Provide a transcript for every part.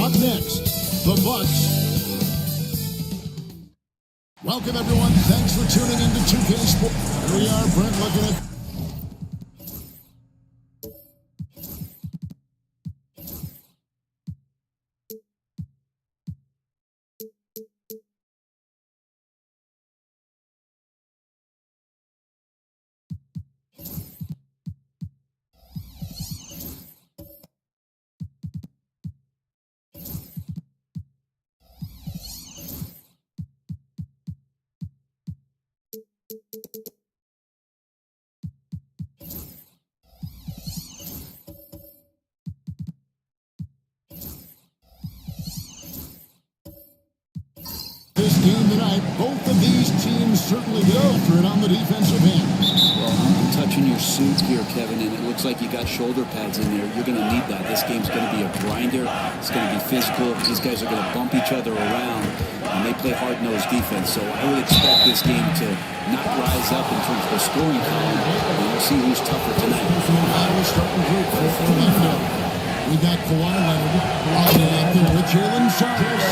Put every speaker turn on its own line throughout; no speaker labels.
Up next, the Bucks. Welcome, everyone. Thanks for tuning into 2K Sports. Here we are, Brent, looking at... This game tonight, both of these teams certainly go after it on the defensive end.
Well, I'm touching your suit here, Kevin, and it looks like you got shoulder pads in there. You're going to need that. This game's going to be a grinder. It's going to be physical. These guys are going to bump each other around, and they play hard-nosed defense. So I would expect this game to not rise up in terms of the scoring column, and we'll see who's tougher tonight.
We got Kawhi Leonard in there with Jalen Suggs,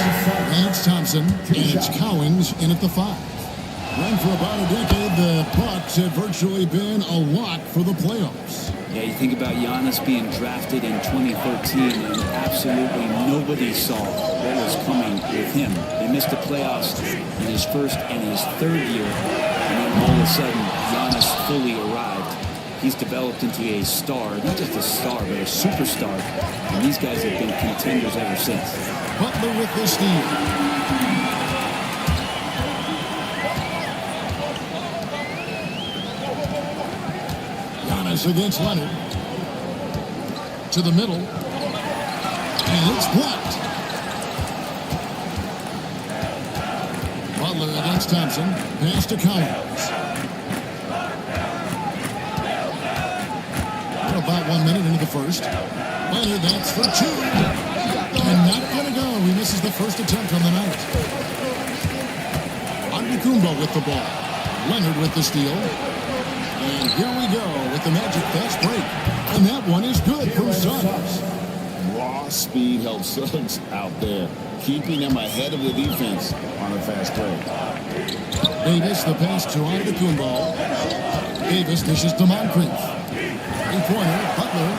Lance Thompson, and it's Cowings in at the 5. Run for about a decade, the Bucks have virtually been a lock for the playoffs.
Yeah, you think about Giannis being drafted in 2013, and absolutely nobody saw what was coming with him. They missed the playoffs in his first and his third year, and then all of a sudden, Giannis fully arrived. He's developed into a star, not just a star, but a superstar. And these guys have been contenders ever since.
Butler with the steal. Giannis against Leonard. To the middle. And it's blocked. Butler against Thompson. Pass to Cowings. About 1 minute into the first. Leonard, that's for 2. And not going to go. He misses the first attempt on the night. Antetokounmpo with the ball. Leonard with the steal. And here we go with the magic fast break. And that one is good for Suggs.
Raw speed helps Suggs out there, keeping him ahead of the defense on a fast break.
Davis, the pass to Antetokounmpo. Davis dishes to Moncrief. Three-pointer, Butler,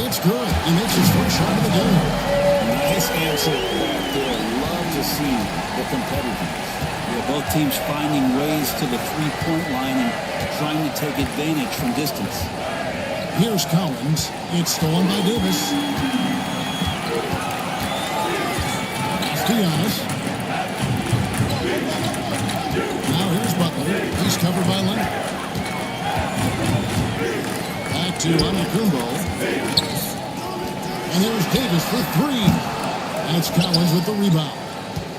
it's good. He makes his first shot of the game.
Nice answer right there. Love to see the competitiveness.
Yeah, both teams finding ways to the three-point line and trying to take advantage from distance.
Here's Cowings. It's stolen by Davis. To Giannis. Now here's Butler. He's covered by Leonard. To Antetokounmpo. And there's Davis for 3. And it's Cowings with the rebound.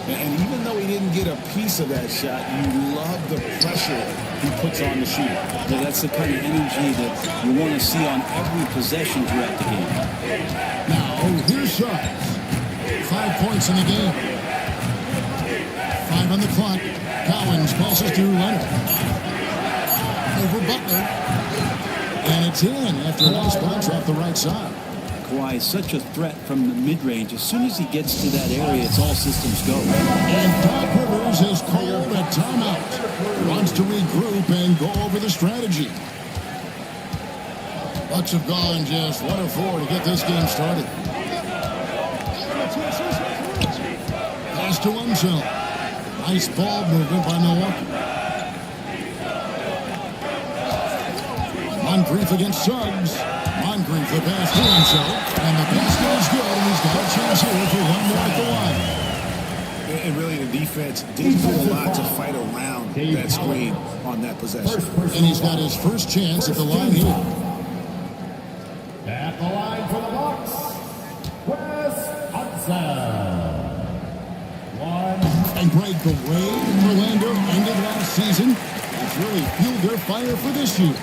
And even though he didn't get a piece of that shot, you love the pressure he puts on the shooter.
Yeah, that's the kind of energy that you want to see on every possession throughout the game.
Now, here's Suggs. 5 points in the game. 5 on the clock. Cowings passes to Leonard. Over Butler. And it's in after a nice bounce off the right side.
Kawhi is such a threat from the mid-range. As soon as he gets to that area, it's all systems go.
And Doc Rivers has called a timeout. Wants to regroup and go over the strategy. Bucks have gone just 1 of 4 to get this game started. Pass to Unseld. Nice ball movement by Milwaukee. Moncrief against Suggs. Moncrief the pass to Enzo. And the pass goes good, and he's got a chance here for one more at the line.
And really, the defense didn't do a lot to fight around that screen on that possession.
And he's got his first chance at the line here.
At the line for the Bucks, Wes Hudson.
And Greg, the way Orlando ended last season, it's really fueled their fire for this year.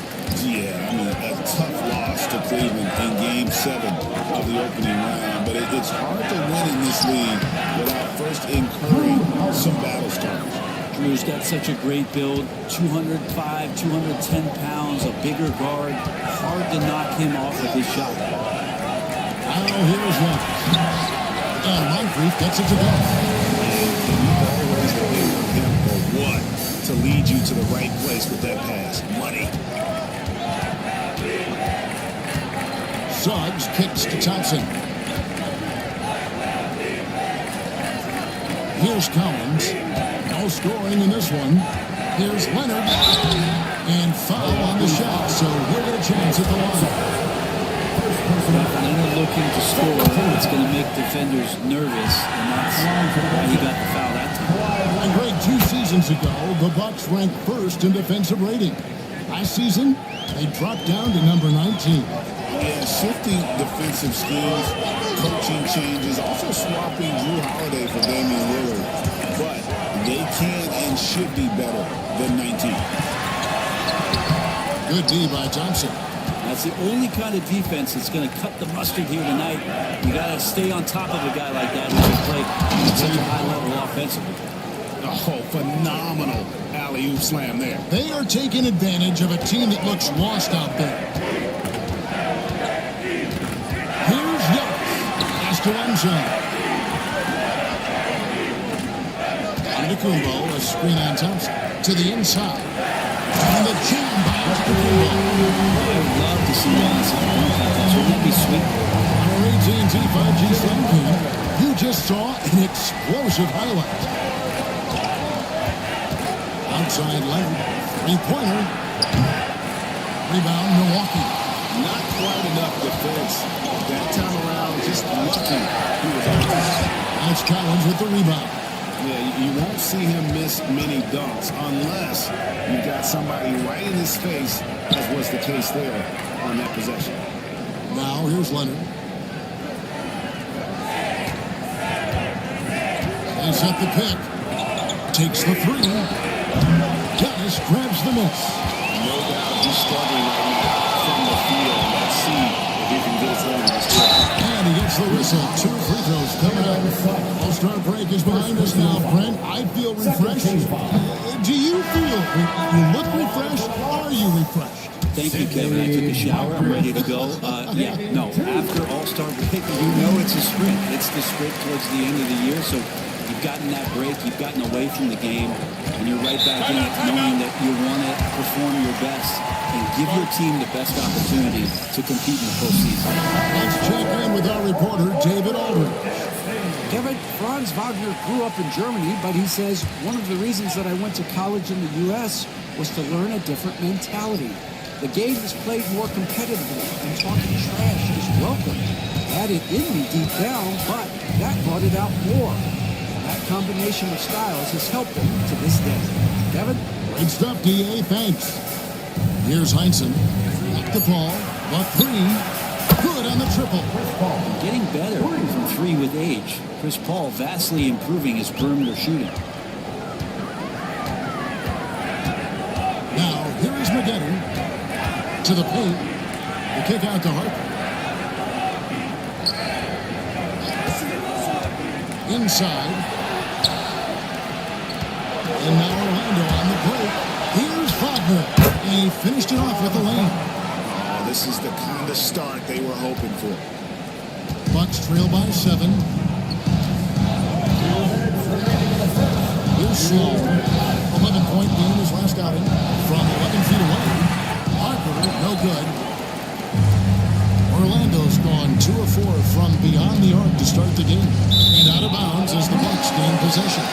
Yeah, I mean, a tough loss to Cleveland in Game 7 of the opening round. But it's hard to win in this league without first incurring some battle scars.
Drew's got such a great build, 205, 210 pounds, a bigger guard. Hard to knock him off with his shot.
Now here's one. And Moncrief gets it to go.
Always depend on him or what to lead you to the right place with that pass. Money.
Suggs kicks to Thompson. Here's Collins. No scoring in this one. Here's Leonard. And foul on the shot, so he'll get a chance at the line.
Leonard looking to score. It's going to make defenders nervous, and that's why he got the foul that time.
And Greg, 2 seasons ago, the Bucks ranked first in defensive rating. Last season, they dropped down to number 19.
Yeah, shifting defensive skills, coaching changes, also swapping Drew Holiday for Damian Lillard. But they can and should be better than 19.
Good D by Thompson.
That's the only kind of defense that's going to cut the mustard here tonight. You got to stay on top of a guy like that who can play at such a high level offensively.
Oh, phenomenal alley-oop slam there.
They are taking advantage of a team that looks lost out there. Here's Young. Pass to Enzo. Antetokounmpo, a screen on Thompson. To the inside. And the jam by Antetokounmpo.
I would love to see Giannis at the dunk contest. Wouldn't that be sweet?
On our AT&T 5G Slam Cam, you just saw an explosive highlight. Outside Leonard. Three-pointer. Rebound, Milwaukee.
Not quite enough defense. That time around, just lucky he was out.
That's Collins with the rebound.
Yeah, you won't see him miss many dunks unless you got somebody right in his face, as was the case there on that possession.
Now here's Leonard. They set the pick. Takes the three. Giannis grabs the miss.
No doubt he's struggling right now from the field. Let's see if he can get his own this trip.
And he gets the whistle. 2 free throws coming up. All-Star break is behind us now, Brent. I feel refreshed. Do you feel? You look refreshed? Are you refreshed?
Thank you, Kevin. I took a shower. I'm ready to go. After All-Star break, you know it's a sprint. It's the sprint towards the end of the year, so you've gotten that break. You've gotten away from the game, and you're right back in it knowing that you want to perform your best and give your team the best opportunity to compete in the postseason.
Let's check in with our reporter, David Aldridge.
Kevin, Franz Wagner grew up in Germany, but he says one of the reasons that I went to college in the U.S. was to learn a different mentality. The game is played more competitively, and talking trash is welcome. Had it in me deep down, but that brought it out more. That combination of styles has helped him to this day. Kevin?
Great stuff, D.A. Thanks. Here's Heinsohn. At the ball. The three. Good on the triple.
Getting better from 3 with age. Chris Paul vastly improving his perimeter shooting.
Now, here is Mageddon. To the paint. The kick out to Harper. Inside. And now Orlando on the break. Here's Wagner. And he finished it off with the lane.
Oh, this is the kind of start they were hoping for.
Bucks trail by 7. Here's Slow. 11-point game his last outing. From 11 feet away. Harper, no good. Orlando's gone 2 of 4 from beyond the arc to start the game. And out of bounds as the Bucks gain possession.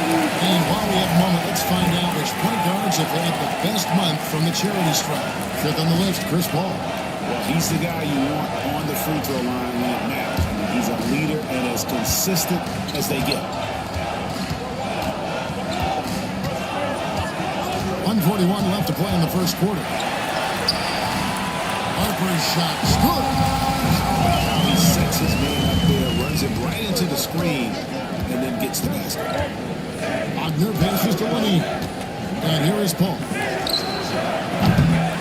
And while we have a moment, let's find out which point guards have had the best month from the charity stripe. Fifth on the list, Chris Paul.
Well, he's the guy you want on the free throw line when it matters. I mean, he's a leader and as consistent as they get.
1:41 left to play in the first quarter. Harper's shot is good.
He sets his man up there, runs it right into the screen, and then gets the basket.
Wagner passes to Lenny. And here is Paul.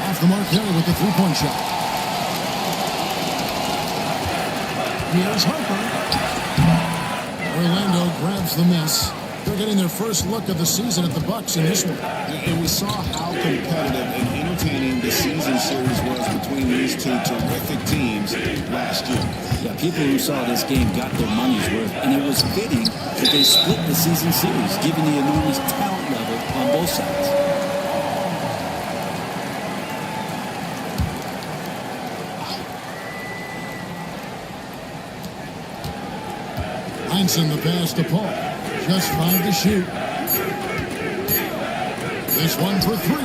Off the mark there with the three-point shot. Here's Harper. Orlando grabs the miss. They're getting their first look of the season at the Bucks in this one.
And we saw how competitive and entertaining the season series was between these two terrific teams last year.
Yeah, people who saw this game got their money's worth, and it was fitting that they split the season series, given the enormous talent level on both sides.
Heinsohn the pass to Paul. Just 5 to shoot. This one for 3.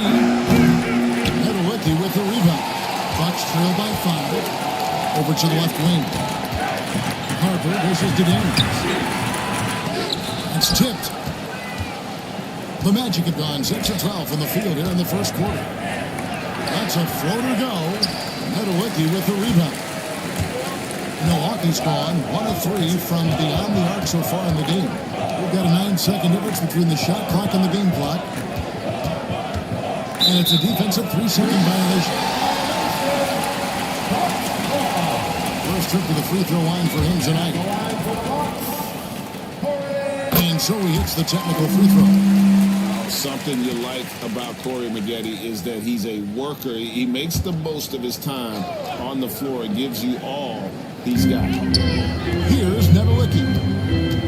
Metalwicki with the rebound. Bucks trail by 5. Over to the left wing. Harper versus Daniels. It's tipped. The Magic have gone 6 of 12 from the field here in the first quarter. That's a floater go. Metalwicki with the rebound. Milwaukee's gone 1 of 3 from beyond the arc so far in the game. We've got a 9-second difference between the shot clock and the game clock. And it's a defensive 3-second violation. First trip to the free throw line for him tonight. And so he hits the technical free throw.
Something you like about Corey Maggette is that he's a worker. He makes the most of his time on the floor and gives you all he's got.
Here's Metalwicki.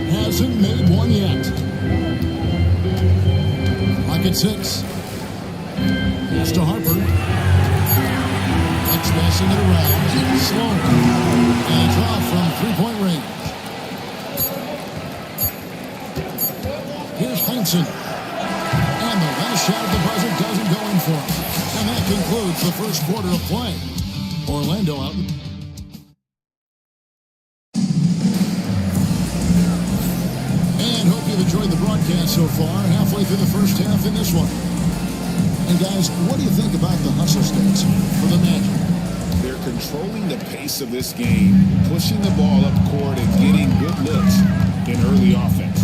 Hasn't made one yet. Clock at 6. Pass to Harper. Bucks passing it around. Sloan. And it's off from three-point range. Here's Heinsohn. And the last shot at the buzzer doesn't go in for him. And that concludes the first quarter of play. Orlando out. And hope you've enjoyed the broadcast so far. Halfway through the first half in this one. And guys, what do you think about the hustle stats for the Magic?
They're controlling the pace of this game, pushing the ball up court and getting good looks in early offense.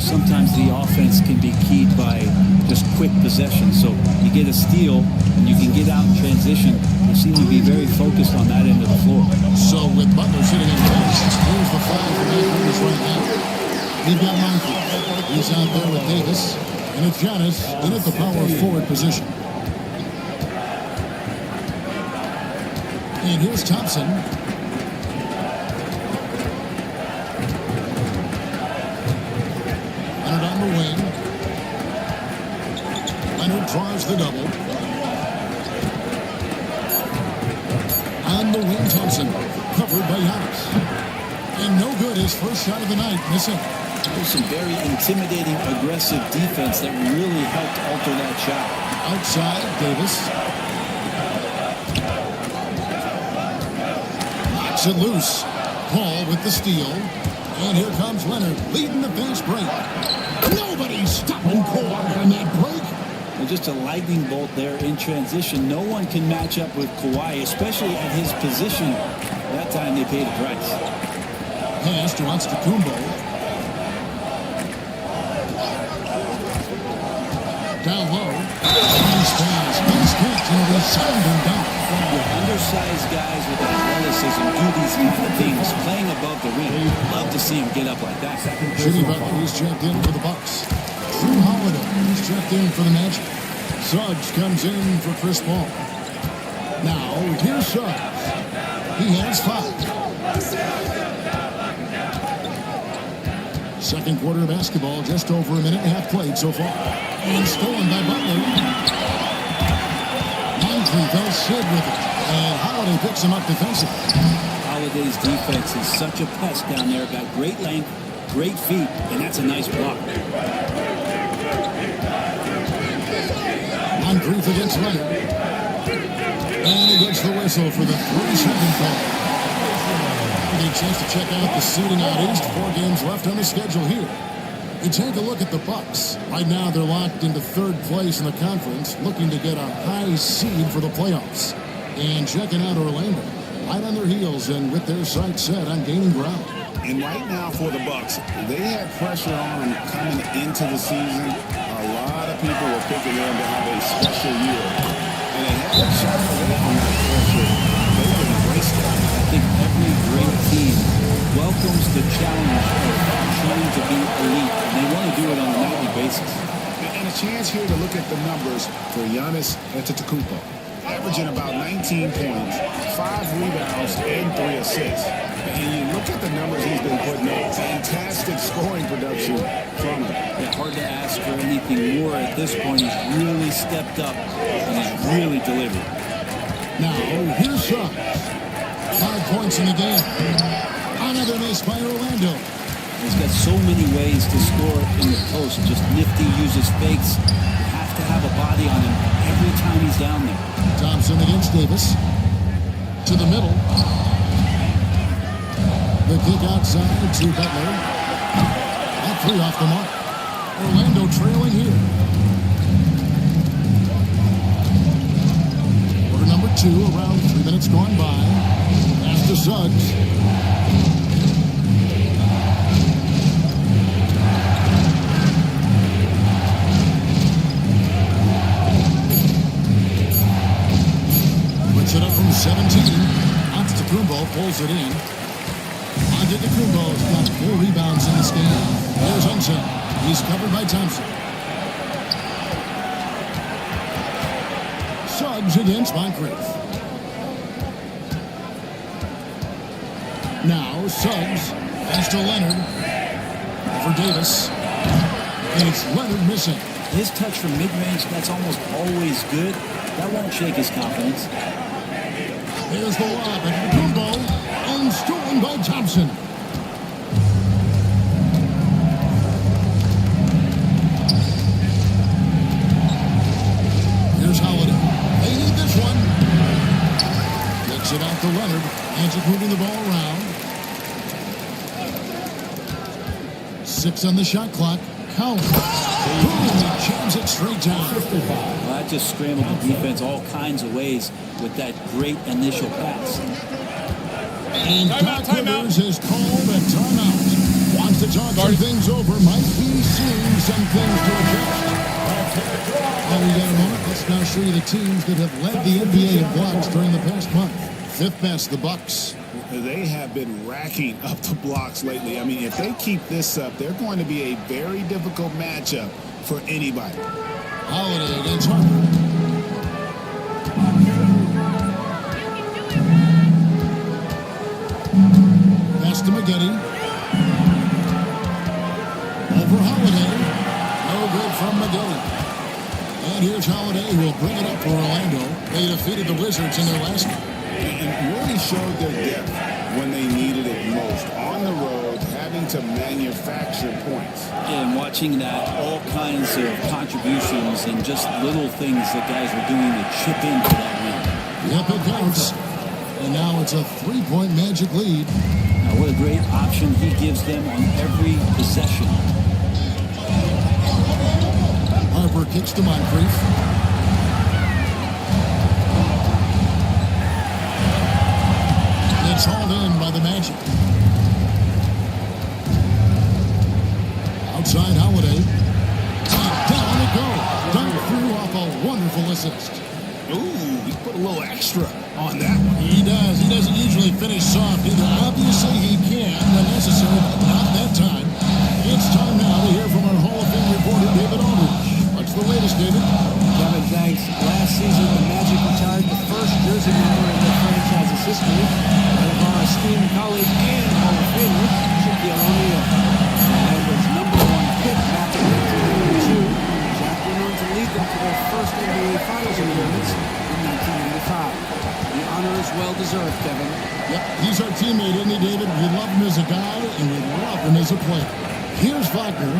Sometimes the offense can be keyed by just quick possession. So you get a steal and you can get out in transition. They seem to be very focused on that end of the floor.
So with Butler sitting in place, here's the foul for Mavericks right now. We've got Moncrief. He's out there with Davis. And it's Giannis in at the power forward position. And here's Thompson. Leonard on the wing. Leonard draws the double. On the wing, Thompson. Covered by Giannis. And no good. His first shot of the night. Missing.
There's some very intimidating, aggressive defense that really helped alter that shot.
Outside, Davis. Knocks it loose. Paul with the steal. And here comes Leonard, leading the fast break. Nobody's stopping Kawhi on that break.
Well, just a lightning bolt there in transition. No one can match up with Kawhi, especially at his position. That time they paid a price.
Pass to Antetokounmpo. Down low. Nice pass. Nice catch. And a resounding dunk.
Undersized guys with athleticism do these kind of things, playing above the rim. Love to see him get up like that.
Jimmy Butler, he's checked in for the Bucks. Drew Holiday, he's checked in for the Magic. Suggs comes in for Chris Paul. Now, here's Suggs. He has 5. Second quarter of basketball, just over a minute and a half played so far. And stolen by Butler. Moncrief fell Sid with it. And Holiday picks him up defensively.
Holiday's defense is such a pest down there. Got great length, great feet, and that's a nice block.
Moncrief against Leonard. And he gets the whistle for the 3-second call. Get a chance to check out the seeding out east. 4 games left on the schedule here. You take a look at the Bucks. Right now, they're locked into 3rd place in the conference, looking to get a high seed for the playoffs. And checking out Orlando, right on their heels and with their sights set on gaining ground.
And right now for the Bucks, they had pressure on them coming into the season. A lot of people were picking them to have a special year. And they haven't shied away from that pressure. They've embraced it.
I think every great team welcomes the challenge of trying to be elite, and they want to do it on a nightly basis.
And a chance here to look at the numbers for Giannis Antetokounmpo. Averaging about 19 points, 5 rebounds, and 3 assists. And you look at the numbers he's been putting up. Fantastic scoring production from him.
Yeah, hard to ask for anything more at this point. He's really stepped up, and he's really delivered.
Now, here's Suggs. 5 points in the game. Another miss by Orlando.
He's got so many ways to score in the post. Just nifty, uses fakes. You have to have a body on him every time he's down there.
Thompson against Davis. To the middle. The kick outside to Butler. That 3 off the mark. Orlando trailing here. Quarter number 2, around 3 minutes gone by. Pass to Suggs. Puts it up from 17. Antetokounmpo pulls it in. Antetokounmpo's got 4 rebounds in this game. There's Unsen. He's covered by Thompson. Suggs against Moncrief. Now Suggs pass to Leonard for Davis. And it's Leonard missing.
His touch from mid-range, that's almost always good. That won't shake his confidence.
Here's the lob at Antetokounmpo, and stolen by Thompson. Here's Holiday. They need this one. Gets it out to Leonard. Magic moving the ball around. 6 on the shot clock. Count. Boom, he jams it straight down.
Well, that just scrambled the defense all kinds of ways with that great initial pass.
And Doc Rivers has called a timeout. Wants to talk some things over. Might be seeing some things to adjust. Well, we got a moment. Let's now show you the teams that have led the NBA in blocks during the past month. 5th best, the Bucks.
They have been racking up the blocks lately. I mean, if they keep this up, they're going to be a very difficult matchup for anybody.
Holiday against Harper. Pass to McGetty. Over Holiday. No good from McGetty. And here's Holiday, who will bring it up for Orlando. They defeated the Wizards in their last game.
And really showed their depth when they needed it most. On the road, having to manufacture points.
And watching that, all kinds of contributions and just little things that guys were doing to chip in for that win.
Yep, it counts. And now it's a 3-point Magic lead.
Now, what a great option he gives them on every possession.
Harper kicks to Moncrief. It's hauled in by the Magic. Outside Holiday. And down it goes. Dunk through off a wonderful assist.
Ooh, he put a little extra on that one.
He does. He doesn't usually finish soft either. Obviously he can when necessary, but not that time. It's time now to hear from our Hall of Fame reporter, David Aldridge. What's the latest, David?
Kevin, thanks. Last season, the Magic retired the first jersey number in their franchise's history. One of our esteemed colleague and Hall of Famer, Shaquille O'Neal. Orlando's #1 pick back in 1992. Shaq went on to lead them to their first NBA Finals appearance in 1995. The honors well deserved, Kevin.
Yep, he's our teammate, isn't he, David? We love him as a guy, and we love him as a player. Here's Wagner,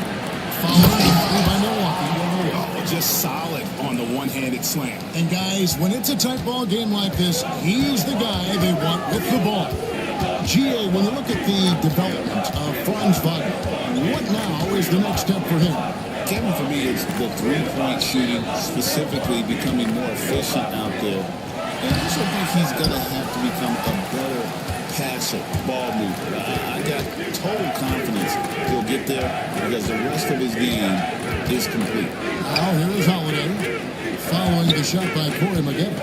followed by Milwaukee.
Oh, just solid on the one-handed slam.
And guys, when it's a tight ball game like this, he's the guy they want with the ball. GA, when you look at the development of Franz Wagner, what now is the next step for him?
Kevin, for me, is the three-point shooting, specifically becoming more efficient out there. And I also think he's going to have to become a better passer, ball mover. I got total confidence he'll get there because the rest of his game is complete.
Now here is Holiday, following the shot by Corey Maggette.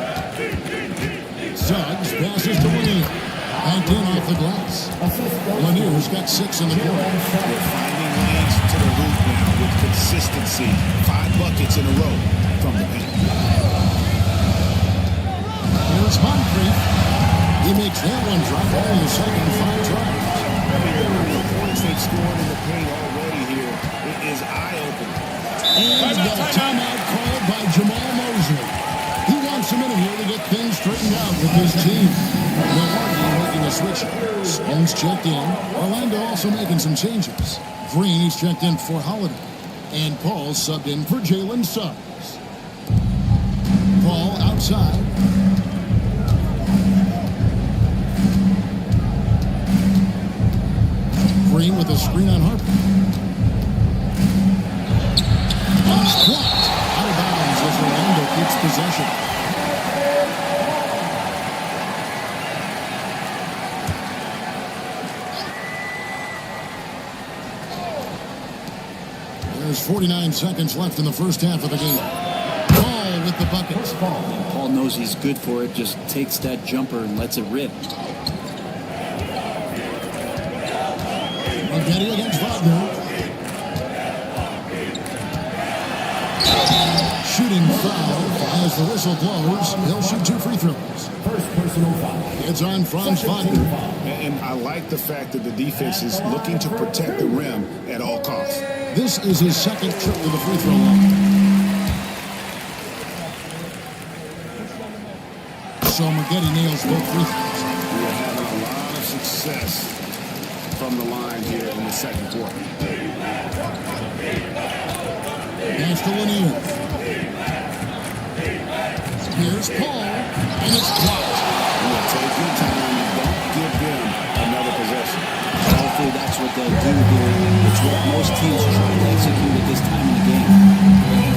Suggs passes to Lanier. Backed in off the glass. Lanier's got 6 in the quarter.
They're finding lanes to the hoop now with consistency. 5 buckets in a row from the paint.
Here's Moncrief. He makes that one drop all in the second 5 tries.
The points they've scored in the paint already here, it is eye-opening.
And the timeout called by Jamal Mosley. He wants a minute here to get things straightened out with his team. Milwaukee making a switch. Stone's checked in. Orlando also making some changes. Green is checked in for Holiday. And Paul subbed in for Jalen Suggs. Paul outside. Green with a screen on Harper. And it's blocked. Out of bounds as Orlando keeps possession. There's 49 seconds left in the first half of the game. Paul with the buckets.
Paul knows he's good for it, just takes that jumper and lets it rip.
Maggette against Wagner. Shooting foul as the whistle blows. He'll shoot 2 free throws.
First personal foul.
It's on Franz Wagner.
And I like the fact that the defense is looking to protect the rim at all costs.
This is his second trip to the free throw line. So Maggette nails both free throws.
We are having a lot of success from the line here in the second quarter.
Pass to Lanier. Here's Paul, and it's blocked.
Take your time. Don't give them another possession.
Hopefully that's what they'll do here. It's what most teams try to execute at this time in the game.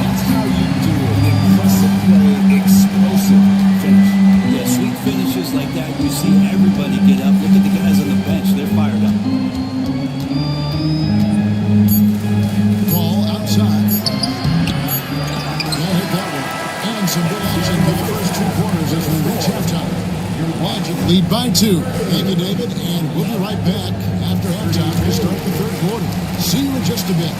That's how you do it. An impressive play, explosive finish.
Yeah, sweet finishes like that, you see everybody get up. Look at the guys on the bench. They're fired up.
Paul outside. Can't hit that one. And some good action for the first 2 quarters as we reach halftime. Logic lead by 2. Thank you, David, and we'll be right back after halftime to start the third quarter. See you in just a bit.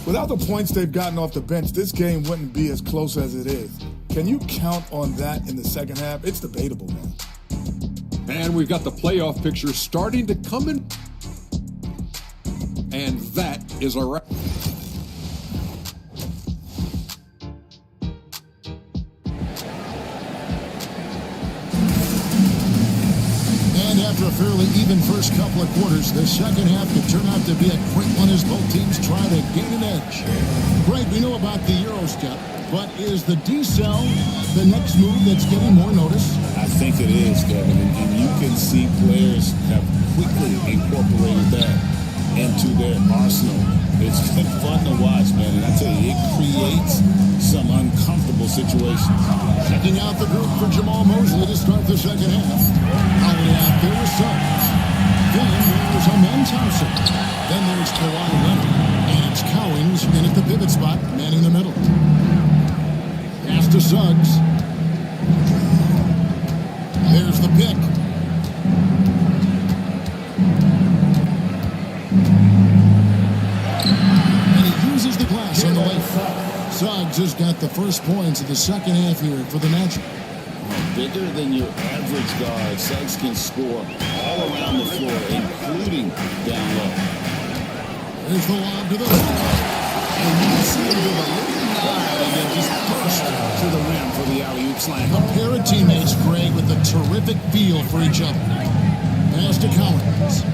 Without the points they've gotten off the bench, this game wouldn't be as close as it is. Can you count on that in the second half? It's debatable, man.
And we've got the playoff picture starting to come in. And that is a wrap.
And after a fairly even first couple of quarters, the second half could turn out to be a quick one as both teams try to gain an edge. Greg, we know about the Euro step, but is the D-cell the next move that's getting more notice?
I think it is, Kevin, and you can see players have quickly incorporated that into their arsenal. It's been fun to watch, man, and I tell you, it creates some uncomfortable situations.
Checking out the group for Jamal Mosley to start the second half. Holiday out there with Suggs. Then there's Amen Thompson. Then there's Kawhi Leonard. And it's Cowings in at the pivot spot, manning the middle. Pass to Suggs. There's the pick. And he uses the glass on the way. Suggs has got the first points of the second half here for the Magic.
Bigger than your average guard, Suggs can score all around the floor, including down low.
Here's the lob to the
And you can see him give a little nod and then just push to the rim for the alley-oop slam.
A pair of teammates, Greg, with a terrific feel for each other. Pass to Collins.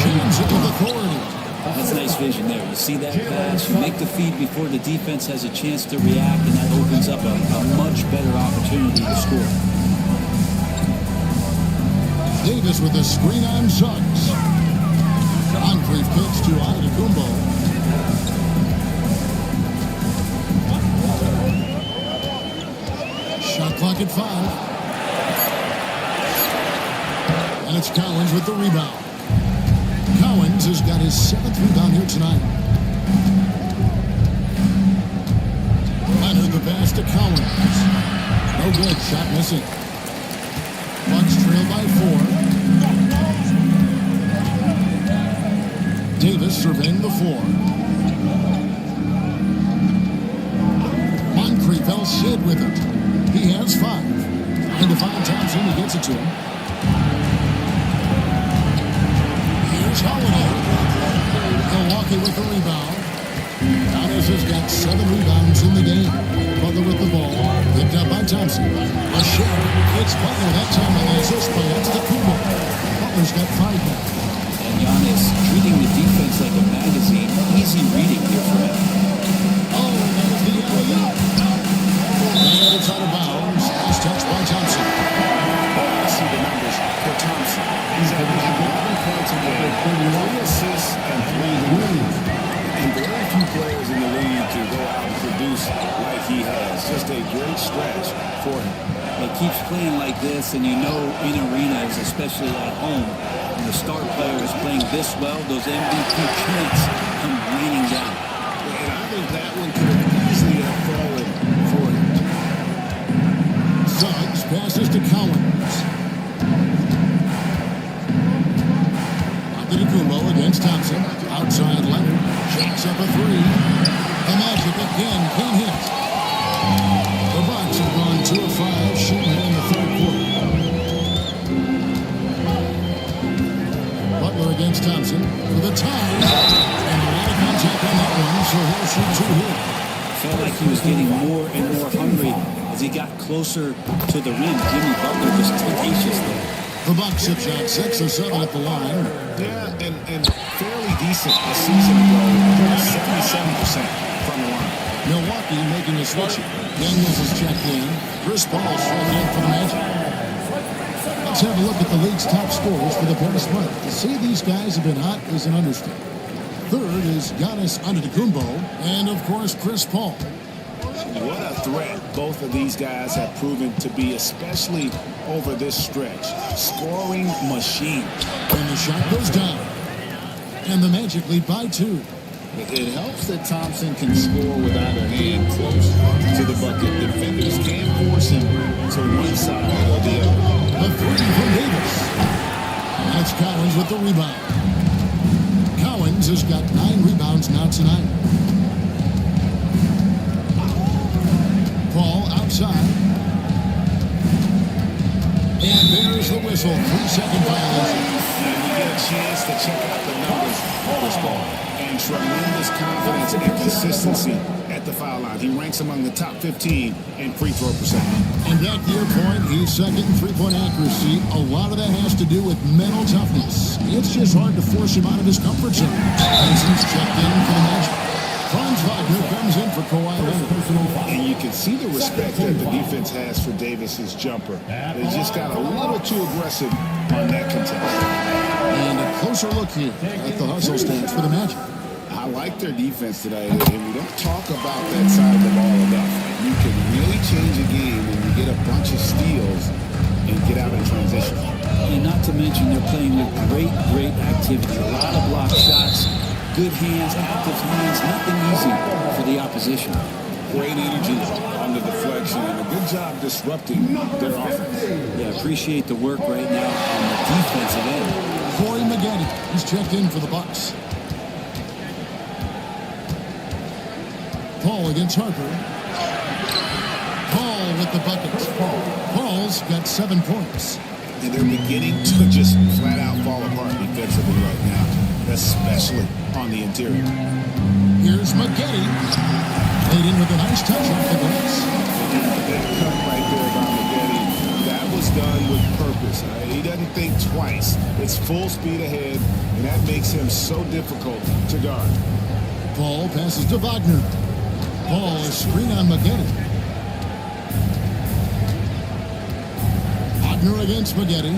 Jams it with authority.
That's nice vision there. You see that pass, you make the feed before the defense has a chance to react, and that opens up a much better opportunity to score.
Davis with a screen on Suggs. Moncrief kicks to Antetokounmpo. Shot clock at 5. And it's Collins with the rebound. Collins has got his 7th rebound here tonight. Leonard the pass to Collins. No good. Shot missing. Bucks trail by 4. Davis surveying the floor. Moncrief El-Cid with it. He has 5. And to find Thompson, he gets it to him. Here's Holiday. Milwaukee with the rebound. Giannis has got 7 rebounds in the game. Butler with the ball. Picked up by Thompson. A shot. It's Butler. That time on the assist by Antetokounmpo. Butler's got 5 now.
And Giannis treating the defense like a magazine. Easy reading here for him.
Oh, that was the alley-oop. And it's out of bounds. Last touch by Thompson.
I see the numbers for Thompson. He's averaging 11 points a game, 3 assists, and 3 rebounds. And very few players in the league can go out and produce like he has. Just a great stretch for him.
He keeps playing like this, and you know in arenas, especially at home, when the star player is playing this well, those MVP chants come raining down.
And I think that one could have easily have fallen for him.
Suggs passes to Collins. Antetokounmpo against Thompson. Outside Leonard. Jacks up a 3. The Magic again can't hit. The Bucks have gone 2 of 5 shooting in the 3rd quarter. Butler against Thompson for the tie. And a lot of contact on that one, so he'll shoot 2 here.
Felt like he was getting more and more hungry as he got closer to the rim. Jimmy Butler was tenacious there.
The Bucks have shot 6 of 7 at the line.
Yeah, and fairly decent a season ago. 77% from the line.
Milwaukee making a switch. Daniels is checked in. Chris Paul checking in for the Magic. Let's have a look at the league's top scorers for the past month. To say these guys have been hot is an understatement. 3rd is Giannis Antetokounmpo, and of course Chris Paul.
What a threat both of these guys have proven to be, especially over this stretch. Scoring machine.
And the shot goes down. And the Magic lead by 2.
It helps that Thompson can score with either hand close to the bucket. Defenders can't force him to one side or the other.
The 3 from Davis. And it's Collins with the rebound. Collins has got 9 rebounds now tonight. Paul outside. And there's the whistle. 3-second violation.
And you get a chance to check out the numbers of this ball. And tremendous confidence and consistency at the foul line. He ranks among the top 15 in free throw percentage.
And back to your point, he's second in three-point accuracy. A lot of that has to do with mental toughness. It's just hard to force him out of his comfort zone. Benson's checked in for the Magic. Franz Wagner comes in for Kawhi Leonard.
And you can see the respect that the defense has for Davis's jumper. They just got a little too aggressive on that contest.
And a closer look here at the hustle stance for the Magic.
I like their defense today, and we don't talk about that side of the ball enough. You can really change a game when you get a bunch of steals and get out in transition.
And not to mention, they're playing with great activity. A lot of block shots, good hands, active hands, nothing easy for the opposition.
Great energy on the deflection, and a good job disrupting their offense.
Yeah, appreciate the work right now on the defensive end.
Corey Maggette, he's checked in for the Bucks. Paul against Harper. Paul with the buckets. Paul's got 7 points.
And they're beginning to just flat out fall apart defensively right now. especially on the interior.
Here's McGetty. Played in with a nice touch off the glass.
That cut right there by McGetty, that was done with purpose. He doesn't think twice. It's full speed ahead, and that makes him so difficult to guard.
Paul passes to Wagner. Paul is screen on McGetty. Wagner against McGetty.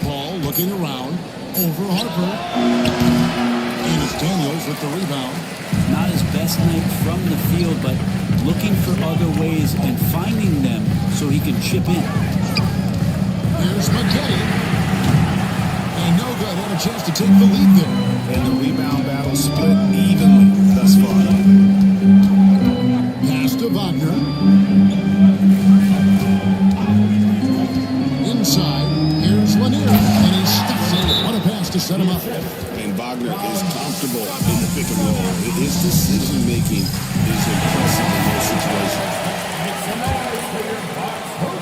Paul looking around. Over Harper. And it's Daniels with the rebound.
Not his best night from the field, but looking for other ways and finding them so he can chip in.
Here's McGetty. And no good. Had a chance to take the lead there.
And the rebound battle split evenly thus far.
Pass to Wagner. Inside. Here's Lanier. And he stuffs it. What a pass to set him up.
And Wagner is comfortable in the pick and roll. His decision making is impressive in those situations.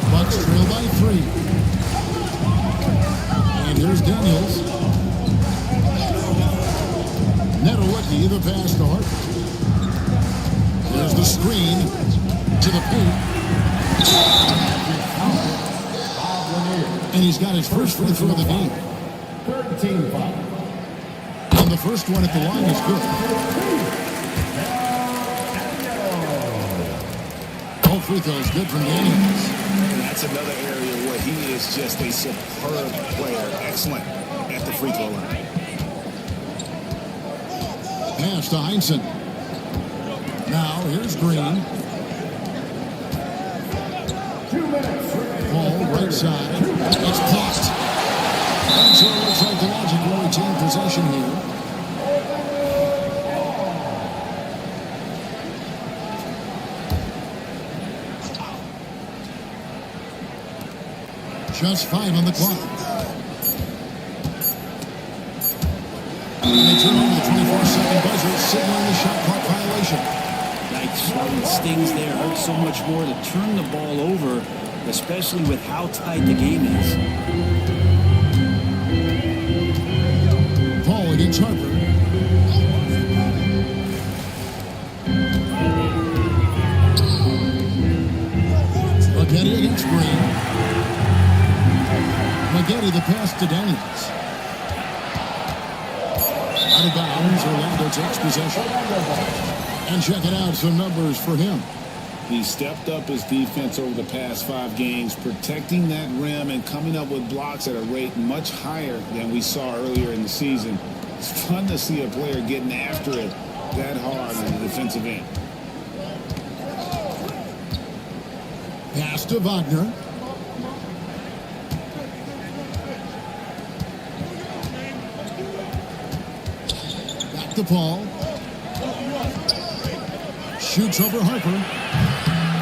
Bucks trail by 3. And here's Daniels. Netawicki, the pass to Harper. There's the screen to the paint. And he's got his first free throw of the game.
13 foul.
And the first one at the line is good. All free throws good from Daniels.
And that's another area where he is just a superb player. Excellent at the free throw line.
Pass to Heinsohn. Now here's Green.
2 minutes.
Ball right side. It's blocked. And so it looks like the Magic will retain possession here. Just 5 on the clock. And they turn over the 24-second buzzer, signaling the shot clock violation.
Yikes, it stings there. Hurts so much more to turn the ball over, especially with how tight the game is.
Paul against Harper. McGetty against Green. McGetty the pass to Daniels. Out of bounds, Orlando takes possession. And check it out, some numbers for him.
He stepped up his defense over the past 5 games, protecting that rim and coming up with blocks at a rate much higher than we saw earlier in the season. It's fun to see a player getting after it that hard on the defensive end.
Pass to Wagner. Back to Paul. Shoots over Harper.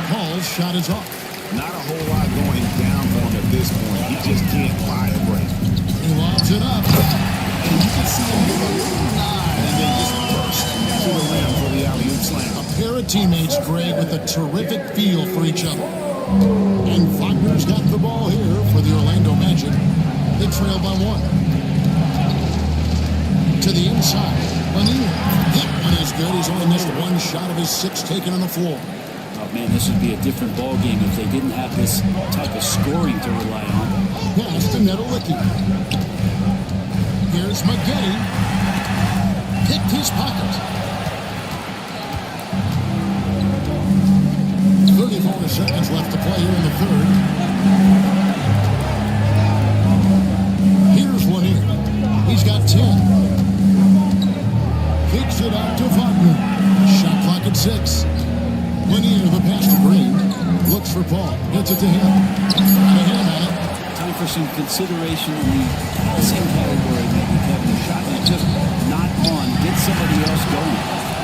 Paul's shot is off.
Not a whole lot going down for him at this point. He just can't buy a break.
He lobs it up.
And you can see him give a little nod and then just burst to the rim for the alley-oop slam.
A pair of teammates, Greg, with a terrific feel for each other. And Wagner's got the ball here for the Orlando Magic. They trail by 1. To the inside. Lanier. That one is good. He's only missed 1 shot of his 6 taken on the floor.
Oh, man, this would be a different ball game if they didn't have this type of scoring to rely on.
Pass to Netawicki. Here's McGetty. Picked his pocket. 34 seconds left to play here in the third. Here's Lanier. He's got 10. Kicks it out to Wagner. Shot clock at 6. Lanier, the pass to Green. Looks for Paul. Gets it to him. Got a hand on it.
Time for some consideration in the passing category, maybe, Kevin. The shot is just not on. Get somebody else going.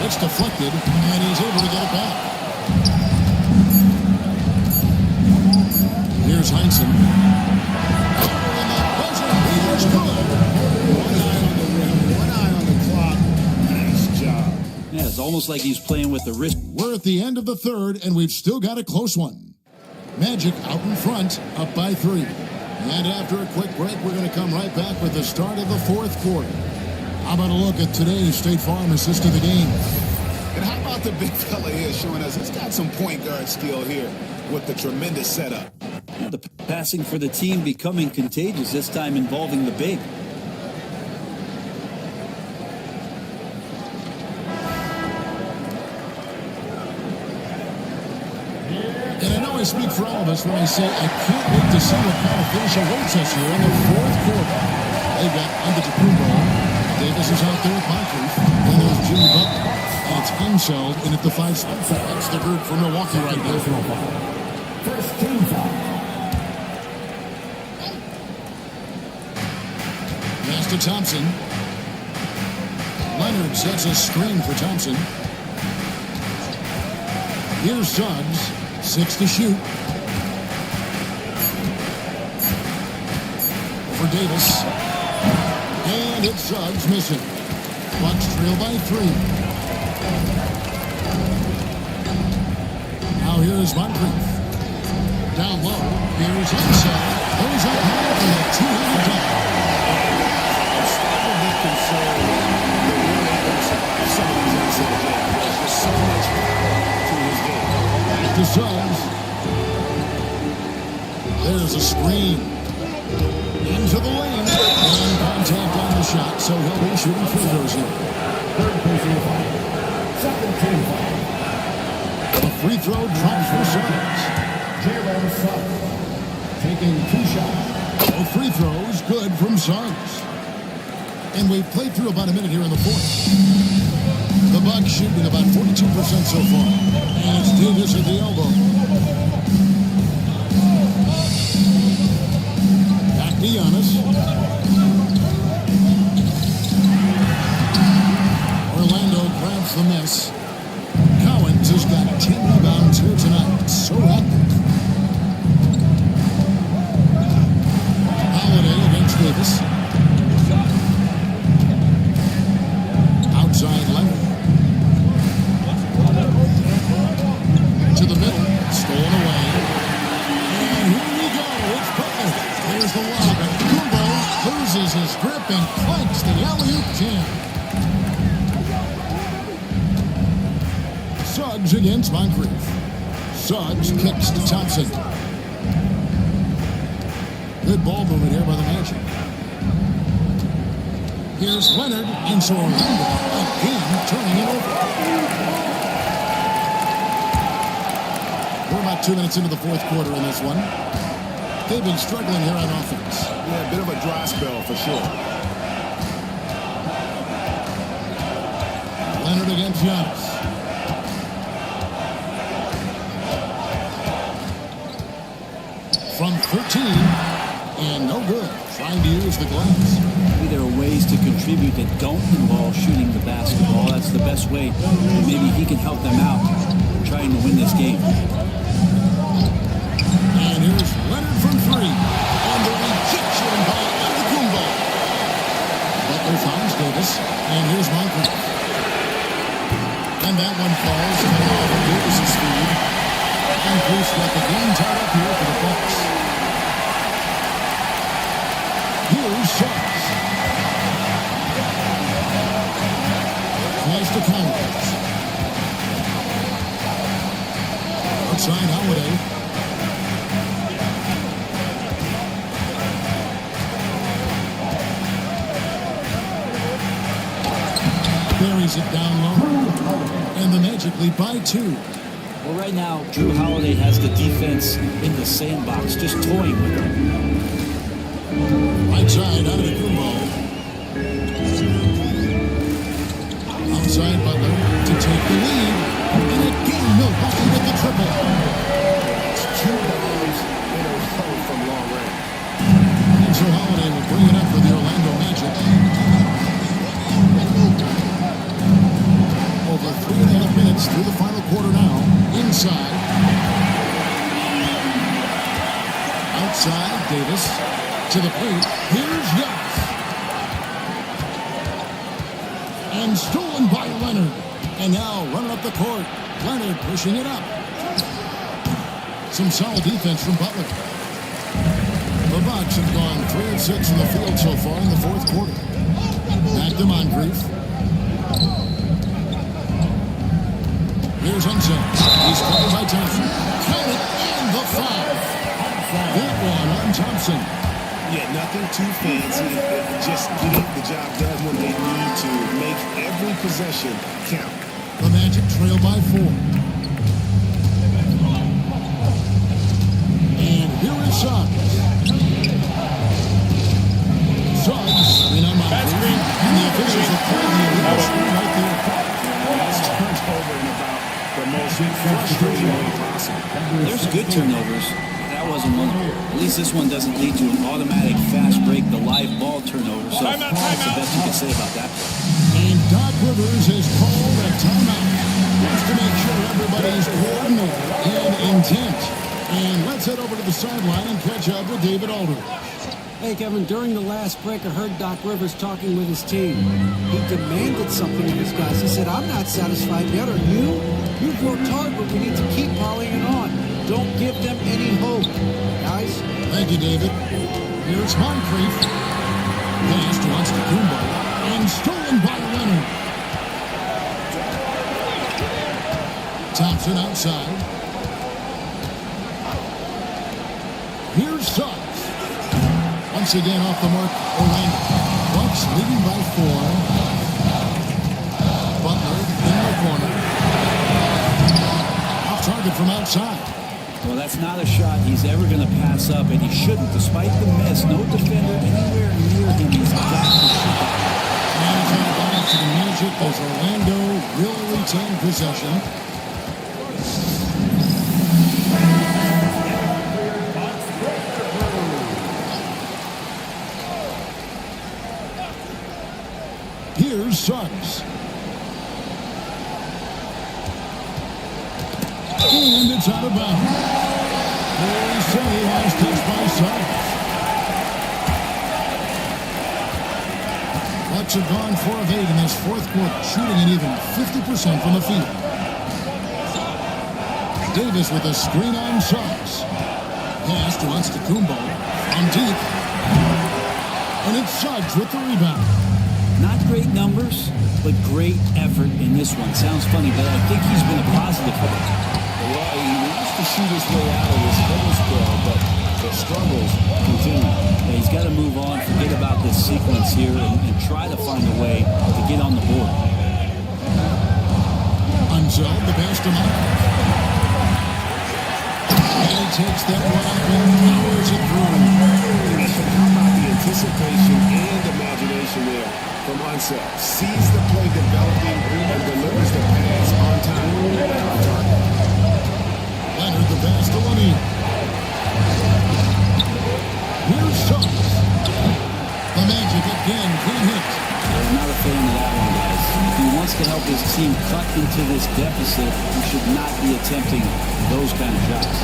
It's deflected, and he's able to get it back. Here's Heinsohn.
One eye on the clock. Nice job.
Yeah, it's almost like he's playing with the wrist.
We're at the end of the third, and we've still got a close one. Magic out in front, up by 3. And after a quick break, we're going to come right back with the start of the fourth quarter. How about a look at today's State Farm assist of the game?
And how about the big fella here showing us he's got some point guard skill here with the tremendous setup.
The passing for the team becoming contagious, this time involving the big.
And I know I speak for all of us when I say I can't wait to see what kind of finish awaits us here in the fourth quarter. They've got Antetokounmpo. Davis is out there with Moncrief. And there's Jimmy Butler. And it's Inseld in at the 5 spot. That's the group for Milwaukee right now.
First team foul.
Pass to Thompson. Leonard sets a screen for Thompson. Here's Suggs. 6 to shoot. For Davis. And it's Suggs missing. Bucks trail by 3. Now here's Moncrief. Down low. Here's Inside. Goes up high for a two-handed dunk.
I'm starting to be concerned that we're able to survive some of these inside games. There's just so much to his game.
Back to Suggs. There's a screen. Into the lane. And contact on the shot, so he'll be shooting free throws here.
Third personal foul. Second team foul.
A free throw drops for Suggs.
Jalen Suggs taking 2 shots.
Both free throws good from Suggs. And we've played through about a minute here in the fourth. The Bucks shooting about 42% so far. And it's Davis at the elbow. Back to Giannis. Orlando grabs the miss. Cowens has got 10 rebounds here tonight. So active. Holiday against Davis. Outside Leonard. To the middle. Stolen away. And here we go. It's Butler. There's the lob. And Kumbo loses his grip and clanks the alley-oop jam. Suggs against Moncrief. Suggs kicks to Thompson. Good ball movement here by the Magic. Here's Leonard, and so Orlando again turning it over. We're about 2 minutes into the fourth quarter in this one. They've been struggling here on offense.
Yeah, a bit of a dry spell for sure.
Leonard against Giannis. From 13, and no good. Trying to use the glass.
Maybe there are ways to contribute that don't involve shooting the basketball. That's the best way. And maybe he can help them out trying to win this game.
And here's Leonard from 3. And the rejection by Antetokounmpo. Butler finds Davis. And here's Moncrief. And that one falls coming off of Davis' speed. And Bruce got the game tied up here for the Bucks. Here's Suggs. Nice to Cowens. Outside Holiday. Buries it down low. And the Magic lead by 2.
Well, right now, Drew Holiday has the defense in the sandbox, just toying with them.
Right side, Antetokounmpo. Outside Butler to take the lead. And again, Milwaukee with the triple.
It's 2 bombs in a row from long range.
And so Holiday will bring it up for the Orlando Magic. Over 3.5 minutes through the final quarter now. Inside. Outside, Davis. To the paint. Here's Giannis. And stolen by Leonard. And now running up the court. Leonard pushing it up. Some solid defense from Butler. The Bucks Bucks have gone 3 of 6 in the field so far in the fourth quarter. Back to Moncrief. Here's Unser. He's covered by Thompson. Count it, and the foul. That one on Thompson.
Yeah, nothing too fancy. Just getting the job done when they need to make every possession count.
The Magic trail by 4. And here is Suggs. Suggs, screen on Moncrief. And the officials have called the illegal screen right there.
That's turnover in about the most frustrating way possible.
There's good turnovers. That wasn't one of them. At least this one doesn't lead to an automatic fast break, the live ball turnover. So that's the best you can say about that play.
And Doc Rivers has called a timeout. Wants to make sure everybody's coordinated and intent. And let's head over to the sideline and catch up with David Aldridge.
Hey, Kevin, during the last break, I heard Doc Rivers talking with his team. He demanded something of his guys. He said, I'm not satisfied yet. Are you? You've worked hard, but we need to keep piling it on. Don't give them any hope, guys.
Thank you, David. Here's Moncrief. Pass to Antetokounmpo. And stolen by Leonard. Thompson outside. Here's Suggs. Once again off the mark, Orlando. Bucks leading by 4. Butler in the corner. Off target from outside.
Well, that's not a shot he's ever going to pass up, and he shouldn't. Despite the miss, no defender anywhere near him. He's got to shoot.
And it's out of bounds to the Magic as Orlando will retain possession. Here's Suggs. And it's out of bounds. They say last touch by Suggs. Bucks have gone 4 of 8 in this fourth quarter, shooting an even 50% from the field. Davis with a screen on Suggs. Pass to Antetokounmpo on deep. And it's Suggs with the rebound.
Not great numbers, but great effort in this one. Sounds funny, but I think he's been a positive for them.
Well, he wants to shoot his way out of this heavy spell, but the struggles continue.
Yeah, he's got to move on, forget about this sequence here, and try to find a way to get on the board.
Unzel, the pass to Moncrief. And he takes that one up and powers it through.
How about the anticipation and imagination there from Unzel? Sees the play developing and delivers the pass on time and on target.
Leonard the pass to Lanier. Here's Suggs. The Magic again can't hit.
I'm not a fan of that one, guys. If he wants to help his team cut into this deficit, he should not be attempting those kind of shots.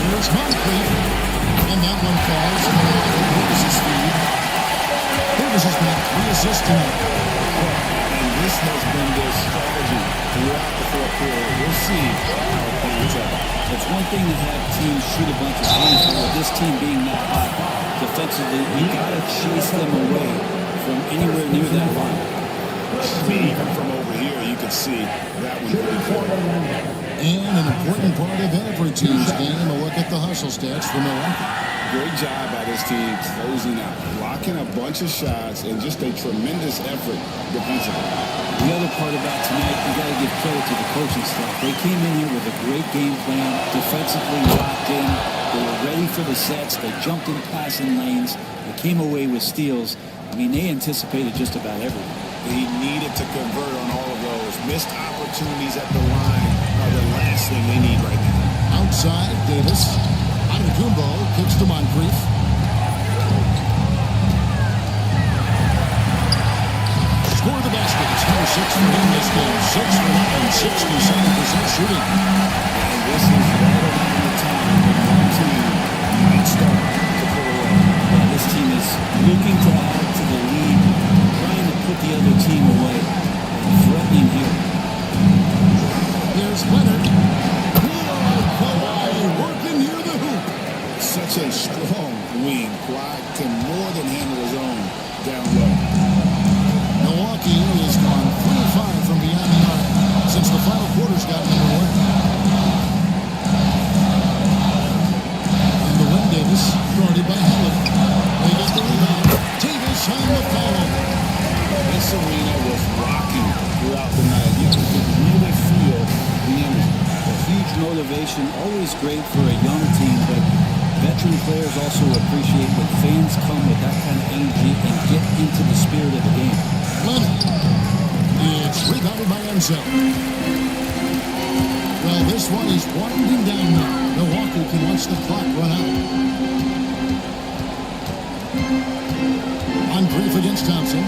Here's Moncrief. And that one falls. Davis' speed. Davis has got 3 assists tonight.
And this has been their strategy throughout the fourth quarter. We'll see how it pans out.
It's one thing to have teams shoot a bunch of threes, but with this team being that hot defensively, you got to chase them away from anywhere near that line.
Even from over here, you can see that one pretty clear.
And an important part of every team's game, a look at the hustle stats for Milwaukee.
Great job by this team closing out, blocking a bunch of shots, and just a tremendous effort defensively.
The other part about tonight, you got to give credit to the coaching staff. They came in here with a great game plan, defensively locked in. They were ready for the sets. They jumped in passing lanes. They came away with steals. I mean, they anticipated just about everything.
He needed to convert on all of those. Missed opportunities at the line are the last thing they need right now.
Outside, Davis. Antetokounmpo kicks to Moncrief. Score the basket. It's number 6 for him this game. 6 for 11, 67% shooting.
And this is right around the time when one team might start to pull away.
Yeah, this team is looking to add to the lead, trying to put the other team away, threatening here.
Here's Leonard. Kawhi working near the hoop.
Such a strong wing. Kawhi
motivation, always great for a young team, but veteran players also appreciate when fans come with that kind of energy and get into the spirit of the game.
It's rebounded by Enzo. Well, this one is winding down now. Milwaukee can watch the clock run out. On brief against Thompson.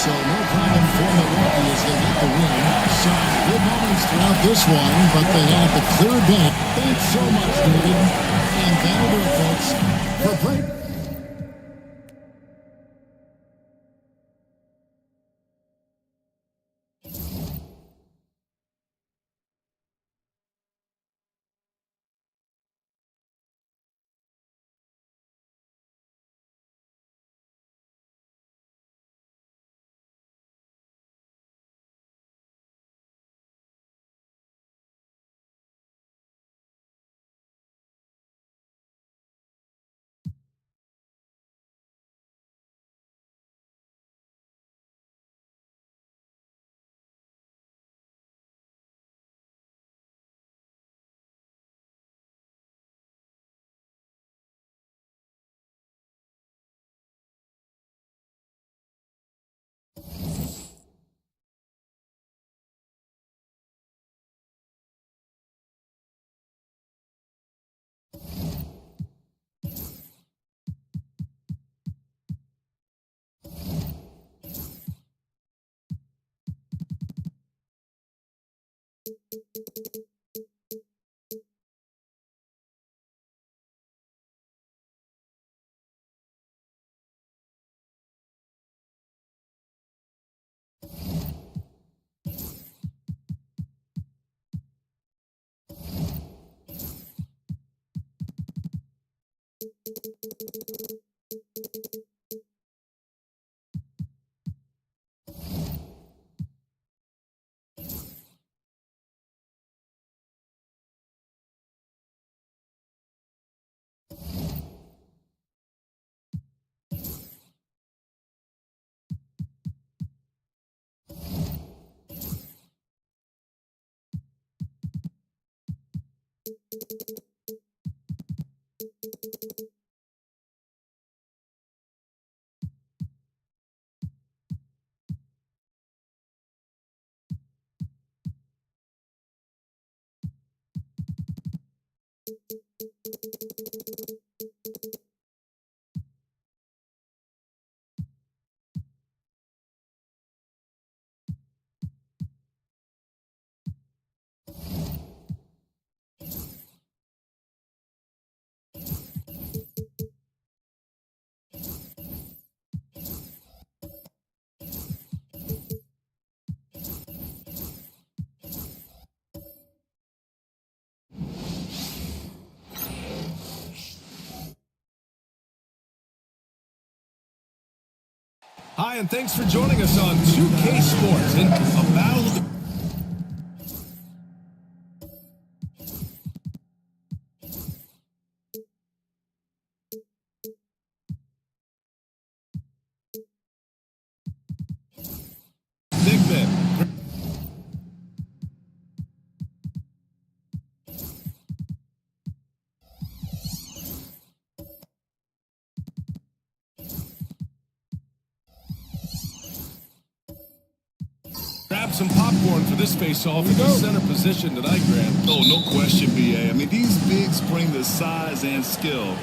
So no problem for Milwaukee as they get the win. Some good moments throughout this one, but they have the clear advantage. Thanks so much, David. And that'll do it, folks, for break.
Hi, and thanks for joining us on 2K Sports in a battle of the... Big Ben. Grab some popcorn for this face-off in the center position tonight, Graham.
Oh, no question, B.A. I mean, these bigs bring the size and skill.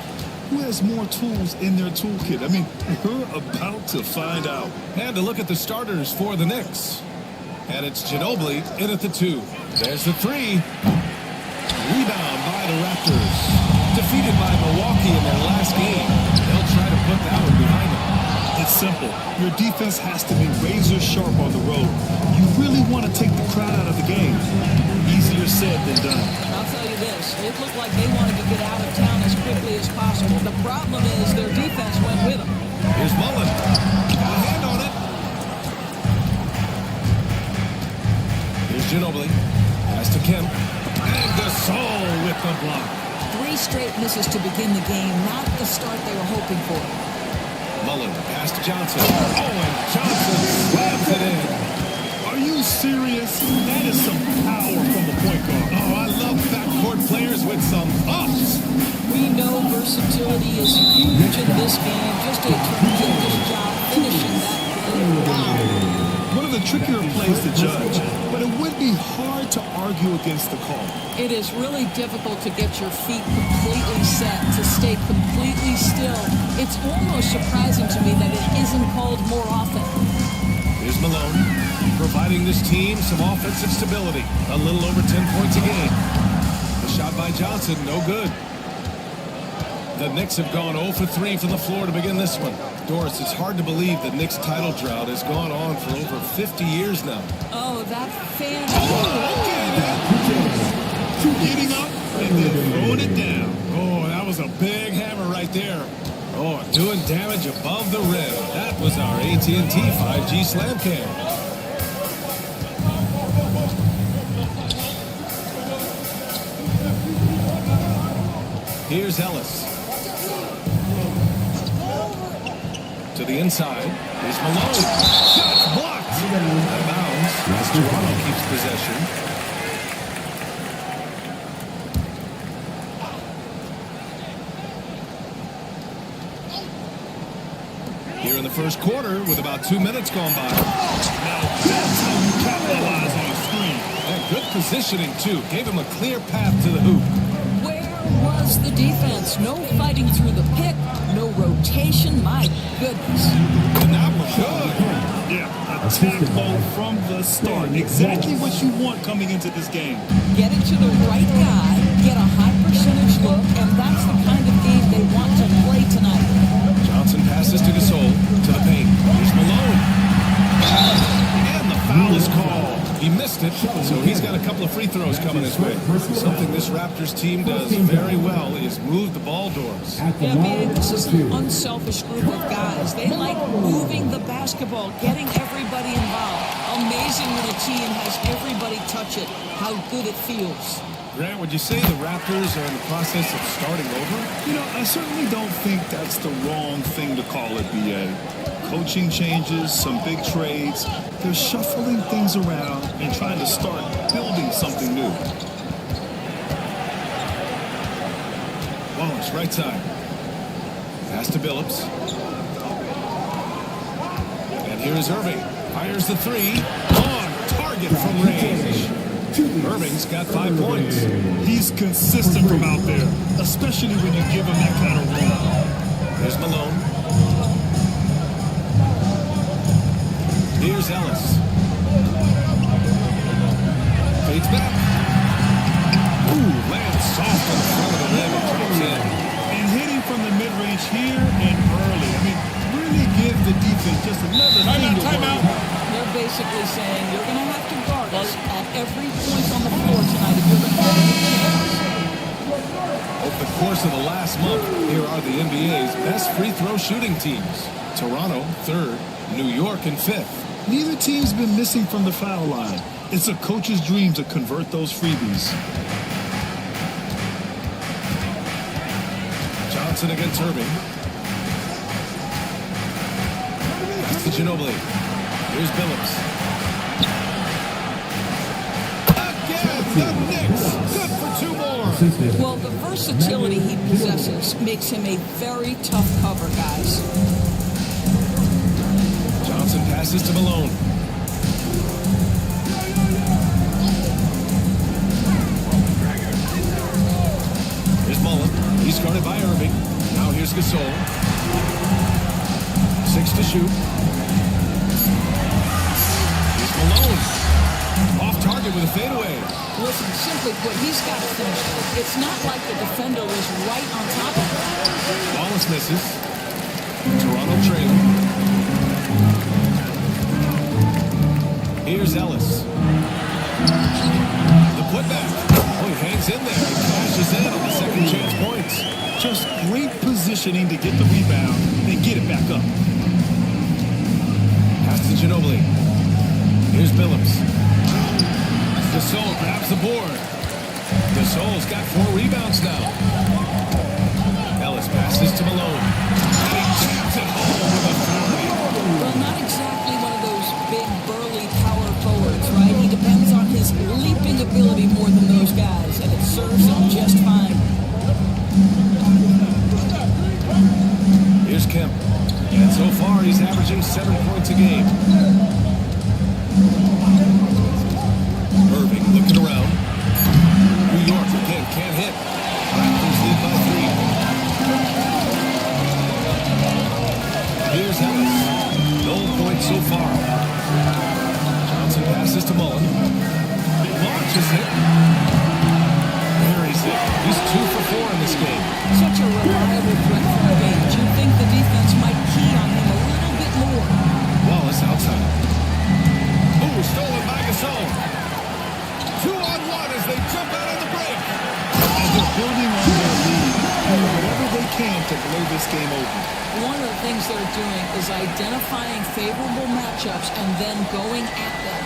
Who has more tools in their toolkit? I mean, we're about to find out.
And to look at the starters for the Knicks. And it's Ginobili in at the 2. There's the 3. Rebound by the Raptors. Defeated by Milwaukee in their last game. They'll try to put that one behind them.
It's simple. Your defense has to be razor sharp on the road. You really want to take the crowd out of the game. Easier said than done.
I'll tell you this, it looked like they wanted to get out of town as quickly as possible. The problem is their defense went with them.
Here's Mullen. Got a hand on it. Here's Ginobili. Pass to Kemp. And Gasol with the block.
3 straight misses to begin the game. Not the start they were hoping for.
Mullen pass to Johnson. Oh, and Johnson slams it in.
Are you serious? That is some power from the point guard.
Oh, I love backcourt players with some ups.
We know versatility is huge in this game. Just a tremendous job finishing that game. Wow.
One of the trickier plays to judge, but it would be hard to argue against the call.
It is really difficult to get your feet completely set, to stay completely still. It's almost surprising to me that it isn't called more often.
Here's Malone, providing this team some offensive stability. A little over 10 points a game. The shot by Johnson, no good. The Knicks have gone 0 for 3 from the floor to begin this one. Doris, it's hard to believe the Knicks title drought has gone on for over 50 years now.
Oh, that fan.
Getting up and then throwing it down.
Oh, that was a big hammer right there. Oh, doing damage above the rim. That was our AT&T 5G slam cam. Here's Ellis. To the inside. Here's Malone. Shot's blocked. Out of bounds. As Toronto keeps possession. Here in the first quarter with about 2 minutes gone by.
Now that's how you capitalize on a screen.
And good positioning, too. Gave him a clear path to the hoop.
Where was the defense? No fighting through the pick, no rotation. My goodness.
And that was good.
Yeah, attack mode from the start. Exactly what you want coming into this game.
Get it to the right guy, get a high percentage look, and that's the kind of game they want to play tonight.
Johnson passes to Gasol, to the paint. Here's Malone. And the foul is called. He missed it, so he's got a couple of free throws coming his way. Something this Raptors team does very well is move the ball, Doris.
Yeah, man, this is an unselfish group of guys. They like moving the basketball, getting everybody involved. Amazing when a team has everybody touch it, how good it feels.
Grant, would you say the Raptors are in the process of starting over?
You know, I certainly don't think that's the wrong thing to call it, B.A. Coaching changes, some big trades. They're shuffling things around and trying to start building something new.
Wallace, right side. Pass to Billups. And here's Irving. Fires the three. On target from range. Irving's got 5 points.
He's consistent from out there, especially when you give him that kind of room.
Here's Malone. Here's Ellis. Fades back. Ooh, lands soft in front of the rim and drops in.
And hitting from the mid-range here and early. I mean, really give the defense just another thing to worry about.
They're basically saying you're going to have to guard us at every point on the floor tonight if you're going to get any chance.
Over the course of the last month, here are the NBA's best free throw shooting teams. Toronto, 3rd. New York in 5th.
Neither team's been missing from the foul line. It's a coach's dream to convert those freebies.
Johnson against Irving. That's to Ginobili. Here's Billups. Again, the Knicks. Good for 2 more.
Well, the versatility he possesses makes him a very tough cover, guys.
Johnson passes to Malone. Here's Mullen. He's guarded by Irving. Now here's Gasol. 6 to shoot. Here's Malone. Off target with a fadeaway.
Listen, simply put, he's got to finish it. It's not like the defender was right on top of him.
Wallace misses. Toronto trailing. Here's Ellis. The putback. Oh, he hangs in there. He cashes in on the second chance points.
Just great positioning to get the rebound and get it back up.
Pass to Ginobili. Here's Billups. Gasol grabs the board. Gasol's got 4 rebounds now. Ellis passes to Malone. And he jams it home with authority.
Well, not exactly one of those big, burly power forwards, right? He depends on his leaping ability more than those guys, and it serves him just fine.
Here's Kemp. And so far, he's averaging 7 points a game. Irving looking around. New York again can't hit. Raptors lead by 3. Here's Ellis. No points so far. Johnson passes to Mullen. Launches it. Buries it. He's 2 for 4 in this game.
Such a reliable threat from the bench. You'd think the defense might key on him a little bit more.
Wallace outside. Oh, stolen by Gasol. 2-on-1 as they jump out of the break.
As they're building on their lead, doing whatever they can to blow this game open.
One of the things they're doing is identifying favorable matchups and then going at them.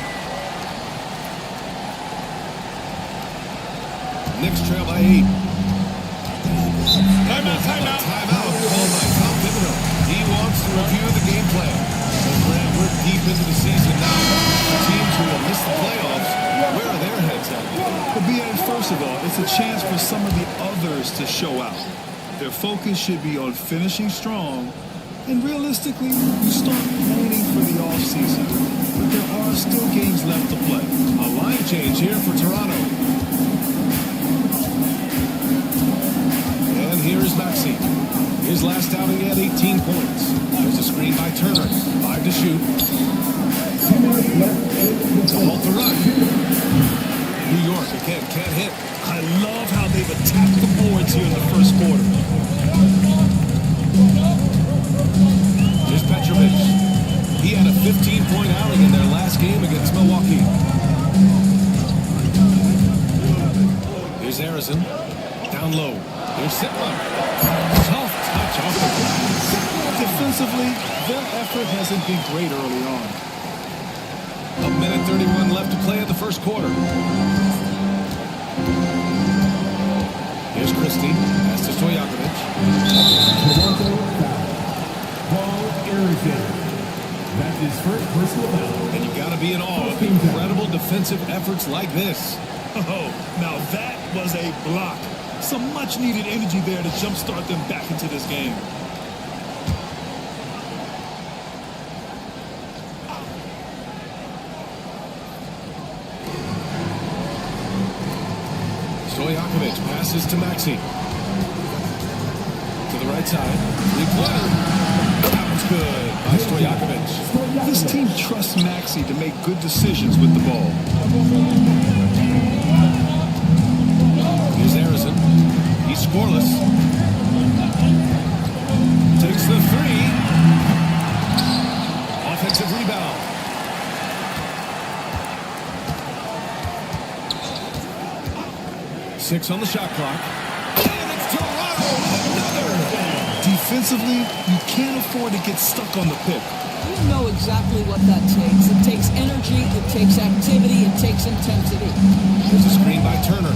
Knicks trail by 8. Timeout. Timeout called by Tom Thibodeau. He wants to review the game plan. Well, Grant, we're deep into the season now. The teams who will miss the playoffs, where are their heads at?
But first of all, it's a chance for some of the others to show out. Their focus should be on finishing strong, and realistically, you start planning for the offseason. But there are still games left to play.
A line change here for Toronto. And here is Maxey. His last outing, he had 18 points. There's a screen by Turner. 5 to shoot. To halt the run. New York again can't hit.
I love how they've attacked the boards here in the first quarter.
Here's Petrovic. He had a 15-point outing in their last game against Milwaukee. Here's Harrison. Down low. Here's Sitler. Soft touch off the glass.
Defensively, their effort hasn't been great early on.
1:31 left to play in the first quarter. Here's Christie. Pass to Stojakovic.
That's his first personal foul.
And you got to be in awe of incredible defensive efforts like this.
Oh, now that was a block. Some much-needed energy there to jumpstart them back into this game.
Stojakovic passes to Maxey. To the right side. Three-pointer. That was good by Stojakovic.
This team trusts Maxey to make good decisions with the ball.
Here's Harrison. He's scoreless. Takes the 3. Offensive rebound. Six on the shot clock. And it's Toronto with another.
Defensively, you can't afford to get stuck on the pick.
You know exactly what that takes. It takes energy, it takes activity, it takes intensity.
There's a screen by Turner.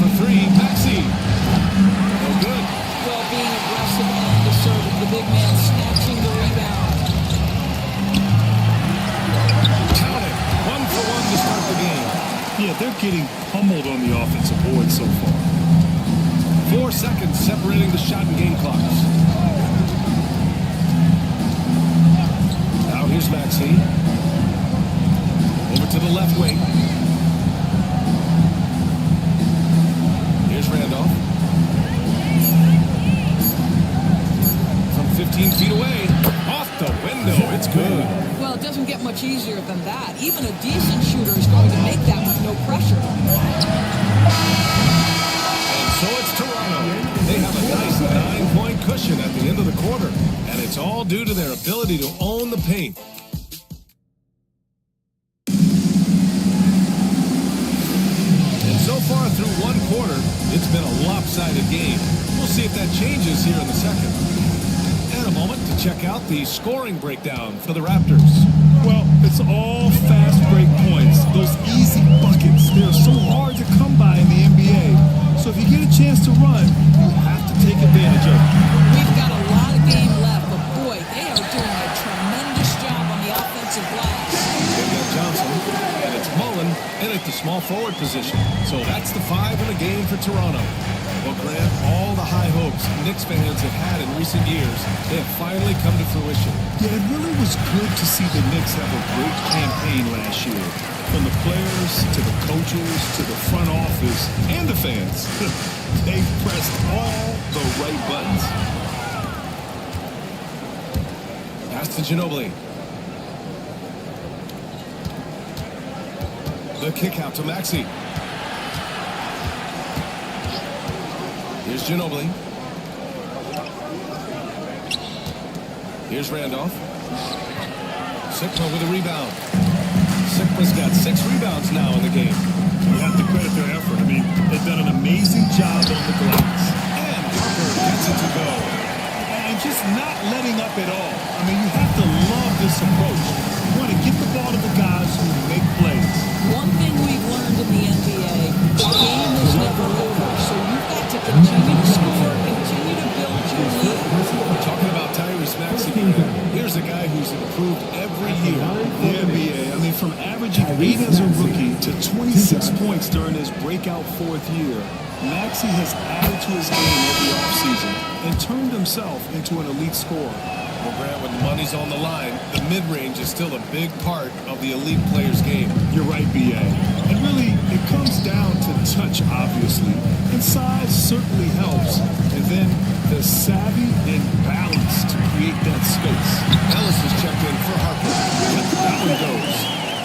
For 3, Maxey. No good.
Well, being aggressive and assertive, the big man snatching the rebound.
Count it. 1 for 1 to start the game.
Yeah, they're getting pummeled on the offensive board so far.
4 seconds separating the shot and game clocks. Now here's Maxey. Over to the left wing. Here's Randolph. From 15 feet away. Off the window. It's good.
Well, it doesn't get much easier than that. Even a decent shooter is going to make that with no pressure.
And so it's Toronto. They have a nice 9-point cushion at the end of the quarter. And it's all due to their ability to own the paint. And so far through 1 quarter, it's been a lopsided game. We'll see if that changes here in the second. And a moment to check out the scoring breakdown for the Raptors.
Well, it's all fast break points. Those easy buckets. They're so hard to come by in the NBA. chance to run, you have to take advantage of it.
We've got a lot of game left, but boy, they are doing a tremendous job on the offensive glass.
They've got Johnson, and it's Mullen in at the small forward position. So that's the 5 in the game for Toronto. Well, Grant, all the high hopes Knicks fans have had in recent years, they have finally come to fruition.
Yeah, it really was good to see the Knicks have a great campaign last year. From the players to the coaches to the front office and the fans. They've pressed all the right buttons.
Pass to Ginobili. The kick out to Maxey. Here's Ginobili. Here's Randolph. Sikma with a rebound. Sikma's got 6 rebounds now in the game.
You have to credit their effort. I mean, they've done an amazing job on the glass.
And Parker gets it to go.
And just not letting up at all. I mean, you have to love this approach. You want to get the ball to the guys who make plays.
One thing we've learned in the NBA, the game is never over, so you've got to continue to score, continue to build your lead.
Talking about Tyrese Maxey, here's a guy who's improved every year.
The NBA, I mean, from averaging 8 as a rookie to 26 points during his breakout 4th year, Maxey has added to his game every offseason and turned himself into an elite scorer.
Well, Grant, when the money's on the line, the mid-range is still a big part of the elite player's game.
You're right, B.A. And really, it comes down to touch, obviously. And size certainly helps. And then the savvy and balance to create that space.
Ellis is checked in for Harper.
That one goes.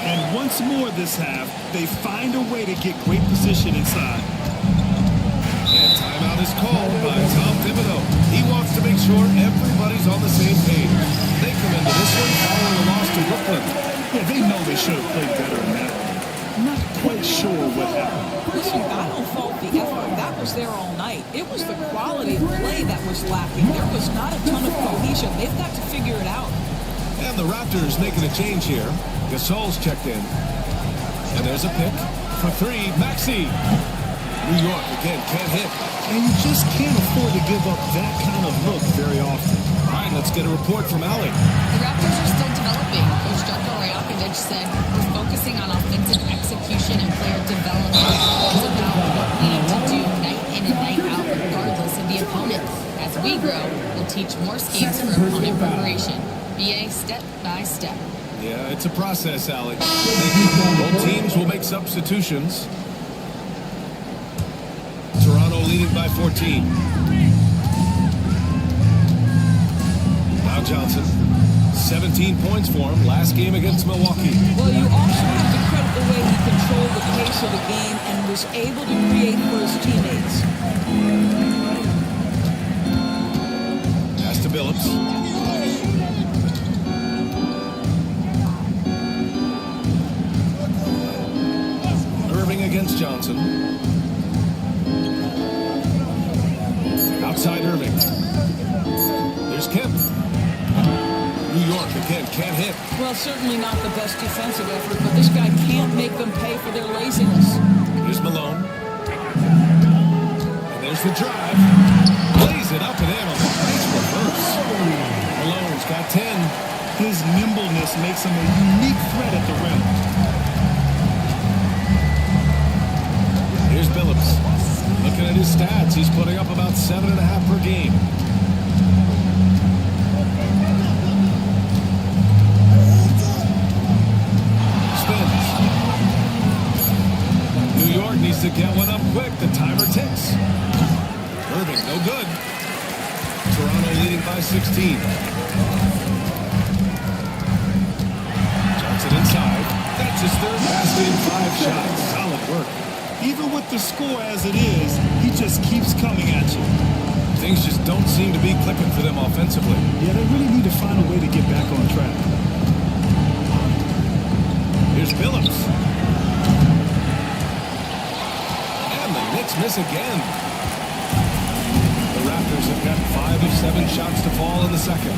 And once more this half, they find a way to get great position inside.
And timeout is called by Tom Thibodeau. He wants to make sure everybody's on the same page. They come into this one following a loss to Brooklyn.
Yeah, they know they should have played better in that one. I'm not quite sure what happened.
Listen, I don't fault the effort. That was there all night. It was the quality of play that was lacking. There was not a ton of cohesion. They've got to figure it out.
And the Raptors making a change here. Gasol's checked in. And there's a pick for 3. Maxey. New York, again, can't hit.
And you just can't afford to give up that kind of look very often.
All right, let's get a report from Allie.
The Raptors are still developing. Coach Darko Rajakovic said we're focusing on offensive execution and player development. It's about what we need to do night in and night out regardless of the opponent. As we grow, we'll teach more schemes for opponent preparation. BA step by step.
Yeah, it's a process, Allie. Both teams will make substitutions. Toronto leading by 14. Now Johnson. 17 points for him last game against Milwaukee.
Well, you also have to credit the way he controlled the pace of the game and was able to create for his teammates.
Pass to Billups. Irving against Johnson. Outside Irving. There's Kemp. New York again, can't hit.
Well, certainly not the best defensive effort, but this guy can't make them pay for their laziness.
Here's Malone. And there's the drive. Lays it up and in on the nice reverse. Malone's got 10.
His nimbleness makes him a unique threat at the rim.
Here's Billups. Looking at his stats, he's putting up about 7.5 per game. Spins. New York needs to get one up quick. The timer ticks. Irving, no good. Toronto leading by 16. Johnson inside. That's his 3rd basket in 5 shots. Solid work.
Even with the score as it is, he just keeps coming at you.
Things just don't seem to be clicking for them offensively.
Yeah, they really need to find a way to get back on track.
Here's Billups. And the Knicks miss again. The Raptors have got 5 of 7 shots to fall in the second.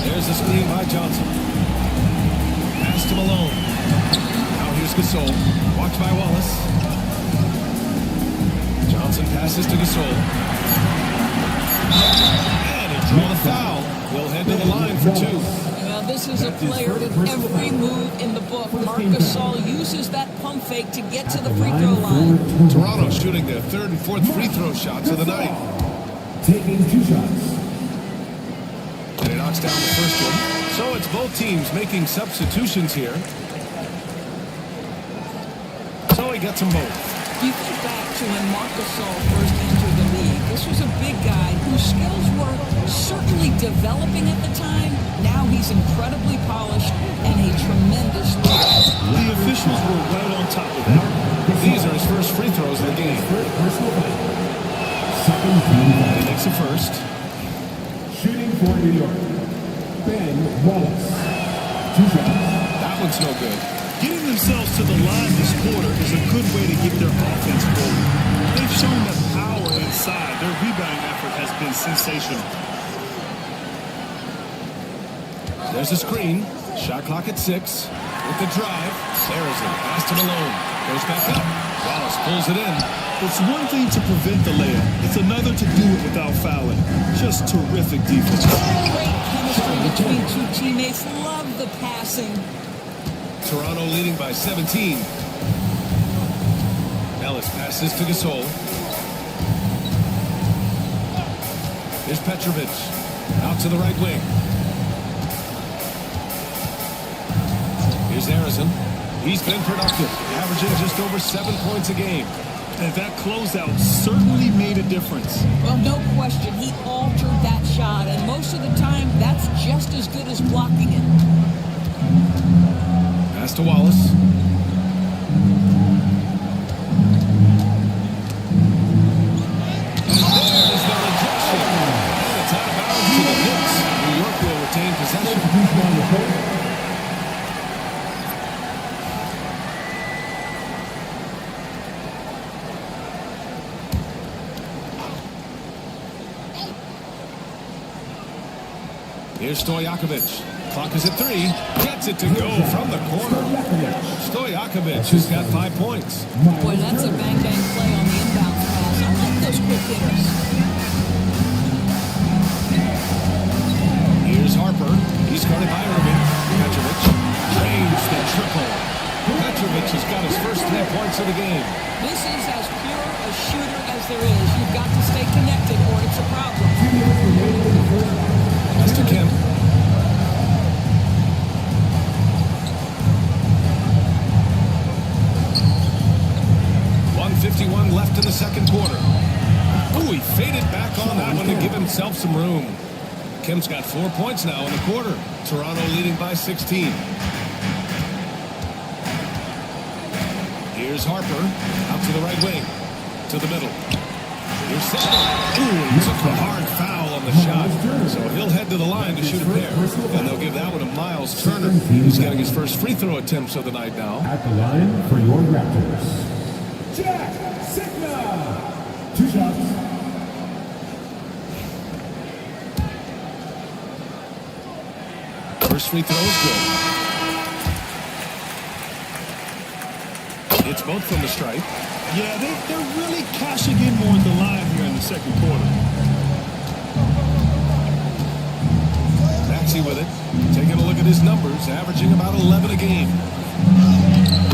There's a screen by Johnson. Pass to Malone. Now here's Gasol. Watched by Wallace. Johnson passes to Gasol. And he'll draw the foul. He'll head to the line for two.
Well, this is a player with every move in the book. Marc Gasol uses that pump fake to get to the free throw line.
Toronto shooting their third and fourth free throw shots of the night.
Taking 2 shots.
And he knocks down the first one. So it's both teams making substitutions here. So he gets them both.
You think back to when Marc Gasol first entered the league. This was a big guy whose skills were certainly developing at the time. Now he's incredibly polished and a tremendous leader.
The officials were right on top of that.
These are his first free throws of the game. He makes a first.
Shooting for New York, Ben Wallace. 2 shots.
That one's no good.
Getting themselves to the line this quarter is a good way to get their offense forward. They've shown that power inside. Their rebounding effort has been sensational.
There's a screen. Shot clock at 6. With the drive, Saracen pass to Malone. Goes back up. Wallace pulls it in.
It's one thing to prevent the layup. It's another to do it without fouling. Just terrific defense.
Great chemistry between two teammates. Love the passing.
Toronto leading by 17. Ellis passes to Gasol. Here's Petrovic. Out to the right wing. Here's Harrison. He's been productive, averaging just over 7 points a game.
And that closeout certainly made a difference.
Well, no question. He altered that shot, and most of the time, that's just as good as blocking it.
Pass to Wallace. And there's the rejection. And it's out of bounds to the Knicks. New York will retain possession. Here's Stojakovic. Clock is at 3. Gets it to go from the corner. Stojakovic has got 5 points.
Boy, that's a bang-bang play on the inbound pass. I like those quick hitters.
Here's Harper. He's guarded by Irving. Petrovic drains the triple. Petrovic has got his first 3 points of the game.
This is as pure a shooter as there is. You've got to stay connected or it's a problem.
Pass to Kemp. .151 left in the second quarter. Ooh, he faded back on that one to give himself some room. Kemp's got 4 points now in the quarter. Toronto leading by 16. Here's Harper. Out to the right wing. To the middle. Here's Simmons. Ooh, he took a hard foul on the shot. So he'll head to the line to shoot a pair. And they'll give that one to Miles Turner. He's getting his first free throw attempts of the night now.
At the line for your Raptors, Jack Sigma. 2 shots.
First free throw is good. It's both from the stripe.
Yeah, they're really cashing in more at the line here in the second quarter.
Maxey with it. Taking a look at his numbers, averaging about 11 a game.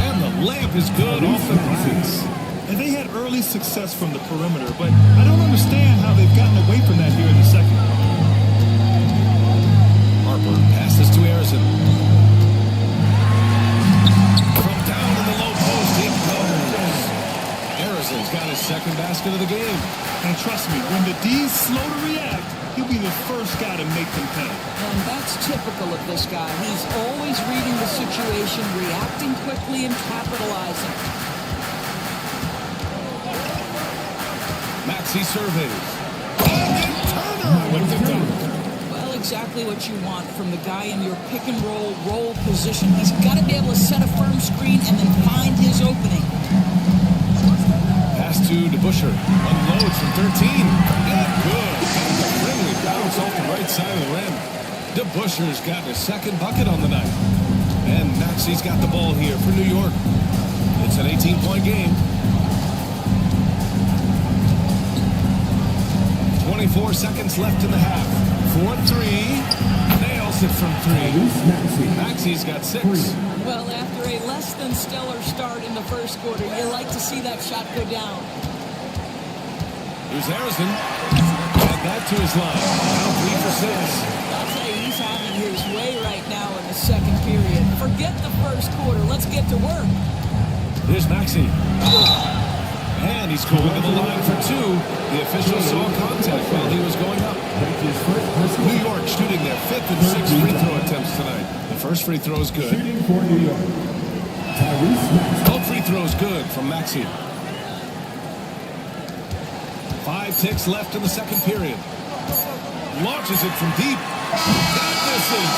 And the layup is good off the glass.
And they had early success from the perimeter, but I don't understand how they've gotten away from that here in the second.
Harper passes to Harrison. From down in the low post, it goes. Harrison's got his second basket of the game.
And trust me, when the D's slow to react, he'll be the first guy to make them pay.
And that's typical of this guy. He's always reading the situation, reacting quickly, and capitalizing.
Maxey surveys. And Turner with the dunk.
Well, exactly what you want from the guy in your pick and roll position. He's got to be able to set a firm screen and then find his opening.
Pass to DeBusschere. Unloads from 13. And good. And the friendly bounce off the right side of the rim. DeBusschere's got his second bucket on the night. And Maxey's got the ball here for New York. It's an 18-point game. 24 seconds left in the half. 4-3. Nails it from 3. Maxey's got 6.
Well, after a less than stellar start in the first quarter, you like to see that shot go down.
Here's Harrison. Add that to his line. Now 3 for 6.
I'll tell you, he's having his way right now in the second period. Forget the first quarter. Let's get to work.
Here's Maxey. And he's going to the line for 2. The official saw contact while he was going up. New York shooting their 5th and 6th free throw attempts tonight. The first free throw is good. Both free throws good from Maxey. 5 ticks left in the second period. Launches it from deep. That misses.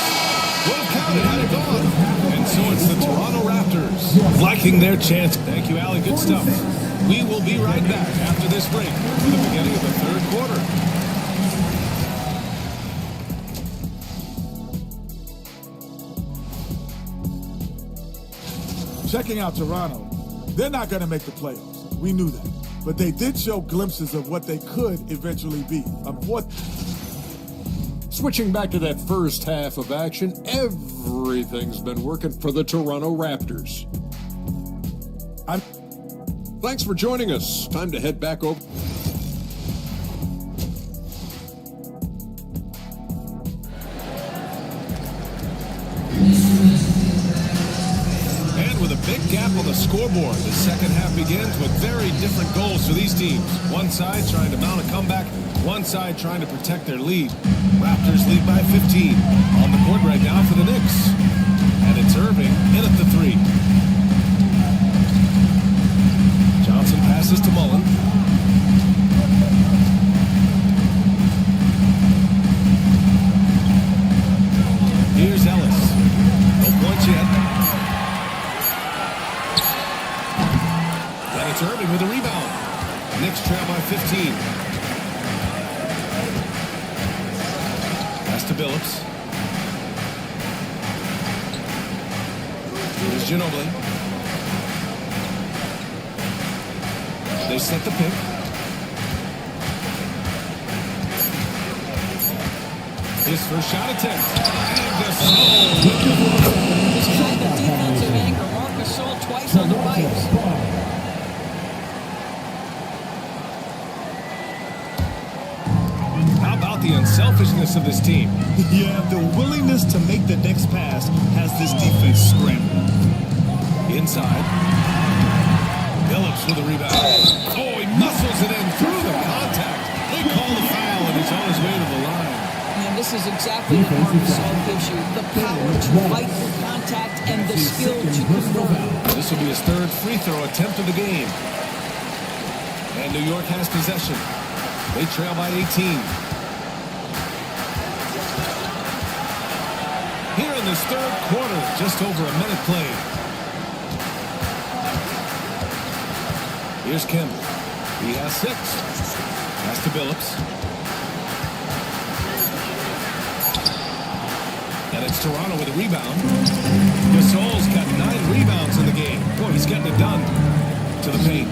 Would have counted had it gone. And so it's the Toronto Raptors liking their chance. Thank you, Allie. Good stuff. We will be right back after this break for the beginning of the third quarter.
Checking out Toronto, they're not going to make the playoffs. We knew that. But they did show glimpses of what they could eventually be.
Switching back to that first half of action, everything's been working for the Toronto Raptors. Thanks for joining us. Time to head back over.
And with a big gap on the scoreboard, the second half begins with very different goals for these teams. One side trying to mount a comeback, one side trying to protect their lead. Raptors lead by 15. On the court right now for the Knicks. And it's Irving in at the 3. Johnson passes to Mullen. Here's Ellis. No points yet. And it's Irving with a rebound. Knicks trail by 15. Pass to Billups. Here's Ginobili. They set the pick. His first shot attempt. And Gasol.
This kind of defensive anchor, Marc Gasol twice on the pipes.
How about the unselfishness of this team?
Yeah, the willingness to make the next pass has this defense scrambling.
Inside. Billups with a rebound. Oh, he muscles it in through the contact. They call the foul, and he's on his way to the line.
And this is exactly what Marc Gasol gives you. The power to fight through contact and the skill to convert.
This will be his 3rd free throw attempt of the game. And New York has possession. They trail by 18. Here in this third quarter, just over a minute played. Here's Kemp. He has 6. Pass to Billups. And it's Toronto with a rebound. Gasol's got 9 rebounds in the game. Boy, he's getting it done. To the paint.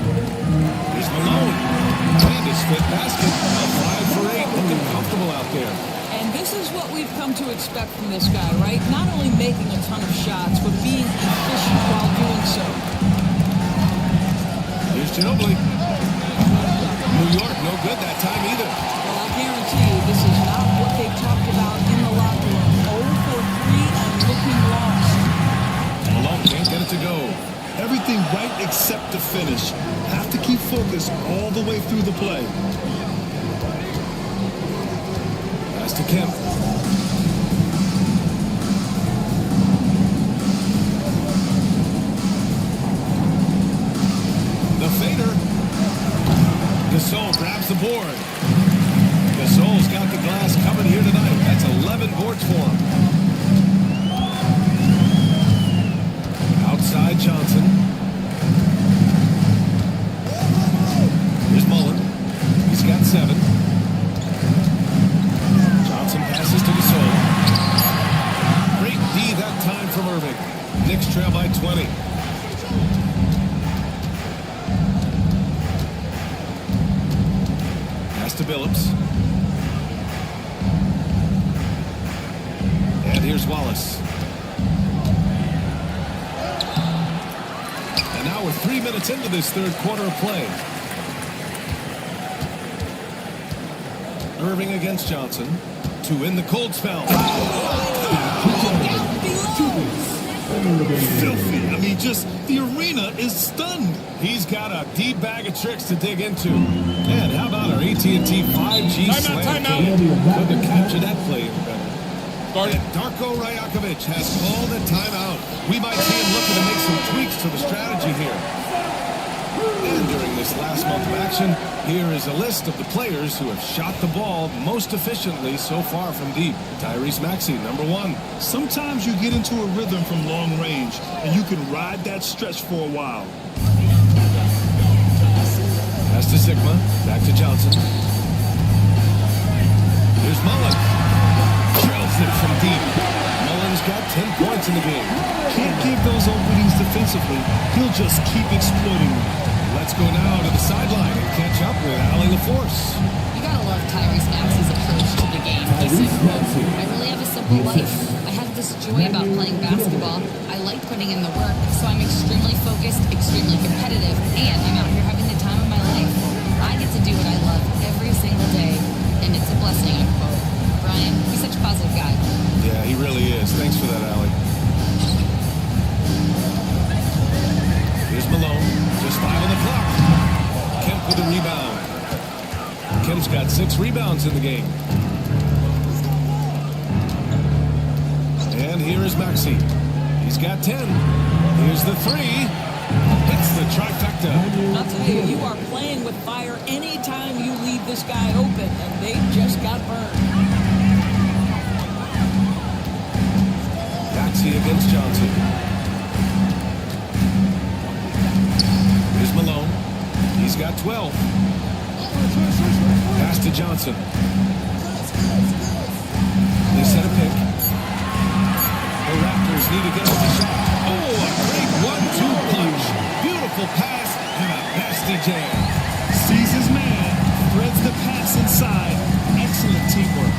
Here's Malone. And his 5th basket. 5 for 8. Looking comfortable out there.
And this is what we've come to expect from this guy, right? Not only making a ton of shots, but being efficient while doing so.
Here's Ginobili. New York, no good that time either.
Well, I guarantee you, this is not what they talked about in the locker room. 0 for 3 and looking lost.
Malone can't get it to go.
Everything right except the finish. Have to keep focused all the way through the play.
Pass to Kemp. The fader. Gasol grabs the board. Gasol's got the glass covered here tonight. That's 11 boards for him. Outside Johnson. Here's Mullen. He's got 7. Johnson passes to Gasol. Great D that time from Irving. Knicks trail by 20. Pass to Billups. Here's Wallace. And now we're 3 minutes into this third quarter of play. Irving against Johnson. To win the cold spell.
Filthy. I mean, just the arena is stunned.
He's got a deep bag of tricks to dig into. And how about our AT&T 5G slam cam? Couldn't have captured that play any better. And Darko Rajakovic has called a timeout. We might see him looking to make some tweaks to the strategy here. And during this last month of action, here is a list of the players who have shot the ball most efficiently so far from deep. Tyrese Maxey, number 1.
Sometimes you get into a rhythm from long range, and you can ride that stretch for a while.
Pass to Sigma. Back to Johnson. Here's Mullen. Drills it from deep. Mullen's got 10 points in the game.
Can't give those openings defensively. He'll just keep exploiting them.
Let's go now to the sideline and catch up with Allie LaForce.
You gotta love Tyrese Maxey's approach to the game. He said, quote, "I really have a simple life. I have this joy about playing basketball. I like putting in the work, so I'm extremely focused, extremely competitive, and I'm out here having the time of my life. I get to do what I love every single day, and it's a blessing," unquote. Brian, he's such a positive guy.
Yeah, he really is. Thanks for that, Allie. Here's Malone. Just 5 on the clock. Kemp with a rebound. Kemp's got 6 rebounds in the game. And here is Maxey. He's got 10. Here's the 3. Hits the trifecta.
I'll tell you, you are playing with fire anytime you leave this guy open, and they just got burned.
Maxey against Johnson. Here's Malone. He's got 12. Pass to Johnson. They set a pick. The Raptors need to get up the shot. Oh, a great 1-2 punch. Beautiful pass and a nasty jam.
Sees his man, threads the pass inside. Excellent teamwork.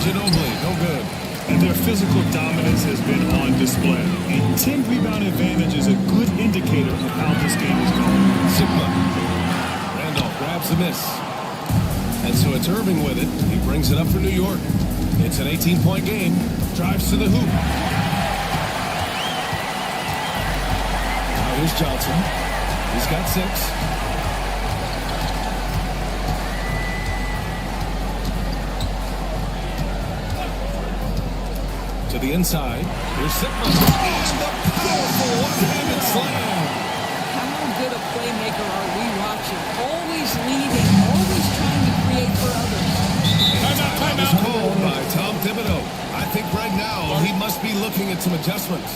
Ginobili, no good.
And their physical dominance has been on display. A 10-rebound advantage is a good indicator of how this game is going.
Sigma. Randolph grabs the miss. And so it's Irving with it. He brings it up for New York. It's an 18-point game. Drives to the hoop. Now here's Johnson. He's got 6. To the inside. Here's Sigma. And the powerful one-handed slam.
How good a playmaker are we watching? Always leading, always trying to create for others.
Timeout was called by Tom Thibodeau. I think right now he must be looking at some adjustments.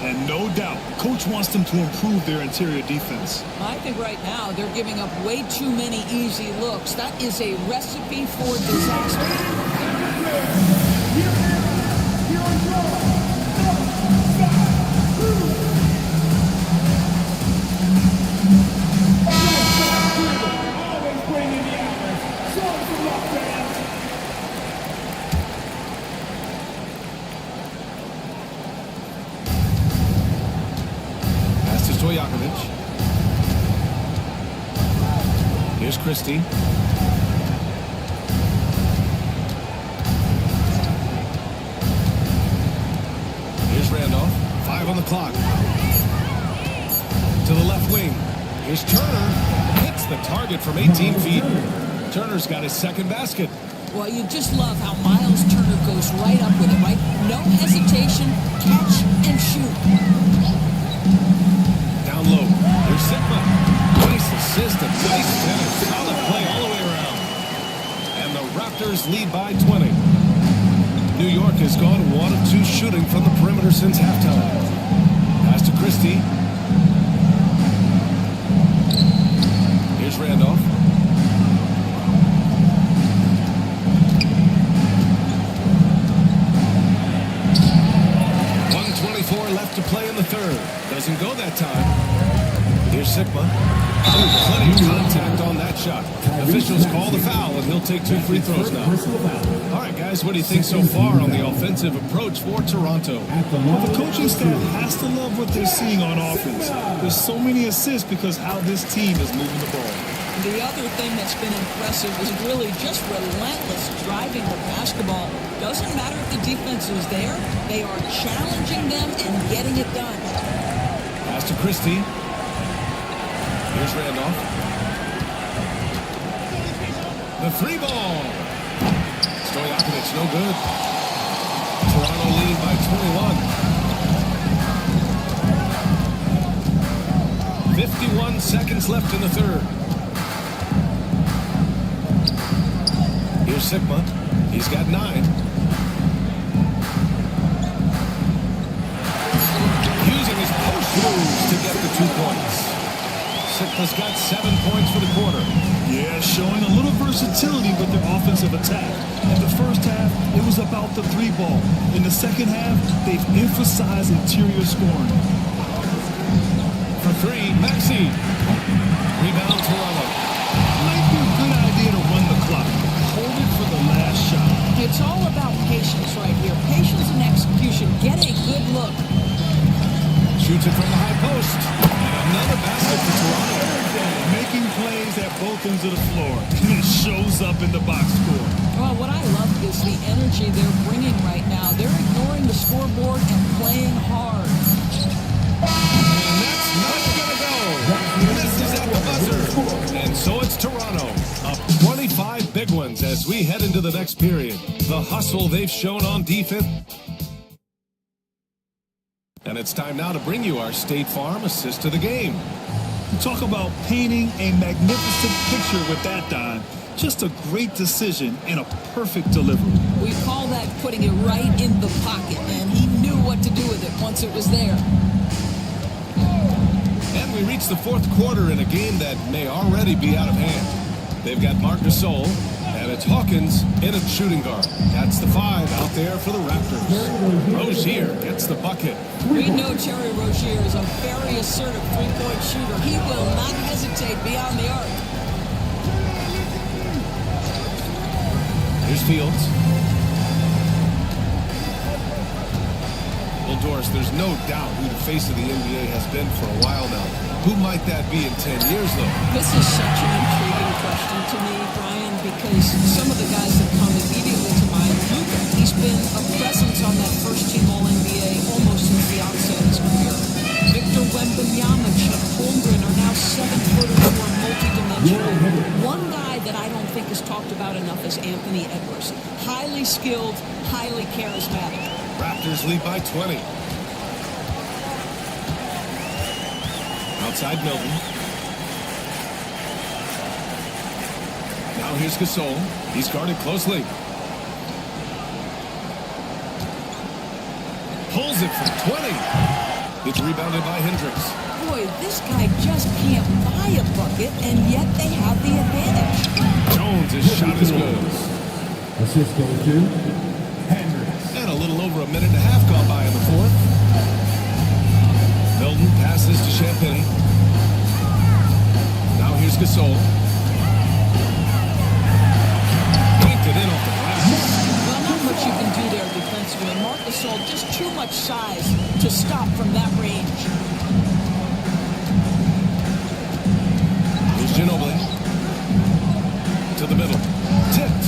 And no doubt, coach wants them to improve their interior defense.
I think right now they're giving up way too many easy looks. That is a recipe for disaster.
Stojakovic. Here's Christie. Here's Randolph. 5 on the clock. To the left wing. Here's Turner. Hits the target from 18 feet. Turner's got his second basket.
Well, you just love how Miles Turner goes right up with it, right? No hesitation, catch and shoot.
Down low. Here's Sigma. Nice assist, a nice finish. Solid play all the way around. And the Raptors lead by 20. New York has gone 1 of 2 shooting from the perimeter since halftime. Pass to Christie. Here's Randolph. Left to play in the third. Doesn't go that time. Here's Sigma. Plenty of contact on that shot. Officials call the foul, and he'll take 2 free throws now. All right, guys, what do you think so far on the offensive approach for Toronto?
Well, the coaching staff has to love what they're seeing on offense. There's so many assists because how this team is moving the ball.
The other thing that's been impressive is really just relentless driving the basketball. Doesn't matter if the defense is there. They are challenging them and getting it done.
Pass to Christie. Here's Randolph. The 3 ball. Stojakovic, no good. Toronto leading by 21. 51 seconds left in the third. Here's Sigma. He's got 9. Using his post moves to get the 2 points. Sigma's got 7 points for the quarter.
Yeah, showing a little versatility with their offensive attack. In the first half, it was about the 3 ball. In the second half, they've emphasized interior scoring.
For 3, Maxey. Rebound Toronto.
Might be a good idea to run the clock. Hold it for the last shot.
It's all about patience right here. Patience and execution. Get a good look.
Shoots it from the high post. And another basket for Toronto.
Making plays at both ends of the floor. And it shows up in the box score.
Well, what I love is the energy they're bringing right now. They're ignoring the scoreboard and playing hard.
And that's not going to go. This is at the buzzer. And so it's Toronto. Up 25 big ones as we head into the next period. The hustle they've shown on defense. And it's time now to bring you our State Farm assist of the game.
Talk about painting a magnificent picture with that dime. Just a great decision and a perfect delivery.
We call that putting it right in the pocket, and he knew what to do with it once it was there.
And we reach the 4th quarter in a game that may already be out of hand. They've got Marc Gasol, and it's Hawkins in at shooting guard. That's the 5 out there for the Raptors. Rozier gets the bucket.
We know Terry Rozier is a very assertive three-point shooter. He will not hesitate beyond the arc.
Here's Fields. Well, Doris, there's no doubt who the face of the NBA has been for a while now. Who might that be in 10 years, though?
This is such an intriguing question to me, Brian, because some of the guys that come immediately to mind, Luka, he's been a presence on that first-team All-NBA almost since the outset of his career. Victor Wembanyama, Chet Holmgren are now 7-footers who are multi-dimensional. One guy that I don't think is talked about enough is Anthony Edwards. Highly skilled, highly charismatic.
Raptors lead by 20. Outside Milton. Now here's Gasol. He's guarded closely. Pulls it from 20. It's rebounded by Hendricks.
Boy, this guy just can't buy a bucket, and yet they have the advantage.
Jones' shot is good.
Assist goes to Hendricks.
And a little over a minute and a half gone by in the 4th. Milton passes to Champagny. Now here's Gasol. Banked it in off the glass.
Well, not much you can do there defensively. Marc Gasol, just too much size to stop from that range.
Here's Ginobili. To the middle. Tipped.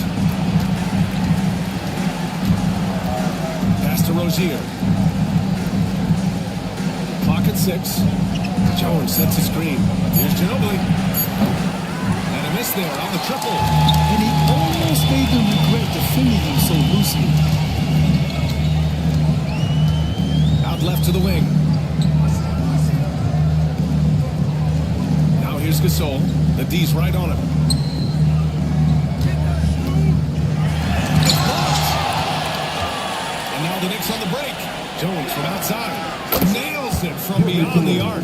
Pass to Rozier. Clock at 6. Jones sets a screen. Here's Ginobili. And a miss there on the triple.
And he almost made them regret defending him so loosely.
Out left to the wing. Now here's Gasol. The D's right on him. It's blocked. And now the Knicks on the break. Jones from outside. Nails it from beyond the arc.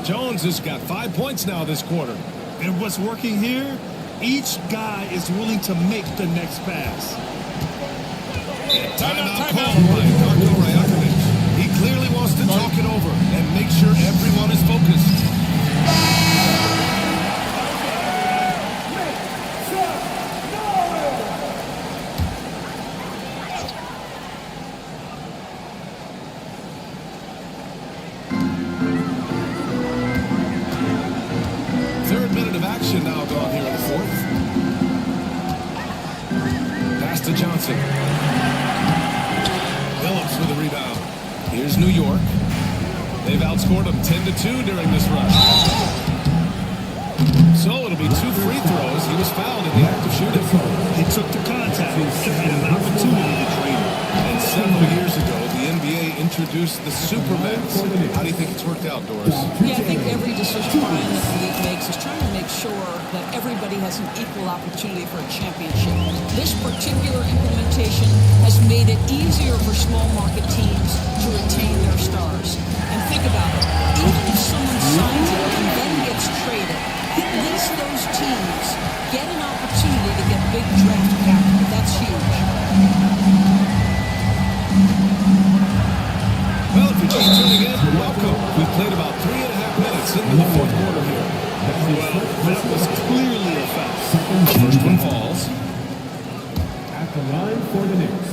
Jones has got 5 points now this quarter.
And what's working here? Each guy is willing to make the next pass.
Timeout called by Darko Rajakovic. He clearly wants to talk it over and make sure everyone is focused. Johnson. Phillips with a rebound. Here's New York. They've outscored them 10-2 during this rush. So it'll be 2 free throws. He was fouled in the act of shooting.
He took the contact and had an opportunity to drain it.
And several years ago, the NBA introduced the Supermax. How do you think it's worked out, Doris?
Yeah, I think every decision Brian that the league makes is trying to make sure that everybody has an equal opportunity for a championship. This particular implementation has made it easier for small market teams to retain their stars. And think about it. Even if someone signs it and then gets traded, at least those teams get an opportunity to get big draft capital. That's huge.
Well, if you're just tuning in, welcome. We've played about 3.5 minutes into the fourth quarter here.
Well, that was clearly a foul.
First one falls.
At the line for the Knicks,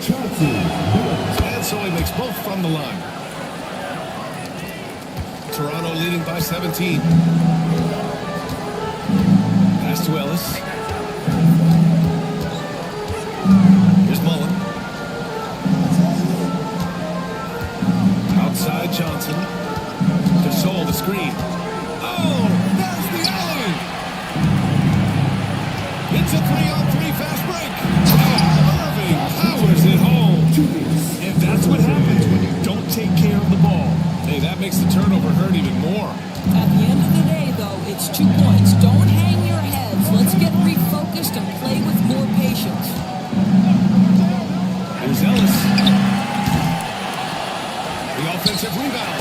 Chauncey Billups.
And so he makes both from the line. Toronto leading by 17. Pass to Ellis. Here's Mullen. Outside Johnson. Gasol the screen. Oh, there's the alley. It's a 3-on-3 fast break. Irving powers it home.
And that's what happens when you don't take care of the ball.
Hey, that makes the turnover hurt even more.
At the end of the day, though, it's 2 points. Don't hang your heads. Let's get refocused and play with more patience.
Here's Ellis. The offensive rebound.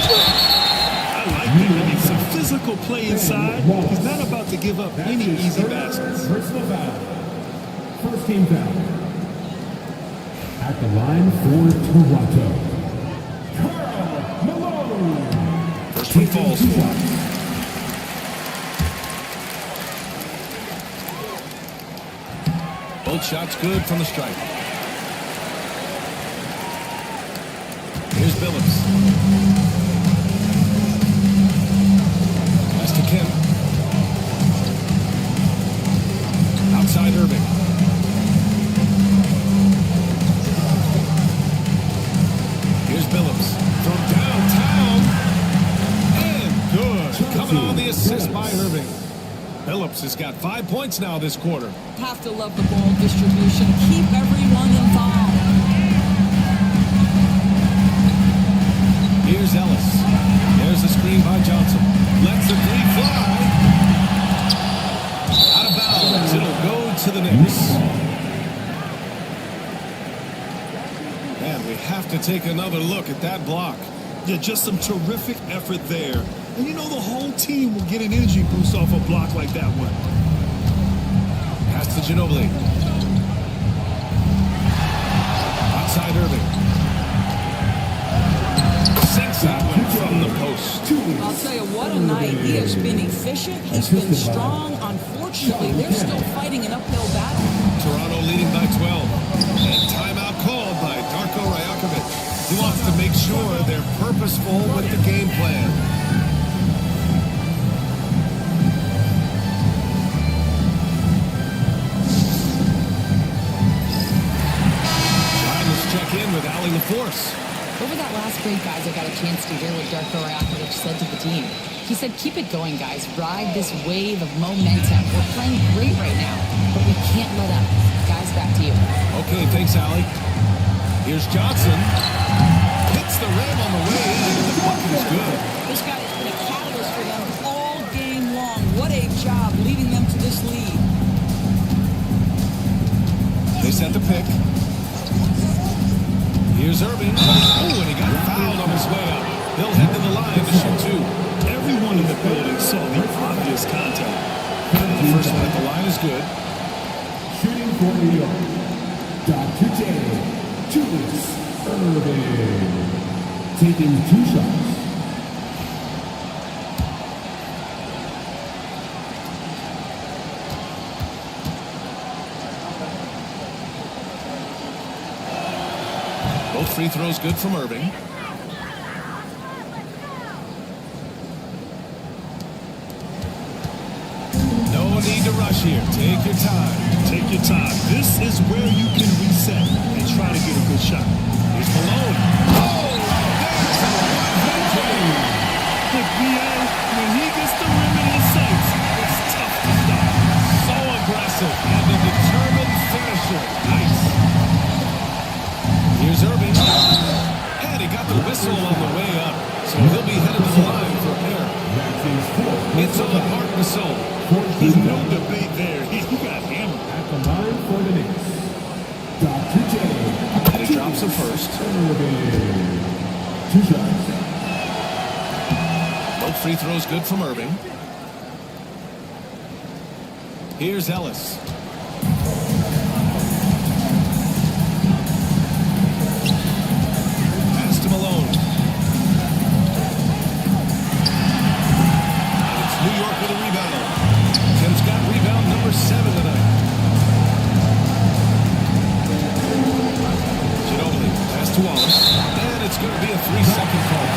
I like that. It's some physical play inside. He's not about to give up any easy baskets.
Personal foul. First team foul. At the line for Toronto, Karl Malone.
First one falls for him. Both shots good from the stripe. Here's Billups. Pass to Kemp. Outside Irving. Here's Billups from downtown. And good. Coming on the assist by Irving. Billups has got 5 points now this quarter.
Have to love the ball distribution. Keep everyone involved.
Here's Ellis. There's the screen by Johnson. Lets the 3 fly. Out of bounds. It'll go to the Knicks. And we have to take another look at that block.
Yeah, just some terrific effort there. And you know the whole team will get an energy boost off a block like that one.
Pass to Ginobili. Outside Irving. Sinks that one from the post.
I'll tell you what a night. He has been efficient. He's been strong. Unfortunately, they're still fighting an uphill battle.
Toronto leading by 12. And timeout called by Darko Rajakovic. He wants to make sure they're purposeful with the game plan. Check in with Allie LaForce.
Over that last break, guys, I got a chance to hear what Darko Rajakovic said to the team. He said, keep it going, guys. Ride this wave of momentum. We're playing great right now, but we can't let up. Guys, back to you.
Okay, thanks, Allie. Here's Johnson. Hits the rim on the way in, and the bucket is good.
This guy has been a catalyst for them all game long. What a job leading them to this lead.
They set the pick. Here's Irving. Oh, and he got fouled on his way up. He'll head to the line to shoot 2.
Everyone in the building saw the obvious contact.
The first one at the line is good.
Shooting for New York, Dr. J. Julius Irving. Taking 2 shots.
Both free throws good from Irving. No need to rush here. Take your time.
Take your time. This is where you can reset and try to get a good shot.
Here's Malone. Oh, there's a one-hit.
But BA, when he gets the rim in his sights, it's tough to stop.
So aggressive and a determined finisher. Nice. Here's Irving. And he got the whistle on the way up. So he'll be headed to the line for a pair. It's on Marc Gasol.
There's no debate there. He got hammered.
At the line for the Knicks, Dr. J.
And he drops the first.
2 shots.
Both free throws good from Irving. Here's Ellis. Pass to Malone. And it's New York with a rebound. Tim's got rebound number 7 tonight. Ginobili, pass to Wallace. And it's going to be a 3-second call.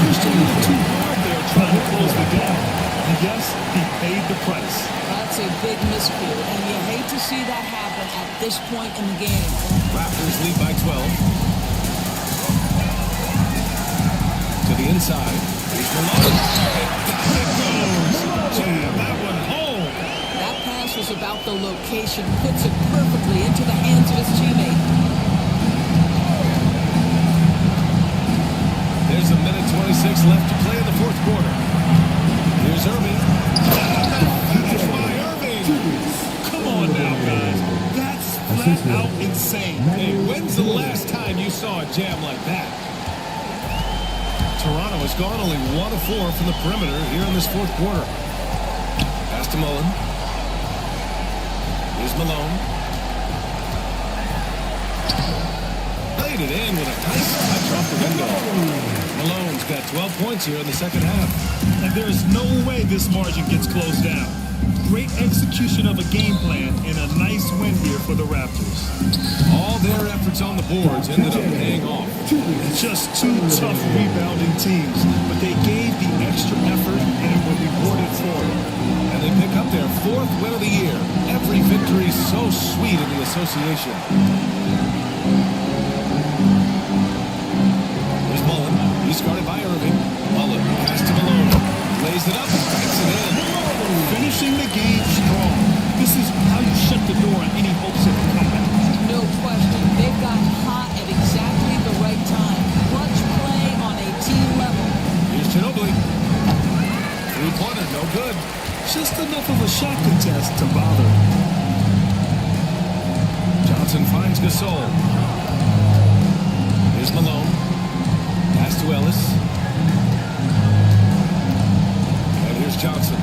Just a little too hard there trying to close the gap. And yes, he paid the price.
That's a big miscue, and you hate to see that happen at this point in the game.
Raptors lead by 12. To the inside. Here's Malone. It goes. Jam that one home.
That pass was about the location, puts it perfectly into the hands of his teammate.
There's a minute 26 left to play in the fourth quarter. Here's Irving. Finish by Irving.
Come on now, guys. That's flat out insane.
Hey, when's the last time you saw a jam like that? Toronto has gone only 1 of 4 from the perimeter here in this fourth quarter. Pass to Mullen. Here's Malone. Laid it in with a nice touch off the window. Malone's got 12 points here in the second half.
And there is no way this margin gets closed down. Great execution of a game plan and a nice win here for the Raptors.
All their efforts on the boards ended up paying off.
Just 2 tough rebounding teams, but they gave the extra effort and were rewarded for it.
And they pick up their 4th win of the year. Every victory so sweet in the association. Here's Mullen. He's guarded by Irving. Mullen pass to Malone. Lays it up and banks it in.
Finishing the game strong. This is how you shut the door on any hopes of a comeback.
No question, they've gotten hot at exactly the right time. Clutch play on a team level.
Here's Ginobili. 3-pointer, no good.
Just enough of a shot contest to bother.
Johnson finds Gasol. Here's Malone. Pass to Ellis. And here's Johnson.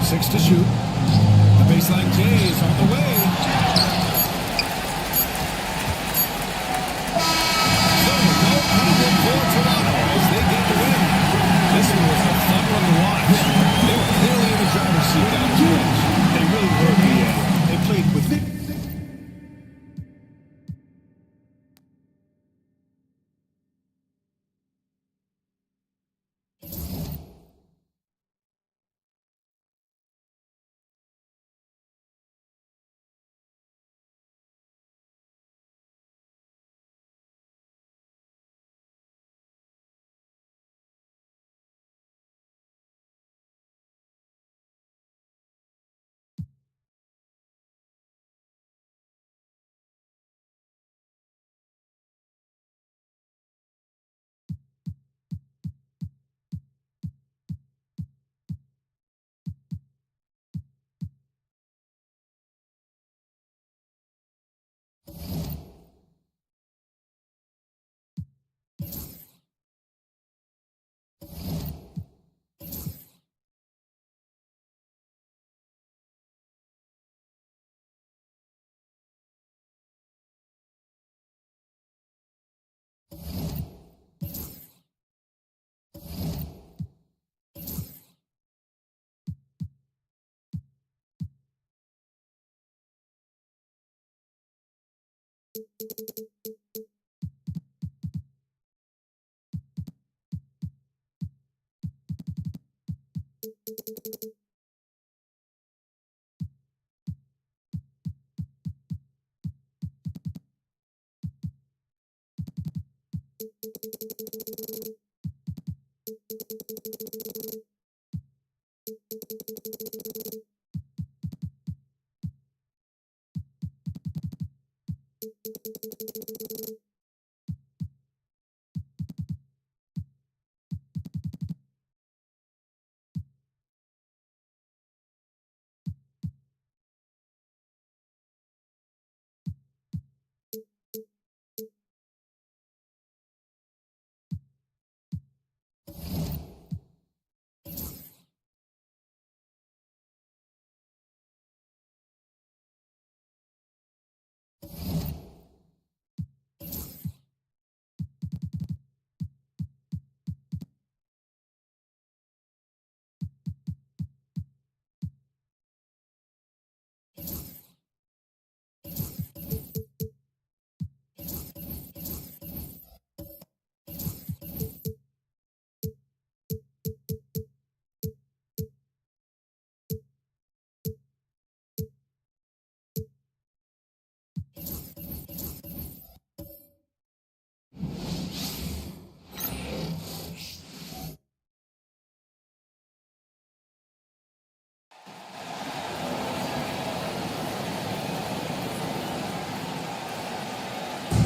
6 to shoot. The baseline J is on the way. So, no problem for Toronto as they get the win. This one was a fun one to watch. They were clearly in the driver's seat down the stretch.
They really were, BA. They played with it.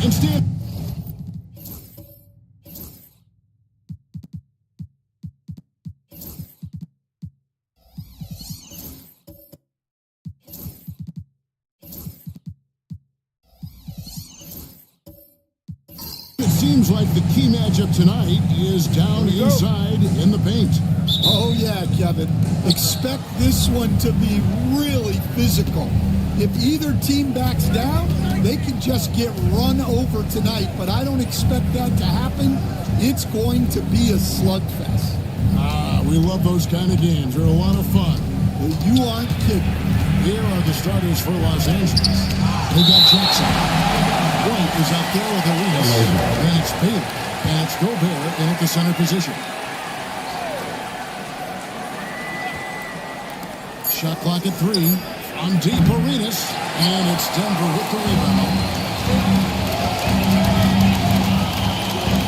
And stand. It seems like the key matchup tonight is down inside in the paint.
Oh, yeah, Kevin. Expect this one to be really physical. If either team backs down, they can just get run over tonight, but I don't expect that to happen. It's going to be a slugfest.
We love those kind of games. They're a lot of fun.
You aren't kidding.
Here are the starters for Los Angeles. We got Jackson. White is out there with Arenas. Then it's Baylor. And it's Gobert in at the center position. Shot clock at 3. On deep, Arenas. And it's Denver with the rebound.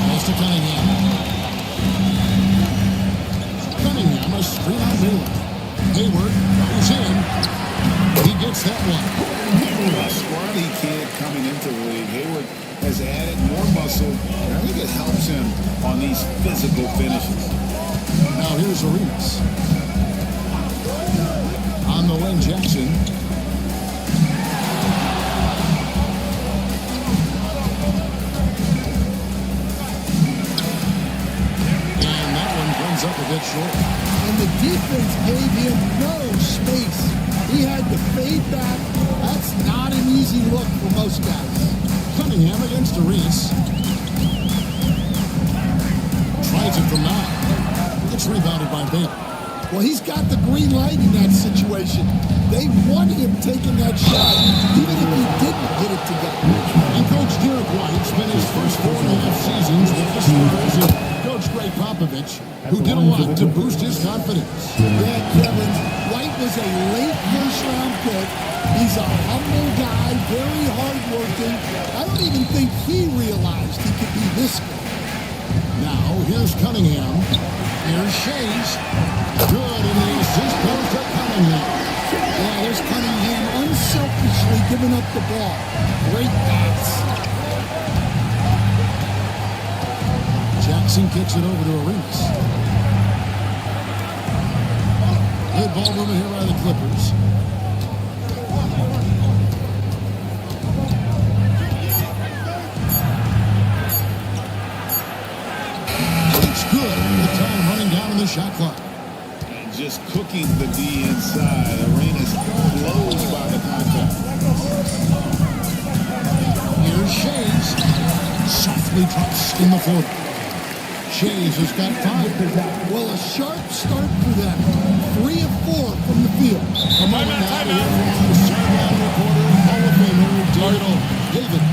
Pass to Cunningham. Cunningham, a screen on Baylor. Hayward goes in. He gets that one.
A scrawny kid coming into the league. Hayward has added more muscle, and I think it helps him on these physical finishes.
Now here's Arenas. On the wing, Jackson. And that one comes up a bit short.
And the defense gave him no space. He had to fade back. That's not an easy look for most guys.
Cunningham against Arenas. Tries it from now. It's rebounded by Baylor.
Well, he's got the green light in that situation. They want him taking that shot, even if he didn't get it to go.
And Coach Derek White spent his first 4.5 seasons with the Spurs and Coach Greg Popovich, who did a lot to boost his confidence.
Yeah, Kevin, White was a late first-round pick. He's a humble guy, very hardworking. I don't even think he realized he could be this good.
Now, here's Cunningham. Here's Shays. Good, and the assist goes to Cunningham.
Yeah, there's Cunningham unselfishly giving up the ball. Great pass.
Jackson kicks it over to Arenas. Good ball movement here by the Clippers. It's good. The time running down in the shot clock.
And just cooking the D inside. Arenas blows by the contact.
Here's Shays. Softly drops in the floor. Shays has got 5.
Well, a sharp start for them. 3 of 4 from the field.
A moment now to hear from the sideline reporter, Hall of Famer David.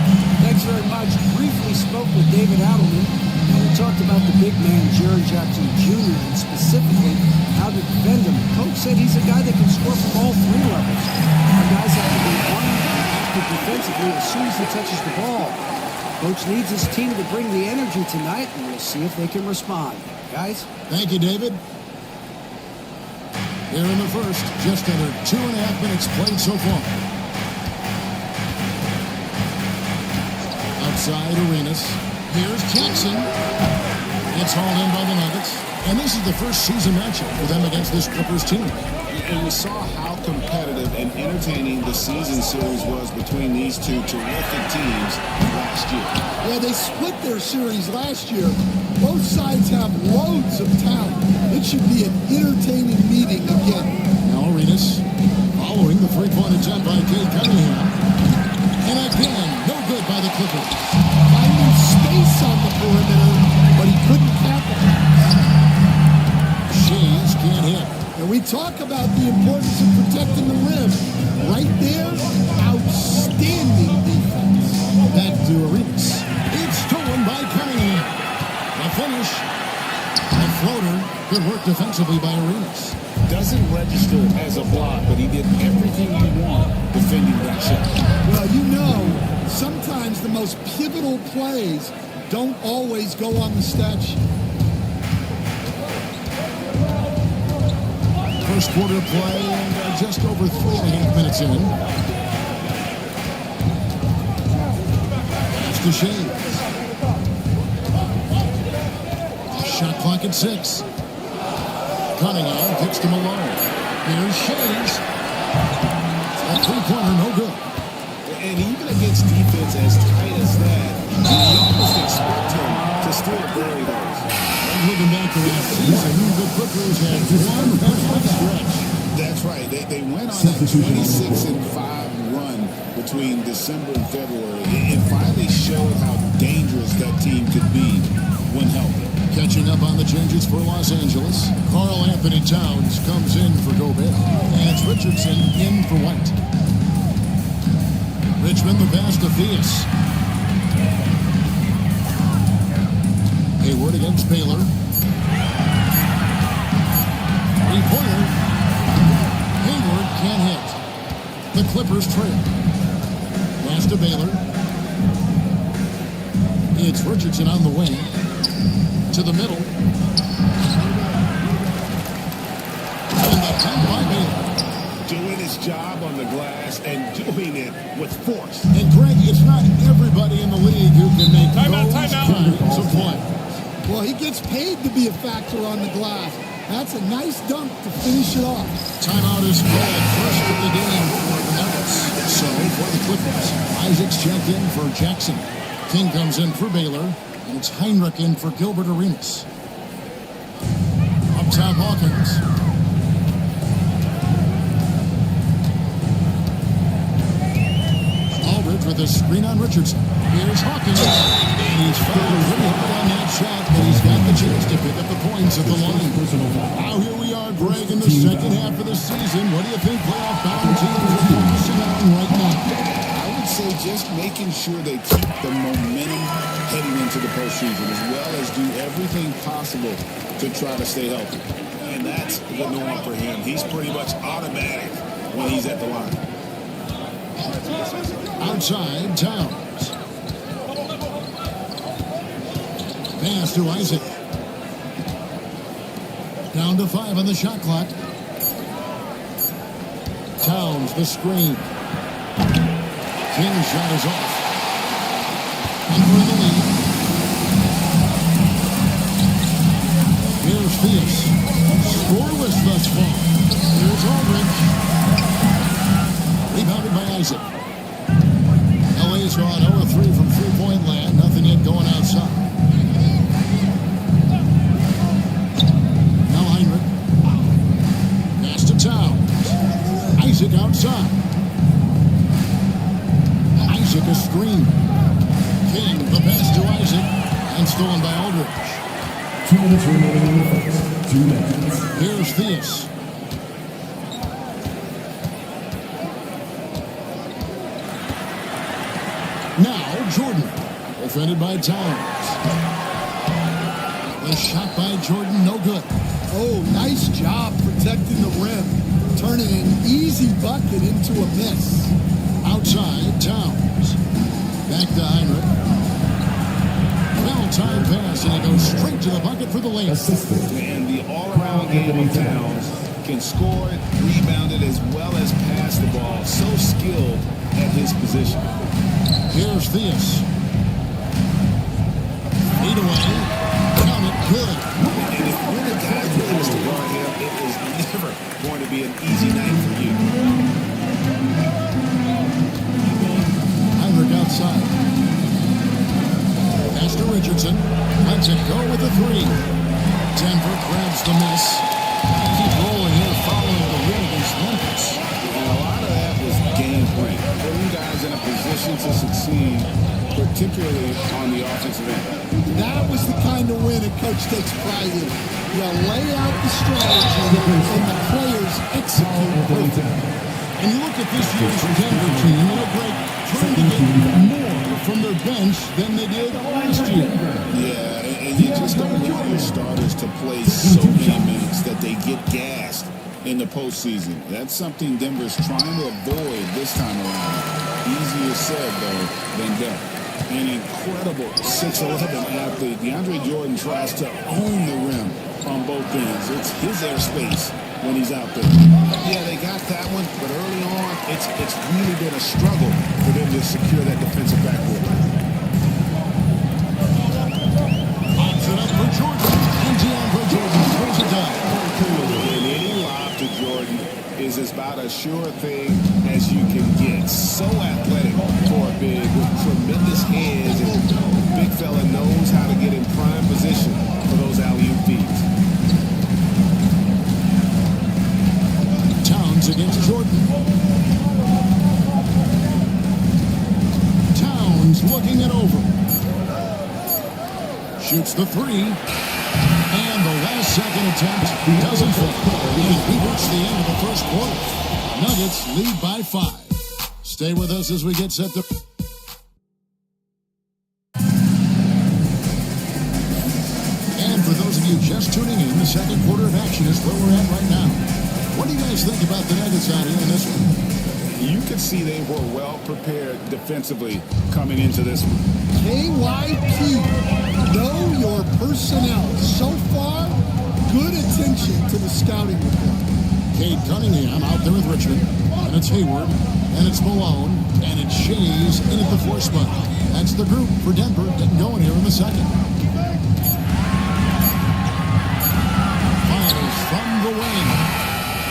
Thanks very much. Briefly spoke with David Adelman, and we talked about the big man, Jaren Jackson Jr., and specifically how to defend him. Coach said he's a guy that can score from all 3 levels. Our guys have to be active defensively as soon as he touches the ball. Coach needs his team to bring the energy tonight, and we'll see if they can respond. Guys?
Thank you, David. Here in the first, just under 2.5 minutes played so far. Outside Arenas. Here's Jackson. It's hauled in by the Nuggets. And this is the first season matchup for them against this Clippers team.
And we saw how competitive and entertaining the season series was between these two terrific teams last year.
Yeah, they split their series last year. Both sides have loads of talent. It should be an entertaining meeting again.
Now Arenas following the three-point attempt by Cade Cunningham. And again, no good by the Clippers.
Finding space on the perimeter, but he couldn't capitalize.
Shays can't hit.
And we talk about the importance of protecting the rim. Right there, outstanding defense.
Back to Arenas. It's stolen by Cunningham. The finish. A floater. Good work defensively by Arenas.
Doesn't register as a block, but he did everything you want defending that shot.
Well, you know, sometimes the most pivotal plays don't always go on the stat sheet.
First quarter play and just over 3.5 minutes in. Pass to Shades. Shot clock at 6. Cunningham kicks to Malone. Here's Shades. A three-pointer, no good.
And even against defense as tight as that, you almost expect him to still bury those.
And looking back to last season, the Clippers had one hard stretch.
That's right. They went on that 26-5 run between December and February. It finally showed how dangerous that team could be when healthy.
Catching up on the changes for Los Angeles, Karl Anthony Towns comes in for Gobert. And it's Richardson in for White. Richmond the pass to Theus. Hayward against Baylor. Three-pointer. Hayward can't hit. The Clippers trail. Pass to Baylor. It's Richardson on the wing. To the middle. And the 10 by Baylor.
Doing his job on the glass and doing it with force.
And Greg, it's not everybody in the league who can make those kinds of plays.
Well, he gets paid to be a factor on the glass. That's a nice dunk to finish it off.
Timeout is called. First of the game for the Nuggets. So for the Clippers, Isaac's checked in for Jackson. King comes in for Baylor. And it's Heinrich in for Gilbert Arenas. Up top, Hawkins. Aldridge with a screen on Richardson. Here's Hawkins. And he's fouled really hard on that shot, but he's got the chance to pick up the points at the line. Now here we are, Greg, in the second half of the season. What do you think playoff bound teams are focusing on right now?
I would say just making sure they keep the momentum heading into the postseason, as well as do everything possible to try to stay healthy. And that's the norm for him. He's pretty much automatic when he's at the line.
Outside, Towns. Pass to Isaac. Down to 5 on the shot clock. Towns, the screen. King's shot is off. And for the lead. Here's Theus. Scoreless thus far. Here's Aldridge. Rebounded by Isaac. LA's gone 0-3 from three-point land. Nothing yet going outside. Now Heinrich. Pass to Towns. Isaac outside. Isaac a screen. King, the pass to Isaac, and stolen by Aldridge.
2 minutes remaining in the first. 2 minutes.
Here's Theus. Now Jordan, defended by Towns. The shot by Jordan, no good.
Oh, nice job protecting the rim. Turning an easy bucket into a miss.
Outside, Towns. Back to Heinrich. Well-timed pass, and he goes straight to the bucket for the layup.
And the all-around game of Towns can score it, rebound it, as well as pass the ball. So skilled at his position.
Here's Theus. Lead away. Count it, good.
And if you're the guy who has to guard him, it is never going to be an easy night for you.
Heinrich outside. Pass to Richardson. Lets it go with the three. Denver grabs the miss. Keep rolling here following the win against Memphis.
And a lot of that was game plan. Putting guys in a position to succeed, particularly on the offensive end.
That was the kind of win a coach takes pride in. You lay out the strategy and the players execute perfectly.
And you look at this year's Denver team, you look like trying to get more from their bench than they did last year.
Yeah, and you just don't want your starters to play so many minutes that they get gassed in the postseason. That's something Denver's trying to avoid this time around. Easier said, though, than done. An incredible 6'11" athlete. DeAndre Jordan tries to own the rim on both ends. It's his airspace when he's out there. Yeah, they got that one, but early on, it's really been a struggle for them to secure that defensive backboard. is about as sure thing as you can get. So athletic for a big with tremendous hands, and the big fella knows how to get in prime position for those alley-oop feeds.
Towns against Jordan. Towns looking it over. Shoots the three. And the last second attempt doesn't fall. We reach the end of the first quarter. Nuggets lead by 5. Stay with us as we get set to... And for those of you just tuning in, the second quarter of action is where we're at right now. What do you guys think about the Nuggets out here in this one?
You could see they were well prepared defensively coming into this one.
KYP, know your personnel. So far, good attention to the scouting report.
Cade Cunningham out there with Richmond, and it's Hayward, and it's Malone, and it's Shays in at the 4 spot. That's the group for Denver getting going here in the second. Fires from the wing.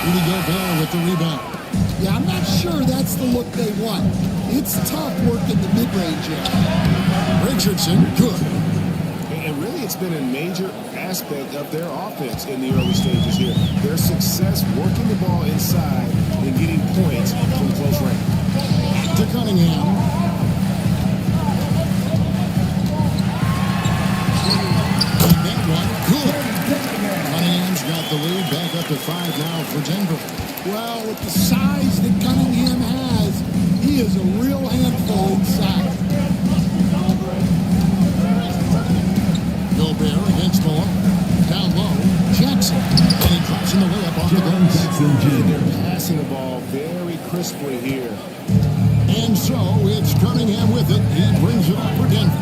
Rudy Gobert with the rebound.
Yeah, I'm not sure that's the look they want. It's tough work in the mid-range area.
Richardson, good.
And really, it's been a major aspect of their offense in the early stages here. Their success working the ball inside and getting points from close range.
Back to Cunningham. And that one, good. Cunningham's got the lead back up to 5 now for Denver.
Well, with the size that Cunningham has, he is a real handful inside.
Gobert against Malone. Down low. Jackson. And he drops in the layup off the glass.
They're passing the ball very crisply here.
And so it's Cunningham with it. He brings it up for Denver.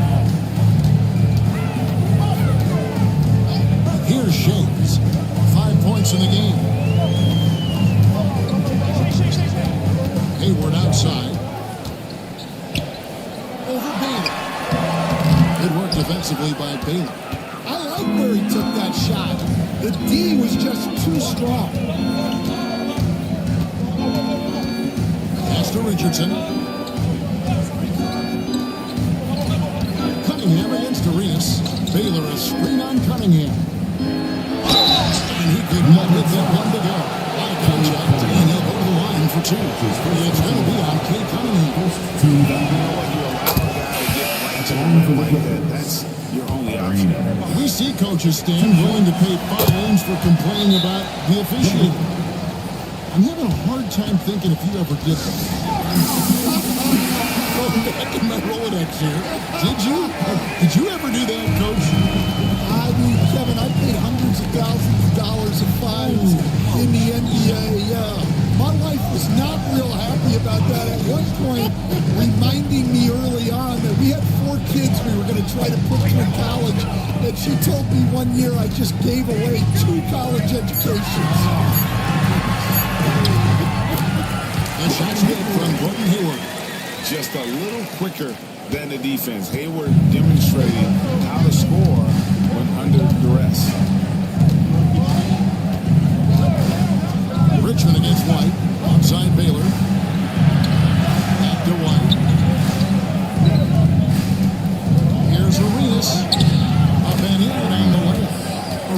Here's Shays. 5 points in the game. Hayward outside. Over Baylor. Good work defensively by Baylor.
I like where he took that shot. The D was just too strong.
Pass to Richardson. Cunningham against Arenas. Baylor a screen on Cunningham. And he could not get that one to go. Contact, and he'll go to the line for 2. It's going to be on Cade Cunningham.
You know what, you allow a guy to get right like that. That's your only option.
We see coaches stand willing to pay fines for complaining about the officiating. I'm having a hard time thinking if you ever did that. Going back in my Rolodex here. Did you ever do that, Coach?
I mean, Kevin, I paid hundreds of thousands of dollars in fines in the NBA. My wife was not real happy about that. At one point, reminding me early on that we had 4 kids we were going to try to put through college, and she told me one year I just gave away 2 college educations.
And shots good from Gordon Hayward.
Just a little quicker than the defense. Hayward demonstrating how to score when under duress.
Richmond against White. Outside Baylor. Back to White. Here's Arenas. Up and in on the way.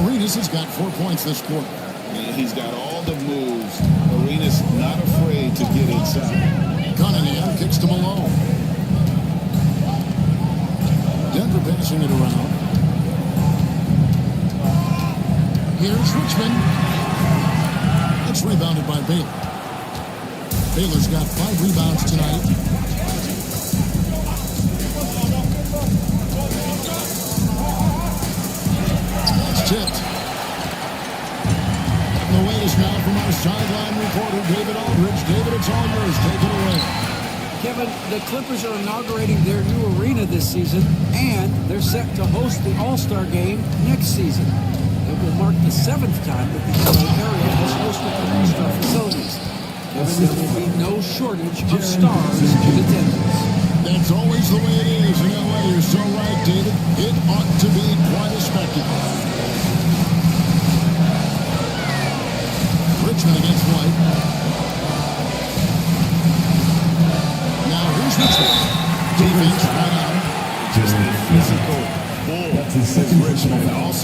Arenas has got 4 points this quarter.
And he's got all the moves. Arenas not afraid to get inside.
Cunningham kicks to Malone. Denver passing it around. Here's Richmond. It's rebounded by Baylor. Baylor's got 5 rebounds tonight. It's tipped. And the latest now from our sideline reporter, David Aldridge. David, it's all yours. Take it away.
Kevin, the Clippers are inaugurating their new arena this season, and they're set to host the All-Star Game next season. It will mark the 7th time that the LA area has hosted the All-Star facilities. Kevin, there will be no shortage of stars in attendance.
That's always the way it is in LA. You're so right, David. It ought to be quite a spectacle. Richmond against White.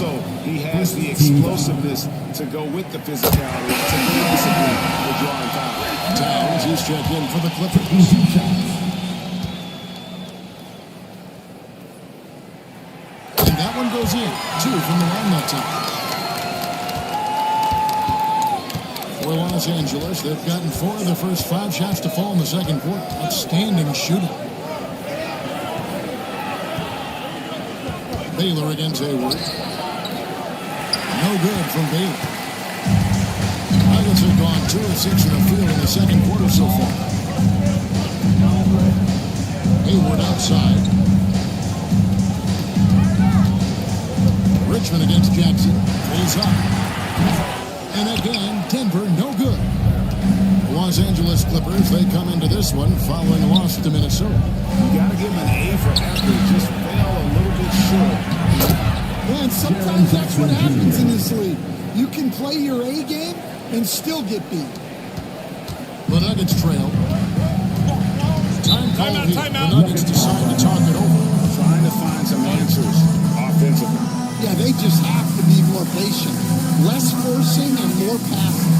Also, he has the explosiveness to go with the physicality to basically withdraw and foul.
Towns is checked in for the Clippers. And that one goes in. 2 from the line that time. For Los Angeles, they've gotten 4 of the first 5 shots to fall in the second quarter. Outstanding shooting. Baylor against Hayward. No good from Baylor. Nuggets have gone 2 of 6 in the field in the second quarter so far. Hayward outside. Richmond against Jackson. Plays up. And again, Denver, no good. The Los Angeles Clippers, they come into this one following a loss to Minnesota.
You got to give them an A for effort. Just fell a little bit short.
Yeah, and sometimes that's what happens in this league. You can play your A game and still get beat.
The Nuggets trail. Time call here. The Nuggets decide to talk it over.
Trying to find some answers offensively.
Yeah, they just have to be more patient. Less forcing and more passing.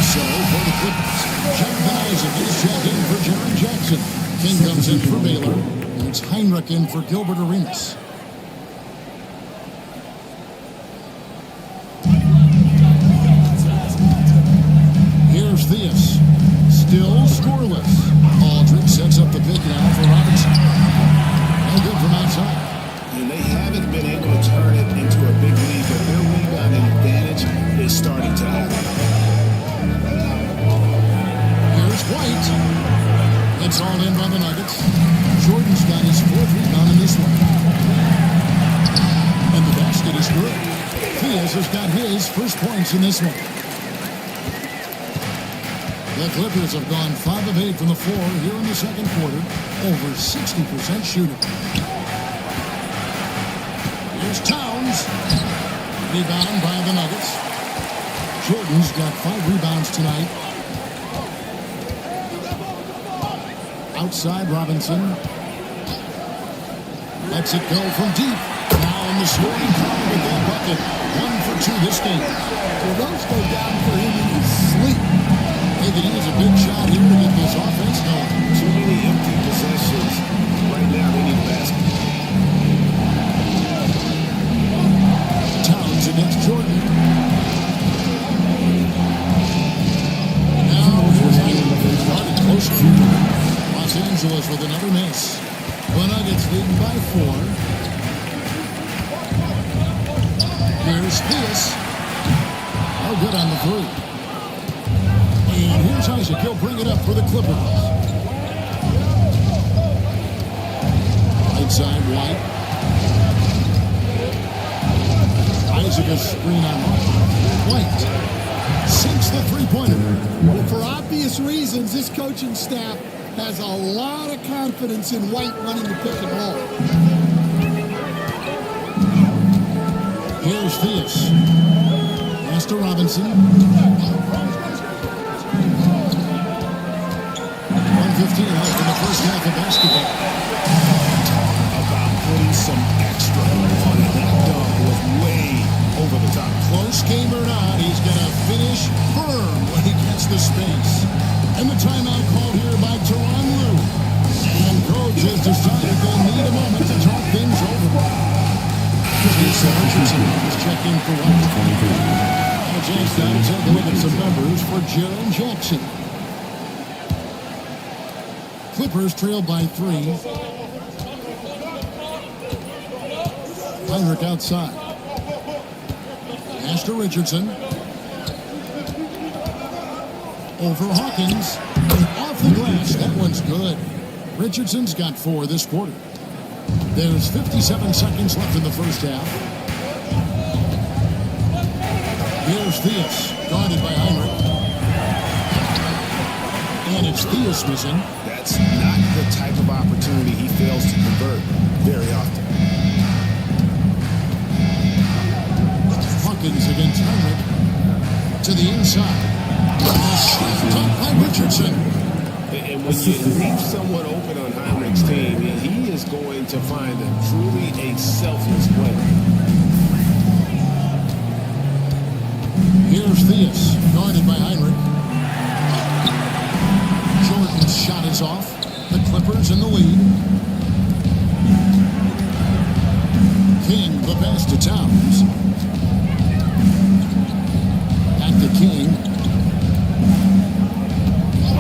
So, for the Clippers, Jeff Isaac is checked in for Jaren Jackson. King comes in for Baylor, and it's Heinrich in for Gilbert Arenas. Here's Theus. Still scoreless. Aldridge sets up the pick now for Robinson. No good from outside.
And they haven't been able to turn it into a big lead, but their rebounding advantage is starting to happen.
Here's White. It's all in by the Nuggets. Jordan's got his 4th rebound in this one. And the basket is good. Theus has got his first points in this one. The Clippers have gone 5 of 8 from the floor here in the second quarter. Over 60% shooting. Here's Towns. Rebound by the Nuggets. Jordan's got 5 rebounds tonight. Outside Robinson. Lets it go from deep. Now in the scoring column with that bucket. 1 for 2 this game.
Well, those go down for him in his sleep.
They could use a big shot here to get this offense going.
Too many empty possessions. Right now, they need a basket.
Towns against Jordan. Now, here's Heinrich. Started closer. Los Angeles with another miss. The Nuggets leading by 4. Here's this. Oh, good on the 3. And here's Isaac. He'll bring it up for the Clippers. Right side, White. Isaac a screen on White. Sinks the three-pointer.
Well, for obvious reasons, this coaching staff has a lot of confidence in White running the pick and roll.
Here's Theus. Pass to Robinson. 1:15 left in the first half of basketball.
About putting some extra on it. That dunk was way over the top.
Close game or not, he's going to finish firm when he gets the space. And the timeout called here by Teron Lue. And coach has decided they need a moment to talk things over. Richardson is checked in for White. And a chance now to take a look at some numbers for Jaren Jackson. Clippers trail by 3. Heinrich outside. Pass to Richardson. Over Hawkins. And off the glass. That one's good. Richardson's got 4 this quarter. There's 57 seconds left in the first half. Here's Theus. Guarded by Heinrich. And it's Theus missing.
That's not the type of opportunity he fails to convert very often.
Hawkins against Heinrich. To the inside. Stopped by Richardson.
And when you leave someone open on Heinrich's team, he is going to find truly a selfless player.
Here's Theus, guarded by Heinrich. Jordan's shot is off. The Clippers in the lead. King, the pass to Towns. Back to King.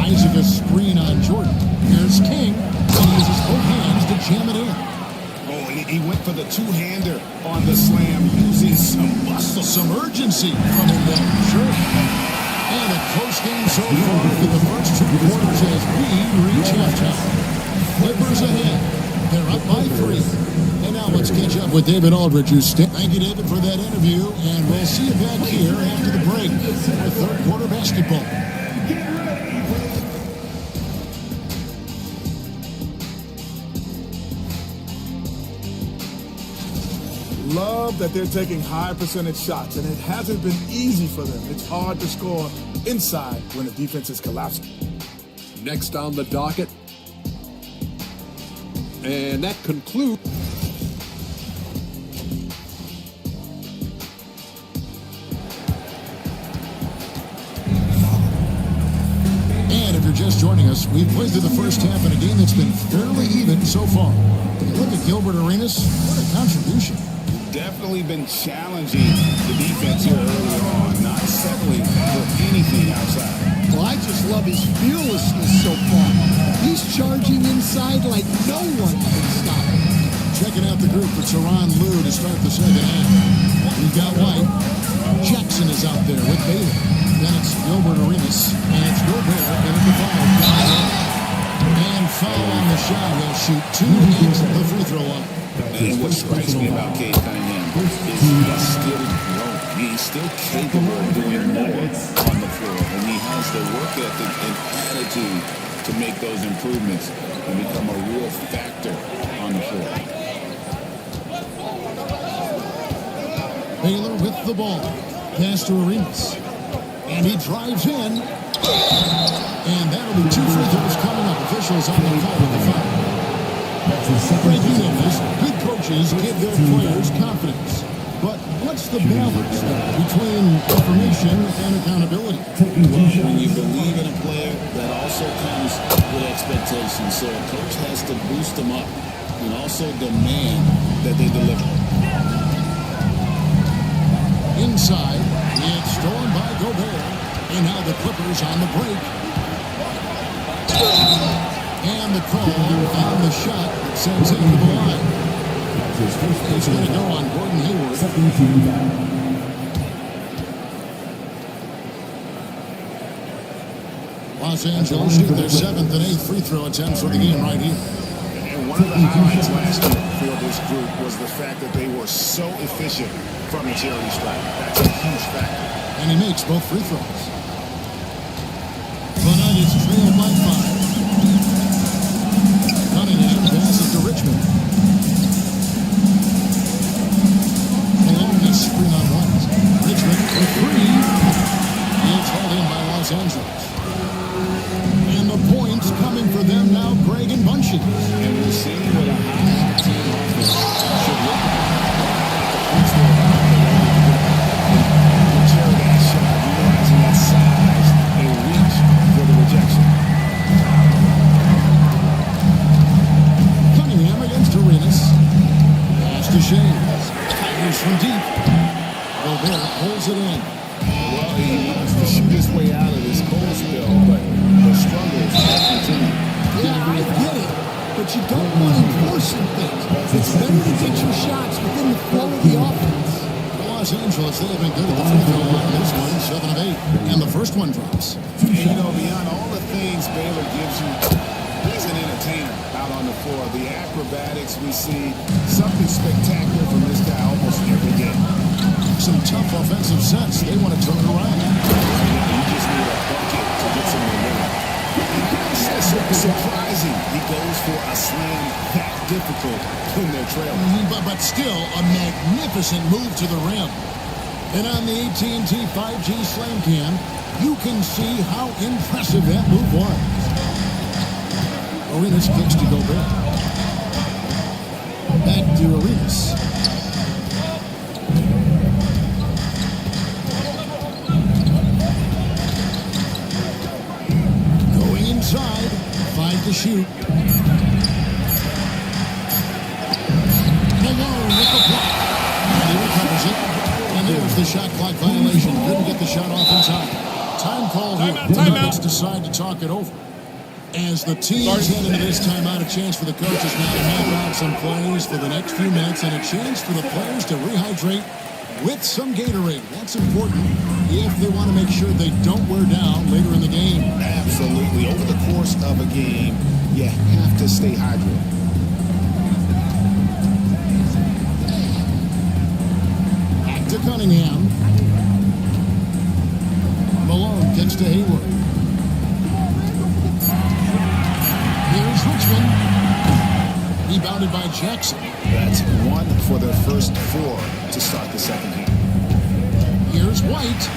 Isaac a screen on Jordan. Here's King. He uses both hands to jam it in.
Oh, and he went for the two-hander on the slam, using some muscle.
Some urgency from him there. Sure. And a close game so far in the first two quarters as we reach halftime. Clippers ahead. They're up by 3. And now let's catch up with David Aldridge. Thank you, David, for that interview. And we'll see you back here after the break for third quarter basketball.
Love that they're taking high percentage shots, and it hasn't been easy for them. It's hard to score inside when the defense is collapsing.
Next on the docket. And that concludes.
And if you're just joining us, we've played through the first half in a game that's been fairly even so far. Look at Gilbert Arenas. What a contribution.
Definitely been challenging the defense here early on, not settling for anything outside.
Well, I just love his fearlessness so far. He's charging inside like no one can stop him.
Checking out the group for Tyronn Lue to start the second half. We've got White. Jackson is out there with Baylor. Then it's Gilbert Arenas. And it's Gobert in at the foul. And foul on the shot. He'll shoot 2 against the free throw line.
And what strikes me about Cade Cunningham is he's still growing. He's still capable of doing more on the floor. And he has the work ethic and attitude to make those improvements and become a real factor on the floor.
Baylor with the ball. Pass to Arenas. And he drives in. And that'll be 2 free throws coming up. Officials on the call with the foul. Breaking news, good coaches give their players confidence. But what's the balance between information and accountability?
Well, when you believe in a player, that also comes with expectations. So a coach has to boost them up and also demand that they deliver.
Inside, it's stolen by Gobert. And now the Clippers on the break. And the call on the shot sends it to the line. It's going to go on Gordon Hayward. Los Angeles shoot their 7th and 8th free throw attempts for the game right here.
And one of the highlights last year for this group was the fact that they were so efficient from the charity stripe. That's a huge factor.
And he makes both free throws. The Nuggets trail by 5. Cunningham passes to Richmond. Along the screen on one. Richmond for 3. It's hauled in by Los Angeles. And the points coming for them now, Greg and Bunchen.
And we're seeing what a high team offense should look like. Carry that shot, utilizing that size and reach for the rejection.
Cunningham against Arenas. Pass to Shames. Tigers from deep. Gobert pulls it in.
Well, he wants to shoot his way out of this cold spell, but the struggles continue.
Yeah, I get it, but you don't want him forcing things. It's better to get your shots within the flow of the offense.
Los Angeles, they have been good at the free throw line. This one, 7 of 8. And the first one drops.
And, you know, beyond all the things Baylor gives you, he's an entertainer out on the floor. The acrobatics we see, something spectacular from this guy almost every game.
Some tough offensive sets. They want to turn it around.
You just need a bucket to get some momentum. It's surprising he goes for a slam that difficult when they're trailing.
But still, a magnificent move to the rim. And on the AT&T 5G Slam Cam, you can see how impressive that move was. Arenas kicks to Gobert. Back to Arenas. Going inside. 5 to shoot. Malone with the block. And he recovers it. And there's the shot clock violation. Couldn't get the shot off in time. Time call here. The Nuggets decide to talk it over. As the teams head into this timeout, a chance for the coaches now to map out some plays for the next few minutes and a chance for the players to rehydrate with some Gatorade. That's important if they want to make sure they don't wear down later in the game.
Absolutely. Over the course of a game, you have to stay hydrated.
Back to Cunningham. Malone kicks to Hayward. Here's Richmond. Rebounded by Jackson.
That's 1 for their first 4 to start the second half.
Here's White.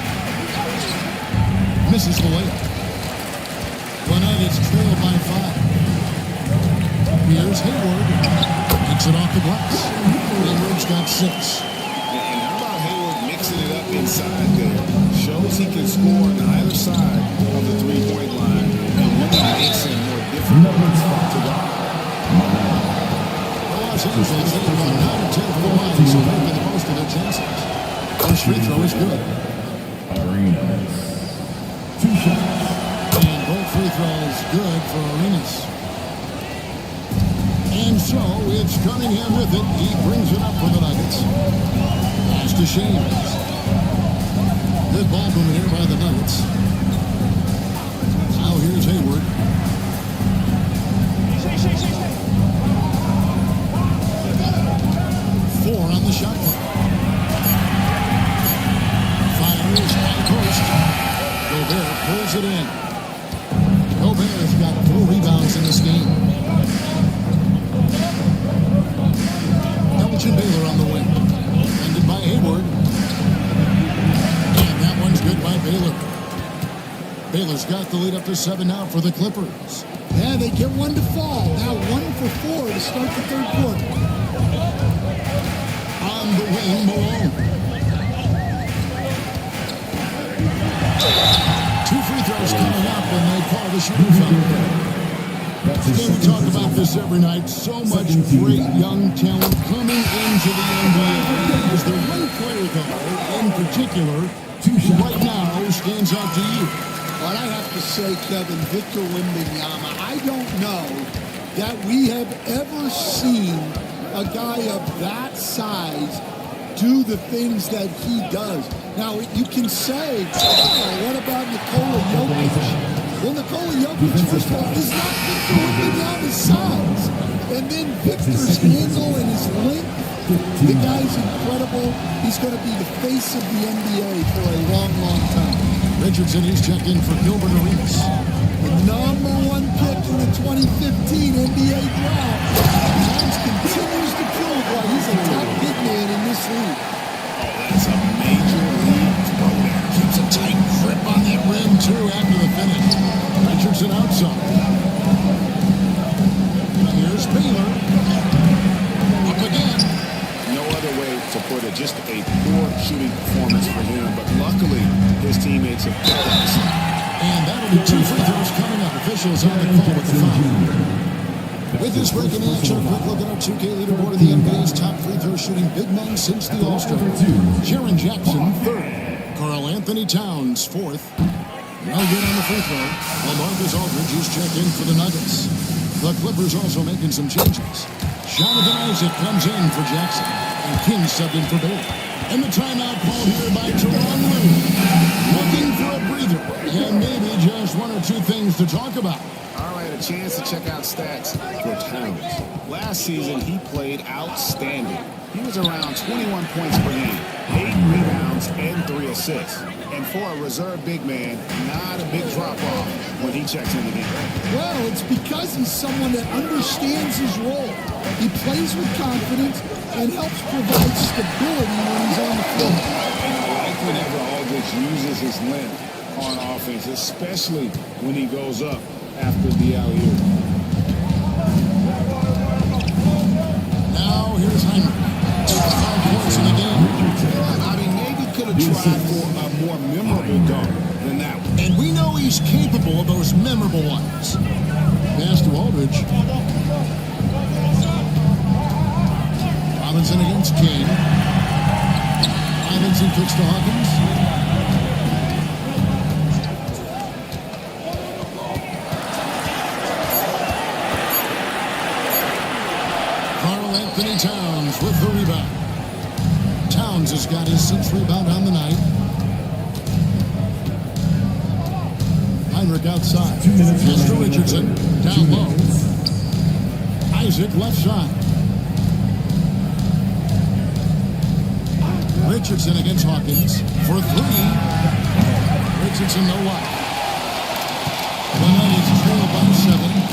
Misses the layup. The Nuggets trail by 5. Here's Hayward. Takes it off the glass. Hayward's got 6.
And how about Hayward mixing it up inside there? Shows he can score on either side of the three-point line and really makes him more difficult to guard.
Los Angeles is about 9 or 10 for the line, so making the most of their chances. First free throw is good.
Arenas. 2 shots.
And both free throws good for Arenas. And so it's Cunningham with it. He brings it up for the Nuggets. Pass to Shames. Good ball movement here by the Nuggets. Now here's Hayward. Four on the shot clock. Fires high post. Gobert pulls it in. Gobert has got 4 rebounds in this game. Elgin Baylor on the wing. Ended by Hayward. And that one's good by Baylor. Baylor's got the lead up to 7 now for the Clippers.
Yeah, they get 1 to fall. Now 1 for 4 to start the third quarter.
On the wing, Malone. 2 free throws coming up, and they call the shooting foul. Again, we talk about this every night. So much great young talent coming into the NBA. Is there one player, though, in particular, who right now stands out to you?
But I have to say, Kevin, Victor Wembanyama, I don't know that we have ever seen a guy of that size do the things that he does. Now, you can say, oh, what about Nikola Jokic? Well, Nikola Jokic, first of all, is not Victor Wembanyama's size. And then Victor's handle and his length, the guy's incredible. He's going to be the face of the NBA for a long, long time.
Richardson, he's checked in for Gilbert Arenas.
The number 1 pick in the 2015 NBA draft. Times continues to prove why he's a top big man in this league.
That's a major league throwdown.
Keeps a tight grip on that rim, too, after the finish. Richardson outside. Here's Baylor. Up again.
No other way to put it. Just a poor shooting performance for him. But luckily, his teammates have picked up the slack.
And that'll be 2 free throws coming up. Officials on the call with the foul. With this break in the action, a quick look at our 2K leaderboard of the NBA's top free throw shooting big men since the All-Star. Jaren Jackson, 3rd. Karl Anthony Towns, 4th. No good on the free throw. LaMarcus Aldridge is checked in for the Nuggets. The Clippers also making some changes. Jonathan Isaac comes in for Jackson. And King subbed in for Baylor. And the timeout called here by Teron Lou. Looking for a breather. And maybe just 1 or 2 things to talk about.
All right, a chance to check out stats for Towns. Last season, he played outstanding. He was around 21 points per game, 8 rebounds, and 3 assists. And for a reserve big man, not a big drop-off when he checks in the game.
Well, it's because he's someone that understands his role. He plays with confidence and helps provide stability when he's on the floor.
And I like whenever Aldridge uses his length on offense, especially when he goes up after the alley-oop. try for a more memorable dunk than that one.
And we know he's capable of those memorable ones. Pass to Aldridge. Robinson against King. Robinson kicks to Hawkins. Anthony Towns with the rebound. Towns has got his 6th rebound on the night. Heinrich outside. Mr. Richardson down low. Isaac left side. Richardson against Hawkins for 3. Richardson no luck. The Nuggets trail by 7.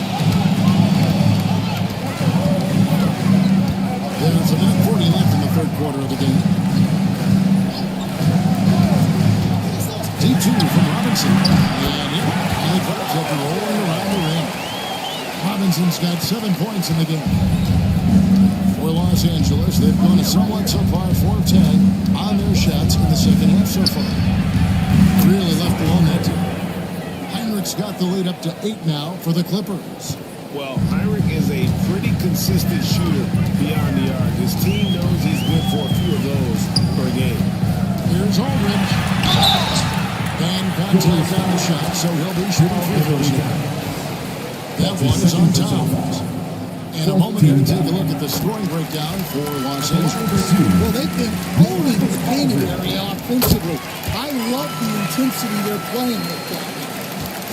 There's a minute 40 left in the 3rd quarter of the game. Deep 2 from Robinson. And the Clippers have been rolling around the rim. Robinson's got 7 points in the game. For Los Angeles, they've gone somewhat so far 4 of 10 on their shots in the 2nd half so far. Really left alone that team. Heinrich's got the lead up to 8 now for the Clippers.
Well, Heinrich is a pretty consistent shooter beyond the arc. His team knows he's good for a few of those per game.
Here's Aldridge. And Conte found a shot, so he'll be shooting free throws here. That one is on Towns. In a moment here, take a look at the scoring breakdown for Los Angeles.
Well, they've been owning the painting area offensively. I love the intensity they're playing with that.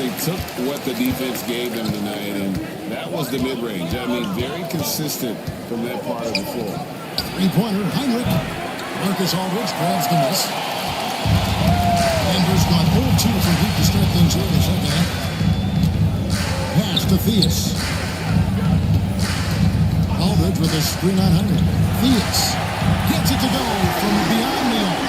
They took what the defense gave them tonight, and that was the mid-range. I mean, very consistent from that part of the floor.
3-pointer, Heinrich. Marcus Aldridge grabs the miss. Denver's gone 0-2 from deep to start things here in the 2nd half. Pass to Theus. Aldridge with a screen on Heinrich. Theus gets it to go from beyond the arc.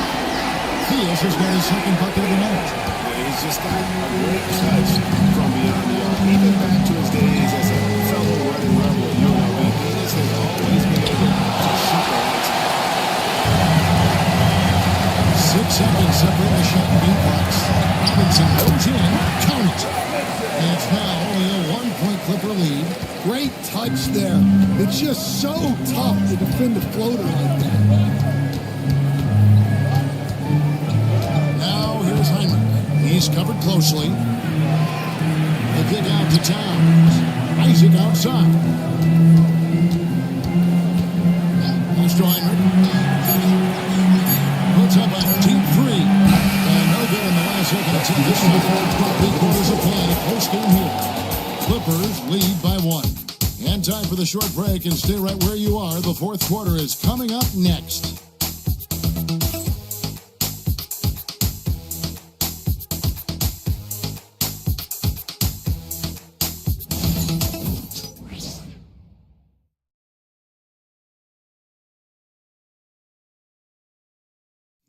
Theus has got his 2nd bucket of the night.
He's just got a great touch from beyond the arc. Even back to his days as a fellow running rebel at UNLV, he has always been able to shoot the lights out.
6 seconds separate the shot and box. Robinson goes in, count it. And it's now only a 1-point Clipper lead.
Great touch there. It's just so tough to defend a floater like that.
Now here's Heinrich. He's covered closely. The kick out to Towns. Isaac outside. Pass to Heinrich. Puts up a deep 3. And no good in the last second. It's in this one. 3 quarters of play. Close game here. Clippers lead by 1. And time for the short break, and stay right where you are. The 4th quarter is coming up next.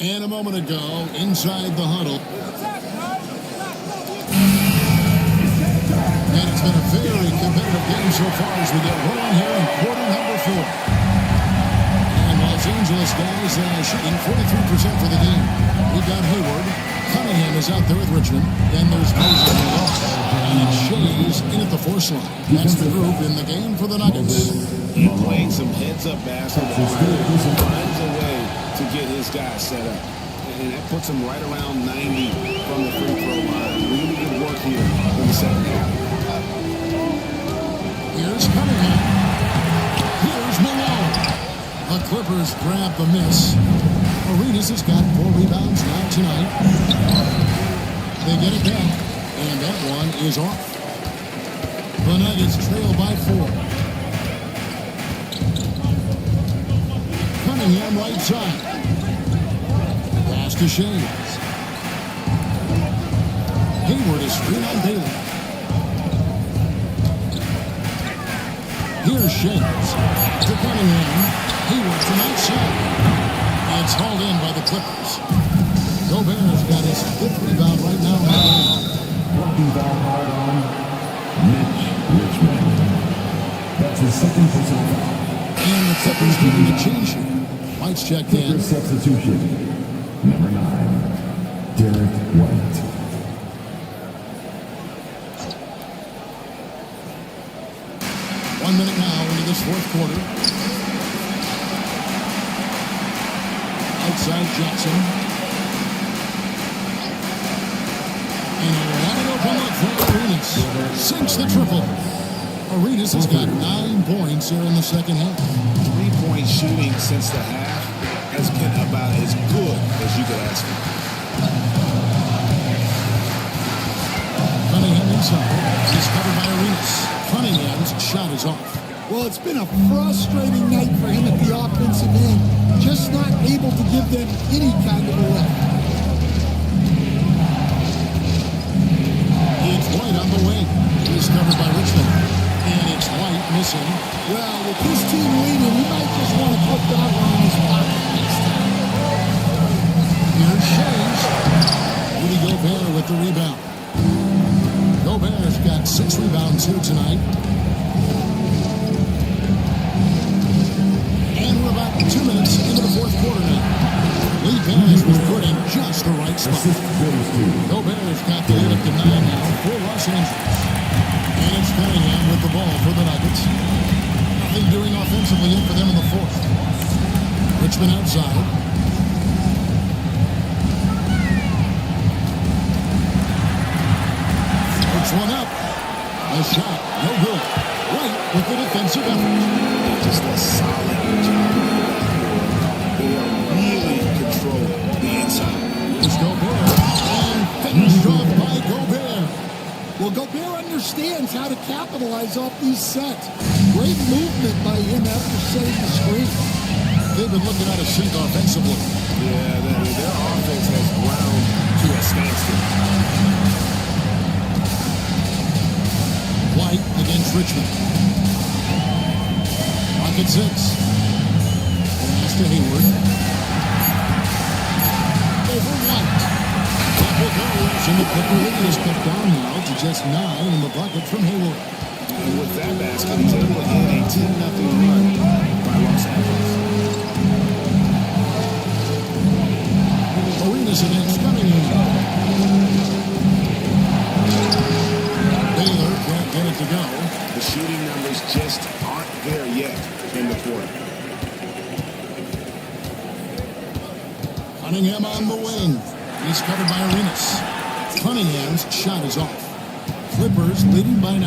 And a moment ago, inside the huddle. And it's been a very competitive game so far as we get rolling here in quarter number 4. And Los Angeles guys shooting 43% for the game. We've got Hayward. Cunningham is out there with Richmond. Then there's Moses and Shea's in at the force line. That's the group in the game for the Nuggets.
He played some heads-up basketball. Finds a way to get his guys set up. And that puts him right around 90 from the free throw line. Really good work here in the 2nd half.
Here's Cunningham. Here's Malone. The Clippers grab the miss. Arenas has got 4 rebounds now tonight. They get it back. And that one is off. The Nuggets trail by 4. Cunningham right side. Pass to Shea's. Hayward is screen on Bailey. Here's Shea's. To Cunningham. Hayward from outside. It's hauled in by the Clippers. Gobert's got his 5th rebound right now in the game.
Blocking foul hard on Mitch Richmond. That's his 2nd personal foul.
And the Clippers needing to change here. White's checked in.
Clippers substitution. Number 9, Derek White.
One minute now into this fourth quarter. Outside Jackson. And a wide open look for Arenas. Sinks the triple. Arenas has got 9 points here in the second half.
3-point shooting since the half has been about as good as you could ask for.
Cunningham inside. He's covered by Arenas. Cunningham's shot is off.
Well, it's been a frustrating night for him at the offensive end. Just not able to give them any kind of a lift.
It's White on the wing. He's covered by Richmond. And it's White missing.
Well, with this team leading, he might just want to put that one in his pocket next time.
Here's Shays. Rudy Gobert with the rebound. Gobert's got 6 rebounds here tonight. And we're about 2 minutes into the fourth quarter now. Lee Barnes was put in just the right spot. Gobert's got the lead up to 9 now for Los Angeles. And it's Cunningham with the ball for the Nuggets. Nothing doing offensively yet for them in the fourth. Richmond outside. Puts one up. A shot, no good. White with the defensive effort.
Just a solid job. They are really controlling the inside.
Here's Gobert. And finished off by Gobert.
Well, Gobert understands how to capitalize off these sets. Great movement by him after setting the screen.
They've been looking at a sink offensively.
Yeah, their offense has ground to a standstill.
White against Richmond. Pocket 6. Pass to Hayward. Over White. Double goes, and the Clipper lead is cut down now to just 9 in the bucket from Hayward.
And with that basket, he's able to end a 10-0 run by Los Angeles.
Arenas against Cunningham. Baylor can't get it to go.
The shooting numbers just aren't there yet in the quarter.
Cunningham on the wing. He's covered by Arenas. Cunningham's shot is off. Clippers leading by 9.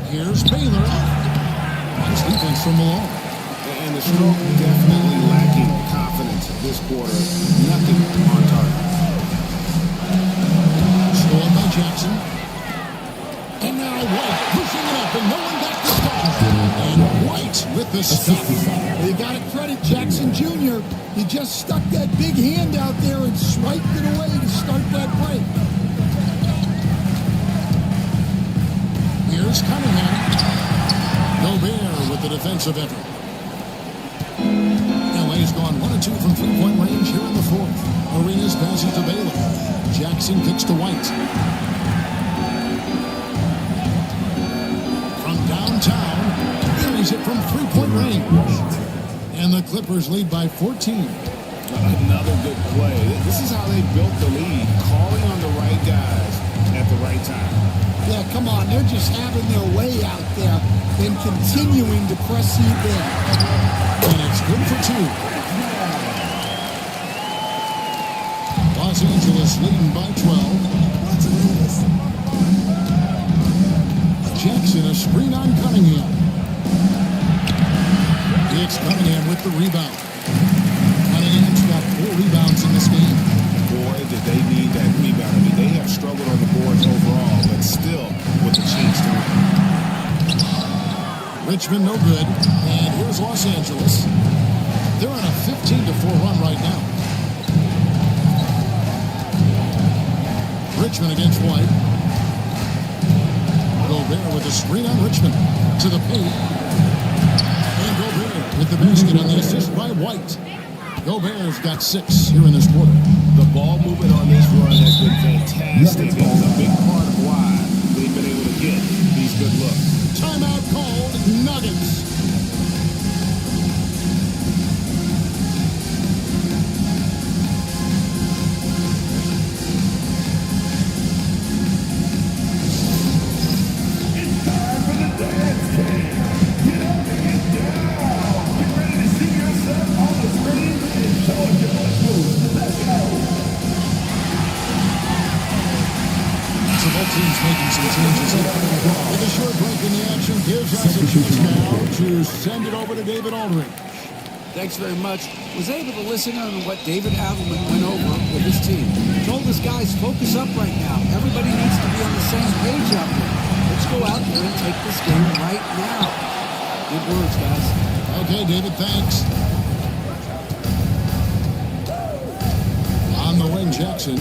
Here's Baylor. Nice defense from Malone.
And the stroke definitely lacking confidence this quarter. Nothing on target.
Stolen by Jackson. And now White pushing it up, and no one back to stop. And White with the stop.
Well, you got to credit Jackson Jr. He just stuck that big hand out there and swiped it away to start that break.
Here's Cunningham. Gobert with the defensive effort. LA's gone 1 of 2 from 3-point range here in the fourth. Arenas passes to Baylor. Jackson kicks to White. From downtown, buries it from 3-point range. And the Clippers lead by 14.
Another good play. This is how they built the lead, calling on the right guys at the right time.
Yeah, come on. They're just having their way out there and continuing to press you in.
And it's good for 2. Los Angeles leading by 12. Jackson, a screen on Cunningham. It's Cunningham with the rebound. Cunningham's got 4 rebounds in this game.
Boy, did they need that rebound. I mean, they have struggled on the boards overall, but still with a chance to win.
Richmond no good. And here's Los Angeles. They're on a 15-4 run right now. Richmond against White. Gobert with a screen on Richmond. To the paint. And Gobert with the basket on the assist by White. Gobert's got 6 here in this quarter.
The ball movement on this run has been fantastic. It's a big part of why they've been able to get these good looks.
Timeout called. Nuggets. team's making some changes here. With a short break in the action, gives us a chance now to send it over to David Aldridge.
Thanks very much. Was able to listen on what David Adelman went over with his team. Told his guys, focus up right now. Everybody needs to be on the same page out there. Let's go out there and take this game right now. Good words, guys.
Okay, David, thanks. On the wing, Jackson.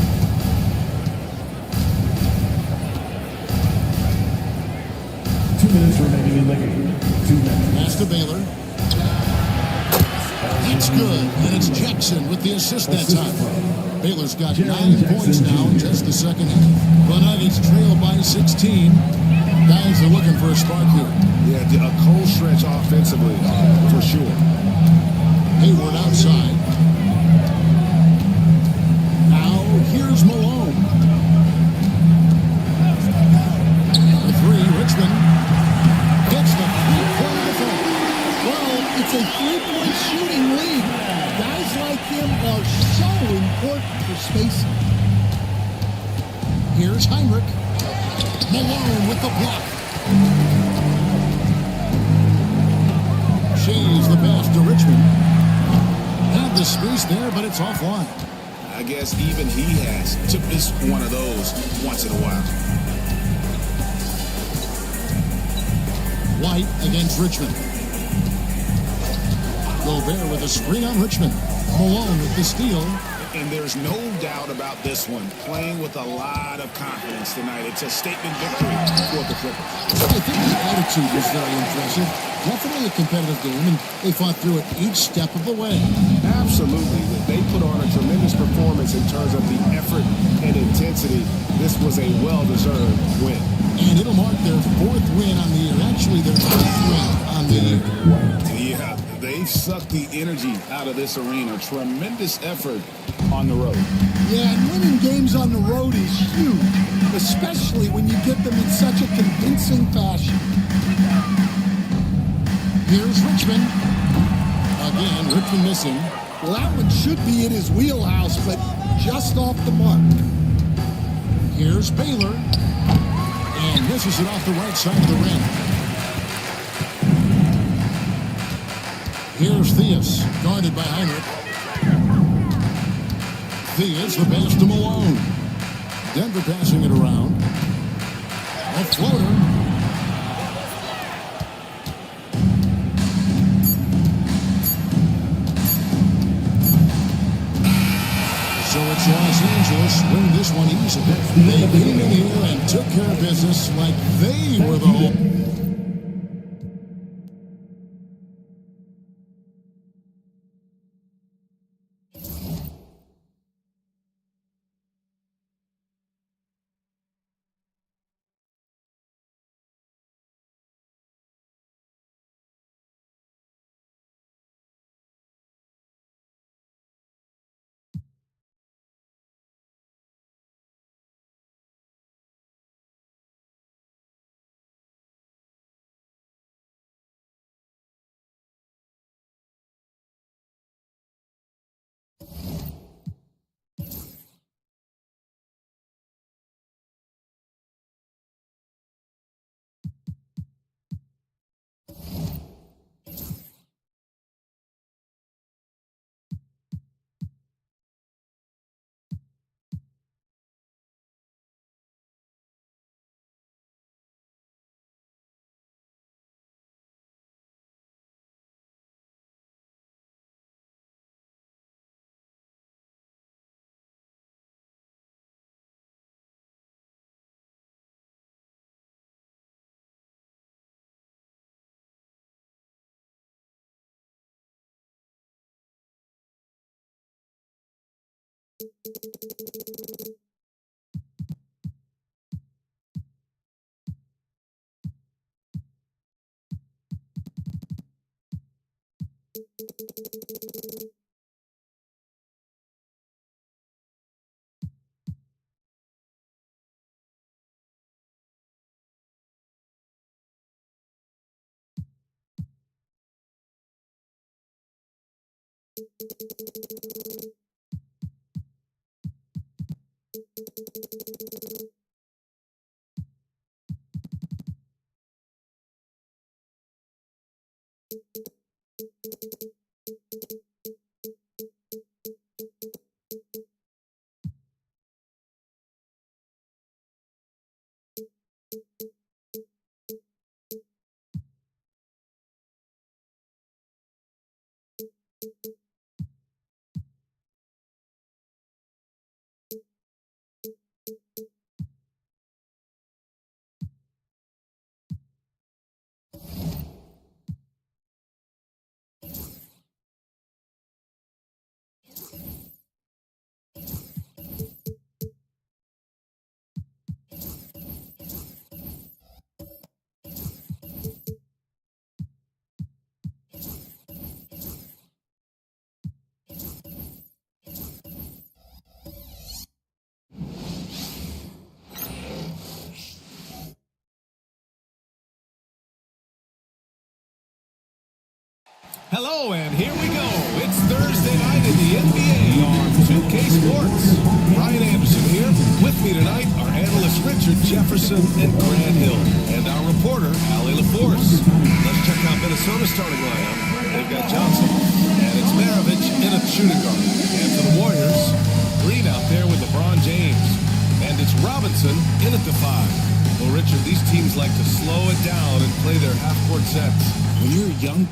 2 minutes remaining in the game. 2 minutes.
Pass to Baylor. That's good, and it's Jackson with the assist that time. Baylor's got 9 points now in just the second half. The Nuggets trail by 16. Guys are looking for a spark here.
Yeah, a cold stretch offensively, for sure.
Hayward outside. Now, here's Malone. The three, Richmond. Gets the three-point defense.
Well, it's a three-point shooting lead. Guys like him are so important for spacing.
Here's Heinrich. Malone with the block. Shays the pass to Richmond. Had the space there, but it's offline.
I guess even he has to miss one of those once in a while.
White against Richmond. Gobert with a screen on Richmond. Malone with the steal.
And there's no doubt about this one. Playing with a lot of confidence tonight. It's a statement victory for the Clippers.
I think the attitude was very impressive. Definitely a competitive game, and they fought through it each step of the way.
Absolutely. They put on a tremendous performance in terms of the effort and intensity. This was a well-deserved win.
And it'll mark their 4th win on the year. Actually, their 5th win on the year.
Yeah, they sucked the energy out of this arena. Tremendous effort on the road.
Yeah, and winning games on the road is huge, especially when you get them in such a convincing fashion.
Here's Richmond. Again, Richmond missing.
Well, that one should be in his wheelhouse, but just off the mark.
Here's Baylor. And misses it off the right side of the rim. Here's Theus, guarded by Heinrich. Theus, the pass to Malone. Denver passing it around. A floater. So it's Los Angeles win this one easily. They came in here and took care of business like they were the home.
Hello, and here we go. It's Thursday night in the NBA on 2K Sports. Brian Anderson here. With me tonight are analysts Richard Jefferson and Grant Hill, and our reporter, Allie LaForce. Let's check out Minnesota's starting lineup. They've got Johnson, and it's Maravich in at the shooting guard. And for the Warriors, Green out there with LeBron James. And it's Robinson in at the 5. Well, Richard, these teams like to slow it down and play their half-court sets.
When you're a young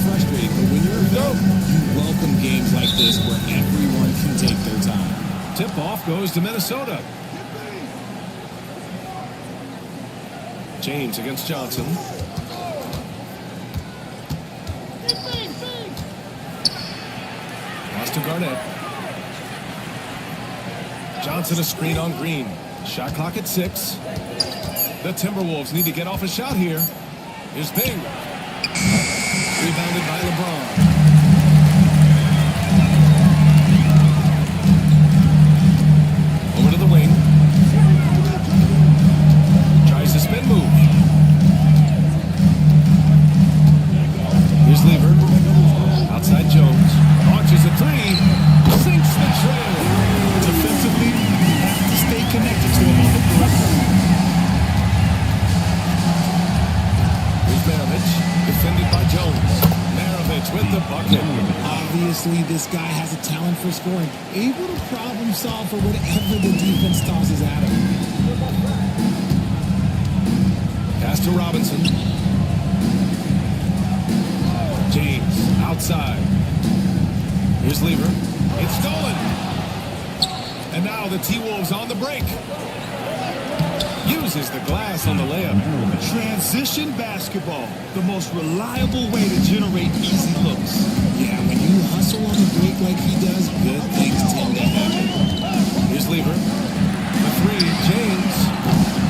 frustrating, but when you're a vet, you welcome games like this where everyone can take their time.
Tip-off goes to Minnesota. James against Johnson. Pass to Garnett. Johnson a screen on Green. Shot clock at 6. The Timberwolves need to get off a shot here. Here's Bing. Rebounded by LeBron. Over to the wing. Tries the spin move. Here's Lever. Outside Jones. Launches a 3. Sinks the trail.
Defensively, you have to stay connected to him on the perimeter.
Here's Maravich. Defended by Jones. Maravich with the bucket.
Obviously, this guy has a talent for scoring. Able to problem solve for whatever the defense tosses at him.
Pass to Robinson. James outside. Here's Lever. It's stolen. And now the T-Wolves on the break. Uses the glass on the layup.
Transition basketball, the most reliable way to generate easy looks.
Yeah, when you hustle on the break like he does, good things tend to happen.
Here's Lever. The 3, James.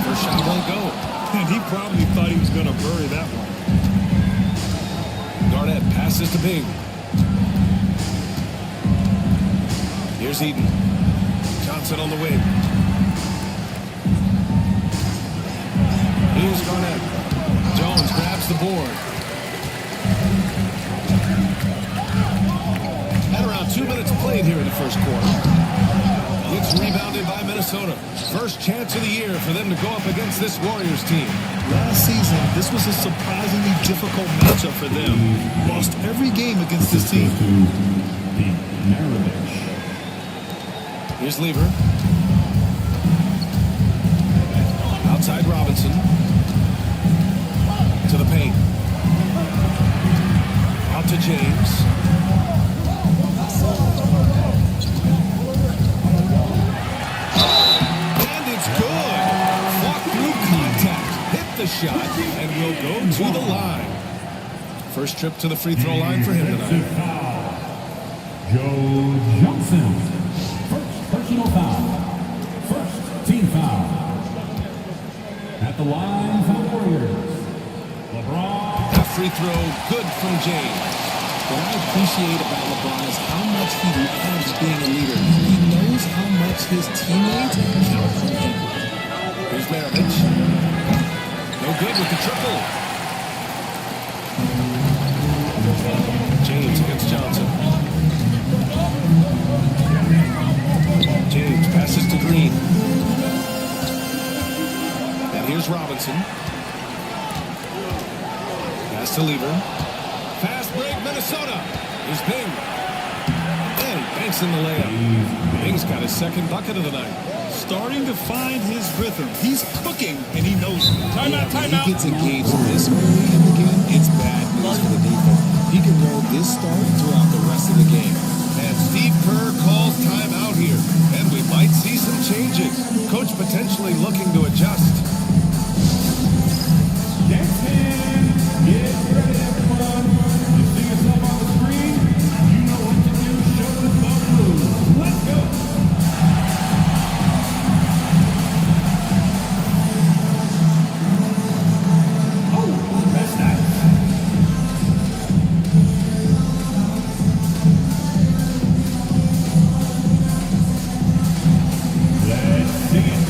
First shot won't go.
And he probably thought he was going to bury that one.
Garnett passes to Bing. Here's Eden. Johnson on the wing. Here's Garnett. Jones grabs the board. At around 2 minutes played here in the first quarter. It's rebounded by Minnesota. First chance of the year for them to go up against this Warriors team.
Last season, this was a surprisingly difficult matchup for them. Lost every game against this team.
Here's Lever. Outside Robinson. To the paint. Out to James. And it's good. Fought through contact. Hit the shot and will go to the line. First trip to the free throw line for him tonight. throw, good from James.
What I appreciate about LeBron is how much he loves being a leader. He knows how much his teammates count on him.
Here's Maravich. No good with the triple. James against Johnson. James passes to Green. And here's Robinson. Pass to Lever. Fast break, Minnesota. Here's Bing. And he banks in the layup. Bing's got his second bucket of the night.
Starting to find his rhythm. He's cooking, and he knows it.
Timeout. He gets engaged this early in the game, it's bad news for the defense. He can roll this start throughout the rest of the game.
And Steve Kerr calls timeout here. And we might see some changes. Coach potentially looking to adjust.
Get ready, everyone. You see yourself on the screen. You know what to do. Show the rules. Let's go. Oh, that's nice. Let's sing it.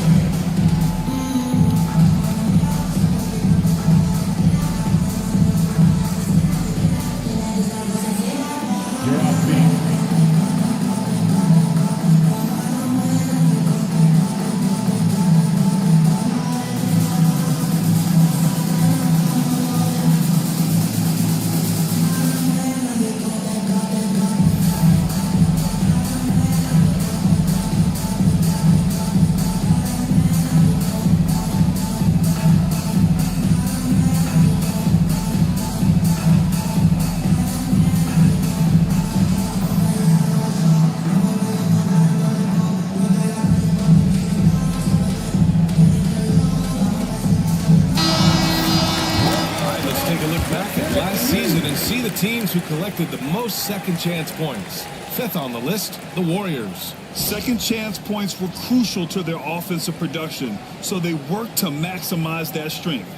You're off beat.
See the teams who collected the most second chance points. Fifth on the list, the Warriors.
Second chance points were crucial to their offensive production, so they worked to maximize that strength.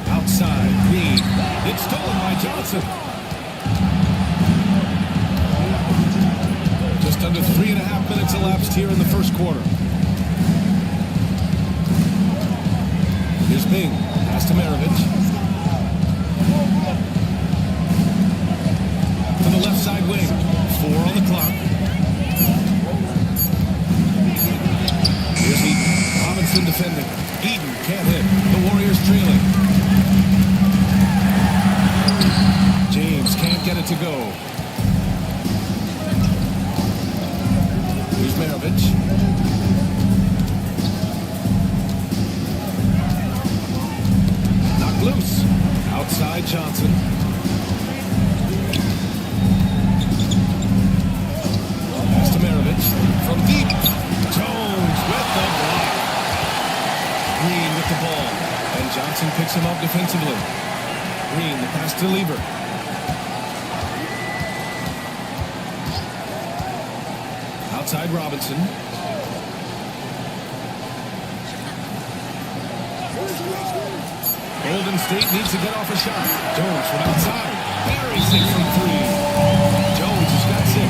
Outside, Green. It's stolen by Johnson. Just under 3.5 minutes elapsed here in the first quarter. Here's Bing. Pass to Maravich. To the left side wing. 4 on the clock. Here's Eaton. Robinson defending. Eaton can't hit. The Warriors trailing. James can't get it to go. Here's Maravich. Knocked loose. Outside Johnson. Pass to Maravich. From deep. Jones with the block. Green with the ball. And Johnson picks him up defensively. Green, the pass to Lever. Outside Robinson. Golden State needs to get off a shot. Jones from outside. Buries it from 3. Jones has got 6.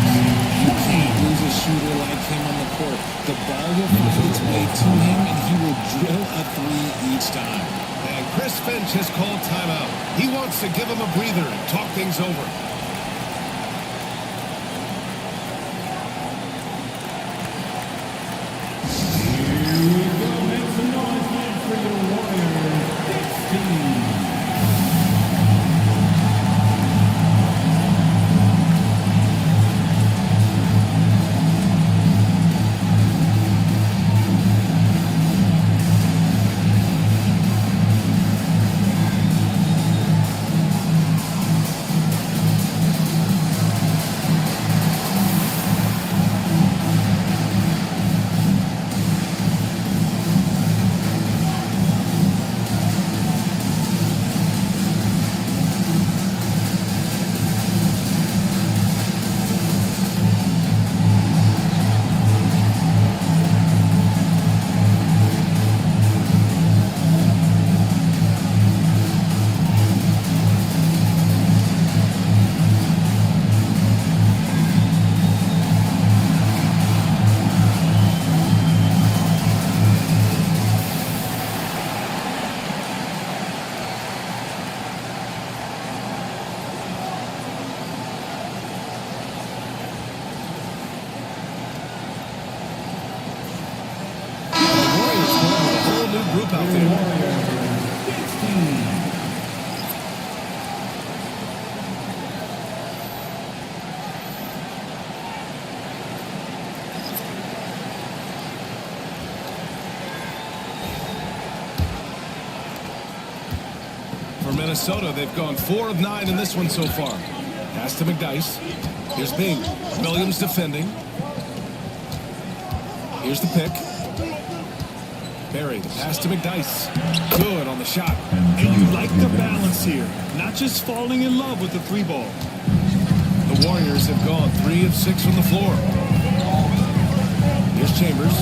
You can't lose a shooter like him on the court. The ball will find its way to him, and he will drill a 3 each time.
And Chris Finch has called timeout. He wants to give him a breather and talk things over. group out there. For Minnesota, they've gone 4 of 9 in this one so far. Pass to McDyess. Here's Bing. Williams defending. Here's the pick. Barry, the pass to McDyess. Good on the shot.
And you like the balance here. Not just falling in love with the 3-ball.
The Warriors have gone 3 of 6 from the floor. Here's Chambers.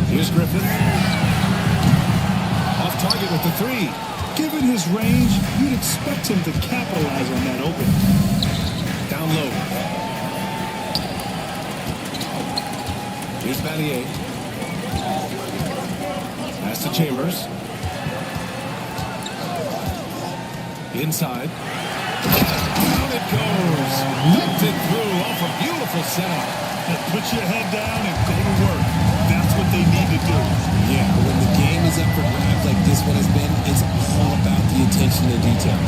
Here's Griffin. Off target with the 3.
Given his range, you'd expect him to capitalize on that opening.
Down low. Here's Battier. Pass to Chambers. Inside. Down it goes. Lifted through off a beautiful setup.
Put your head down and go to work. That's what they need to do.
Yeah, when the game is up for grabs like this one has been, it's all about the attention to detail.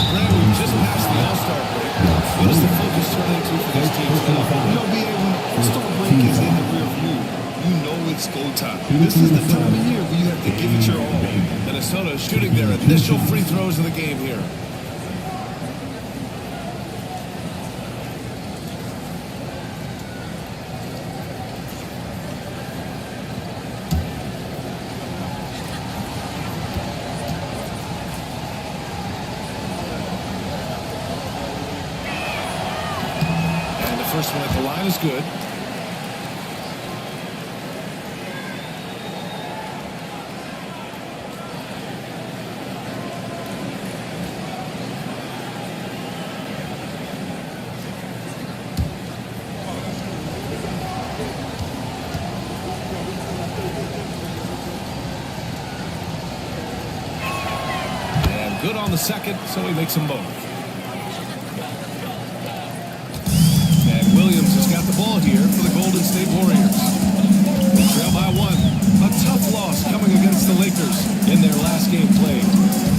Grant, we just passed the All-Star break. What does the focus turn into for these teams now?
When the All-Star break is in the rear view, you know it's go time. This is the time of year where you have to give it your all.
Minnesota shooting their initial free throws of the game here. First one at the line is good. And good on the second, so he makes them both. Williams has got the ball here for the Golden State Warriors. They trail by 1. A tough loss coming against the Lakers in their last game played.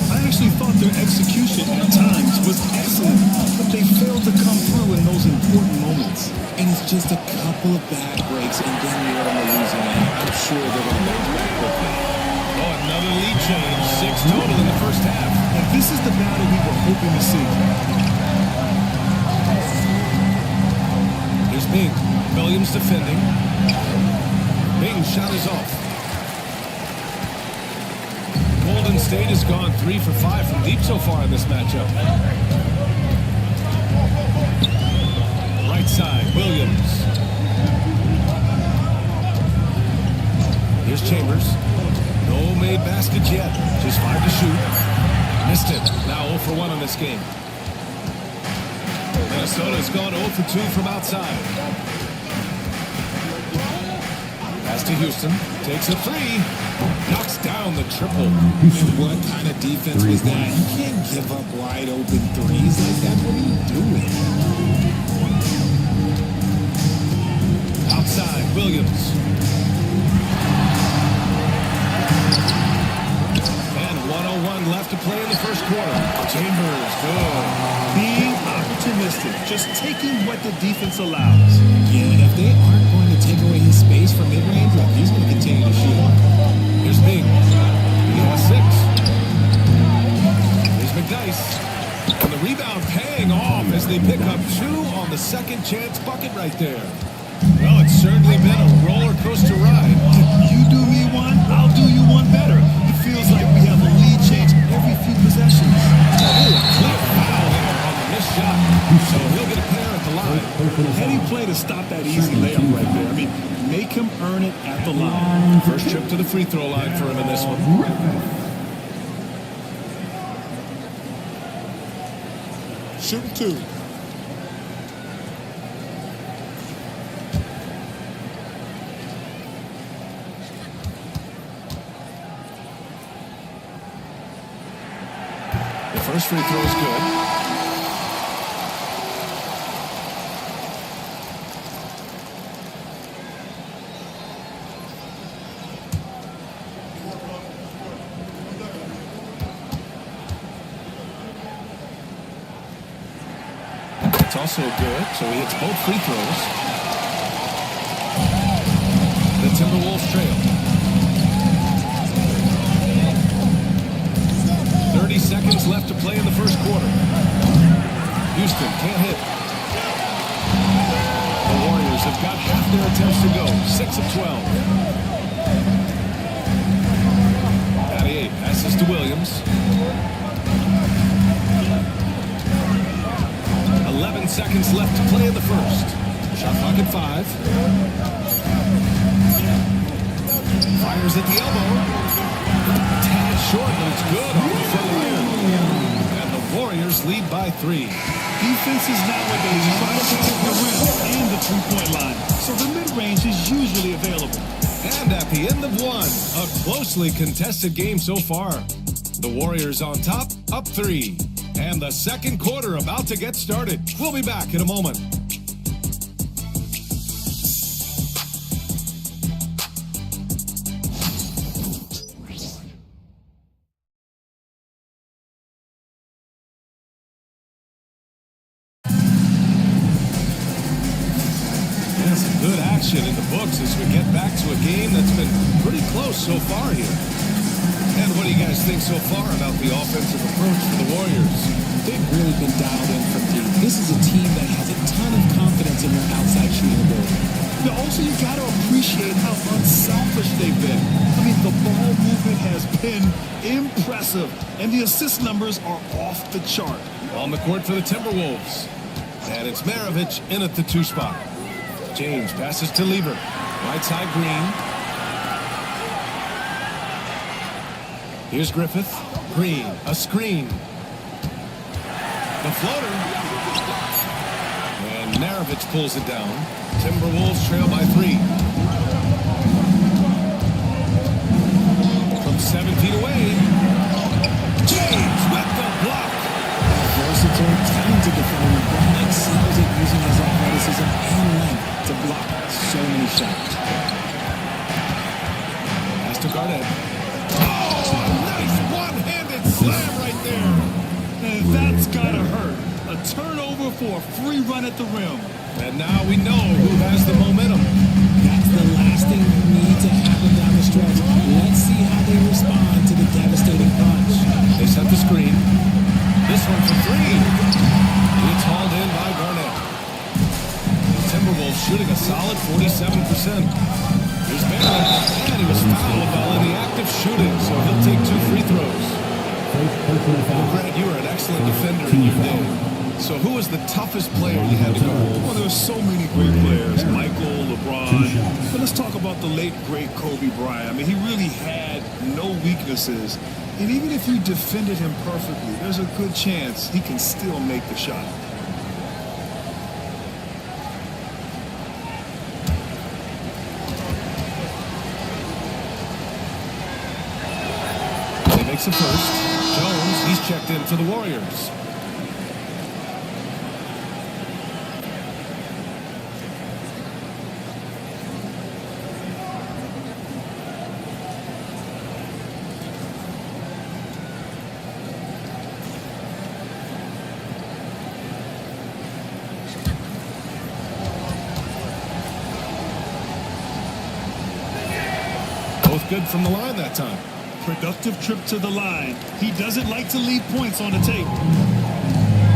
I actually thought their execution at times was excellent, but they failed to come through in those important moments.
And it's just a couple of bad breaks, and then you're on the losing end. I'm sure they're going to bounce back quickly.
Oh, another lead change. 6 total in the first half.
And this is the battle we were hoping to see.
Bing. Williams defending. Bing shot is off. Golden State has gone 3 for 5 from deep so far in this matchup. Right side, Williams. Here's Chambers. No made baskets yet. Just 5 to shoot. Missed it. Now 0 for 1 in this game. Minnesota's gone 0 for 2 from outside. Pass to Houston. Takes a 3. Knocks down the triple.
And what kind of defense was that? You can't give up wide open threes like that. What are you doing?
Outside, Williams. And 1:01 left to play in the first quarter. Chambers, good.
Being opportunistic, just taking what the defense allows.
Yeah, if they aren't going to take away his space from mid-range, he's going to continue to shoot.
Here's Bing. He has 6. Here's McDyess. And the rebound paying off as they pick up 2 on the second chance bucket right there. Well, it's certainly been a roller coaster ride.
You do me one, I'll do you one better. It feels like we have a lead change every few possessions.
Clear foul there on the missed shot. So he'll get a pair at the line.
Heady play to stop that easy layup right there. I mean, make him earn it at the line.
First trip to the free throw line for him in this one.
Shooting 2.
The first free throw is good. That's also good, so he hits both free throws. The Timberwolves trail. 30 seconds left to play in the first quarter. Houston can't hit. The Warriors have got half their attempts to go. 6 of 12. Matty passes to Williams. 11 seconds left to play in the first. Shot clock at 5. Fires at the elbow. Tad short, but it's good on the front end. And the Warriors lead by 3.
Defenses nowadays try to protect the rim and the three-point line, so the mid-range is usually available.
And at the end of one, a closely contested game so far. The Warriors on top, up 3. And the second quarter about to get started. We'll be back in a moment. Good action in the books as we get back to a game that's been pretty close so far here. And what do you guys think so far about the offensive approach for the Warriors?
They've really been dialed in from deep. This is a team that has a ton of confidence in their outside shooting ability.
But also, you got to appreciate how unselfish they've been. I mean, the ball movement has been impressive, and the assist numbers are off the chart.
On the court for the Timberwolves. And it's Maravich in at the 2 spot. James passes to Lever. Right side Green. Here's Griffith. Green, a screen. The floater. And Maravich pulls it down. Timberwolves trail by 3. From 7 feet away. James with the block.
Versatile, talented defender. Brown excels at using his athleticism and length to block so many shots.
Pass to Garnett. Oh, a nice one-handed slam right there.
And that's got to hurt. A turnover for a free run at the rim.
And now we know who has the momentum.
That's the last thing you need to happen down the stretch. Let's see how they respond to the devastating punch.
They set the screen. This one for 3. It's hauled in by Garnett. The Timberwolves shooting a solid 47%. Here's Barrett, and he was fouled while in the act of shooting, so he'll take 2 free throws. Well, Greg, you were an excellent defender in your day. So who was the toughest player you had to guard?
Well, there's so many great players. Michael, LeBron. But let's talk about the late, great Kobe Bryant. I mean, he really had no weaknesses. And even if you defended him perfectly, there's a good chance he can still make the shot.
He makes the first. Jones, he's checked in for the Warriors. Good from the line that time.
Productive trip to the line. He doesn't like to leave points on the table.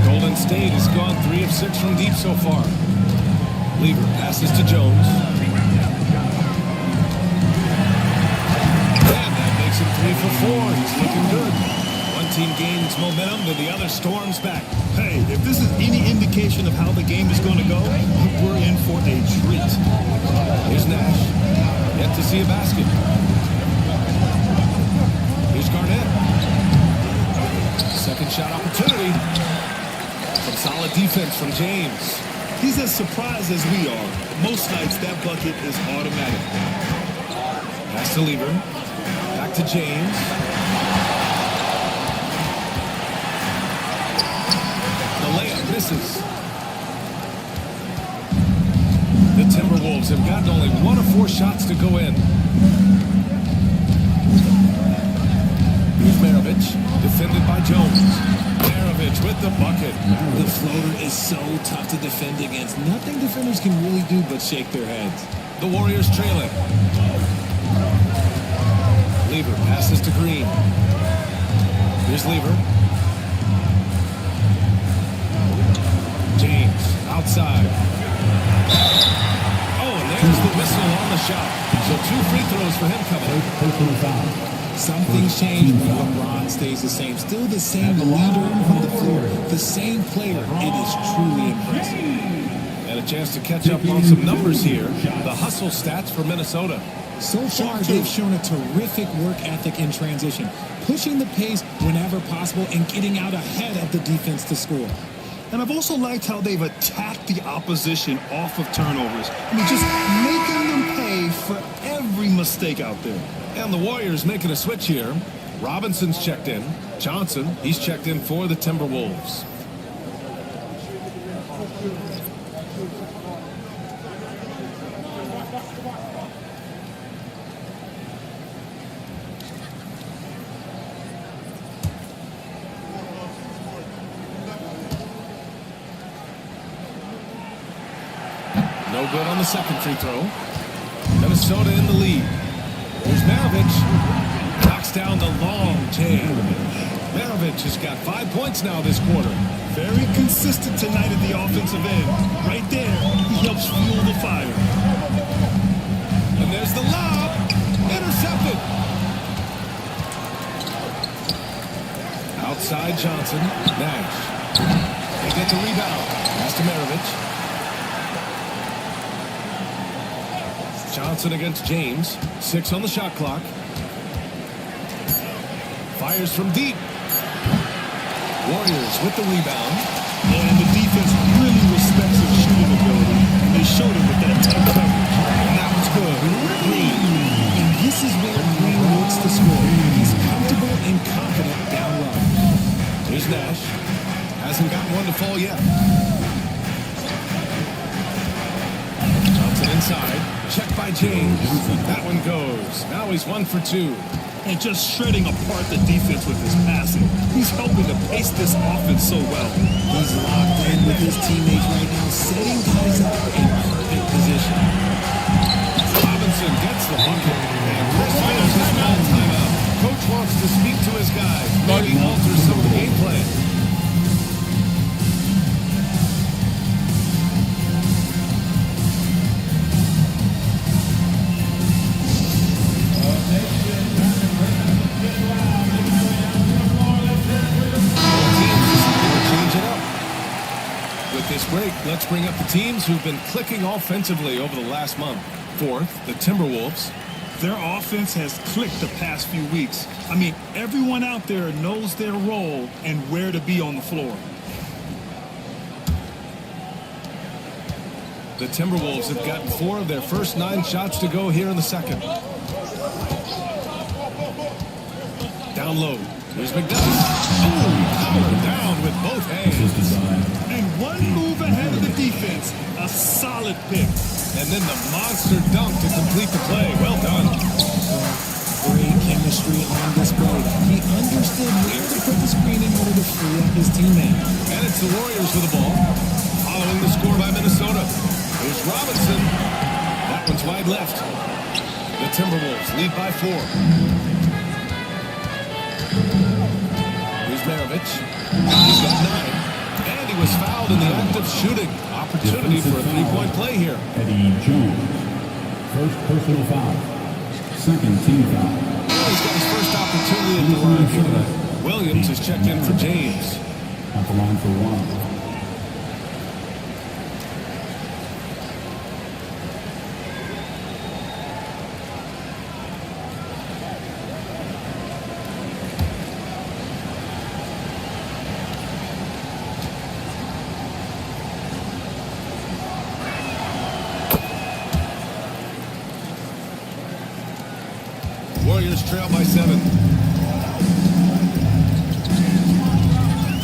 Golden State has gone 3 of 6 from deep so far. Lever passes to Jones. And that makes him 3 for 4. He's looking good. One team gains momentum, then the other storms back.
Hey, if this is any indication of how the game is going to go, we're in for a treat.
Here's Nash. Yet to see a basket. Here's Garnett. Second shot opportunity. Some solid defense from James.
He's as surprised as we are. Most nights, that bucket is automatic.
Pass to Lever. Back to James. The layup misses. The Timberwolves have gotten only 1 of 4 shots to go in. Here's Maravich, defended by Jones. Maravich with the bucket.
The floater is so tough to defend against. Nothing defenders can really do but shake their heads.
The Warriors trailing. Lever passes to Green. Here's Lever. James outside. Oh, and there's the whistle on the shot. So 2 free throws for him coming.
Something's changed when LeBron stays the same. Still the same leader on the floor. The same player. It is truly impressive.
And a chance to catch up on some numbers here. The hustle stats for Minnesota.
So far, they've shown a terrific work ethic in transition, pushing the pace whenever possible and getting out ahead of the defense to score.
And I've also liked how they've attacked the opposition off of turnovers. I mean, just making them pay for every mistake out there.
And the Warriors making a switch here. Robinson's checked in. Johnson, he's checked in for the Timberwolves. No good on the second free throw. Minnesota in the lead. Here's Maravich. Knocks down the long J. Maravich has got 5 points now this quarter.
Very consistent tonight at the offensive end. Right there, he helps fuel the fire.
And there's the lob. Intercepted. Outside Johnson. Nash. They get the rebound. Pass to Maravich. Johnson against James. 6 on the shot clock. Fires from deep. Warriors with the rebound.
And the defense really respects his shooting ability. And they showed it with that tight coverage.
And that was good. Green. And this is where Green looks to score. He's comfortable and confident down low.
Here's Nash. Hasn't gotten one to fall yet. Johnson inside. Checked by James. That one goes. Now he's 1 for 2.
And just shredding apart the defense with his passing. He's helping to pace this offense so well.
He's locked in with his teammates right now, setting guys up in perfect position.
Robinson gets the bucket. And Chris Finch has called timeout. Coach wants to speak to his guys. Maybe alter some of the game plan. This break, let's bring up the teams who've been clicking offensively over the last month. Fourth, the Timberwolves.
Their offense has clicked the past few weeks. I mean, everyone out there knows their role and where to be on the floor.
The Timberwolves have gotten 4 of their first 9 shots to go here in the second. Down low. Here's McDuffie. Oh, down with both hands.
And one move ahead of the defense. A solid pick.
And then the monster dunk to complete the play. Well done.
Great chemistry on display. He understood where to put the screen in order to free up his teammate.
And it's the Warriors with the ball. Following the score by Minnesota. Here's Robinson. That one's wide left. The Timberwolves lead by 4. Here's Maravich. He's got 9. And he was fouled in the act of shooting. Opportunity for a 3-point play here.
Eddie Jones. First personal foul. Second team foul.
Oh, he's got his first opportunity at the line for tonight. Williams is checked in for James.
At the line for 1.
Warriors trail by 7.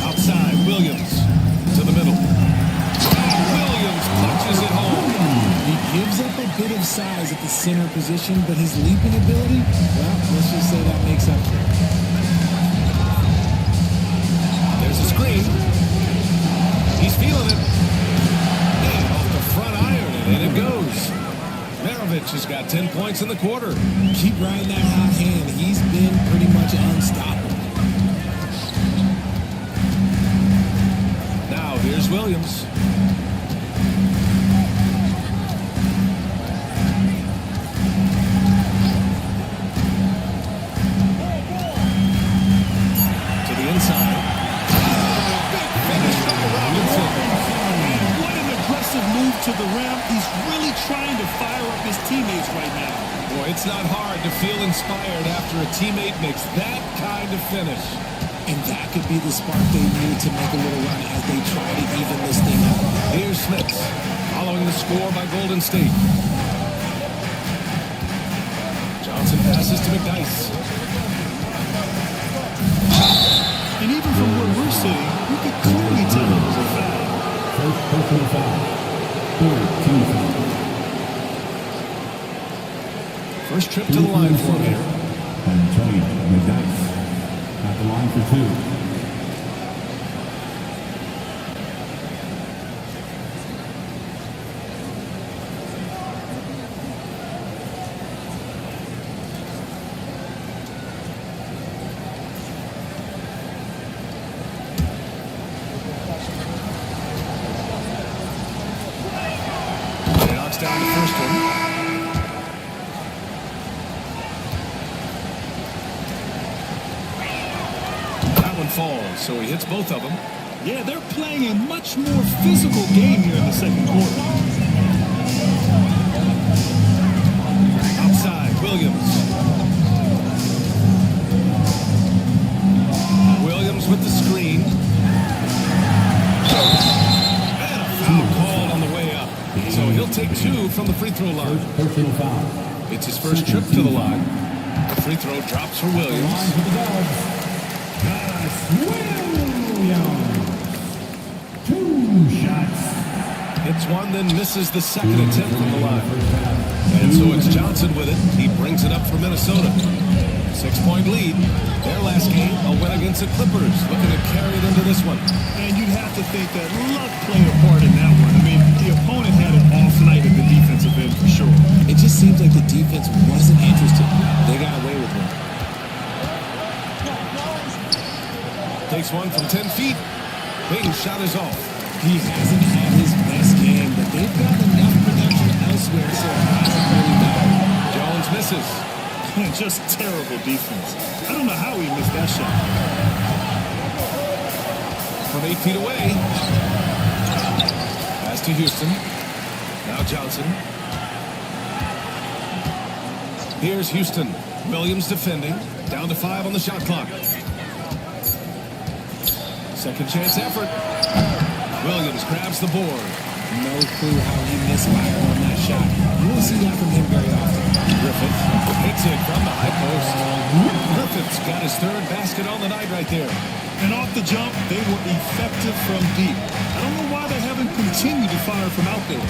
Outside, Williams to the middle. Williams punches it home.
He gives up a bit of size at the center position, but his leaping ability, well, let's just say that makes up for it.
Raptors. Maravich has got 10 points in the quarter.
Keep riding that hot hand. He's been pretty much unstoppable.
Now here's Williams. To the inside. Big finish from Robinson.
What an aggressive move to the rim. He's really trying to fire up his teammates right now.
Boy, it's not hard to feel inspired after a teammate makes that kind of finish.
And that could be the spark they need to make a little run as they try to even this thing out.
Here's Smith, following the score by Golden State. Johnson passes to McDyess.
And even from where we're sitting, you could clearly tell it was a foul.
First personal foul. Third team foul.
First trip to the line for him here.
Antonio McDyess at the line for 2.
He knocks down the first one. That one falls, so he hits both of them.
Yeah, they're playing a much more physical game here in the second quarter.
Outside, Williams. Williams with the screen. And a foul called on the way up. So he'll take 2 from the free throw line.
First personal foul.
It's his first trip to the line. The free throw drops for Williams.
Line for the Dubs. Williams. 2 shots.
Hits one, then misses the second attempt from the line. And so it's Johnson with it. He brings it up for Minnesota. 6-point lead. Their last game, a win against the Clippers. Looking to carry it into this one.
And you'd have to think that luck played a part in that one. I mean, the opponent had an off night at the defensive end for sure.
It just seems like the defense wasn't interested. They got away with it.
Takes one from 10 feet. Bing's shot is off.
He hasn't had his best game, but they've got enough production elsewhere, so it hasn't really mattered.
Jones misses.
Just terrible defense. I don't know how he missed that shot.
From 8 feet away. Pass to Houston. Now Johnson. Here's Houston. Williams defending. Down to 5 on the shot clock. Second chance effort. Williams grabs the board.
No clue how he misfired on that shot. You won't see that from him very often.
Griffith hits it from the high post. Griffith's got his third basket on the night right there.
And off the jump, they were effective from deep. I don't know why they haven't continued to fire from out there.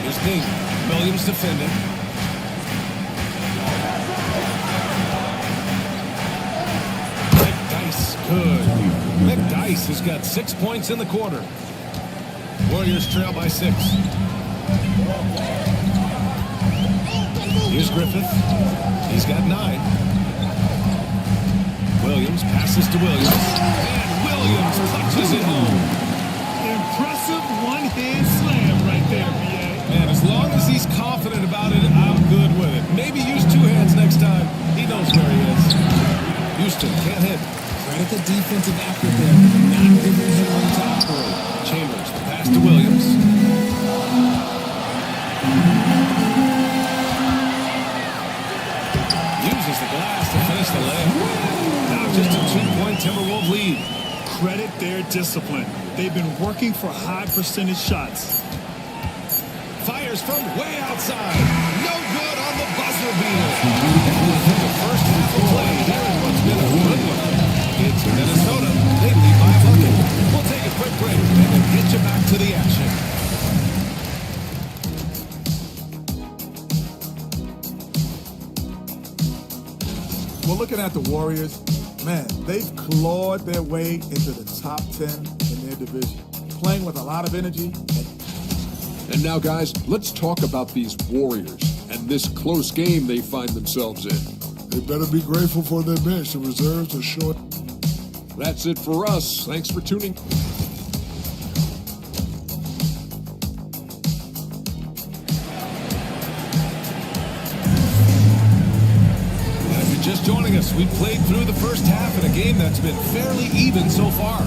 Here's Bing. Williams defending. McDyess, good. McDyess has got 6 points in the quarter. Warriors trail by 6. Here's Griffith. He's got 9. Williams passes to Williams. And Williams touches it home.
Impressive one-hand slam right there, B.A.
And as long as he's confident about it, I'm good with it. Maybe use 2 hands next time. He knows where he is. Houston can't hit.
Credit the defensive effort there, not giving him room to operate.
Chambers, the pass to Williams. Uses the glass to finish the layup. Now just a 2-point Timberwolves lead.
Credit their discipline. They've been working for high percentage shots.
Fires from way outside. No good on the buzzer beater. The first half of play here in what's been a good one. It's Minnesota. They lead by a bucket. We'll take a quick break and then get you back to the action.
Well, looking at the Warriors, man, they've clawed their way into the top 10 in their division. playing with a lot of energy.
And now, guys, let's talk about these Warriors and this close game they find themselves in.
They better be grateful for their bench. The reserves are short.
That's it for us. Thanks for tuning.
If you're just joining us, we've played through the first half in a game that's been fairly even so far.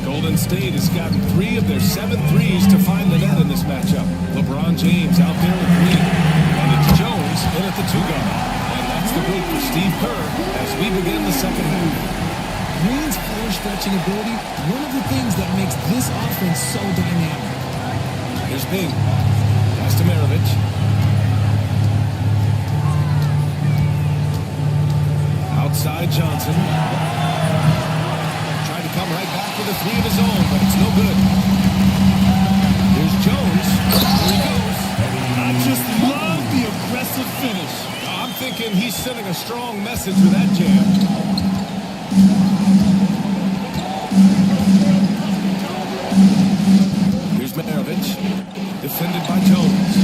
Golden State has gotten 3 of their 7 threes to find the net in this matchup. LeBron James out there with Green. And it's Jones in at the 2 guard. And that's the group for Steve Kerr as we begin the second half.
Green's floor stretching ability, one of the things that makes this offense so dynamic.
Here's Bing. Pass to Maravich. Outside Johnson. Tried to come right back with a 3 of his own, but it's no good. Here's Jones. Here he goes.
I just love the aggressive finish.
I'm thinking he's sending a strong message with that jam. Here's Maravich. Defended by Jones.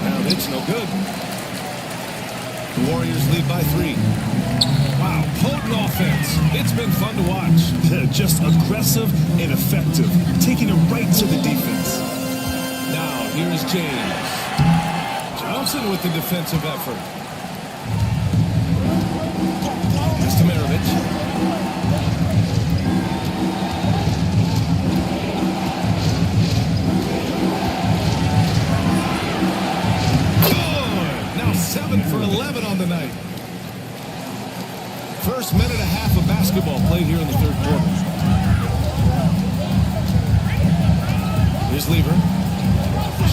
Maravich, no good. The Warriors lead by 3. Wow, potent offense. It's been fun to watch.
Just aggressive and effective, taking it right to the defense.
Now, here's James. Johnson with the defensive effort. Pass to Maravich. Good! Now 7 for 11 on the night. First minute and a half of basketball played here in the third quarter. Here's Lever.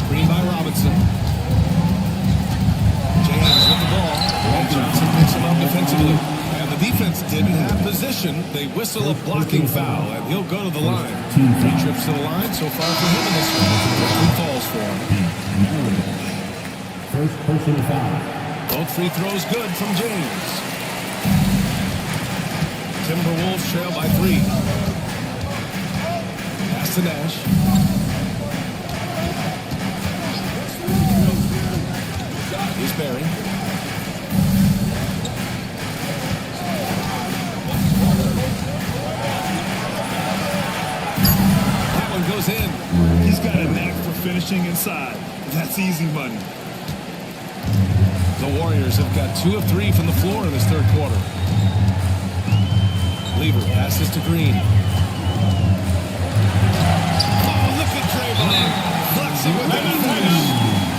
Screen by Robinson. James with the ball. And Johnson picks him up defensively. And the defense didn't have position. They whistle a blocking foul, and he'll go to the line. 3 trips to the line so far for him in this one. 3 falls for him.
First personal foul.
Both free throws good from James. Timberwolves trail by 3. Pass to Nash. Here's Barry. That one goes in.
He's got a knack for finishing inside. That's easy money.
The Warriors have got 2 of 3 from the floor in this third quarter. Lever passes to Green. Oh, look at Draymond. Flexing with that finish.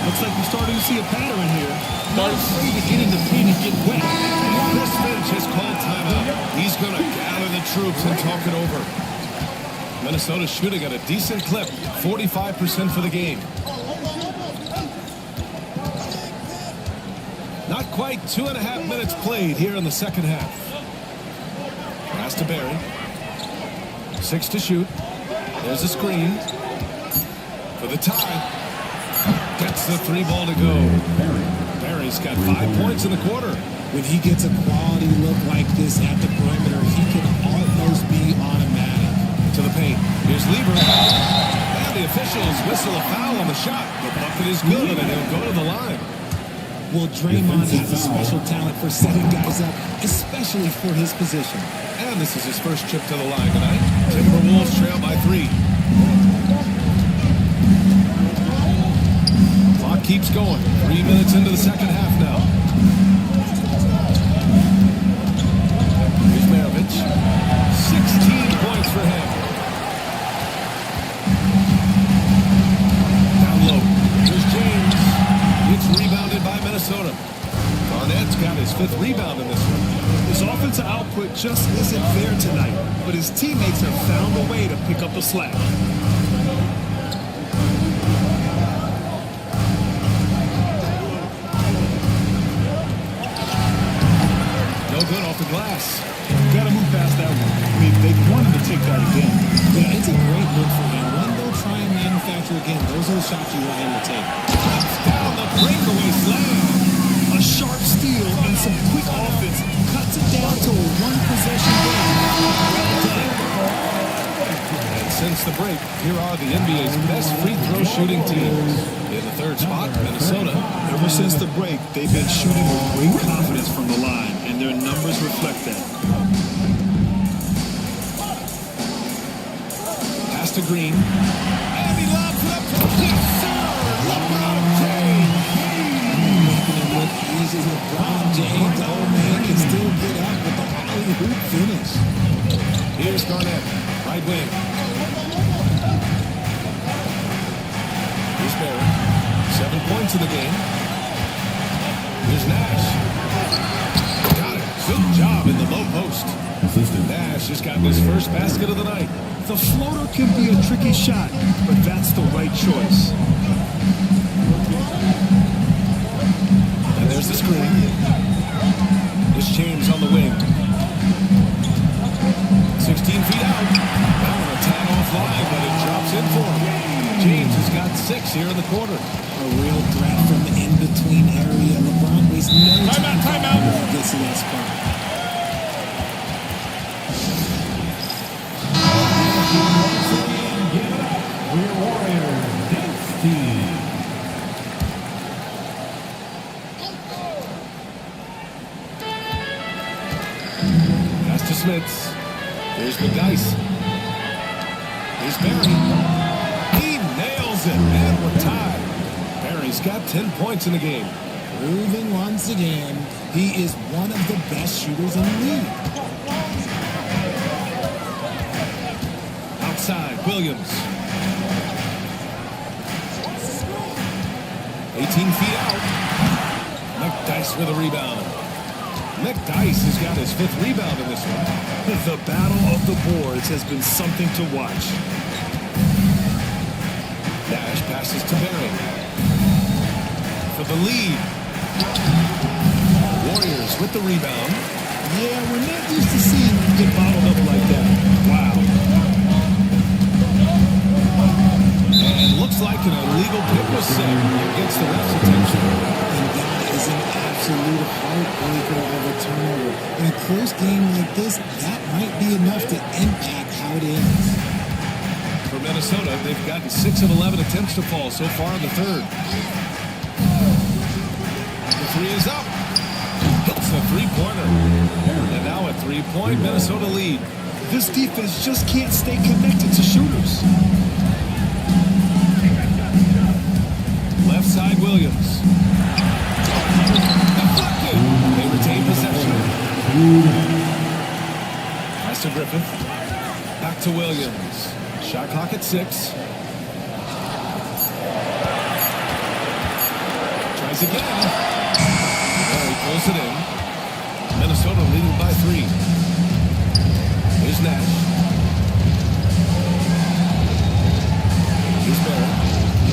Looks like we're starting to see a pattern here. Not afraid to get in the paint and get wet.
Chris Finch has called timeout. He's going to gather the troops and talk it over. Minnesota shooting at a decent clip, 45% for the game. Not quite 2.5 minutes played here in the second half. Pass to Barry. 6 to shoot. There's a screen. For the tie. Gets the 3 ball to go. Barry's got 5 points in the quarter.
When he gets a quality look like this at the perimeter, he can almost be automatic.
To the paint. Here's Lever. And the officials whistle a foul on the shot. The bucket is good, and he'll go to the line.
Well, Draymond has a special talent for setting guys up, especially for his position.
And this is his first trip to the line tonight. Timberwolves trail by 3. Clock keeps going. 3 minutes into the second half now. Here's Maravich. 16 points for him. Down low. Here's James. It's rebounded by Minnesota. Garnett's got his 5th rebound in this one.
His offensive output just isn't there tonight, but his teammates have found a way to pick up the slack.
No good off the glass.
Got to move past that one.
take that again.
Yeah, it's a great look for him. When they'll try and manufacture again, those are the shots you want him to take.
Down the breakaway slam. A sharp steal and some quick offense cuts it down to a one-possession game. And since the break, here are the NBA's best free throw shooting teams. In the third spot, Minnesota.
Ever since the break, they've been shooting with great confidence from the line, and their numbers reflect that.
Pass to Green. And he lobs it up to yes, sir! LeBron James!
Making it look easy. LeBron James, the old man, can still get up with the alley-oop finish.
Here's Garnett, right wing. Here's Barry. 7 points in the game. Here's Nash. Got it. Good job in the low post. Nash has gotten his first basket of the night.
The floater can be a tricky shot, but that's the right choice.
And there's the screen. Here's James on the wing. 16 feet out. Now on a tad offline, but it drops in for him. James has got 6 here in the quarter.
A real threat from the in-between area. LeBron wastes no time. Timeout. Gets to that spot.
We're Warriors Dance Team.
Pass to Smits. Here's McDice. Here's Barry. He nails it, and we're tied. Barry's got 10 points in the game.
Proving once again, he is one of the best shooters in the league.
Outside, Williams. 18 feet out. McDice with a rebound. McDice has got his 5th rebound in this one.
The battle of the boards has been something to watch.
Nash passes to Barry. For the lead. Warriors with the rebound.
Yeah, we're not used to seeing him get bottled up like that.
Wow. And looks like an illegal pick was set against the ref's attention.
And that is an absolute heartbreaker of a turnover. In a close game like this, that might be enough to impact how it ends.
For Minnesota, they've gotten 6 of 11 attempts to fall so far in the third. The 3 is up. Hits the three-pointer. And now a 3-point Minnesota lead.
This defense just can't stay connected to shooters.
Left side, Williams. Deflected. They retain possession. Pass to Griffith. Back to Williams. Shot clock at 6. Tries again. Barry pulls it in. Minnesota leading by 3. Here's Nash. Here's Barry.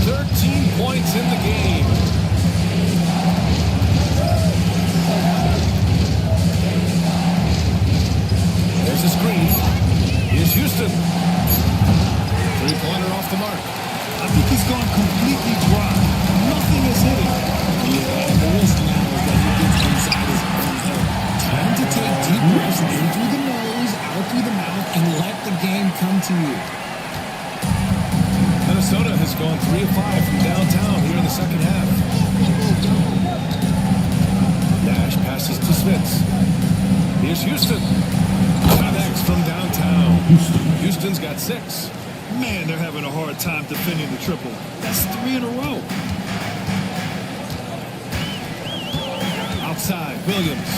13 points in the game. There's a screen. Here's Houston. Three-pointer off the mark.
I think he's gone completely dry. Nothing is hitting.
Yeah, the risk now is that he gets inside his own head. Time to take deep breaths in through the nose, out through the mouth, and let the game come to you.
Minnesota has gone 3 of 5 from downtown here in the second half. Nash passes to Smits. Here's Houston. Connects from downtown. Houston's got 6.
Man, they're having a hard time defending the triple. That's 3 in a row.
Outside, Williams.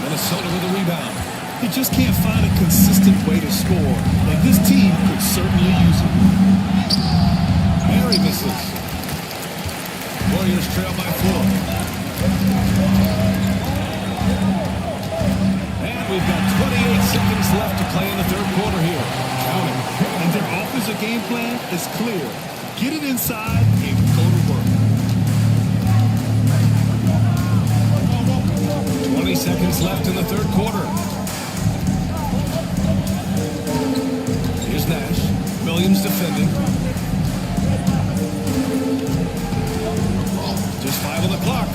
Minnesota with a rebound.
He just can't find a consistent way to score, and this team could certainly use it.
Barry misses. Warriors trail by 4. And we've got 28 seconds left to play in the third quarter here. Counting.
And their offensive game plan is clear. Get it inside and go to work.
20 seconds left in the third quarter. Here's Nash. Williams defending. Just 5 on the clock.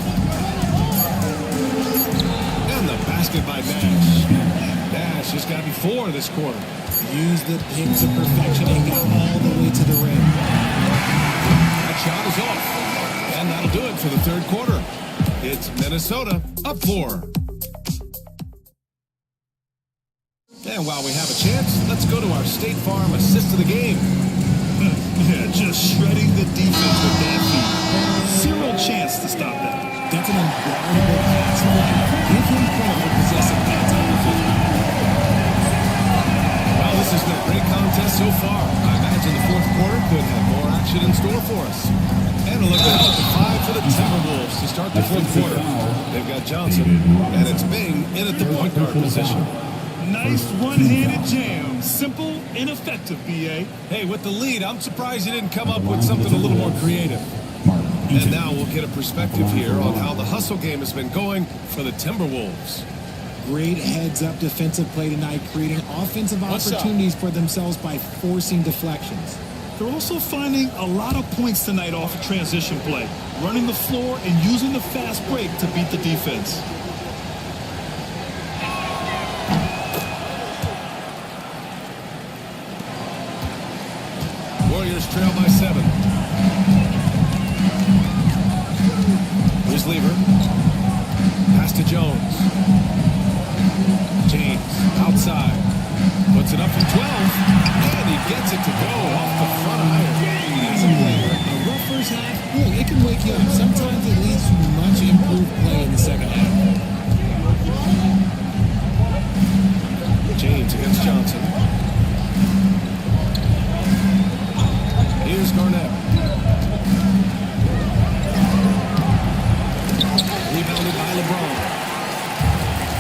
And the basket by Nash. Nash has got to be 4 this quarter.
Use the pick to perfection and got all the way to the rim.
That shot is off. And that'll do it for the third quarter. It's Minnesota up 4. And while we have a chance, let's go to our State Farm assist of the game.
Yeah, just shredding the defense with that feed. Zero chance to stop that.
That's an unguardable pass. Give him credit for possessing that type of football.
Well, this has been a great contest so far. I imagine the fourth quarter could have more action in store for us. And a look ahead at the 5 for the Timberwolves to start the fourth quarter. They've got Johnson, and it's Bing in at the point guard position.
Nice one-handed jam. Simple and effective, B.A.
Hey, with the lead, I'm surprised you didn't come up with something a little more creative. And now we'll get a perspective here on how the hustle game has been going for the Timberwolves.
Great heads-up defensive play tonight, creating offensive opportunities for themselves by forcing deflections.
They're also finding a lot of points tonight off of transition play, running the floor and using the fast break to beat the defense.
Warriors trail by 7. Here's Lever. Pass to Jones. James outside. Puts it up from 12. And he gets it to go off the front iron.
As a player, a rough first half, look, it can wake you up. Sometimes it leads to much improved play in the second half.
James against Johnson. Here's Garnett. Rebounded by LeBron.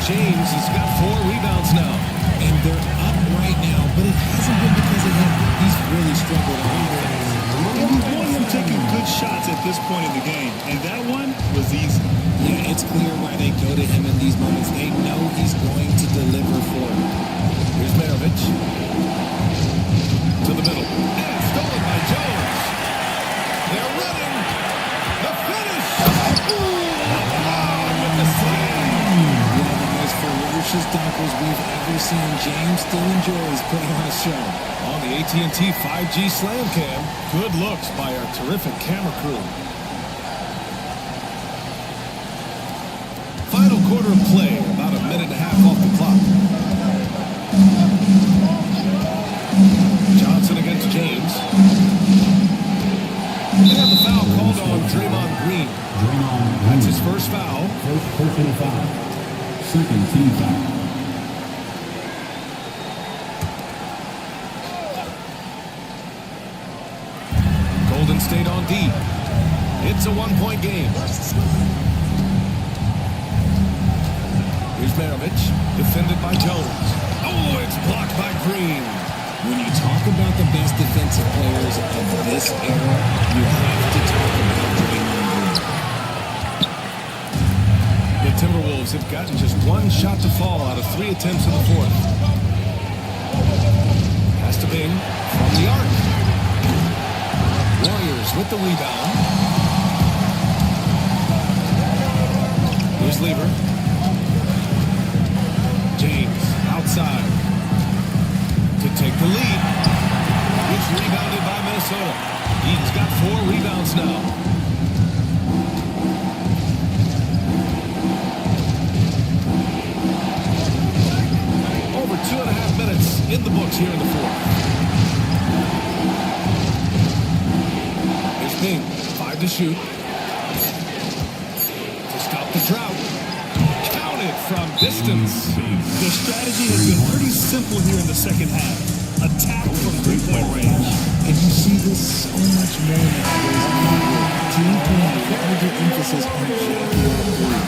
James has got 4 rebounds now.
And they're up right now, but it hasn't been because of him. He's really struggled on offense.
And you want him taking good shots at this point in the game, and that one was easy.
Yeah, it's clear why they go to him in these moments. They know he's going to deliver for them.
Here's Maravich. To the middle. And stolen by Jones. They're running. The finish. LeBron with the slam.
One of the most ferocious dunkers we've ever seen. James still enjoys putting on a show.
On the AT&T 5G Slam Cam. Good looks by our terrific camera crew. Final quarter of play. About a minute and a half off the clock. Johnson against James. And the foul called on Draymond Green. That's his first foul.
First personal foul. Second team foul.
Golden State on D. It's a 1-point game. Here's Maravich, defended by Jones. Oh, it's blocked by Green.
When you talk about the best defensive players of this era, you have to talk about Draymond Green.
The Timberwolves have gotten just 1 shot to fall out of 3 attempts in the fourth. Pass to Bing from the arc. Warriors with the rebound. Here's Lever. James outside to take the lead. It's rebounded by Minnesota. He's got 4 rebounds now. Over 2.5 minutes in the books here in the fourth. Here's Bing, 5 to shoot. To stop the drought. Counted from distance.
The strategy has been pretty simple here in the second half. Attack from 3-point range.
And you see this so much more nowadays. Team putting larger emphasis on jacking up threes.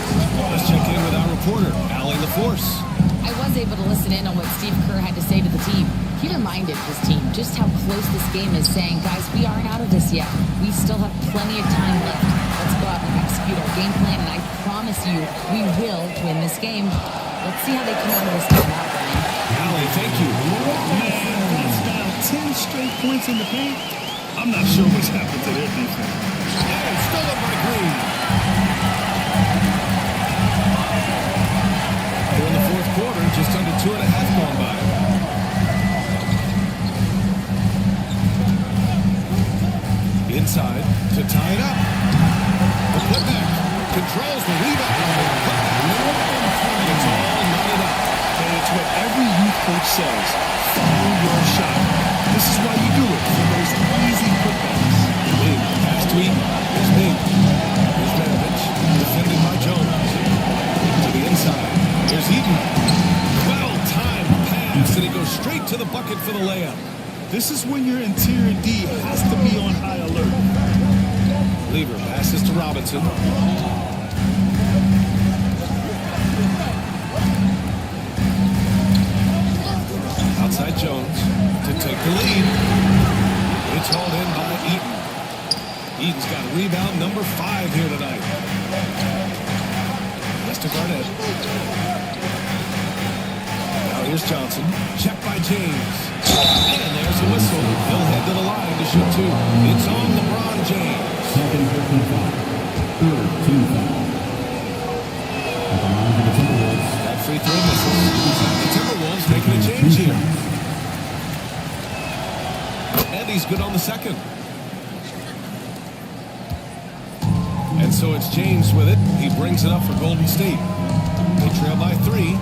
Let's check in with our reporter, Allie LaForce.
I was able to listen in on what Steve Kerr had to say to the team. He reminded his team just how close this game is, saying, guys, we aren't out of this yet. We still have plenty of time left. Let's go out and execute. execute our game plan, and I promise you we will win this game. Let's see how they come out of this game out, Brian.
Allie, thank you.
Man, that's now 10 straight points in the paint. I'm not sure what's happened to their defense.
And stolen by Green. Here in the fourth quarter, just under 2.5 gone by. Inside to tie it up. The putback controls the rebound. It's all knotted up.
And it's what every youth coach says. Follow your shot. This is why you do it for those easy putbacks.
Big pass to Eaton. Here's Big. Here's Maravich. Defended by Jones. To the inside. Here's Eaton. Well-timed pass, and he goes straight to the bucket for the layup.
This is when your interior D has to be on high alert.
Lever passes to Robinson. Outside Jones to take the lead. It's hauled in by Eaton. Eaton's got rebound number 5 here tonight. That's to Garnett. Now here's Johnson. Checked by James. And there's a whistle. He'll head to the line to shoot 2. It's on LeBron James.
Second personal foul. Third team foul. At the line for the Timberwolves.
That free throw misses. The Timberwolves making a change here. And he's good on the second. And so it's James with it. He brings it up for Golden State. They trail by 3.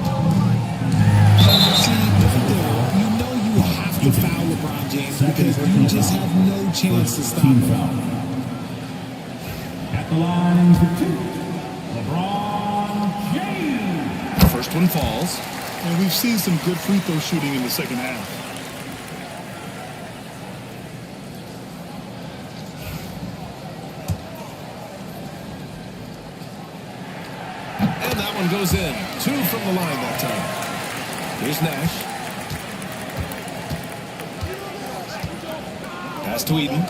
You know you have to foul LeBron James because you just have no chance to stop him.
At the line for 2, LeBron James.
First one falls.
And we've seen some good free throw shooting in the second half.
And that one goes in. 2 from the line that time. Here's Nash. Pass to Eden.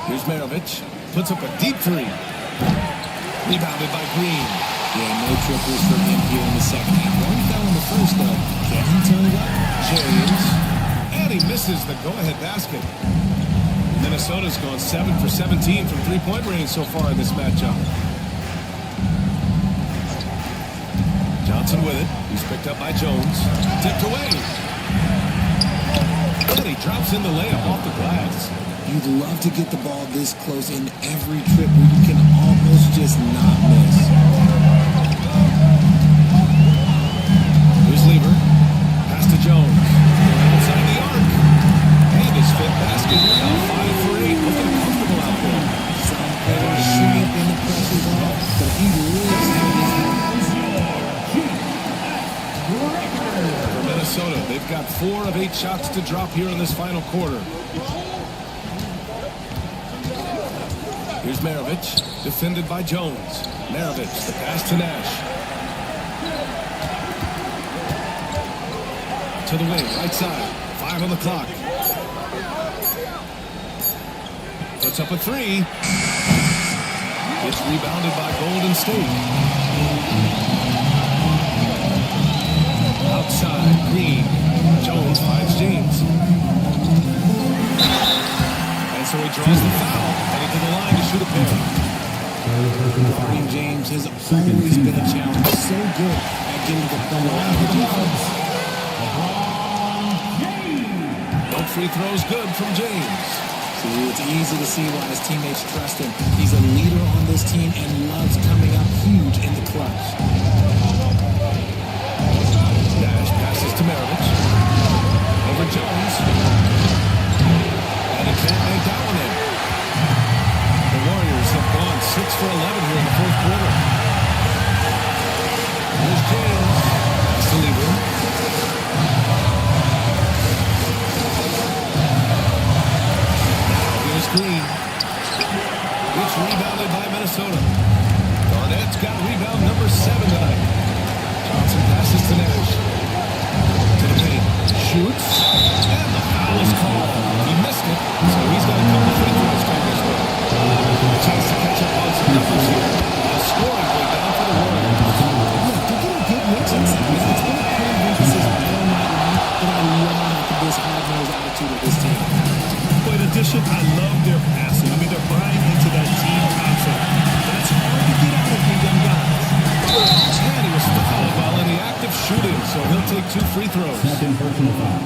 Here's Maravich. Puts up a deep 3. Rebounded by Green.
Yeah, no triples for him here in the second half. One fell in the first, though. Can he turn it up?
James. And he misses the go-ahead basket. Minnesota's gone 7 for 17 from three-point range so far in this matchup. Johnson with it. He's picked up by Jones. Tipped away. And he drops in the layup off the glass.
You'd love to get the ball this close in every trip where you can almost just not miss.
Here's Lever. Pass to Jones. Outside the arc. And his fifth basket. Now 5 for 8. Looking comfortable out there.
Some players shoot in the pressure's off, but he lives in his hands.
For Minnesota, they've got 4 of 8 shots to drop here in this final quarter. Here's Maravich, defended by Jones. Maravich, the pass to Nash. To the wing, right side. 5 on the clock. Puts up a 3. It's rebounded by Golden State. Outside, Green. Jones finds James. And so he draws the foul. Heading to the line to shoot a pair.
Green James has always been a challenge. So good at getting the ball out of the defense.
No free throws good from James.
See, it's easy to see why his teammates trust him. He's a leader on this team and loves coming up huge in the clutch.
Nash passes to Maravich. Over Jones. And he can't make that one in. The Warriors have gone 6 for 11 here in the fourth quarter. Here's James. Pass to Lever. Now here's Green. It's rebounded by Minnesota. Garnett's got rebound number 7 take 2 free throws.
Second personal foul.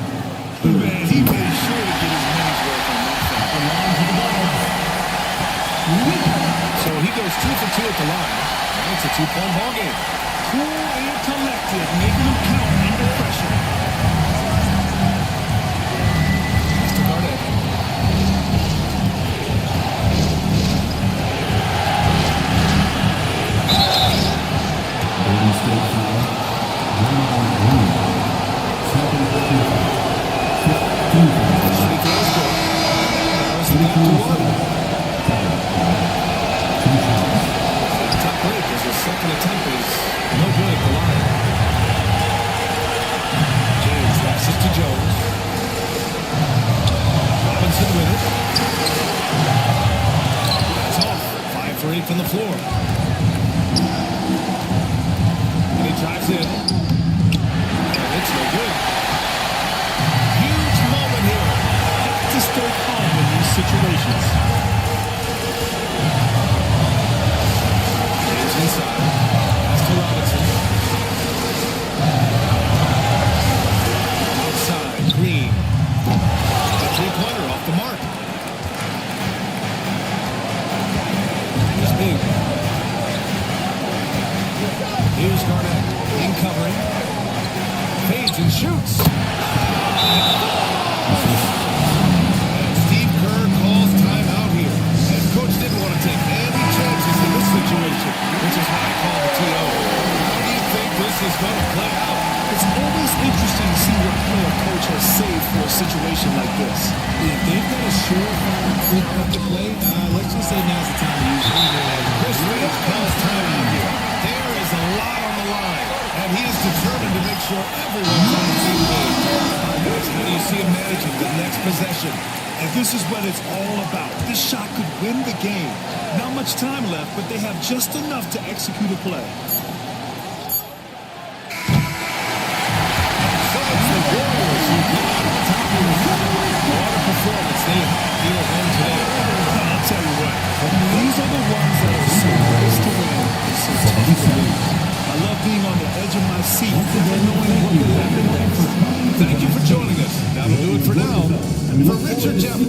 Man, he made sure to get his money's worth on that foul.
So he goes 2 for 2 at the line. And it's a 2-point ball game.
Cool and collected, making him count under pressure.
Pass to Garnett.
Golden State foul. Draymond Green. Second personal foul. 15 fouls.
Free throws good. Now it's 3 to 1.
Two shots.
Top break as his second attempt is no good at the line. James passes to Jones. Robinson with it. That's off. 5 for 8 from the floor. And he drives in. And it's no good.
Huge moment here. Got to stay calm in these situations.
James inside. Pass to Robinson. Outside. Green. The 3-pointer off the mark. Here's Big. Here's Garnett. In covering. Fades and shoots. And Steve Kerr calls timeout here. And coach didn't want to take any chances in this situation, which is why I call the TO. How do you think this is going to play out?
It's always interesting to see what play a coach has saved for a situation like this.
If they've got a surefire quick cut to play, let's just say now's the time to use it.
Chris Reeves calls timeout here. There is a lot on the line, and he is determined to make sure everyone's on the same page. How do you see him managing the next possession?
And this is what it's all about. This shot could win the game. Not much time left, but they have just enough to execute a play.
So it's the Warriors who come out on top in the what a performance they have here at home today.
I'll tell you what, these are the ones that are so nice to win. So tough to lose. I love being on the edge of my seat and knowing what could happen next.
Thank you for joining us. That'll do it for now. For Richard Jeff.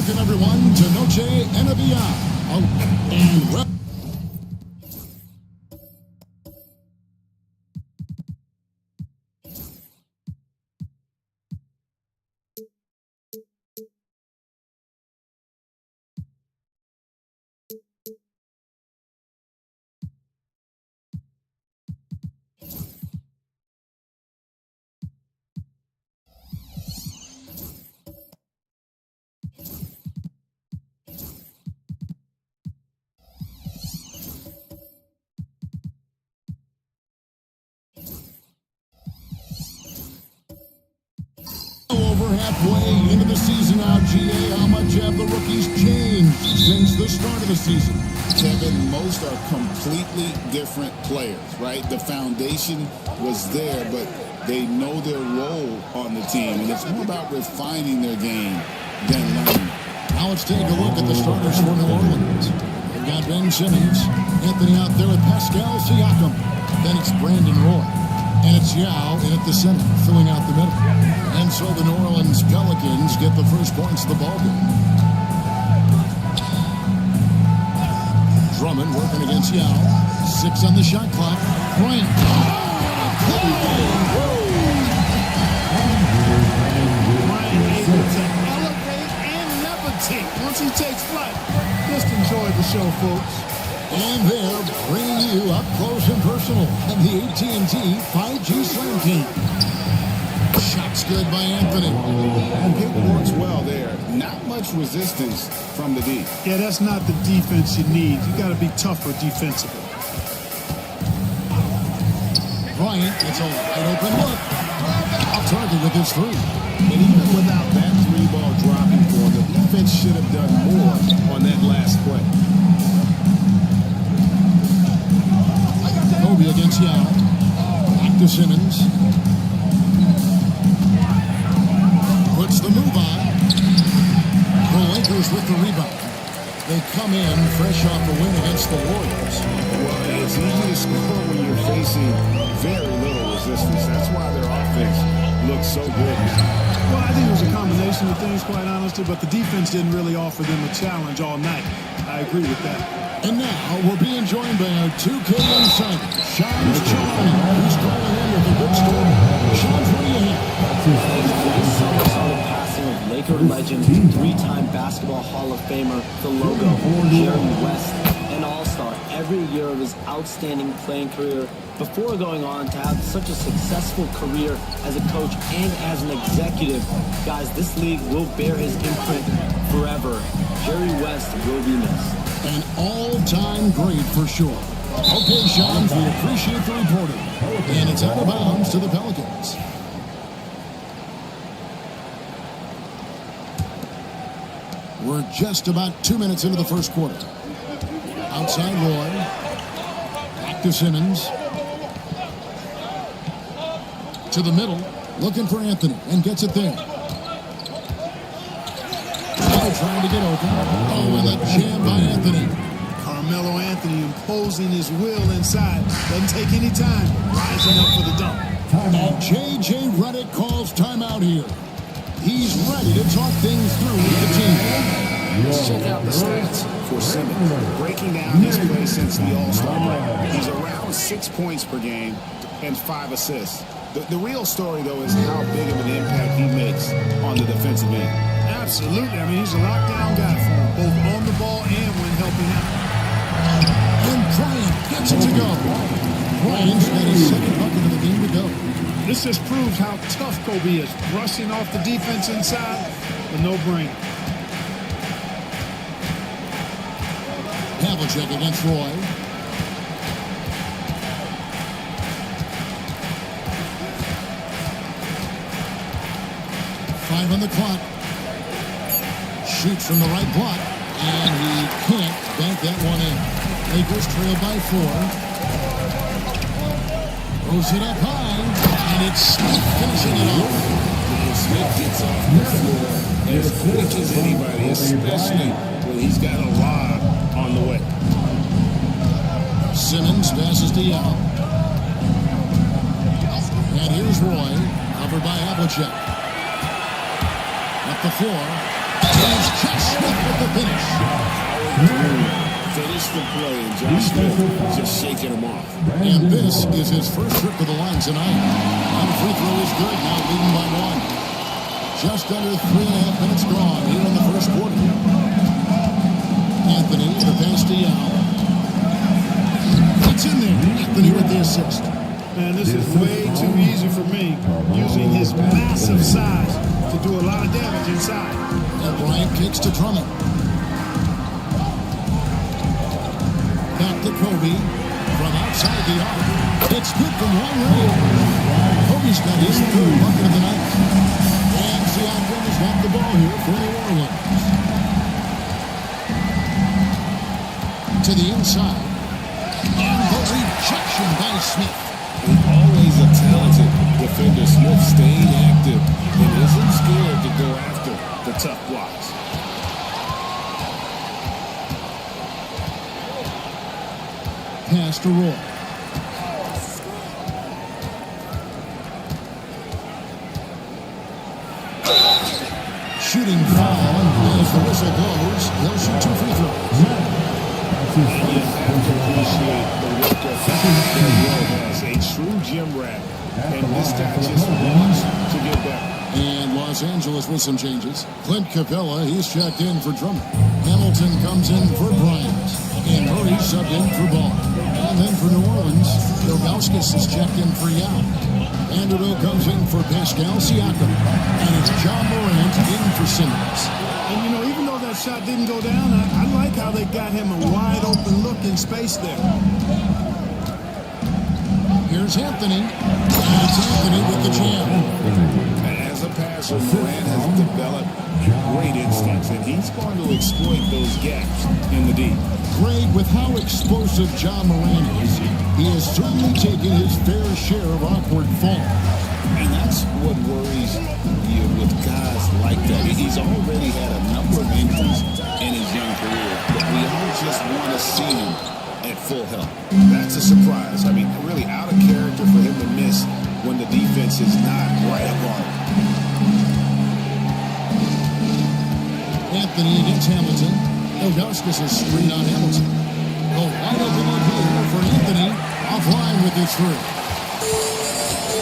Welcome, everyone, to Noche NBA. Over halfway into the season now, GA, how much have the rookies changed since the start of the season?
Kevin, most are completely different players, right? The foundation was there, but they know their role on the team, and it's more about refining their game than learning.
Now let's take a look at the starters for New Orleans. They've got Ben Simmons, Anthony out there with Pascal Siakam. Then it's Brandon Roy. And it's Yao in at the center, filling out the middle. And so the New Orleans Pelicans get the first points of the ballgame. Drummond working against Yao. 6 on the shot clock. Bryant.
Bryant able to elevate and levitate once he takes flight. Just enjoy the show, folks.
And they're bringing you up close and personal on the AT&T 5G Slam Team. Shots good by Anthony.
And it works well there. Not much resistance from the D.
Yeah, that's not the defense you need. You got to be tougher defensively.
Bryant gets a wide open look. Off target with his 3.
And even without that 3-ball dropping for the defense should have done more on that last play.
Kobe against Yao. Back to Simmons. Puts the move on. The Lakers with the rebound. They come in fresh off the win against the Warriors.
Well, it's easy to score when you're facing very little resistance. That's why their offense looks so good.
Well, I think it was a combination of things, quite honestly, but the defense didn't really offer them a challenge all night. I agree with that.
And now we're being joined by our 2K insider, Sean Chilani, who's calling in with a good story. Sean, what do you have?
Passing of Laker legend, 3-time Basketball Hall of Famer, the logo, Jerry West, an all-star every year of his outstanding playing career before going on to have such a successful career as a coach and as an executive. Guys, this league will bear his imprint forever. Jerry West will be missed.
An all-time great for sure. Okay, Sean, we appreciate the reporting. And it's out of bounds to the Pelicans. We're just about 2 minutes into the first quarter. Outside Roy. Back to Simmons. To the middle. Looking for Anthony. And gets it there. Trying to get open. Oh, and a jam by Anthony.
Carmelo Anthony imposing his will inside. Doesn't take any time. Rising up for the dunk.
And J.J. Redick calls timeout here. He's ready to talk things through with the team.
Let's check out the stats for Simmons. Breaking down his play since the All-Star break. He's around 6 points per game and 5 assists. The real story, though, is how big of an impact he makes on the defensive end.
Absolutely. I mean, he's a lockdown guy for him, both on the ball and when helping out.
And Bryant gets it to go. Bryant's got his second bucket of the game to go.
This just proves how tough Kobe is. Brushing off the defense inside, a no-brainer.
Havlicek against Roy. Five on the clock. Shoots from the right block, and he can't bank that one in. Lakers trail by 4. Throws it up high, and it's finishing it off.
Smith gets off the floor as quick as anybody, especially when he's got a lob on the way.
Simmons passes to Yao. And here's Roy, covered by Havlicek. Up the floor. And it's Josh Smith with the finish.
Finish the play, and Josh Smith just shaking him off.
And this is his first trip to the line tonight. And the free throw is good, now leading by 1. Just under 3.5 minutes gone here in the first quarter. Anthony, the pass to Yao. It's in there. Anthony with the assist.
Man, this is way too easy for me, using his massive size to do a lot of damage inside.
And Bryant kicks to Drummond. Back to Kobe from outside the arc. It's good from long range. Kobe's got his third bucket of the night. And Siakam has got the ball here for New Orleans. To the inside. And the rejection by Smith.
Always a talented defender. Smith staying active and isn't scared to go after the tough blocks.
Pass to Roy. Shooting foul as the whistle blows. He'll shoot 2 free throws.
You have to appreciate the work ethic that Roy has. A true gym rat. And this guy just wants to get better.
And Los Angeles with some changes. Clint Capella, he's checked in for Drummond. Hamilton comes in for Bryant. And Murray subbed in for Ball. And then for New Orleans, Ilgauskas is checked in for Yao. Vanderbilt comes in for Pascal Siakam. And it's John Morant in for Simmons.
And, you know, even though that shot didn't go down, I like how they got him a wide open look in space there.
Here's Anthony. And it's Anthony with the jam.
As a passer, Morant has developed great instincts, and he's going to exploit those gaps in the D.
Greg, with how explosive John Morant is, he has certainly taken his fair share of awkward falls.
And that's what worries you with guys like that. He's already had a number of injuries in his young career, but we all just want to see him at full health. That's a surprise. I mean, really out of character for him to miss when the defense is not right up on him.
Anthony against Hamilton. Ilgauskas is screen on Hamilton. Oh, wide open look here for Anthony. Offline with his three.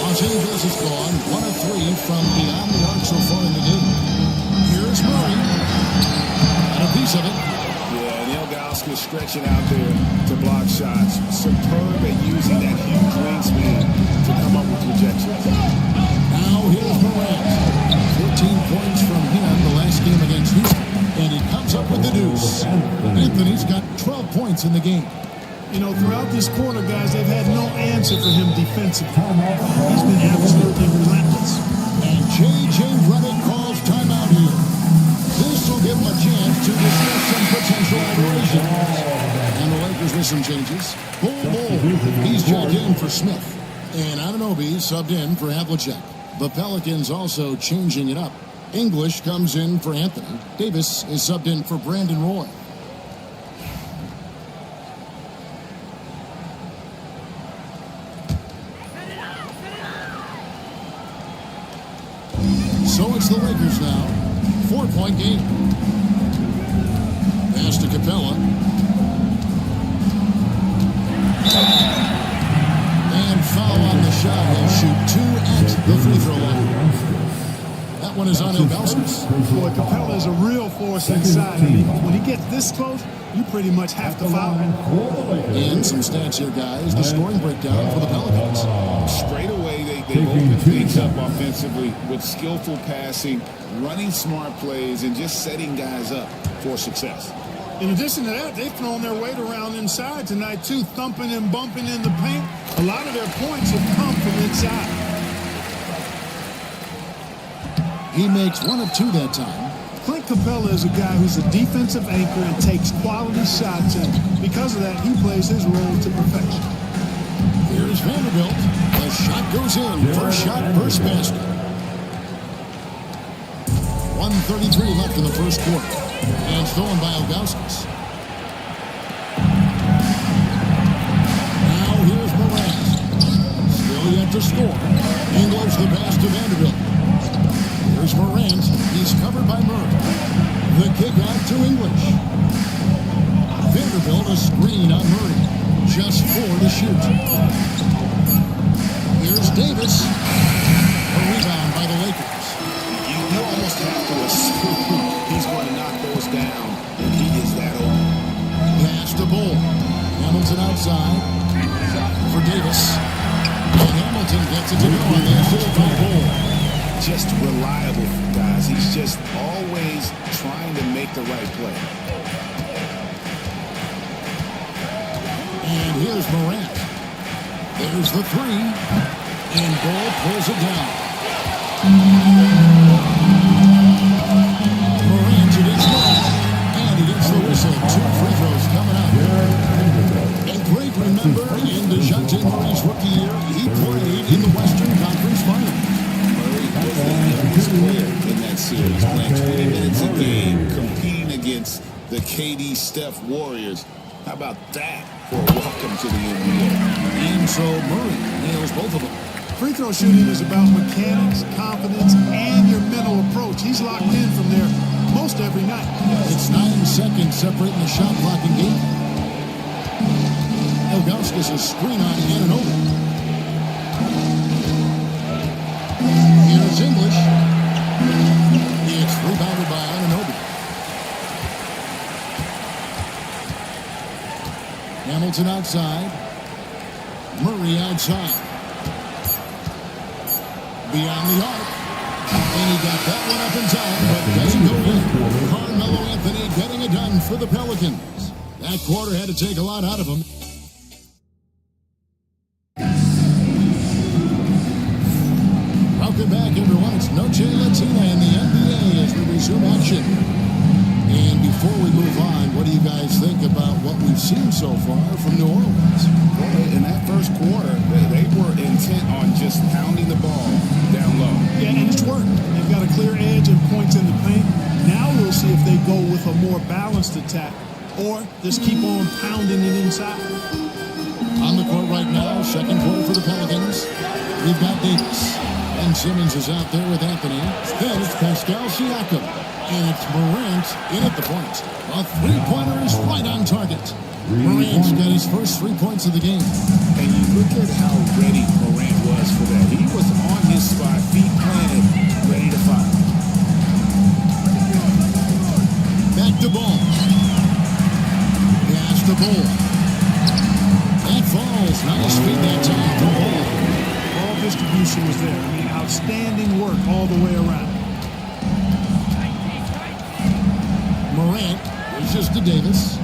Los Angeles is gone 1 of 3 from beyond the arc so far in the game. Here's Murray. And a piece of it.
Yeah, and Ilgauskas stretching out there to block shots. Superb at using that huge wingspan to come up with rejections.
Now here's Morant. 14 points from him the last game against Houston. And he comes up with the deuce. Anthony's got 12 points in the game.
You know, throughout this quarter, guys, they've had no answer for him defensively. He's been absolutely relentless.
And J.J. Redick calls timeout here. This will give him a chance to discuss some potential alterations. And the Lakers with some changes. Bull. He's checked in for Smith. And Anunoby subbed in for Havlicek. The Pelicans also changing it up. English comes in for Anthony. Davis is subbed in for Brandon Roy. So it's the Lakers now. 4-point game. Pass to Capella. And foul on the shot. He'll shoot 2 at the free throw line. That one is on Ilgauskas.
Boy, Capella is a real force inside. I mean, when he gets this close, you pretty much have to foul him.
And some stats here, guys. The scoring breakdown for the Pelicans.
Straight away, they've opened things up offensively with skillful passing, running smart plays, and just setting guys up for success.
In addition to that, they've thrown their weight around inside tonight, too, thumping and bumping in the paint. A lot of their points have come from inside.
He makes 1 of 2 that time.
Clint Capella is a guy who's a defensive anchor and takes quality shots, and because of that, he plays his role to perfection.
Here's Vanderbilt. The shot goes in. First shot, first basket. 1:33 left in the first quarter. And stolen by Ilgauskas. Now here's Morant. Still yet to score. English the pass to Vanderbilt. Here's Morant. He's covered by Murray. Here's Davis. A rebound by the Lakers.
You almost have to assume he's going to knock those down, and he is that open.
Pass to Bull. Hamilton outside for Davis. And Hamilton gets it to go on the assist by Bull.
Just reliable, guys. He's just always trying to make the right play.
And here's Morant. There's the three. And Bull pulls it down. Morant, it is good. And he gets the whistle. 2 free throws coming up. And great, remember, in DeJounte Murray's rookie year, he played in the Western Conference Finals.
Murray was the youngest player in that series, playing 20 minutes a game, competing against the KD Steph Warriors. How about that for a welcome to the NBA?
And so Murray nails both of them.
Free throw shooting is about mechanics, confidence, and your mental approach. He's locked in from there most every night.
It's 9 seconds separating the shot clock and game. Ilgauskas a screen on Anunoby. Here's English. It's rebounded by Anunoby. Hamilton outside. Murray outside. Beyond the arc. And he got that one up in time, but doesn't go in. Carmelo Anthony getting it done for the Pelicans. That quarter had to take a lot out of him. Welcome back, everyone. It's Noche Latina in the NBA as we resume action. And before we move on, what do you guys think about what we've seen so far from New Orleans?
Well, in that first quarter, they were intent on just pounding the ball down low.
Yeah, and it's worked. They've got a clear edge and points in the paint. Now we'll see if they go with a more balanced attack or just keep on pounding it inside.
On the court right now, second quarter for the Pelicans. We've got Davis. And Simmons is out there with Anthony. Then it's Pascal Siakam. And it's Morant in at the point. A three-pointer is right on target. Morant's got his first 3 points of the game.
And you look at how ready Morant was for that. He was on his spot, feet planted, ready to fire.
Back to Ball. Pass to Bull. That falls. Nice feed that time to Bull.
Ball distribution was there. I mean, outstanding work all the way around.
Morant reaches to Davis.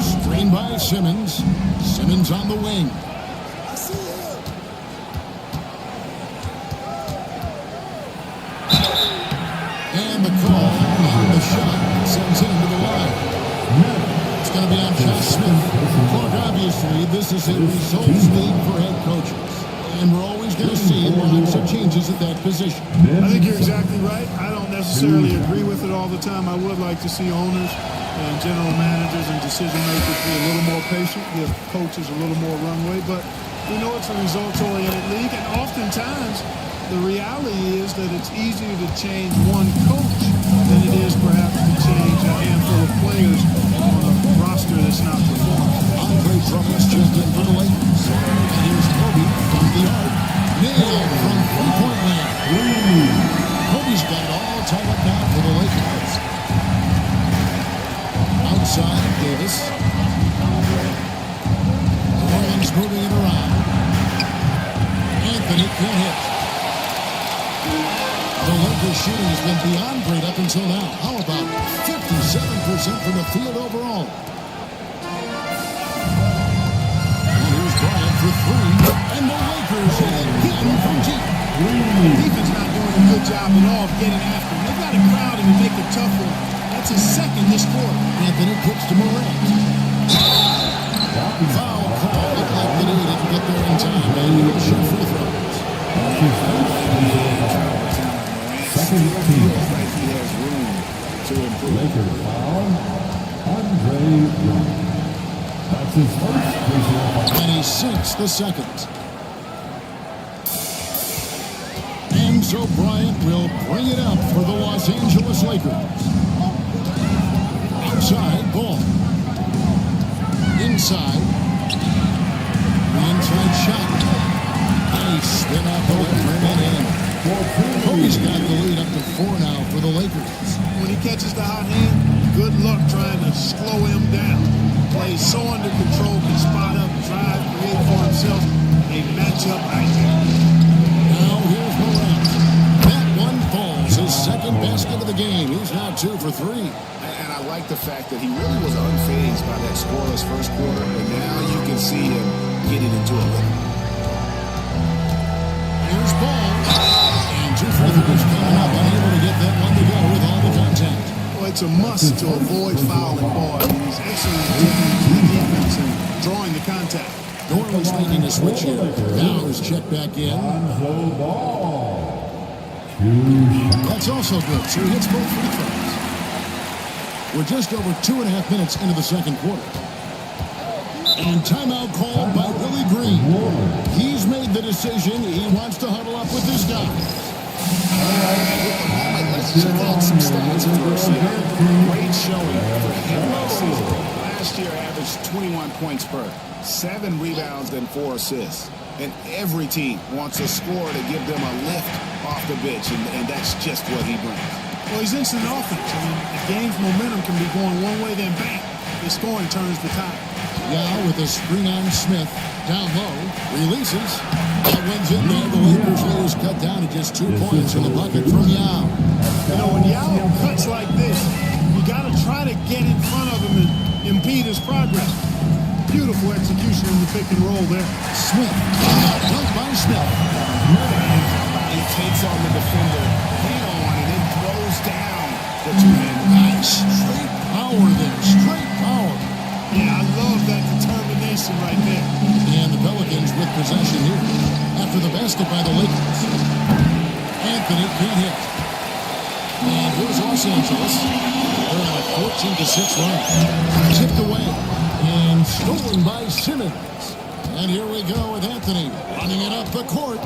Screen by Simmons. Simmons on the wing. And the call on the shot sends him to the line. It's going to be on Josh Smith. Look, obviously, this is a results league for head coaches. And we're always going to see lots of changes at that position.
I think you're exactly right. I don't necessarily agree with it all the time. I would like to see owners and general managers and decision makers be a little more patient, give coaches a little more runway. But we know it's a results-oriented league, and oftentimes the reality is that it's easier to change one coach than it is perhaps to change a handful of players on a roster that's not performing.
Andre Drummond's checked in for the Lakers. And here's Kobe from the arc. Nailed from three-point land. Kobe's got it all tied up now for the Lakers. Outside, Davis. Orleans moving it around. Anthony can't hit. The Lakers shooting has been beyond great up until now. How about 57% from the field overall? And here's Bryant for three. And the Lakers again from deep.
Defense not doing a good job at all of getting after him. They've got to crowd him and make it tough for him. That's his second this quarter.
Anthony kicks to Morant. Foul call. Looked like that he didn't get there in time. And he will shoot free throws.
Second team. Like he has room to improve.
Laker foul. Andre Drummond. That's his first personal foul.
And he sinks the second. And so Bryant will bring it up for the Los Angeles Lakers. Outside, Ball. inside. The inside shot. Nice spin off the left rim and in. Kobe's got the lead up to 4 now for the Lakers.
When he catches the hot hand, good luck trying to slow him down. Plays so under control, can spot up, drive, create for himself a matchup nightmare.
Now here's Morant. That one falls. His second basket of the game. He's now 2 for 3.
And I like the fact that he really was unfazed by that scoreless first quarter, and now you can see him getting into a rhythm.
Here's Ball. And 2 free throws coming up. Unable to get that one to go with all the contact.
Well, it's a must to avoid fouling Ball. I mean, he's excellent at taking the defense and drawing the contact.
Norman's making a switch here. Now is checked back in. That's also good. So he hits both free throws. We're just over 2.5 minutes into the second quarter. And timeout called by Willie Green. He's made the decision. He wants to huddle up with this guy.
Let's check out some stats first here. Great showing for him last season. Last year averaged 21 points per, 7 rebounds and 4 assists. And every team wants a scorer to give them a lift off the bench, and that's just what he brings.
Well, he's instant offense. I mean, the game's momentum can be going one way, then bang, the scoring turns the tide.
Now with a screen on Smith, down low, releases. That one's in there. The Lakers lead is cut down to just 2 points in the bucket from Yao.
You know, when Yao cuts like this, you got to try to get in front of him and impede his progress. Beautiful execution in the pick and roll there.
Smith, dunk by Smith.
He takes on the defender head-on and then throws down the two-man.
Nice. Straight power there. Straight power.
Yeah, I love that determination right there.
And the Pelicans with possession here. After the basket by the Lakers. Anthony can't hit. And here's Los Angeles. They're on a 14-6 run. Tipped away. And stolen by Simmons. And here we go with Anthony running it up the court.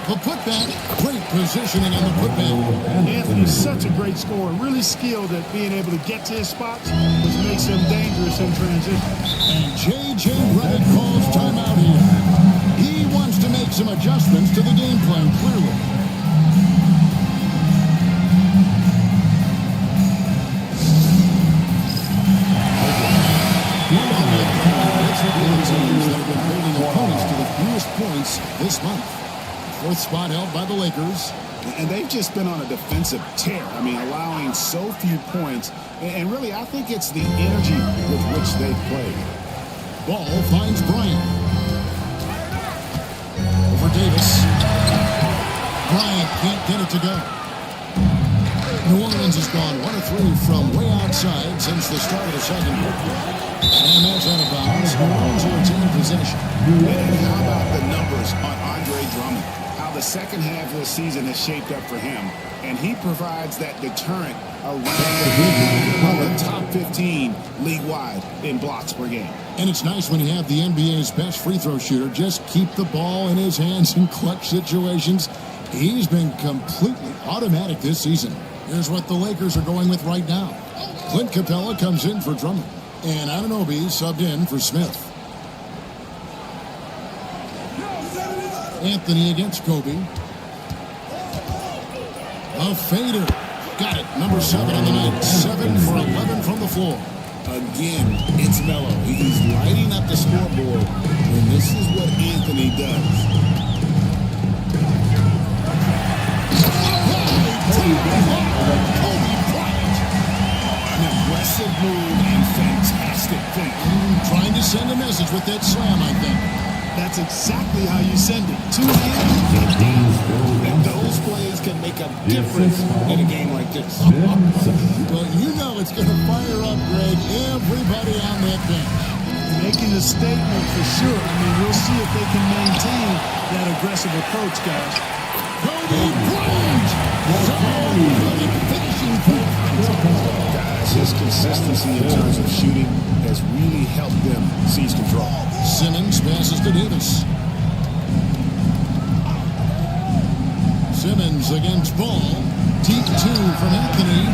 The putback, great positioning on the putback.
Anthony's such a great scorer, really skilled at being able to get to his spots, which makes him dangerous in transition.
And J.J. Redick calls timeout here. He wants to make some adjustments to the game plan, clearly. That have been holding opponents to the fewest points this month. 4th spot held by the Lakers.
And they've just been on a defensive tear. I mean, allowing so few points. And really, I think it's the energy with which they've played.
Ball finds Bryant. Over Davis. Bryant can't get it to go. New Orleans has gone 1 of 3 from way outside since the start of the second quarter. And that's out of bounds. New Orleans will retain possession.
And how about the numbers on Andre Drummond? How the second half of the season has shaped up for him. And he provides that deterrent around the top 15 league-wide in blocks per game.
And it's nice when you have the NBA's best free throw shooter just keep the ball in his hands in clutch situations. He's been completely automatic this season. Here's what the Lakers are going with right now. Clint Capella comes in for Drummond. And Anunoby subbed in for Smith. Anthony against Kobe. A fader. Got it. Number 7 on the night. 7 for 11 from the floor.
Again, it's Melo. He's lighting up the scoreboard. And this is what Anthony does. Aggressive move and fantastic finish.
Trying to send a message with that slam, I think.
That's exactly how you send it. 2 hands.
And those plays can make a difference in a game like this.
Well, you know it's going to fire up, Greg, everybody on that bench.
Making a statement for sure. I mean, we'll see if they can maintain that aggressive approach, guys.
Kobe Bryant! So good finishing point.
Guys, his consistency in terms of shooting has really helped them seize control.
Simmons passes to Davis. Simmons against Ball. Deep 2 from Anthony.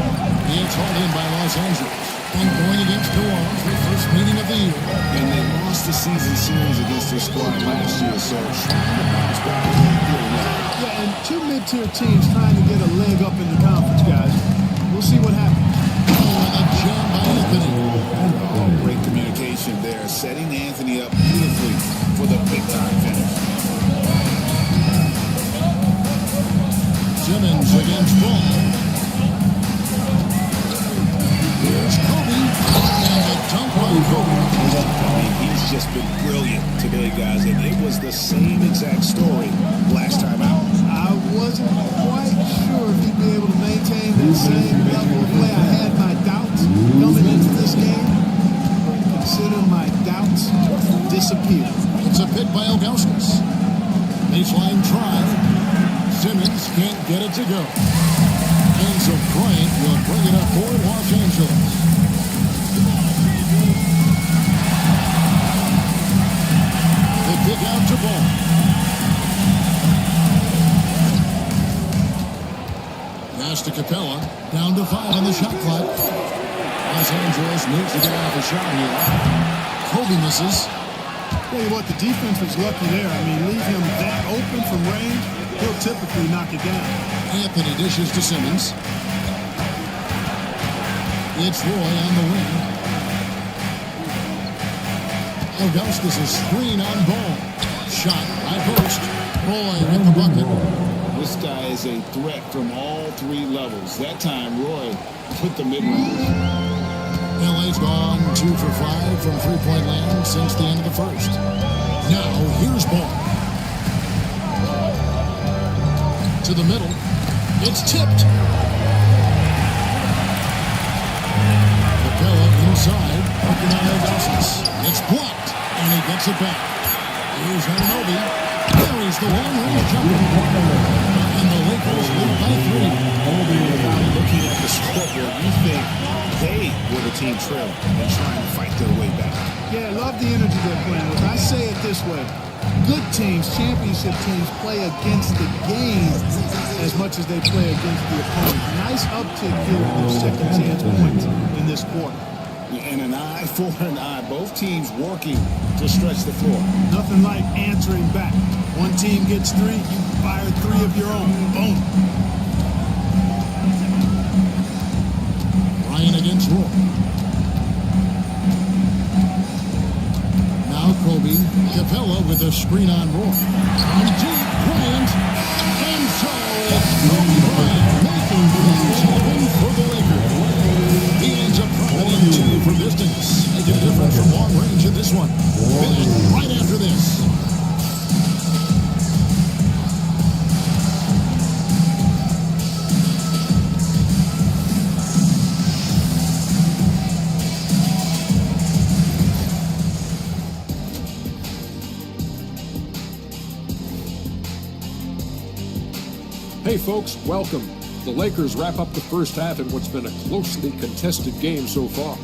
It's hauled in by Los Angeles. And going against New Orleans, their first meeting of the year.
And they lost the season series against their squad last year, so trying to bounce back and get a win.
Yeah, and two mid-tier teams trying to get a leg up in the conference, guys. We'll see what happens.
Oh, and a jam by Anthony.
Oh, great communication there, setting Anthony up beautifully for the big-time finish.
Simmons against Ball. Here's Kobe. And a dunk by Kobe.
I mean, he's just been brilliant today, guys, and it was the same exact story last time out.
I wasn't quite sure if he'd be able to maintain that same level of play. I had my doubts coming into this game. Consider my doubts disappear.
It's a pick by Ilgauskas. Baseline try. Simmons can't get it to go. And so Bryant will bring it up for Los Angeles. They pick out to Ball. Pass to Capella. Down to 5 on the shot clock. Los Angeles needs to get off a shot here. Kobe misses.
Tell you what, the defense was lucky there. I mean, leave him that open from range, he'll typically knock it down.
Anthony dishes to Simmons. It's Roy on the wing. Ilgauskas' screen on Ball. Shot by post. Roy with the bucket.
This guy is a threat from all three levels. That time, Roy put the mid-range.
LA's gone 2 for 5 from three-point land since the end of the first. Now, here's Ball. To the middle. It's tipped. Capella inside. Working on Ilgauskas. It's blocked. And he gets it back. Here's Anunoby. Carries the long-range jumper. And the Lakers lead by 3.
Without looking at the scoreboard, you think they were the team trailing and trying to fight their way back.
Yeah, I love the energy they're playing with. I say it this way. Good teams, championship teams, play against the game as much as they play against the opponent. Nice uptick here in those second chance points in this quarter.
And an eye for an eye. Both teams working to stretch the floor.
Nothing like answering back. One team gets 3, you fire 3 of your own. Boom.
Ryan against Roy. Now Kobe. Capella with a screen on Roy. On deep, Bryant. And so it's Kobe Bryant making things happen for the Lakers. He ends up dropping in 2 for distance. Making a difference from long range in this one. Finished right after this.
Hey folks, welcome. The Lakers wrap up the first half in what's been a closely contested game so far.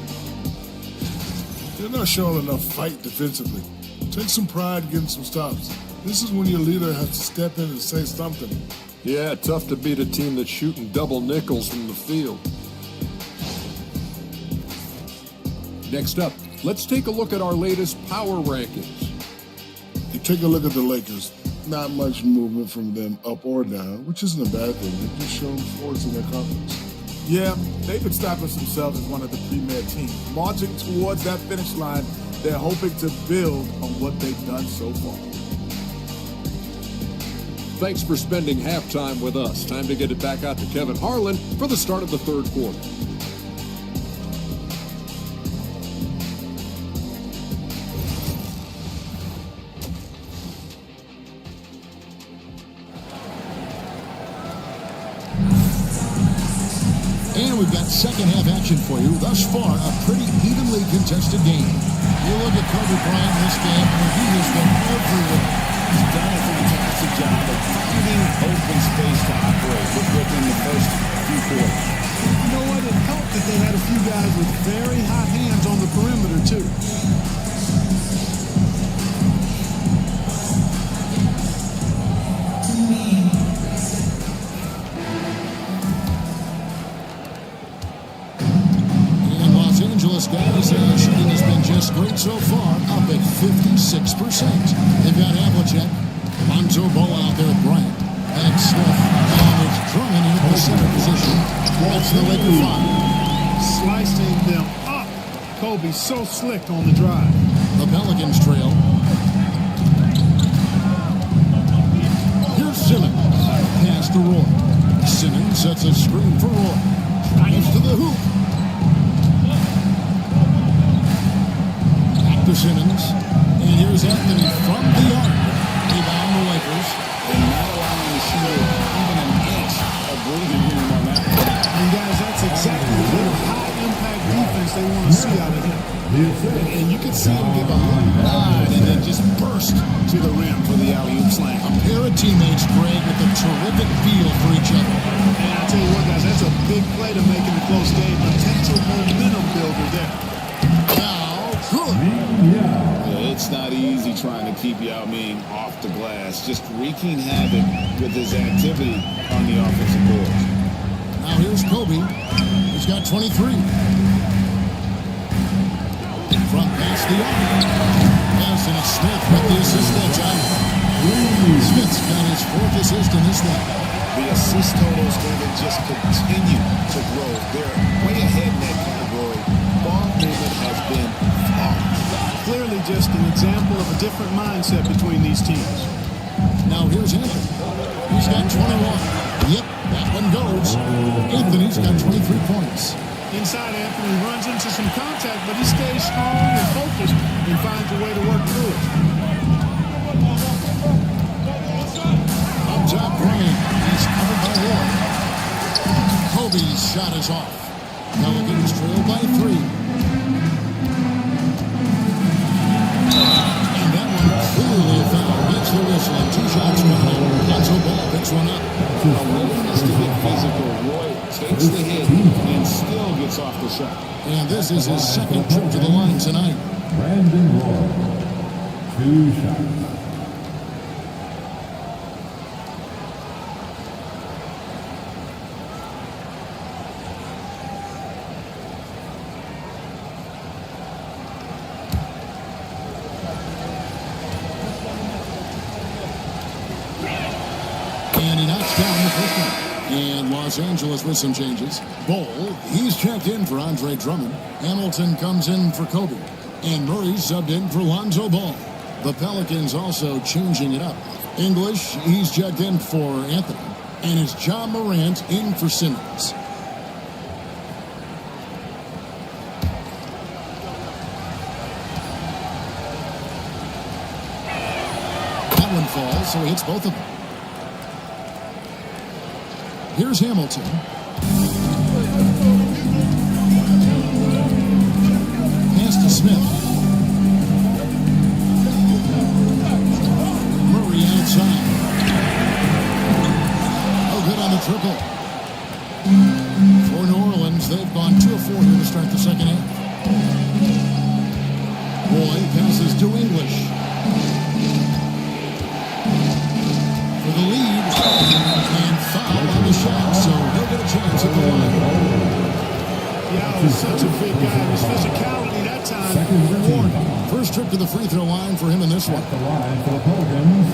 They're not showing enough fight defensively. Take some pride getting some stops. This is when your leader has to step in and say something.
Yeah, tough to beat a team that's shooting double nickels from the field. Next up, let's take a look at our latest power rankings.
You take a look at the Lakers. Not much movement from them up or down, which isn't a bad thing. They've just shown force in their confidence.
Yeah, they've established themselves as one of the premier teams. Marching towards that finish line, they're hoping to build on what they've done so far.
Thanks for spending halftime with us. Time to get it back out to Kevin Harlan for the start of the third quarter.
And we've got second half action for you. Thus far, a pretty evenly contested game. You look at Kobe Bryant in this game, and he has been everywhere.
He's done a fantastic job of finding open space to operate within the first few quarters.
You know what? It helped that they had a few guys with very hot hands on the perimeter, too.
this grade so far, up at 56%. They've got Havlicek, Lonzo Ball out there at Bryant, and Smith, and it's Drummond in the center position. That's the Laker 5.
Slicing them up. Kobe so slick on the drive.
The Pelicans trail. Here's Simmons. Pass to Roy. Simmons sets a screen for Roy. Drives to the hoop. Back to Simmons. And here's Anthony from the arc. Rebound the Lakers.
And not allowing the shooter even an inch of breathing room on that.
And guys, that's exactly the kind of high-impact defense they want to see out of him.
And you can see him give a little nod and then just burst to the rim for the alley-oop slam.
A pair of teammates, Greg, with a terrific feel for each other.
And I'll tell you what, guys, that's a big play to make in a close game. Potential momentum builder there.
Now, good.
Yeah, it's not easy trying to keep Yao Ming off the glass, just wreaking havoc with his activity on the offensive boards.
Now here's Kobe. He's got 23. Front pass the arc. Yes, and it's Smith with the assist that time. Smith's got his 4th assist in this one.
The assist totals going to just continue to grow. They're way ahead in that category. Ball movement has been flawless.
Clearly just an example of a different mindset between these teams.
Now here's Anthony. He's got 21. Yep, that one goes. Anthony's got 23 points.
Inside, Anthony runs into some contact, but he stays strong and focused and finds a way to work through it.
Up top, Bryant. He's covered by Roy. Kobe's shot is off. Pelicans trail by 3. And that one clearly a foul. Gets the whistle and 2 shots behind. Lonzo Ball picks one up.
A willingness to get physical. Roy takes the hit and still gets off the shot.
And this is his 2nd trip to the line tonight.
Brandon Roy, 2 shots.
And he knocks down the first one. And Los Angeles with some changes. Ball, he's checked in for Andre Drummond. Hamilton comes in for Kobe. And Murray subbed in for Lonzo Ball. The Pelicans also changing it up. English, he's checked in for Anthony. And it's John Morant in for Simmons. That one falls, so he hits both of them. Here's Hamilton. Pass to Smith. Murray outside. Oh, good on the triple. For New Orleans, they've gone 2 of 4 here to start the second half. Roy passes to English. For the lead. And foul on the shot, so he'll get a chance at the line.
Yao is such a big guy. His physicality that time rewarded.
First trip to the free throw line for him in this one.
At the line for the Pelicans,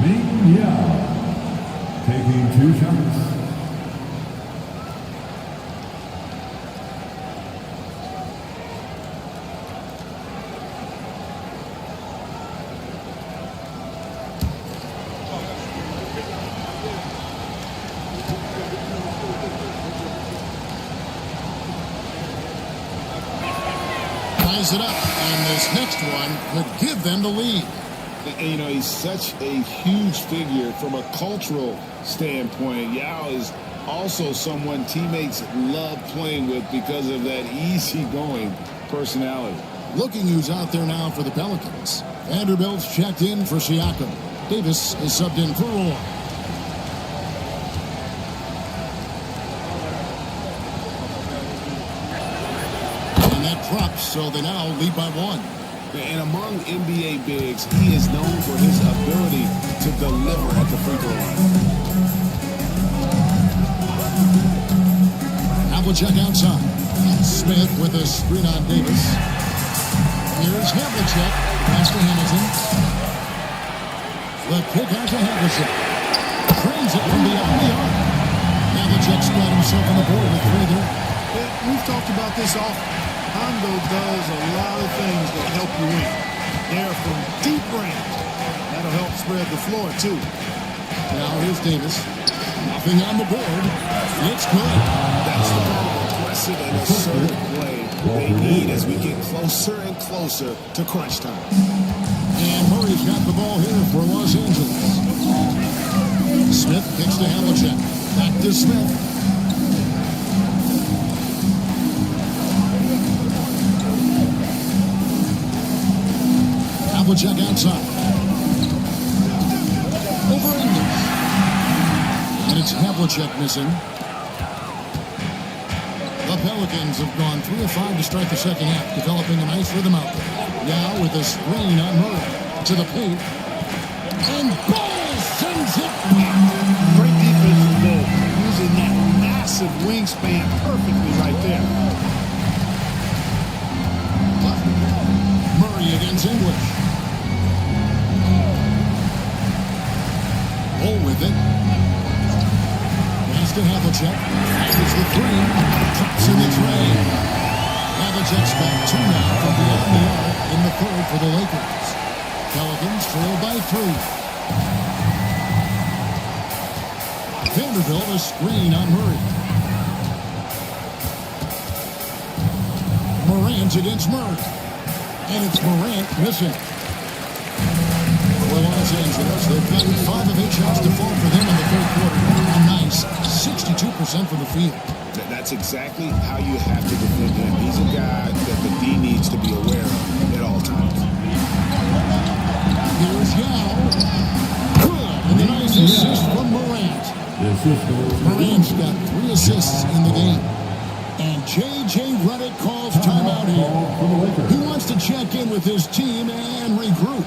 Ming Yao, taking 2 shots.
Ties it up, and this next one could give them the lead.
And, you know, he's such a huge figure from a cultural standpoint. Yao is also someone teammates love playing with because of that easygoing personality.
Looking who's out there now for the Pelicans. Vanderbilt's checked in for Siakam. Davis is subbed in for Roy. And that drops, so they now lead by 1.
And among NBA bigs, he is known for his ability to deliver at the free throw line.
Havlicek outside. Smith with a screen on Davis. Here's Havlicek. Pass to Hamilton. The kick out to Havlicek. Trains it from beyond the arc. Havlicek's got himself on the board with 3 there.
We've talked about this often. Hondo does a lot of things that help you win. They're from deep range. That'll help spread the floor, too.
Now here's Davis. Nothing on the board. It's good.
That's the kind of aggressive and assertive play they need as we get closer and closer to crunch time.
And Murray's got the ball here for Los Angeles. Smith kicks to Havlicek. Back to Smith. Havlicek outside. Over English. And it's Havlicek missing. The Pelicans have gone 3 of 5 to start the second half, developing a nice rhythm out there. Now with a screen on Murray. To the paint. And Ball sends it.
Great defense from Ball, using that massive wingspan perfectly right there.
Murray against English. Ball with it. Pass to Havlicek. Fires the 3. Drops in the tray. Havlicek's got 2 now from beyond the arc in the third for the Lakers. Pelicans trail by 3. Vanderbilt a screen on Murray. Morant against Murray. And it's Morant missing. For Los Angeles, they've gotten 5 of 8 shots to fall for them in the third quarter. A nice 62% from the field.
That's exactly how you have to defend him. He's a guy that the D needs to be aware of at all times.
Here's Yao. Good. And a nice assist from Morant. Morant's got 3 assists in the game. And J.J. Redick calls timeout here. He wants to check in with his team and regroup.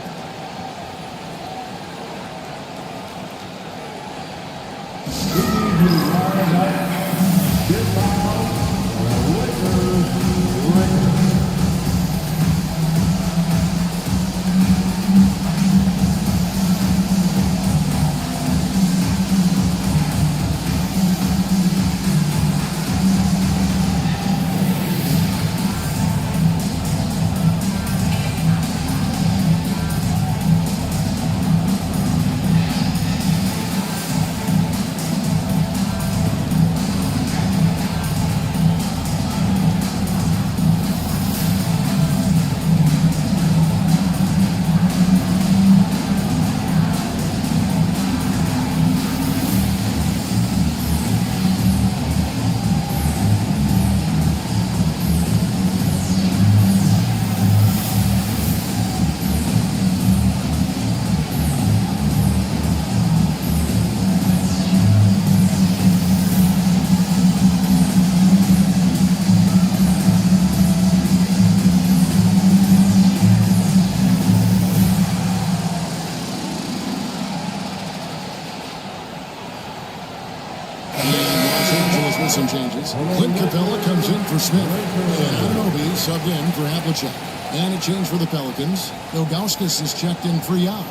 Some changes. Clint Capella comes in for Smith. And Anunoby subbed in for Havlicek. And a change for the Pelicans. Ilgauskas is checked in for Yao.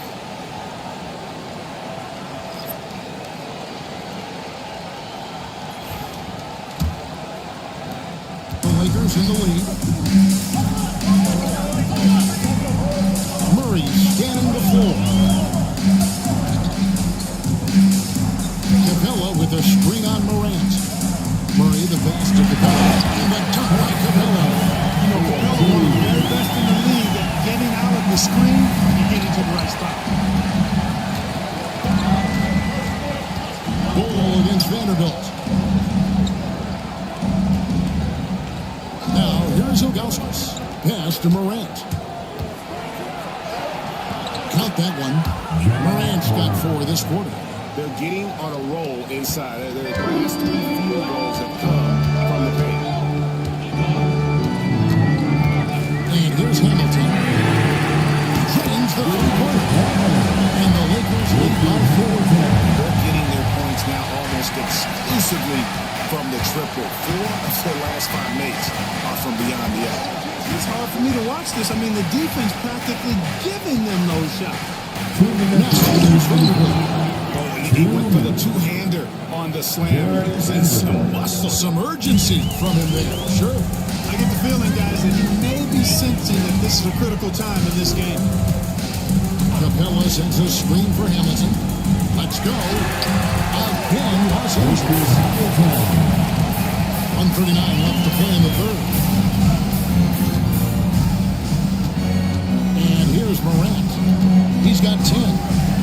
The Lakers in the lead. Murray scanning the floor. Capella with a screen on Morant. Murray, the best of the ball. And the dunk by Capella.
You know, Capella, one of the very best in the league at getting out of the screen and getting to the right spot.
Ball against Vanderbilt. Now, here's Ilgauskas. Pass to Morant. Count that one. Morant's got 4 this quarter.
They're getting on a roll inside. Their last 3 field goals have come from the paint.
And here's Hamilton. Drains the 3-pointer. And the Lakers lead by 4.
They're getting their points now almost exclusively from the triple. triple. 4 of their last 5 mates are from beyond the arc.
It's hard for me to watch this. I mean, the defense practically giving them those shots.
He went for the two-hander on the slam. And some muscle, some urgency from him there. Sure.
I get the feeling, guys, that he may be sensing that this is a critical time in this game.
Capella sends a screen for Hamilton. Let's go. Again, Los Angeles. 1:39 left to play in the third. And here's Morant. He's got 10.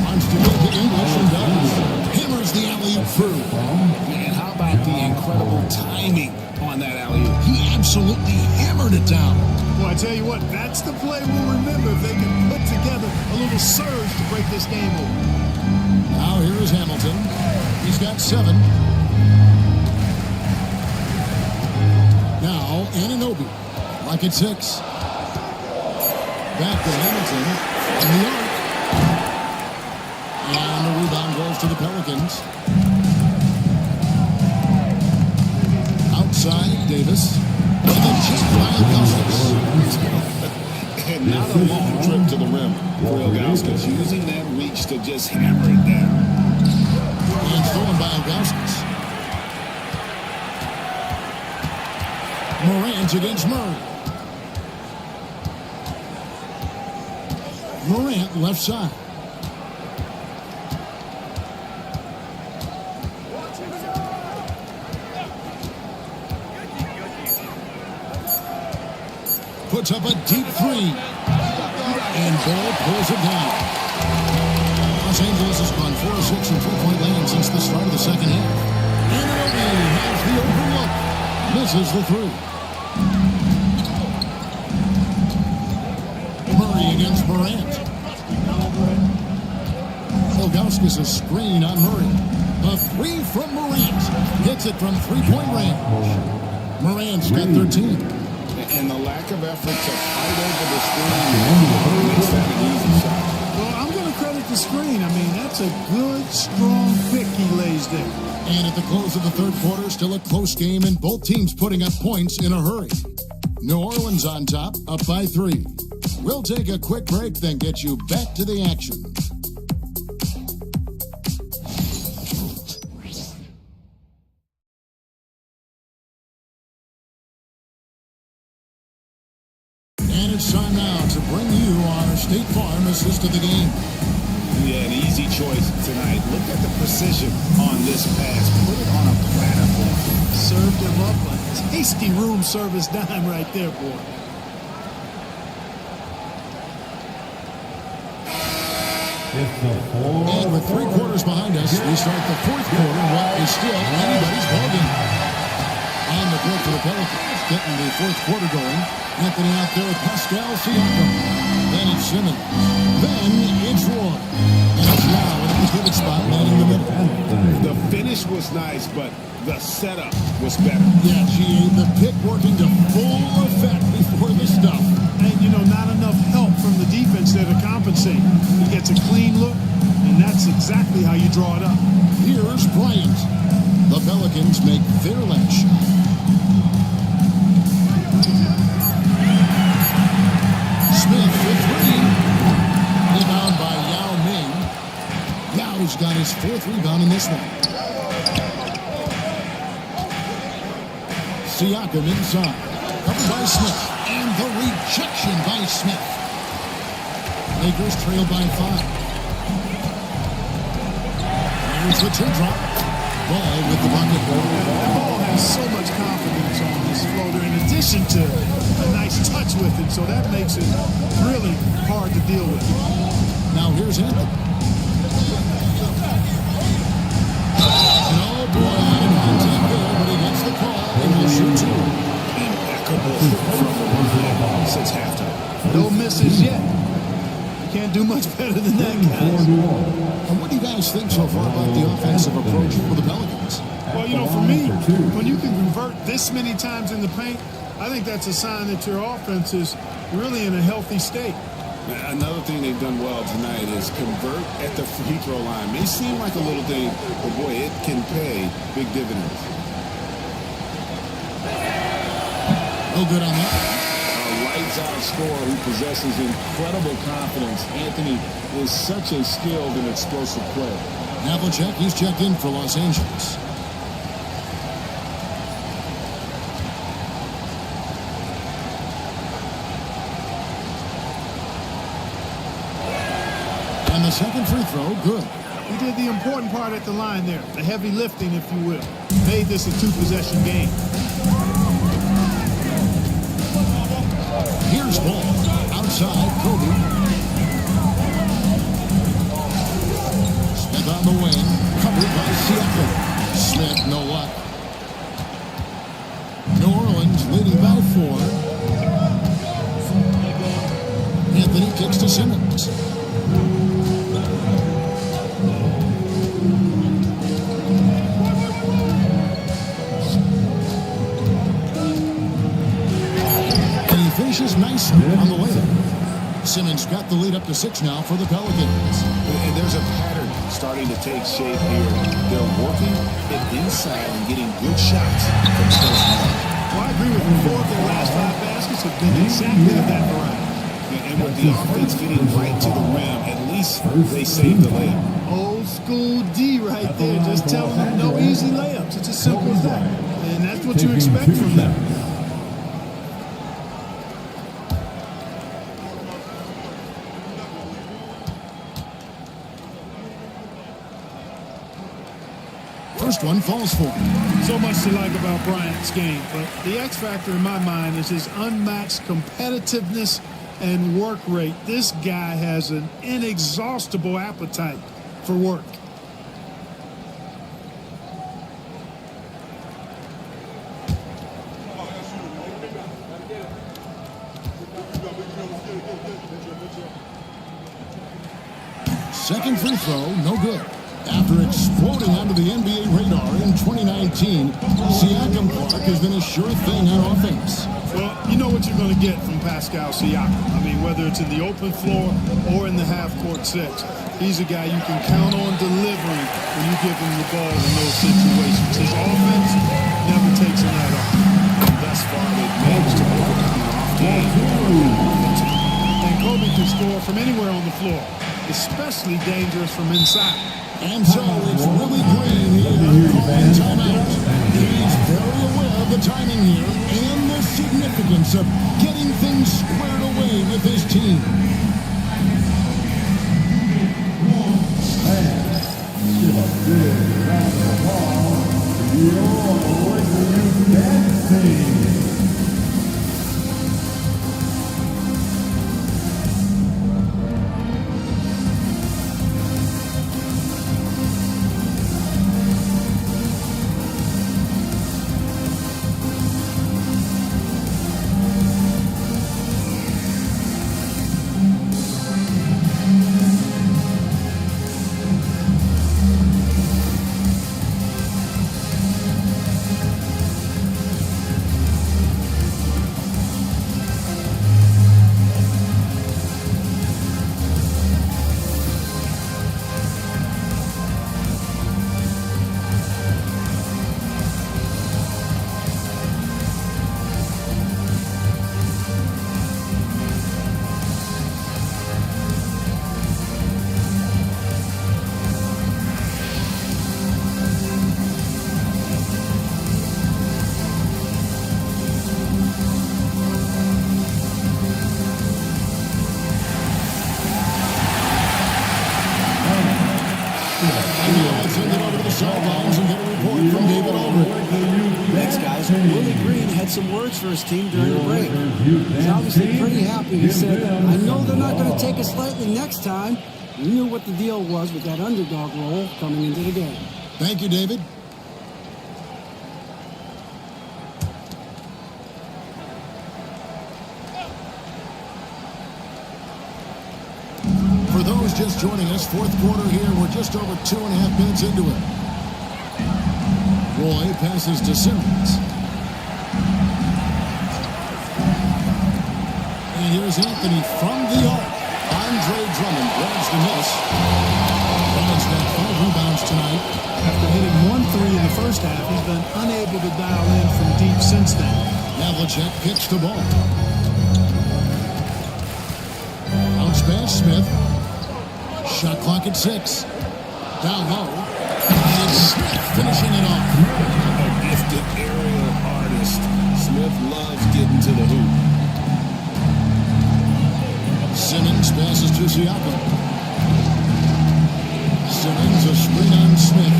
Wants to go to English and does. Hammers the alley-oop through.
And how about the incredible timing on that alley-oop?
He absolutely hammered it down.
Well, I tell you what, that's the play we'll remember if they can put together a little surge to break this game open.
Now here is Hamilton. He's got 7. Now Anunoby, like at 6. Back to Hamilton in the arc. And the rebound goes to the Pelicans. Outside, Davis. And then just by Augustus.
And not a long trip to the rim for Ilgauskas, using that reach to just hammer it down.
And stolen by Augustus. Morant against Murray. Morant left side. Puts up a deep 3. And Ball pulls it down. Los Angeles has gone 4 of 6 in 3-point land since the start of the second half. Anunoby has the overlook. Misses the 3. Murray against Morant. Ilgauskas a screen on Murray. A 3 from Morant. Gets it from 3-point range. Morant's got 13.
And the lack of effort to fight over the screen makes that an easy shot.
Well, I'm going to credit the screen. I mean, that's a good, strong pick he lays there.
And at the close of the third quarter, still a close game, and both teams putting up points in a hurry. New Orleans on top, up by 3. We'll take a quick break, then get you back to the action. And it's time now to bring you our State Farm assist of the game.
Yeah, an easy choice tonight. Look at the precision on this pass. Put it on a platter for him.
Served him up a tasty room service dime right there, boy.
And with 3 quarters behind us, we start the fourth quarter in what is still anybody's ballgame. On the court for the Pelicans, getting the fourth quarter going. Anthony out there with Pascal Siakam. Then it's Simmons. Then it's Roy. And it's now in a pivot spot, man in the middle.
The finish was nice, but the setup was better.
Yeah, GA, the pick working to full effect before the stuff.
And, you know, not enough help from the defense there to compensate. He gets a clean look, and that's exactly how you draw it up.
Here's Bryant. The Pelicans make their last shot. Smith for 3. Rebound by Yao Ming. Yao's got his 4th rebound in this one. Siakam inside. Covered by Smith. And the rejection by Smith. Lakers trail by 5. Here's the teardrop. Ball with the bucket.
Ball has so much confidence on this floater in addition to a nice touch with it, so that makes it really hard to deal with.
Now here's Anthony. Oh boy, I didn't contact there, but he gets the call and will shoot 2.
Impeccable from the since halftime.
No misses yet. You can't do much better than that, guys.
And what do you guys think so far about the offensive approach for the Pelicans?
Well, you know, for me, when you can convert this many times in the paint, I think that's a sign that your offense is really in a healthy state.
Another thing they've done well tonight is convert at the free throw line. May seem like a little thing, but boy, it can pay big dividends.
No good on that.
A lights-out scorer who possesses incredible confidence. Anthony is such a skilled and explosive player.
Havlicek, he's checked in for Los Angeles. And the second free throw, good.
He did the important part at the line there, the heavy lifting, if you will. Made this a two-possession game.
Here's ball. Outside, Kobe. Smith on the wing. Covered by Siakam. Smith, no luck. New Orleans leading by 4. Anthony kicks to Simmons. Finishes nicely on the layup. Simmons got the lead up to 6 now for the Pelicans.
And there's a pattern starting to take shape here. They're working it inside and getting good shots from close range.
Well, I agree with you. 4 of their last 5 baskets have been exactly of that variety.
And with the offense getting right to the rim, at least they saved the layup.
Old school D right there. Just telling them no easy layups. It's as simple as that. And that's what you expect from them.
First one falls for him.
So much to like about Bryant's game, but the X factor in my mind is his unmatched competitiveness and work rate. This guy has an inexhaustible appetite for work.
Second free throw, no good. After exploding onto the NBA radar in 2019, Siakam Clark has been a sure thing on offense.
Well, you know what you're going to get from Pascal Siakam. I mean, whether it's in the open floor or in the half-court sets, he's a guy you can count on delivering when you give him the ball in those situations. His offense never takes a night off.
Thus far, they've managed to overcome an off game.
And Kobe can score from anywhere on the floor, especially dangerous from inside.
And so it's Willie Green here calling timeout. He's very aware of the timing here and the significance of getting things squared away with his team.
Thanks, guys. Willie Green had some words for his team during the break. He's obviously pretty happy. He said, I know they're not going to take us lightly next time. We knew what the deal was with that underdog role coming into the game.
Thank you, David. For those just joining us, fourth quarter here. We're just over 2.5 minutes into it. Roy passes to Simmons. And here's Anthony from the arc. Andre Drummond grabs the miss. Drummond's got 5 rebounds tonight.
After hitting 1 3 in the first half, he's been unable to dial in from deep since then.
Havlicek kicks the ball. Bounce pass, Smith. Shot clock at 6. Down low. And Smith finishing it off.
A gifted aerial artist. Smith loves getting to the hoop.
Simmons passes to Siakam. Simmons a screen on Smith.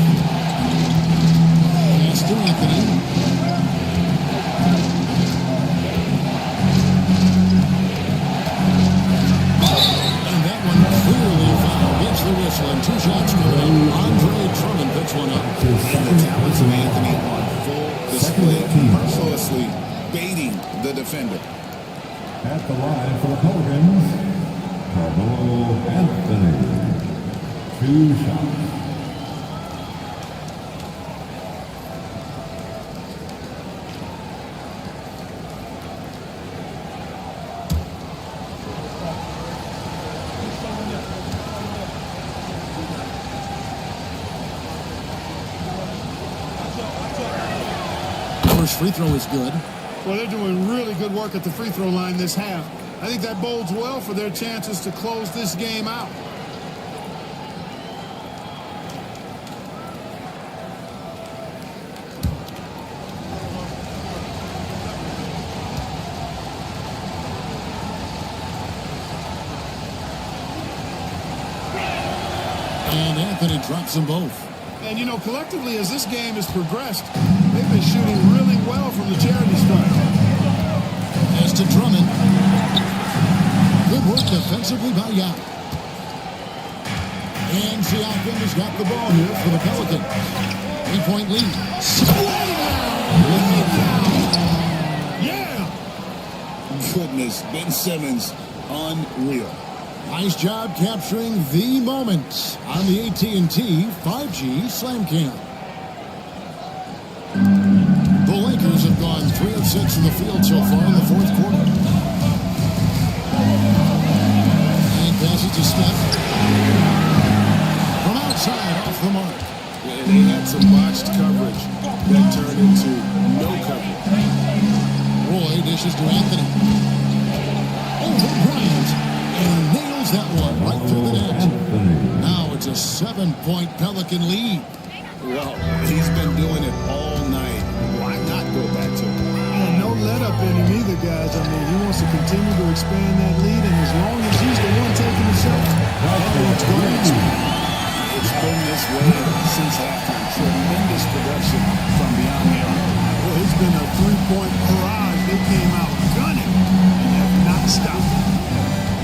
Pass to Anthony. And that one clearly foul. Gets the whistle and 2 shots coming up. Andre Drummond picks one up.
And the talents of Anthony on full display, mercilessly baiting the defender.
At the line for the Pelicans, Carmelo Anthony. 2 shots.
First free throw is good.
Well, they're doing really good work at the free throw line this half. I think that bodes well for their chances to close this game out.
And Anthony drops them both.
And, you know, collectively, as this game has progressed, they've been shooting really well from the charity stripe.
As to Drummond. Good work defensively by Yao. And Siakam has got the ball here for the Pelicans. 3-point lead.
Yeah!
Goodness, Ben Simmons, unreal.
Nice job capturing the moment on the AT&T 5G Slam Cam. The Lakers have gone 3 of 6 in the field so far in the 4th quarter. And passes to Steph. From outside, off the mark.
And they had some botched coverage that turned into no coverage.
Roy dishes to Anthony. Over Bryant. And nails that one right through the net. Now it's a 7-point Pelican lead.
Well, he's been doing it all night. Why not go back to it?
And no let up in him either, guys. I mean, he wants to continue to expand that lead, and as long as he's the one taking the shot, that looks great.
It's been this way since halftime. Tremendous production from beyond the arc.
Well, it's been a 3-point barrage. They came out gunning and have not stopped.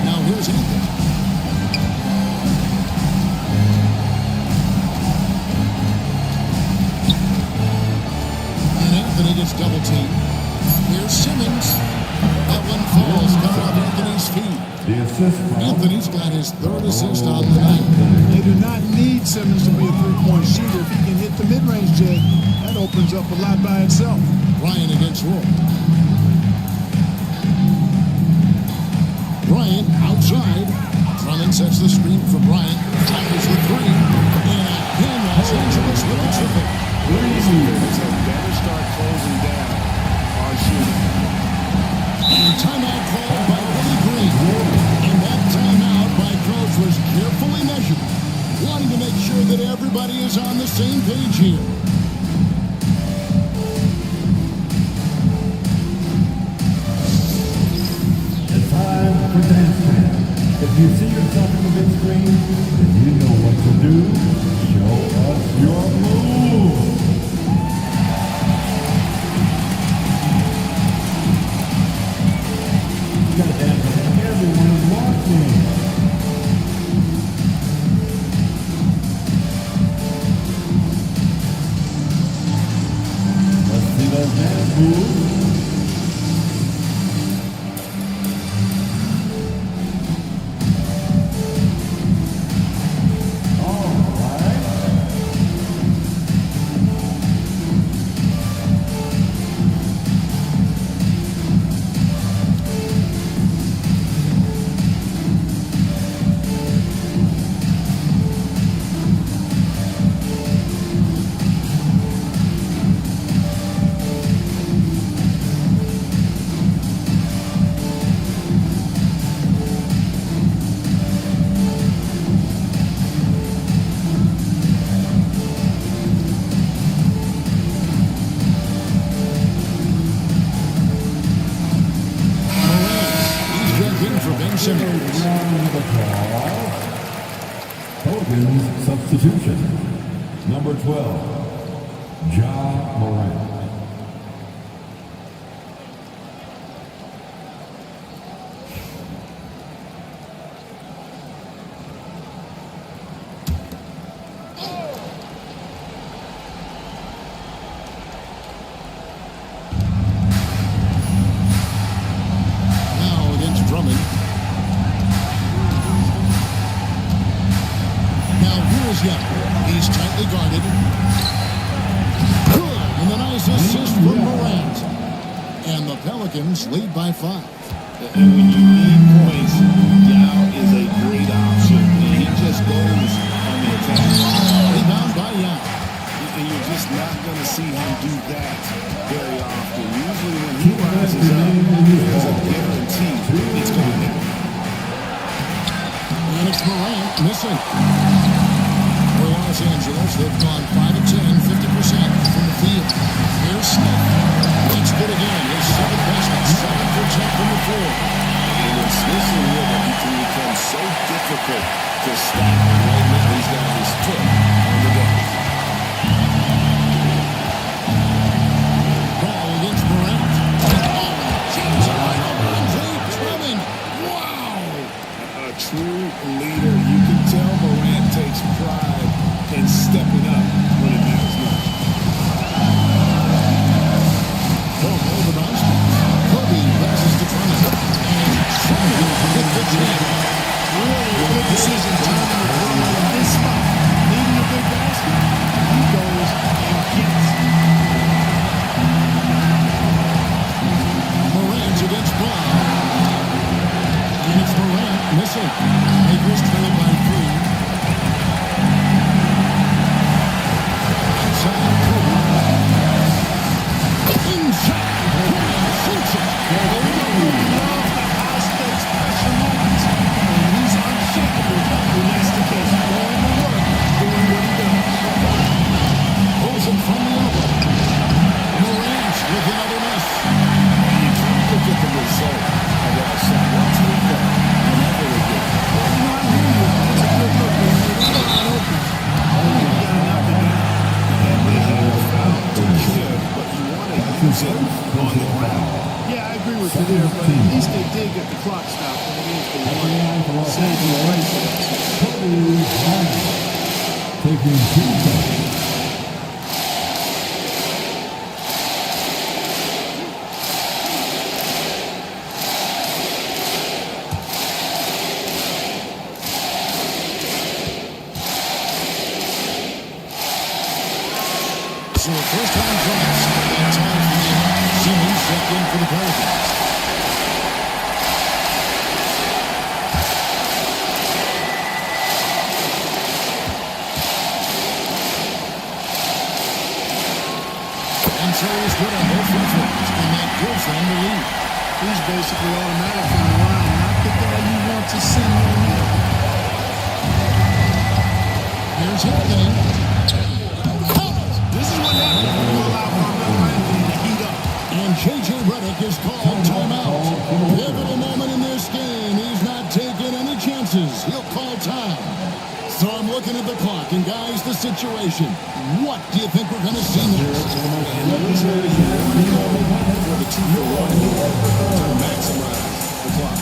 Now here's Anthony. And Anthony gets double teamed. Here's Simmons. That one falls, cut off Anthony's feet. Anthony's got his 3rd assist on the night.
They do not need Simmons to be a 3-point shooter. If he can hit the mid-range jig, that opens up a lot by itself.
Ryan against Roy. Bryant outside. Drummond sets the screen for Bryant. Fires the 3. And again, Los Angeles with a triple.
Lakers have better start closing down our shooting.
And timeout called by Willie Green. And that timeout by Coach was carefully measured, wanting to make sure that everybody is on the same page here.
Time for dance band. If you see yourself on the big screen, then you know what to do. Show us your move. You gotta dance when everyone is watching. Let's see those dance moves. the call. Pelicans substitution. Number 12, Ja Morant.
He's tightly guarded. Good. And the nice assist from Morant. And the Pelicans lead by 5.
And when you need points, Yao is a great option. And he just goes on the attack.
Rebound by Yao.
And you're just not going to see him do that very often. Usually when he rises up, there's a guarantee it's going to happen.
And it's Morant missing. For Los Angeles, they've gone 5 of 10, 50% from the field. Here's Smith. It's good again. His 7th basket, 7 for 10 from the floor.
And when Smith's in rhythm, he can become so difficult to stop. Right now, he's got his foot on the gas.
Ball against Morant. James Andre Drummond. Wow!
A true leader. You can tell Morant takes pride in stepping up when it matters most.
Ball over bounce. Kobe passes to Drummond. And Drummond hit the jam.
Really good decision timing with Drummond in this spot. Needing a big basket, he goes and gets.
Morant against Brown. And it's Morant missing. Lakers trail by 3. Inside Kobe. Inside. Morant shoots it.
Love the high-stakes pressure moments. And he's unshakable when that's the case. Going to work, doing what he does.
Pulls it from the elbow. Morant with another miss.
You can't look at the result of that shot. Watch it go. And that really good.
Not here. It's a good look. When it's wide open, you got to knock it down.
And they have found to give, but you want to use it on the ground.
Yeah, I agree with you there, but at least they did get the clock stopped when it is the one. Save the race.
Taking 2 seconds.
So the first time drops. And time for the Simmons checked in for the Pelicans. And so he's good on both free throws, and that gives them the lead.
He's basically automatic from the line. Not the guy you want to send on there.
Here's Anthony.
This is what happens when you allow Carmelo Anthony to heat up.
And J.J. Redick is called timeout. Pivotal moment in this game. He's not taking any chances. He'll call time. So I'm looking at the clock, and guys, the situation. What do you think we're going to see next?
And those are you want to go for the 2-for-1 to maximize the clock.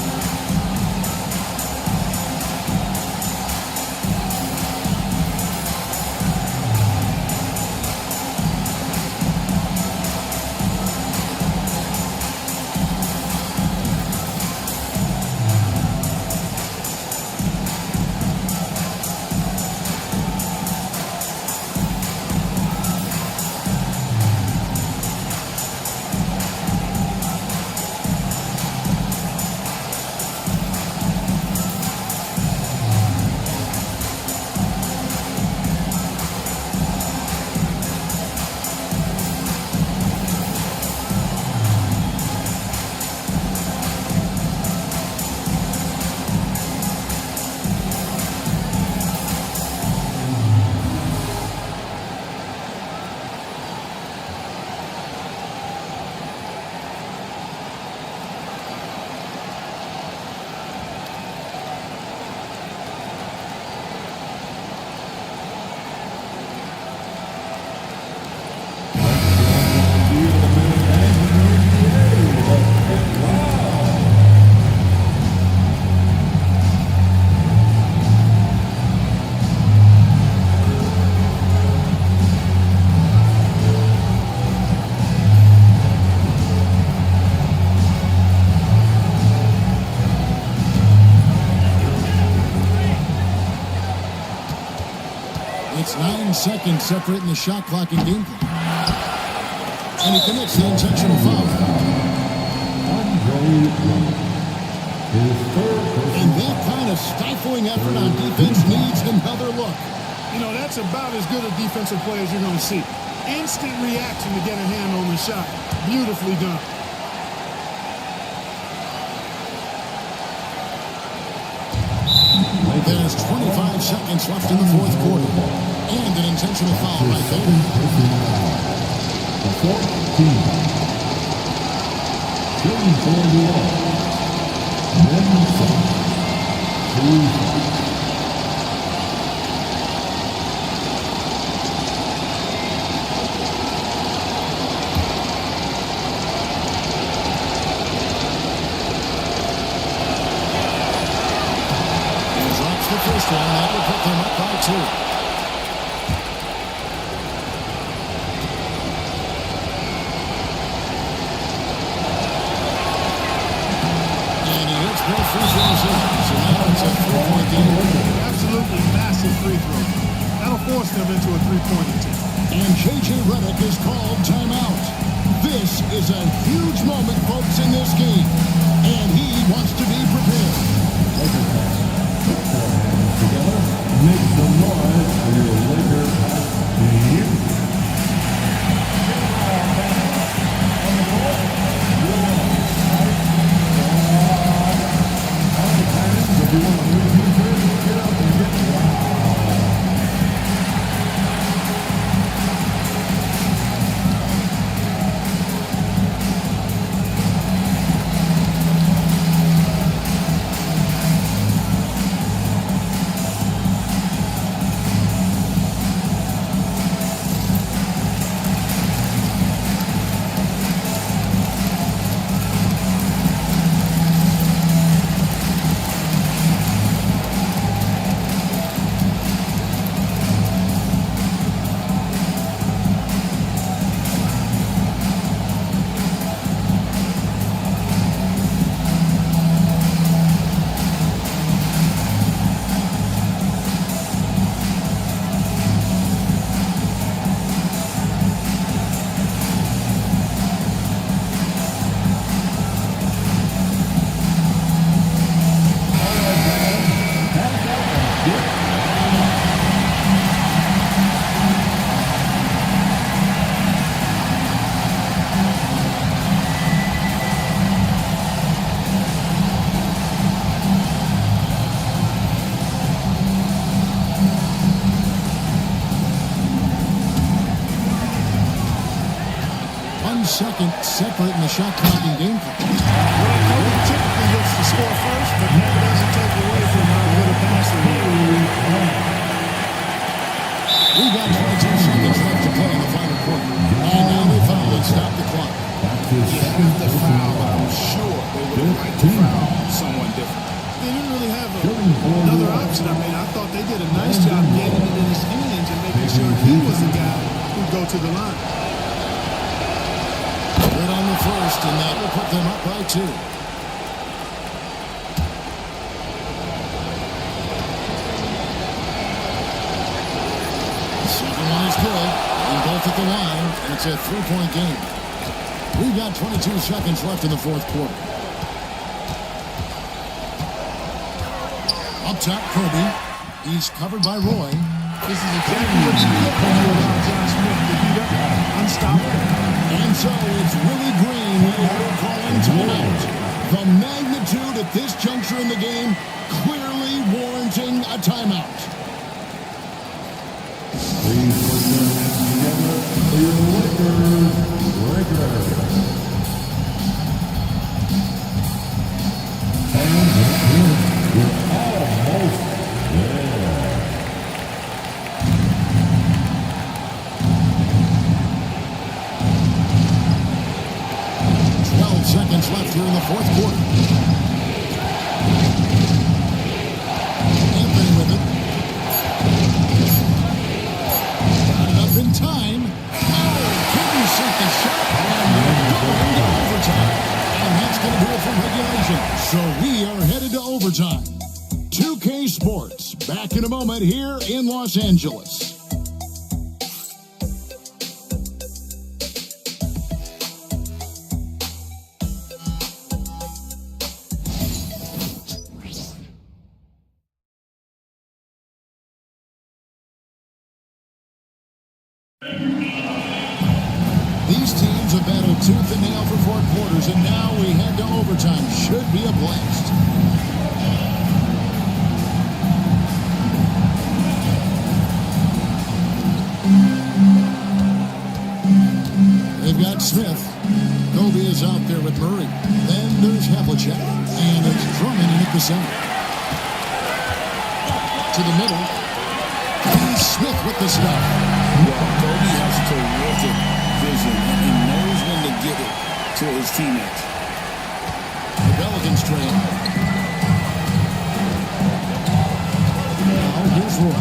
seconds separating the shot clock and game clock. And he commits the intentional foul. And that kind of stifling effort on defense needs another look.
You know, that's about as good a defensive play as you're going to see. Instant reaction to get a hand on the shot. Beautifully done.
There's 25 seconds left in the fourth quarter. And an intentional foul right there. First one, that will put them up by 2. And he hits both free throws in. So now it's a 3-point game.
Absolutely massive free throw. That'll force them into a three-point attempt.
And J.J. Redick is called timeout. This is a huge moment, folks, in this game. And he wants to be prepared.
Together, make some noise for your Lakers team. If you want to get up and get
second, separating the shot clock and game clock.
Typically looks to score first, but that doesn't take away from how good a passer he is.
We've got 22 seconds left to play in the final quarter. And now they finally stop the clock.
You have the foul, but I'm sure they would have liked to foul someone different.
They didn't really have another option. I mean, I thought they did a nice job getting it in his hands and making sure he was the guy who'd go to the line.
Good on the first, and that will put them up by 2. Second one is good, and both at the line, and it's a 3-point game. We've got 22 seconds left in the fourth quarter. Up top, Kobe. He's covered by Roy.
This is exactly what you get when you allow John Smith to beat up. Unstoppable.
And so it's Willie Green here calling timeout. The magnitude at this juncture in the game clearly warranting a timeout.
Please put your hands together for your Lakers. And we're almost there.
12 seconds left here in the fourth quarter. Anthony with it. Got it up in time. Oh, couldn't sink the shot. And going into overtime. And that's going to do it for regulation. So we are headed to overtime. 2K Sports, back in a moment here in Los Angeles. These teams have battled tooth and nail for 4 quarters, and now we head to overtime. Should be a blast. They've got Smith. Kobe is out there with Murray. Then there's Havlicek. And it's Drummond in at the center. To the middle. And Smith with the stop.
Kobe has terrific vision. He knows when to get it to his teammates.
The Pelicans trail. Now here's Roy.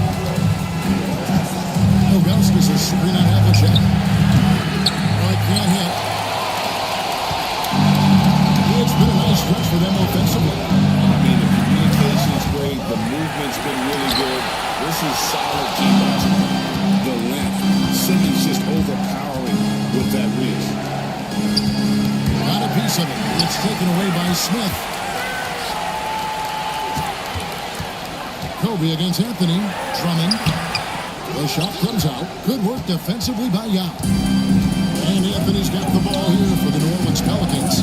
Ilgauskas is screen on Havlicek. Roy can't hit. It's been a nice stretch for them offensively.
I mean, the communication's great. The movement's been really good. This is solid defense. The length. Simmons just overpowering with that reach.
Got a piece of it. It's taken away by Smith. Kobe against Anthony. Drummond. The shot comes out. Good work defensively by Yao. And Anthony's got the ball here for the New Orleans Pelicans.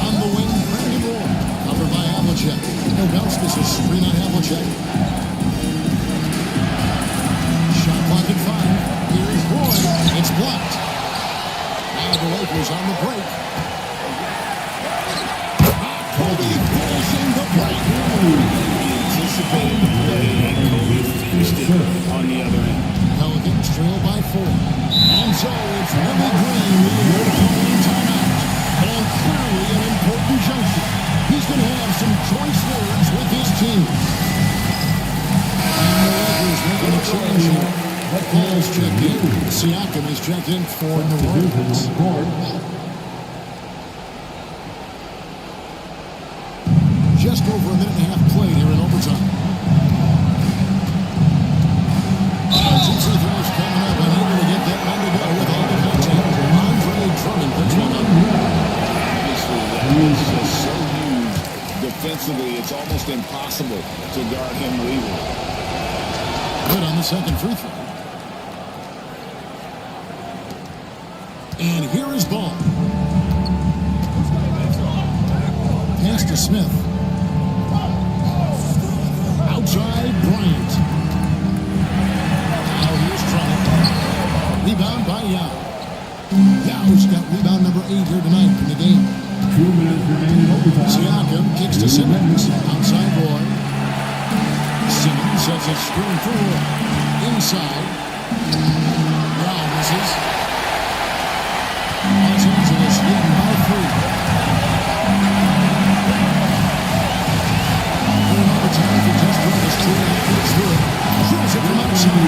On the wing, Brandon Roy. Covered by Havlicek. Ilgauskas is screen on Havlicek. Shot clock at 5. Here's Roy. It's blocked. Now the Lakers on the break. Kobe finishing the break.
He anticipated the play, and Kobe finished it on the other end.
Pelicans trail by 4. And so it's Willie Green leading the opening timeout. And clearly an important juncture. He's going to have some choice words with his team. And the Lakers making a change here. Paul's checked in. Siakam is checked in for New Orleans. Just over a minute and a half played here in overtime. Two free throws coming up, and able to get that one to go with all the contact. Andre Drummond puts one up.
Obviously, that is just so huge. Defensively, it's almost impossible to guard him legally.
Good on the second free throw. And here is Ball. Pass to Smith. Outside Bryant. Now here's Drummond. Rebound by Yao. Yao's got rebound number 8 here tonight in the game.
2 minutes remaining overtime.
Siakam kicks to Simmons. Outside Roy. Simmons sets a screen for Roy. Inside. Yao misses. Los Angeles leading by 3. In overtime for just Brothers. 2 minutes through it. Throws it from outside.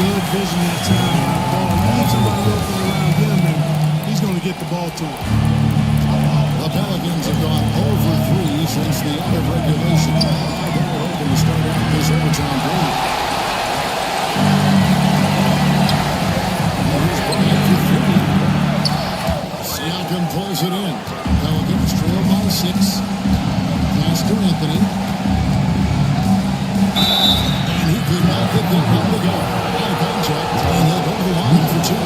Good vision that time on the ball. You need somebody open around him, and he's going to get the ball to him.
The Pelicans have gone 0 for 3 since the end of regulation. They're hoping to start out this overtime period. Here's Bryant for 3. Siakam pulls it in. Pelicans trail by 6. Pass to Anthony. And he could not get that one to go. Out of contact, and he'll go to the line for 2.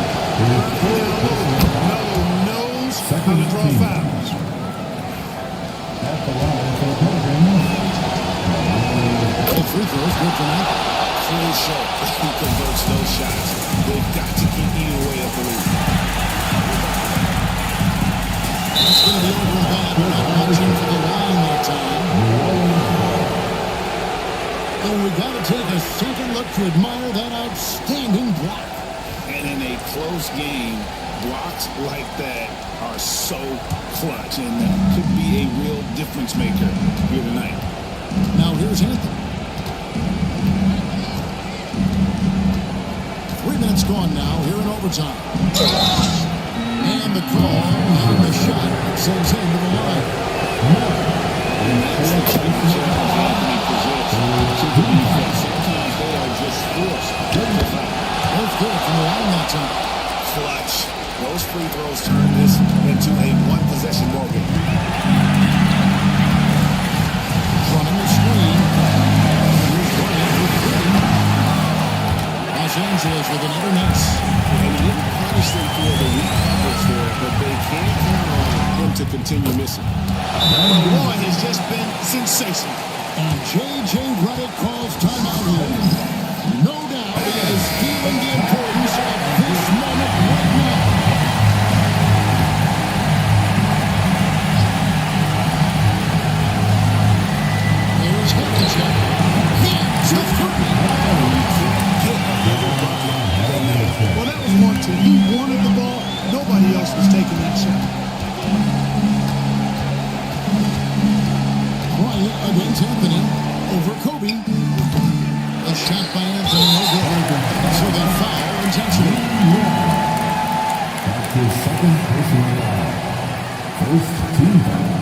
Knows how to draw fouls.
At the line for the Pelicans.
Both free throws good for now.
Fully show he converts those shots. They've got to keep eating away at the lead.
That's going to be over and back. We're not watching for the line that time. And we got to take a second look to admire that outstanding block.
And in a close game, blocks like that are so clutch and could be a real difference maker here tonight.
Now here's Anthony. 3 minutes gone now here in overtime. And the call and the shot sends him to the line.
And that's the challenge that Anthony presents to the defense. Sometimes they are just forced to foul.
Both good from the line that time.
Clutch. Those free throws turn this into a one-possession ball game.
Running the screen. Here's Bryant with 3. Angeles with another miss.
And he didn't punish them for the weak coverage there, but they can't count on him to continue missing.
Roy has just been sensational.
And J.J. Redick calls timeout here. No doubt he is feeling the importance of this moment right now. Here's Havlicek. Hands the three.
Well, that was 1-2. He wanted the ball. Nobody else was taking that shot.
Bryant against Anthony over Kobe. A shot by Anthony, no good. So they foul intentionally.
That's his second personal foul. First team foul.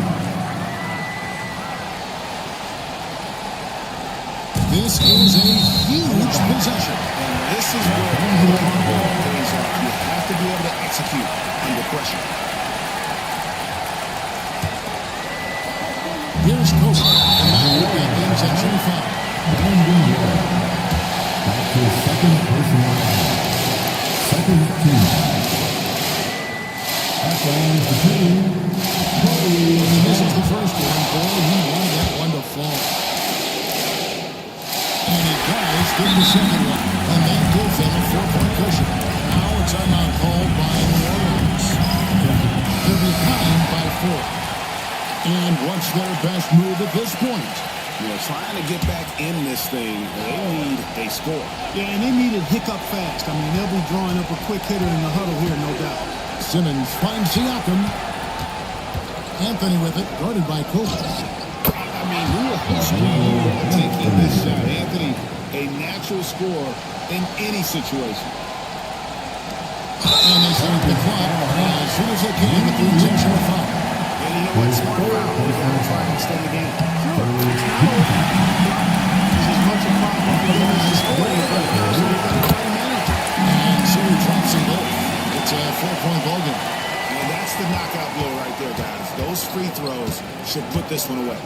This is a huge possession.
And this is where the ball pays off. You have to be able to execute under pressure.
Here's Kobe. And that will be an intentional foul.
That's his second personal foul. Second team foul. That one is the team.
This is the first one. Boy, he wanted that one to fall. And he does get the second one. And that gives them a 4-point cushion. Now a timeout called by New Orleans. They're behind by 4. And what's their best move at this point?
Trying to get back in this thing, they need a score.
Yeah, and they need it hiccup fast. I mean, they'll be drawing up a quick hitter in the huddle here, no doubt.
Simmons finds Siakam. Anthony with it, guarded by Kobe.
I mean, who are taking this shot? Anthony, a natural scorer in any situation.
And they start the clock as soon as they can with the intentional foul.
And you know what? Smart foul. You got to try and extend the game. Sure, it's not over.
It's as much a problem for them as the scoring, but also they got to try to manage it.
And so he drops them both. It's a 4-point ball game.
And that's the knockout blow right there, guys. Those free throws should put this one away.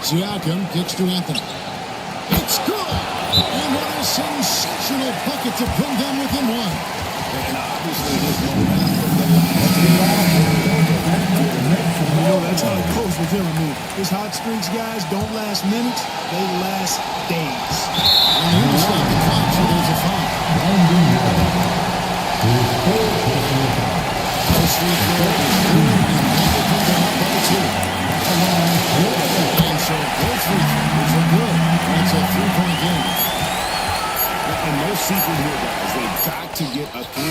Siakam kicks to Anthony. It's good! And what a sensational bucket to bring them within one.
And obviously his momentum from the last
You know, that's how it goes with him. I mean, his hot streaks, guys, don't last minutes. They last days.
And he will stop the clock, so there's a foul. Those free throws are good, and they will come down by 2. And so both free throws are good. That's a 3-point game.
And no secret here, guys. They've got to get a 3.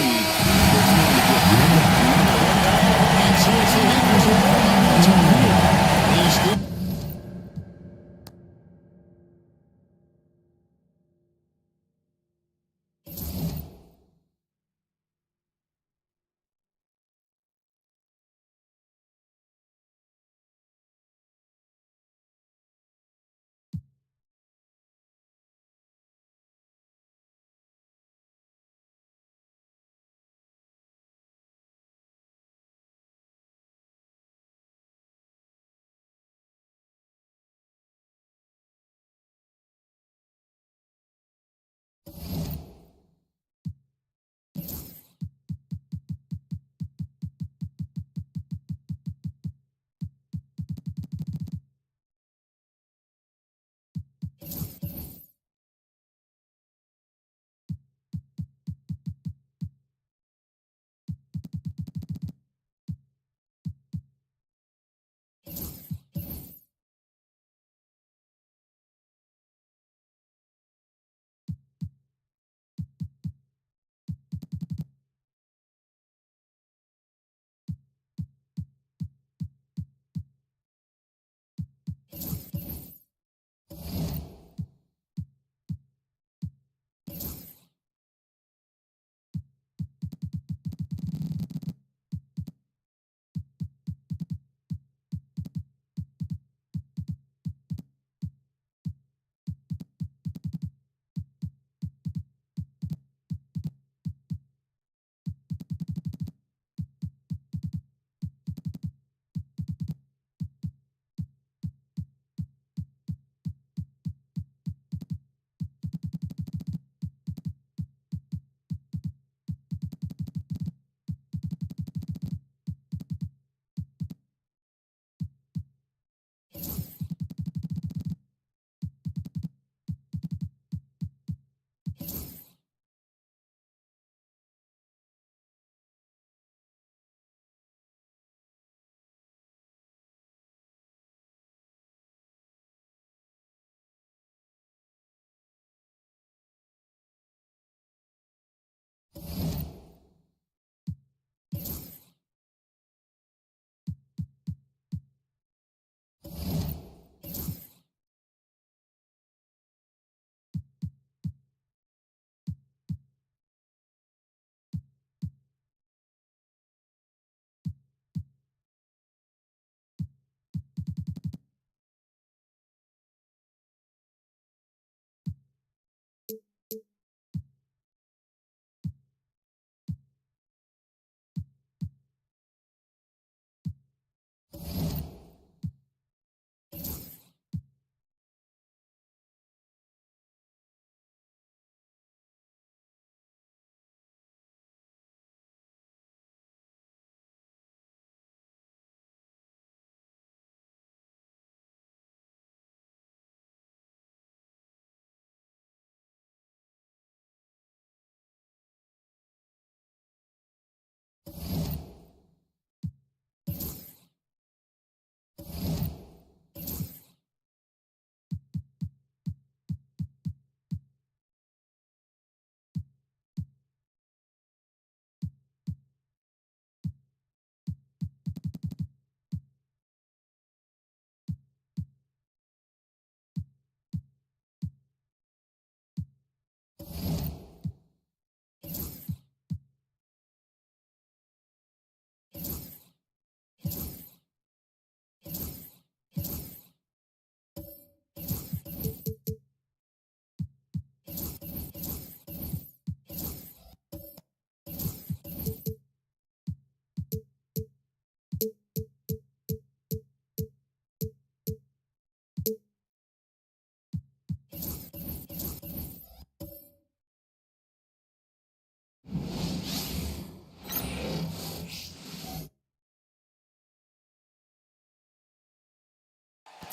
And so it's the Lakers who are on to win. Is the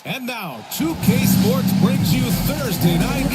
And now, 2K Sports brings you Thursday night.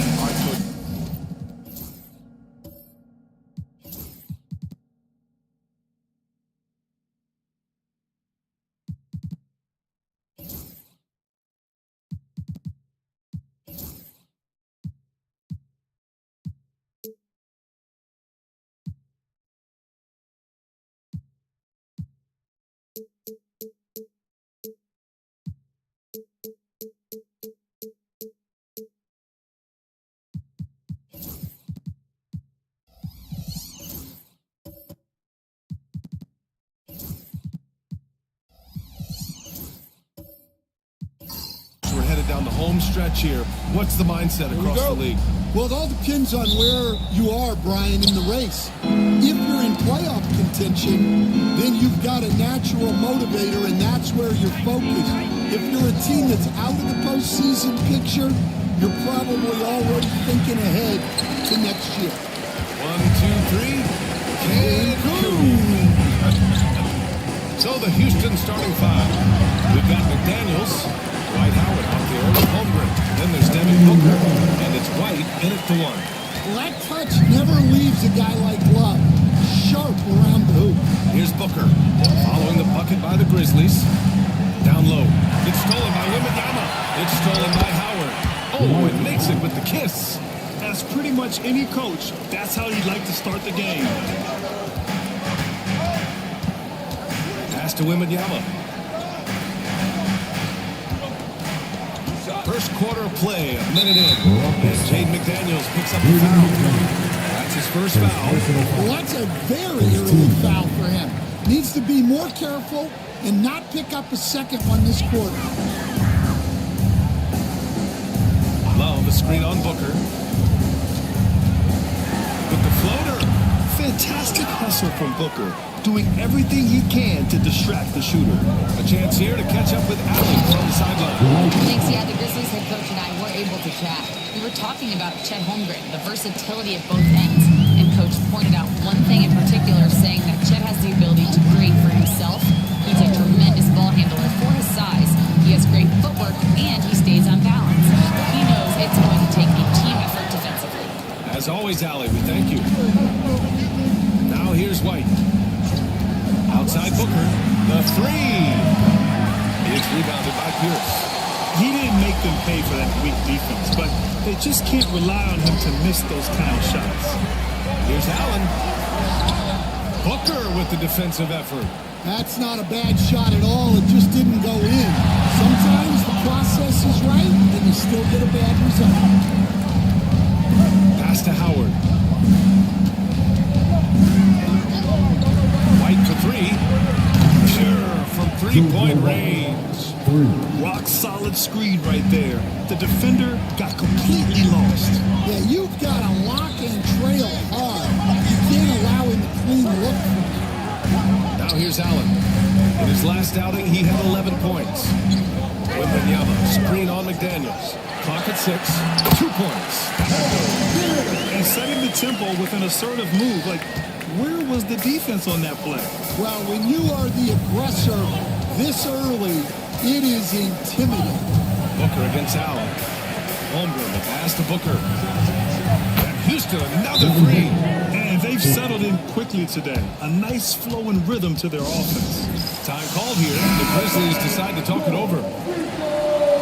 We're headed down the home stretch here. What's the mindset across the league?
Well, it all depends on where you are, Brian, in the race. If you're in playoff contention, then you've got a natural motivator, and that's where you're focused. If you're a team that's out of the postseason picture, you're probably already thinking ahead to next year.
1, 2, 3. Cancun. So the Houston starting five. We've got McDaniels, Dwight Howard out there, Holmgren. Then there's Devin Booker, and it's White in at the 1.
Well, that touch never leaves a guy like Love. Sharp around the hoop.
Here's Booker, following the bucket by the Grizzlies. Down low. It's stolen by Wembanyama. It's stolen by Howard. Oh, it makes it with the kiss.
As pretty much any coach, that's how you'd like to start the game.
Pass to Wembanyama. First quarter of play, a minute in. And Jaden McDaniels picks up the foul. That's his first foul.
Well, that's a very early foul for him. Needs to be more careful and not pick up a second one this quarter.
Love a screen on Booker. With the floater.
Fantastic hustle from Booker, doing everything he can to distract the shooter.
A chance here to catch up with Allen from the sideline.
Thanks, yeah, the Grizzlies head coach and I were able to chat. We were talking about Chet Holmgren, the versatility at both ends, and coach pointed out one thing in particular, saying that Chet has the ability to create for himself. He's a tremendous ball handler for his size. He has great footwork, and he stays on balance. He knows it's going to take a team effort defensively.
As always, Allie, we thank you. Now here's White. Outside Booker. The 3. It's rebounded by Pierce.
He didn't make them pay for that weak defense, but they just can't rely on him to miss those kind of shots.
Here's Allen. Booker with the defensive effort.
That's not a bad shot at all. It just didn't go in. Sometimes the process is right, and you still get a bad result.
Pass to Howard. White for 3. Sure, from 3-point range.
Rock solid screen right there. The defender got completely lost.
Yeah, you've got to lock and trail hard. You can't allow him to clean look from you.
Now here's Allen. In his last outing, he had 11 points. Wembanyama, screen on McDaniels. Clock at 6. 2 points.
And setting the tempo with an assertive move. Like, where was the defense on that play?
Well, when you are the aggressor this early, it is intimidating.
Booker against Allen. Holmgren, the pass to Booker. And Houston, another 3.
And they've settled in quickly today. A nice flow and rhythm to their offense.
Time called here. The Grizzlies decide to talk it over.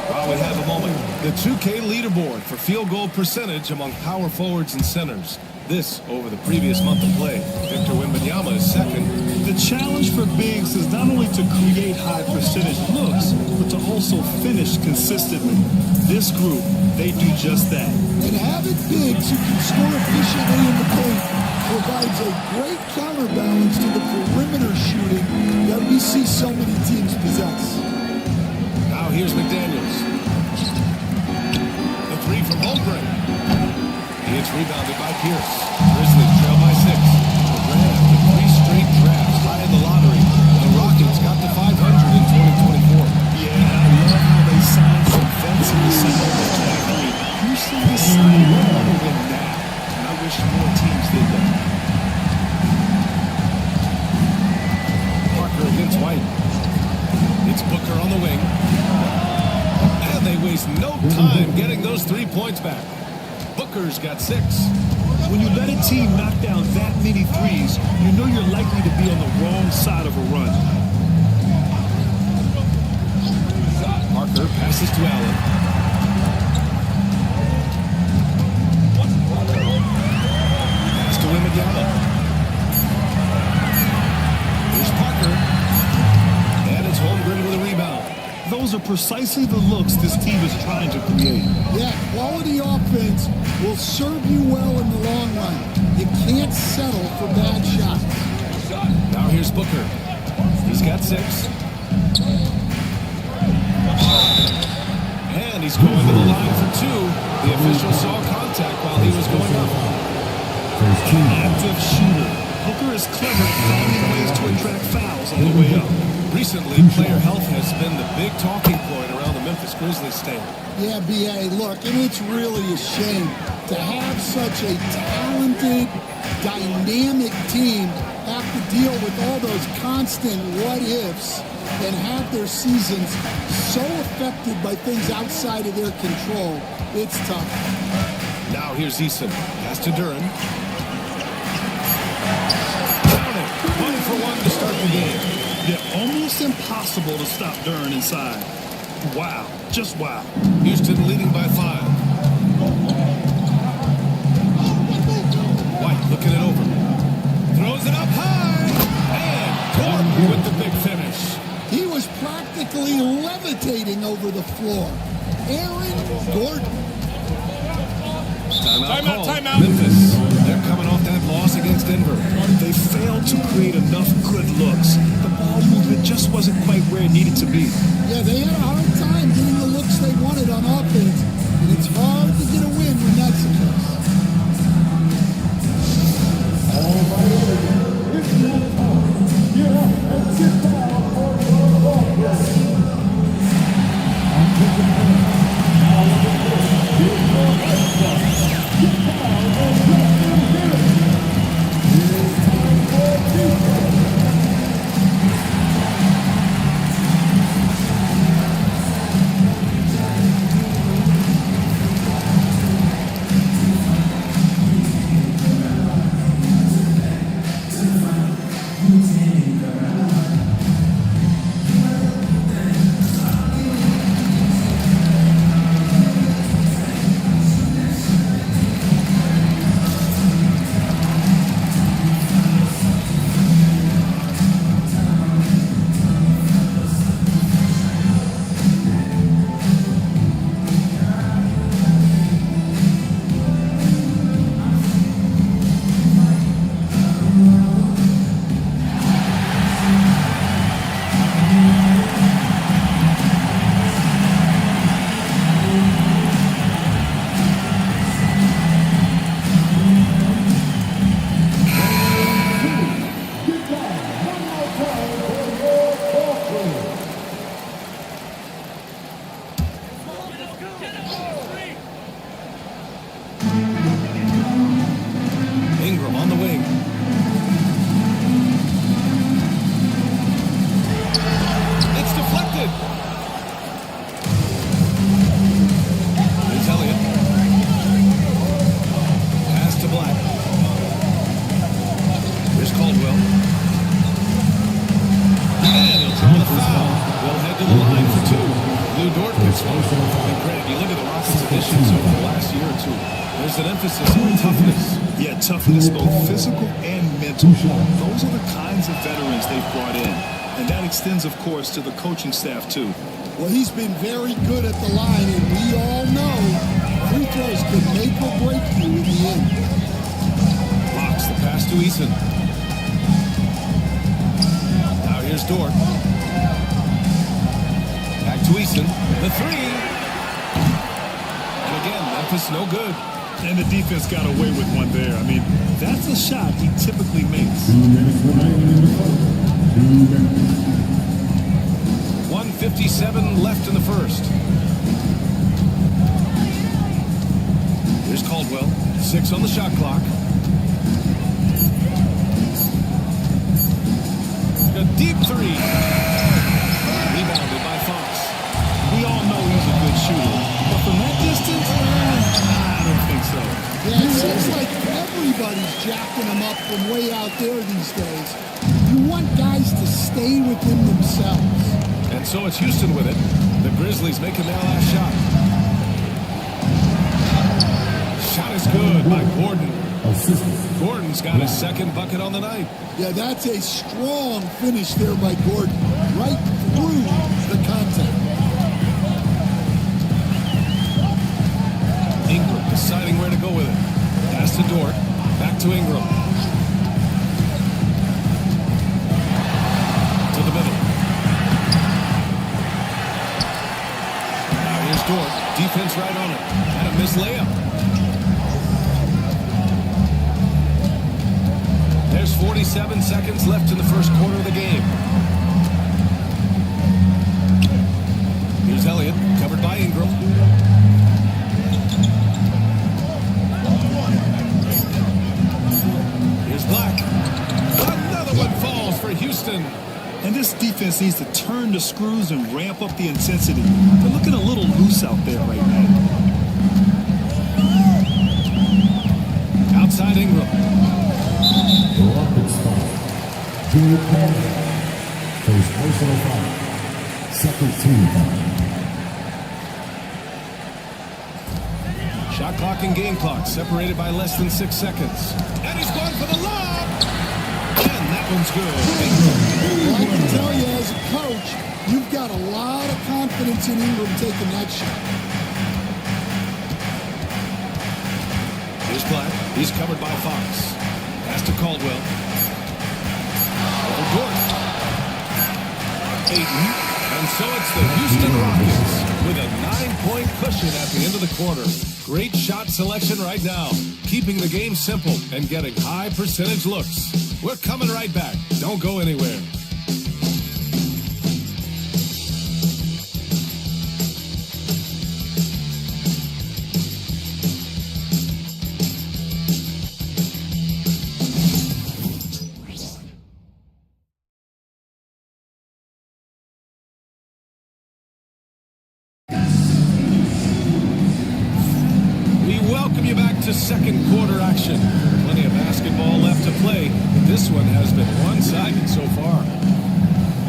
While we have a moment, the 2K leaderboard for field goal percentage among power forwards and centers. This over the previous month of play. Victor Wembanyama is second.
The challenge for bigs is not only to create high percentage looks, but to also finish consistently. This group, they do just that.
And having bigs who can score efficiently in the paint provides a great counterbalance to the perimeter shooting that we see so many teams possess.
Now here's McDaniels. The 3 from Holmgren. It's rebounded by Pierce. Grizzlies trail by 6. The Grand after 3 straight drafts high in the lottery. The Rockets got to 500 in 2024.
Yeah, I love how they signed some vets in the summer of 23. Houston is signing better than that. And I wish more teams did that. Parker
against White. It's Booker on the wing. And those 3 points back. Booker's got 6.
When you let a team knock down that many threes, you know you're likely to be on the wrong side of a run.
Parker passes to Allen. Pass to Wembanyama. Here's Parker. And it's Holmgren with a rebound.
Those are precisely the looks this team is trying to create.
Yeah, quality offense will serve you well in the long run. You can't settle for bad shots.
Now here's Booker. He's got 6. And he's going to the line for 2. The official saw contact while he was going up.
Active shooter. Booker is clever at finding ways to attract fouls on the way up.
Recently, player health has been the big talking point around the Memphis Grizzlies stand.
Yeah, B.A., look, and it's really a shame to have such a talented, dynamic team have to deal with all those constant what-ifs and have their seasons so affected by things outside of their control. It's tough.
Now here's Eason. Pass to Duren. Down it. 1 for 1 to start the game.
They're almost impossible to stop Duren inside. Wow. Just wow.
Houston leading by 5. White looking it over. Throws it up high. And Gordon with the big finish.
He was practically levitating over the floor. Aaron Gordon.
Timeout. Memphis. They're coming off that loss against Denver.
They failed to create enough good looks. The ball movement just wasn't quite where it needed to be.
Yeah, they had a hard time getting the looks they wanted on offense, and it's hard to get a win when that's the case.
Ingram on the wing. It's deflected. Here's Elliott. Pass to Black. Here's Caldwell. And he'll draw the foul. They'll head to the line for 2. Lou Dort gets one. And Grant, you look at the Rockets' additions over the last year or 2. There's an emphasis on toughness.
Yeah, toughness, both physical and mental. Those are the kinds of veterans they've brought in. And that extends, of course, to the coaching staff, too.
Well, he's been very good at the line, and we all know free throws can make or break you in the end.
Blocks the pass to Eason. Now here's Dort. Back to Eason. The 3. And again, Memphis no good.
And the defense got away with one there. I mean, that's a shot he typically makes.
1:57 left in the first. Here's Caldwell. 6 on the shot clock. A deep 3. Rebounded by Fox.
We all know he's a good shooter. But from that distance,
jacking them up from way out there these days. You want guys to stay within themselves.
And so it's Houston with it. The Grizzlies making their last shot. Shot is good by Gordon. Gordon's got his second bucket on the night.
Yeah, that's a strong finish there by Gordon. Right through the contact.
Ingram deciding where to go with it. Pass to Dort. Back to Ingram. To the middle. Now here's Dort. Defense right on it. And a missed layup. There's 47 seconds left in the first quarter of the game. Here's Elliott, covered by Ingram. Here's Black. Another one falls for Houston.
And this defense needs to turn the screws and ramp up the intensity. They're looking a little loose out there right now.
Outside Ingram.
Rockets foul. Good call. First personal foul. Second team foul.
Shot clock and game clock separated by less than 6 seconds. And he's going for the lob. And that one's good.
Well, I can tell you as a coach, you've got a lot of confidence in Ingram taking that shot.
Here's Black. He's covered by Fox. Pass to Caldwell. Over Gordon. Ayton. And so it's the Houston Rockets with a 9-point cushion at the end of the quarter. Great shot selection right now. Keeping the game simple and getting high percentage looks. We're coming right back. Don't go anywhere. Second quarter action. Plenty of basketball left to play. This one has been one-sided so far.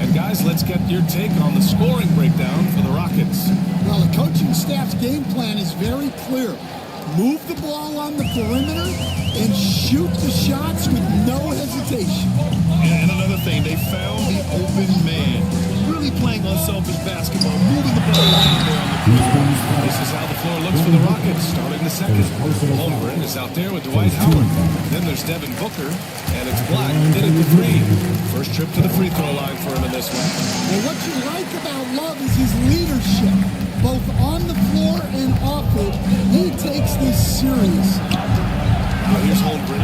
And guys, let's get your take on the scoring breakdown for the Rockets.
Well, the coaching staff's game plan is very clear. Move the ball on the perimeter and shoot the shots with no hesitation.
And another thing, they found the open man. Really playing unselfish basketball, moving the ball around there on the field.
This is how the floor looks for the Rockets starting the second. Holmgren is out there with Dwight Howard. Then there's Devin Booker, and it's Black in at the three. First trip to the free throw line for him in this one.
Well, what you like about Love is his leadership, both on the floor and off it. He takes this serious.
Now here's Holmgren,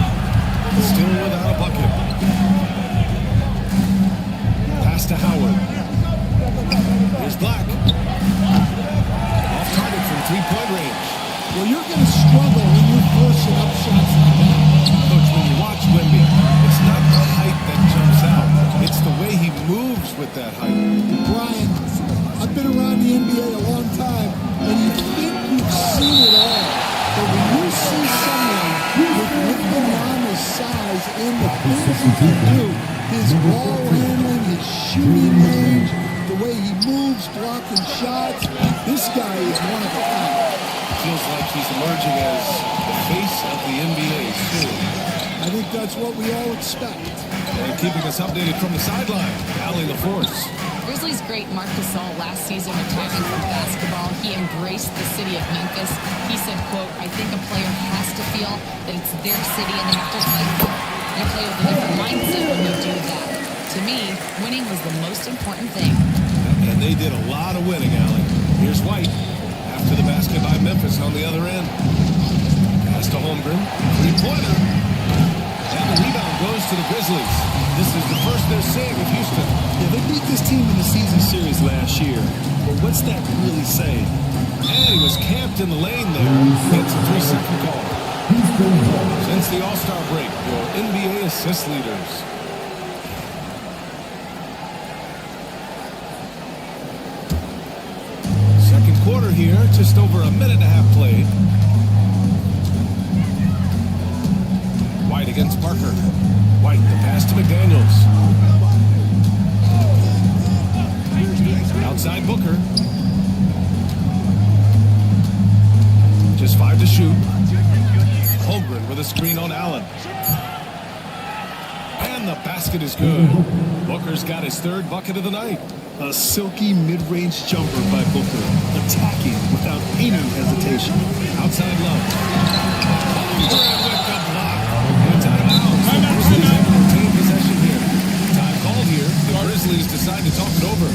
still without a bucket. Pass to Howard. Here's Black. Off target from three-point range.
Well, you're going to struggle when you're forcing up shots like that.
Coach, when you watch Wemby, it's not the height that jumps out. It's the way he moves with that height.
Brian, I've been around the NBA a long time, and you think you've seen it all. But when you see someone with Wembanyama's size and the things he can do, his ball handling, his shooting range, the way he moves, blocking shots, this guy is one of a kind.
Feels like he's emerging as the face of the NBA soon.
I think that's what we all expect.
And keeping us updated from the sideline, Allie LaForce.
Grizzlies great Marc Gasol last season retiring from basketball. He embraced the city of Memphis. He said, quote, I think a player has to feel that it's their city and they have to play for it. You play with a different mindset when you do that. To me, winning was the most important thing.
And they did a lot of winning, Allie. Here's White. After the basket by Memphis on the other end. Pass to Holmgren. Three-pointer. And the rebound goes to the Grizzlies. This is the first they're seeing of Houston.
Yeah, they beat this team in the season series last year. But what's that really saying?
And he was camped in the lane there. Gets a 3-second call. Since the All-Star break, your NBA assist leaders. Second quarter here, just over a minute and a half played. White against Parker. White, the pass to McDaniels. Outside Booker. Just 5 to shoot. Holmgren with a screen on Allen. And the basket is good. Booker's got his third bucket of the night.
A silky mid-range jumper by Booker, attacking without any hesitation.
Outside Love. Holmgren with the block. And timeout. The Grizzlies have to retain possession here. Time called here. The Grizzlies decide to talk it over.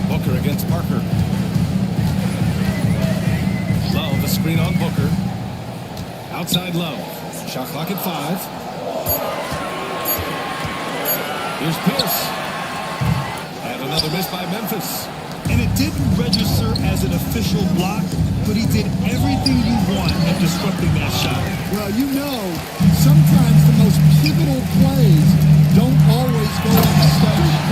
Booker against Parker. Love, the screen on Booker. Outside Love. Shot clock at 5. Here's Pierce. And another miss by Memphis.
And it didn't register as an official block, but he did everything you want at disrupting that shot.
Well, you know, sometimes the most pivotal plays don't always go unstudied.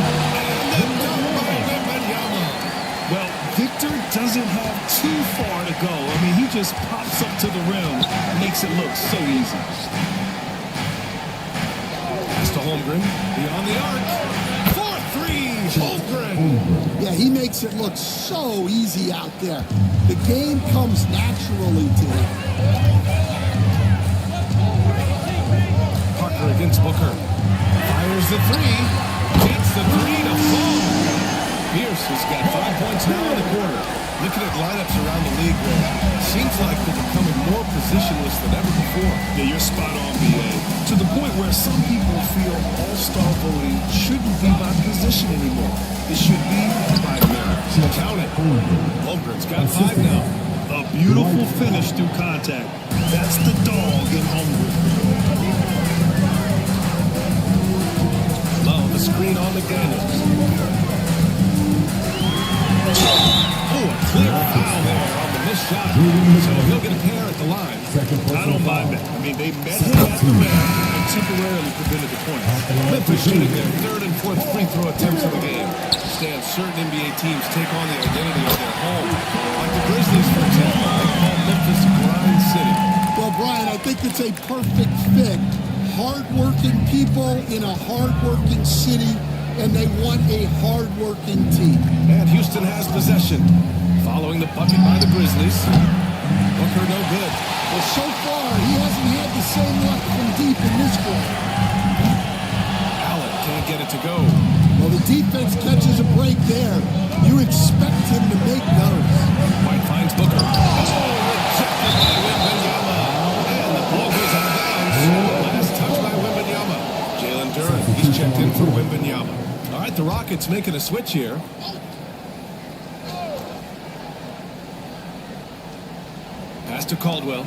Well, Victor doesn't have too far to go. I mean, he just pops up to the rim, makes it look so easy.
Pass to Holmgren, beyond the arc. 4-3, Holmgren.
Yeah, he makes it look so easy out there. The game comes naturally to him.
Parker against Booker. Fires the 3. Gets the 3 to fall. Pierce has got 5 points now in the quarter. Looking at lineups around the league, seems like they're becoming more positionless than ever before.
Yeah, you're spot on, B.A. To the point where some people feel all-star voting shouldn't be by position anymore. It should be by merit.
Count it. Holmgren's got 5 now.
A beautiful finish through contact. That's the dog in Holmgren.
Love, the screen on McDaniels. Oh, a clear foul there on the missed shot. So he'll get a pair at the line.
I don't mind that. I mean, they met him at the rim and temporarily prevented the points.
Memphis shooting their third and fourth free throw attempts of the game. Stan, certain NBA teams take on the identity of their home. Like the Grizzlies, for example, they call Memphis Grind City.
Well, Brian, I think it's a perfect fit. Hard-working people in a hard-working city, and they want a hard-working team.
And Houston has possession. Following the bucket by the Grizzlies. Booker no good.
Well, so far, he hasn't had the same luck from deep in this quarter.
Allen can't get it to go.
Well, the defense catches a break there. You expect him to make those.
White finds Booker. Rejected by Wembanyama. And the ball goes out of bounds. Last touch by Wembanyama. Jalen Duren, he's checked in for Wembanyama. All right, the Rockets making a switch here. Pass to Caldwell.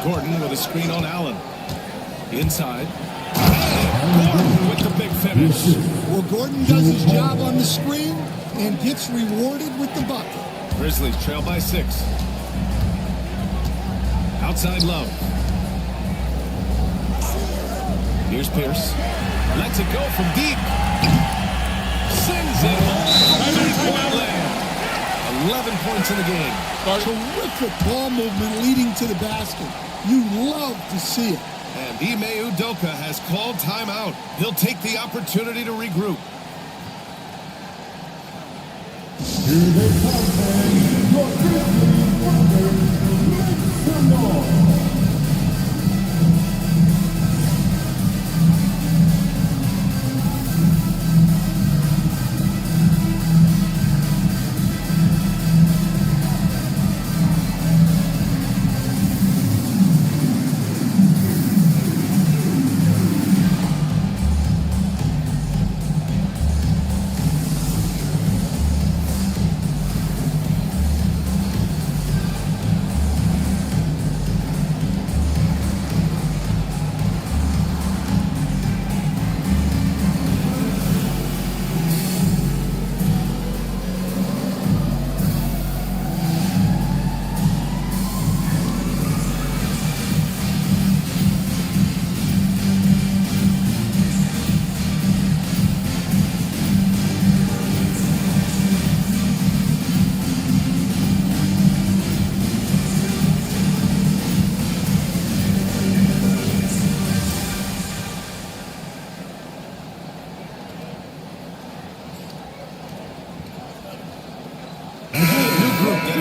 Gordon with a screen on Allen. Inside. Gordon with the big finish.
Well, Gordon does his job on the screen and gets rewarded with the bucket.
Grizzlies trail by 6. Outside Love. Here's Pierce. Lets it go from deep. Sends it home. 11 points in the game.
Terrific ball movement leading to the basket. You love to see it.
And Ime Udoka has called timeout. He'll take the opportunity to regroup.
Here they come, fans. Your Grizzlies Rockets, make some noise.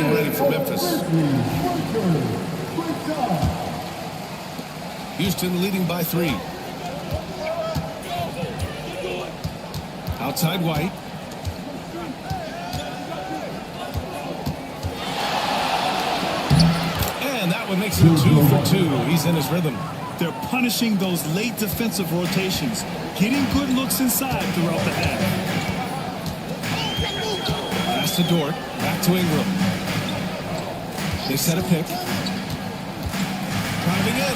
getting ready for Memphis. Houston leading by 3. Outside White. And that one makes it a 2 for 2. He's in his rhythm.
They're punishing those late defensive rotations, getting good looks inside throughout the half.
Pass to Dort. Back to Ingram. They set a pick. Driving in.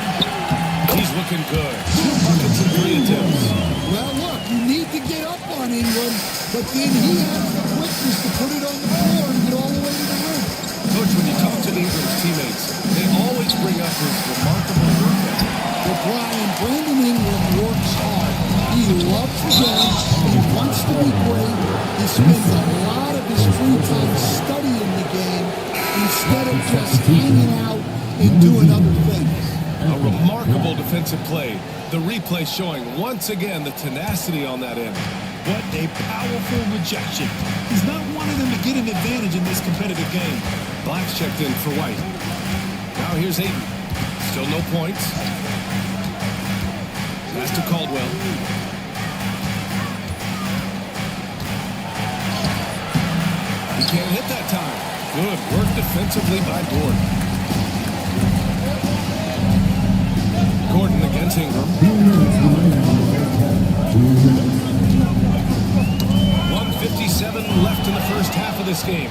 He's looking good. 2 buckets and 3 attempts.
Well, look, you need to get up on Ingram, but then he has the quickness to put it on the floor and get all the way to the rim.
Coach, when you talk to Ingram's teammates, they always bring up his remarkable work ethic.
But Brian, Brandon Ingram works hard. He loves the game. He wants to be great. He spends a lot of his free time studying the game instead of just hanging out and doing other things.
A remarkable defensive play. The replay showing once again the tenacity on that end.
What a powerful rejection. He's not wanting them to get an advantage in this competitive game.
Black's checked in for White. Now here's Ayton. Still no points. Pass to Caldwell. He can't hit that time. Good work defensively by Dort. Gordon against Ingram. 1:57 left in the first half of this game.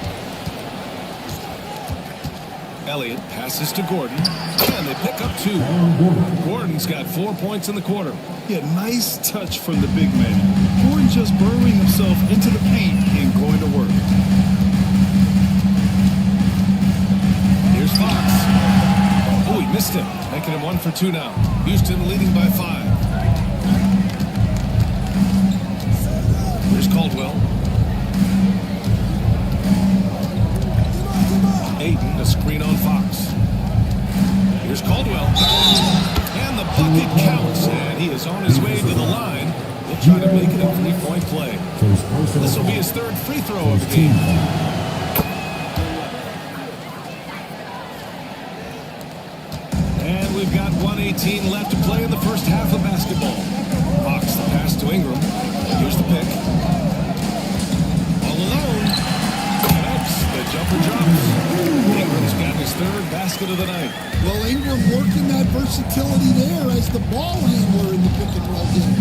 Elliott passes to Gordon, and they pick up 2. Gordon's got 4 points in the quarter.
Yeah, nice touch from the big man. Gordon just burrowing himself into the paint and going to work.
Here's Fox. Oh, he missed it. Making him 1 for 2 now. Houston leading by 5. Here's Caldwell. Ayton, a screen on Fox. Here's Caldwell. And the bucket counts. And he is on his way to the line. He'll try to make it a 3-point play. This will be his 3rd free throw of the game. And we've got 1:18 left to play in the first half of basketball. Fox, the pass to Ingram. Here's the pick. All alone. Connects. The jumper drops. Ingram's got his 3rd basket of the night.
Well, Ingram working that versatility there as the ball handler in the pick and roll game.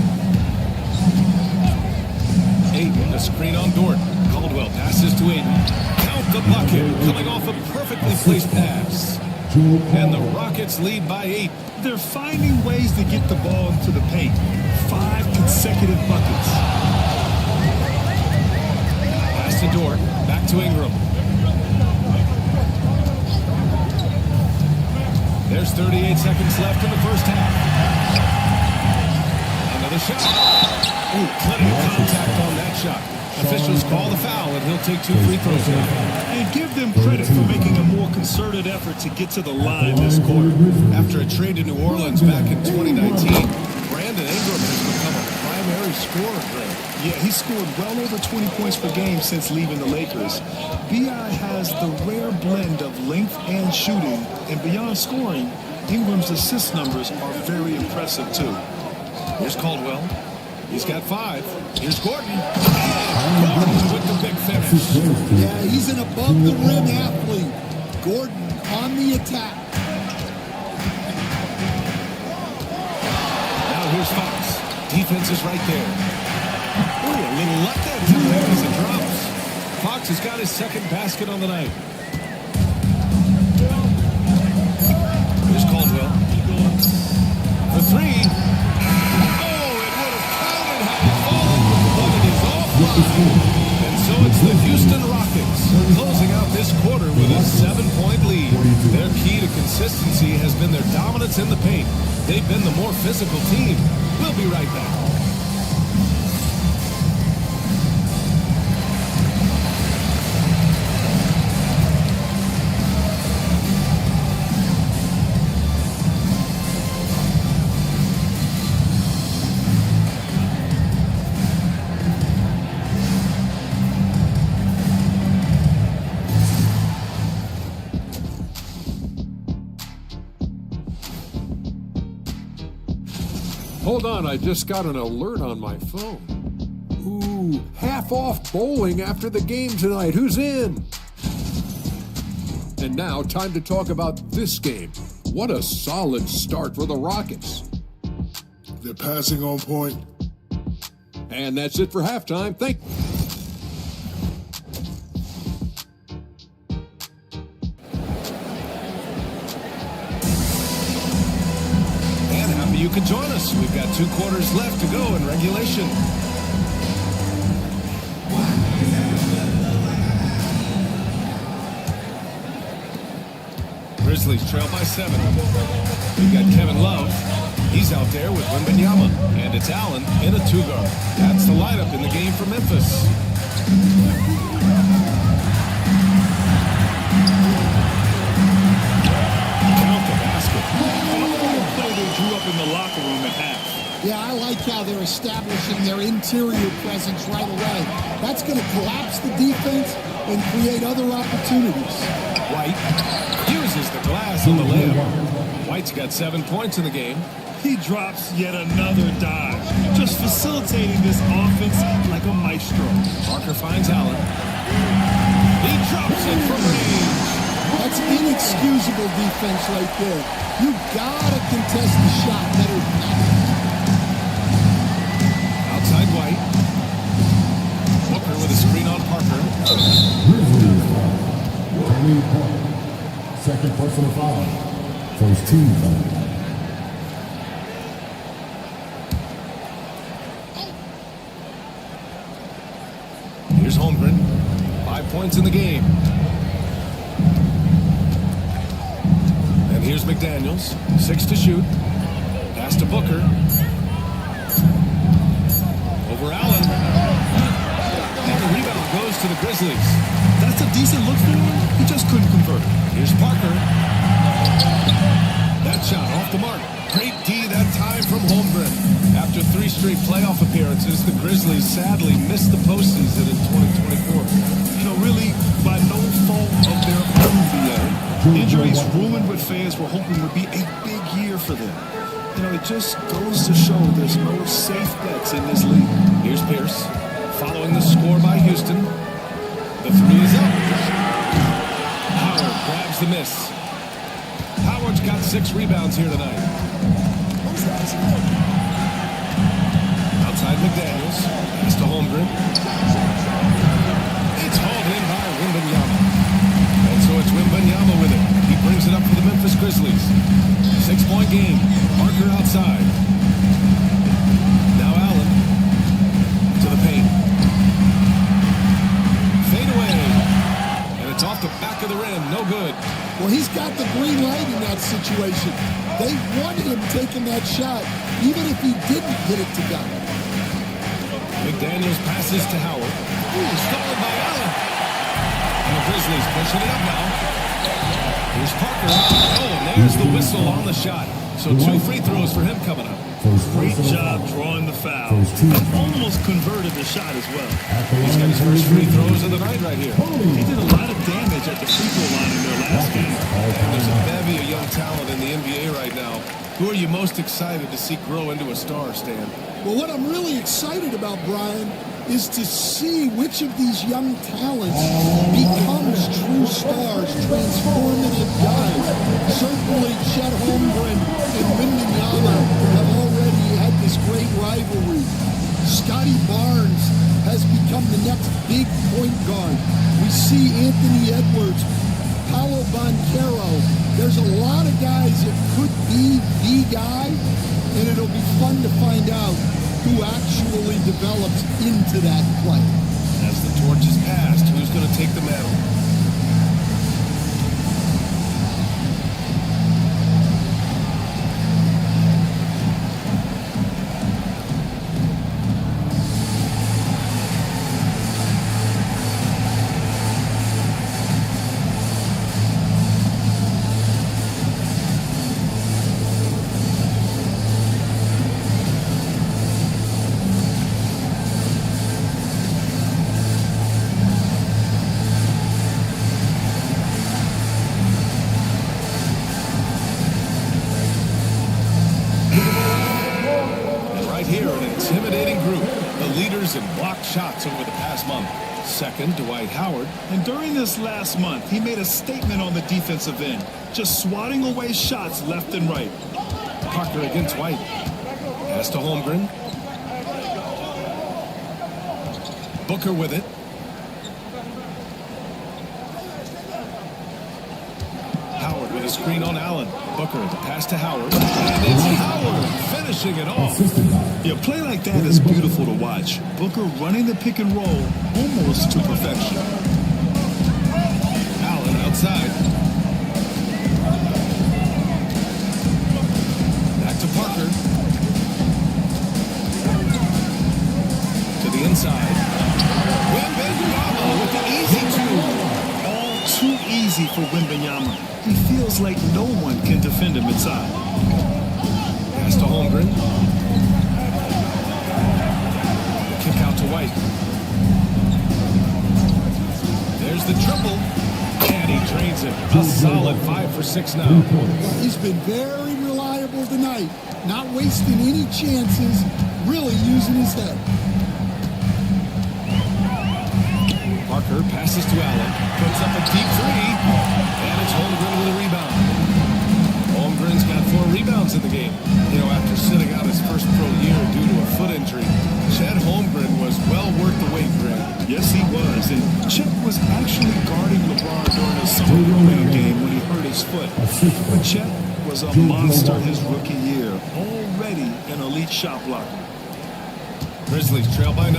Ayton, a screen on Dort. Caldwell passes to Ayton. Count the bucket. Coming off a perfectly placed pass. And the Rockets lead by 8.
They're finding ways to get the ball into the paint. 5 consecutive buckets.
Pass to Dort. Back to Ingram. There's 38 seconds left in the first half. Another shot. Ooh, plenty of contact on that shot. Officials call the foul, and he'll take 2 free throws now.
And give them credit for making a more concerted effort to get to the line this quarter.
After a trade to New Orleans back in 2019, Brandon Ingram has become a primary scorer there.
Yeah, he scored well over 20 points per game since leaving the Lakers. B.I. has the rare blend of length and shooting, and beyond scoring, Ingram's assist numbers are very impressive too.
Here's Caldwell. He's got 5. Here's Gordon. And Gordon with the big finish.
Yeah, he's an above-the-rim athlete. Gordon on the attack.
Now here's Fox. Defense is right there. Ooh, a little luck that time as it drops. Fox has got his 2nd basket on the night. Here's Caldwell. For 3. And so it's the Houston Rockets closing out this quarter with a 7-point lead. Their key to consistency has been their dominance in the paint. They've been the more physical team. We'll be right back.
Hold on, I just got an alert on my phone. Ooh, half off bowling after the game tonight. Who's in? And now, time to talk about this game. What a solid start for the Rockets.
They're passing on point.
And that's it for halftime. Thank you.
And happy you could join us. We've got 2 quarters left to go in regulation. Grizzlies trail by 7. We've got Kevin Love. He's out there with Wembanyama. And it's Allen in a 2-guard. That's the lineup in the game for Memphis.
Count the basket. The play they drew up in the locker room at half.
Yeah, I like how they're establishing their interior presence right away. That's going to collapse the defense and create other opportunities.
White uses the glass on the layup. White's got 7 points in the game.
He drops yet another dive, just facilitating this offense like a maestro.
Parker finds Allen. He drops it from range.
That's inexcusable defense right there. You gotta contest the shot better than that.
Outside White. Booker with a screen on Parker.
Grizzlies, 3 points. Second personal foul. First team foul.
Here's Holmgren. 5 points in the game. And here's McDaniels. 6 to shoot. Pass to Booker. Over Allen. And the rebound goes to the Grizzlies.
That's a decent look for him. He just couldn't convert.
Here's Parker. That shot off the mark. Great D that time from Holmgren. After 3 straight playoff appearances, the Grizzlies sadly missed the postseason in 2024.
You know, really, by no fault of their own, injuries ruined what fans were hoping would be a big year for them. You know, it just goes to show there's no safe bets in this league.
Here's Pierce, following the score by Houston. The 3 is up. Howard grabs the miss. Howard's got 6 rebounds here tonight. Outside McDaniels. Pass to Holmgren. It's hauled in by Wembanyama. And so it's Wembanyama with it. He brings it up for the Memphis Grizzlies. 6-point game. Parker outside. Now Allen to the paint. Fade away. And it's off the back of the rim. No good.
Well, he's got the green light in that situation. They wanted him taking that shot, even if he didn't hit it to go.
McDaniels passes to Howard. Ooh, stolen by Allen. And the Grizzlies pushing it up now. Here's Parker. Oh, and there's the whistle on the shot. So 2 free throws for him coming up.
Great job drawing the foul. Almost converted the shot as well.
He's got his first free throws of the night right here.
He did a lot of damage at the free throw line in their last game.
And there's a bevy of young talent in the NBA right now. Who are you most excited to see grow into a star, Stan?
Well, what I'm really excited about, Brian, is to see which of these young talents becomes true stars, transformative guys. Certainly, Chet Holmgren and Wembanyama have already had this great rivalry. Scotty Barnes has become the next big point guard. We see Anthony Edwards, Paolo Banchero. There's a lot of guys that could be the guy, and it'll be fun to find out who actually develops into that play.
As the torch is passed, who's going to take the mantle? turnovers and blocked shots over the past month. Second, Dwight Howard.
And during this last month, he made a statement on the defensive end, just swatting away shots left and right.
Parker against White. Pass to Holmgren. Booker with it. Howard with a screen on Allen. Booker, the pass to Howard. And it's Howard finishing it off.
Yeah, play like that is beautiful to watch. Booker running the pick and roll almost to perfection.
Allen outside. Back to Parker. To the inside. Wembanyama with the easy two.
All too easy for Wembanyama. He feels like no one can defend him inside.
Pass to Holmgren. Kick out to White. There's the triple. And he drains it. A solid 5 for 6 now.
He's been very reliable tonight. Not wasting any chances. Really using his head.
Parker passes to Allen. Puts up a deep three. And it's Holmgren with a rebound. Holmgren's got 4 rebounds in the game. You know, after sitting out his first pro year due to a foot injury, Chet Holmgren was well worth the wait, Greg.
Yes, he was. And Chet was actually guarding LeBron during a summer league game when he hurt his foot. But Chet was a monster his rookie year. Already an elite shot blocker.
Grizzlies trail by 9.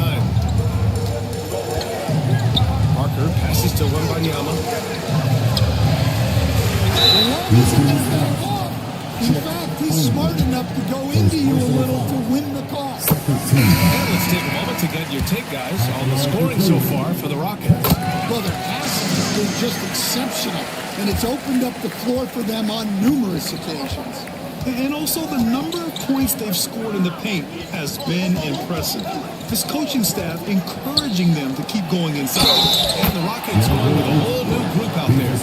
Parker passes to Wembanyama.
In fact, he's smart enough to go into you a little to win the call.
And let's take a moment to get your take, guys, on the scoring so far for the Rockets.
Well, their passing has been just exceptional, and it's opened up the floor for them on numerous occasions.
And also the number of points they've scored in the paint has been impressive. His coaching staff encouraging them to keep going inside.
And the Rockets going with a whole new group out there.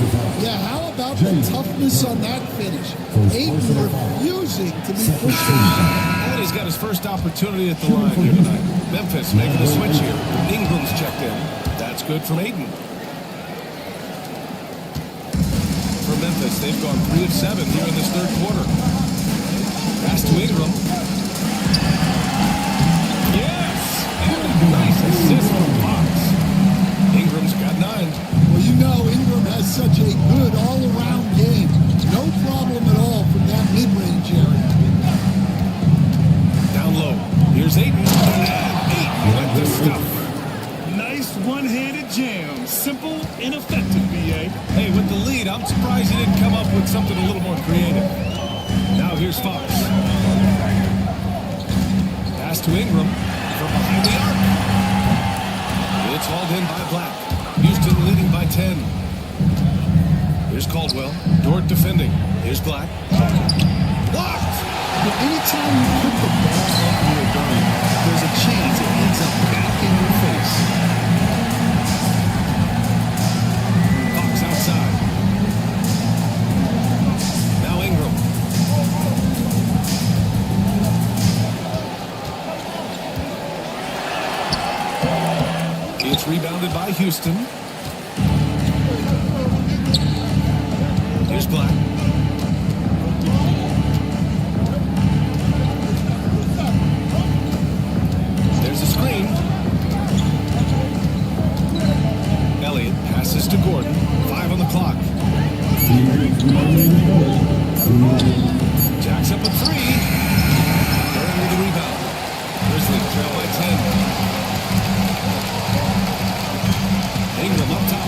Yeah, how about the toughness on that finish? Ayton refusing to be pushed around.
And he's got his first opportunity at the line here tonight. Memphis making the switch here. Ingram's checked in. That's good from Ayton. For Memphis, they've gone 3 of 7 here in this third quarter. Pass to Ingram. Yes! And a nice assist from Fox. Ingram's got 9.
Well, you know Ingram has such a good all-around game. No problem at all from that mid-range area.
Down low. Here's Ayton. And Ayton with the stuff.
Nice one-handed jam. Simple and effective, B.A.
Hey, with the lead, I'm surprised he didn't come up with something a little more creative. Now here's Fox. Pass to Ingram from behind the arc. It's hauled in by Black. Houston leading by 10. Here's Caldwell. Dort defending. Here's Black. Blocked!
But anytime you put the ball up near Durham, there's a chance it ends up back in your face.
Fox outside. Now Ingram. It's rebounded by Houston. Here's Black. There's a screen. Elliott passes to Gordon. 5 on the clock. Jacks up a 3. Durham with the rebound. Grizzlies trail by 10. Ingram up top.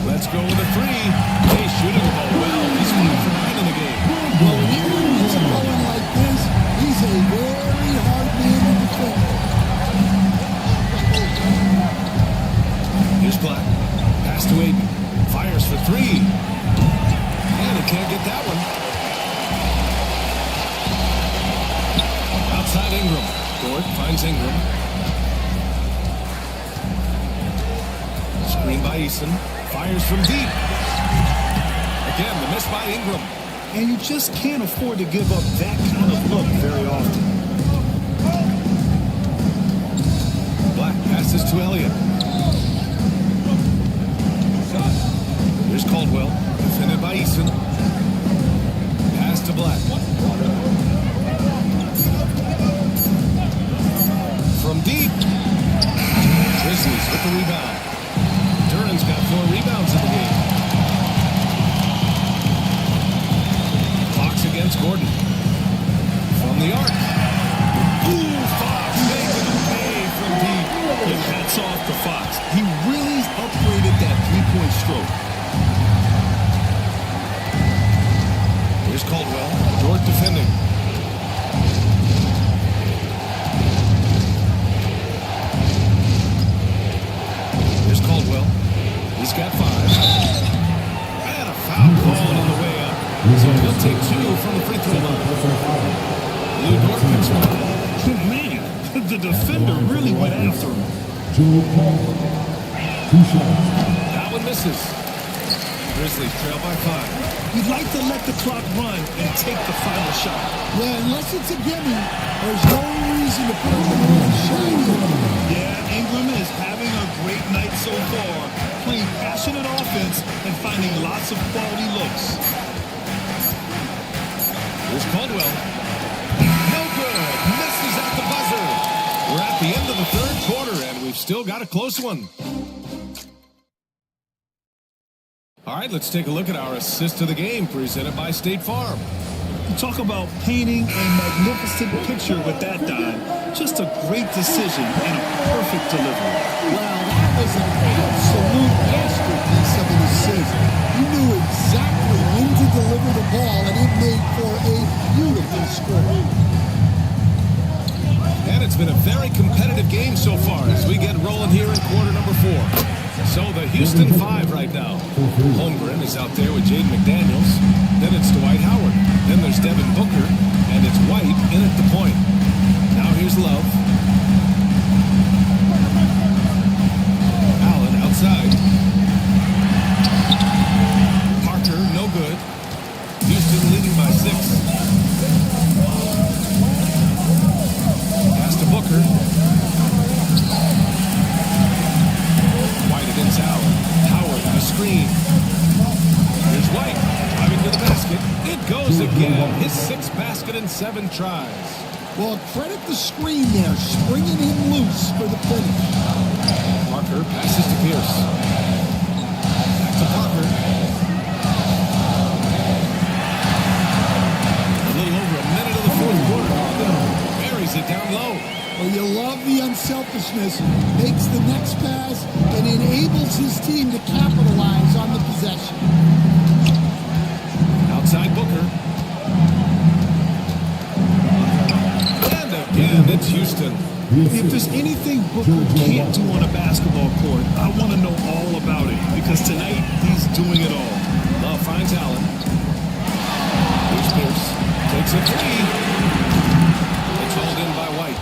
Let's go with a 3. Hey, shooting the ball well. He's 5 for 9 in the game.
Well, when Ingram gets going like this, he's a very hard man to defend.
Here's Black. Pass to Ayton. Fires for 3. And he can't get that one. Outside Ingram. Dort finds Ingram. Screen by Eason. Fires from deep. Again, the miss by Ingram.
And you just can't afford to give up that kind of look very often.
Lou Dort picks one.
Man, the defender really went after him.
That one misses. Grizzlies trail by 5.
You'd like to let the clock run and take the final shot.
Yeah, unless it's a gimme, there's no reason to put up another shot.
Yeah, Ingram is having a great night so far, playing passionate offense and finding lots of quality looks.
Here's Caldwell. No good. Misses at the buzzer. We're at the end of the third quarter, and we've still got a close one. All right, let's take a look at our assist of the game presented by State Farm.
You talk about painting a magnificent picture with that dime. Just a great decision and a perfect delivery.
Well, that was an absolute masterpiece of an assist. He knew exactly when to deliver the ball, and it made for a beautiful score.
And it's been a very competitive game so far as we get rolling here in quarter number 4. So the Houston 5 right now. Holmgren is out there with Jaden McDaniels. Then it's Dwight Howard. Then there's Devin Booker. And it's White in at the point. Now here's Love. Allen outside. Parker, no good. Houston leading by 6. Pass to Booker. White against Allen. Howard, the screen. Here's White, driving to the basket. It goes again. His 6th basket in 7 tries.
Well, credit the screen there, springing him loose for the finish.
Parker passes to Pierce. Back to Parker. A little over a minute of the fourth quarter. Buries it down low.
Well, you love the unselfishness. Makes the next pass and enables his team to capitalize on the possession.
Outside Booker. And again, it's Houston.
If there's anything Booker can't do on a basketball court, I want to know all about it, because tonight he's doing it all.
Love finds Allen. Here's Pierce. Takes a 3. It's hauled in by White.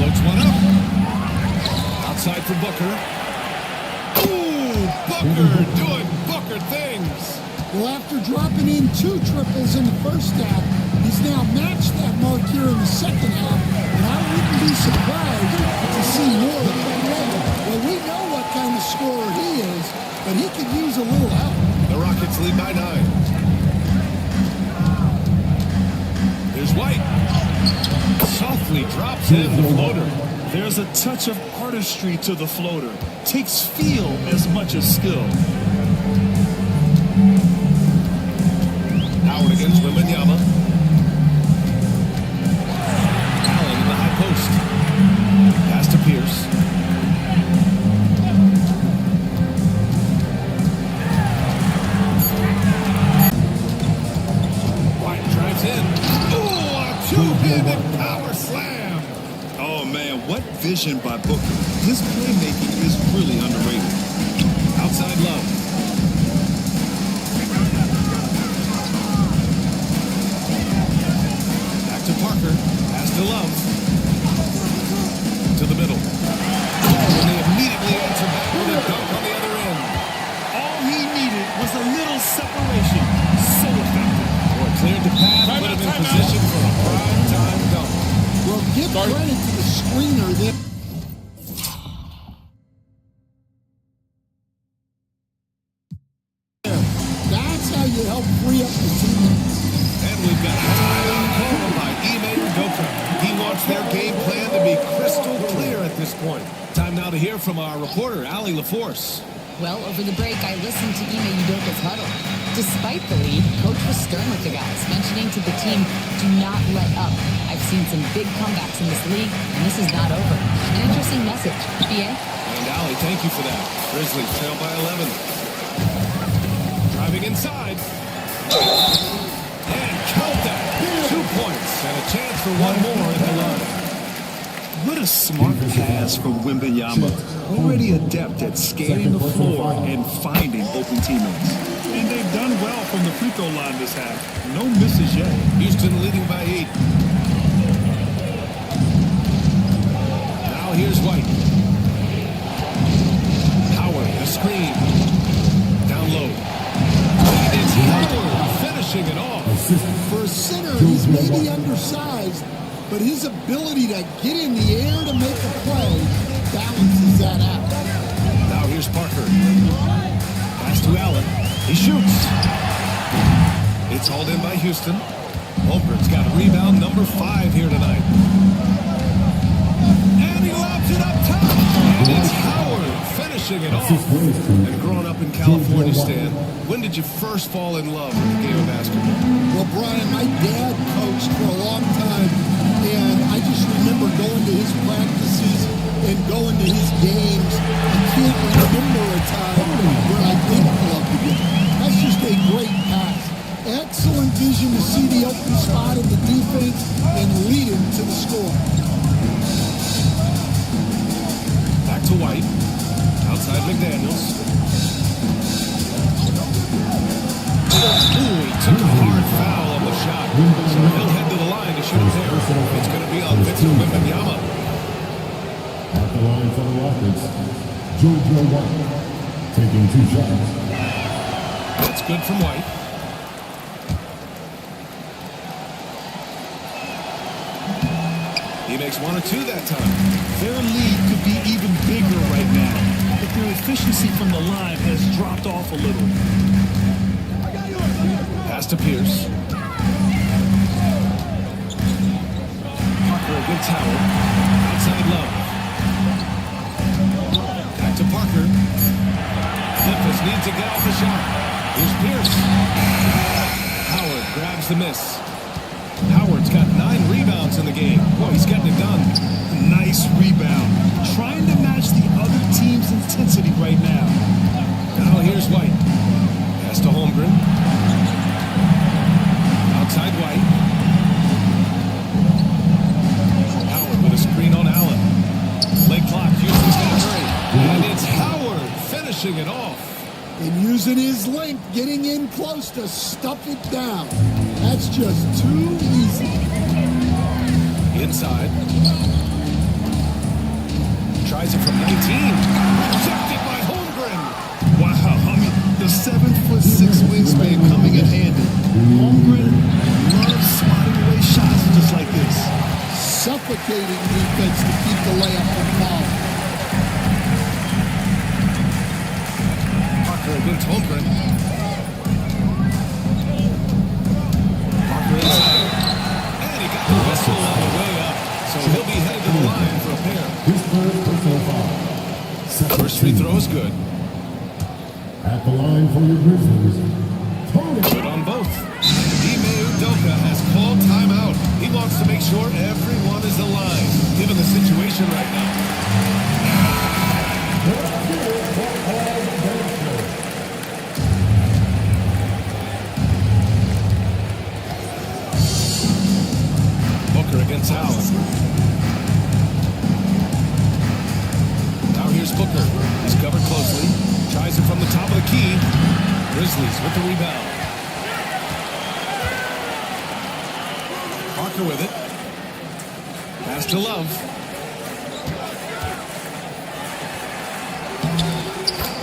Floats one up. Outside for Booker. Ooh, Booker doing Booker things.
Well, after dropping in 2 triples in the first half, he's now matched that mark here in the second half, and I wouldn't be surprised to see more of that later. Well, we know what kind of scorer he is, but he could use a little help.
The Rockets lead by 9. Here's White. Softly drops in the floater.
There's a touch of artistry to the floater. Takes feel as much as skill.
Howard against Wembanyama. Allen in the high post. Pass to Pierce. White drives in. Ooh, a 2-handed power slam.
Oh, man, what vision by Booker. His playmaking is really underrated.
Outside Love. Back to Parker. Pass to Love. To the middle. And they immediately answer back with a dunk on the other end.
All he needed was a little separation. So effective.
Boy, cleared the path, put him in position for a prime time dunk.
Well, give credit to the screener there. That's how you help free up the teammates.
And we've got a timeout call by Ime Udoka. He wants their game plan to be crystal clear at this point. Time now to hear from our reporter, Allie LaForce.
Well, over the break, I listened to Ime Udoka's huddle. Despite the lead, Coach was stern with the guys, mentioning to the team, do not let up. I've seen some big comebacks in this league, and this is not over. An interesting message. BA?
And Allie, thank you for that. Grizzlies trail by 11. Driving inside. And count that. 2 points and a chance for one more in the line.
What a smart pass from Wembanyama. Already adept at scanning the floor and finding open teammates. And they They've done well from the free throw line this half. No misses yet.
Houston leading by 8. Now here's White. Howard, the screen. Down low. It's Howard finishing it off.
For a center, he's maybe undersized, but his ability to get in the air to make a play balances that out.
Now here's Parker. Pass to Allen. He shoots. It's hauled in by Houston. Holmgren's got rebound number 5 here tonight. And he lobs it up top. And it's Howard finishing it off. And growing up in California, Stan, when did you first fall in love with the game of basketball?
Well, Brian, my dad coached for a long time, and I just remember going to his practices and going to his games. I can't remember a time where I didn't love the game. That's just a great pass. Excellent vision to see the open spot in the defense and lead him to the score.
Back to White. Outside McDaniels. Ooh, he took a hard foul on the shot. So he'll head to the line to shoot a pair. It's going to be on Victor Wembanyama.
At the line for the Rockets, JoJo White, taking 2 shots.
That's good from White. He makes 1 or 2 that time.
Their lead could be even bigger right now, but their efficiency from the line has dropped off a little.
Pass to Pierce. Parker against Howard. Outside Love. Back to Parker. Memphis needs to get off the shot. Here's Pierce. Howard grabs the miss. Howard's got 9 rebounds in the game. Boy, he's getting it done.
Nice rebound. Trying to match the other team's intensity right now.
Now here's White. Pass to Holmgren. Outside White. Howard with a screen on Allen. Late clock. Houston's got to hurry. And it's Howard finishing it off.
And using his length, getting in close to stuff it down. That's just too easy.
Inside. Tries it from 19. Rejected by Holmgren.
Wow, I mean, the 7'6" wingspan coming in handy. Holmgren loves spotting away shots just like this.
Suffocating defense to keep the layup from falling.
Parker against Holmgren. Parker inside. And he got the whistle on the way up. So he'll be headed to the line for a pair. First free throw is good.
At the line for your Grizzlies,
Good on both. Ime Udoka has called timeout. He wants to make sure everyone is aligned, given the situation right now. Booker against Allen. Now here's Booker. He's covered closely. Tries it from the top of the key. Grizzlies with the rebound. Parker with it. Pass to Love.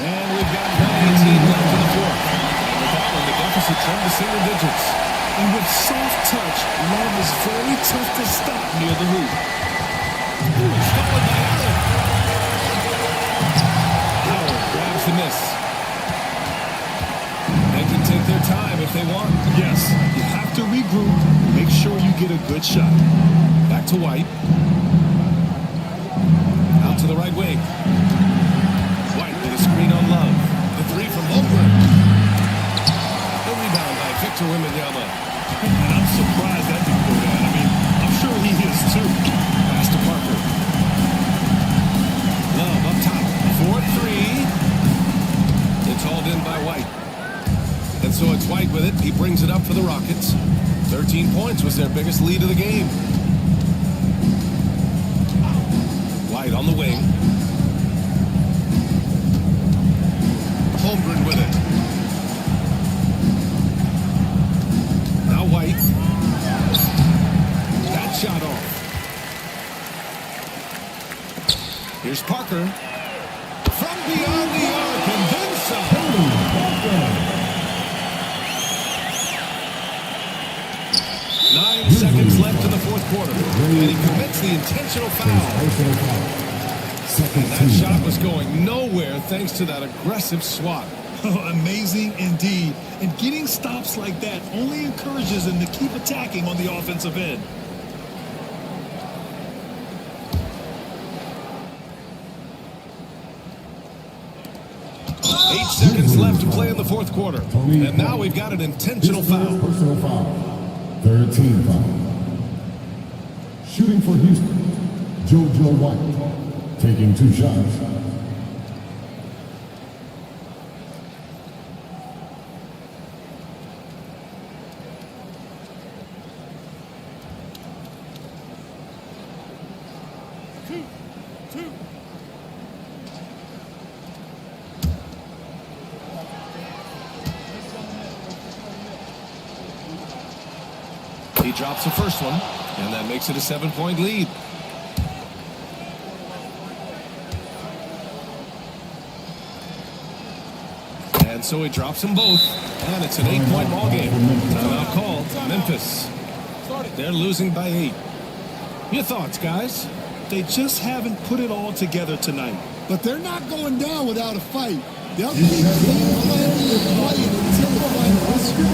And we've got 1:18 left in the fourth. And with that one, the deficit turned to single digits.
And with soft touch, Love is very tough to stop near the hoop.
Stolen by Allen. Howard grabs the miss. They can take their time if they want.
Yes, you have to regroup. Make sure you get a good shot.
Back to White. Out to the right wing. White with a screen on Love. The three from Holmgren. The rebound by Victor Wembanyama.
And I'm surprised that didn't go down. I mean, I'm sure he is too.
Pass to Parker. Love up top. 4-3. It's hauled in by White. And so it's White with it. He brings it up for the Rockets. 13 points was their biggest lead of the game. White on the wing. Holmgren with it. Walker. From beyond the arc and then some. 9 seconds left in the fourth quarter. And he commits the intentional foul. And that shot was going nowhere thanks to that aggressive swat.
Amazing indeed. And getting stops like that only encourages him to keep attacking on the offensive end.
Eight seconds left to play in the fourth quarter. And now we've got an intentional foul.
Personal foul. Third team foul. Shooting for Houston, JoJo White, taking 2 shots.
He drops the first one, and that makes it a 7-point lead. And so he drops them both, and it's an 8-point ball game. Timeout called. Memphis. They're losing by 8. Your thoughts, guys?
They just haven't put it all together tonight.
But they're not going down without a fight. They'll keep game planning and playing until the final whistle.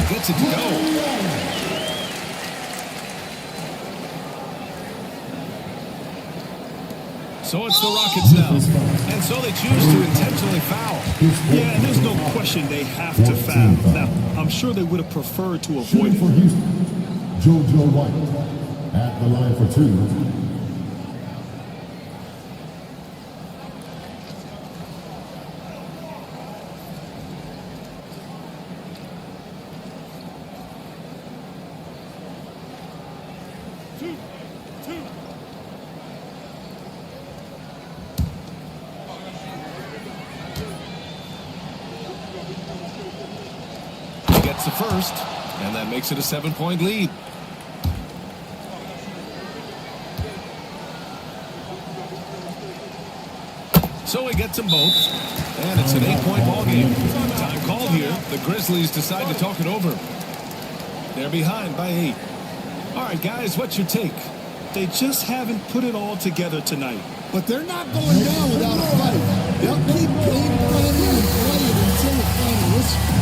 Gets it to go. So it's the Rockets now. And so they choose to intentionally foul.
Yeah, and there's no question they have to foul. Now, I'm sure they would have preferred to avoid it.
For Houston, JoJo White at the line for 2.
Gets the first, and that makes it a 7-point lead. So he gets them both, and it's an 8-point ball game. Time called here. The Grizzlies decide to talk it over. They're behind by 8. All right, guys, what's your take?
They just haven't put it all together tonight.
But they're not going down without a fight. They'll keep game planning and playing until the final whistle.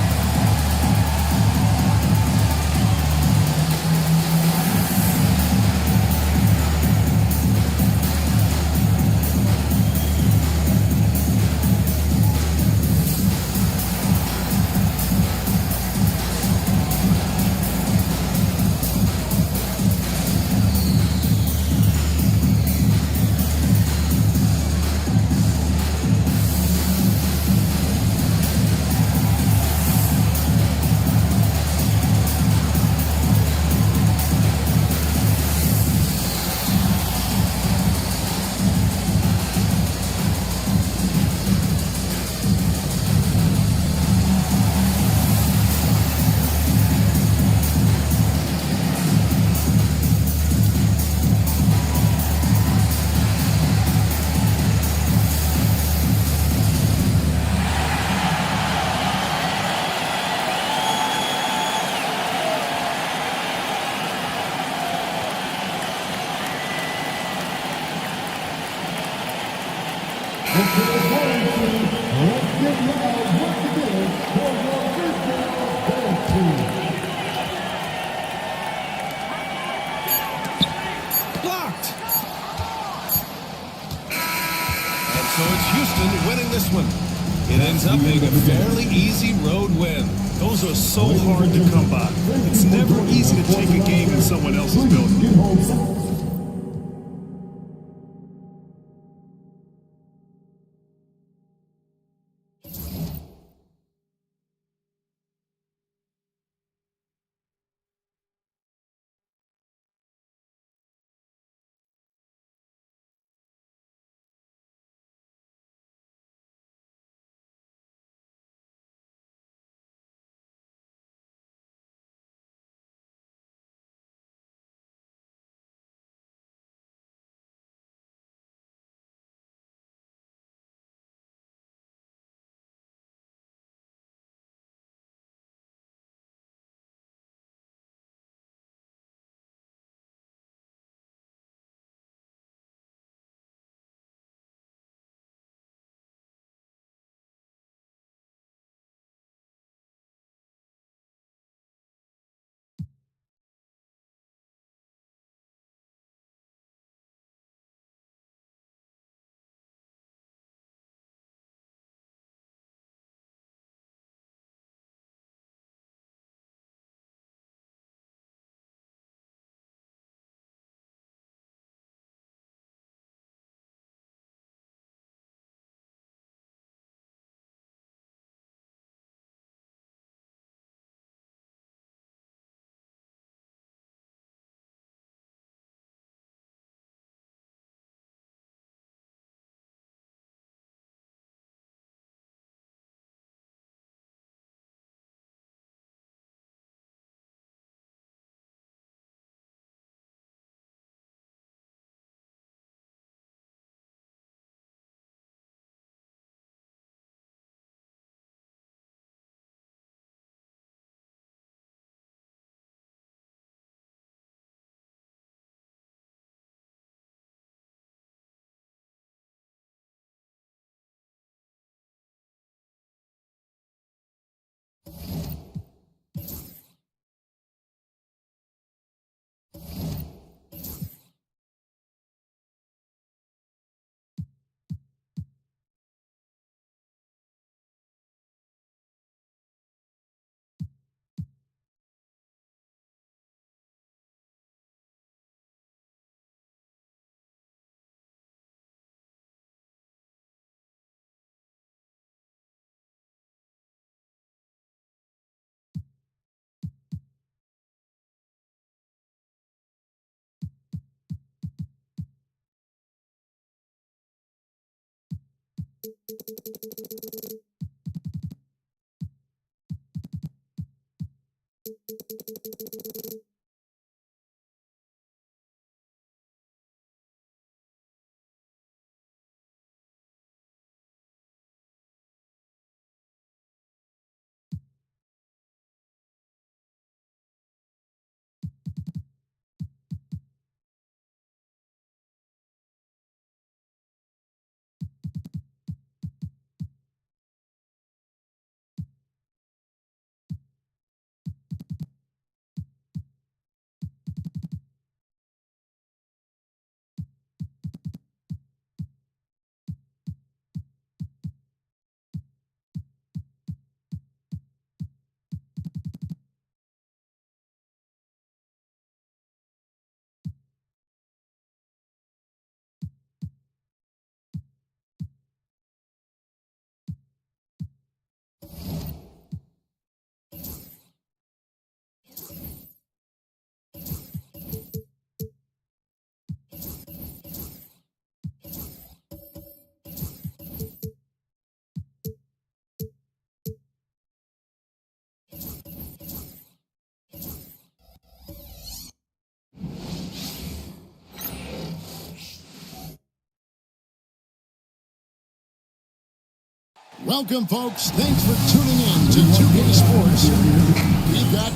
Blocked. And so it's Houston winning this one. It ends up being a fairly easy road win.
Those are so hard to come by. It's never easy to take a game in someone else's building.
Welcome, folks. Thanks for tuning in to 2K Sports. We've got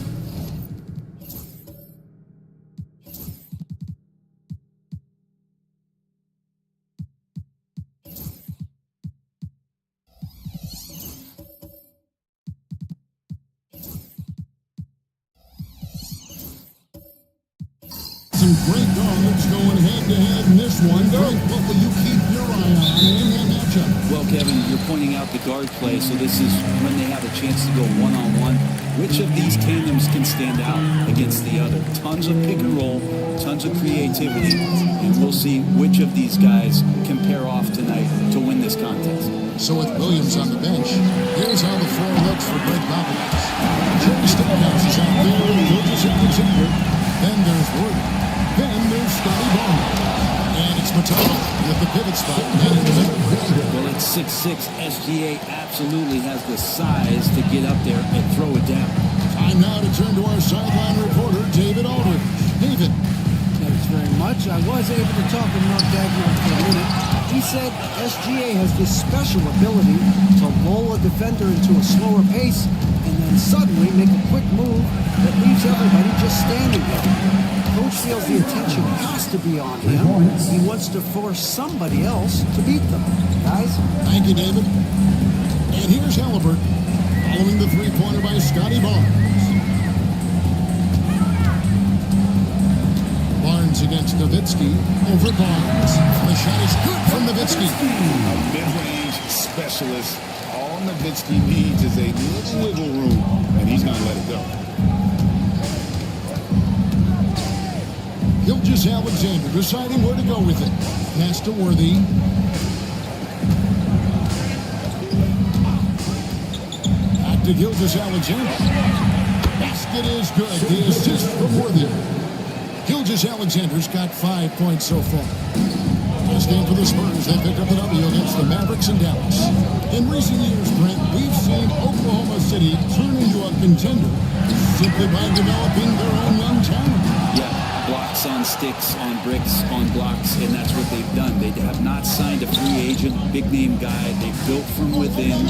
some great guards going head-to-head in this one. Frank, what will you keep your eye on in that matchup?
Well, Kevin, you're pointing out the guard play, so this is when they have a chance to go one-on-one. Which of these tandems can stand out against the other? Tons of pick and roll, tons of creativity, and we'll see which of these guys can pair off tonight to win this contest.
So with Williams on the bench, here's how the floor looks for Greg Popovich. Jerry Stackhouse is out there with Gilgis Alexander. Then there's Worthy. Then there's Scotty Bowman. And it's Matano with the pivot spot down in the middle.
Well, it's 6'6". SGA absolutely has the size to get up there and throw it down.
Time now to turn to our sideline reporter, David Aldridge. David.
Thanks very much. I was able to talk with Mark Dagnall for a minute. He said SGA has this special ability to lull a defender into a slower pace and then suddenly make a quick move that leaves everybody just standing there. Coach feels the attention has to be on him. He wants to force somebody else to beat them. Guys?
Thank you, David. And here's Halliburton, following the three-pointer by Scotty Barnes. Barnes against Nowitzki. Over Barnes. The shot is good from Nowitzki.
A mid-range specialist. All Nowitzki needs is a little wiggle room, and he's going to let it go.
Gilgeous Alexander deciding where to go with it. Pass to Worthy. Back to Gilgeous Alexander. Basket is good. The assist from Worthy. Gilgeous Alexander's got 5 points so far. Last game for the Spurs, they picked up a W against the Mavericks in Dallas. In recent years, Brent, we've seen Oklahoma City turn into a contender simply by developing their own young talent.
Yeah, blocks on sticks, on bricks, on blocks, and that's what they've done. They have not signed a free agent, big-name guy. They've built from within.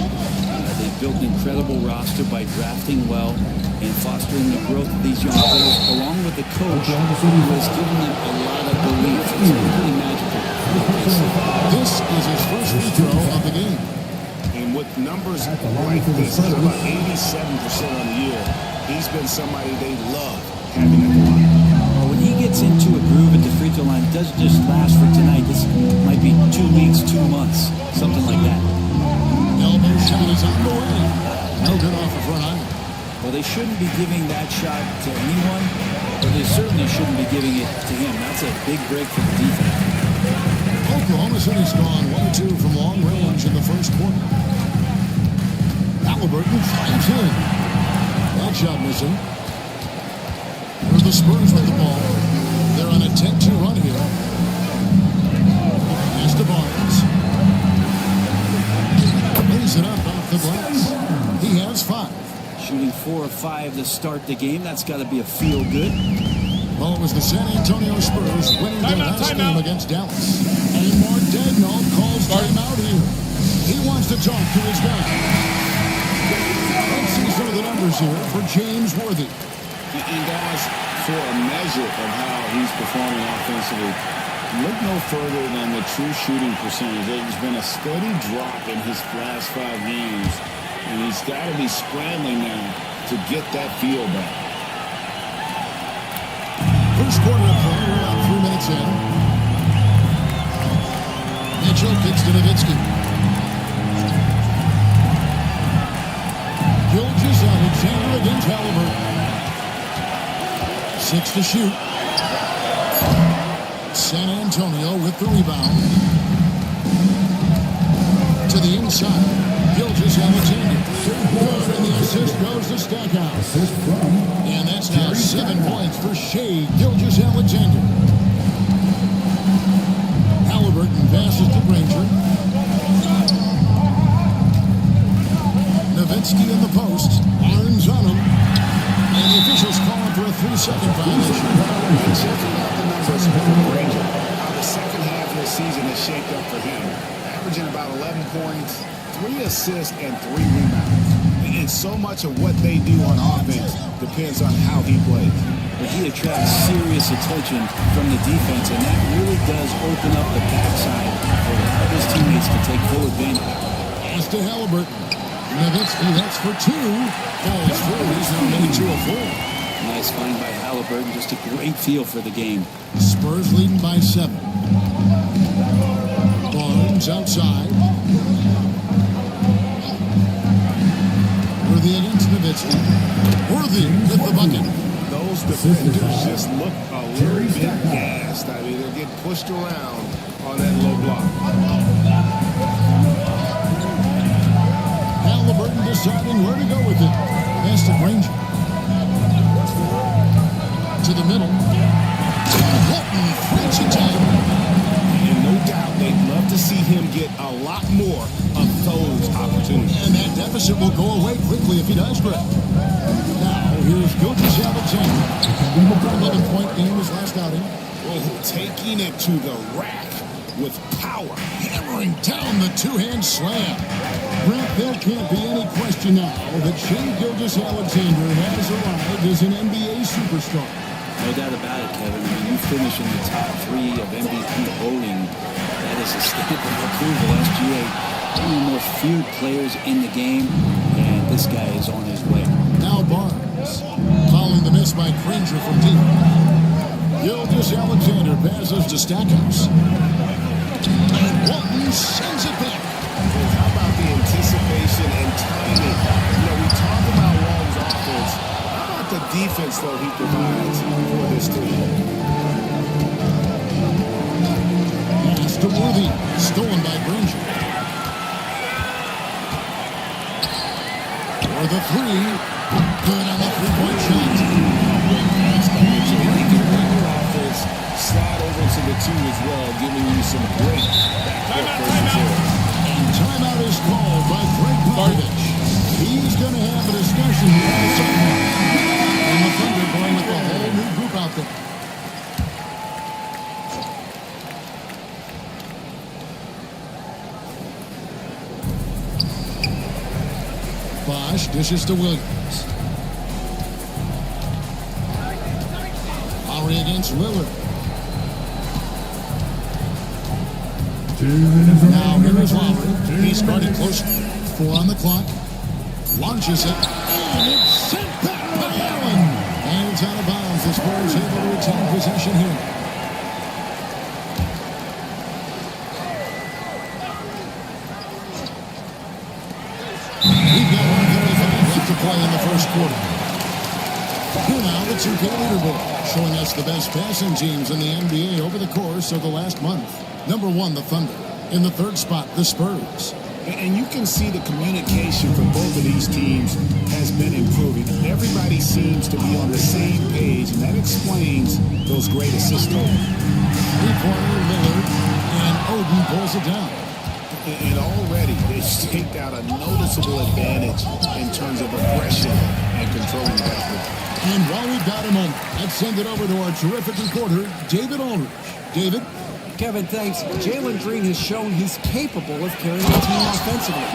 They've built an incredible roster by drafting well and fostering the growth of these young players, along with the coach who has given them a lot of belief. It's really magical.
This is his first free throw of the game.
And with numbers like this, about 87% on the year, he's been somebody they love having at the line.
Well, when he gets into a groove at the free throw line, it doesn't just last for tonight. This might be 2 weeks, 2 months, something like that.
Elbow shot is on the way. No good off the front iron.
Well, they shouldn't be giving that shot to anyone, but they certainly shouldn't be giving it to him. That's a big break for the defense.
Oklahoma City's gone 1-2 from long range in the first quarter. Halliburton fires in. That shot missing. Here's the Spurs with the ball. They're on a 10-2 run here. Pass to Barnes. Lays it up off the glass. He has 5.
Shooting 4 of 5 to start the game. That's got to be a feel good.
Well, it was the San Antonio Spurs winning their last game against Dallas. And Mark Dagnall calls timeout here. He wants to talk to his guy. Let's see some of the numbers here for James Worthy.
And guys, for a measure of how he's performing offensively, look no further than the true shooting percentage. There's been a steady drop in his last 5 games, and he's got to be scrambling now to get that feel back.
First quarter of play, we're about 3 minutes in. Mitchell kicks to Nowitzki. Gilgeous Alexander against Halliburton. 6 to shoot. San Antonio with the rebound. To the inside. Gilgeous Alexander. Good, and the assist goes to Stackhouse. And that's now 7 points for Shea Gilgeous Alexander. Halliburton passes to Granger. Nowitzki in the post. Barnes on him. And the officials calling for a 3-second violation.
Checking out the numbers for Granger. How the second half of the season has shaped up for him. Averaging about 11 points, 3 assists, and 3 rebounds. And so much of what they do on offense depends on how he plays.
But he attracts serious attention from the defense, and that really does open up the backside for a lot of his teammates to take full advantage.
Pass to Halliburton. Nowitzki, that's for 2. Falls through. He's now made 2 of 4.
Nice Nice find by Halliburton. Just a great feel for the game.
Spurs leading by 7. Barnes outside. Worthy against Nowitzki. Worthy with the bucket.
Those defenders just look a little bit gassed. I mean, they're getting pushed around on that low block.
Halliburton deciding where to go with it. Pass to Granger. To the middle. Hilton, French attack.
And no doubt they'd love to see him get a lot more of those opportunities.
And that deficit will go away quickly if he does great. Now, here's Gilgeous-Alexander. 11-point game his last outing.
Well, taking it to the rack with power.
Hammering down the two-hand slam. Brent, there can't be any question now that Shai Gilgeous-Alexander has arrived as an NBA superstar.
No doubt about it, Kevin. I mean, you finish in the top 3 of MVP voting. That is a stamp of approval. SGA, one of the more feared players in the game, and this guy is on his way.
Now Barnes, following the miss by Granger from deep. Gilgeous-Alexander passes to Stackhouse. And Walton sends it back.
How about the anticipation and timing? You know, we talk about Walton's offense. How about the defense, though, he provides for this team?
Pass to Worthy, stolen by Granger. For the 3, good on the three-point shot.
He can bring your offense, slide over to the 2 as well, giving you some great backcourt versatility.
And timeout is called by Greg Popovich. He's going to have a discussion here on the sideline. And the Thunder going with a whole new group out there. Bosch dishes to Williams. Lowry against Lillard. Now here is Lowry. He's guarded close. 4 on the clock. Launches it. And it's sent back by Allen. And it's out of bounds. The Spurs able to retain possession here. We've got 1:35 left to play in the first quarter. Here now, the 2K leaderboard, showing us the best passing teams in the NBA over the course of the last month. Number 1, the Thunder. In the 3rd spot, the Spurs.
And you can see the communication from both of these teams has been improving. Everybody seems to be on the same page, and that explains those great assist totals.
Three-pointer, Lillard, and Oden pulls it down.
And already they've staked out a noticeable advantage in terms of aggression and controlling the basketball.
And while we've got a moment, let's send it over to our terrific reporter, David Aldridge. David?
Kevin, thanks. Jalen Green has shown he's capable of carrying the team offensively.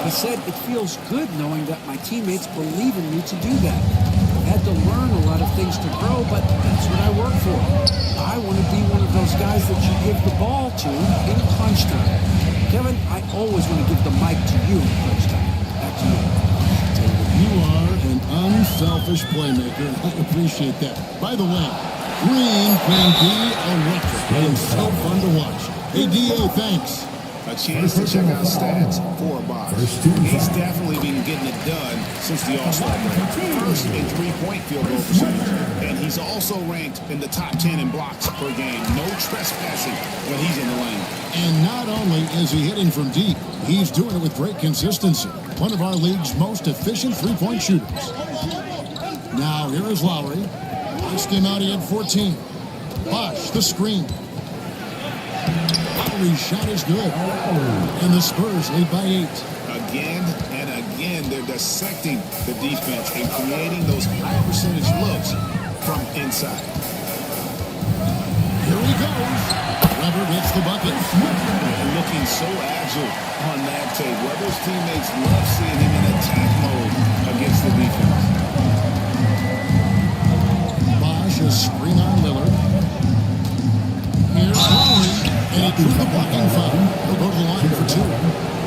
He said, "It feels good knowing that my teammates believe in me to do that. I've had to learn a lot of things to grow, but that's what I work for. I want to be one of those guys that you give the ball to in crunch time." Kevin, I always want to give the mic to you in crunch time. Back to you.
David, you are an unselfish playmaker, and I appreciate that. By the way, Green can be electric and so fun to watch. Hey, D.A., thanks.
A chance to check out stats for Bosch. He's definitely been getting it done since the All-Star break. First in three-point field goal percentage. And he's also ranked in the top 10 in blocks per game. No trespassing when he's in the lane.
And not only is he hitting from deep, he's doing it with great consistency. One of our league's most efficient three-point shooters. Now, here is Lowry. Last game out, he had 14. Bosch, the screen. Lowry's shot is good. And the Spurs lead by 8.
Again and again, they're dissecting the defense and creating those high percentage looks from inside.
Here he goes. Weber gets the bucket.
And looking so agile on that tape. Weber's teammates love seeing him in attack mode against the defense.
Bosch, a screen on Lillard. Here's Lowry. And he threw the blocking foul. He'll go to the line for 2.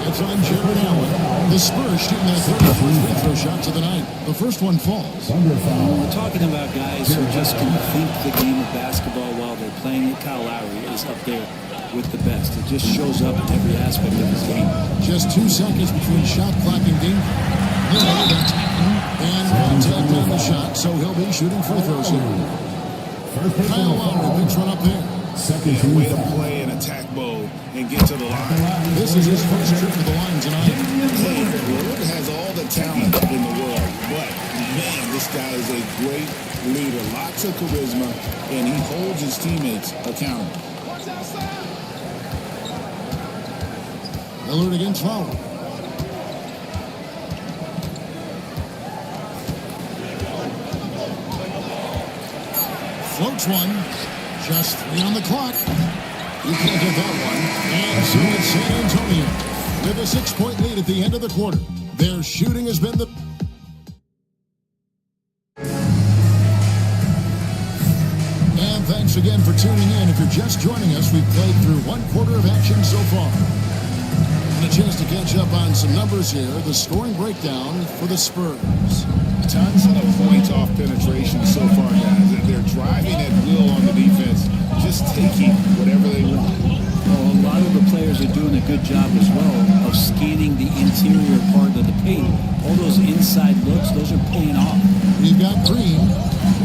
It's on Jared Allen. The Spurs shooting their third and fourth free throw shots of the night. The first one falls.
We're talking about guys who just can think the game of basketball while they're playing it. Kyle Lowry is up there with the best. It just shows up in every aspect of his game.
Just 2 seconds between shot clock and game. And contact on the shot, so he'll be shooting free throws here. Kyle Lowry picks one up there.
Yeah, way to play and attack mode and get to the line.
This is his first trip to the line tonight.
Hey, Lillard has all the talent in the world, but man, this guy is a great leader. Lots of charisma, and he holds his teammates accountable.
Lillard against Lowry. Floats one. Just 3 on the clock. You can't get that one. And so it's San Antonio with a 6-point lead at the end of the quarter. Their shooting has been the... And thanks again for tuning in. If you're just joining us, we've played through 1 quarter of action so far. And a chance to catch up on some numbers here. The scoring breakdown for the Spurs.
Tons of points off penetration so far, guys. They're driving at will on the defense, just taking whatever they want.
Well, a lot of the players are doing a good job as well of scanning the interior part of the paint. All those inside looks, those are paying off.
We've got Green.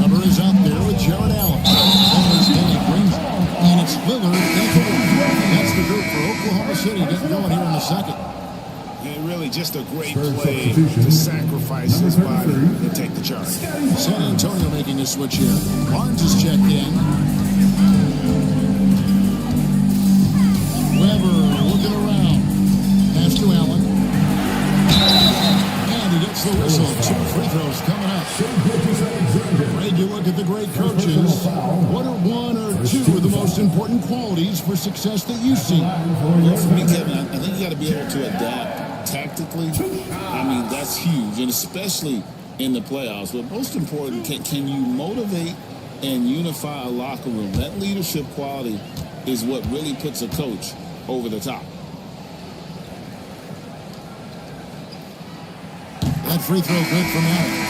Rubber is out there with Jared Allen. There's Danny Green. And it's Lillard. That's the group for Oklahoma City getting going here in the second.
And really just a great play to sacrifice his body and take the charge.
San Antonio making a switch here. Barnes is checked in. Weber looking around. Pass to Allen. And he gets the whistle. 2 free throws coming up. Greg, you look at the great coaches. What are 1 or 2 of the most important qualities for success that you see?
Well, for me, Kevin, I think you got to be able to adapt tactically. I mean, that's huge, and especially in the playoffs. But most important, can you motivate and unify a locker room? That leadership quality is what really puts a coach over the top.
That free throw good from Allen.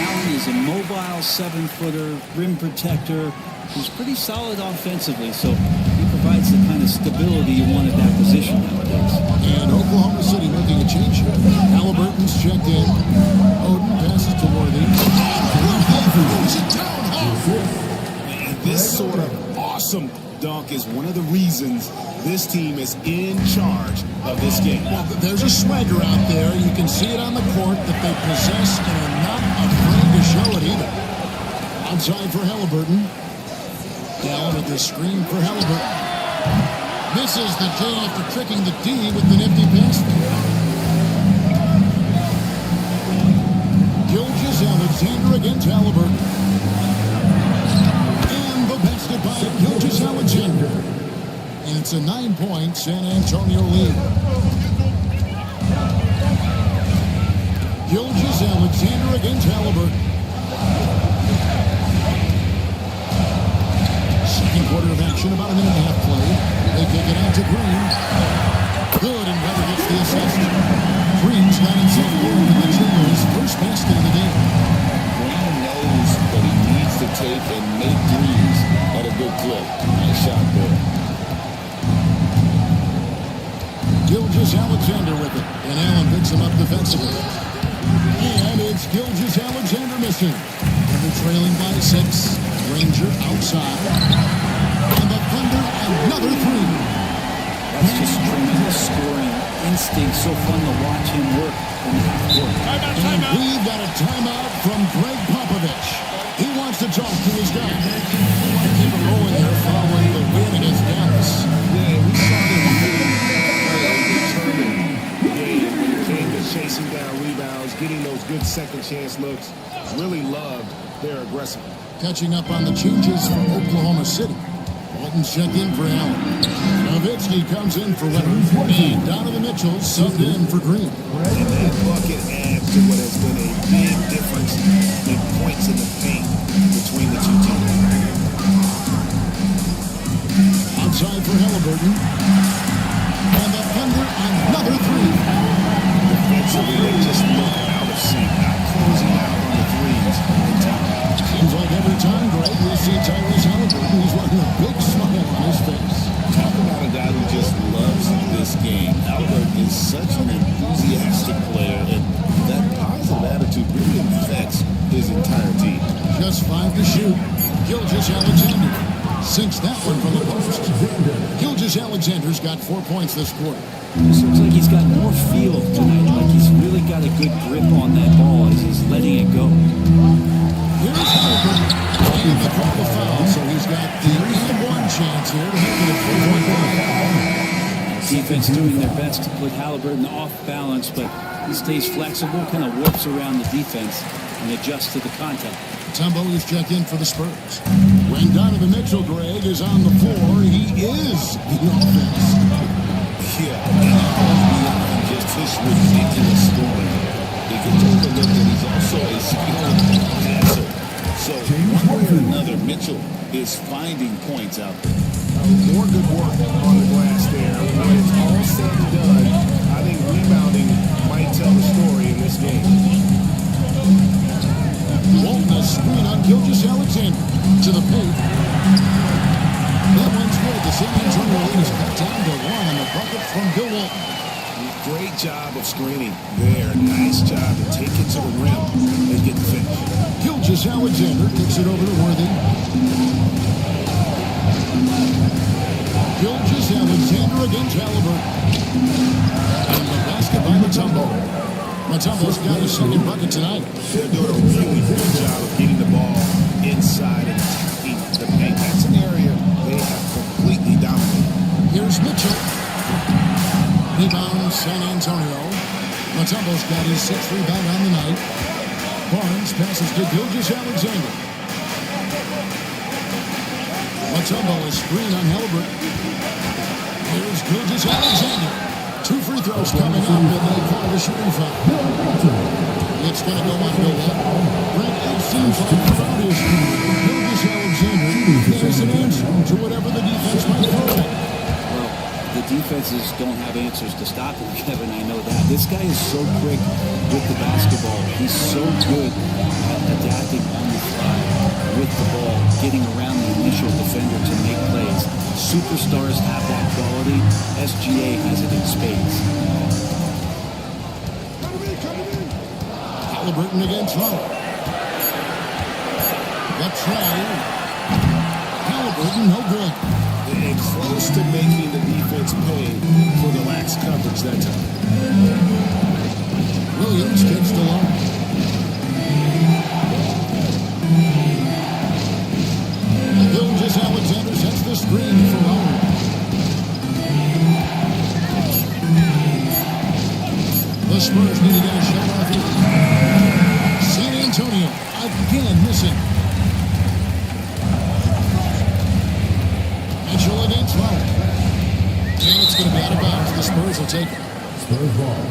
Allen is a mobile 7-footer, rim protector, who's pretty solid offensively, so he provides the kind of stability you want at that position nowadays.
And Oklahoma City making a change here. Halliburton's checked in. Oden passes to Worthy.
And this sort of awesome dunk is one of the reasons this team is in charge of this game.
Well, there's a swagger out there. You can see it on the court that they possess and are not afraid to show it either. Outside for Halliburton. Down at the screen for Halliburton. Misses the J after tricking the D with the nifty pass. Gilgeous-Alexander against Halliburton. And the basket by Gilgeous-Alexander. And it's a 9-point San Antonio lead. Gilgeous-Alexander against Halliburton. Second quarter of action, about a minute and a half played. They kick it out to Green. Good, and Weber gets the assist. Green's got himself going to the Timberwolves' first basket of the game.
Green knows that he needs to take and make threes at a good clip. Nice shot there.
Gilgeous-Alexander with it, and Allen picks him up defensively. And it's Gilgeous-Alexander missing. Thunder trailing by 6. Ranger outside. And the Thunder another 3.
That's just tremendous scoring instinct. So fun to watch him work in the half court.
And we've got a timeout from Greg Popovich. He wants to talk to his guys. They want to keep it rolling here following the win against Dallas.
Yeah, we saw them really when it came to chasing down rebounds, getting those good second chance looks. Really loved their aggressiveness.
Catching up on the changes for Oklahoma City. Walton's checked in for Allen. Nowitzki comes in for Weber. And Donovan Mitchell subbed in for Green.
And that bucket adds to what has been a big difference in points in the paint between the two teams.
Outside for Halliburton. And the Thunder another
defensively, they just look out of sync, not closing out on the threes in time.
Seems like every time, Greg, we see Tyrese Halliburton, he's wearing a big smile on his face.
Talk about a guy who just loves this game. Halliburton is such an enthusiastic player, and that positive attitude really affects his entire team.
Just 5 to shoot. Gilgeous-Alexander sinks that one from the post. Gilgeous-Alexander's got 4 points this quarter.
Just looks like he's got more feel tonight, like he's really got a good grip on that ball as he's letting it go.
Here's Halliburton. And they call the foul, so he's got the one chance here to make it a 4-point game.
Defense doing their best to put Halliburton off balance, but he stays flexible, kind of warps around the defense and adjusts to the contact.
Tumbo is checked in for the Spurs. When Donovan Mitchell, Greg, is on the floor, he is the offense.
Yeah, and just his ridiculous scoring. He can overlook that he's also a skilled passer. So one way or another, Mitchell is finding points out there.
More good work on the glass there. When it's all said and done, I think rebounding might tell the story in this game.
Walton, a screen on Gilgeous-Alexander to the paint. That one's good. The San Antonio lead is cut down to 1 on the bucket from Bill Walton.
Great job of screening there. Nice job to take it to the rim and get the finish.
Gilgeous-Alexander kicks it over to Worthy. Gilgeous-Alexander against Halliburton. And the basket by Mutombo. Mutombo's got his second bucket tonight.
They're doing a really good job of getting the ball inside and attacking the paint. That's an area they have completely dominated.
Here's Mitchell. Rebound San Antonio. Mutombo's got his 6th rebound on the night. Barnes passes to Gilgeous-Alexander. Mutombo is screen on Halliburton. Here's Gilgeous-Alexander. 2 free throws coming up, and they call the shooting foul. It's going to go on Bill Walton. Greg, it seems like around his Gilgeous-Alexander has an answer to whatever the defense might throw at him.
The defenses don't have answers to stop him, Kevin. I know that. This guy is so quick with the basketball. He's so good at adapting on the fly with the ball, getting around the initial defender to make plays. Superstars have that quality. SGA has it in spades.
Halliburton against Lowry. The try. Halliburton, no good.
And close to making the defense pay for the lax coverage that time.
Williams kicks the line. Gilgeous-Alexander sets the screen for Lowry. The Spurs need to get a shot off here. San Antonio again missing. Mitchell against Lowry. And it's going to be out of bounds. The Spurs will take it.
Spurs ball.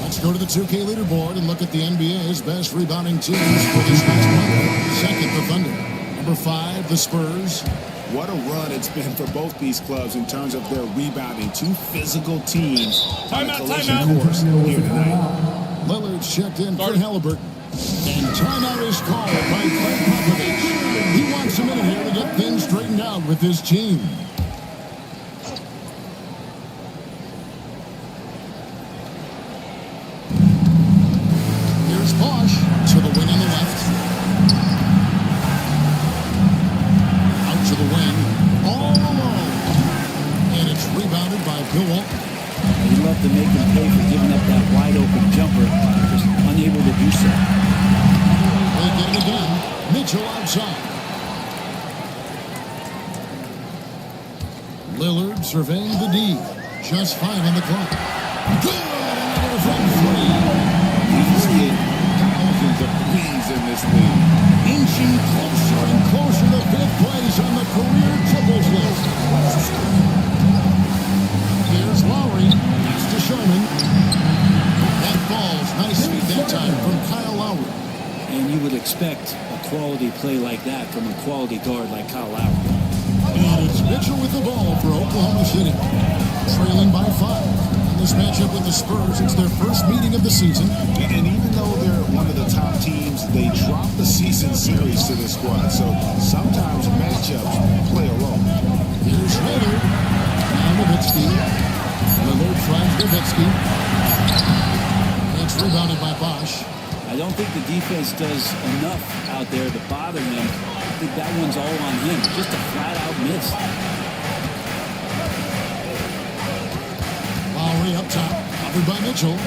Let's go to the 2K leaderboard and look at the NBA's best rebounding teams for this last month. Second, the Thunder. Number 5, the Spurs.
What a run it's been for both these clubs in terms of their rebounding. 2 physical teams on a collision course here tonight.
Lillard's checked in for Halliburton. And timeout is called by Craig Popovich. He wants a minute here to get things straightened out with his team. Here's Bosch to the wing on the left. Out to the wing, all alone. And it's rebounded by Bill Walton.
He'd love to make him pay for giving up that wide open jumper, just unable to do so.
They get it again. Mitchell outside. Lillard surveying the D. Just 5 on the clock. Good! Another from 3.
He's hit thousands of threes in this league.
Inching closer and closer to 5th place on the career triples list. Here's Lowry. That's to Sherman. That ball's nice feed that time from Kyle Lowry.
And you would expect a quality play like that from a quality guard like Kyle Lowry.
And it's Mitchell with the ball for Oklahoma City. Trailing by 5 in the this matchup with the Spurs. It's their first meeting of the season.
And even though they're one of the top teams, they drop the season series to this squad. So sometimes matchups play a role.
Here's Lillard. Now Nowitzki. Lillard finds Nowitzki. It's rebounded by Bosch.
I don't think the defense does enough out there to bother him. I think that one's all on him. Just a flat-out miss.
Lowry up top. Covered by Mitchell.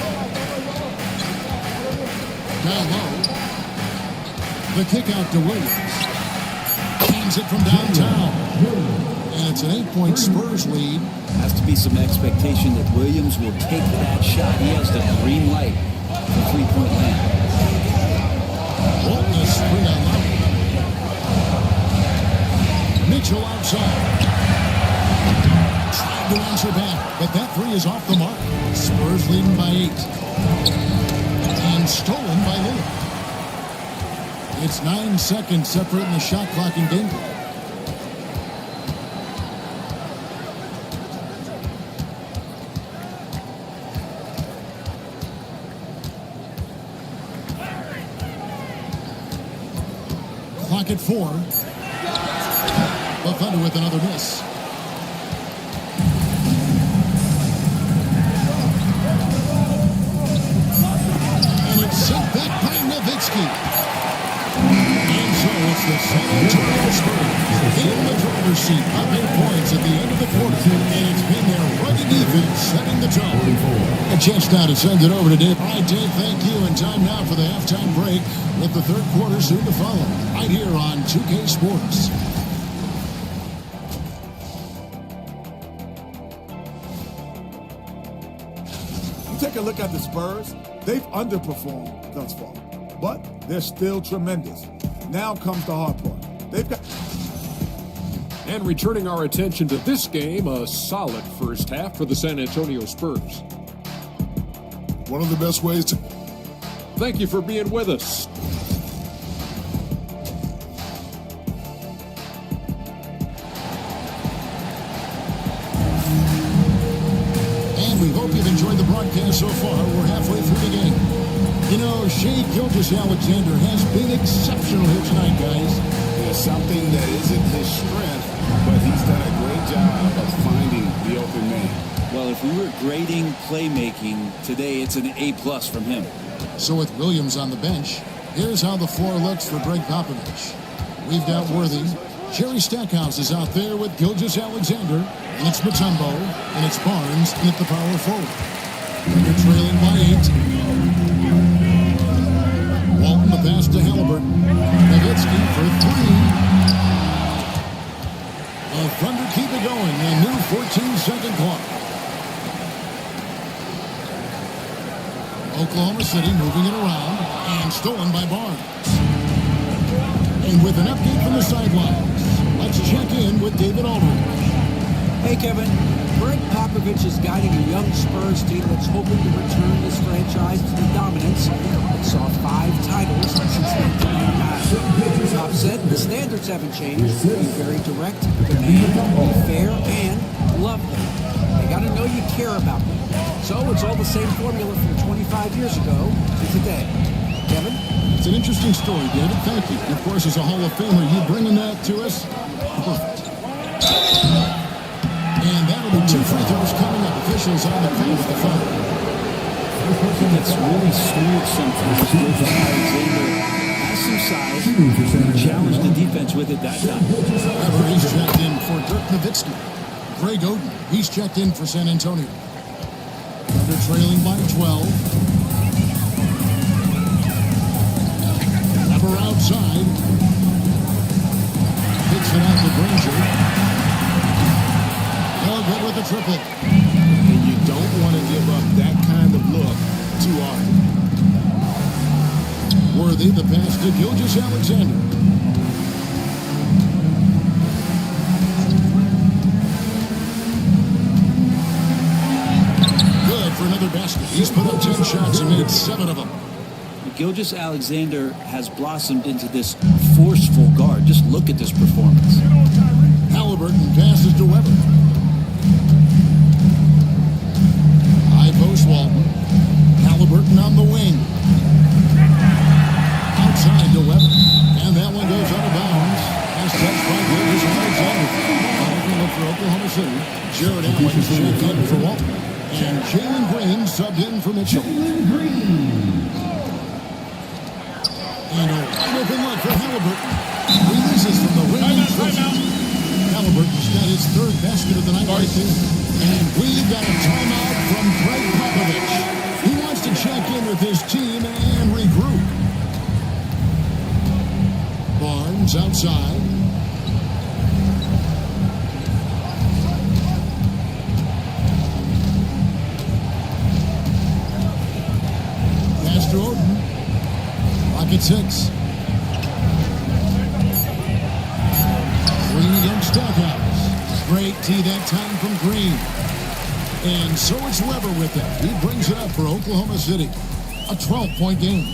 Down low. The kick out to Williams. Hands it from downtown. And it's an 8-point Spurs lead.
Has to be some expectation that Williams will take that shot. He has the green light for three-point land.
Walton is screen on Lowry. Mitchell outside. Trying to answer back, but that three is off the mark. Spurs leading by 8. And stolen by Lillard. It's 9 seconds separating the shot clock and game clock. Clock at 4. The Thunder with another miss. And it's sent back by Nowitzki. And so it's the San Antonio Spurs in the driver's seat, up 8 points at the end of the quarter. And it's been their rugged defense setting the tone. A chance now to send it over to Dave. All right, Dave, thank you. And time now for the halftime break with the third quarter soon to follow. Right here on 2K Sports.
Take a look at the Spurs. They've underperformed thus far, but they're still tremendous. Now comes the hard part. They've got...
And returning our attention to this game, a solid first half for the San Antonio Spurs.
One of the best ways to...
Thank you for being with us.
And we hope you've enjoyed the broadcast so far. We're halfway through the game. You know, Shea Gilgeous-Alexander has been exceptional here tonight, guys.
There's something that isn't his strength, but he's done a great job of finding the open man.
Well, if we were grading playmaking today, it's an A+ from him.
So with Williams on the bench, here's how the floor looks for Greg Popovich. We've got Worthy. Jerry Stackhouse is out there with Gilgeous-Alexander. And it's Mutombo. And it's Barnes. And at the power forward. They're trailing by 8. Walton the pass to Halliburton. Nowitzki for 3. The Thunder keep it going. A new 14-second clock. Oklahoma City moving it around and stolen by Barnes. And with an update from the sidelines, let's check in with David Aldridge.
Hey, Kevin. Greg Popovich is guiding a young Spurs team that's hoping to return this franchise to the dominance that saw 5 titles since 1999. Pop said the standards haven't changed. Be very direct, demand, be fair, and love them. They got to know you care about them. So it's all the same formula from 25 years ago to today. Kevin?
It's an interesting story, David. Thank you. And of course, as a Hall of Famer, you bringing that to us? Perfect. And that'll be 2 free throws coming up. Officials on the call with the foul.
It's really smooth sometimes. Alexander has some size. He challenged the defense with it that time.
However, he's checked in for Dirk Nowitzki. Greg Oden, he's checked in for San Antonio. They're trailing by 12. Weber outside. Picks it out to Granger. Good with the triple.
And you don't want to give up that kind of look too often.
Worthy, the pass to Gilgeous-Alexander. Good for another basket. He's put up 10 shots and made 7 of them.
Gilgeous-Alexander has blossomed into this forceful guard. Just look at this performance.
Halliburton passes to Weber. High Oklahoma City. Jared Allen checked in for Walton. And Jalen Green subbed in for Mitchell. And a wide open look for Halliburton. Releases from the wing. Halliburton's got his third basket of the night right there. And we've got a timeout from Greg Popovich. He wants to check in with his team and regroup. Barnes outside. Pass to Oden. Rocket 6. Green against Stackhouse. Great tee that time from Green. And so it's Weber with it. He brings it up for Oklahoma City. A 12-point game.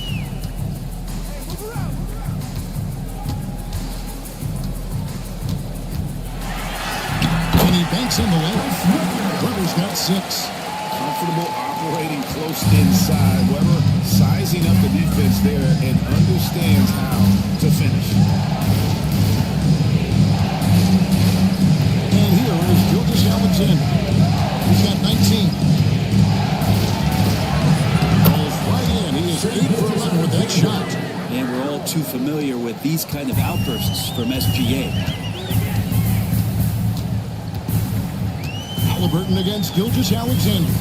And he banks in the left. Weber's got 6.
Comfortable operating close inside. Weber sizing up the defense there and understands how to finish.
And here is Gilgeous Alexander. He's got 19. Goes right in. He is 8 for 11 with that shot.
And we're all too familiar with these kind of outbursts from SGA.
Halliburton against Gilgeous Alexander.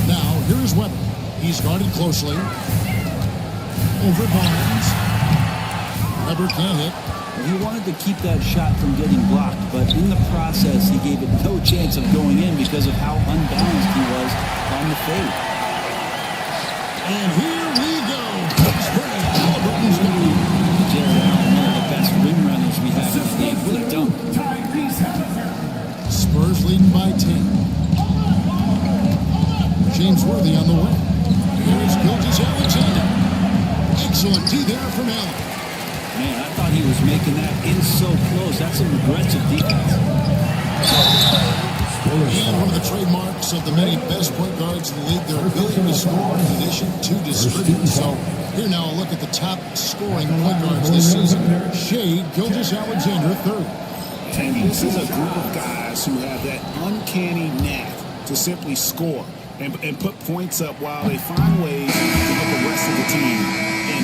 Now, here is Weber. He's guarded closely. Over Barnes. Weber can't hit.
He wanted to keep that shot from getting blocked, but in the process, he gave it no chance of going in because of how unbalanced he was on the fade.
And here we go. Halliburton's going.
Jared Allen, one of the best rim runners we have in the game. What a dunk.
Spurs leading by 10. James Worthy on the way. Here is Gilgeous Alexander. Excellent tee there from Allen.
Man, I thought he was making that in so close. That's some aggressive defense.
And one of the trademarks of the many best point guards in the league, their ability to score in addition to distribute. So here now a look at the top scoring point guards this season. Shea Gilgeous-Alexander, third.
And this is a group of guys who have that uncanny knack to simply score and put points up while they find ways to get the rest of the team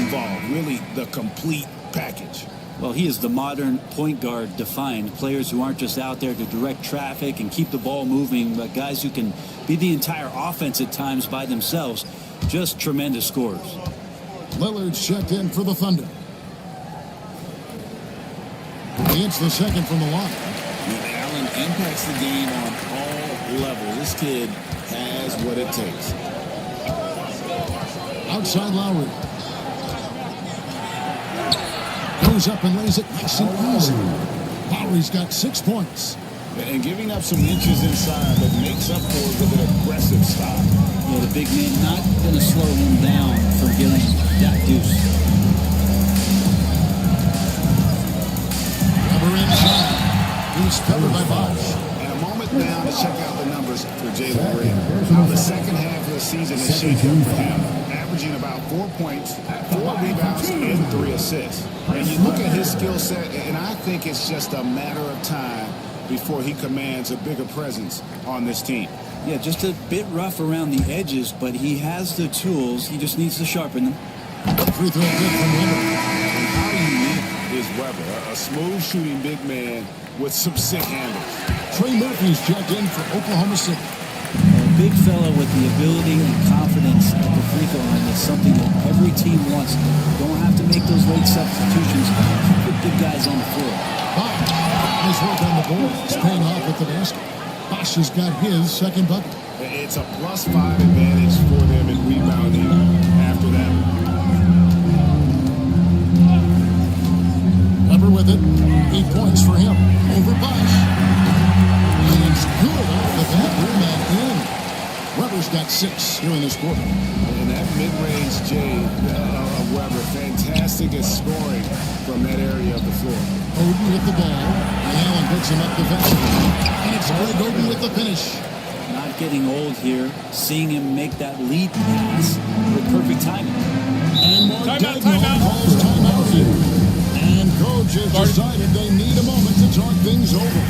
involved. Really the complete package.
Well, he is the modern point guard defined. Players who aren't just out there to direct traffic and keep the ball moving, but guys who can be the entire offense at times by themselves. Just tremendous scorers.
Lillard's checked in for the Thunder. He hits the second from the line.
Allen impacts the game on all levels. This kid has what it takes.
Outside Lowry. Goes up and lays it nice and easy. Lowry's got 6 points.
And giving up some inches inside, but makes up for it with an aggressive stop.
Yeah, the big man not going to slow him down from getting that deuce.
Weber inside. He's covered by Bosch.
And a moment now to check out the numbers for Jalen Green. How the second half of the season has shaped up for him. Averaging about 4 points, 4 rebounds, and 3 assists. And you look at his skill set, and I think it's just a matter of time before he commands a bigger presence on this team.
Yeah, just a bit rough around the edges, but he has the tools. He just needs to sharpen them.
Free throw good from Weber.
And how unique is Weber? A smooth shooting big man with some sick handles.
Trey Murphy's checked in for Oklahoma City.
A big fella with the ability and confidence at the free throw line is something that every team wants. Don't have to make those late substitutions. Put good guys on the floor.
Nice work on the board. It's paying off with the basket. Bosch has got his second bucket.
It's a +5 advantage for them in rebounding after that.
Weber with it. 8 points for him. Over Bosch. And it's good off the back rim and in. Weber's got 6 here in this quarter.
And that mid-range J of Weber, fantastic at scoring from that area of the floor.
Oden with the ball. And Allen picks him up defensively. And it's Greg Oden with the finish.
Not getting old here. Seeing him make that lead pass with perfect timing.
And Mark Daigneault calls timeout here. And coach has decided they need a moment to talk things over.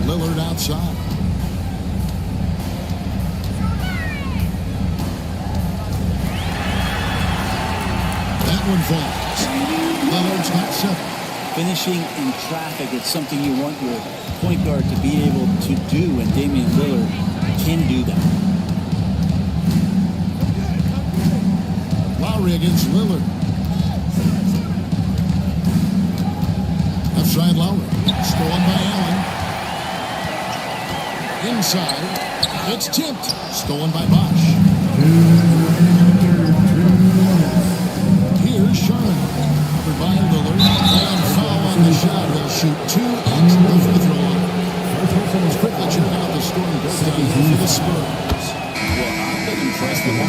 Lillard outside. That one falls. Lillard's got 7.
Finishing in traffic, it's something you want your point guard to be able to do, and Damian Lillard can do that.
Lowry against Lillard. Left side Lowry. Stolen by Allen. Inside. It's tipped. Stolen by Bosch. Here's Sherman. Covered by Lillard. And foul on the shot. He'll shoot 2 at the free throw line. Quickly check out the scoring breakdown for the Spurs.
Well, I've been impressed with the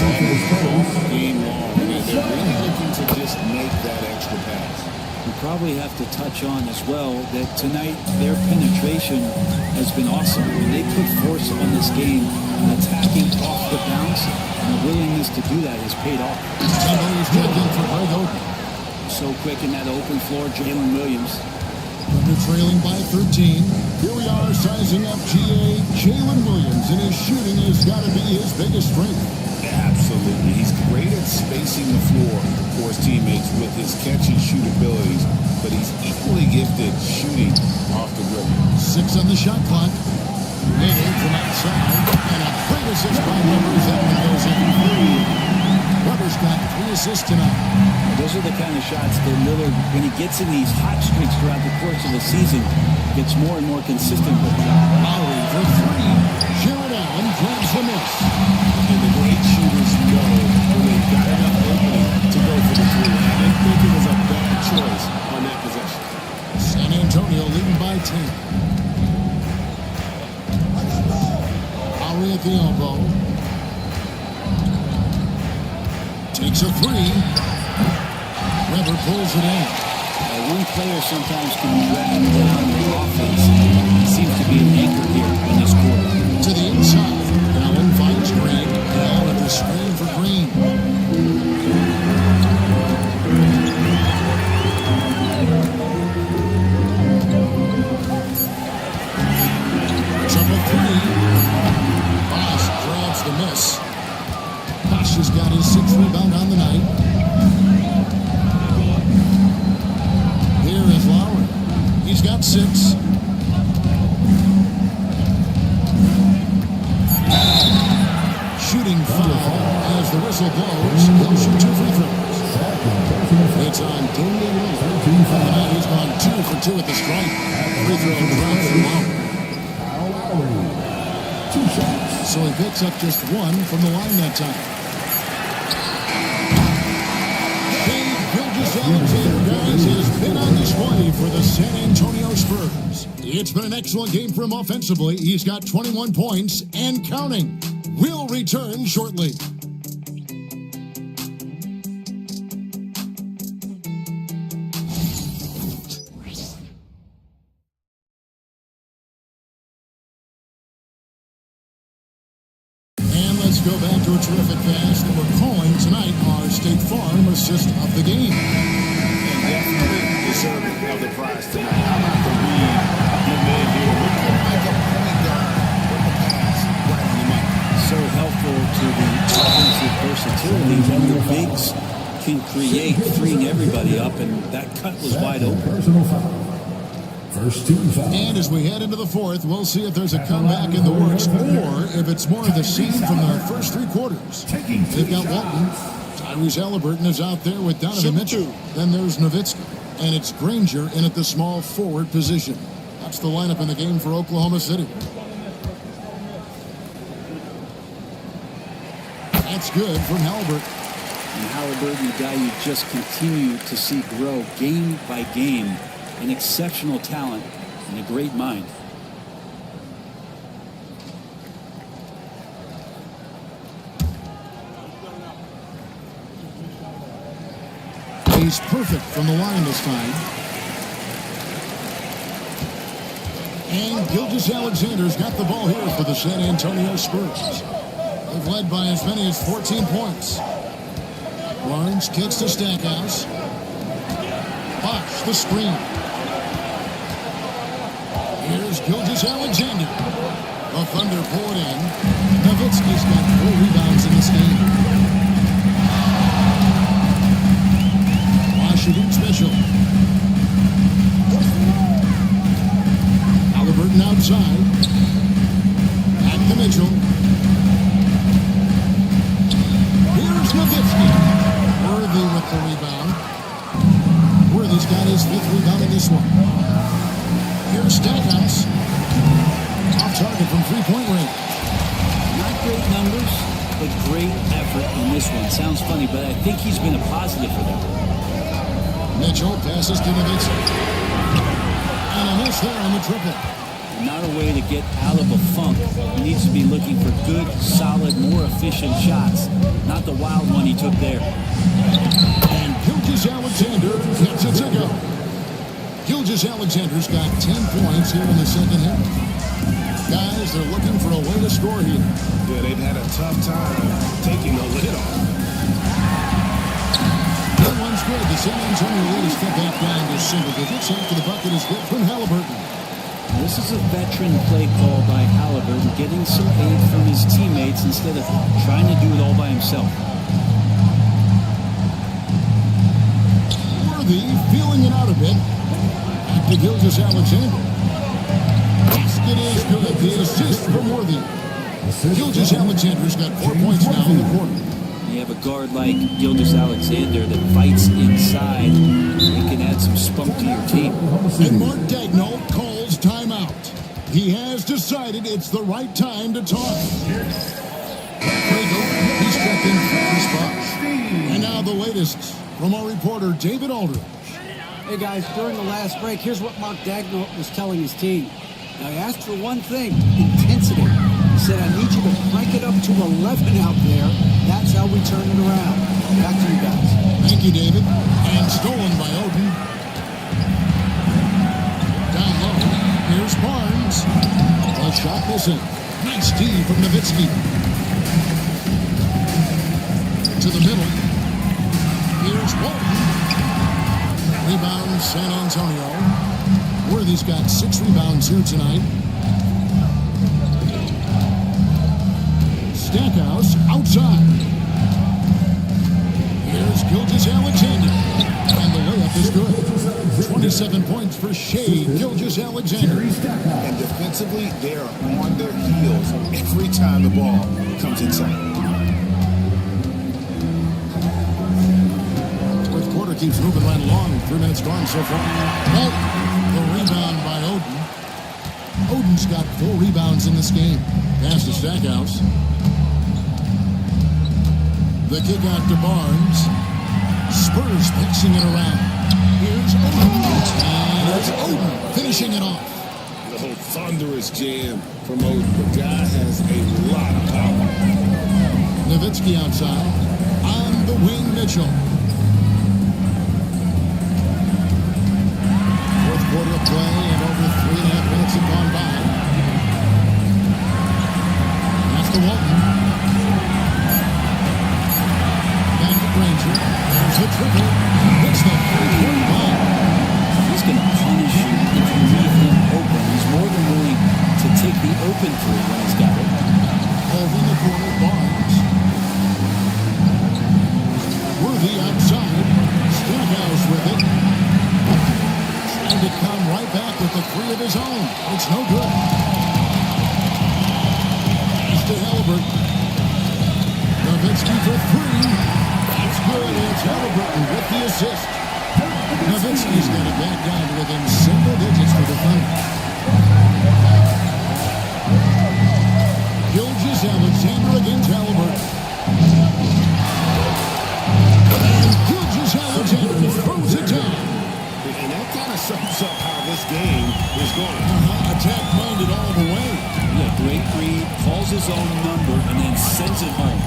all game long. They're really looking to just make that extra pass.
We probably have to touch on as well that tonight their penetration has been awesome. I mean, they put force on this game, attacking off the bounce, and the willingness to do that has paid off.
Somebody's checking for Greg Oden.
So quick in that open floor, Jalen Williams.
Under trailing by 13. Here we are sizing up GA Jalen Williams, and his shooting has got to be his biggest strength.
Absolutely. He's great at spacing the floor for his teammates with his catch and shoot abilities, but he's equally gifted shooting off the rim.
6 on the shot clock. Made from outside, and a great assist by Rivers. That one goes in. Rivers got 3 assists tonight.
Those are the kind of shots that Lillard, when he gets in these hot streaks throughout the course of the season, gets more and more consistent with.
Lowry for 3. Jared Allen grabs the miss.
And the great shooters know when they've got enough opening to go for the 3. And they think it was a bad choice on that possession.
San Antonio leading by 10. Lowry at the elbow. Takes a 3. Weber pulls it in.
One player sometimes can drag down the offense. He seems to be an anchor here in this quarter.
To the inside. Allen finds Green. Now at the screen for Green. Triple 3. Bosch grabs the miss. Bosch has got his 6th rebound on the night. Here is Lowry. He's got 6. Shooting foul as the whistle blows. He'll shoot 2 free throws. It's on Damian Lillard. Tonight he's gone 2 for 2 at the stripe. Free throw dropped for Lowry. 2 shots. So he picks up just 1 from the line that time. Alexander, guys, has been on display for the San Antonio Spurs. It's been an excellent game for him offensively. He's got 21 points and counting. We'll return shortly. And let's go back to a terrific pass that we're calling tonight our State Farm assist of the game.
And definitely deserving of the prize tonight. How about the read you made here? Looking like a point guard with the pass right on the money.
So helpful to the offensive versatility when the bigs can create, freeing everybody up, and that cut was wide open.
Personal foul. First 2 fouls.
And as we head into the 4th, we'll see if there's a comeback in the works or if it's more of the same from the first 3 quarters. They've got Walton. Tyrese Halliburton is out there with Donovan Mitchell. Then there's Nowitzki. And it's Granger in at the small forward position. That's the lineup in the game for Oklahoma City. That's good from Halliburton.
And Halliburton, the guy you just continue to see grow game by game. An exceptional talent and a great mind.
He's perfect from the line this time. And Gilgeous-Alexander's got the ball here for the San Antonio Spurs. They've led by as many as 14 points. Barnes kicks to Stackhouse. Bosh, the screen. Here's Gilgeous-Alexander. The Thunder pull it in. Nowitzki's got 4 rebounds in this game. Washington special. Halliburton outside. Back to Mitchell. Here's Nowitzki. Worthy with the rebound. Worthy's got his 5th rebound in this one. Here's Stackhouse. Off target from 3-point range.
Not great numbers, but great effort in this one. Sounds funny, but I think he's been a positive for them.
Mitchell passes to Nowitzki. And a miss there on the triple.
Not a way to get out of a funk. He needs to be looking for good, solid, more efficient shots. Not the wild one he took there.
And Gilgeous-Alexander gets it to go. Gilgeous-Alexander's got 10 points here in the second half. Guys, they're looking for a way to score here.
Yeah, they've had a tough time taking the lid off.
That one's good. The San Antonio lead is cut back down to single digits after the bucket is hit from Halliburton.
This is a veteran play call by Halliburton, getting some aid from his teammates instead of trying to do it all by himself.
Worthy feeling it out a bit. Back to Gilgeous-Alexander. Basket is good. The assist from Worthy. Gilgeous-Alexander's got 4 points now in the quarter.
You have a guard like Gilgeous-Alexander that fights inside. He can add some spunk to your team.
And Mark Daigneault calls timeout. He has decided it's the right time to talk. He's checked in for 3 spots. And now the latest from our reporter, David Aldridge.
Hey guys, during the last break, here's what Mark Daigneault was telling his team. Now, he asked for one thing, intensity. He said, I need you to crank it up to 11 out there. That's how we turn it around. Back to you guys.
Thank you, David. And stolen by Oden. Down low. Here's Barnes. A shot missing. Nice D from Nowitzki. To the middle. Here's Walton. Rebound, San Antonio. Worthy's got 6 rebounds here tonight. Stackhouse outside. Here's Gilgeous-Alexander. And the layup is good. 27 points for Shea Gilgeous-Alexander.
And defensively, they are on their heels every time the ball comes inside.
Fourth quarter keeps moving right along. 3 minutes gone so far. Oh, the rebound by Oden. Oden's got 4 rebounds in this game. Pass to Stackhouse. The kick out to Barnes. Spurs passing it around. Here's Oden. And it's Oden finishing it off.
The whole thunderous jam from Oden. The guy has a lot of power.
Nowitzki outside. On the wing, Mitchell. Fourth quarter of play and over 3.5 minutes have gone by. That's the Walton. Back to Granger. There's the triple. Hits the 3-point ball.
He's going to punish you if you leave him open. He's more than willing to take the open 3 when he's got it.
Over in the corner, Barnes. Worthy outside. Stackhouse with it. Trying to come right back with the 3 of his own. It's no good. Pass to Halliburton. Nowitzki for 3. That's good. It's Halliburton with the assist. Nowitzki's got it back down to within single digits for the Thunder. Gilgeous-Alexander against Halliburton. And Gilgeous-Alexander throws it down.
And that kind of sums up how this game is going.
Attack-minded all the way.
Yeah, great read, calls his own number, and then sends it home.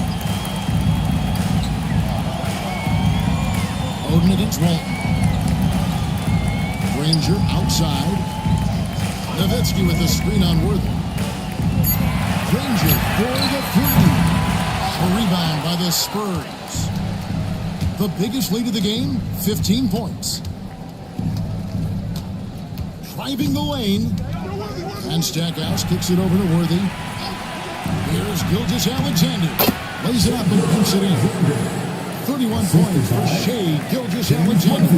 Oden against Walton. Granger outside. Nowitzki with the screen on Worthy. Granger for the three. A rebound by the Spurs. The biggest lead of the game, 15 points. Driving the lane. And Stackhouse kicks it over to Worthy. Here's Gilgeous-Alexander. Lays it up and puts it in. 31 points for Shea Gilgeous-Alexander.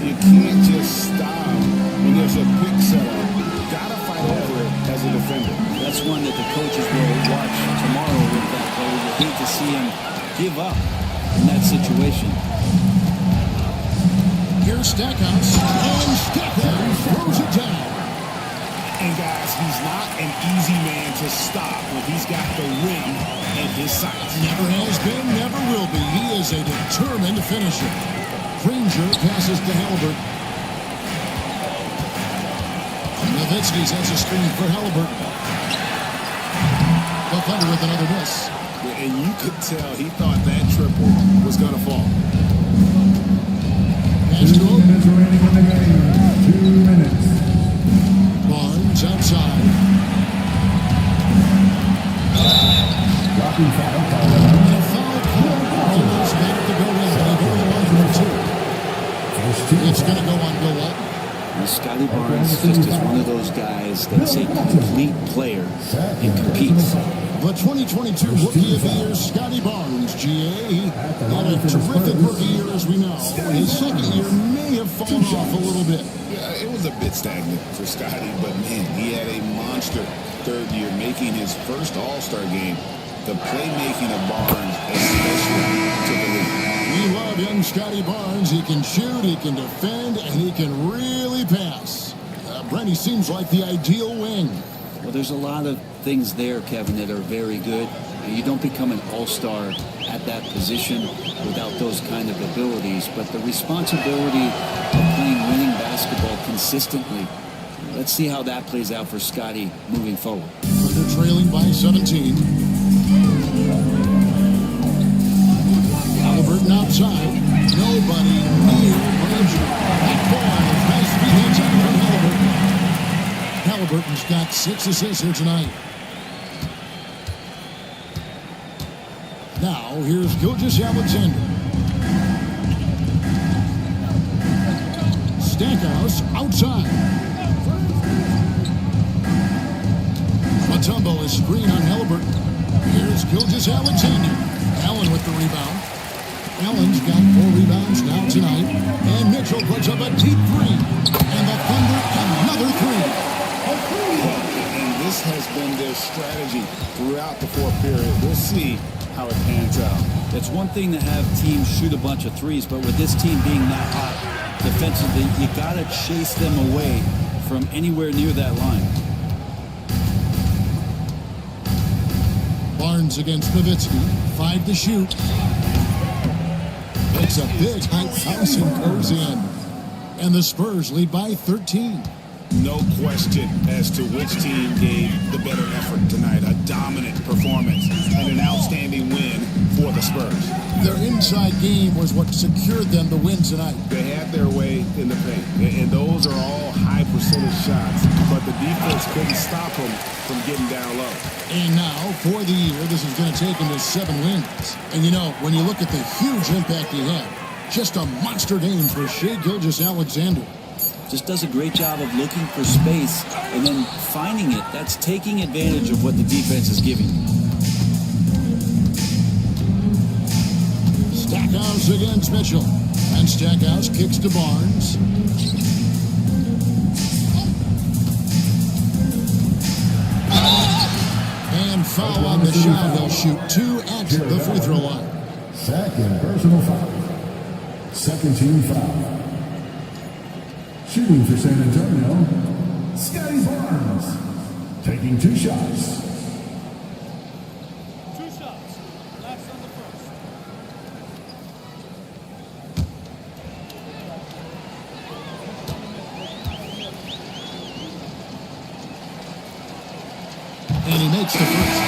You can't just stop when there's a quick setup. Gotta fight over it as a defender.
That's one that the coaches will watch tomorrow with that player. You hate to see him give up in that situation.
Here's Stackhouse. And Stackhouse throws it down.
And guys, he's not an easy man to stop when he's got the win in his sights.
Never has been, never will be. He is a determined finisher. Granger passes to Halliburton. Nowitzki sets a screen for Halliburton. The Thunder with another miss.
And you could tell he thought that triple was going to fall.
Pass to
2 minutes remaining in the game. 2 minutes.
Barnes outside.
Dropping foul.
And a foul call. Almost got it to go in, but he only won for 2. It's going to go on Bill Walton.
And Scotty Barnes just is one of those guys that's a complete player and competes.
The 2022 Rookie of the Year, Scotty Barnes, GA. He had a terrific rookie year, as we know. His second year may have fallen off a little bit.
Yeah, it was a bit stagnant for Scotty, but man, he had a monster third year, making his first All-Star game. The playmaking of Barnes especially to the league.
We love young Scotty Barnes. He can shoot, he can defend, and he can really pass. Brent, he seems like the ideal wing.
Well, there's a lot of things there, Kevin, that are very good. And you don't become an all-star at that position without those kind of abilities. But the responsibility of playing winning basketball consistently, let's see how that plays out for Scotty moving forward.
Thunder trailing by 17. Halliburton outside. Nobody near Granger. That ball has to be inside from Halliburton. Halliburton's got 6 assists here tonight. Now, here's Gilgeous-Alexander. Stackhouse outside. Matumbo is screen on Halliburton. Here's Gilgeous-Alexander. Allen with the rebound. Allen's got 4 rebounds now tonight. And Mitchell puts up a deep 3. And the Thunder another 3.
And this has been their strategy throughout the fourth period. We'll see how it pans out.
It's one thing to have teams shoot a bunch of threes, but with this team being that hot defensively, you got to chase them away from anywhere near that line.
Barnes against Nowitzki. 5 to shoot. Makes a big high pass and goes in. And the Spurs lead by 13.
No question as to which team gave the better effort tonight. A dominant performance and an outstanding win for the Spurs.
Their inside game was what secured them the win tonight.
They had their way in the paint, and those are all high percentage shots, but the defense couldn't stop them from getting down low.
And now, for the year, this is going to take him to 7 wins. And you know, when you look at the huge impact he had, just a monster game for Shea Gilgeous-Alexander.
Just does a great job of looking for space and then finding it. That's taking advantage of what the defense is giving you.
Stackhouse against Mitchell. And Stackhouse kicks to Barnes. And foul on the shot. He'll shoot 2 at the free throw line.
Second personal foul. Second team foul. Shooting for San Antonio, Scotty Barnes. Taking 2 shots.
2 shots. Last on the first.
And he makes the first.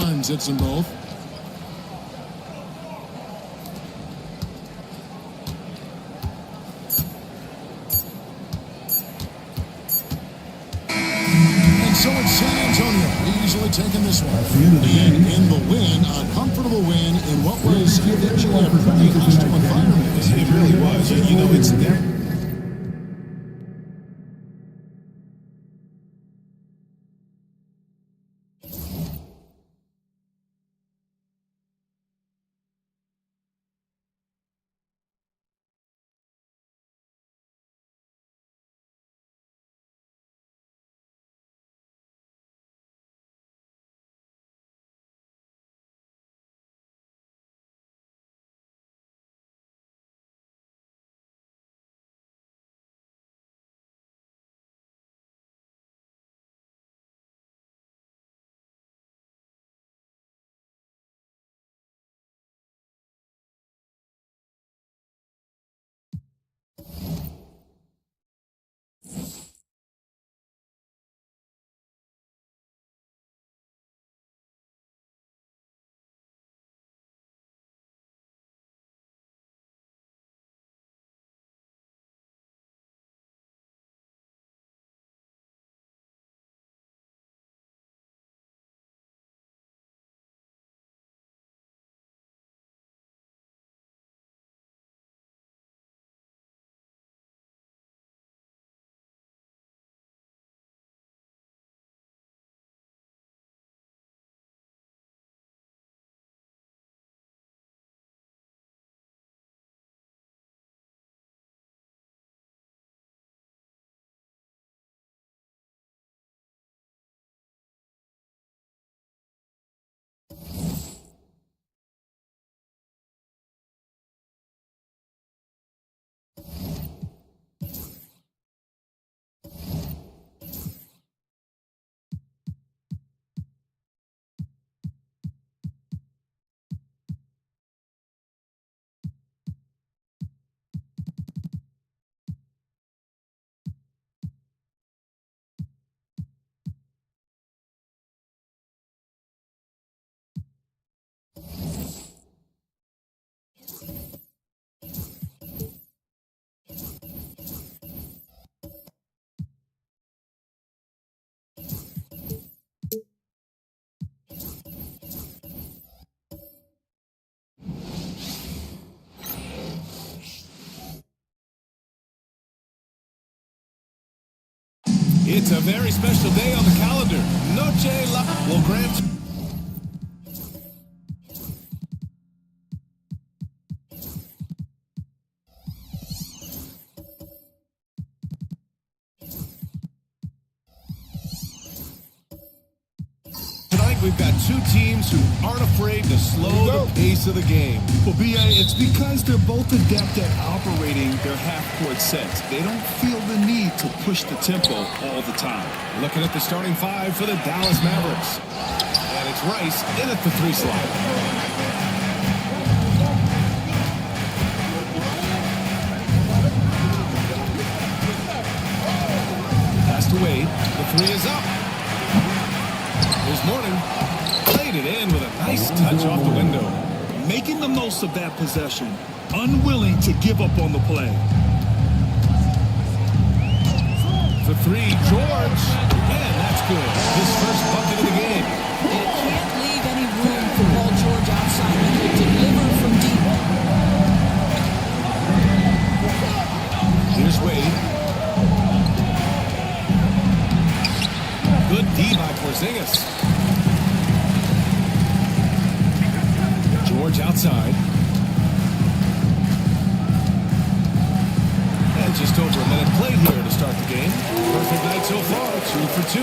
Barnes hits them both. And so it's San Antonio easily taking this one. And in the win, a comfortable win in what was eventually a pretty hostile environment.
It really was. You know, it's never...
It's a very special day on the calendar. Noche La will grant... Tonight we've got two teams who aren't afraid to slow the pace of the game.
Well, B.A., it's because they're both adept at operating their half-court sets. They don't feel the need to push the tempo all the time.
Looking at the starting five for the Dallas Mavericks. And it's Rice in at the three slot. Pass to Wade. The three is up. Here's Morning. Played it in with a nice touch off the window.
Making the most of that possession. Unwilling to give up on the play.
For three, George. And that's good. His first bucket of the game.
You can't leave any room for Paul George outside. He will deliver from deep.
Here's Wade. Good D by Porzingis. George outside. And just over a minute played here to start the game. Perfect night so far, 2 for 2.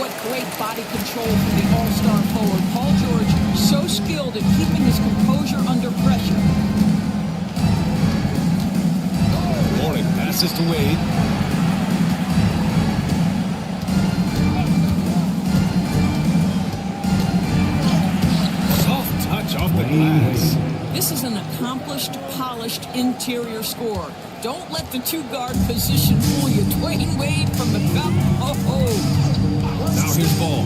What great body control from the all-star forward. Paul George, so skilled at keeping his composure under pressure.
Morning passes to Wade. Soft touch off the glass.
This is an accomplished, polished interior scorer. Don't let the two-guard position fool you. Dwayne Wade from the cup. Oh.
Now here's Ball.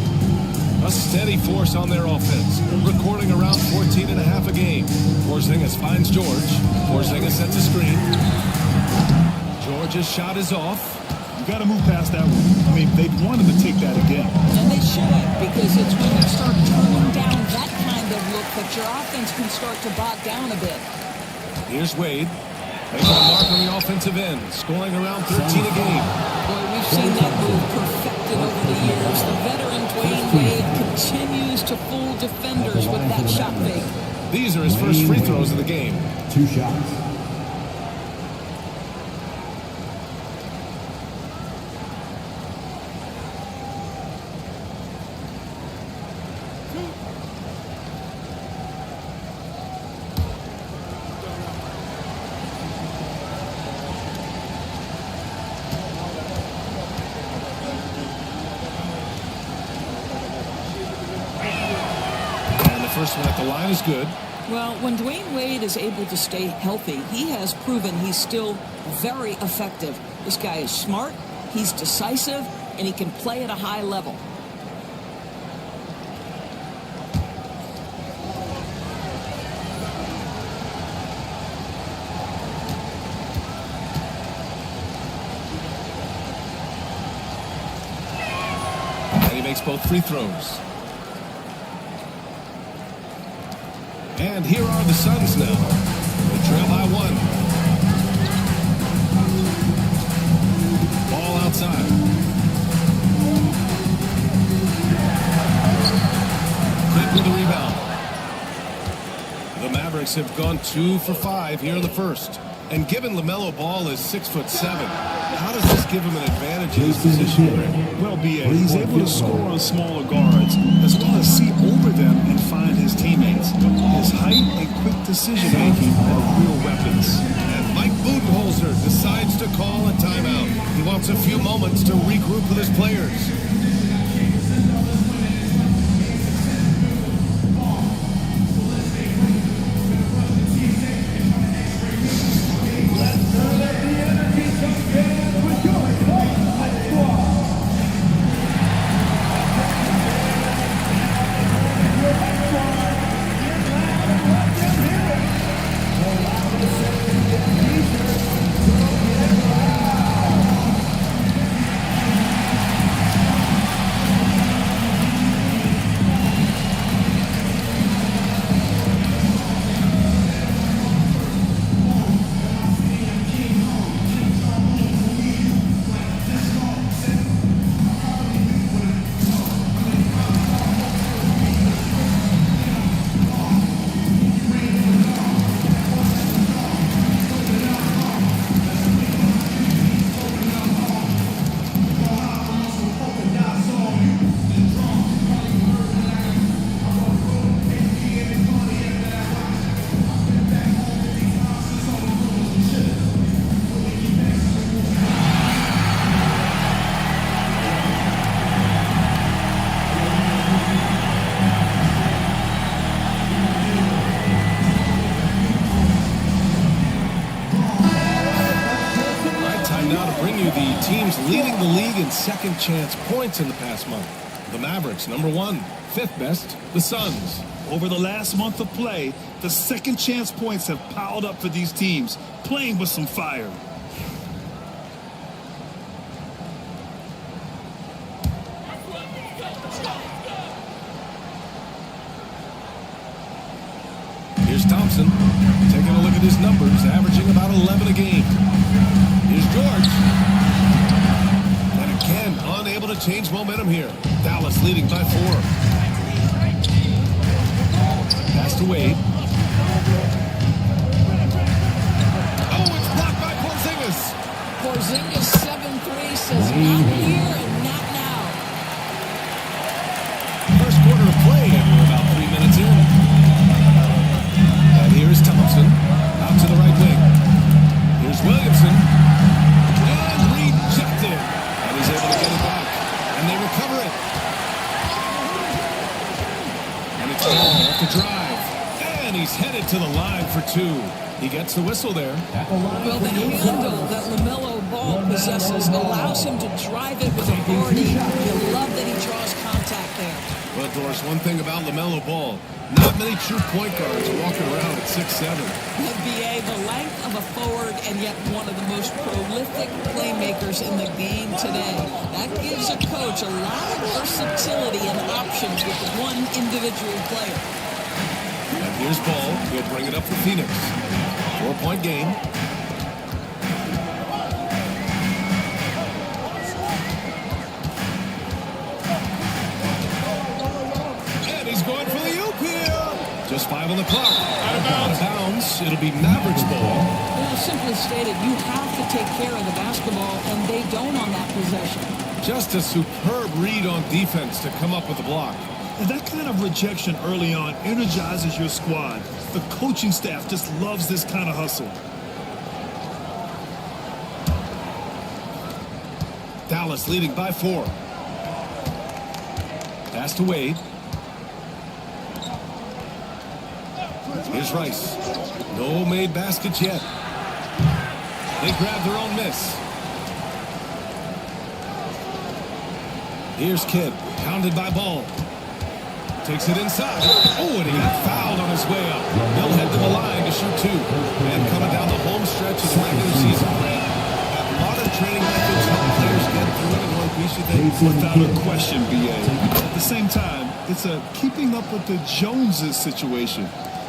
A steady force on their offense, recording around 14 and a half a game. Porzingis finds George. Porzingis sets a screen. George's shot is off.
You got to move past that one. I mean, they wanted to take that again.
And they should, because it's when you start turning down that kind of look that your offense can start to bog down a bit.
Here's Wade. Making a mark on the offensive end, scoring around 13 a game.
Boy, we've seen that move perfected over the years. The veteran Dwayne Wade continues to fool defenders with that shot fake.
These are his first free throws of the game.
2 shots.
First one at the line is good.
Well, when Dwayne Wade is able to stay healthy, he has proven he's still very effective. This guy is smart, he's decisive, and he can play at a high level.
And he makes both free throws. And here are the Suns now. They trail by 1. Ball outside. Quick with the rebound. The Mavericks have gone 2 for 5 here in the first. And given LaMelo Ball is 6'7", how does this give him an advantage in his position?
Well, B.A., he's able to score on smaller guards, as well as see over them and find his teammates. His height and quick decision-making are real weapons.
And Mike Budenholzer decides to call a timeout. He wants a few moments to regroup with his players. The teams leading the league in second chance points in the past month. The Mavericks, number 1. 5th best, the Suns.
Over the last month of play, the second chance points have piled up for these teams, playing with some fire.
Here's Thompson, taking a look at his numbers, averaging about 11 a game. Here's George. And again, unable to change momentum here. Dallas leading by 4. Pass to Wade. Oh, it's blocked by Porzingis.
Porzingis 7-3 says not here and not now.
First quarter of play, and we're about 3 minutes in. And here's Thompson, out to the right wing. Here's Williamson. And rejected. And he's able to get it back. And they recover it. And it's Ball off the drive. And he's headed to the line for 2. He gets the whistle there.
Well, the handle that LaMelo Ball possesses allows him to drive it with authority. You love that he draws contact there.
Well, Doris, one thing about LaMelo Ball, not many true point guards are walking around at 6'7".
BA, the length of a forward and yet one of the most prolific playmakers in the game today. That gives a coach a lot of versatility and options with one individual player.
And here's Ball. He'll bring it up for Phoenix. 4-point game. And he's going for the oop here. Just 5 on the clock. Out of bounds. It'll be Mavericks ball.
Well, simply stated, you have to take care of the basketball, and they don't on that possession.
Just a superb read on defense to come up with the block.
And that kind of rejection early on energizes your squad. The coaching staff just loves this kind of hustle.
Dallas leading by 4. Pass to Wade. Here's Rice. No made baskets yet. They grab their own miss. Here's Kidd. Pounded by Ball. Takes it inside. Oh, and he got fouled on his way up. He'll head to the line to shoot 2. And coming down the home stretch of the regular season, Brad, have modern training methods help players get through it in one piece, you think?
Without a question, BA. At the same time, it's a keeping up with the Joneses situation.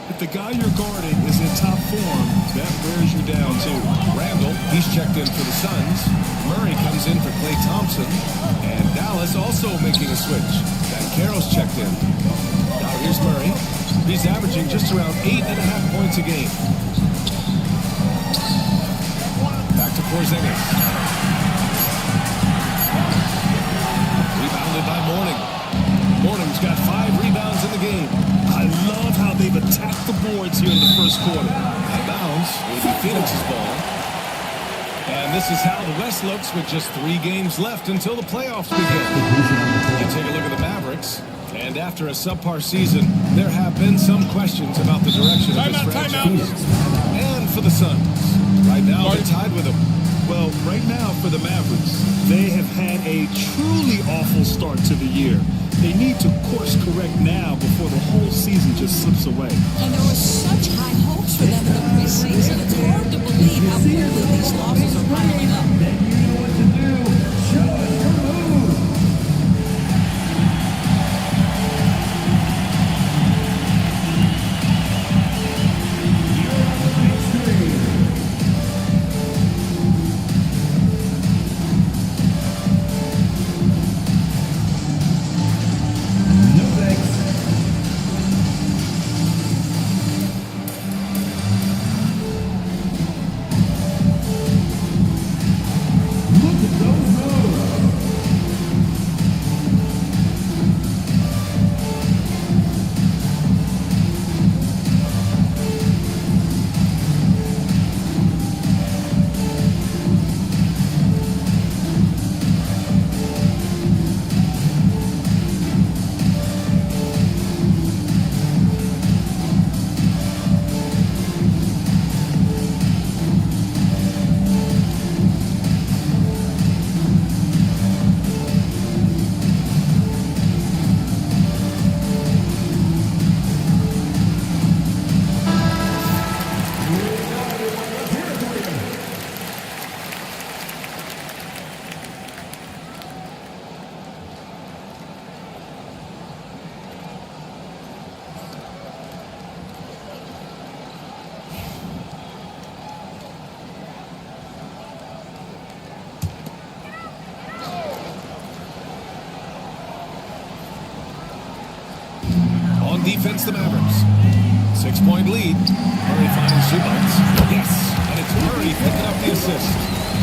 If the guy you're guarding is in top form, that wears you down too.
Randall, he's checked in for the Suns. Murray comes in for Klay Thompson. And Dallas also making a switch. And Carroll's checked in. Now here's Murray. He's averaging just around 8.5 points a game. Back to Porzingis. Rebounded by Mourning. Mourning's got 5 rebounds in the game.
I love how they've attacked the boards here in the first quarter.
Out of bounds will be Phoenix's ball. And this is how the West looks with just 3 games left until the playoffs begin. You take a look at the Mavericks, and after a subpar season, there have been some questions about the direction of this franchise. And for the Suns, right now they're tied with them.
Well, right now for the Mavericks, they have had a truly awful start to the year. They need to course correct now before the whole season just slips away.
And there was such high hopes for them in the preseason. It's hard to believe how quickly these losses are piling up.
On defense, the Mavericks. 6-point lead. Murray finds Zubac. Yes, and it's Murray picking up the assist.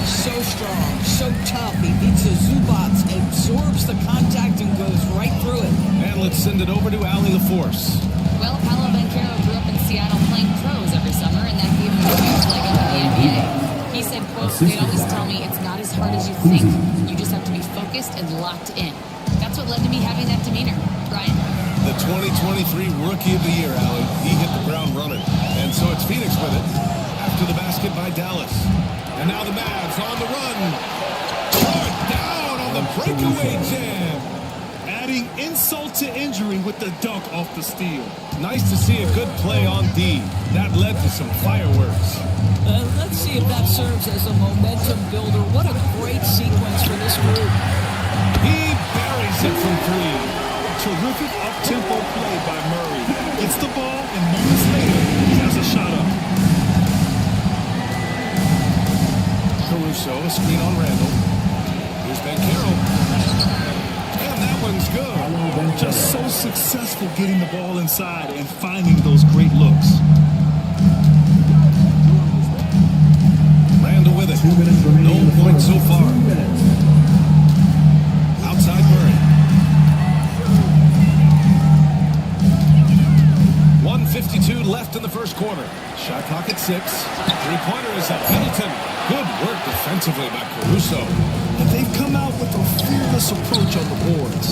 So strong, so tough. He beats the Zubac, absorbs the contact, and goes right through it.
And let's send it over to Allie LaForce.
Well, Paolo Banchero grew up in Seattle playing pros every summer, and that gave him a huge leg up in the NBA. He said, quote, "They'd always tell me it's not as hard as you think. You just have to be focused and locked in." That's what led to me having that demeanor. Brian?
The 2023 Rookie of the Year, Allie. He hit the ground running. And so it's Phoenix with it after the basket by Dallas. And now the Mavs on the run. Throw it down on the breakaway jam.
Addy adding insult to injury with the dunk off the steal. Nice to see a good play on D. That led to some fireworks.
Let's see if that serves as a momentum builder. What a great sequence for this group.
He buries it from three. Terrific up-tempo play by Murray. Gets the ball, and moments later, he has a shot up.
Caruso, a screen on Randall. Here's Banchero. And that one's good.
Just so successful getting the ball inside and finding those great looks.
Randall with it. No points so far. Outside Murray. 1:52 left in the first quarter. Shot clock at 6. Three-pointer is at Middleton. Good work defensively by Caruso.
And they've come out with a fearless approach on the boards.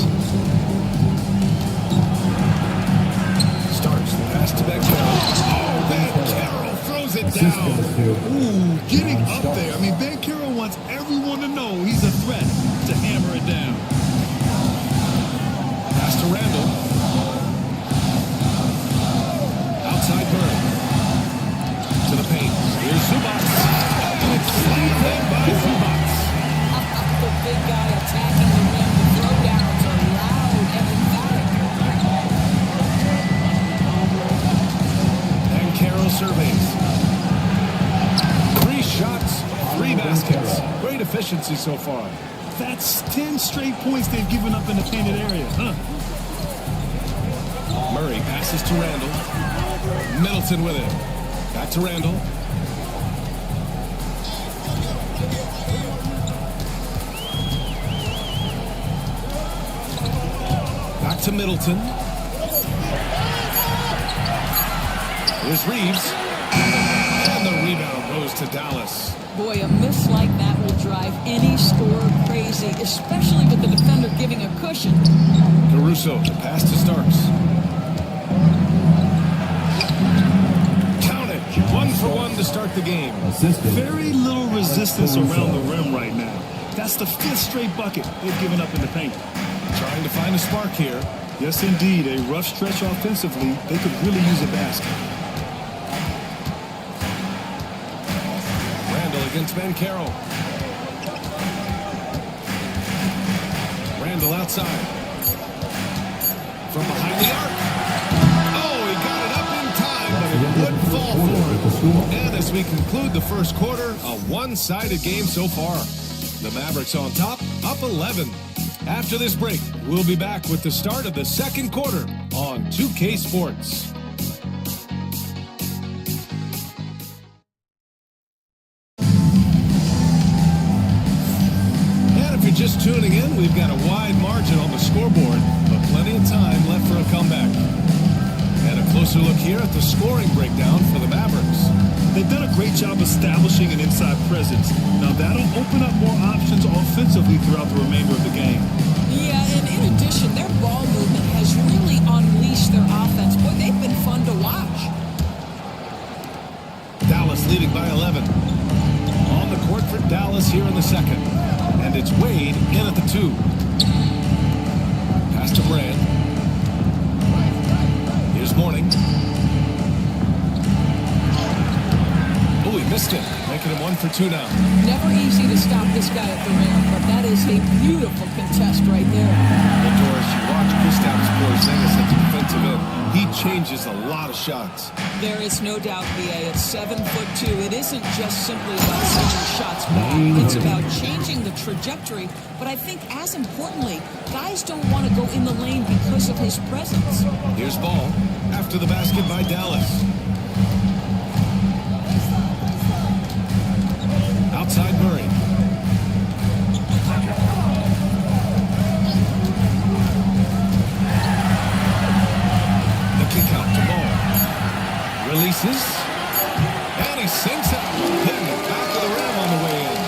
Starks the pass to Banchero. Oh, Banchero throws it down.
Ooh, getting up there. I mean, Banchero wants everyone to know he's a threat to hammer it down.
Pass to Randall. Outside Murray. To the paint. Here's Zubac. And it's slammed in by Zubac.
The big guy attacking the rim. The throwdowns are loud and emphatic.
And Carroll surveys. 3 shots, 3 baskets. Great efficiency so far.
That's 10 straight points they've given up in the painted area, huh?
Murray passes to Randall. Middleton with it. Back to Randall. Back to Middleton. Here's Reeves. And the rebound goes to Dallas.
Boy, a miss like that will drive any scorer crazy, especially with the defender giving a cushion.
Caruso, the pass to Starks. Count it. 1 for 1 to start the game.
Very little resistance around the rim right now. That's the 5th straight bucket they've given up in the paint.
Trying to find a spark here.
Yes, indeed. A rough stretch offensively. They could really use a basket.
Randall against Banchero. Randall outside. From behind the arc. Oh, he got it up in time, but it would fall for him. And as we conclude the first quarter, a one-sided game so far. The Mavericks on top, up 11. After this break, we'll be back with the start of the second quarter on 2K Sports. And if you're just tuning in, we've got a wide margin on the scoreboard, but plenty of time left for a comeback. And a closer look here at the scoring breakdown for the Mavericks.
They've done a great job establishing an inside presence. Now that'll open up more options offensively throughout the remainder of the game.
Yeah, and in addition, their ball movement has really unleashed their offense. Boy, they've been fun to watch.
Dallas leading by 11. On the court for Dallas here in the second. And it's Wade in at the 2. Pass to Brand. Here's Mourning. Oh, he missed it. Making him 1 for 2 now.
Never easy to stop this guy at the rim, but that is a beautiful contest right there.
Well, Doris, you watch Kristaps Porzingis at the defensive end. He changes a lot of shots.
There is no doubt, B.A. At 7'2", it isn't just simply about sending shots back. It's about changing the trajectory. But I think, as importantly, guys don't want to go in the lane because of his presence.
Here's Ball after the basket by Dallas. Outside Murray. The kick out to Ball. Releases. And he sinks it. Hitting the back of the rim on the way in.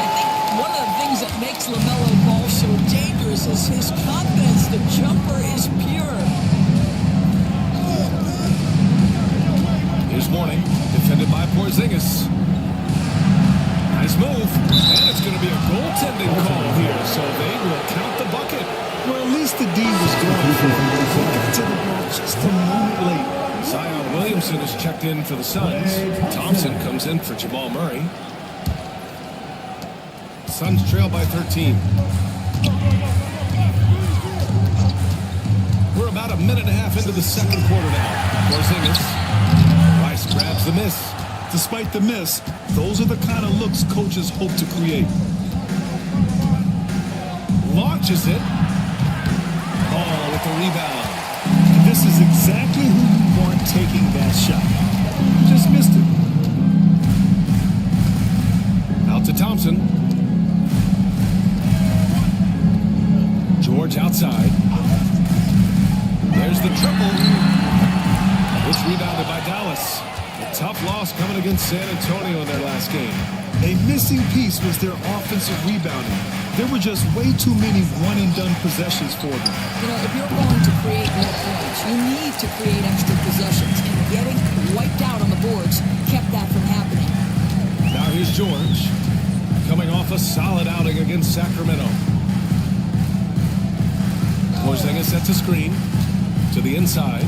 I think one of the things that makes LaMelo Ball so dangerous is his confidence. The jumper is pure.
Here's Mourning. Defended by Porzingis. Nice move. And it's going to be a goaltending call here, so they will count the bucket.
Well, at least the D was
Williamson is checked in for the Suns. Thompson comes in for Jamal Murray. Suns trail by 13. We're about a minute and a half into the second quarter now. Porzingis. Rice grabs the miss.
Despite the miss, those are the kind of looks coaches hope to create.
Launches it. Ball with the rebound.
This is exactly who you want taking that shot. Just missed it.
Out to Thompson. George outside. There's the triple. It's rebounded by Dallas. A tough loss coming against San Antonio in their last game.
A missing piece was their offensive rebounding. There were just way too many one-and-done possessions for them.
You know, if you're going to create more points, you need to create extra possessions. And getting wiped out on the boards kept that from happening.
Now here's George. Coming off a solid outing against Sacramento. Porzingis sets a screen to the inside.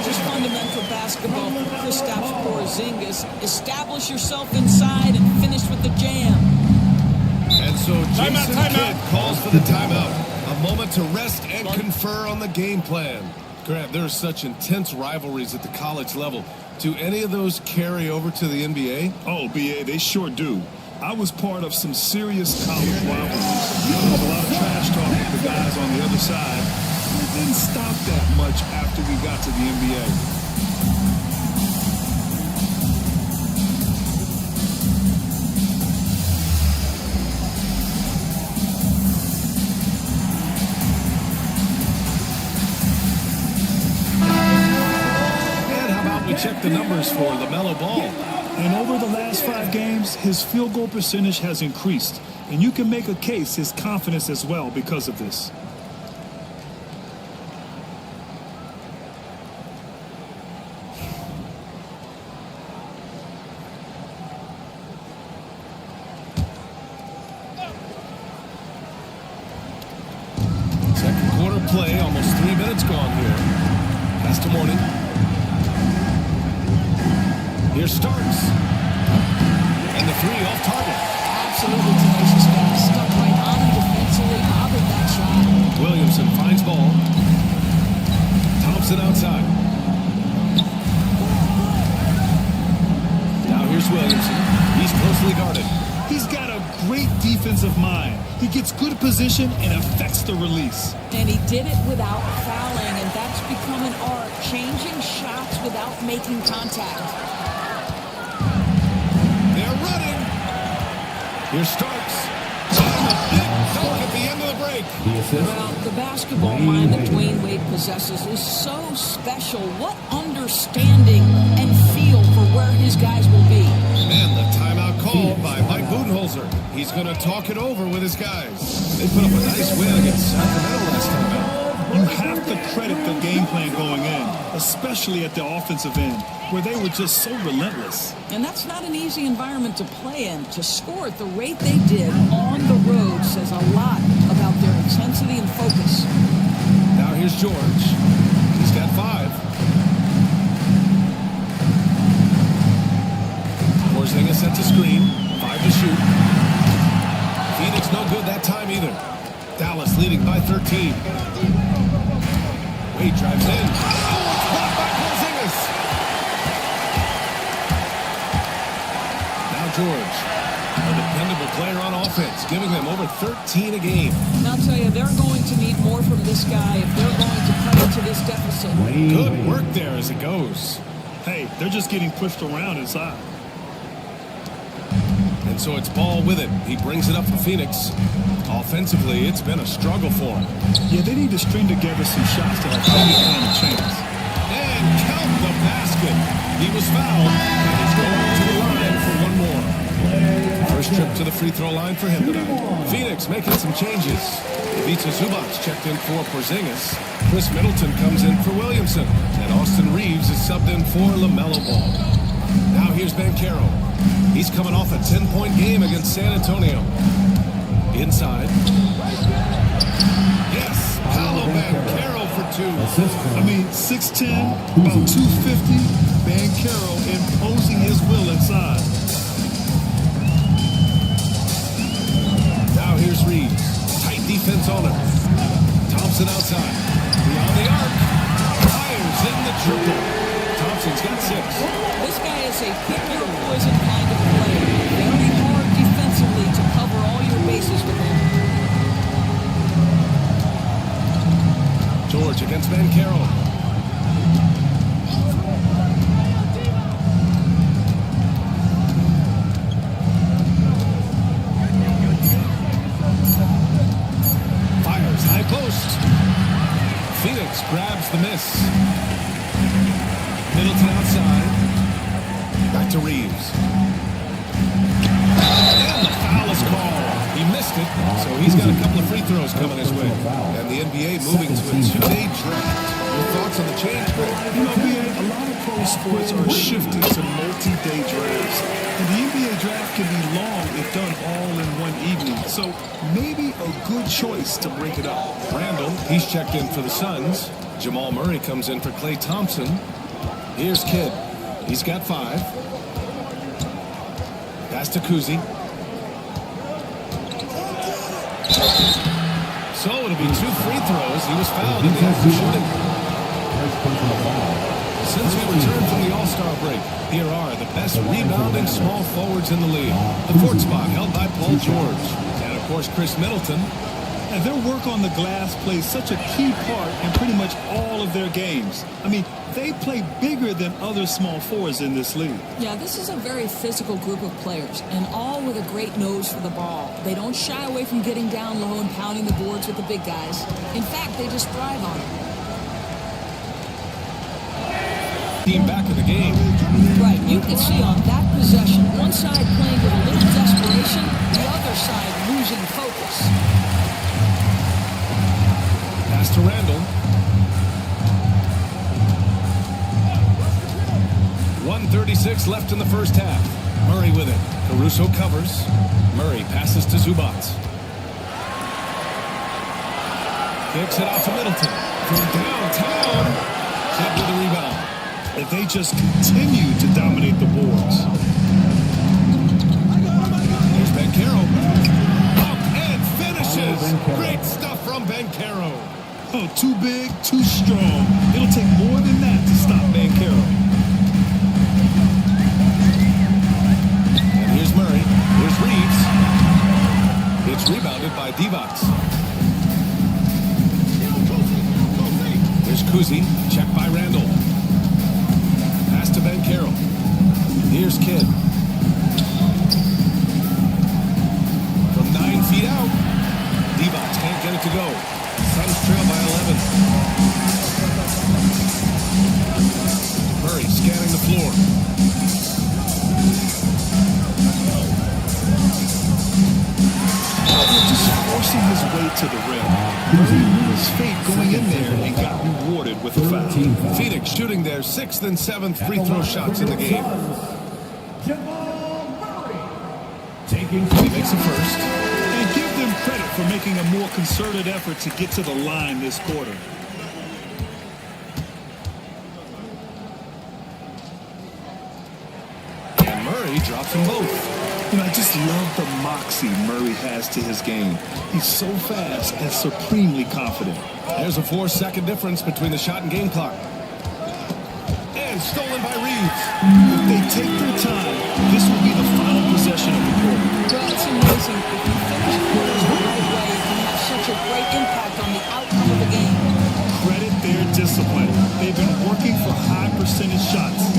Just fundamental basketball for Kristaps Porzingis. Establish yourself inside and finish with the jam.
And so Jason Kidd calls for the timeout. A moment to rest and confer on the game plan. Grant, there are such intense rivalries at the college level. Do any of those carry over to the NBA?
Oh, BA, they sure do. I was part of some serious college rivalries. There was a lot of trash talk with the guys on the other side. It didn't stop that much after we got to the NBA.
And how about we check the numbers for LaMelo Ball?
And over the last 5 games, his field goal percentage has increased. And you can make a case his confidence as well because of this.
Second quarter play, almost 3 minutes gone here. Pass to Morning. Here Starks. And the three off target.
Absolutely tenacious guy. Stuck right on him defensively. Bothered that shot.
Williamson finds ball. Thompson outside. Now here's Williamson. He's closely guarded.
He's got a great defensive mind. He gets good position and affects the release.
And he did it without fouling, and that's become an art. Changing shots without making contact.
They're running. Here Starks. And a big dunk at the end of the break.
Well, the basketball mind that Dwayne Wade possesses is so special. What understanding and feel for where his guys will be.
And the timeout called by Mike Budenholzer. He's going to talk it over with his guys. They put up a nice win against Sacramento last time out.
You have to credit the game plan going in, especially at the offensive end, where they were just so relentless.
And that's not an easy environment to play in. To score at the rate they did on the road says a lot about their intensity and focus.
Now here's George. He's got 5. Porzingis sets a screen. 5 to shoot. Phoenix no good that time either. Dallas leading by 13. Wade drives in. Oh, it's blocked by Porzingis. Now George, a dependable player on offense, giving them over 13 a game.
And I'll tell you, they're going to need more from this guy if they're going to cut into this deficit.
Good work there as it goes.
Hey, they're just getting pushed around inside.
And so it's Ball with it. He brings it up for Phoenix. Offensively, it's been a struggle for him.
Yeah, they need to string together some shots to have any kind of chance.
And count the basket. He was fouled, and he's going to the line for one more. First trip to the free throw line for him tonight. Phoenix making some changes. Ivica Zubac checked in for Porzingis. Chris Middleton comes in for Williamson. And Austin Reeves is subbed in for LaMelo Ball. Now here's Banchero. He's coming off a 10-point game against San Antonio. Inside. Yes, Paolo Banchero for 2.
I mean, 6'10", about 250. Banchero imposing his will inside.
Now here's Reeves. Tight defense on him. Thompson outside. Beyond the arc. Fires in the triple. Thompson's got 6.
This guy is a pick-your-poison kind of player. Very hard defensively to cover all your bases with him.
George against Banchero. Fires high post. Phoenix grabs the miss. Middleton outside. Back to Reeves. And the foul is called. He missed it, so he's got a couple of free throws coming his way. And the NBA moving to a 2-day draft. Your thoughts on the change, Greg?
You know, BA, a lot of pro sports are shifting to multi-day drafts. And the NBA draft can be long if done all in one evening. So maybe a good choice to break it up.
Randall, he's checked in for the Suns. Jamal Murray comes in for Klay Thompson. Here's Kidd. He's got 5. Pass to Kuzi. So it'll be 2 free throws. He was fouled in the act of shooting. Since we returned from the All-Star break, here are the best rebounding small forwards in the league. The 4th spot held by Paul George. And, of course, Chris Middleton.
And their work on the glass plays such a key part in pretty much all of their games. I mean, they play bigger than other small forwards in this league.
Yeah, this is a very physical group of players, and all with a great nose for the ball. They don't shy away from getting down low and pounding the boards with the big guys. In fact, they just thrive on it.
Team back in the game.
Right, you can see on that possession, one side playing with a little desperation, the other side losing focus.
Pass to Randall. 1:36 left in the first half. Murray with it. Caruso covers. Murray passes to Zubac. Kicks it out to Middleton. From downtown. Kidd with the rebound.
And they just continue to dominate the boards.
Here's Banchero. Up and finishes. Great stuff from Banchero.
Oh, too big, too strong. It'll take more than that to stop Banchero.
And here's Murray. Here's Reeves. It's rebounded by Divac. Here's Kuzi. Checked by Randall. Pass to Banchero. Here's Kidd. From 9 feet out. Divac can't get it to go. Suns trail by 11. Murray scanning the floor.
Just forcing his way to the rim. Murray knew his fate going in there and got rewarded with a foul.
Phoenix shooting their 6th and 7th free throw shots in the game.
He makes a first. And give them credit for making a more concerted effort to get to the line this quarter.
And Murray drops them both.
You know, I just love the moxie Murray has to his game. He's so fast and supremely confident.
There's a 4-second difference between the shot and game clock. And stolen by Reeves.
If they take their time, this will be the final possession of the quarter.
Well, it's amazing. If you finish quarters the right way, it can have such a great impact on the outcome of the game.
Credit their discipline. They've been working for high percentage shots.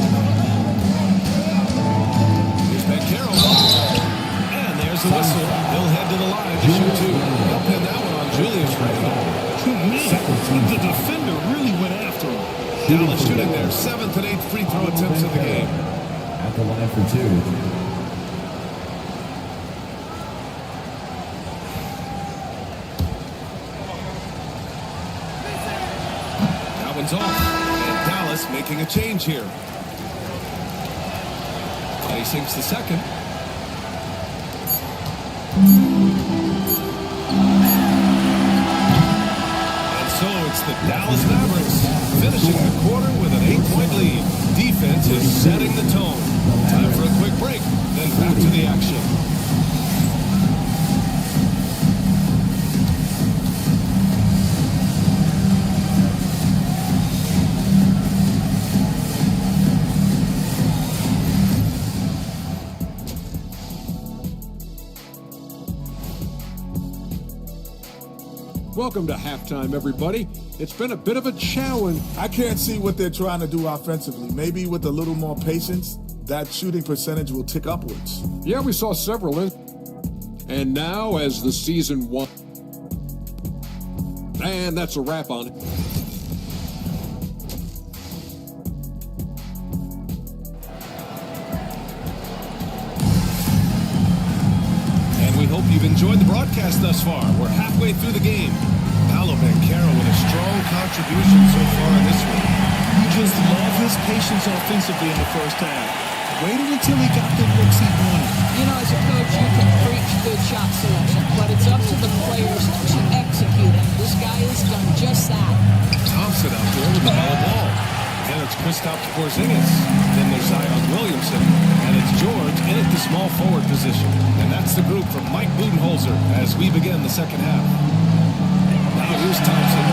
Here's Banchero. And there's the whistle. He'll head to the line to shoot 2. He'll pin that one on Julius Randle.
The defender really went after him.
Dallas shooting their 7th and 8th free throw attempts of the game.
At the line for 2.
That one's off. And Dallas making a change here. Clay sinks the second. And so Dallas Mavericks finishing the quarter with an 8-point lead. Defense is setting the tone. Time for a quick break, then back to the action.
Welcome to halftime, everybody. It's been a bit of a challenge.
I can't see what they're trying to do offensively. Maybe with a little more patience, that shooting percentage will tick upwards.
Yeah, we saw several. And now, as the season one. And that's a wrap on it.
And we hope you've enjoyed the broadcast thus far. We're halfway through the game. Paolo Banchero with a strong contribution so far in this one.
You just love his patience offensively in the first half. Waited until he got the looks he wanted.
You know, as a coach, you can preach good shot selection, but it's up to the players to execute, and this guy has done just that.
Thompson out there with the mellow ball. Then it's Kristaps Porzingis. Then there's Zion Williamson. And it's George in at the small forward position. And that's the group from Mike Budenholzer as we begin the second half. Now here's Thompson.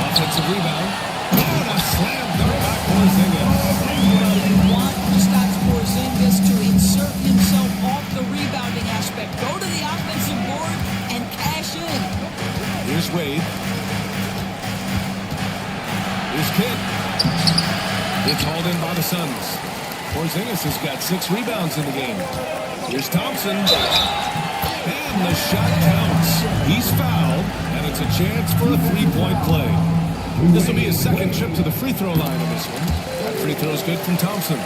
Offensive rebound. And a slam dunk by Porzingis.
You want Kristaps Porzingis to insert himself off the rebounding aspect. Go to the offensive board and cash in.
Here's Wade. Here's Kidd. It's hauled in by the Suns. Porzingis has got 6 rebounds in the game. Here's Thompson. And the shot counts. He's fouled, and it's a chance for a 3-point play. This will be his second trip to the free throw line in this one. That free throw is good from Thompson.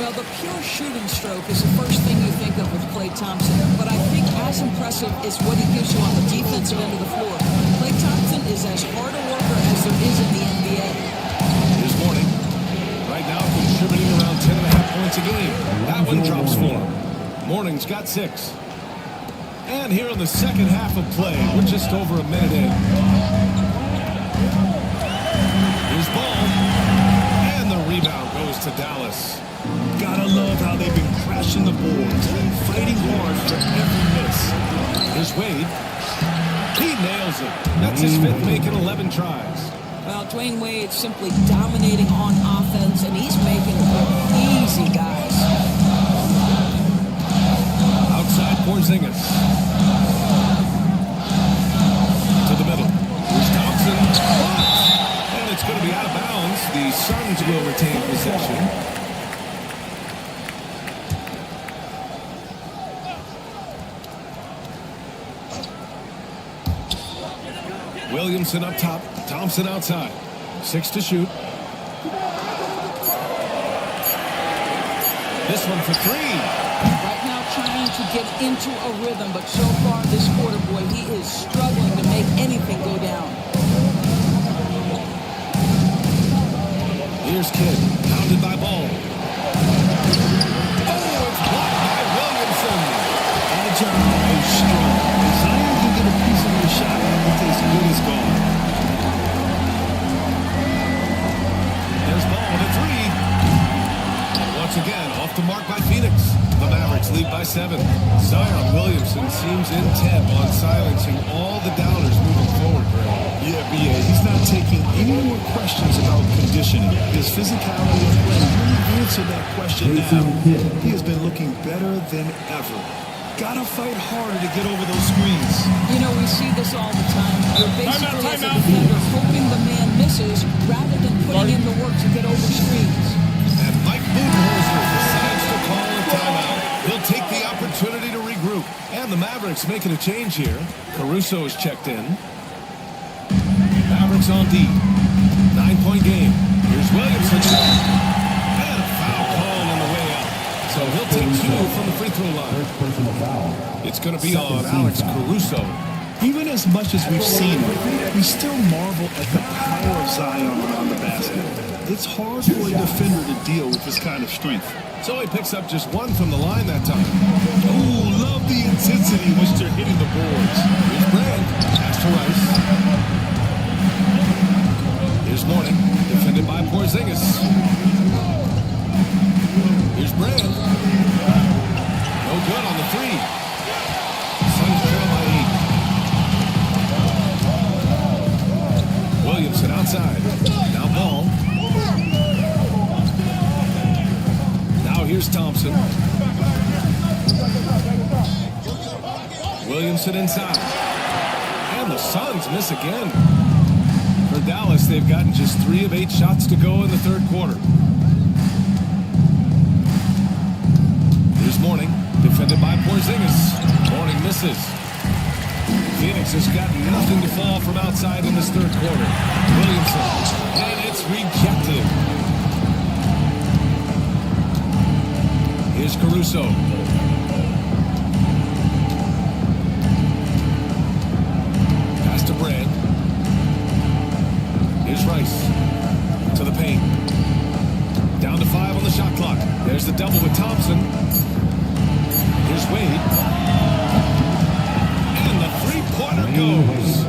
Well, the pure shooting stroke is the first thing you think of with Klay Thompson, but I think as impressive is what he gives you on the defensive end of the floor. Klay Thompson is as hard a worker as there is in the NBA.
Here's Mourning. Right now contributing around 10.5 points a game. That one drops for him. Mourning's got 6. And here in the second half of play, we're just over a minute in. Here's Ball. And the rebound goes to Dallas.
Gotta love how they've been crashing the boards, fighting hard for every miss.
Here's Wade. He nails it. That's his 5th make in 11 tries.
Well, Dwayne Wade's simply dominating on offense, and he's making it look easy, guys.
Outside Porzingis. To the middle. Here's Thompson. And it's going to be out of bounds. The Suns will retain possession. Williamson up top. Thompson outside. 6 to shoot. This one for 3.
Right now trying to get into a rhythm, but so far this quarter, boy, he is struggling to make anything go down.
Here's Kidd. Pounded by Ball. Oh, it's blocked by Williamson.
Agile and strong. Zion can get a piece of the shot if it's as good as gone.
There's Ball to 3. And once again, off the mark by Phoenix. The Mavericks lead by 7. Zion Williamson seems intent on silencing all the doubters moving forward, Greg.
Yeah, B.A. He's not taking any more questions about conditioning. His physicality and play really answered that question now. He has been looking better than ever. Gotta fight harder to get over those screens.
You know, we see this all the time. You're basically, as a defender, hoping the man misses rather than putting in the work to get over screens.
And Mike Budenholzer decides to call a timeout. He'll take the opportunity to regroup. And the Mavericks making a change here. Caruso is checked in. Mavericks on D. 9-point game. Here's Williamson. And a foul call on the way out. So he'll take 2 from the free throw line. It's going to be on Alex Caruso.
Even as much as we've seen him, we still marvel at the power of Zion around the basket. It's hard for a defender to deal with this kind of strength.
So he picks up just 1 from the line that time.
Oh, love the intensity in which they're hitting the boards.
Here's Brand. Pass to Rice. Here's Mourning, defended by Porzingis. Here's Brand. No good on the three. Suns trail by 8. Williamson outside. Now Ball. Now here's Thompson. Williamson inside. And the Suns miss again. For Dallas, they've gotten just 3 of 8 shots to go in the third quarter. Here's Mourning, defended by Porzingis. Mourning misses. Phoenix has got nothing to fall from outside in this third quarter. Williamson, and it's rejected. Here's Caruso. Pass to Brand. Here's Rice. To the paint. Down to 5 on the shot clock. There's the double with Thompson. Here's Wade. And the three-pointer goes.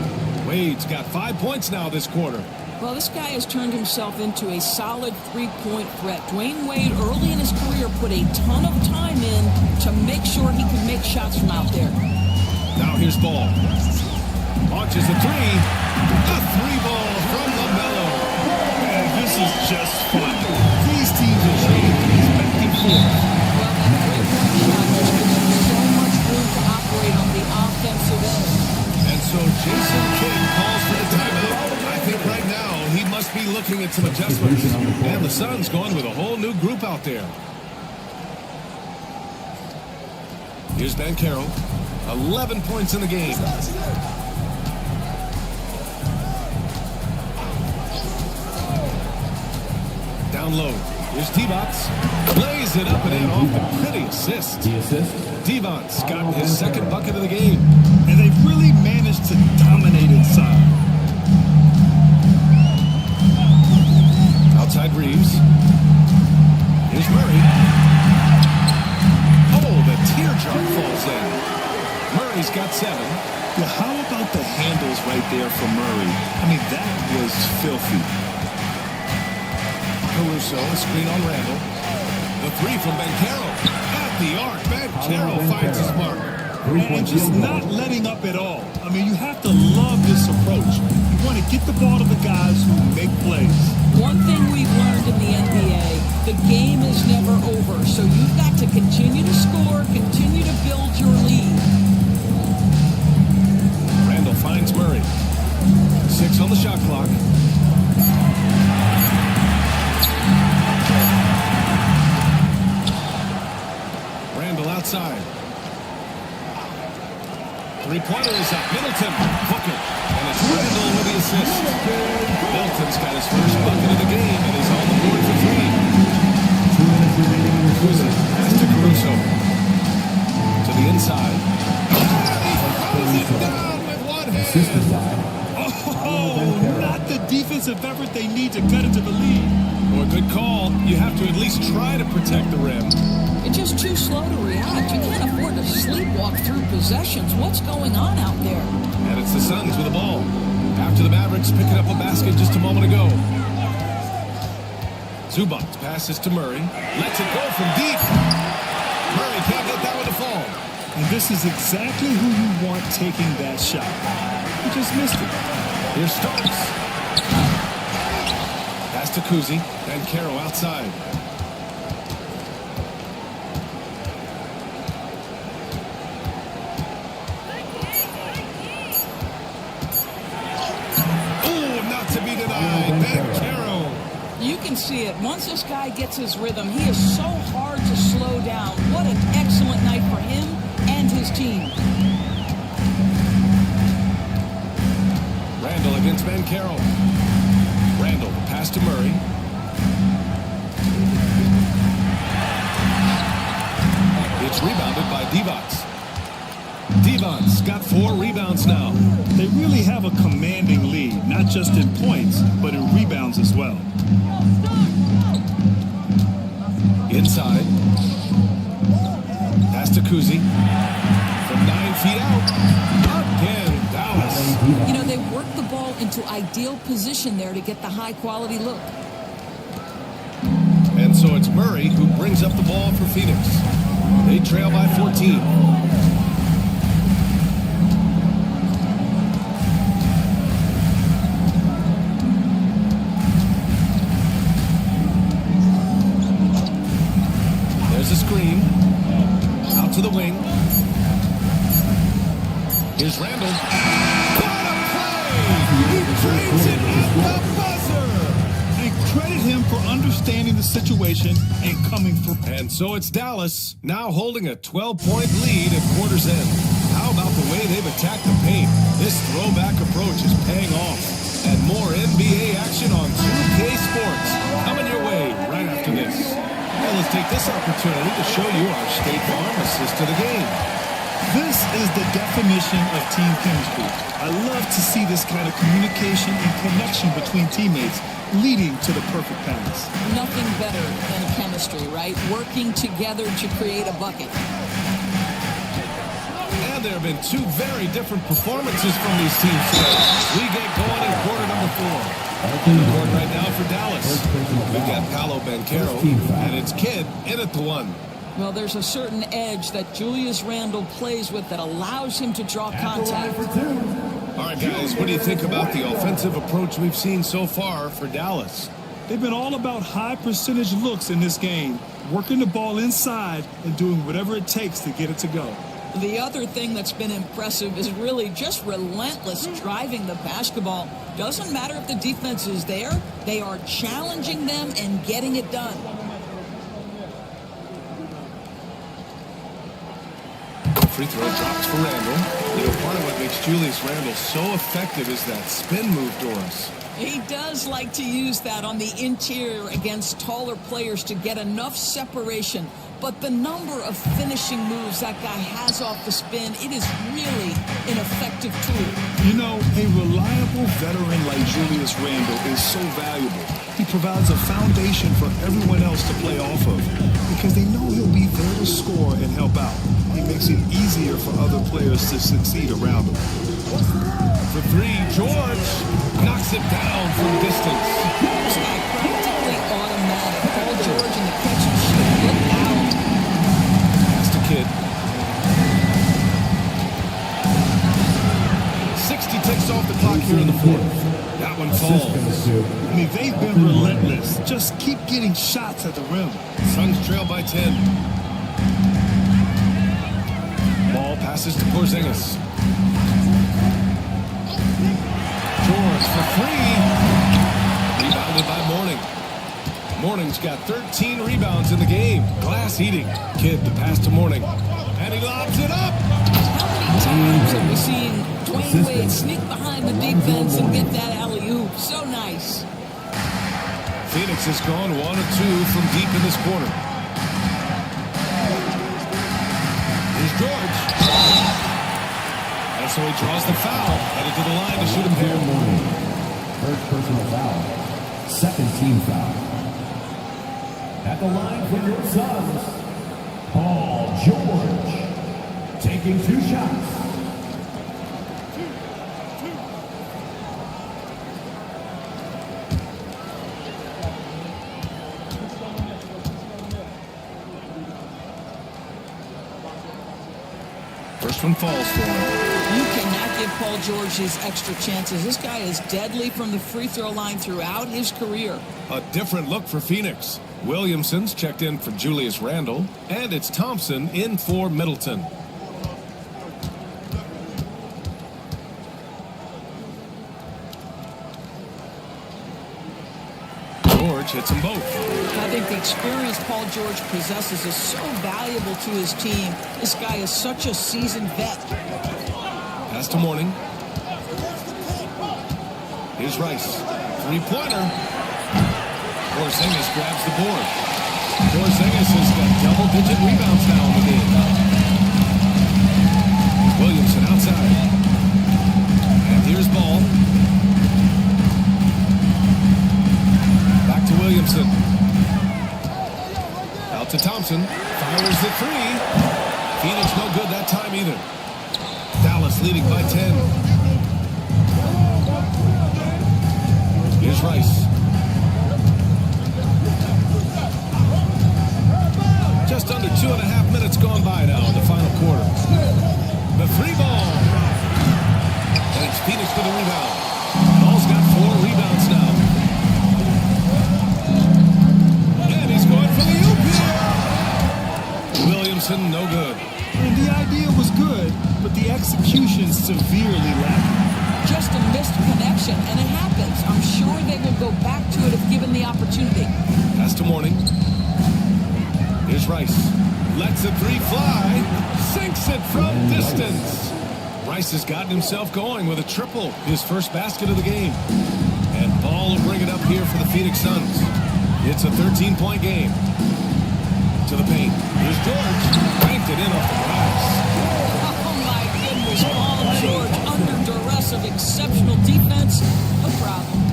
Wade's got 5 points now this quarter.
Well, this guy has turned himself into a solid three-point threat. Dwayne Wade, early in his career, put a ton of time in to make sure he could make shots from out there.
Now here's Ball. Launches a three. A three ball from LaMelo.
And this is just fun. These teams are trading these back and forth.
Well, that three-point shot just gives you so much room to operate on the offensive end.
And so Jason Kidd calls for the timeout. I think right now he must be looking at some adjustments. And the Suns going with a whole new group out there. Here's Banchero. 11 points in the game. Down low. Here's Devon's. Lays it up and in off the pretty assist. Devon's got his second bucket of the game.
And they've really managed to dominate inside.
Outside Reeves. Here's Murray. Oh, the teardrop falls in. Murray's got 7.
Yeah, how about the handles right there for Murray? I mean, that was filthy.
Caruso, a screen on Randall. The three from Banchero. At the arc, Banchero finds his mark.
And just not letting up at all. I mean, you have to love this approach. You want to get the ball to the guys who make plays.
One thing we've learned in the NBA, the game is never over. So you've got to continue to score, continue to build your lead.
Randall finds Murray. 6 on the shot clock. Randall outside. Three-pointer is up. Middleton, hook it. And it's Randall with the assist. Middleton's got his first bucket of the game, and he's on the board for 3.
2 minutes remaining in the quarter.
Pass to Caruso. To the inside. He throws it down with one hand.
Oh, not the defensive effort they need to cut into the lead.
Well, a good call. You have to at least try to protect the rim.
You're just too slow to react. You can't afford to sleepwalk through possessions. What's going on out there?
And it's the Suns with the ball. After the Mavericks picking up a basket just a moment ago. Zubac passes to Murray. Lets it go from deep. Murray can't get that one to fall.
And this is exactly who you want taking that shot. He just missed it.
Here's Starks. Pass to Kuzi. And Caro outside.
You can see it. Once this guy gets his rhythm, he is so hard to slow down. What an excellent night for him and his team.
Randall against Banchero. Randall, pass to Murray. It's rebounded by Devon's. Devon's got 4 rebounds now.
They really have a commanding lead, not just in points, but in rebounds as well.
Inside. Pass to Kuzi. From 9 feet out. Again, Dallas.
You know, they work the ball into ideal position there to get the high-quality look.
And so it's Murray who brings up the ball for Phoenix. They trail by 14. There's a screen. Out to the wing. Here's Randall. What a play! He drains it at the buzzer!
And credit him for understanding the situation and coming through.
And so it's Dallas, now holding a 12-point lead at quarter's end. How about the way they've attacked the paint? This throwback approach is paying off. And more NBA action on 2K Sports coming your way right after this. Well, let's take this opportunity to show you our State Farm assist to the game.
This is the definition of team chemistry. I love to see this kind of communication and connection between teammates leading to the perfect pass.
Nothing better than chemistry, right? Working together to create a bucket.
And there have been two very different performances from these teams today. We get going in quarter number 4. On the court right now for Dallas. We've got Paolo Banchero, and it's Kidd in at the 1.
Well, there's a certain edge that Julius Randle plays with that allows him to draw contact.
All right, guys, what do you think about the offensive approach we've seen so far for Dallas?
They've been all about high percentage looks in this game, working the ball inside and doing whatever it takes to get it to go.
The other thing that's been impressive is really just relentless driving the basketball. Doesn't matter if the defense is there, they are challenging them and getting it done.
Free throw drops for Randall. You know, part of what makes Julius Randle so effective is that spin move, Doris.
He does like to use that on the interior against taller players to get enough separation. But the number of finishing moves that guy has off the spin, it is really an effective tool.
You know, a reliable veteran like Julius Randle is so valuable. He provides a foundation for everyone else to play off of because they know he'll be there to score and help out. He makes it easier for other players to succeed around him.
For 3, George knocks it down from distance.
This guy practically automatic. Paul George in the catch and shoot. Look out.
Pass to Kidd. 60 ticks off the clock here in the 4th. That one falls.
I mean, they've been relentless. Just keep getting shots at the rim.
Suns trail by 10. Ball passes to Porzingis. George for 3. Rebounded by Mourning. Mourning's got 13 rebounds in the game. Glass eating. Kidd the pass to Mourning. And he lobs it up.
How many times have we seen Dwayne Wade sneak behind the defense and get that alley-oop? So nice.
Phoenix has gone 1 of 2 from deep in this quarter. Here's George. And so he draws the foul. Headed to the line to shoot a pair.
First personal foul. Second team foul. At the line for your Suns, Paul George. Taking 2 shots.
First one falls for him.
You cannot give Paul George his extra chances. This guy is deadly from the free throw line throughout his career.
A different look for Phoenix. Williamson's checked in for Julius Randle, and it's Thompson in for Middleton. George hits them both.
I think the experience Paul George possesses is so valuable to his team. This guy is such a seasoned vet.
Pass to Mourning. Here's Rice. 3-pointer. Porzingis grabs the board. Porzingis has got double-digit rebounds now in the game. Williamson outside. And here's Ball. Back to Williamson. Out to Thompson. Fires the 3. Phoenix no good that time either. Dallas leading by 10. Here's Rice. Just under 2.5 minutes gone by now in the final quarter. The three ball. And it's Phoenix with the rebound. Ball's got 4 rebounds now. And he's going for the oop here. Williamson, no good.
And the idea was good, but the execution severely lacking.
Just a missed connection, and it happens. I'm sure they will go back to it if given the opportunity.
Pass to Morning. Here's Rice. Lets a three fly. Sinks it from distance. Rice has gotten himself going with a triple. His first basket of the game. And Ball will bring it up here for the Phoenix Suns. It's a 13-point game. To the paint. Here's George. Banked it in off the glass.
Oh, my goodness. Paul George under duress of exceptional defense. No problem.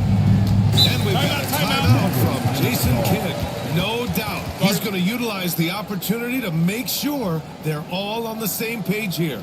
And we've got a timeout from Jason Kidd. No doubt he's going to utilize the opportunity to make sure they're all on the same page here.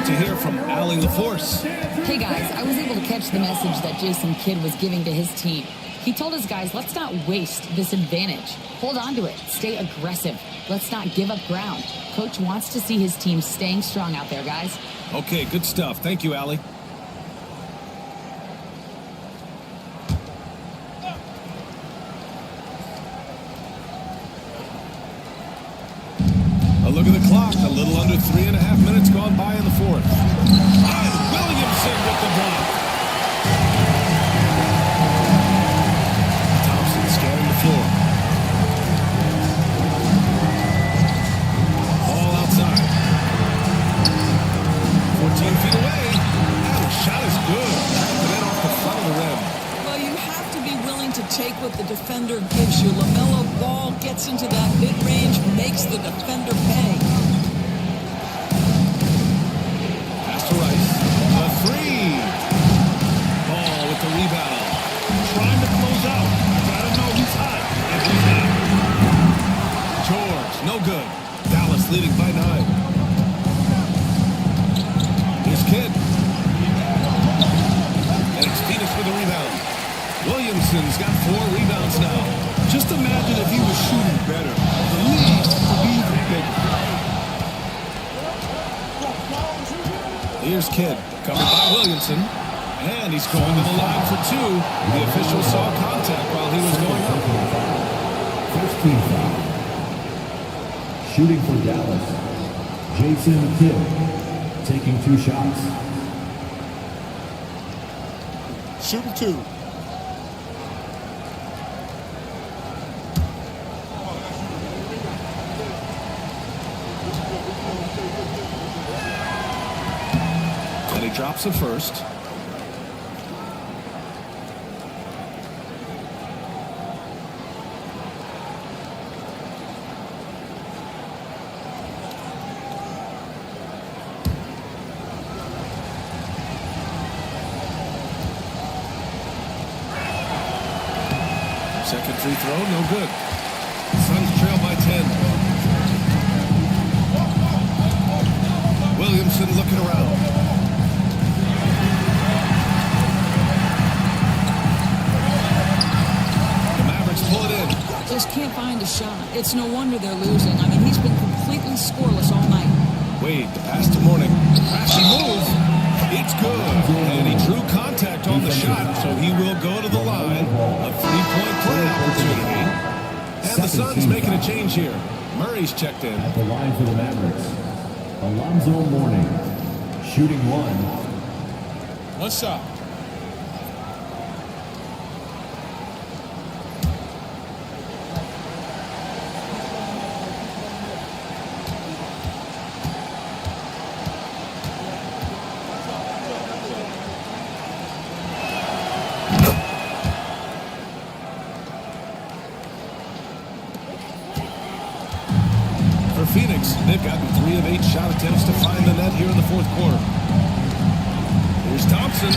To hear from Allie LaForce.
Hey guys, I was able to catch the message that Jason Kidd was giving to his team. He told his guys, let's not waste this advantage. Hold on to it. Stay aggressive. Let's not give up ground. Coach wants to see his team staying strong out there, guys.
Okay, good stuff. Thank you, Allie. A look at the clock. A little under 3.5 minutes gone by in the fourth. And Williamson with the block. Thompson scanning the floor. Ball outside. 14 feet away. And the shot is good. And then off the front of the rim.
Well, you have to be willing to take what the defender gives you. LaMelo Ball gets into that mid-range, makes the defender pay.
Pass to Rice. A three. Ball with the rebound.
Trying to close out. Gotta know he's hot. And he's not.
George, no good. Dallas leading by 9. Here's Kidd. And it's Phoenix with the rebound. Williamson's got 4 rebounds now.
Just imagine if he was shooting better. The lead would be even bigger.
Here's Kidd, covered by Williamson. And he's going to the line for 2. The official saw contact while he was going up.
First team foul. Shooting for Dallas, Jason Kidd, taking 2 shots.
Shooting 2.
And he drops it first. Second free throw, no good. Suns trail by 10. Thompson looking around. The Mavericks pull it in.
Just can't find a shot. It's no wonder they're losing. I mean, he's been completely scoreless all night.
Wade, the pass to Morning. Crafty move. It's good. And he drew contact on the shot, so he will go to the line. A three-point play opportunity. And the Suns making a change here. Murray's checked in.
At the line for the Mavericks, Alonzo Mourning, shooting one.
One shot.
Phoenix, they've gotten 3 of 8 shot attempts to find the net here in the fourth quarter. Here's Thompson.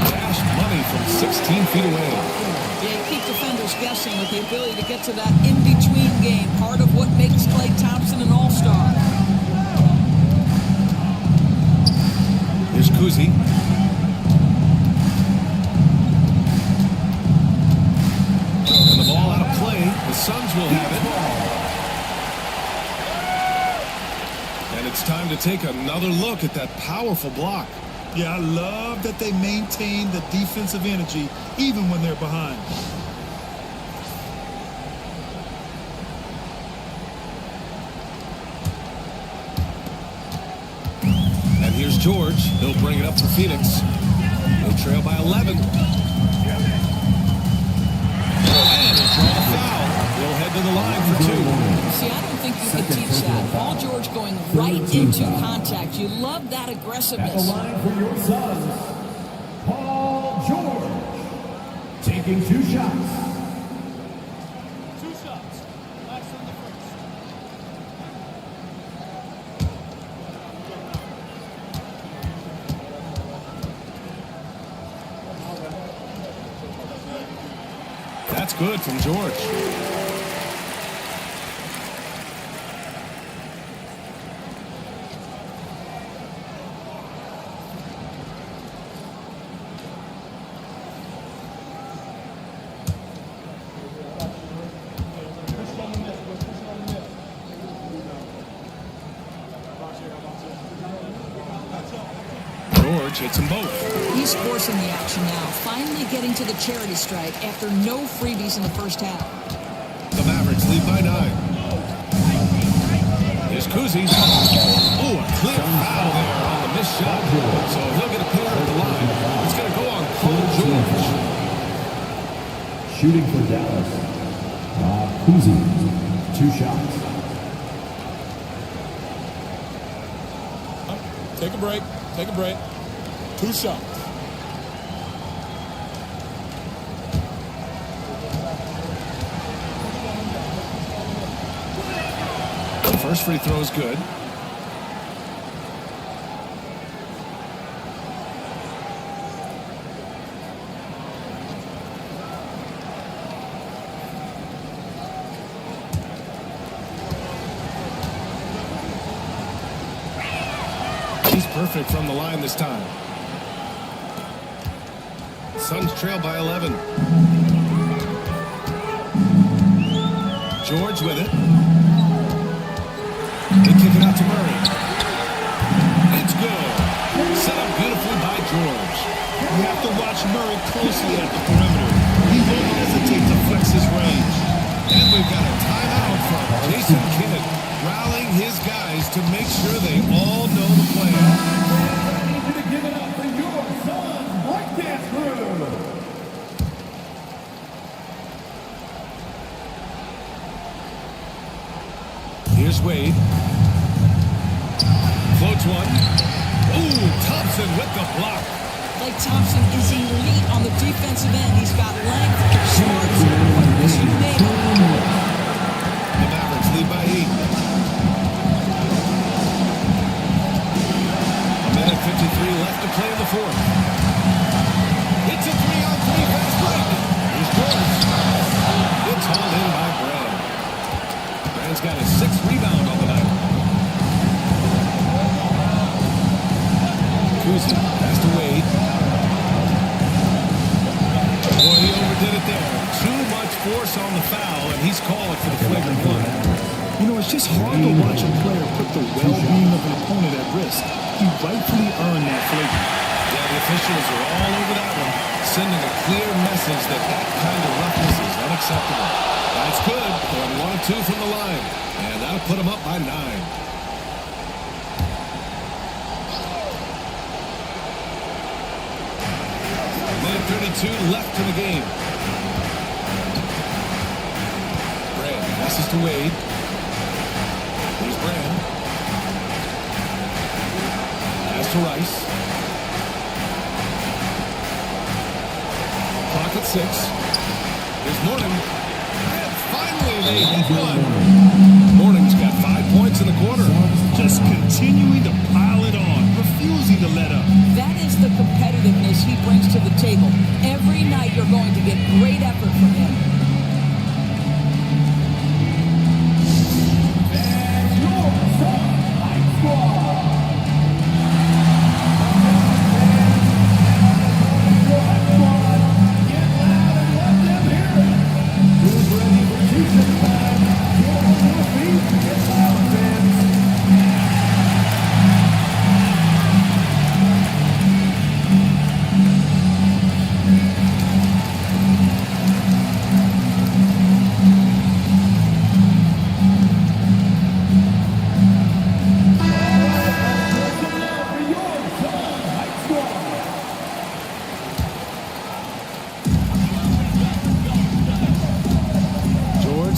Dash money from 16 feet away.
Yeah, you keep defenders guessing with the ability to get to that in-between game, part of what makes Klay Thompson an all-star.
Here's Kuzi. And the ball out of play. The Suns will have it. And it's time to take another look at that powerful block.
Yeah, I love that they maintain the defensive energy even when they're behind.
And here's George. He'll bring it up for Phoenix. They trail by 11. And he'll draw a foul. They'll head to the line for 2.
See, I don't think you can teach that. Paul George going right into contact. You love that aggressiveness.
At the line for your Suns, Paul George, taking 2 shots.
2 shots. Last on the first.
That's good from George. George hits them both.
He's forcing the action now, finally getting to the charity stripe after no freebies in the first half.
The Mavericks lead by 9. Here's Kuzi. Oh, a clear foul there on the missed shot. So he'll get a pair at the line. It's going to go on Paul George.
Shooting for Dallas, Kuzi, 2 shots.
Take a break. Take a break. 2 shots.
The first free throw is good. He's perfect from the line this time. Suns trail by 11. George with it. They kick it out to Murray. It's good. Set up beautifully by George.
You have to watch Murray closely at the perimeter. He won't hesitate to flex his range.
And we've got a timeout from Jason Kidd, rallying his guys to make sure they all know the plan.
I need you to give it up for your Suns broadcast crew.
Here's Wade. Floats one. Ooh, Thompson with the block.
Klay Thompson is elite on the defensive end. He's got length, smarts, quickness, you name it.
The Mavericks lead by 8. A minute 53 left to play in the fourth. It's a 3-on-3 fast break. Here's George. It's hauled in by Brand. Brand's got his 6th rebound on the night. Davis on the foul, and he's called for the flagrant one.
You know, it's just hard to watch a player put the well-being of an opponent at risk. He rightfully earned that flagrant.
Yeah, the officials are all over that one, sending a clear message that that kind of roughness is unacceptable. That's good. Going 1 of 2 from the line, and that'll put them up by 9. Minute 32 left in the game. Brand passes to Wade. Here's Brand. Pass to Rice. Clock at 6. Here's Morning. And finally they hit one. Morning's got 5 points in the quarter.
Just continuing to pile it on, refusing to let up.
That is the competitiveness he brings to the table. Every night you're going to get great effort from him.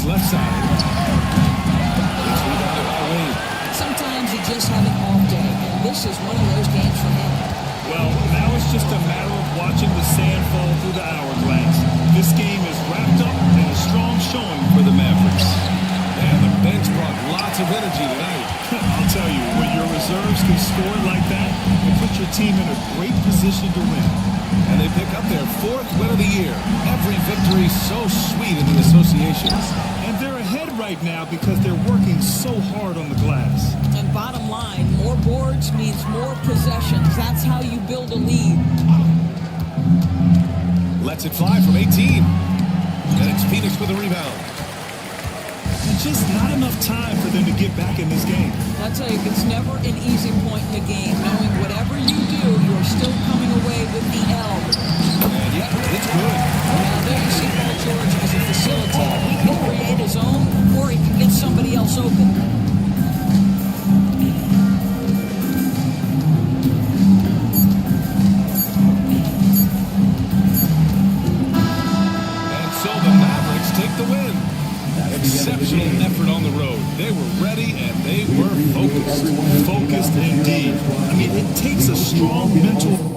Left side. It's rebounded by Wade.
Sometimes you just have an off day, and this is one of those games for him.
Well, now it's just a matter of watching the sand fall through the hourglass. This game is wrapped up in a strong showing for the Mavericks.
And the bench brought lots of energy tonight.
I'll tell you, when your reserves can score like that, it puts your team in a great position to win.
And they pick up their 4th win of the year. Every victory so sweet in the associations.
And they're ahead right now because they're working so hard on the glass.
And bottom line, more boards means more possessions. That's how you build a lead.
Lets it fly from 18. And it's Phoenix with a rebound.
And just not enough time for them to get back in this game.
I'll tell you, it's never an easy point in the game, knowing whatever you do, you're still coming away with the L.
And yeah, it's good.
Now there you see Paul George as a facilitator. He can create his own, or he can get somebody else open.
And so the Mavericks take the win. Exceptional effort on the road. They were ready and they were focused.
Focused indeed. I mean, it takes a strong mental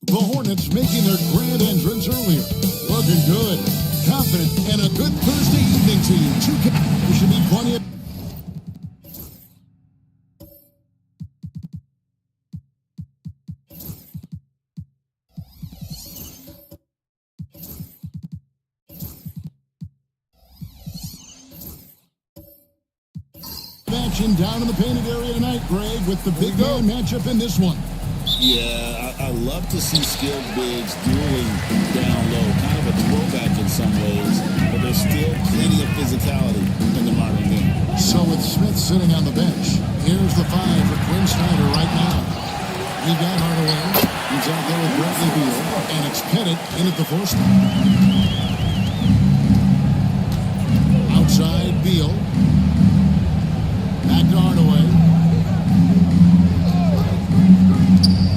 The Hornets making their grand entrance earlier. Looking good, confident, and a good Thursday evening to you. 2K. There should be plenty of... action down in the painted area tonight, Greg, with the big man matchup in this one.
Yeah, I love to see skilled bigs dueling down low. Kind of a throwback in some ways, but there's still plenty of physicality in the modern game.
So with Smith sitting on the bench, here's the 5 for Quinn Snyder right now. He got Hardaway. He's out there with Bradley Beal, and it's Pettit in at the 4 spot. Outside, Beal. Back to Hardaway.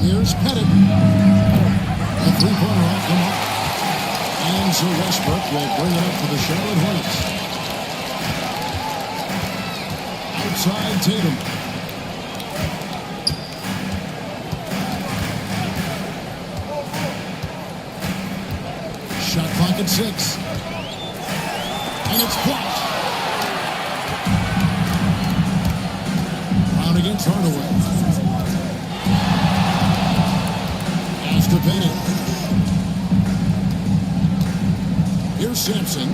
Here's Pettit. The three-pointer off the mark. And so Westbrook will bring it up for the Charlotte Hornets. Outside Tatum. Shot clock at 6. And it's blocked. Against Hardaway. Pass to Bennett. Here's Sampson.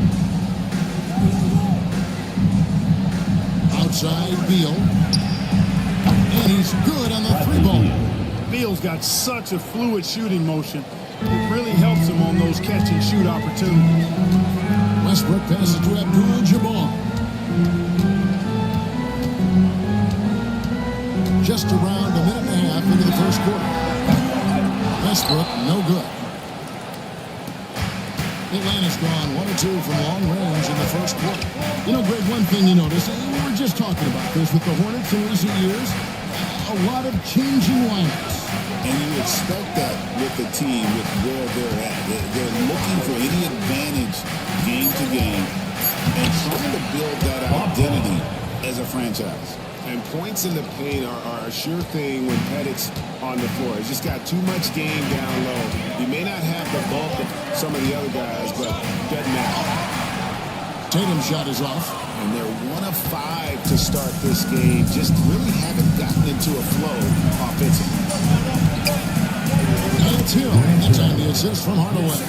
Outside Beal. And he's good on the 3-ball.
Beal's got such a fluid shooting motion. It really helps him on those catch and shoot opportunities.
Westbrook passes to Abdul-Jabbar. Just around a minute and a half into the first quarter. Westbrook, no good. Atlanta's gone 1 or 2 from long range in the first quarter. You know, Greg, one thing you notice, we were just talking about this with the Hornets in recent years, a lot of changing lineups.
And you expect that with the team, with where they're at. They're looking for any advantage game to game and trying to build that identity as a franchise.
And points in the paint are a sure thing when Pettit's on the floor. He's just got too much game down low. He may not have the bulk of some of the other guys, but doesn't matter.
Tatum's shot is off.
And they're 1 of 5 to start this game. Just really haven't gotten into a flow offensively.
And it's Hill. That's on the assist from Hardaway.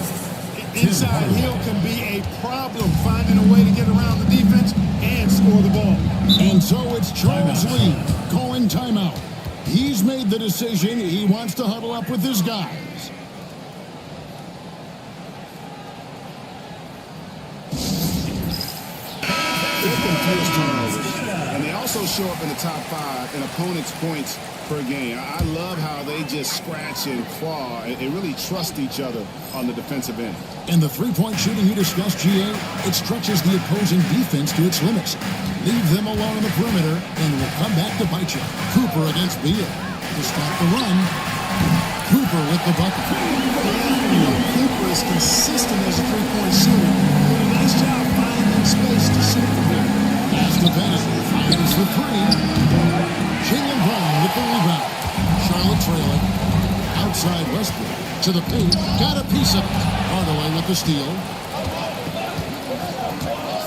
Inside Hill can be a problem finding a way to get around the defense and score the ball.
And so it's Charles Lee calling timeout. He's made the decision. He wants to huddle up with his guys.
They've been forced turnovers. And they also show up in the top 5 in opponents' points per game. I love how they just scratch and claw and really trust each other on the defensive end.
And the three-point shooting you discussed, GA, it stretches the opposing defense to its limits. Leave them alone on the perimeter, and will come back to bite you. Cooper against Beal. To stop the run, Cooper with the bucket.
Cooper is consistent as a three-point shooter. Did a nice job finding space to shoot from here.
Pass to Bennett. Fires for 3. Jaylen Brown with the rebound. Charlotte trailing. Outside Westbrook. To the paint. Got a piece of it. Hardaway with the steal.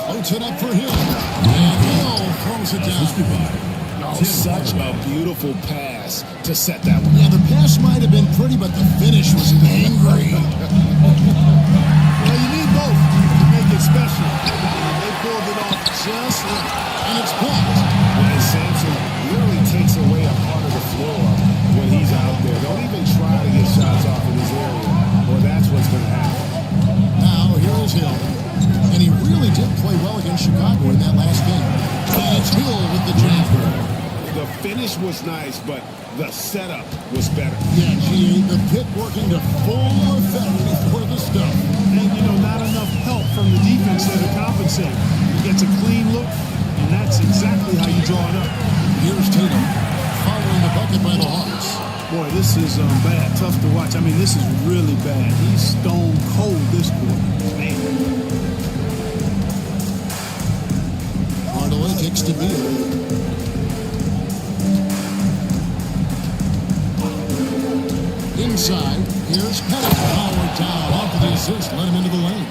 Floats it up for Hill. And Hill throws it down.
Oh, such a beautiful pass to set that one.
Yeah, the pass might have been pretty, but the finish was angry.
Well, you need both to make it special. They pulled it off just right.
And it's blocked.
And Sampson really takes away a part of the floor when he's out there. Don't even try to get shots off in his area, or that's what's going to happen.
Now, here is Hill. And he really did play well against Chicago in that last game. And it's Hill with the jam.
The finish was nice, but the setup was better.
Yeah, GA, the pit working to full effect before the stuff.
And, not enough help from the defense there to compensate. He gets a clean look, and that's exactly how you draw it up.
Here's Tatum, following the bucket by the Hawks.
Boy, this is bad. Tough to watch. I mean, this is really bad. He's stone cold this quarter. Man.
Hardaway kicks to Beal. Inside, Here's Pettit. Powered down off of the assist. Let him into the lane.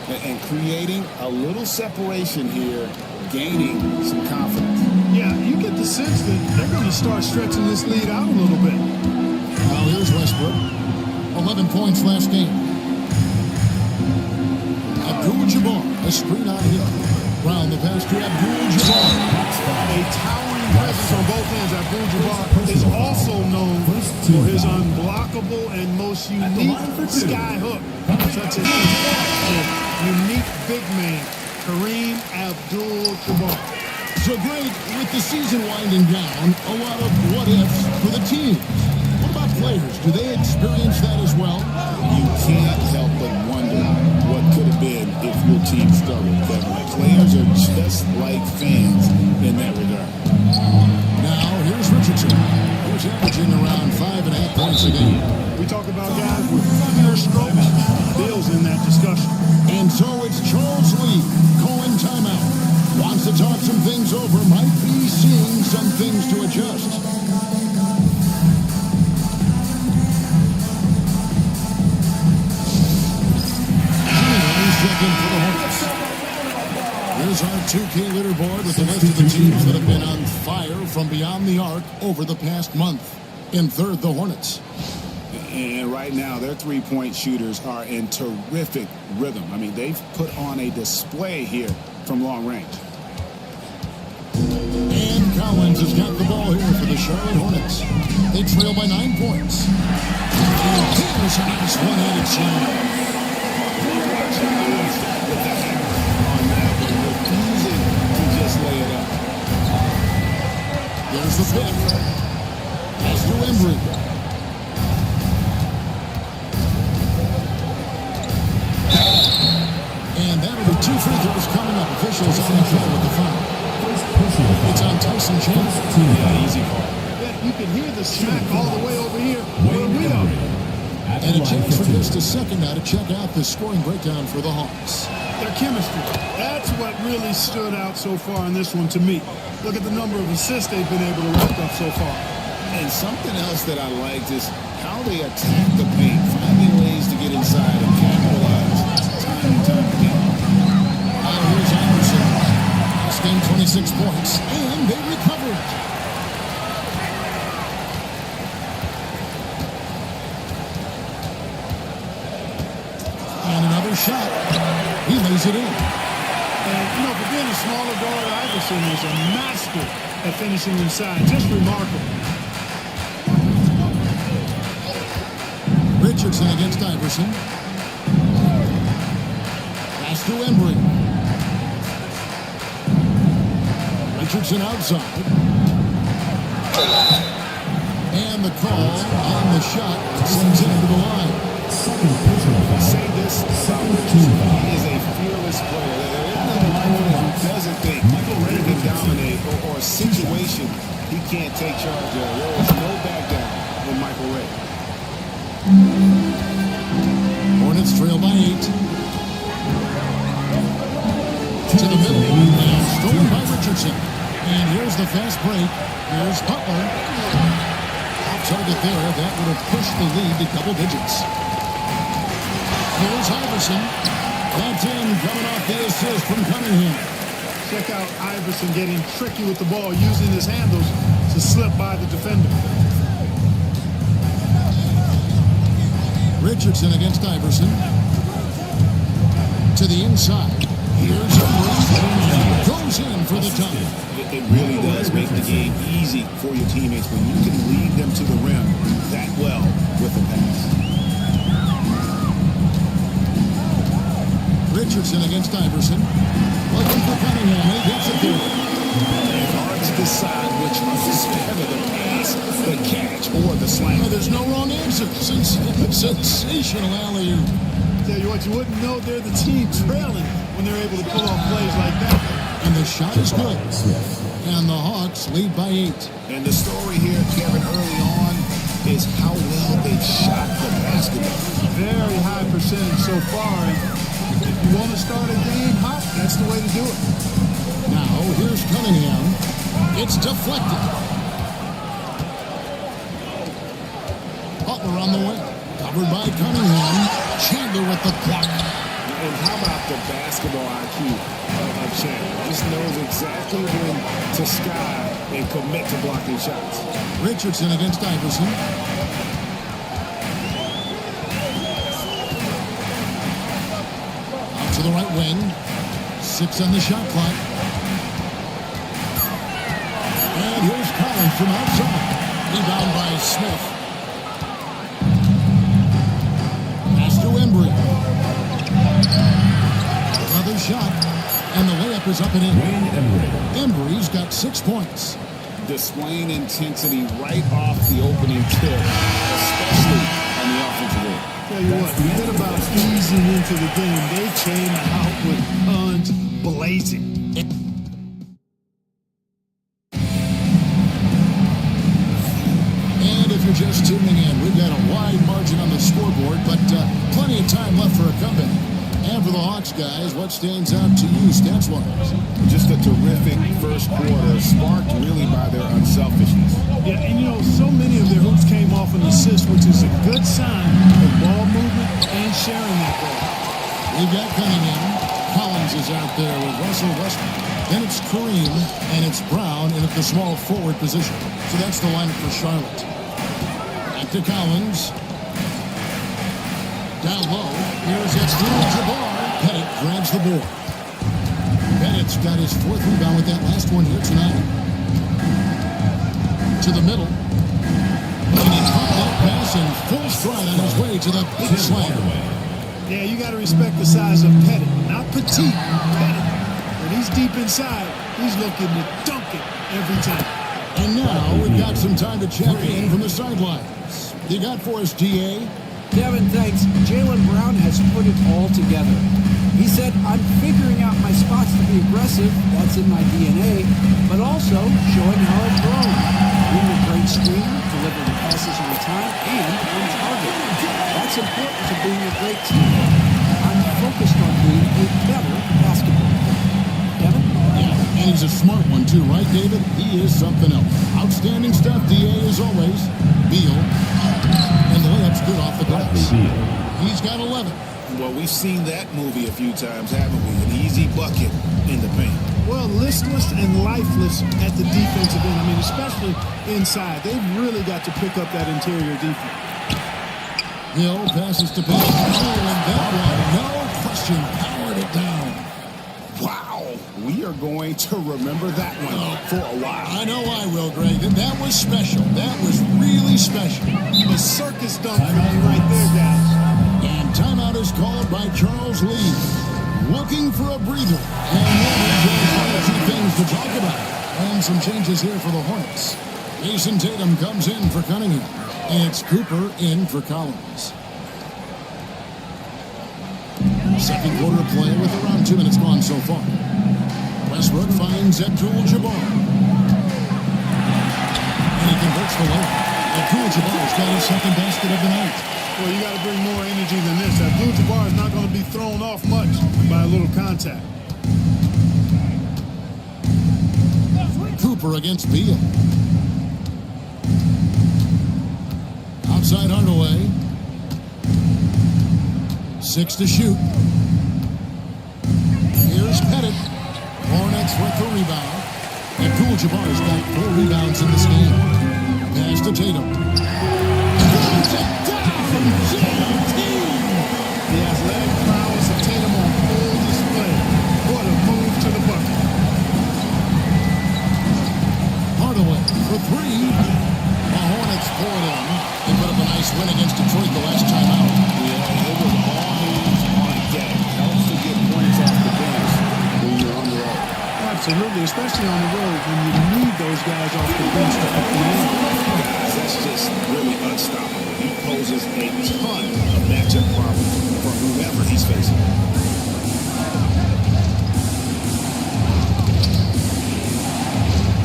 And creating a little separation here, gaining some confidence.
Yeah, you get the sense that they're going to start stretching this lead out a little bit.
Now here's Westbrook. 11 points last game. Abdul-Jabbar, a screen on him. Round the pass to Abdul-Jabbar.
A towering presence on both ends. Abdul-Jabbar is also known for his unblockable and most unique sky hook, such as his unique big man, Kareem Abdul-Jabbar.
So great, with the season winding down, a lot of what-ifs for the team. What about players? Do they experience that as well?
You can't help but wonder what could have been if your team struggled, Kevin. Players are just like fans in that regard.
Now, here's Richardson, who's averaging around 5.5 points a game.
We talk about guys with pure strokes. Bill's in that discussion.
And so it's Charles Lee calling timeout. Wants to talk some things over, might be seeing some things to adjust. Second for the Hornets. Here's our 2K leaderboard with the list of the teams that have been on fire from beyond the arc over the past month. In third, the Hornets.
And right now, their three-point shooters are in terrific rhythm. I mean, they've put on a display here from long range.
And Collins has got the ball here for the Charlotte Hornets. They trail by 9 points. And here's a nice one-handed slam. There's the pick. Pass to Embry. And that'll be 2 free throws coming up. Officials on the field with the foul. It's on Tyson Chandler.
Yeah, easy call. You can hear the smack all the way over here where we are.
And a chance for just a second now to check out the scoring breakdown for the Hawks.
Their chemistry. That's what really stood out so far in this one to me. Look at the number of assists they've been able to rack up so far.
And something else that I liked is how they attack the paint, finding ways to get inside and capitalize time and time again.
Here's Anderson. Last game, 26 points. And they recover it. And another shot. He lays it in.
And, you know, for being a smaller guard, Iverson is a master at finishing inside. Just remarkable.
Richardson against Iverson. Pass to Embry. Richardson outside. And the call on the shot sends it into the line.
Say this about Richardson. He is a fearless player. There isn't anyone who doesn't think he can dominate or a situation he can't take charge of. There is no back down in Michael Ray.
Hornets trail by 8. To the middle. And stolen by Richardson. And here's the fast break. Here's Butler. Off target there. That would have pushed the lead to double digits. Here's Iverson. That's in, coming off the assist from Cunningham.
Check out Iverson getting tricky with the ball, using his handles to slip by the defender.
Richardson against Iverson. To the inside. Here's Embry. Goes in for the dunk.
It really does make the game easy for your teammates when you can lead them to the rim that well with a pass.
Richardson against Iverson. Looking for Cunningham, and he gets it there.
It's hard to decide which one is better, the pass, the catch, or the slam.
Oh, there's no wrong answer. Sensational alley-oop.
Tell you what, you wouldn't know they're the team trailing when they're able to pull off plays like that.
And the shot is good. And the Hawks lead by 8.
And the story here, Kevin, early on is how well they've shot the basketball.
Very high percentage so far. If you want to start a game hot, that's the way to do it.
Now, here's Cunningham. It's deflected. Butler on the way. Covered by Cunningham. Chandler with the block.
And how about the basketball IQ of Chandler? Just knows exactly when to sky and commit to blocking shots.
Richardson against Iverson. Out to the right wing. 6 on the shot clock. And here's Collins from outside. Rebound by Smith. Pass to Embry. Another shot. And the layup is up and in. Embry's got 6 points.
Displaying intensity right off the opening tip, especially on the offensive end.
Tell you what, forget about easing into the game. They came out with guns blazing.
And if you're just tuning in, we've got a wide margin on the scoreboard, but plenty of time left for a comeback. And for the Hawks guys, what stands out to you stats-wise?
Just a terrific first quarter, sparked really by their unselfishness.
Yeah, and you know, so many of their hoops came off an assist, which is a good sign of ball movement and sharing that ball.
We've got Cunningham. Collins is out there with Russell Westbrook. Then it's Kareem, and it's Brown in at the small forward position. So that's the lineup for Charlotte. Back to Collins. Down low, here's Abdul-Jabbar. Pettit grabs the board. Pettit's got his 4th rebound with that last one here tonight. To the middle. And he caught that pass in full stride on his way to the big slam.
Yeah, you got to respect the size of Pettit. Not petite, Pettit. When he's deep inside, he's looking to dunk it every time.
And now we've got some time to check in from the sidelines. You got for us, DA?
Devin, thanks. Jaylen Brown has put it all together. He said, I'm figuring out my spots to be aggressive. That's in my DNA. But also showing how I've grown. Being a great screener, delivering passes on time, and on target. That's important to being a great teammate. I'm focused on being a better basketball player. Devin?
Yeah, and he's a smart one too, right, David? He is something else. Outstanding stuff, DA, as always. Beal. And the layup's good off the glass. He's got 11.
Well, we've seen that movie a few times, haven't we? An easy bucket in the paint.
Well, listless and lifeless at the defensive end. I mean, especially inside. They've really got to pick up that interior defense.
Hill passes to Pettit. Oh, and that one, no question, powered it down.
Wow. We are going to remember that one for a while.
I know I will, Greg. That was special. That was really special.
The circus dunk for you right there, guys.
And timeout is called by Charles Lee. Looking for a breather. And there's one or two things to talk about. And some changes here for the Hornets. Jason Tatum comes in for Cunningham. And it's Cooper in for Collins. Second quarter of play with around 2 minutes gone so far. Westbrook finds Abdul-Jabbar. And he converts the layup. Abdul-Jabbar's got his second basket of the night.
Well, you got to bring more energy than this. Abdul-Jabbar is not going to be thrown off much by a little contact.
Cooper against Beal. Outside Hardaway. 6 to shoot. Here's Pettit. Hornets with the rebound. Abdul-Jabbar's got 4 rebounds in this game. Pass to Tatum.
The athletic prowess of Tatum on full display. What a move to the bucket.
Hardaway for 3. The Hornets pour it in. They put up a nice win against Detroit the last time out.
Yeah, it was all hands on deck. Helps to get points off the bench when you're on the road.
Absolutely, especially on the road when you need those guys off the bench to help you in.
Guys, that's just really unstoppable. He poses a ton of matchup problems for whoever he's facing.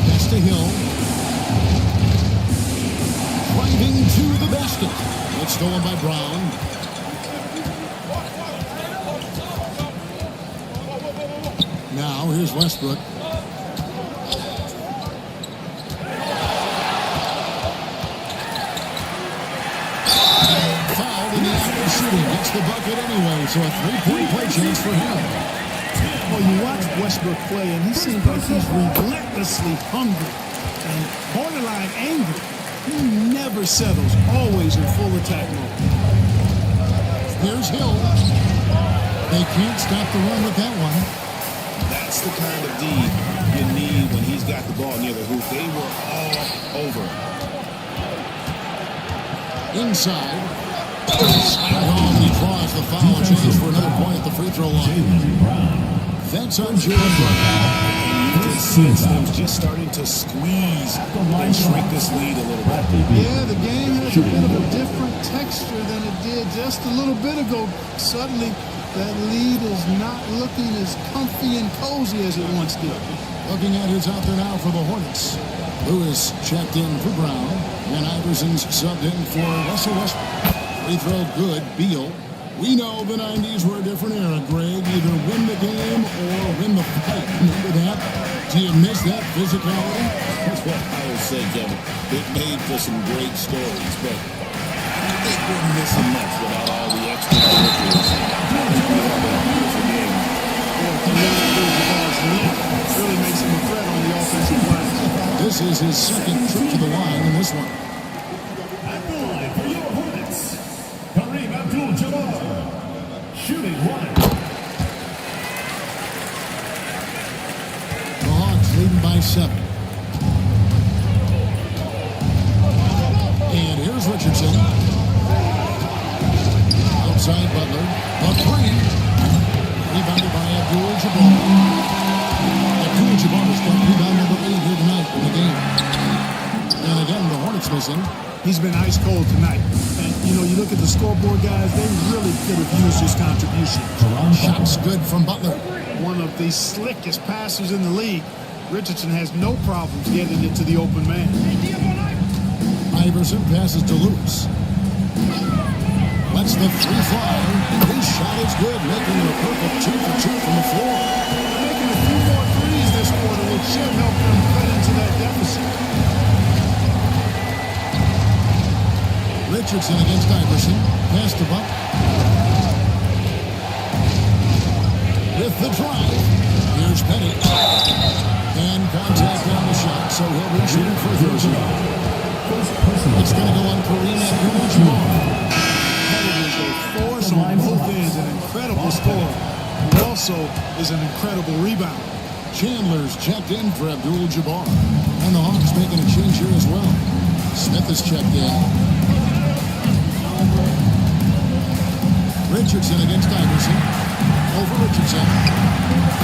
Pass to Hill. Driving to the basket. It's stolen by Brown. Now here's Westbrook. Fouled he gets the bucket anyway, so a three-point play chance for him.
Well, you watch Westbrook play, and he seems like he's relentlessly hungry and borderline angry. He never settles, always in full attack mode.
Here's Hill. They can't stop the run with that one.
That's the kind of D you need when he's got the ball near the hoop. They were all over.
Inside. Oh, he draws the foul chance for another point at the free throw line. That's on Jalen Brown.
And you can see things just starting to squeeze and shrink this lead a little bit.
Yeah, the game has a bit of a different texture than it did just a little bit ago. Suddenly, that lead is not looking as comfy and cozy as it once did.
Looking at who's out there now for the Hornets. Lewis checked in for Brown. And Iverson's subbed in for Russell Westbrook. Free throw good, Beal. We know the 90s were a different era, Greg. Either win the game or win the fight. Remember that? Do you miss that physicality?
That's what I would say, Kevin. It made for some great stories, but it wouldn't miss them much without all the extra characters.
Really makes him a threat on the offensive line.
This is his second trip to the line in this one.
At the line for your Hornets, Kareem Abdul-Jabbar, shooting one.
The Hawks leading by 7. And here's Richardson. Outside Butler. A three. Rebounded by Abdul-Jabbar. Abdul-Jabbar's got rebound number 8 here tonight in the game. And again, the Hornets missing.
He's been ice cold tonight. And, you look at the scoreboard, guys, they really could have used his contribution.
Shots good from Butler.
One of the slickest passers in the league. Richardson has no problems getting it to the open man.
Iverson passes to Lewis. Lets the three fly. His shot is good, making it a perfect 2 for 2 from the floor.
Making a few more threes this quarter, which should help them cut into that deficit.
Richardson against Iverson. Pass to Buck. With the drive. Here's Petty. And contact on the shot, so he'll be shooting free throws here. It's going to go on Kareem Abdul-Jabbar.
Petty is a force on both ends, an incredible scorer, who also is an incredible rebounder.
Chandler's checked in for Abdul-Jabbar. And the Hawks making a change here as well. Smith is checked in. Richardson against Iverson. Over Richardson.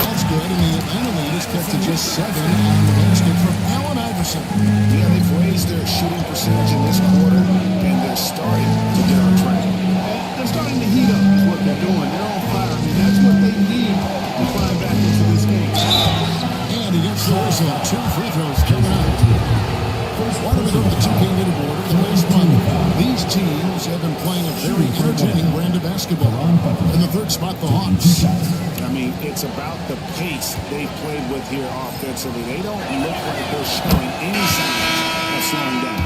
That's good, and the Atlanta lead is cut to just 7 on the basket from Allen Iverson.
Yeah, they've raised their shooting percentage in this quarter, and they're starting to get on track.
They're starting to heat up is what they're doing. They're on fire. I mean, that's what they need to climb back into this game.
And he gets the whistle. 2 free throws coming out. Why don't we go to the 2K leaderboard in the last month? These teams have been playing a very entertaining brand of basketball. In the third spot, the Hawks.
I mean, it's about the pace they've played with here offensively. They don't look like they're showing any signs of slowing down.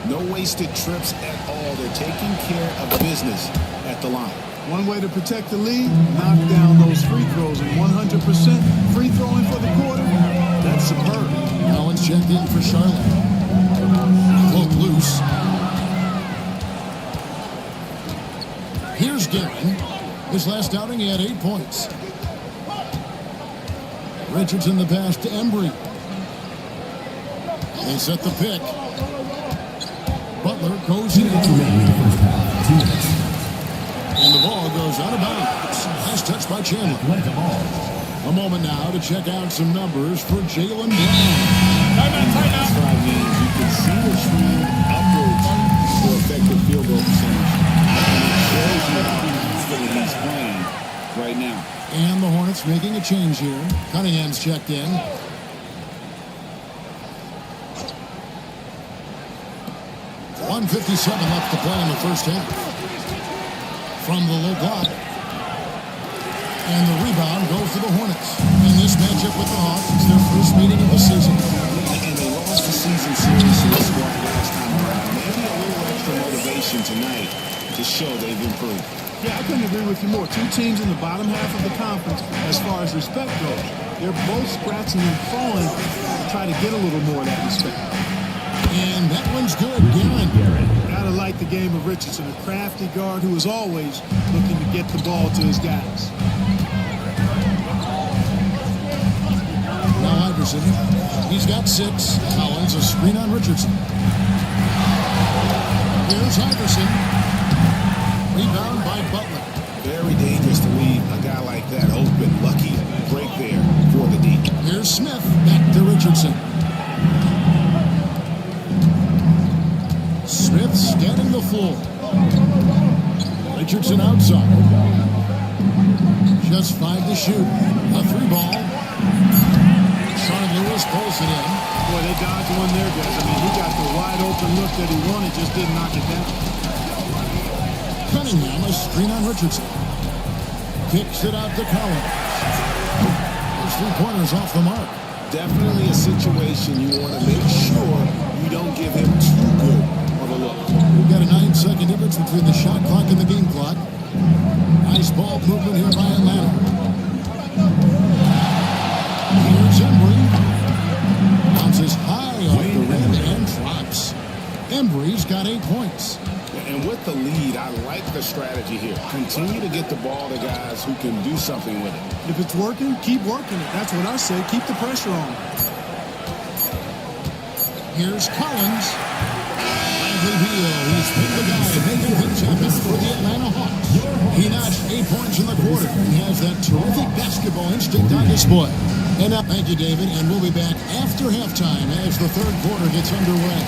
No wasted trips at all. They're taking care of business at the line.
One way to protect the lead, knock down those free throws, and 100% free throwing for the quarter, that's superb.
Allen's checked in for Charlotte. Cloak loose. Here's Guerin. His last outing, he had 8 points. Richardson the pass to Embry. They set the pick. Butler goes in. And the ball goes out of bounds. Last touch by Chandler. A moment now to check out some numbers for Jalen Brown.
That's what I mean. You can see the trend upwards for effective field goal percentage. And it shows you how he's playing right now.
And the Hornets making a change here. Cunningham's checked in. .157 left to play in the first half. From the low block. And the rebound goes to the Hornets. In this matchup with the Hawks, it's their first meeting of the season.
And they lost the season series to this squad last time around. Maybe a little extra motivation tonight to show they've improved.
Yeah, I couldn't agree with you more. Two teams in the bottom half of the conference as far as respect goes. They're both scratching and clawing to try to get a little more of that respect.
And that one's good, Garrett.
Gotta like the game of Richardson, a crafty guard who is always looking to get the ball to his guys.
Now Iverson, he's got 6. Collins, a screen on Richardson. Here's Iverson. Rebound by Butler.
Very dangerous to leave a guy like that open. Lucky break there for the D.
Here's Smith, back to Richardson. Smith scanning the floor. Richardson outside. Just 5 to shoot. A 3 ball. Sean Lewis pulls it in.
Boy, they dodged one there, guys. I mean, he got the wide open look that he wanted, just didn't knock it down.
Cunningham, a screen on Richardson. Kicks it out to Collins. Those 3-pointers off the mark.
Definitely a situation you want to make sure you don't give him too good of a look.
We've got a 9-second difference between the shot clock and the game clock. Nice ball movement here by Atlanta. Here's Embry. Bounces high off the rim and drops. Embry's got 8 points.
And with the lead, I like the strategy here. Continue to get the ball to guys who can do something with it.
If it's working, keep working it. That's what I say. Keep the pressure on.
Here's Collins. Bradley Beal, he's been the guy making things happen for the Atlanta Hawks. He notched 8 points in the quarter. He has that terrific basketball instinct on display. And now, thank you, David, and we'll be back after halftime as the third quarter gets underway.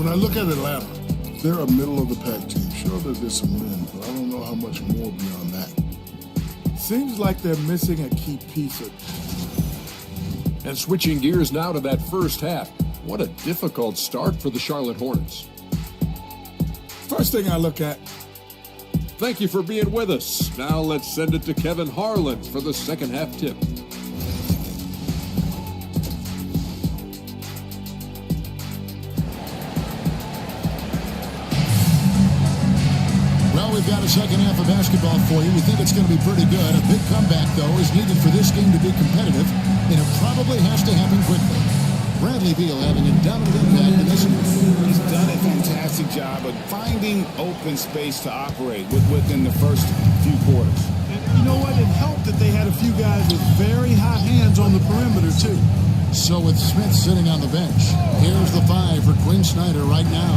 When I look at Atlanta, they're a middle-of-the-pack team. Sure that there's some wins, but I don't know how much more beyond that.
Seems like they're missing a key piece.
And switching gears now to that first half. What a difficult start for the Charlotte Hornets.
First thing I look at.
Thank you for being with us. Now let's send it to Kevin Harlan for the second half tip.
We've got a second half of basketball for you. We think it's going to be pretty good. A big comeback, though, is needed for this game to be competitive, and it probably has to happen quickly. Bradley Beal having a dominant impact in this one.
He's done a fantastic job of finding open space to operate within the first few quarters.
And you know what? It helped that they had a few guys with very hot hands on the perimeter, too.
So with Smith sitting on the bench, here's the 5 for Quinn Snyder right now.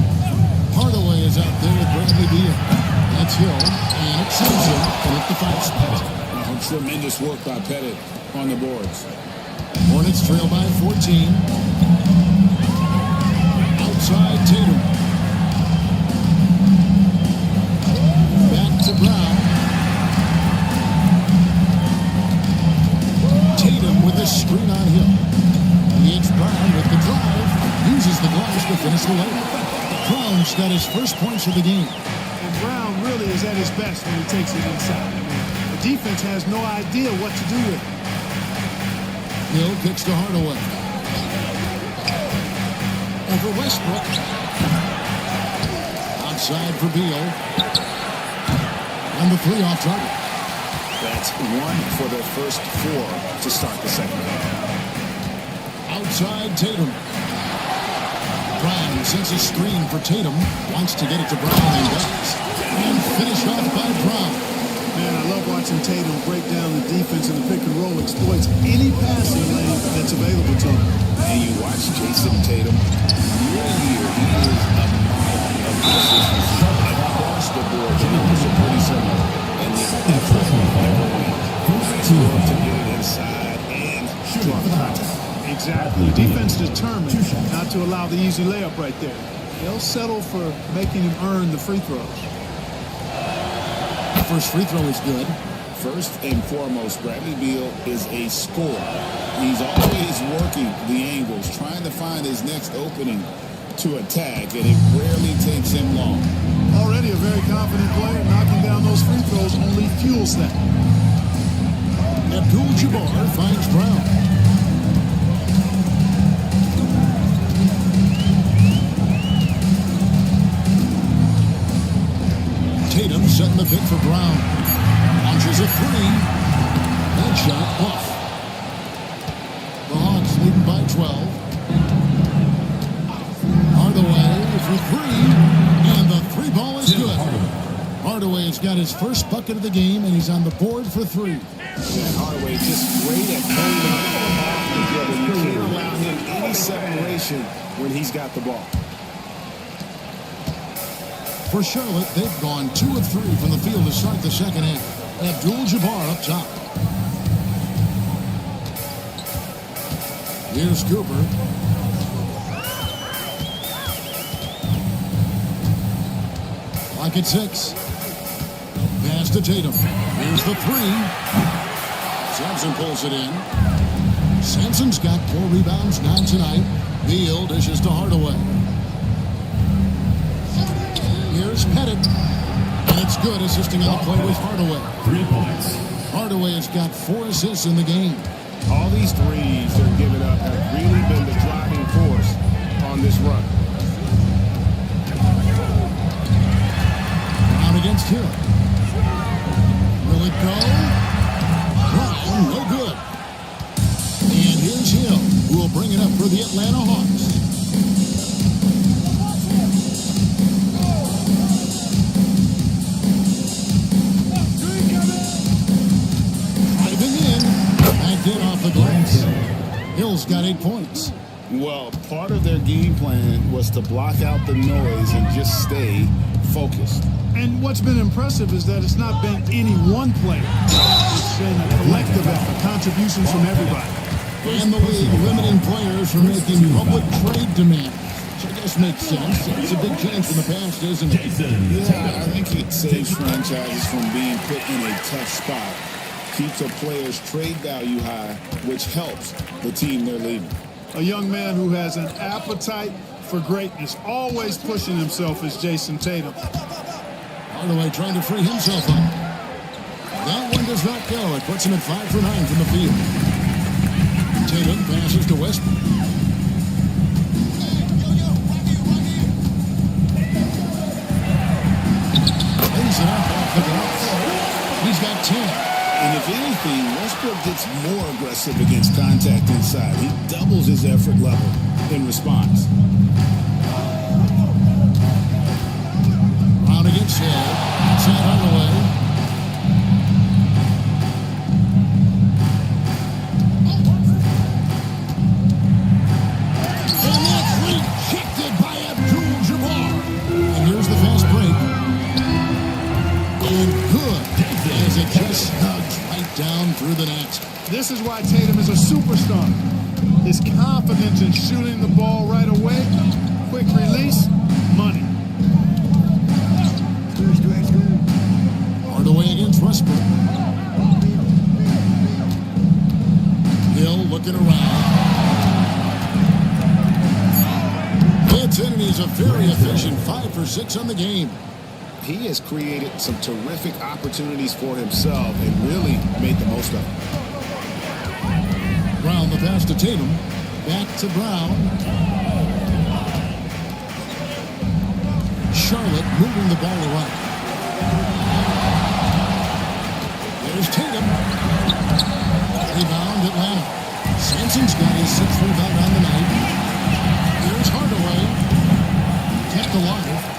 Hardaway is out there with Bradley Beal. That's Hill, and it sends him and at the 5 spot.
Tremendous work by Pettit on the boards.
Hornets trail by 14. Outside Tatum. Back to Brown. Tatum with a screen on Hill. It's Brown with the drive. Uses the glass to finish the layup. Brown's got his first points of the game.
And Brown really is at his best when he takes it inside. I mean, the defense has no idea what to do with it.
Hill kicks to Hardaway. Over Westbrook. Outside for Beal. And the 3 off target.
That's 1 for their first 4 to start the second half.
Outside Tatum. Brown sends a screen for Tatum. Wants to get it to Brown and does. And finished off by Brown.
Man, I love watching Tatum break down the defense in the pick and roll, exploits any passing lane that's available to him.
And you watch Jason Tatum year to year, he is a model of consistency across the board. The numbers are pretty similar. And the effort never went. To get it inside and draw contact.
Exactly. The defense determined not to allow the easy layup right there. They'll settle for making him earn the free throws.
First free throw is good.
First and foremost, Bradley Beal is a scorer. He's always working the angles, trying to find his next opening to attack, and it rarely takes him long.
Already a very confident player, knocking down those free throws only fuels that.
Abdul-Jabbar finds Brown. kick for Brown. Launches a three. That shot off. The Hawks leading by 12. Hardaway for three. And the three ball is good. Hardaway has got his first bucket of the game, and he's on the board for three.
And Hardaway just great at pulling off the dribble. You can't allow him any separation when he's got the ball.
For Charlotte, they've gone 2 of 3 from the field to start the second half. Abdul-Jabbar up top. Here's Cooper. Clock at 6. Pass to Tatum. Here's the three. Sampson pulls it in. Sampson's got 4 rebounds now tonight. Beal dishes to Hardaway. Here's Pettit. And it's good, assisting on the play with Hardaway.
3 points.
Hardaway has got 4 assists in the game.
All these threes they're giving up have really been the driving force on this run.
Brown against Hill. Will it go? Brown, no good. And here's Hill, who will bring it up for the Atlanta Hawks. Driving in. Back in off the glass. Hill's got 8 points.
Well, part of their game plan was to block out the noise and just stay focused.
And what's been impressive is that it's not been any one player. It's been a collective effort, contributions from everybody.
And the league limiting players from making public trade demands. Which I guess makes sense. It's a big change from the past, isn't it?
Yeah, I think it saves franchises from being put in a tough spot. Keeps a player's trade value high, which helps the team they're leading.
A young man who has an appetite for greatness, always pushing himself, is Jason Tatum.
Hardaway trying to free himself up. That one does not go. It puts him at 5 for 9 from the field. Tatum passes to Westbrook. Lays it up off the glass. He's got 10.
And if anything, Westbrook gets more aggressive against contact inside. He doubles his effort level in response.
Brown against Hill. Outside Hardaway. And that's rejected by Abdul-Jabbar. And here's the fast break. And good. As it just hugs right down through the net.
This is why Tatum is a superstar. His confidence in shooting the ball right away, quick release, money.
Hardaway against Westbrook. Hill looking around. Anthony is a very efficient 5 for 6 on the game.
He has created some terrific opportunities for himself and really made the most of it.
Brown the pass to Tatum. Back to Brown. Charlotte moving the ball around. There's Tatum. Rebound Atlanta. Sampson's got his 6th rebound on the night. Here's Hardaway. Kept alive.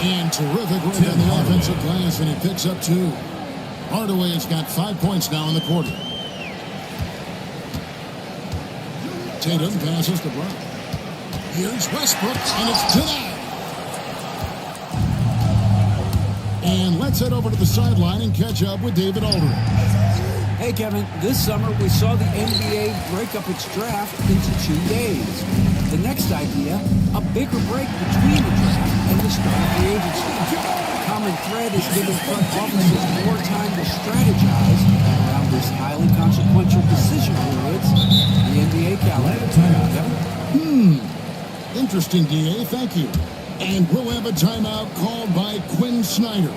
And terrific work on the offensive glass, and he picks up 2. Hardaway has got 5 points now in the quarter. Tatum passes to Brown. Here's Westbrook, and it's denied. And let's head over to the sideline and catch up with David Aldridge.
Hey, Kevin, this summer we saw the NBA break up its draft into 2 days. The next idea, a bigger break between the draft and the start of free agency. The common thread is giving front offices more time to strategize around this highly consequential decision periods in the NBA calendar. Kevin?
Interesting, DA. Thank you. And we'll have a timeout called by Quinn Snyder.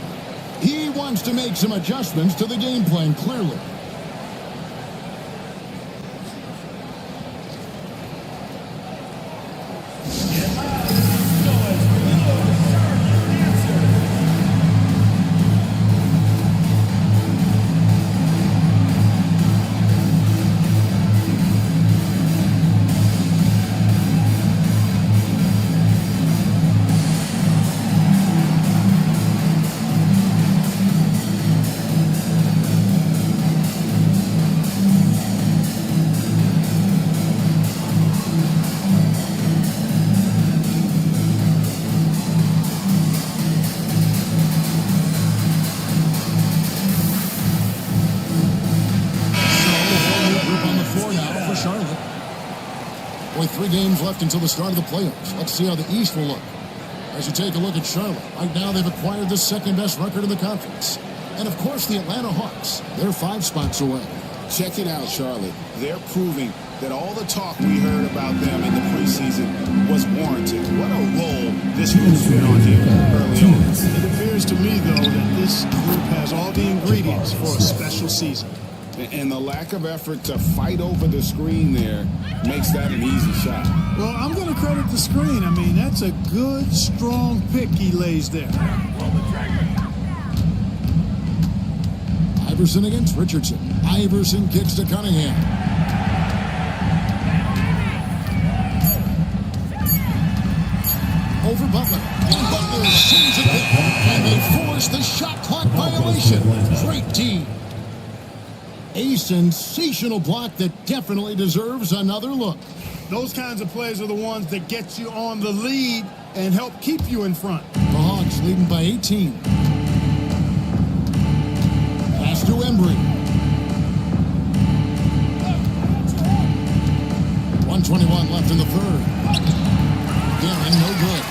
He wants to make some adjustments to the game plan, clearly. Only 3 games left until the start of the playoffs. Let's see how the East will look. As you take a look at Charlotte, right now they've acquired the second-best record in the conference. And, of course, the Atlanta Hawks. They're 5 spots away.
Check it out, Charlotte. They're proving that all the talk we heard about them in the preseason was warranted. What a role this group's been on here early on.
It appears to me, though, that this group has all the ingredients for a special season.
And the lack of effort to fight over the screen there makes that an easy shot.
Well, I'm going to credit the screen. I mean, that's a good, strong pick he lays there.
Iverson against Richardson. Iverson kicks to Cunningham. Over Butler. And Butler sees it. And they force the shot clock violation. Great D. A sensational block that definitely deserves another look.
Those kinds of plays are the ones that get you on the lead and help keep you in front.
The Hawks leading by 18. Pass to Embry. 1:21 left in the third. Darren, no good.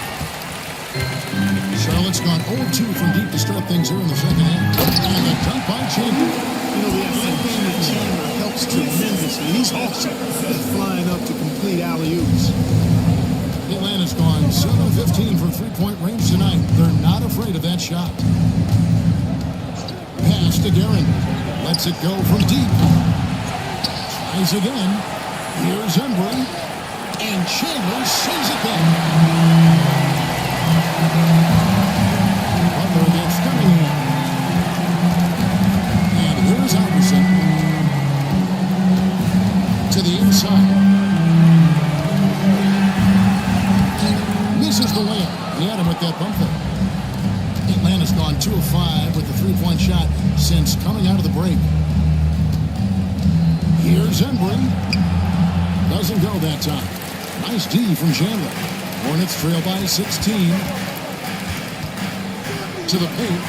Charlotte's gone 0-2 from deep to start things here in the second half. And a dunk by Chandler.
You know, the athletic game of Chandler helps tremendously. He's awesome at flying up to complete alley-oops.
Atlanta's gone 7-15 from three-point range tonight. They're not afraid of that shot. Pass to Darren. Lets it go from deep. Tries again. Here's Embry. And Chandler sees it then. Butler against Cunningham. And here's Iverson. To the inside. Misses the layup. He had him with that bump there. Atlanta's gone 2 of 5 with the three-point shot since coming out of the break. Here's Embry. Doesn't go that time. Nice D from Chandler. Hornets trail by 16. To the paint.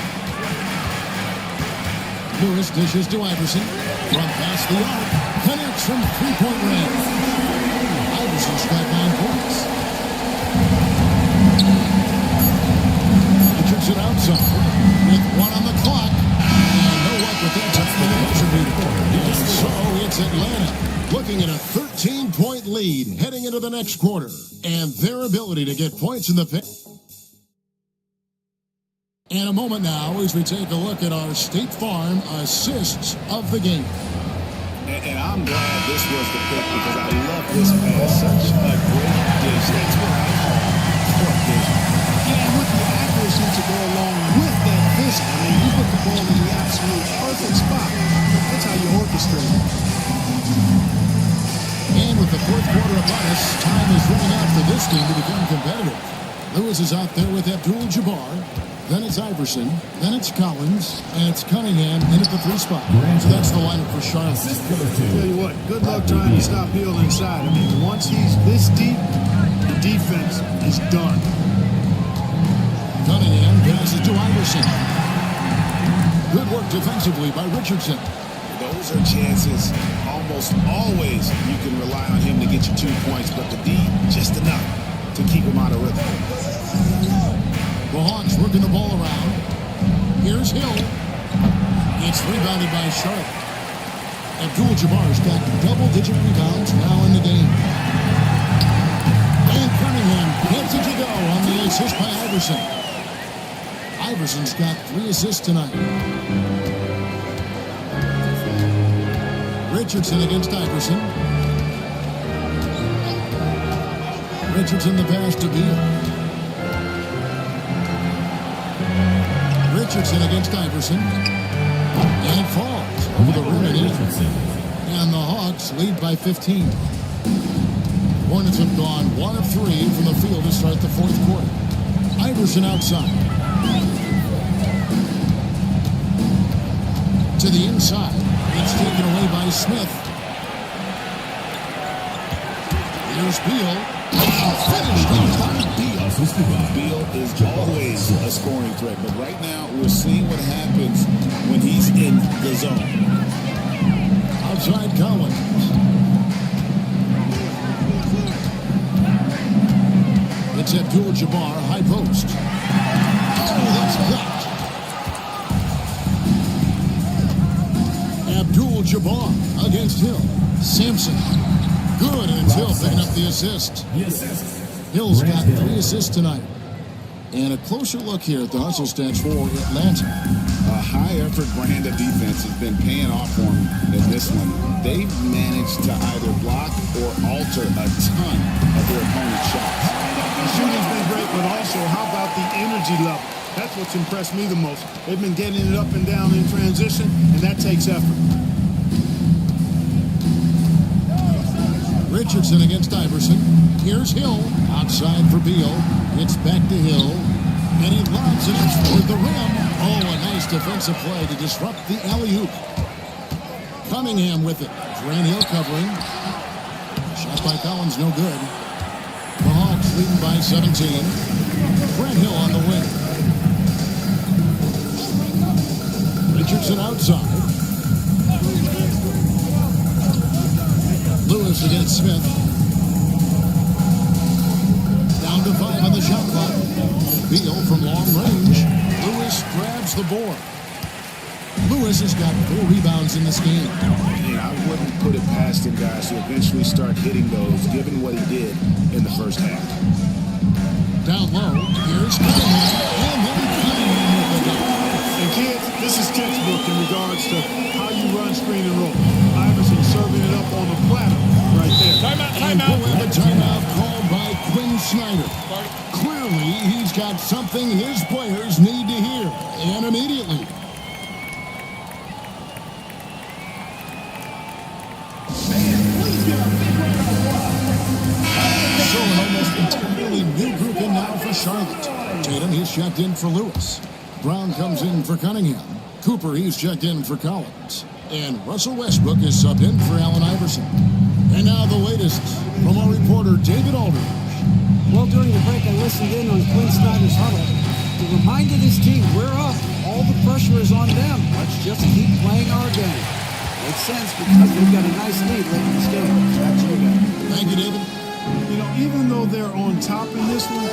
Lewis dishes to Iverson. Run past the arc. Connects from three-point range. Iverson's got 9 points. Richardson outside. With 1 on the clock. And no luck with that time for the buzzer beater. And so it's Atlanta looking at a 13-point lead heading into the next quarter. And their ability to get points in the paint. In a moment now, as we take a look at our State Farm assists of the game.
And I'm glad this was the pick because I love this pass. Such a great dish. That's what I call court vision.
Yeah, and with the accuracy to go along with that vision. I mean, you put the ball in the absolute perfect spot. That's how you orchestrate it.
And with the fourth quarter upon us, time is running out for this team to become competitive. Lewis is out there with Abdul-Jabbar. Then it's Iverson. Then it's Collins. And it's Cunningham in at the 3 spot. So that's the lineup for Charlotte.
I'll tell you what, good luck trying to stop Hill inside. I mean, once he's this deep, the defense is done.
Cunningham passes to Iverson. Good work defensively by Richardson.
Those are chances almost always you can rely on him to get you 2 points, but the D, just enough to keep him out of rhythm.
The Hawks working the ball around. Here's Hill. It's rebounded by Charlotte. Abdul-Jabbar's got double-digit rebounds now in the game. And Cunningham gets it to go on the assist by Iverson. Iverson's got 3 assists tonight. Richardson against Iverson. Richardson the pass to Beal. Richardson against Iverson. And it falls over the rim and in. And the Hawks lead by 15. Hornets have gone 1 of 3 from the field to start the fourth quarter. Iverson outside. To the inside. It's taken away by Smith. Here's Beal. Finished on top of Beal.
Beal is always a scoring threat, but right now we're seeing what happens when he's in the zone.
Outside Collins. Jabbar, high post. Oh, that's blocked. Abdul-Jabbar against Hill. Sampson. Good, and it's Hill picking up the assist. Hill's got 3 assists tonight. And a closer look here at the hustle stats for Atlanta.
A high-effort brand of defense has been paying off for them in this one. They've managed to either block or alter a ton of their opponent's shots.
The shooting's been great, but also, how about the energy level? That's what's impressed me the most. They've been getting it up and down in transition, and that takes effort.
Richardson against Iverson. Here's Hill. Outside for Beal. It's back to Hill. And he lobs it toward the rim. Oh, a nice defensive play to disrupt the alley-oop. Cunningham with it. Grant Hill covering. Shot by Collins, no good. The Hawks leading by 17. Grant Hill on the wing. Richardson outside. Lewis against Smith. Down to 5 on the shot clock. Beal from long range. Lewis grabs the board. Lewis has got 4 rebounds in this game.
Yeah, I wouldn't put it past him, guys, to eventually start hitting those, given what he did in the first half.
Down low, here's Cunningham. And then Cunningham with the dunk.
And kids, this is textbook in regards to how you run screen and roll. Iverson serving it up on a platter right there.
Timeout. A timeout called by Quinn Snyder. Clearly, he's got something his players need to hear, and immediately. So an almost entirely new group in now for Charlotte. Tatum, he's checked in for Lewis. Brown comes in for Cunningham. Cooper, he's checked in for Collins. And Russell Westbrook is subbed in for Allen Iverson. And now the latest from our reporter, David Aldridge.
Well, during the break, I listened in on Quinn Snyder's huddle. He reminded his team, we're up. All the pressure is on them. Let's just keep playing our game. Makes sense because they've got a nice lead late in this game. That's your guy.
Thank you, David.
You know, even though they're on top in this one,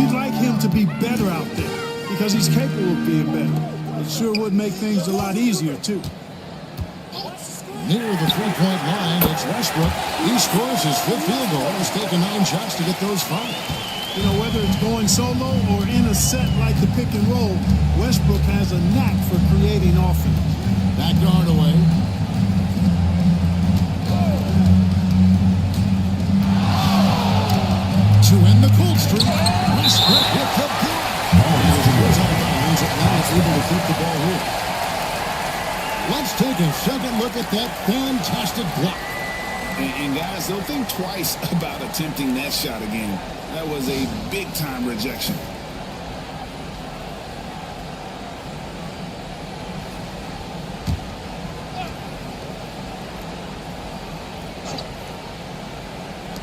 you'd like him to be better out there because he's capable of being better. It sure would make things a lot easier, too.
Near the three-point line, it's Westbrook. He scores his 5th field goal. He's taken 9 shots to get those 5.
You know, whether it's going solo or in a set like the pick and roll, Westbrook has a knack for creating offense.
Back to Hardaway. To end the cold streak, Westbrook with the boot. Atlanta's able to keep the ball here. Let's take a second look at that fantastic block.
And guys, don't think twice about attempting that shot again. That was a big-time rejection.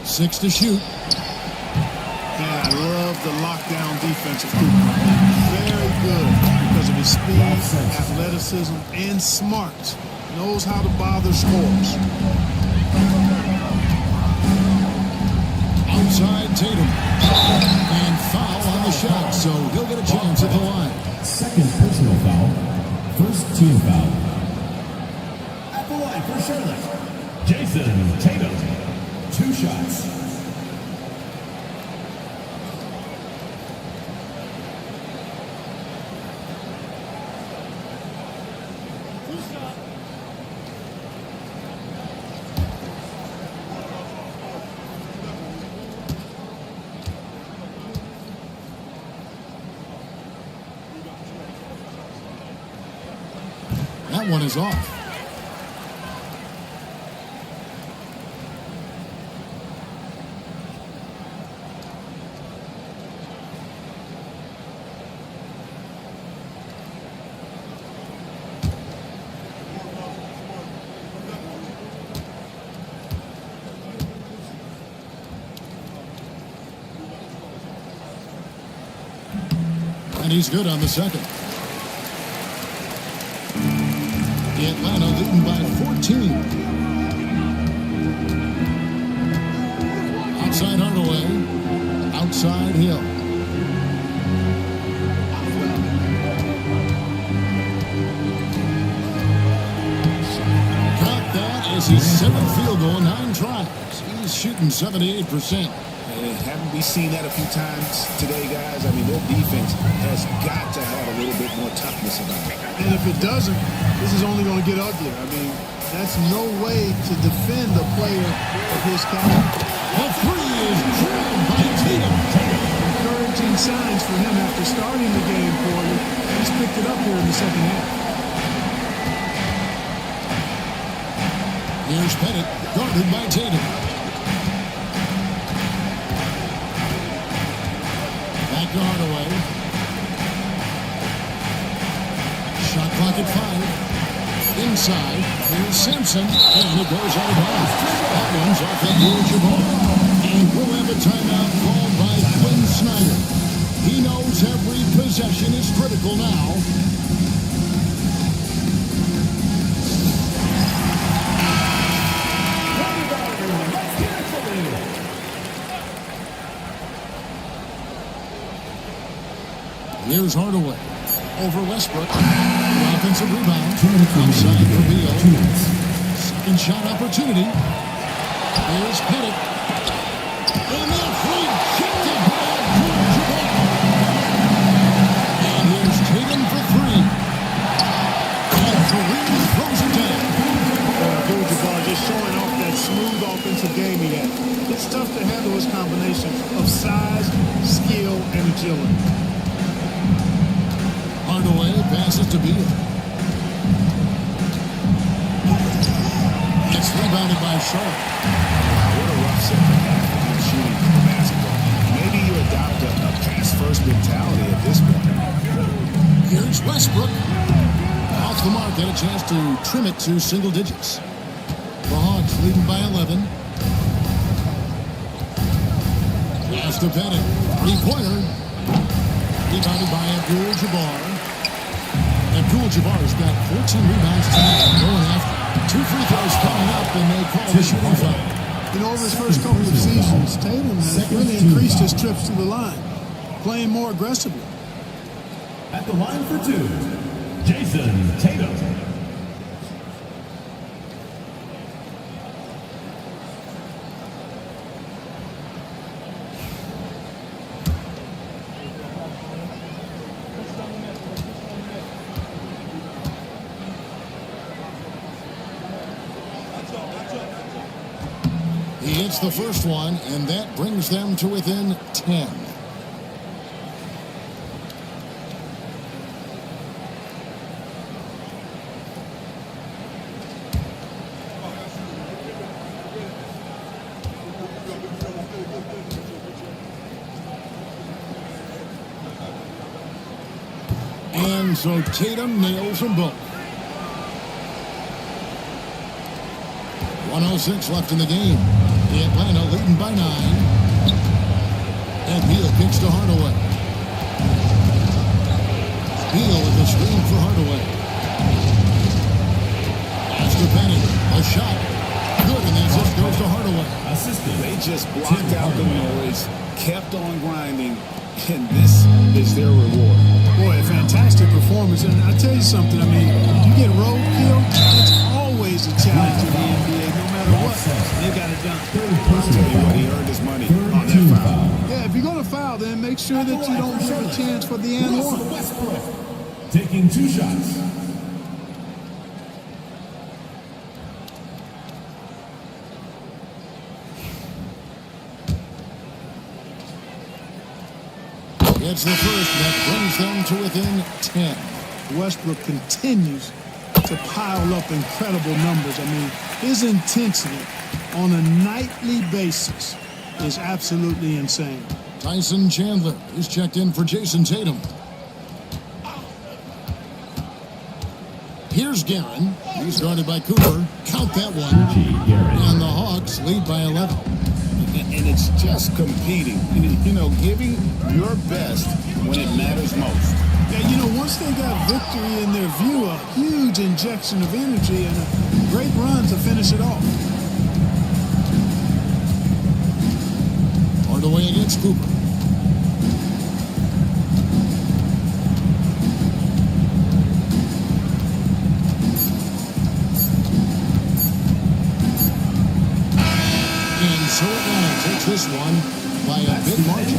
Six to shoot.
And I love the lockdown defense of Cooper. Very good because of his speed, athleticism, and smarts. Knows how to bother scores.
Outside Tatum. And foul on the shot, so he'll get a chance at the line.
Second personal foul. First team foul. At the line for Charlotte, Jason Tatum. 2 shots.
That one is off. And he's good on the second. Atlanta leading by 14. Outside Hardaway. Outside Hill. It's his 7th field goal, 9 tries. He's shooting 78%.
And haven't we seen that a few times today, guys? I mean, their defense has got to have a little bit more toughness about it.
And if it doesn't, this is only going to get uglier. I mean, that's no way to defend a player of his caliber.
The three is drilled by Tatum.
Encouraging signs for him after starting the game poorly. He's picked it up here in the second half.
Here's Pettit, guarded by Tatum. Back to Hardaway. Shot clock at 5. Inside, here's Simpson, and it goes out of bounds. That one's off the Abdul-Jabbar. And we'll have a timeout called by Quinn Snyder. He knows every possession is critical now. Here's Hardaway over Westbrook. The offensive rebound. Outside for Beal. Second shot opportunity. Here's Pettit. And that's rejected by Abdul-Jabbar. And here's Tatum for 3. And Kareem throws it down.
Abdul-Jabbar just showing off that smooth offensive game he had. It's tough to handle his combination of size, skill, and agility.
Hardaway passes to Beal. It's rebounded by Charlotte.
What a rough second half for him shooting the basketball. Maybe you adopt a pass-first mentality at this point.
Here's Westbrook. Off the mark, had a chance to trim it to single digits. The Hawks leading by 11. Pass to Pettit. Three-pointer. Rebounded by Abdul-Jabbar. Abdul-Jabbar's got 14 rebounds tonight. Going after 2 free throws coming up, and they call the shooting foul.
You know, over his first couple of seasons, Tatum has really increased his trips to the line, playing more aggressively.
At the line for 2, Jason Tatum.
He hits the first one, and that brings them to within 10. And so Tatum nails them both. 1:06 left in the game. The Atlanta leading by 9. And Beal kicks to Hardaway. Beal with a screen for Hardaway. Pass to Pettit. A shot. Good, and the assist goes to Hardaway.
They just blocked out the noise, kept on grinding, and this is their reward.
Boy, a fantastic performance. And I tell you something, I mean, you get roadkill, it's always a challenge in the NBA, no matter what. They got it done.
I'll tell you what, he earned his money on that foul.
Yeah, if you're going to foul, then make sure that you don't give a chance for the and one.
Taking 2 shots.
It's the first that brings them to within 10.
Westbrook continues to pile up incredible numbers. I mean, his intensity on a nightly basis is absolutely insane.
Tyson Chandler is checked in for Jason Tatum. Here's Guerin. He's guarded by Cooper. Count that one. And the Hawks lead by 11.
And it's just competing. You know, giving your best when it matters most.
Yeah, you know, once they got victory in their view, a huge injection of energy and a great run to finish it off.
Hardaway against Cooper. So Atlanta takes this one by a big margin.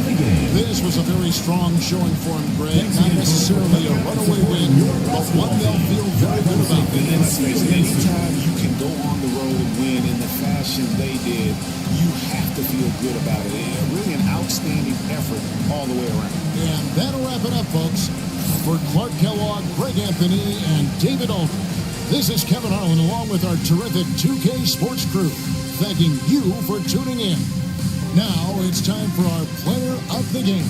This was a very strong showing for him, Greg. Not necessarily a runaway win, but one they'll feel very good about.
And let's face it, anytime you can go on the road and win in the fashion they did, you have to feel good about it. Really an outstanding effort all the way around.
And that'll wrap it up, folks. For Clark Kellogg, Greg Anthony, and David Aldridge, this is Kevin Harlan along with our terrific 2K Sports crew, thanking you for tuning in. Now it's time for our player of the game.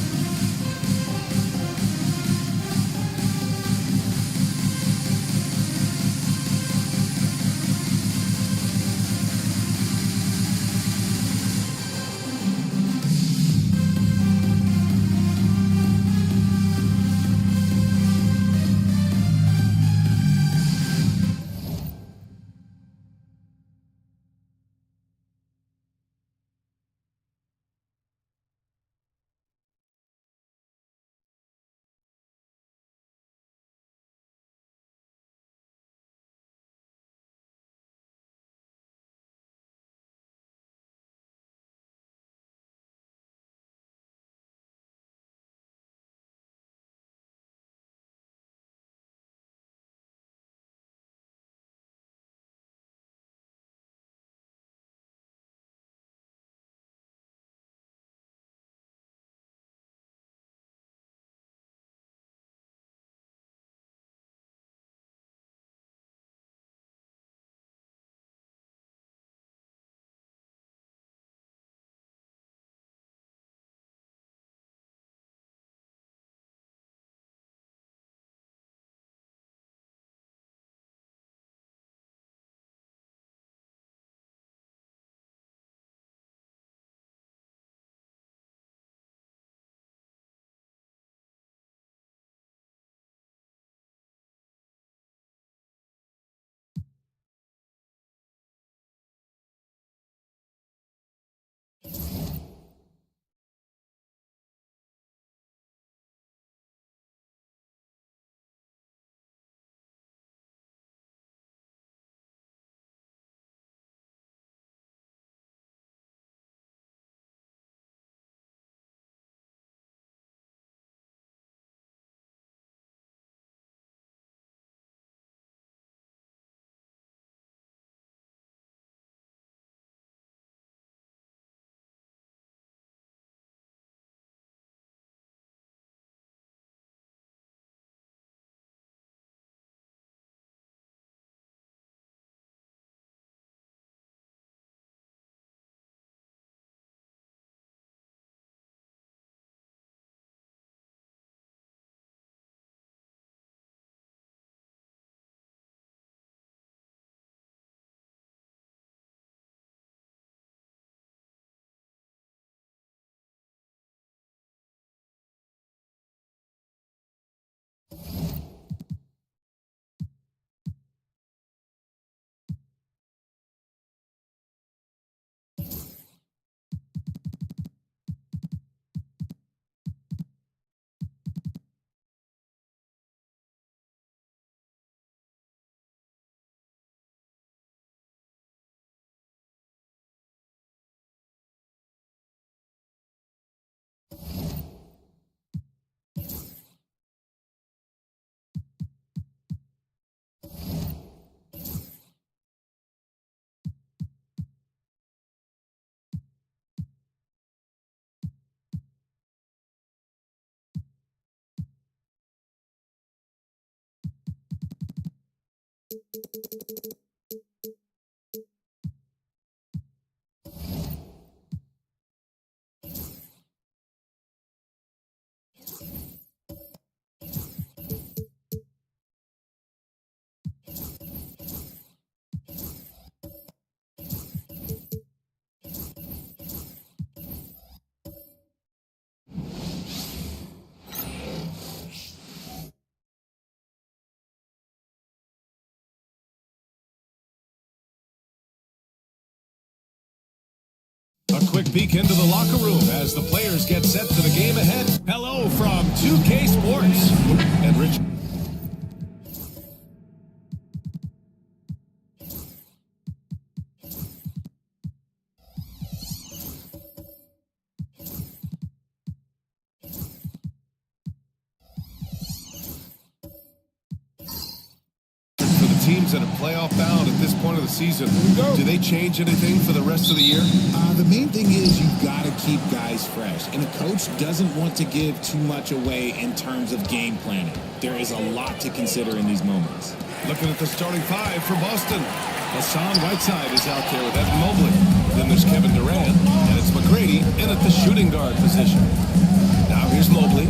A quick peek into the locker room as the players get set for the game ahead. Hello from 2K Sports. And Rich. teams that are playoff bound at this point of the season. Do they change anything for the rest of the year?
The main thing is you've got to keep guys fresh. And a coach doesn't want to give too much away in terms of game planning. There is a lot to consider in these moments.
Looking at the starting five for Boston. Hassan Whiteside is out there with Evan Mobley. Then there's Kevin Durant, and it's McGrady in at the shooting guard position. Now here's Mobley.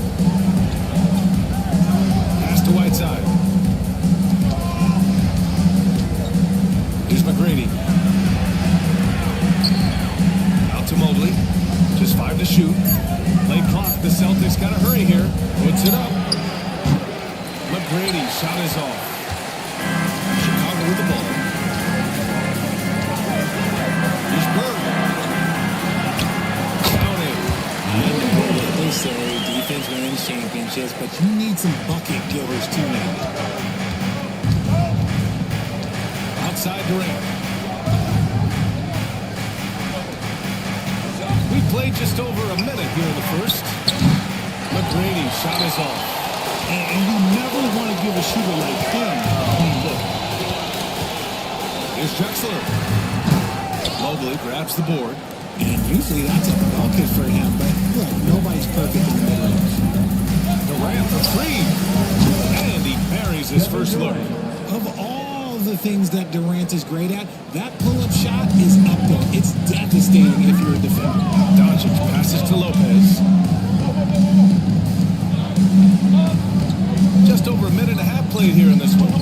Pass to Whiteside. Here's McGrady. Out to Mobley. Just 5 to shoot. Play clock. The Celtics got to hurry here. Puts it up. McGrady shot is off. Chicago with the ball. Here's Bird. Counted.
They say defense wins championships, but you need some bucket givers too now.
Outside Durant. We played just over a minute here in the first. McGrady shot is off.
And you never want to give a shooter like him a clean look.
Here's Drexler. Mobley grabs the board.
And usually that's a bucket for him, but look, nobody's perfect in the mid-range.
Durant for three. And he buries his first look.
Of all the things that Durant is great at, that pull-up shot is up there. It's devastating if you're a defender.
Doncic passes to Lopez. Just over a minute and a half played here in this one.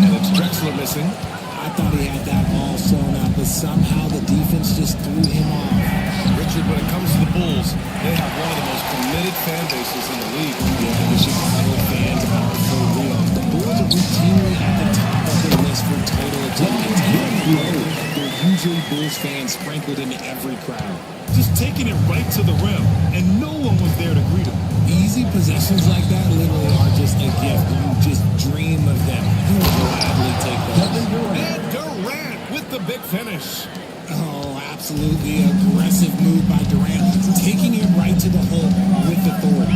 And it's Drexler missing.
I thought he had that all sewn up, but somehow the defense just threw him off.
Richard, when it comes to the Bulls, they have one of the most committed fan bases in the league.
Yeah, the Chicago fans are for real. The Bulls are routinely at the top of the list for total attendance. They're usually Bulls fans sprinkled into every crowd.
Just taking it right to the rim, and no one was there to greet him.
Easy possessions like that literally are just a gift. You just dream of them. You would gladly take those.
And Durant with the big finish.
Oh, absolutely aggressive move by Durant, taking it right to the hole with authority.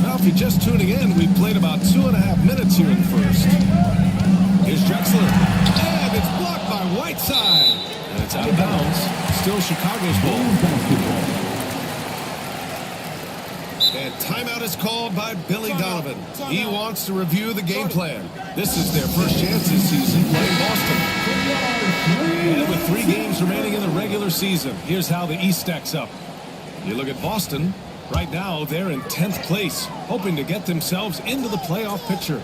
Now, if you're just tuning in, we played about 2.5 minutes here in the first. Here's Drexler. And it's blocked by Whiteside. And it's out of bounds. Still Chicago's ball. And timeout is called by Billy Donovan. He wants to review the game plan. This is their first chance this season playing Boston. And with 3 games remaining in the regular season, here's how the East stacks up. You look at Boston. Right now, they're in 10th place, hoping to get themselves into the playoff picture.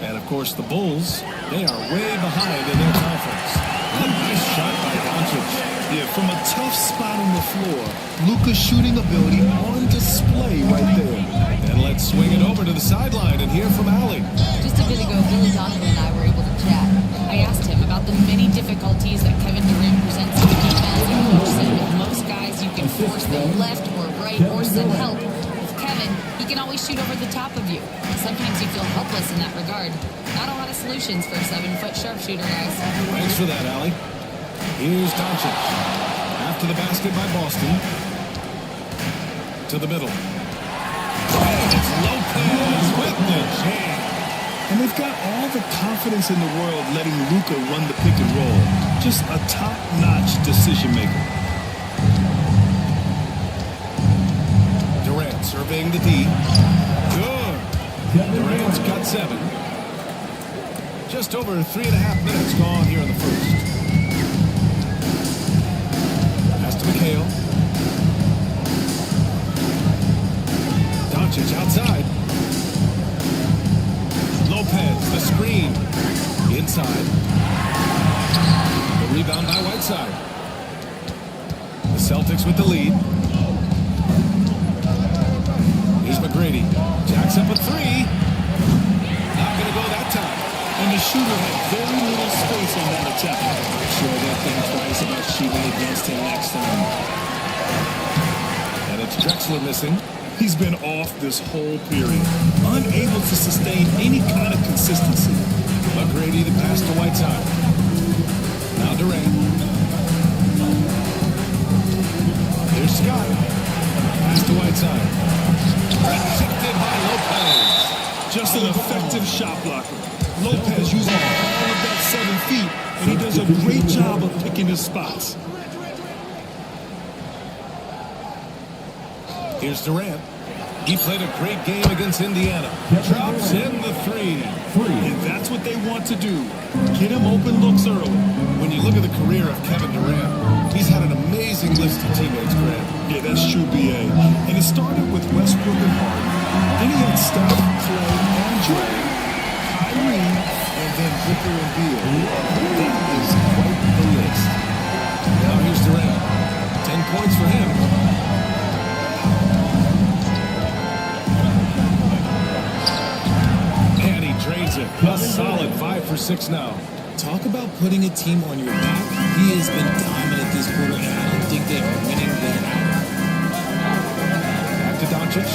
And, of course, the Bulls, they are way behind in their conference. A nice shot by Doncic.
Yeah, from a tough spot on the floor, Luka's shooting ability on display right there.
And let's swing it over to the sideline and hear from Allie.
Just a bit ago, Billy Donovan and I were able to chat. I asked him about the many difficulties that Kevin Durant presents to the defense. And Coach said with most guys, you can force them left or right or send help. With Kevin, he can always shoot over the top of you. Sometimes you feel helpless in that regard. Not a lot of solutions for a 7-foot sharpshooter, guys.
Thanks for that, Allie. Here's Doncic. After the basket by Boston. To the middle. And it's Lopez with the jam.
And they've got all the confidence in the world letting Luka run the pick and roll. Just a top-notch decision maker.
Durant surveying the D. Good. Durant's got 7. Just over 3.5 minutes gone here in the first. Pass to McHale. Doncic outside. Lopez, the screen. Inside. The rebound by Whiteside. The Celtics with the lead. Here's McGrady. Jacks up a 3. Not going to go that time.
And the shooter had very little space on that attack.
Sure, they'll think twice about shooting against him next time.
And it's Drexler missing.
He's been off this whole period. Unable to sustain any kind of consistency.
McGrady the pass to Whiteside. Now Durant. Here's Scott. Pass to Whiteside. Rejected by Lopez.
Just an effective shot blocker. Lopez using all of that 7 feet, and he does a great job of picking his spots.
Here's Durant. He played a great game against Indiana. Drops in the 3.
And that's what they want to do. Get him open looks early.
When you look at the career of Kevin Durant, he's had an amazing list of teammates, Grant.
Yeah, that's true, B.A. And it started with Westbrook and Harden. Then he had Steph, Clay, Andre, Kyrie, and then Booker and Beal. That is quite the list.
Now here's Durant. 10 points for him. And he drains it. A solid 5 for 6 now.
Talk about putting a team on your back. He has been dominant this quarter, and I don't think they are winning without him.
Back to Doncic.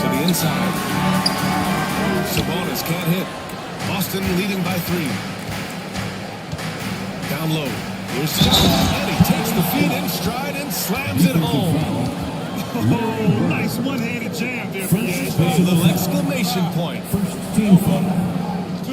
To the inside. Sabonis can't hit. Boston leading by 3. Down low. Here's Sabonis. And he takes the feet in stride and slams it home.
Oh, nice one-handed jam there, B.A.
A little exclamation point.
Team foul.
2.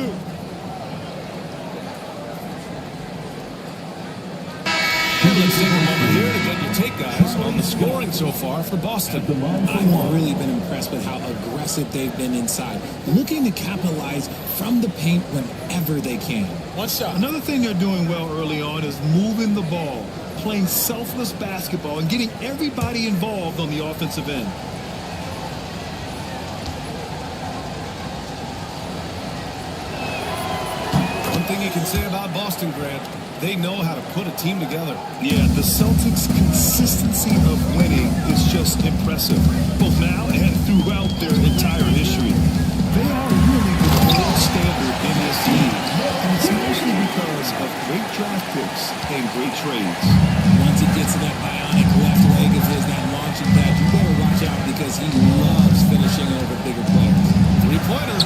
And let's take a moment here to get your take, guys, on the scoring so far for Boston.
I've really been impressed with how aggressive they've been inside, looking to capitalize from the paint whenever they can.
One shot. Another thing they're doing well early on is moving the ball, playing selfless basketball, and getting everybody involved on the offensive end.
One thing you can say about Boston, Grant, they know how to put a team together.
Yeah, the Celtics' consistency of winning is just impressive, both now and throughout their entire history. They are really the gold standard in this league, and it's mostly because of great draft picks and great trades.
Once it gets to that bionic left leg of his, that launching pad, you better watch out because he loves finishing over bigger players.
3-pointer.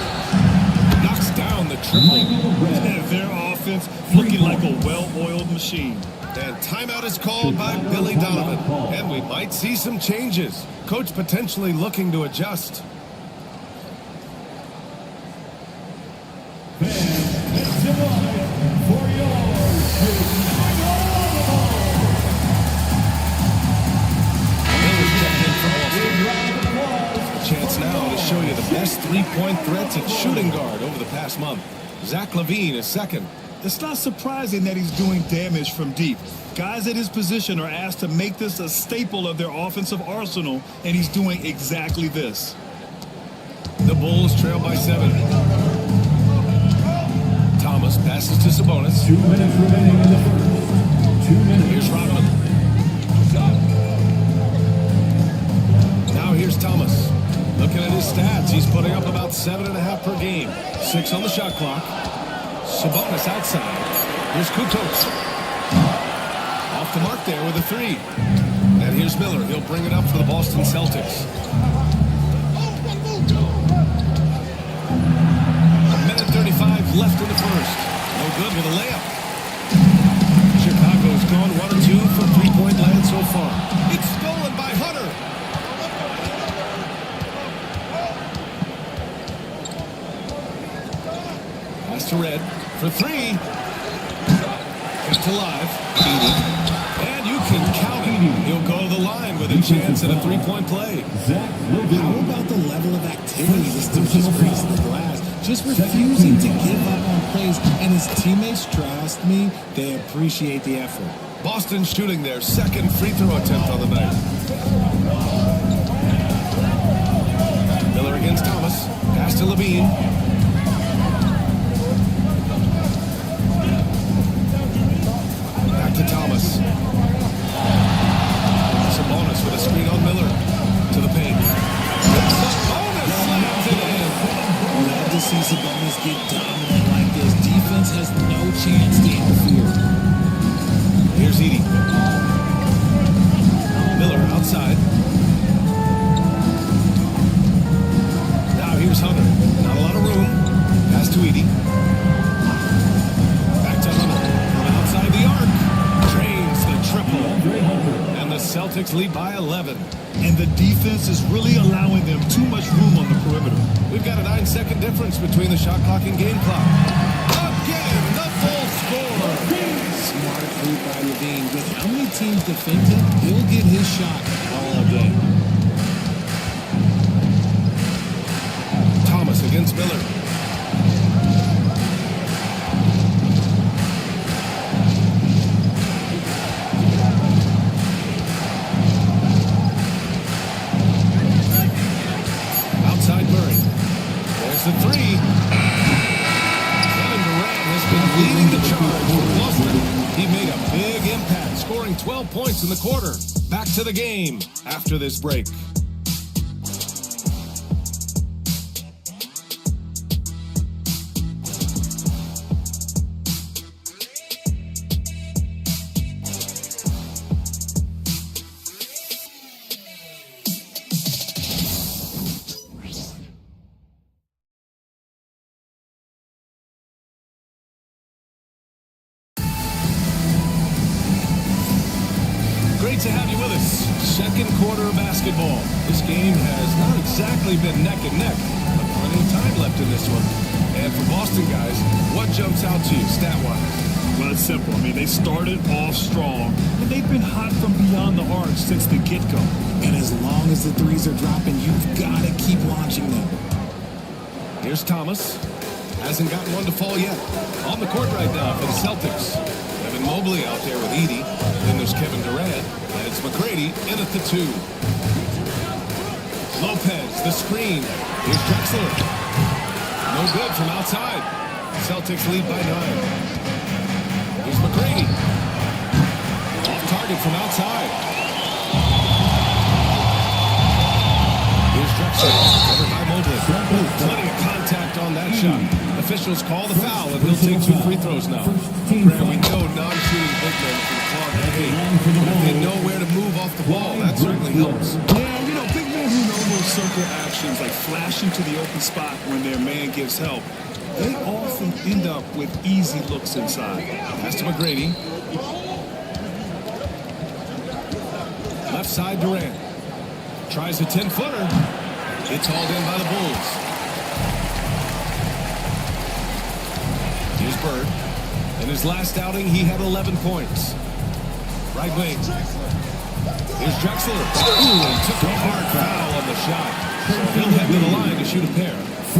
Knocks down the triple.
And their offense looking like a well-oiled machine.
And timeout is called by Billy Donovan. And we might see some changes. Coach potentially looking to adjust. Chance now to show you the best three-point threats at shooting guard over the past month. Zach LaVine is second.
It's not surprising that he's doing damage from deep. Guys at his position are asked to make this a staple of their offensive arsenal, and he's doing exactly this.
The Bulls trail by 7. Thomas passes to Sabonis.
2 minutes remaining in the first. 2 minutes.
Here's Rodman. Now here's Thomas. Looking at his stats, he's putting up about 7.5 per game. 6 on the shot clock. Sabonis outside. Here's Kukoc. Off the mark there with a 3. And here's Miller. He'll bring it up for the Boston Celtics. A minute 35 left in the first. No good with a layup. Chicago's gone 1 or 2 from three-point land so far. It's stolen by Hunter. Pass to Red for 3. Kept alive. And you can count him. He'll go to the line with a chance at a three-point play.
How about the level of activity this dude just brings to the glass? Just refusing to give up on plays, and his teammates, trust me, they appreciate the effort.
Boston shooting their second free throw attempt on the night. Miller against Thomas. Pass to Levine. Back to Thomas. Sabonis with a screen on Miller. To the paint. Sabonis slams it in.
Love to see Sabonis get dominant like this. Defense has no chance to interfere.
Here's Edie. Miller outside. Now here's Hunter. Not a lot of room. Pass to Edie. Back to Hunter. From outside the arc. Celtics lead by 11.
And the defense is really allowing them too much room on the perimeter.
We've got a 9-second difference between the shot clock and game clock. Again, the full score.
Smart move by Levine. With how many teams defend him, he'll get his shot all day.
Thomas against Miller. Outside Murray. There's the three. Kevin Durant has been leading the charge for Boston. He made a big impact, scoring 12 points in the quarter. Back to the game after this break. Great to have you with us. Second quarter of basketball. This game has not exactly been neck and neck, but plenty of time left in this one. And for Boston guys, what jumps out to you stat-wise?
Well, it's simple. I mean, they started off strong, and they've been hot from beyond the arc since the get-go.
And as long as the threes are dropping, you've got to keep launching them.
Here's Thomas. Hasn't gotten one to fall yet. On the court right now for the Celtics. Evan Mobley out there with Edie. Then there's Kevin Durant. And it's McGrady in at the 2. Lopez, the screen. Here's Drexler. No good from outside. Celtics lead by 9. Here's McGrady. Off target from outside. Here's Drexler. Covered by Mobley. Plenty of contact on that shot. Officials call the foul, and he'll take 2 free throws now. Graham, we know non-shooting big men can clog the game. But if they know where to move off the ball, that certainly helps.
Yeah, you know, big men who know those circle actions, like flashing to the open spot when their man gives help, they often end up with easy looks inside.
Pass to McGrady. Left side Durant. Tries a 10-footer. It's hauled in by the Bulls. Here's Bird. In his last outing, he had 11 points. Right wing. Here's Drexler. Ooh, and took a hard foul on the shot. So he'll head to the line to shoot a pair.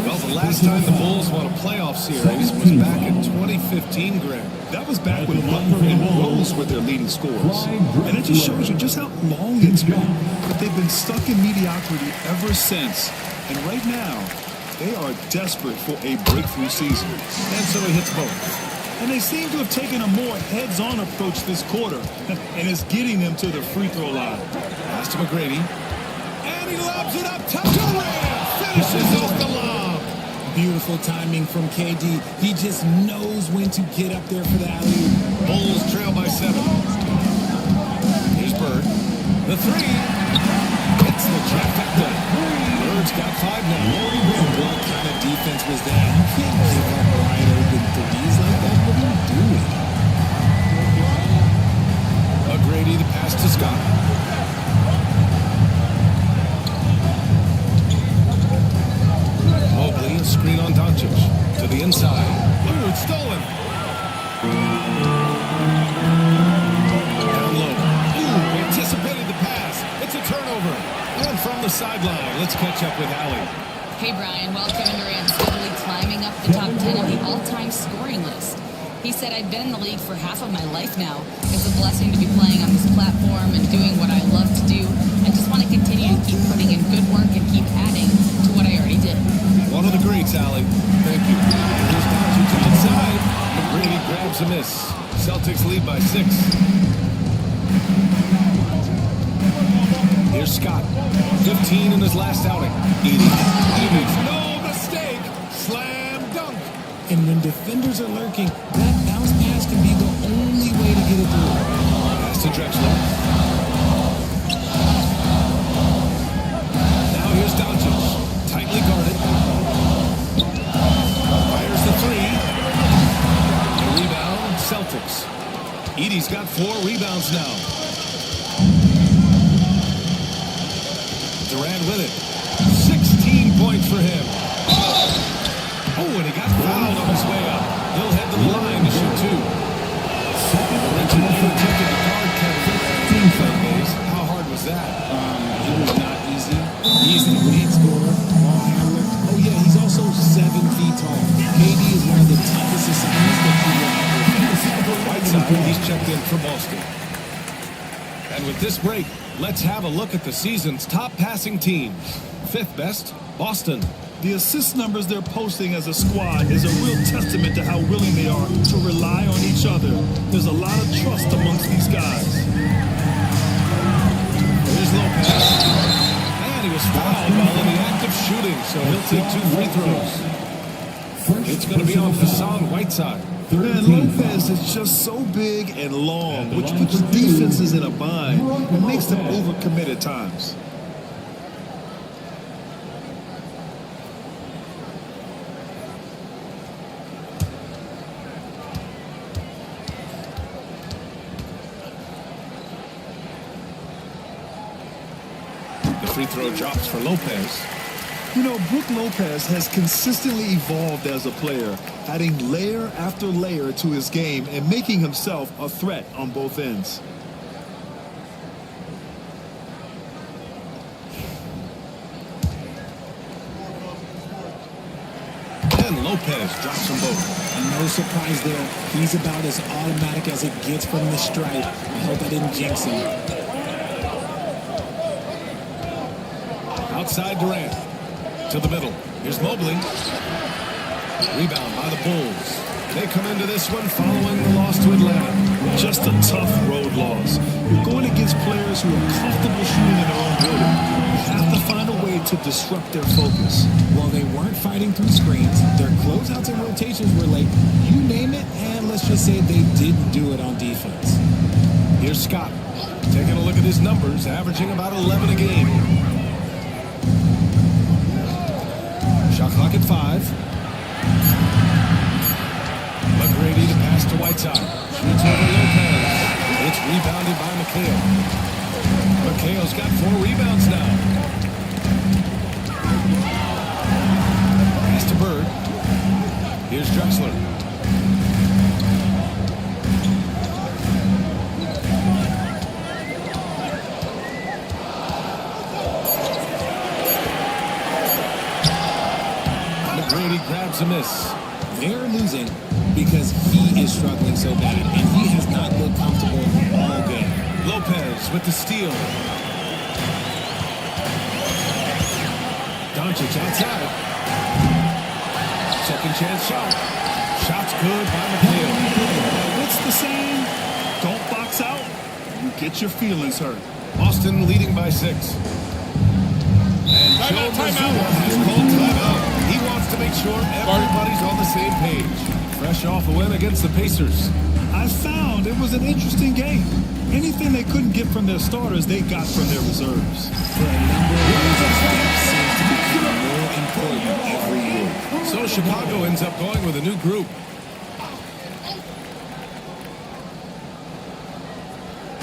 Well, the last time the Bulls won a playoff series was back in 2015, Graham.
That was back when Butler and Rose were their leading scorers. And it just shows you just how long it's been. But they've been stuck in mediocrity ever since. And right now, they are desperate for a breakthrough season.
And so he hits both.
And they seem to have taken a more heads-on approach this quarter. And it's getting them to the free throw line.
Pass to McGrady. And he lobs it up top. Durant finishes off the lob.
Beautiful timing from KD. He just knows when to get up there for the alley-oop.
Bulls trail by 7. Here's Bird. The 3. It's the trifecta. Bird's got 5 now.
What kind of defense was that? You can't give up wide open threes like that. What are you doing?
McGrady, the pass to Scott. Mobley, a screen on Doncic. To the inside. Ooh, it's stolen. Down low. Ooh, anticipated the pass. It's a turnover. And from the sideline, let's catch up with Allie.
Hey, Brian. Well, Kevin Durant steadily climbing up the top 10 of the all-time scoring list. He said, I've been in the league for half of my life now. It's a blessing to be playing on this platform and doing what I love to do. I just want to continue to keep putting in good work and keep adding to what I already did.
One of the greats, Allie. Thank you. Here's Doncic inside. McGrady grabs a miss. Celtics lead by 6. Here's Scott. 15 in his last outing. Edie's no mistake. Slam dunk.
And when defenders are lurking, that bounce pass can be the only way to get it through.
Pass to Drexler. Now here's Doncic. Tightly guarded. Fires the 3. The rebound, Celtics. Edie's got 4 rebounds now. Durant with it. 16 points for him. Oh, and he got fouled on his way up. He'll head to the line to shoot two. Richard, you attempted to guard Kevin Durant. How hard was that?
It was not easy. He's an elite scorer, ball handler. Oh, yeah, he's also 7 feet tall. KD is one of the toughest assignments that you will ever have.
Whiteside, he's checked in for Boston. And with this break, let's have a look at the season's top passing teams. Fifth best, Boston.
The assist numbers they're posting as a squad is a real testament to how willing they are to rely on each other. There's a lot of trust amongst these guys.
Here's Lopez. And he was fouled while in the act of shooting, so he'll take 2 free throws. It's going to be on Hassan Whiteside.
Man, Lopez is just so big and long, which puts defenses in a bind and makes them overcommit at times.
The free throw drops for Lopez.
You know, Brook Lopez has consistently evolved as a player, adding layer after layer to his game and making himself a threat on both ends.
And Lopez drops them both.
And no surprise there. He's about as automatic as it gets from the stripe. I hope I didn't jinx him.
Outside Durant. To the middle. Here's Mobley. Rebound by the Bulls. They come into this one following the loss to Atlanta.
Just a tough road loss. You're going against players who are comfortable shooting in their own building. You have to find a way to disrupt their focus.
Well, they weren't fighting through screens. Their closeouts and rotations were late. You name it, and let's just say they didn't do it on defense.
Here's Scott. Taking a look at his numbers, averaging about 11 a game. Shot clock at 5. McGrady to pass to Whiteside. Shoots over Lopez. It's rebounded by McHale. McHale's got 4 rebounds now. Pass to Bird. Here's Drexler. McGrady grabs a miss.
They're losing because he is struggling so bad, and he has not looked comfortable all game.
Lopez with the steal. Doncic outside. Second chance shot. Shot's good by McHale.
What's the saying? Don't box out. You get your feelings hurt.
Boston leading by 6. And Joe Mazzulla has called timeout. He wants to make sure everybody's on the same page. Fresh off a win against the Pacers.
I found it was an interesting game. Anything they couldn't get from their starters, they got from their reserves.
For a number of reasons, that seems to become more important every year.
So Chicago ends up going with a new group.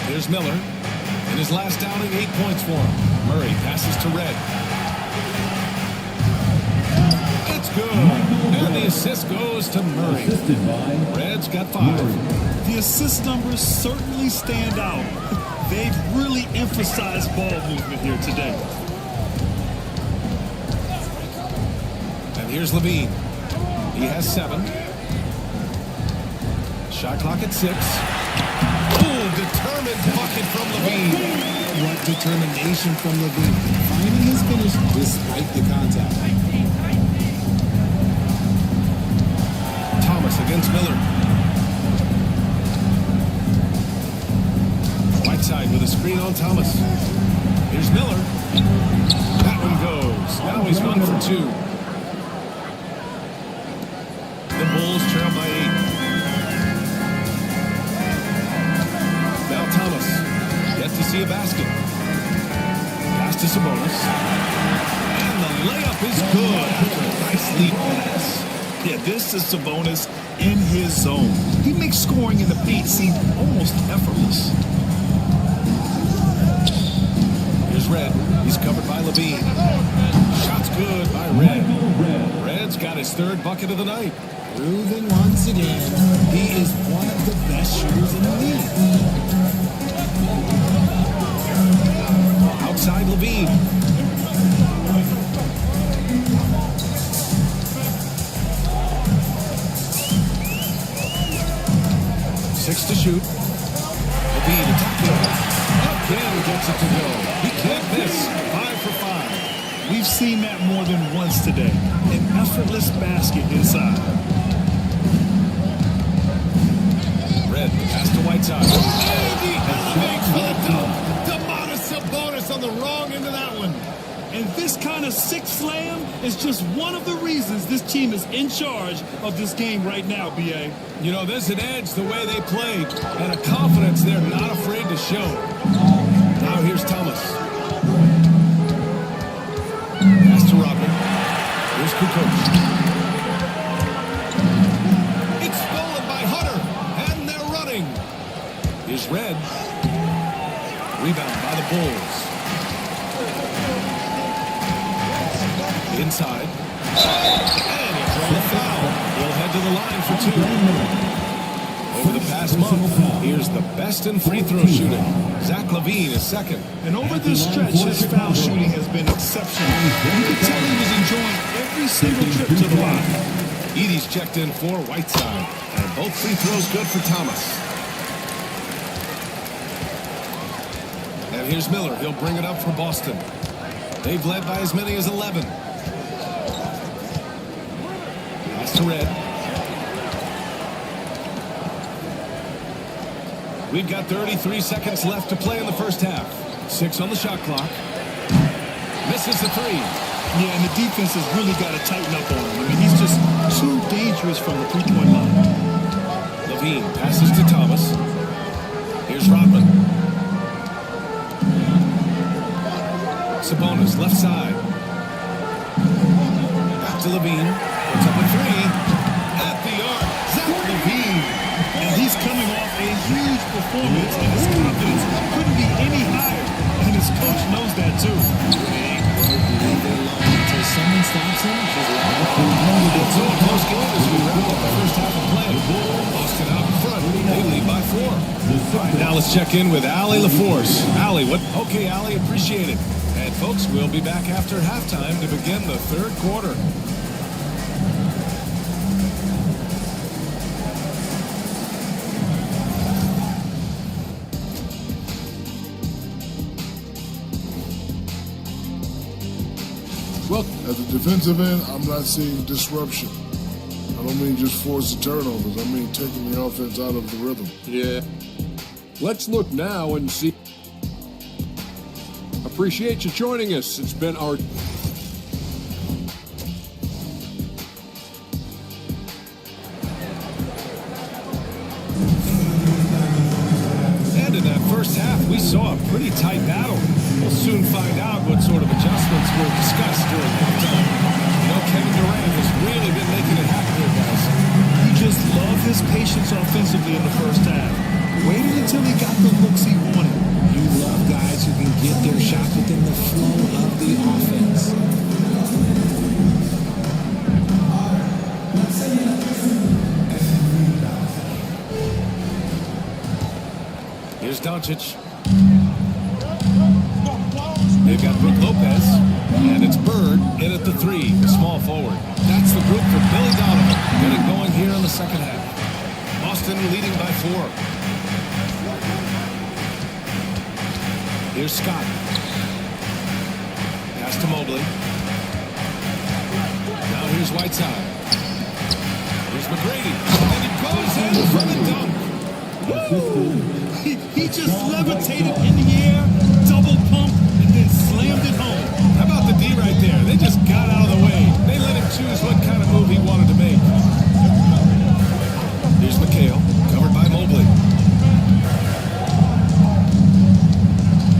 Here's Miller. In his last outing, 8 points for him. Murray passes to Red. It's good. And the assist goes to Murray. Red's got 5.
The assist numbers certainly stand out. They've really emphasized ball movement here today.
And here's Levine. He has 7. Shot clock at 6. Oh, determined bucket from Levine.
What determination from Levine. Finding his finish despite the contact.
Thomas against Miller. Whiteside with a screen on Thomas. Here's Miller. That one goes. Now he's 1 for 2. The Bulls trail by 8. Now Thomas. Yet to see a basket. Pass to Sabonis. And the layup is good after a nice lead pass.
Yeah, this is Sabonis in his zone. He makes scoring in the paint seem almost effortless.
Here's Red. He's covered by Levine. Shot's good by Red. Red's got his third bucket of the night.
Proving once again, he is one of the best shooters in the league.
Outside Levine. Six to shoot. Levine attacking. Again gets it to go. He can't miss. 5 for 5.
We've seen that more than once today. An effortless basket inside.
Red pass to Whiteside.
Sabonis on the wrong end of that one. And this kind of sick slam is just one of the reasons this team is in charge of this game right now, B.A.
You know, there's an edge the way they played and a confidence they're not afraid to show. Now here's Thomas. Pass to Robin. Here's Kukoc. It's stolen by Hunter, and they're running. Here's Red. Rebound by the Bulls. Inside. And he throws a foul. He'll head to the line for 2. Over the past month, here's the best in free throw shooting. Zach LaVine is second.
And over this stretch, his foul shooting has been exceptional. You can tell he was enjoying every single trip to the line.
Edie's checked in for Whiteside. And both free throws good for Thomas. And here's Miller. He'll bring it up for Boston. They've led by as many as 11. Pass to Red. We've got 33 seconds left to play in the first half. 6 on the shot clock. Misses the 3.
Yeah, and the defense has really got to tighten up on him. I mean, he's just too dangerous from the three-point line.
Levine passes to Thomas. Here's Rodman. Sabonis, left side. Back to Levine. Puts up a 3. At the arc. Zach LaVine.
And he's coming off a huge performance, and his confidence couldn't be any higher. And his coach knows that, too.
Until someone stops him,
It's a close game as we wrap up the first half of play. Boston out in front. They lead by 4. All right, now let's check in with Allie LaForce. Allie, what? Okay, Allie, appreciate it. And folks, we'll be back after halftime to begin the third quarter.
Well, at the defensive end, I'm not seeing disruption. I don't mean just forcing turnovers. I mean taking the offense out of the rhythm.
Yeah. Let's look now and see. Appreciate you joining us. It's been our...
And in that first half, we saw a pretty tight battle. We'll soon find out what sort of adjustments were discussed during halftime. You know, Kevin Durant has really been making it happen here, guys.
You just love his patience offensively in the first half. Waited until he got the looks he wanted.
You love guys who can get their shot within the flow of the offense.
Here's Doncic. They've got Brook Lopez, and it's Bird in at the 3, the small forward. That's the group for Billy Donovan. Get it going here in the second half. Boston leading by 4. Here's Scott. Pass to Mobley. Now here's Whiteside. Here's McGrady. And it goes in for the dunk.
He just levitated in the air, double pump, and then slammed it home.
How about the D right there? They just got out of the way. They let him choose what kind of move he wanted to make. Here's McHale, covered by Mobley.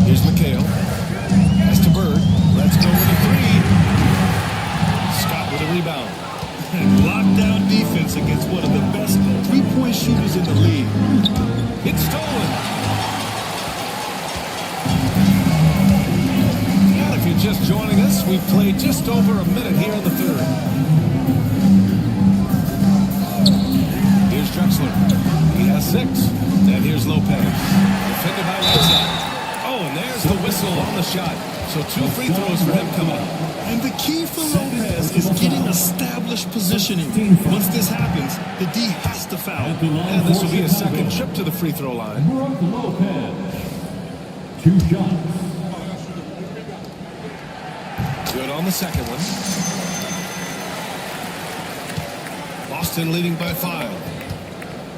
Here's McHale. Pass to Bird. Let's go with a 3. Scott with a rebound.
And lockdown defense against one of the best three-point shooters in the league.
It's stolen. And if As we've played just over a minute here in the third. Here's Drexler. He has 6. And here's Lopez. Defended by Whiteside. Oh, and there's the whistle on the shot. So 2 free throws for him coming up.
And the key for Lopez is getting established positioning. Once this happens, the D has to foul.
And this will be a second trip to the free throw line.
Lopez. 2 shots.
Good on the second one. Boston leading by 5.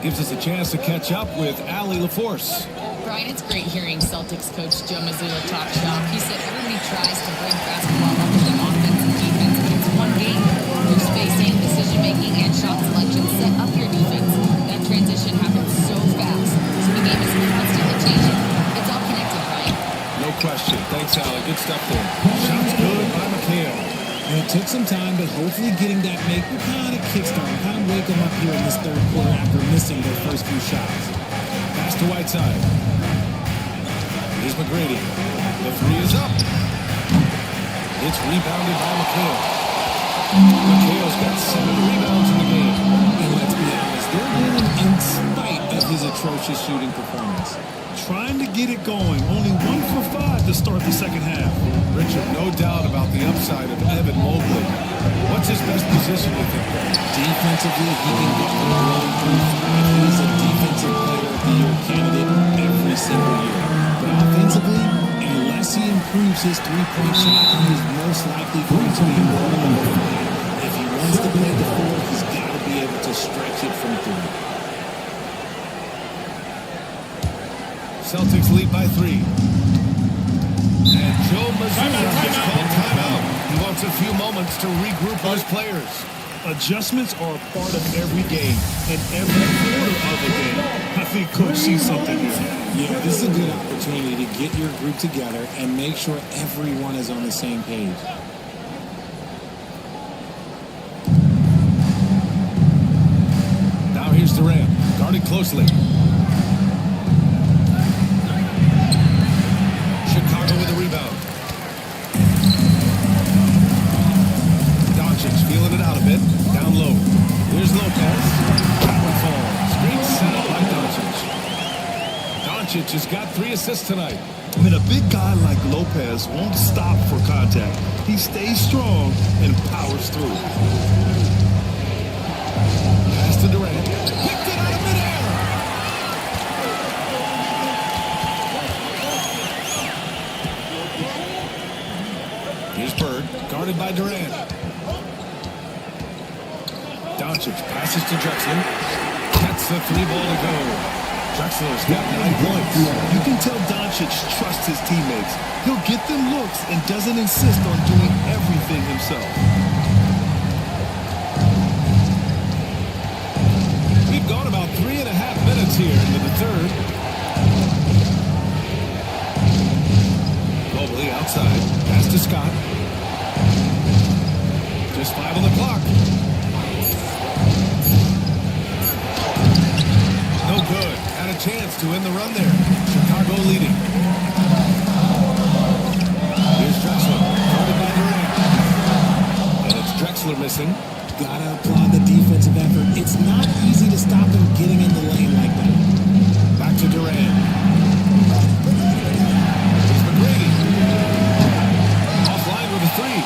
Gives us a chance to catch up with Allie LaForce.
Brian, it's great hearing Celtics coach Joe Mazzulla talk shop. He said everybody tries to bring basketball up with an offense and defense, but it's one game. Your spacing, decision-making, and shot selection set up your defense. That transition happens so fast. So the game is constantly changing. It's all connected, Brian.
No question. Thanks, Allie. Good stuff there. Shots good by McHale.
And it took some time, but hopefully getting that make will kind of kickstart, kind of wake them up here in this third quarter after missing their first few shots.
Pass to Whiteside. Here's McGrady. The 3 is up. It's rebounded by McHale. McHale's got 7 rebounds in the game.
And let's be honest, they're winning in spite of his atrocious shooting performance.
Trying to get it going. Only 1 for 5 to start the second half.
Richard, no doubt about the upside of Evan Mobley. What's his best position, you think?
Defensively, he can get the ball through 5. He's a defensive player of the year candidate every single year. But offensively, unless he improves his three-point shot, he is most likely going to be more number 5. If he wants to play the 4, he's got to be able to stretch it from 3.
Celtics lead by 3. And Joe Mazzulla gets called timeout. He wants a few moments to regroup his players.
Adjustments are a part of every game and every quarter of a game. I think Coach sees something here.
Yeah, this is a good opportunity to get your group together and make sure everyone is on the same page.
Now here's Durant, guarded closely. Chicago with a rebound. Doncic feeling it out a bit. Down low. Here's Lopez. That one falls. Great setup by Doncic. Doncic has got 3 assists tonight.
I mean, a big guy like Lopez won't stop for contact. He stays strong and powers through.
Pass to Durant. Picked it out of midair. Here's Bird, guarded by Durant. Doncic passes to Drexler. That's the 3 ball to go. Drexler's got 9 points.
You can tell Doncic trusts his teammates. He'll get them looks and doesn't insist on doing everything himself.
We've gone about 3.5 minutes here into the third. Mobley outside. Pass to Scott. Just 5 on the clock. No good. Had a chance to end the run there. Chicago leading. Here's Drexler. Guarded by Durant. And it's Drexler missing.
Gotta applaud the defensive effort. It's not easy to stop him getting in the lane like that.
Back to Durant. Here's McGrady. Offline with a 3.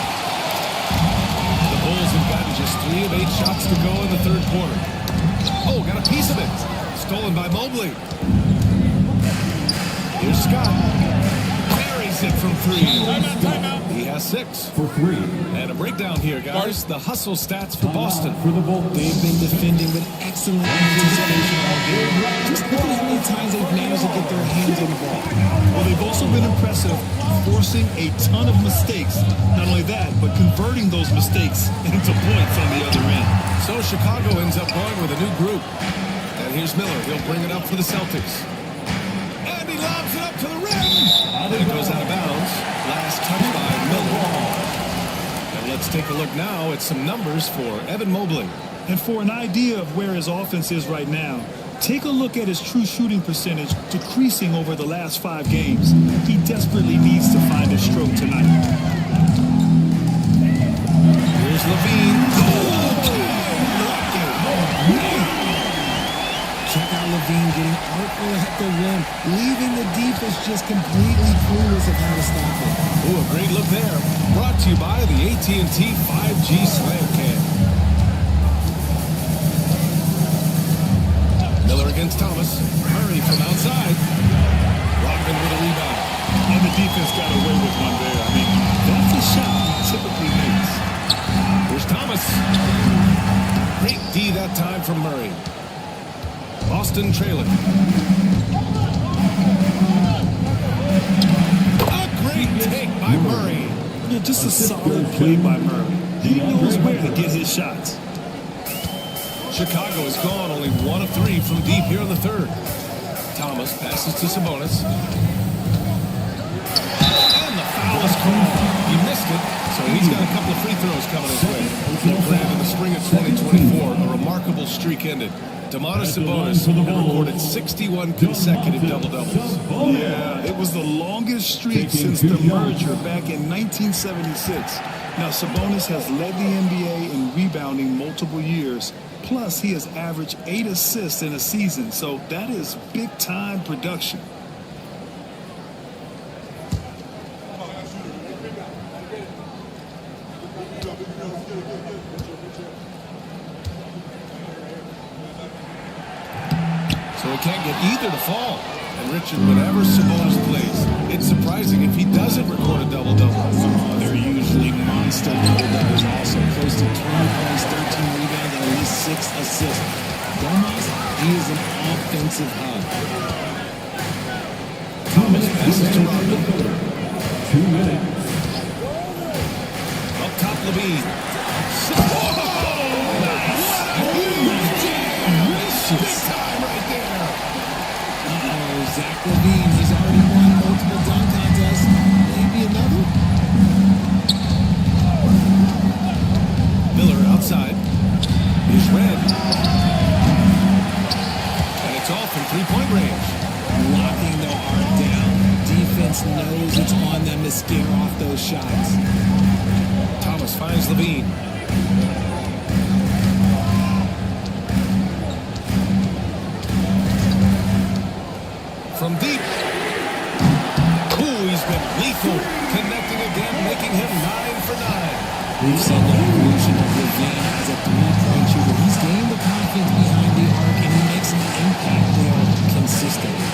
The Bulls have gotten just 3 of 8 shots to go in the third quarter. Oh, got a piece of it. Stolen by Mobley. Here's Scott. Buries it from 3.
Timeout.
He has 6.
For 3.
And a breakdown here, guys. The hustle stats for Boston.
They've been defending with excellent anticipation all game. Just look at how many times they've managed to get their hands on the ball.
Well, they've also been impressive, forcing a ton of mistakes. Not only that, but converting those mistakes into points on the other end.
So Chicago ends up going with a new group. And here's Miller. He'll bring it up for the Celtics. And he lobs it up to the rim. And it goes out of bounds. Last touch by Miller. And let's take a look now at some numbers for Evan Mobley.
And for an idea of where his offense is right now, take a look at his true shooting percentage decreasing over the last 5 games. He desperately needs to find a stroke tonight.
is just completely clueless of how to stop it.
Oh, a great look there. Brought to you by the AT&T 5G Slam Cam. Miller against Thomas. Murray from outside. Rodman with a rebound.
And the defense got away with one there. I mean, that's a shot he typically makes.
Here's Thomas. Great D that time from Murray. Boston trailing. A great take by Murray.
Yeah, just a solid play by Murray. He knows where to get his shots.
Chicago is gone, only 1 of 3 from deep here in the third. Thomas passes to Sabonis. And the foul is called. He missed it, so he's got a couple of free throws coming his way. Brand in the spring of 2024, a remarkable streak ended. Domantas Sabonis had recorded 61 consecutive double-doubles.
Yeah, it was the longest streak since the merger back in 1976. Now, Sabonis has led the NBA in rebounding multiple years. Plus, he has averaged 8 assists in a season, so that is big-time production.
So he can't get either to fall. And Richard, whenever Sabonis plays, it's surprising if he doesn't record a double-double.
They're usually monster double-doubles also. Close to 20 points, 13 rebounds, and at least 6 assists. Domas, he is an offensive hub.
Thomas passes to Rodman.
2 minutes.
Up top, Levine. Big time right there.
Zach Levine, he's already won multiple dunk contests. Maybe another?
Miller outside. Here's Red. And it's all from three-point range.
Locking the arc down. Defense knows it's on them to scare off those shots.
Thomas finds Levine. From deep. Ooh, he's been lethal. Connecting again, making him 9 for 9.
We've seen the evolution of Levine as a three-point shooter. He's gained the confidence behind the arc, and he makes an impact there consistently.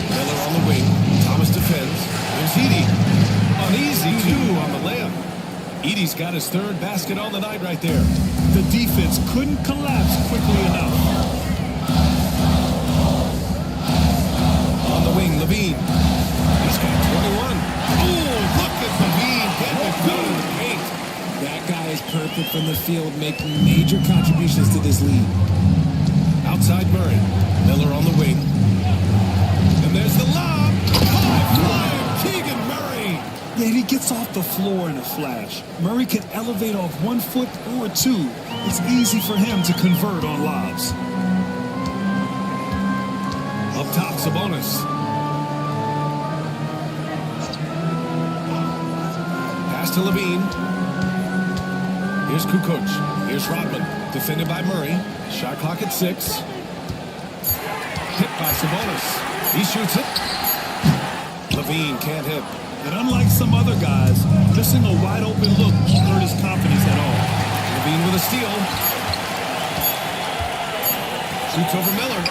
Miller on the wing. Thomas defends. There's Edey. Uneasy, too, on the layup. Edey's got his third basket on the night right there.
The defense couldn't collapse quickly enough.
On the wing, Levine. He's got 21. Oh, look at Levine getting it done in the paint.
That guy is perfect from the field, making major contributions to this lead.
Outside Murray. Miller on the wing. And there's the lob. High flyer, Keegan Murray.
Yeah, he gets off the floor in a flash. Murray can elevate off 1 foot or 2. It's easy for him to convert on lobs.
Up top, Sabonis. Pass to Levine. Here's Kukoc. Here's Rodman. Defended by Murray. Shot clock at 6. Hit by Sabonis. He shoots it. Levine can't hit.
And unlike some other guys, missing a wide open look won't hurt his confidence at all.
Levine with a steal. Shoots over Miller.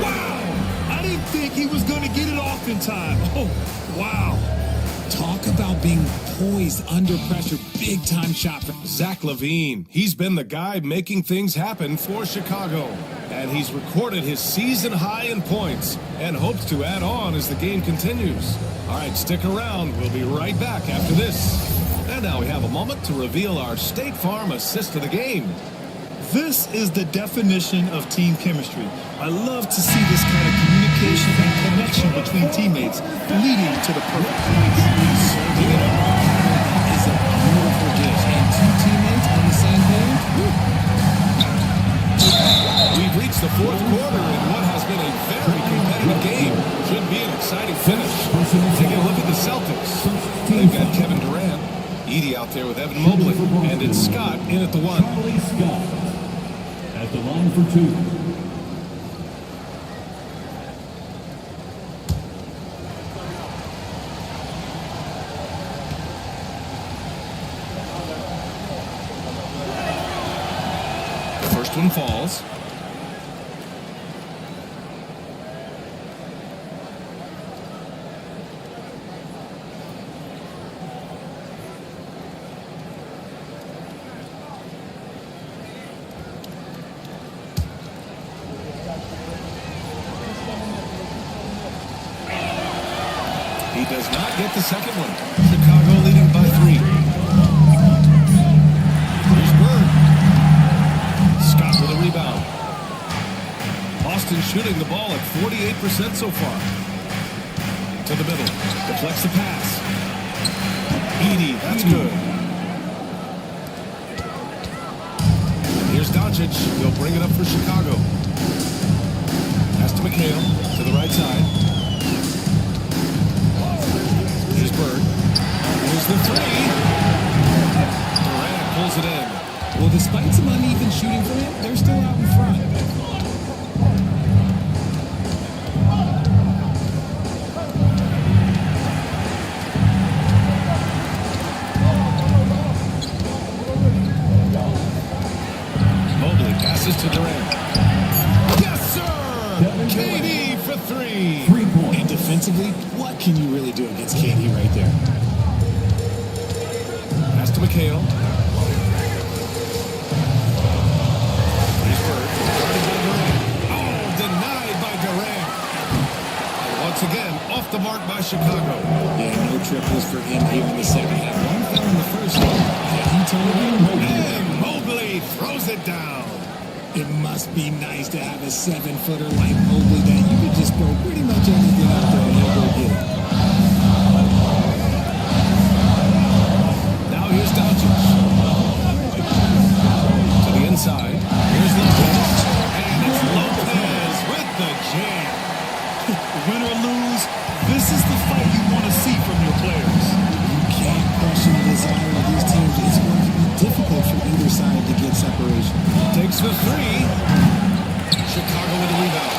Wow! I didn't think he was going to get it off in time. Oh, wow.
Talk about being poised under pressure. Big time shot.
Zach LaVine. He's been the guy making things happen for Chicago. And he's recorded his season high in points and hopes to add on as the game continues. All right, stick around. We'll be right back after this. And now we have a moment to reveal our State Farm assist of the game.
This is the definition of team chemistry. I love to see this kind of communication and connection between teammates leading to the perfect place.
Serving it up is a beautiful dish. And two teammates on the same page.
We've reached the fourth quarter in what has been a very competitive game. Should be an exciting finish. Taking a look at the Celtics. They've got Kevin Durant, Edey out there with Evan Mobley, and it's Scott in at the 1.
the line for two.
First one falls. He does not get the second one. Chicago leading by 3. Here's Bird. Scott with a rebound. Boston shooting the ball at 48% so far. To the middle. Deflects the pass. Edey, that's good. Here's Doncic. He'll bring it up for Chicago. Pass to McHale. To the right side. Here's Bird. Here's the 3. Durant pulls it in.
Well, despite some uneven shooting for him, they're still out in front.
Mobley passes to Durant. Yes, sir! KD for 3.
And defensively, what can you really do against KD right there?
Pass to McHale. Here's Bird. Guarded by Durant. Oh, denied by Durant. And once again, off the mark by Chicago.
Yeah, no triples for him here in the second half. One fell in the first half. He told him.
And Mobley throws it down.
It must be nice to have a 7-footer like Mobley that you could just throw pretty much anything out there and he'll go get it.
Now here's Doncic. To the inside. Here's Lopez. And it's Lopez with the jam.
Win or lose, this is the fight you want to see from your players.
You can't question the desire of these teams. It's going to be difficult for either side to get separation.
Takes the 3. Chicago with a rebound.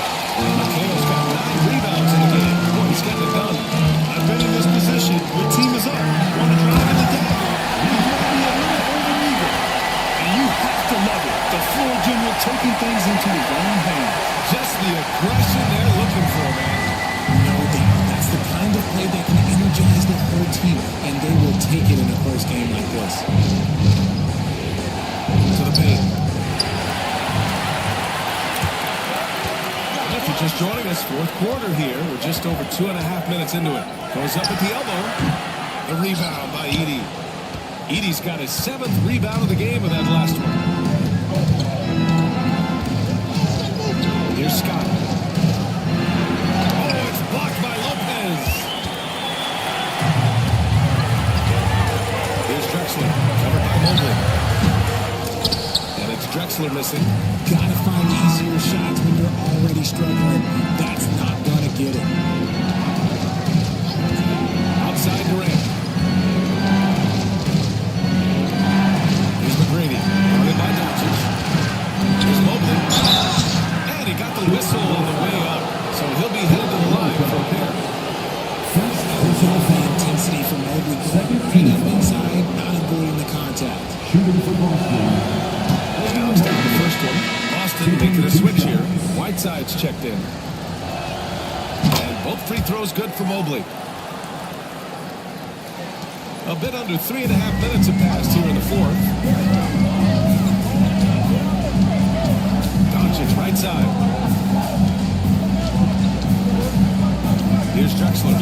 McHale's got 9 rebounds in the game. Boy, he's getting it done.
I've been in this position. Your team is up. Want to drive in the dagger. You might be a little over-eager. And you have to love it. The floor general taking things into his own hands.
Just the aggression they're looking for, man.
No doubt. That's the kind of play that can energize the whole team, and they will take it in a first game like this.
To the paint. If you're just joining us, fourth quarter here. We're just over 2.5 minutes into it. Goes up at the elbow. The rebound by Edey. Edey's got his 7th rebound of the game with that last one. Here's Scott. Oh, it's blocked by Lopez. Here's Drexler. Covered by Mobley. And it's Drexler missing.
Gotta find easier shots when you're already struggling. That's not gonna get it.
Outside Durant. Here's McGrady. Guarded by Doncic. Here's Mobley. And he got the whistle on the way up. So he'll be headed to the line for a pair.
The intensity from Mobley going right up inside, not avoiding the contact.
Shooting for Boston.
Towns down the first one. Boston making a switch here. Whiteside's checked in. And both free throws good for Mobley. A bit under 3.5 minutes have passed here in the fourth. Doncic right side. Here's Drexler.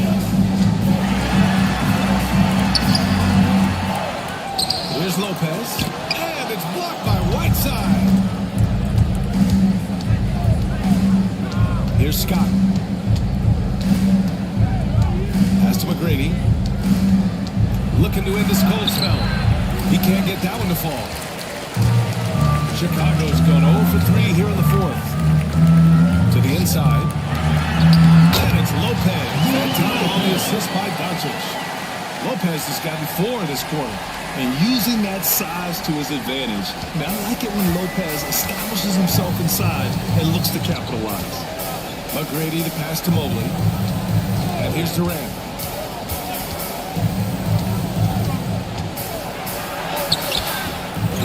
Here's Lopez. And it's blocked by Whiteside. Here's Scott. Pass to McGrady. Looking to end this cold spell. He can't get that one to fall. Chicago's gone 0 for 3 here in the fourth. To the inside. And it's Lopez. That time on the assist by Doncic. Lopez has gotten 4 this quarter.
and using that size to his advantage. I mean, I like it when Lopez establishes himself inside and looks to capitalize.
McGrady to pass to Mobley. And here's Durant.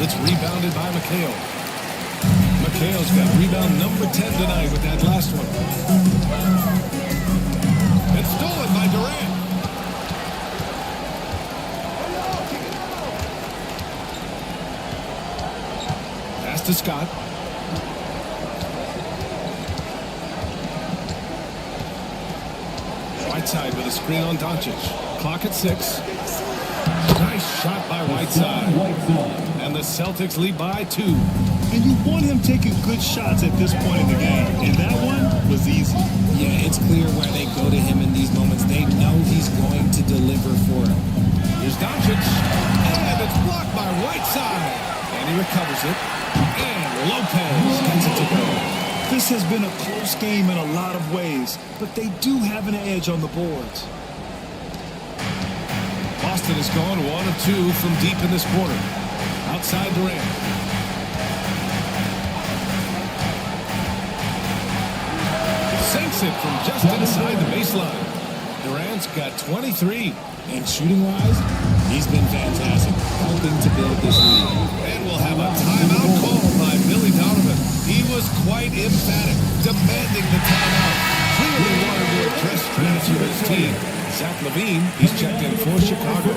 It's rebounded by McHale. McHale's got rebound number 10 tonight with that last one. It's stolen by Durant. Pass to Scott. Whiteside with a screen on Doncic. Clock at 6. Nice shot by Whiteside. And the Celtics lead by 2.
And you want him taking good shots at this point in the game. And that one was easy.
Yeah, it's clear why they go to him in these moments. They know he's going to deliver for them.
Here's Doncic. And it's blocked by Whiteside. And he recovers it. And Lopez gets it to go.
This has been a close game in a lot of ways, but they do have an edge on the boards.
Boston has gone 1 of 2 from deep in this quarter. Outside Durant. Sinks it from just inside the baseline. Durant's got 23.
And shooting-wise, he's been fantastic, helping to build this lead.
And we'll have a timeout called by Billy Donovan. He was quite emphatic, demanding the timeout. Clearly wanted to address strategy of his team. Zach LaVine, he's checked in for Chicago.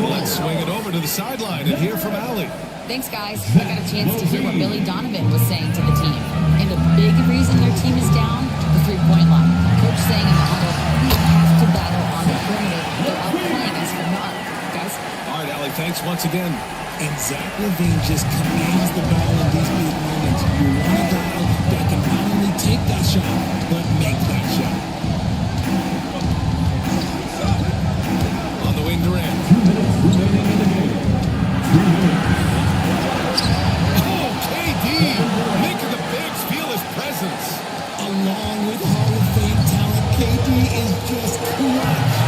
Let's swing it over to the sideline and hear from Allie.
Thanks, guys. I got a chance to hear what Billy Donovan was saying to the team. And the big reason their team is down, the three-point line. Coach saying in the huddle, we have to battle on the perimeter. They're outplaying us from the arc. Guys?
All right, Allie, thanks once again.
And Zach LaVine just commands the ball in these big moments. You want a guy that can not only take that shot, but make that shot.
On the wing, Durant.
2 minutes remaining in the game. 3 minutes.
Oh, KD making the Bigs feel his presence.
Along with Hall of Fame talent, KD is just clutch.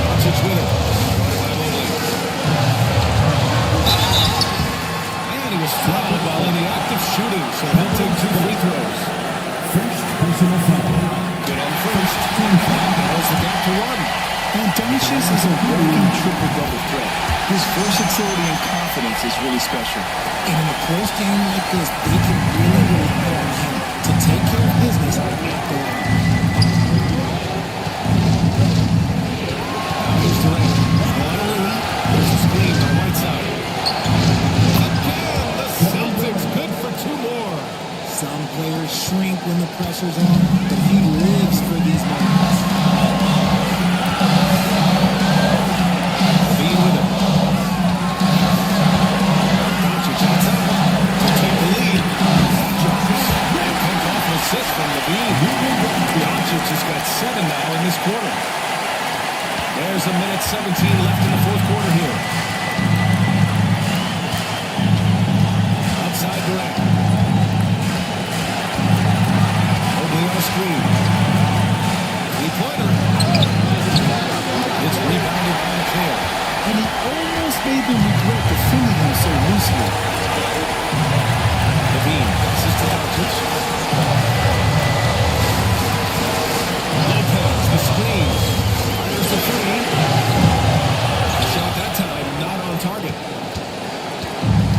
Doncic with it. And he was fouled while in the act of shooting, so he'll take 2 free throws.
First personal foul.
Good on first. Narrows the gap to 1.
And Doncic is a working triple-double threat. His versatility and confidence is really special.
And in a close game like this, they can really rely on him to take care of business at the line.
Here's Durant. Finally, there's a screen by Whiteside. Again, the Celtics good for 2 more.
Some players shrink when the pressure's on, but he lives for these moments.
Being with him. Doncic outside to take the lead. And comes off an assist from Levine. Doncic has got 7 now in this quarter. There's a minute 17 left in the fourth quarter here. Outside Durant. Mobley on the screen. 3-pointer. It's rebounded by McHale.
And he almost made them regret defending him so loosely.
Levine passes to Doncic. Lopez, the screen. Fires the 3. Shot that time, not on target.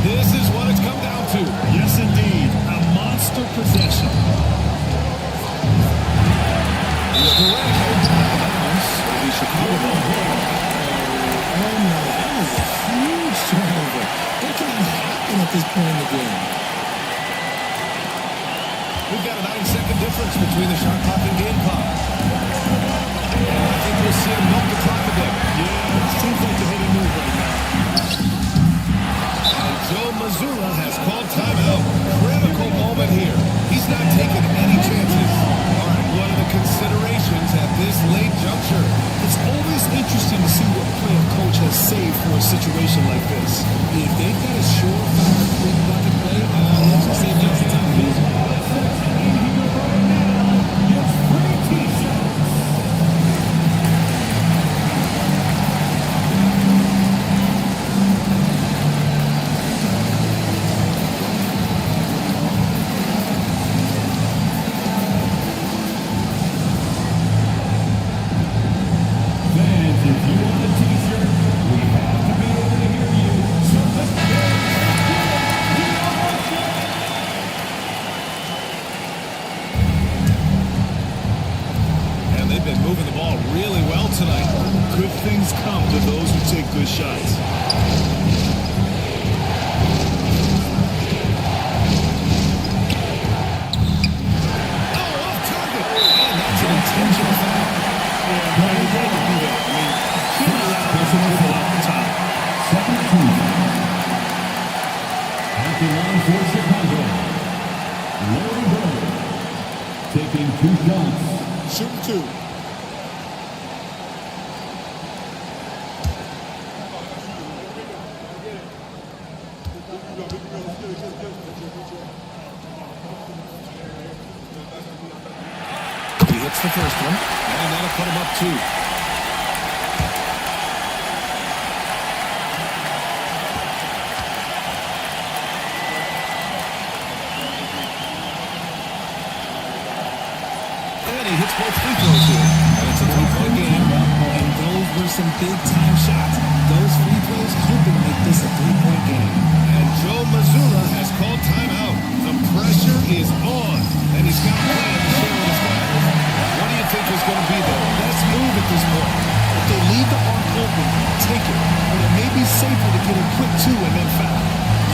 This is what it's come down to.
Yes, indeed. A monster possession.
Here's Durant. Maybe Chicago ball.
Oh no, that was a huge turnover. That can't happen at this point in the game.
We've got a 9-second difference between the shot clock and game clock. And I think we'll see him milk the clock a bit.
Yeah, it seems like the hitting move right now.
And Joe Mazzulla has called timeout. Critical moment here. He's not taking any chances. All right, what are the considerations at this late juncture?
It's always interesting to see what play a coach has saved for a situation like this.
If they've got a surefire three-bucket play, let's just say that's the time to use it.
ball really well tonight.
Good things come to those who take good shots.
Oh, off target. And that's an intentional foul.
Yeah, Brian, you got to do that. I mean, you can't allow this to dribble off the top.
Second two. At the line for Chicago, Larry Bird taking 2 shots.
Shoot 2.
He hits the first one, and that'll put him up 2. And he hits both free throws here. And it's a 3-point game.
And those were some big-time shots. Those free throws helping make this a 3-point game.
And Joe Mazzulla has called timeout. The pressure is on, and he's got a plan to share with his guys. What do you think is going to be the best move at this point?
If they leave the arc open, take it. But it may be safer to get a quick 2 and then foul.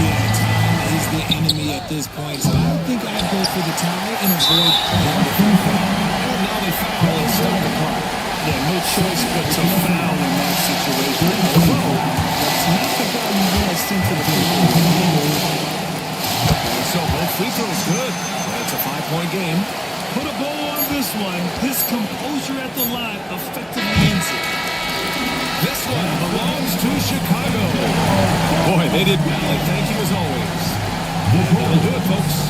Yeah, time is the enemy at this point, so I think I'd go for the tie and avoid playing the free foul.
And now they foul and start the clock.
Yeah, no choice but to foul in that situation. Although, that's not the guy you want to send to the free throw.
And so both free throws good. And it's a 5-point game.
Put a bow on this one. His composure at the line effectively ends it.
This one belongs to Chicago. Boy, they did badly. Thank you as always. That'll do it, folks.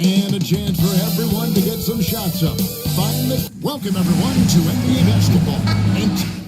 And a chance for everyone to get some shots up. Finally, welcome everyone to NBA basketball. And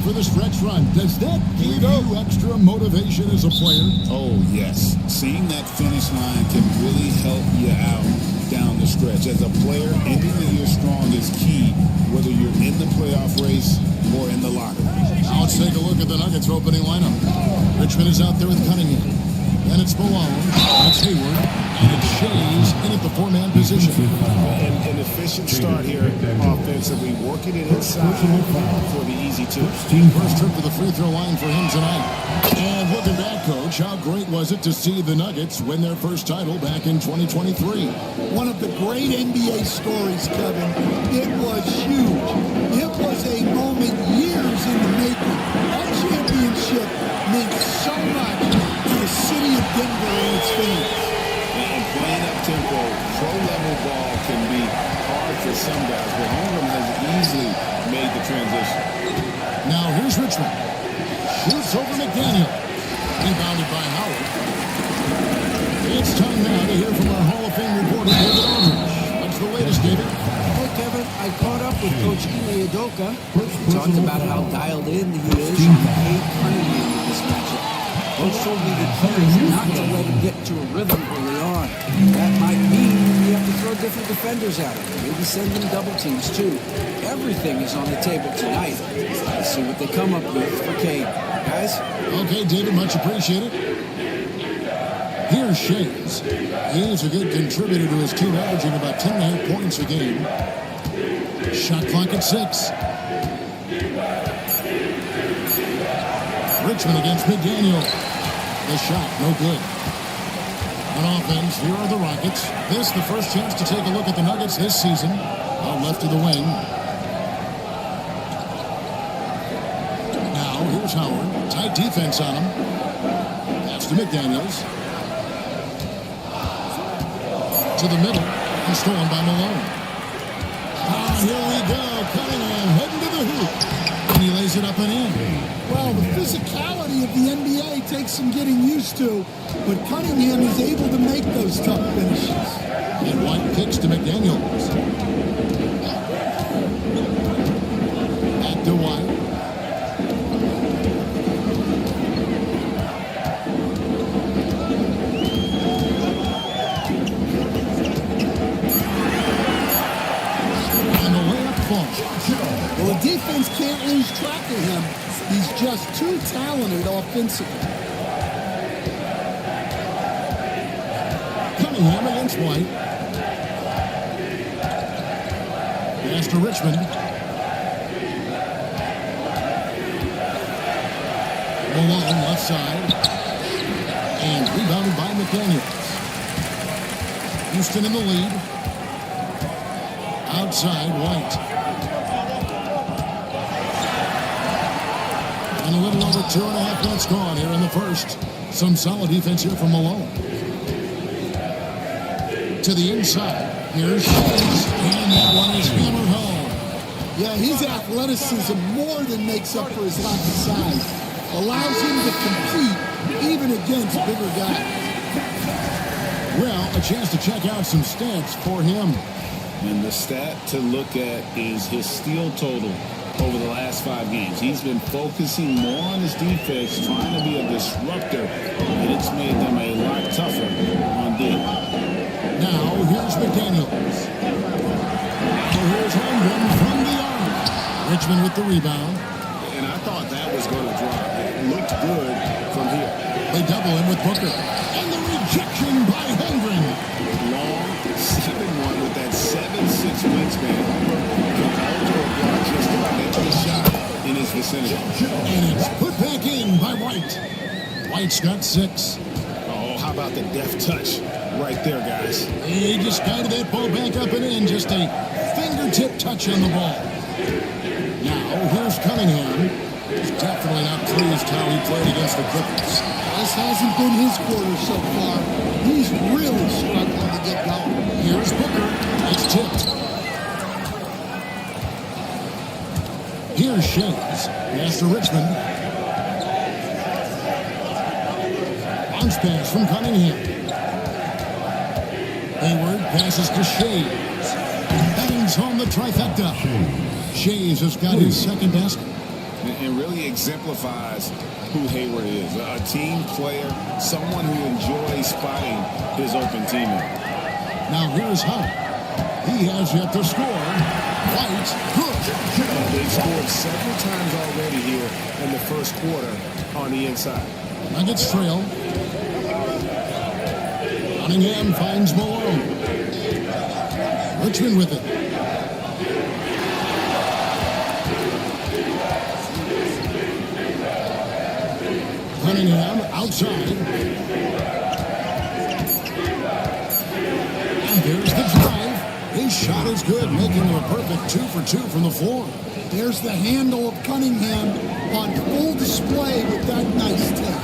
for the stretch run. Does that give you extra motivation as a player?
Oh, yes. Seeing that finish line can really help you out down the stretch. As a player, ending the year strong is key, whether you're in the playoff race or in the lottery.
Now let's take a look at the Nuggets opening lineup. Richmond is out there with Cunningham. Then it's Malone. That's Hayward. And it's Shays in at the four-man position.
An efficient start here offensively, working it inside for the easy two.
First trip to the free throw line for him tonight. And looking back, Coach, how great was it to see the Nuggets win their first title back in 2023?
One of the great NBA stories, Kevin. It was huge. It was a moment years in the making. That championship meant so much to the city of Denver and its fans.
And playing up-tempo, pro-level ball can be hard for some guys, but Holmgren has easily made the transition.
Now here's Richmond. Shoots over McDaniel. Rebounded by Howard. It's time now to hear from our Hall of Fame reporter, David Aldridge. What's the latest, David?
Hey, Kevin, I caught up with Coach Ime Udoka. He talked about how dialed in he is on Cade Cunningham in this matchup. Coach told me the key is not to let him get to a rhythm early on. That might mean you have to throw different defenders at him. Maybe send them double teams, too. Everything is on the table tonight. Let's see what they come up with for Cade. Guys?
Okay, David, much appreciated. Here's Shays. He's a good contributor to his team, averaging about 10.5 points a game. Shot clock at 6. Richmond against McDaniel. The shot, no good. On offense, here are the Rockets. This, the first chance to take a look at the Nuggets this season. On left of the wing. Now, here's Howard. Tight defense on him. Pass to McDaniels. To the middle. And stolen by Malone. Ah, here we go. Cunningham heading to the hoop. And he lays it up and in.
Well, the physicality of the NBA takes some getting used to, but Cunningham is able to make those tough finishes.
And White kicks to McDaniels. Back to White. And the layup falls.
Well, the defense can't lose track of him. He's just too talented offensively.
Cunningham against White. Pass to Richmond. Malone left side. And rebounded by McDaniels. Houston in the lead. Outside, White. And a little over 2.5 minutes gone here in the first. Some solid defense here from Malone. To the inside. Here's Shays. And that one is hammered home.
Yeah, his athleticism more than makes up for his lack of size. Allows him to compete even against bigger guys.
Well, a chance to check out some stats for him.
And the stat to look at is his steal total over the last 5 games. He's been focusing more on his defense, trying to be a disruptor, and it's made them a lot tougher on D.
Now, here's McDaniels. Now, here's Holmgren from the arc. Richmond with the rebound.
And I thought that was going to drop. It looked good from here.
They double him with Booker. And the rejection by Holmgren.
Long, 7-1 with that 7'6" wingspan. Can alter a block just about every shot in his vicinity.
And it's put back in by White. White's got 6.
Oh, how about the deft touch right there, guys?
He just guided that ball back up and in. Just a fingertip touch on the ball. Now, here's Cunningham. He's definitely not pleased how he played against the Clippers.
This hasn't been his quarter so far. He's really struggling to get going.
Here's Booker. It's tipped. Here's Shays. Pass to Richmond. Bounce pass from Cunningham. Hayward passes to Shays. Headings home the trifecta. Shays has got his second basket.
and really exemplifies who Hayward is. A team player, someone who enjoys spotting his open teammate.
Now here's Hunt. He has yet to score. White, good.
They've scored several times already here in the first quarter on the inside.
Nuggets trail. Cunningham finds Malone. Richmond with it. Cunningham outside. And there's the drive. His shot is good, making him a perfect 2 for 2 from the floor.
There's the handle of Cunningham on full display with that nice tip.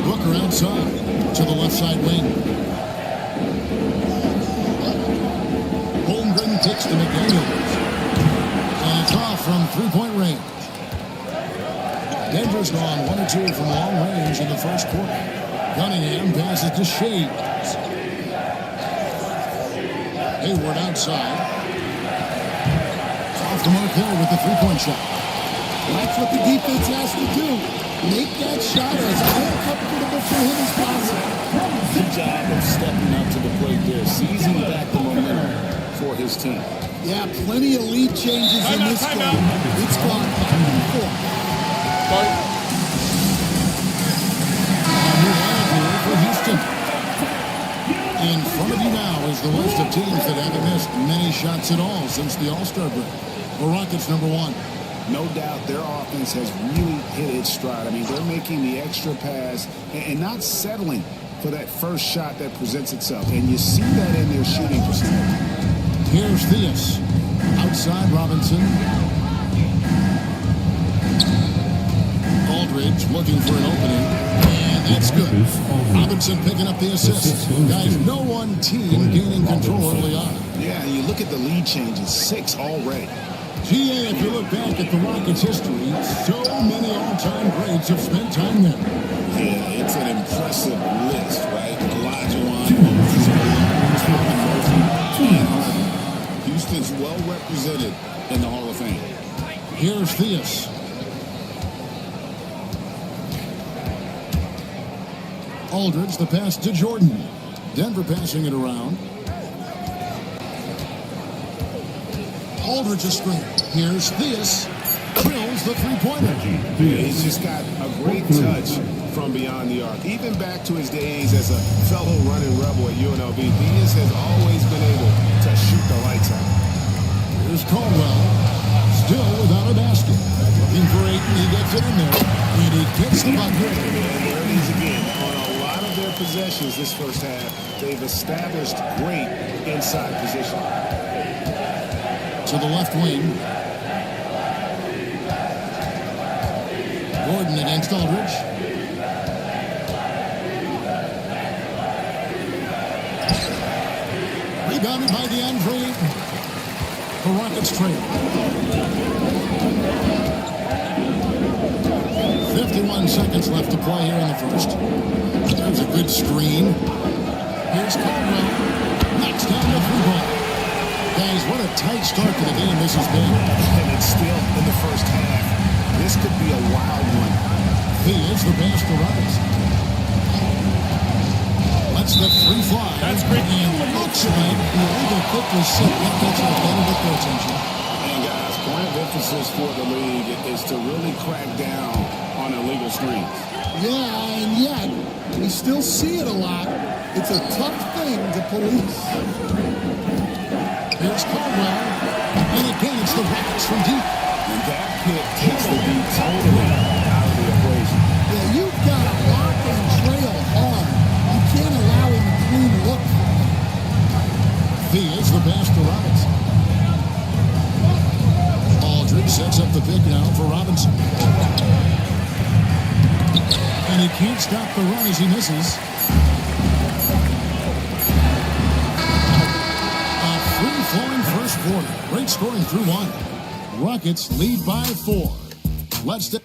Booker outside to the left side wing. Holmgren kicks to McDaniels. And it's off from three-point range. Denver's gone 1 or 2 from long range in the first quarter. Cunningham passes to Shea. Hayward outside. Off the mark there with the three-point shot.
That's what the defense has to do. Make that shot as uncomfortable for him as possible.
Good job of stepping up to the plate there, seizing back the momentum for his team.
Yeah, plenty of lead changes in this game. It's gone back and forth.
For Houston. In front of you now is the list of teams that haven't missed many shots at all since the All-Star break. The Rockets number 1.
No doubt their offense has really hit its stride. I mean, they're making the extra pass and not settling for that first shot that presents itself. And you see that in their shooting percentage.
Here's Theus. Outside Robinson. Aldridge looking for an opening. And that's good. Robinson picking up the assist. Guys, no one team gaining control early on.
Yeah, and you look at the lead changes, 6 already.
GA, if you look back at the Rockets' history, so many all-time greats have spent time there.
Yeah, it's an impressive list, right? Olajuwon, Houston's well represented in the Hall of Fame.
Here's Theus. Aldridge, the pass to Jordan. Denver passing it around. Aldridge is screen. Here's Theus. Drills the three-pointer.
He's just got a great touch from beyond the arc. Even back to his days as a fellow running rebel at UNLV, Theus has always been able to shoot the lights out.
Here's Caldwell. Still without a basket. Looking for 8, and he gets it in there. And he gets the bucket.
And there it is again. On a lot of their possessions this first half, they've established great inside position.
To the left wing. Gordon against Aldridge. Rebounded by DeAndre. The Rockets trail. 51 seconds left to play here in the first. There's a good screen. Here's Caldwell. Knocks down the three-ball. Guys, what a tight start to the game this has been.
And it's still in the first half. This could be a wild one.
He is the pass to Robinson. Lets the free fly.
That's great.
And looks like the illegal kick was set. That gets our their attention.
And guys, point of emphasis for the league is to really crack down on illegal screens.
Yeah, and yet, we still see it a lot. It's a tough thing to police.
Here's Caldwell. And again, it's the Rockets from deep.
And that kick takes the beat totally out of the equation.
Yeah, you've got to lock and trail hard. You can't allow him to clean look.
Theus the pass to Robinson. Aldridge sets up the pick now for Robinson. And he can't stop the run as he misses. Free-flowing first quarter. Great scoring through 1. Rockets lead by 4. Let's and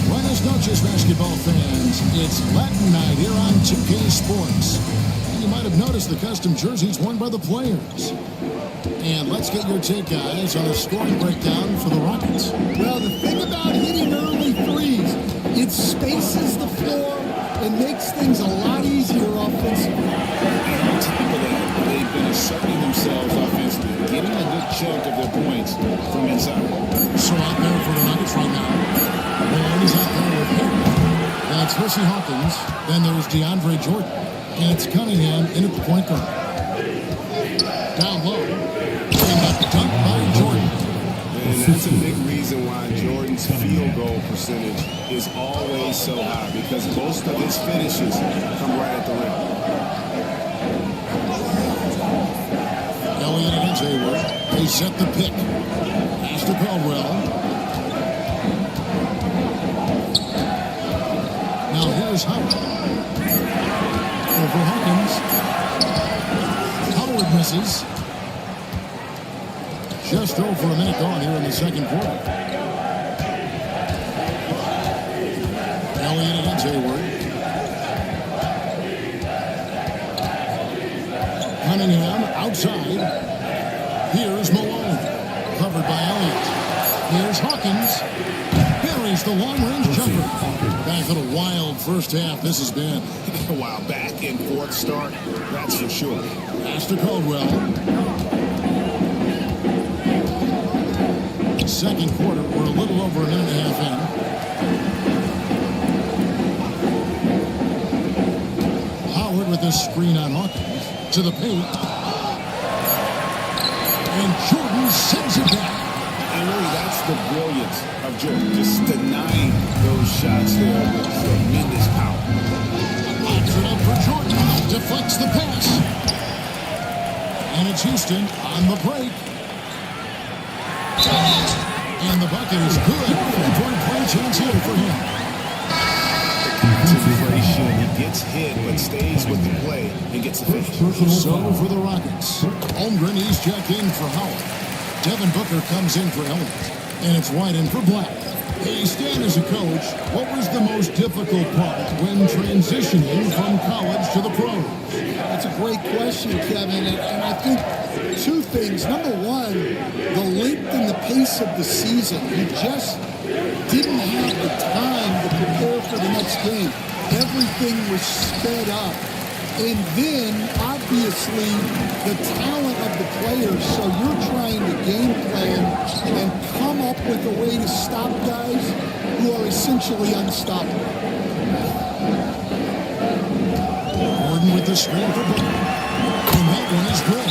buenas noches, basketball fans. It's Latin night here on 2K Sports. And you might have noticed the custom jerseys worn by the players. And let's get your take, guys, on a scoring breakdown for the Rockets.
Well, the thing about hitting early threes, it spaces the floor and makes things a lot easier offensively.
And on top of that, they've been asserting themselves offensively, getting a good chunk of their points from inside.
So out there for the Nuggets right now. Malone is out there with him. That's Hersey Hawkins. Then there's DeAndre Jordan. And it's Cunningham in at the point guard. Down low. And that dunk by Jordan.
And that's a big reason why Jordan's field goal percentage is always so high, because most of his finishes come right at the rim.
Elliott against Hayward. They set the pick. Pass to Caldwell. Now here's Howard. Over Hawkins. Howard misses. Just over a minute gone here in the second quarter. Elliott against Hayward. Cunningham outside. Here's Malone. Covered by Elliott. Here's Hawkins. Buries the long-range jumper. Back at a wild first half this has been.
Wow, back and forth start, that's for sure.
Pass to Caldwell. Second quarter, we're a little over a minute and a half in. Howard with this screen on Hawkins to the paint. And Jordan sends it back.
And really, that's the brilliance of Jordan, just denying those shots there with tremendous power.
Locks it up for Jordan. Deflects the pass. And it's Houston on the break. And the bucket is good. 3-point play chance here for him.
Concentration. He gets hit, but stays with the play and gets the finish.
So for the Rockets, Holmgren, he's checked in for Howard. Devin Booker comes in for Elliott. And it's White in for Black. Hey, Stan, as a coach, what was the most difficult part when transitioning from college to the pros?
That's a great question, Kevin. And I think two things. Number one, the length and the pace of the season. You just didn't have the time to prepare for the next game. Everything was sped up. And then, obviously, the talent of the players. So you're trying to game plan and come up with a way to stop guys who are essentially unstoppable.
Gordon with the screen for Booker. And that one is good.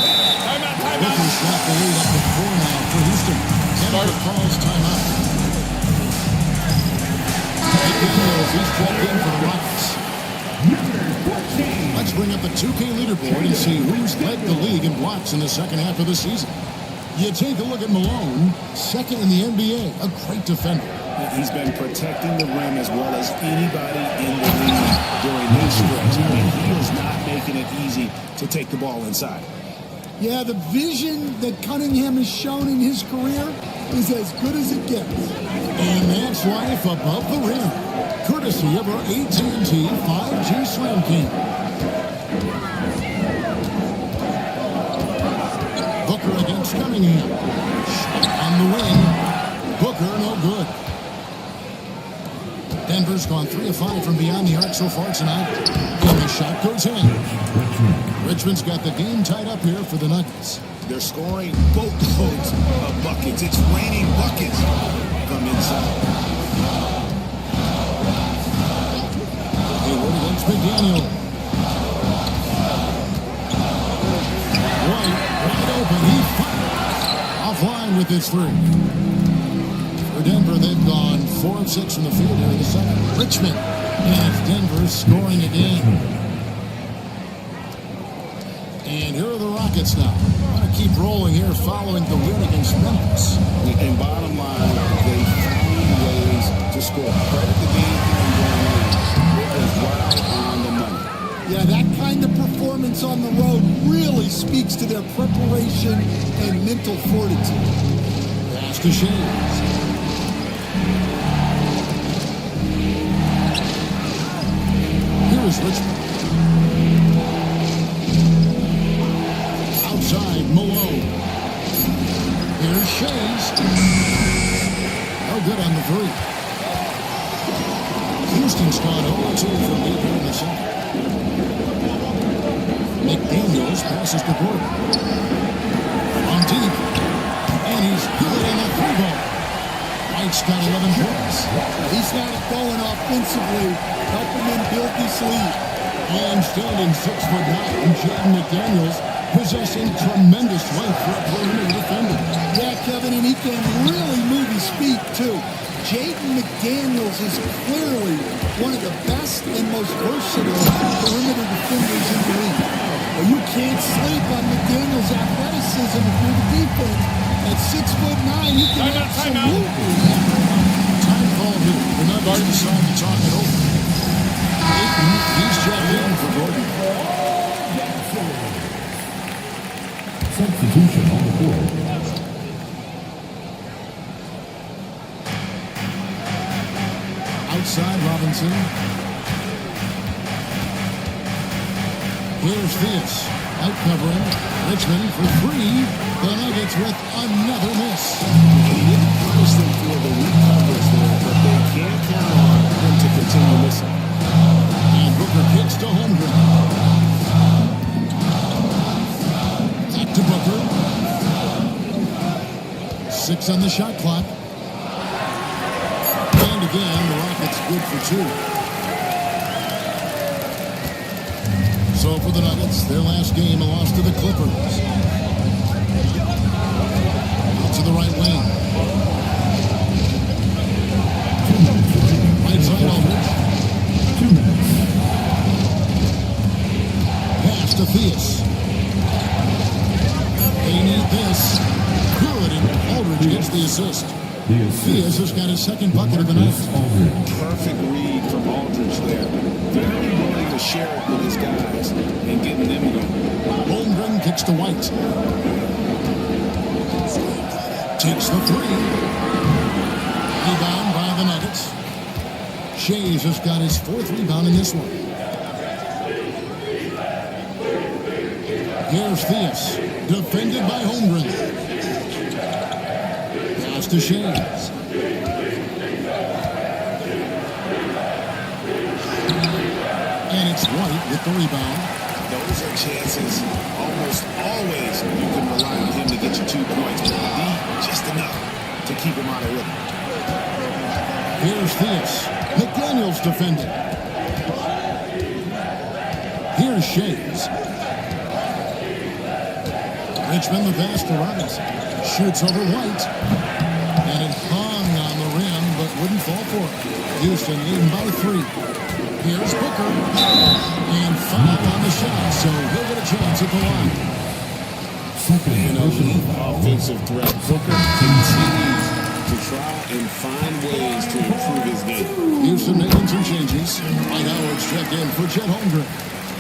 Booker shot the lead up to 4 now for Houston. Denver calls timeout. McDaniels, he's checked in for the Rockets. Let's bring up the 2K leaderboard and see who's led the league in blocks in the second half of the season. You take a look at Malone, second in the NBA, a great defender.
He's been protecting the rim as well as anybody in the league during this stretch. And he is not making it easy to take the ball inside.
Yeah, the vision that Cunningham has shown in his career is as good as it gets.
And that's life above the rim, courtesy of our AT&T 5G Slam King. Booker against Cunningham. Shot on the wing. Booker, no good. Denver's gone 3 of 5 from beyond the arc so far tonight. And the shot goes in. Richmond's got the game tied up here for the Nuggets.
They're scoring boatloads of buckets. It's raining buckets from inside.
Hayward against McDaniel. White, wide open. He fired. Offline with his 3. For Denver, they've gone 4 of 6 from the field here in the second. Richmond. And it's Denver scoring again. And here are the Rockets now. Want to keep rolling here following the win against Memphis.
And bottom line, they found ways to score. Credit the game plan. It was right on the money.
Yeah, that kind of performance on the road really speaks to their preparation and mental fortitude.
Pass to Shea. Here's Richmond. Outside, Malone. three. Houston's gone 0-2 from deep here in the second. McDaniels passes to Gordon. On deep. And he's good on the three ball. White's got 11 points.
He's got it going offensively, helping them build this lead.
And standing 6'9", Jaden McDaniels possessing tremendous length for a perimeter defender.
Yeah, Kevin, and he can really move his feet, too. Jaden McDaniels is clearly one of the best and most versatile perimeter defenders in the league. But you can't sleep on McDaniels' athleticism if you're the defense. At 6'9", he can absolutely.
Time call here. The Nuggets decide to talk it over. Ayton, he's checked in for Gordon.
Substitution on the court.
Outside Robinson. Here's Theus. Out covering. Richmond for three. The Nuggets with another miss.
He didn't punish them for the weak coverage there, but they can't count on him to continue missing.
And Booker kicks to Holmgren. Back to Booker. 6 on the shot clock. And again, the Rockets good for 2. So for the Nuggets, their last game, a loss to the Clippers. Out to the right wing. Right side Aldridge.
2 minutes.
Pass to Theus. They need this. Good, and Aldridge gets the assist. Theus has got his second bucket of the night.
Perfect read from Aldridge there. Very willing to share it with his guys and getting them going.
Holmgren kicks to White. Takes the three. Rebound by the Nuggets. Shays has got his 4th rebound in this one. Here's Theus. Defended by Holmgren. Pass to Shays. And it's White with the rebound.
Those are chances almost always you can rely on him to get you 2 points, but you need just enough to keep him out of rhythm.
Here's Theus. McDaniels defending. Here's Shays. Richmond the pass to Robinson. Shoots over White. And it hung on the rim, but wouldn't fall for it. Houston leading by 3. Here's Booker. And foul on the shot, so he'll get a chance at the line.
An elite offensive threat. Booker continues to try and find ways to improve his game.
Houston making some changes. Mike Howard's checked in for Chet Holmgren.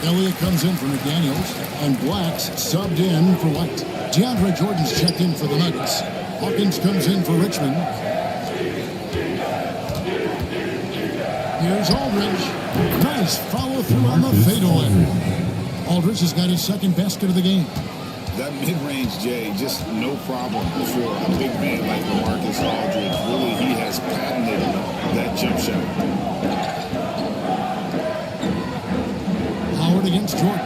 Elliott comes in for McDaniels, and Black's subbed in for White. DeAndre Jordan's checked in for the Nuggets. Hawkins comes in for Richmond. Here's Aldridge. Nice follow-through on the fadeaway. Aldridge has got his second basket of the game.
That mid-range, Jay, just no problem for a big man like LaMarcus Aldridge. Really, he has patented that jump shot.
Howard against Jordan.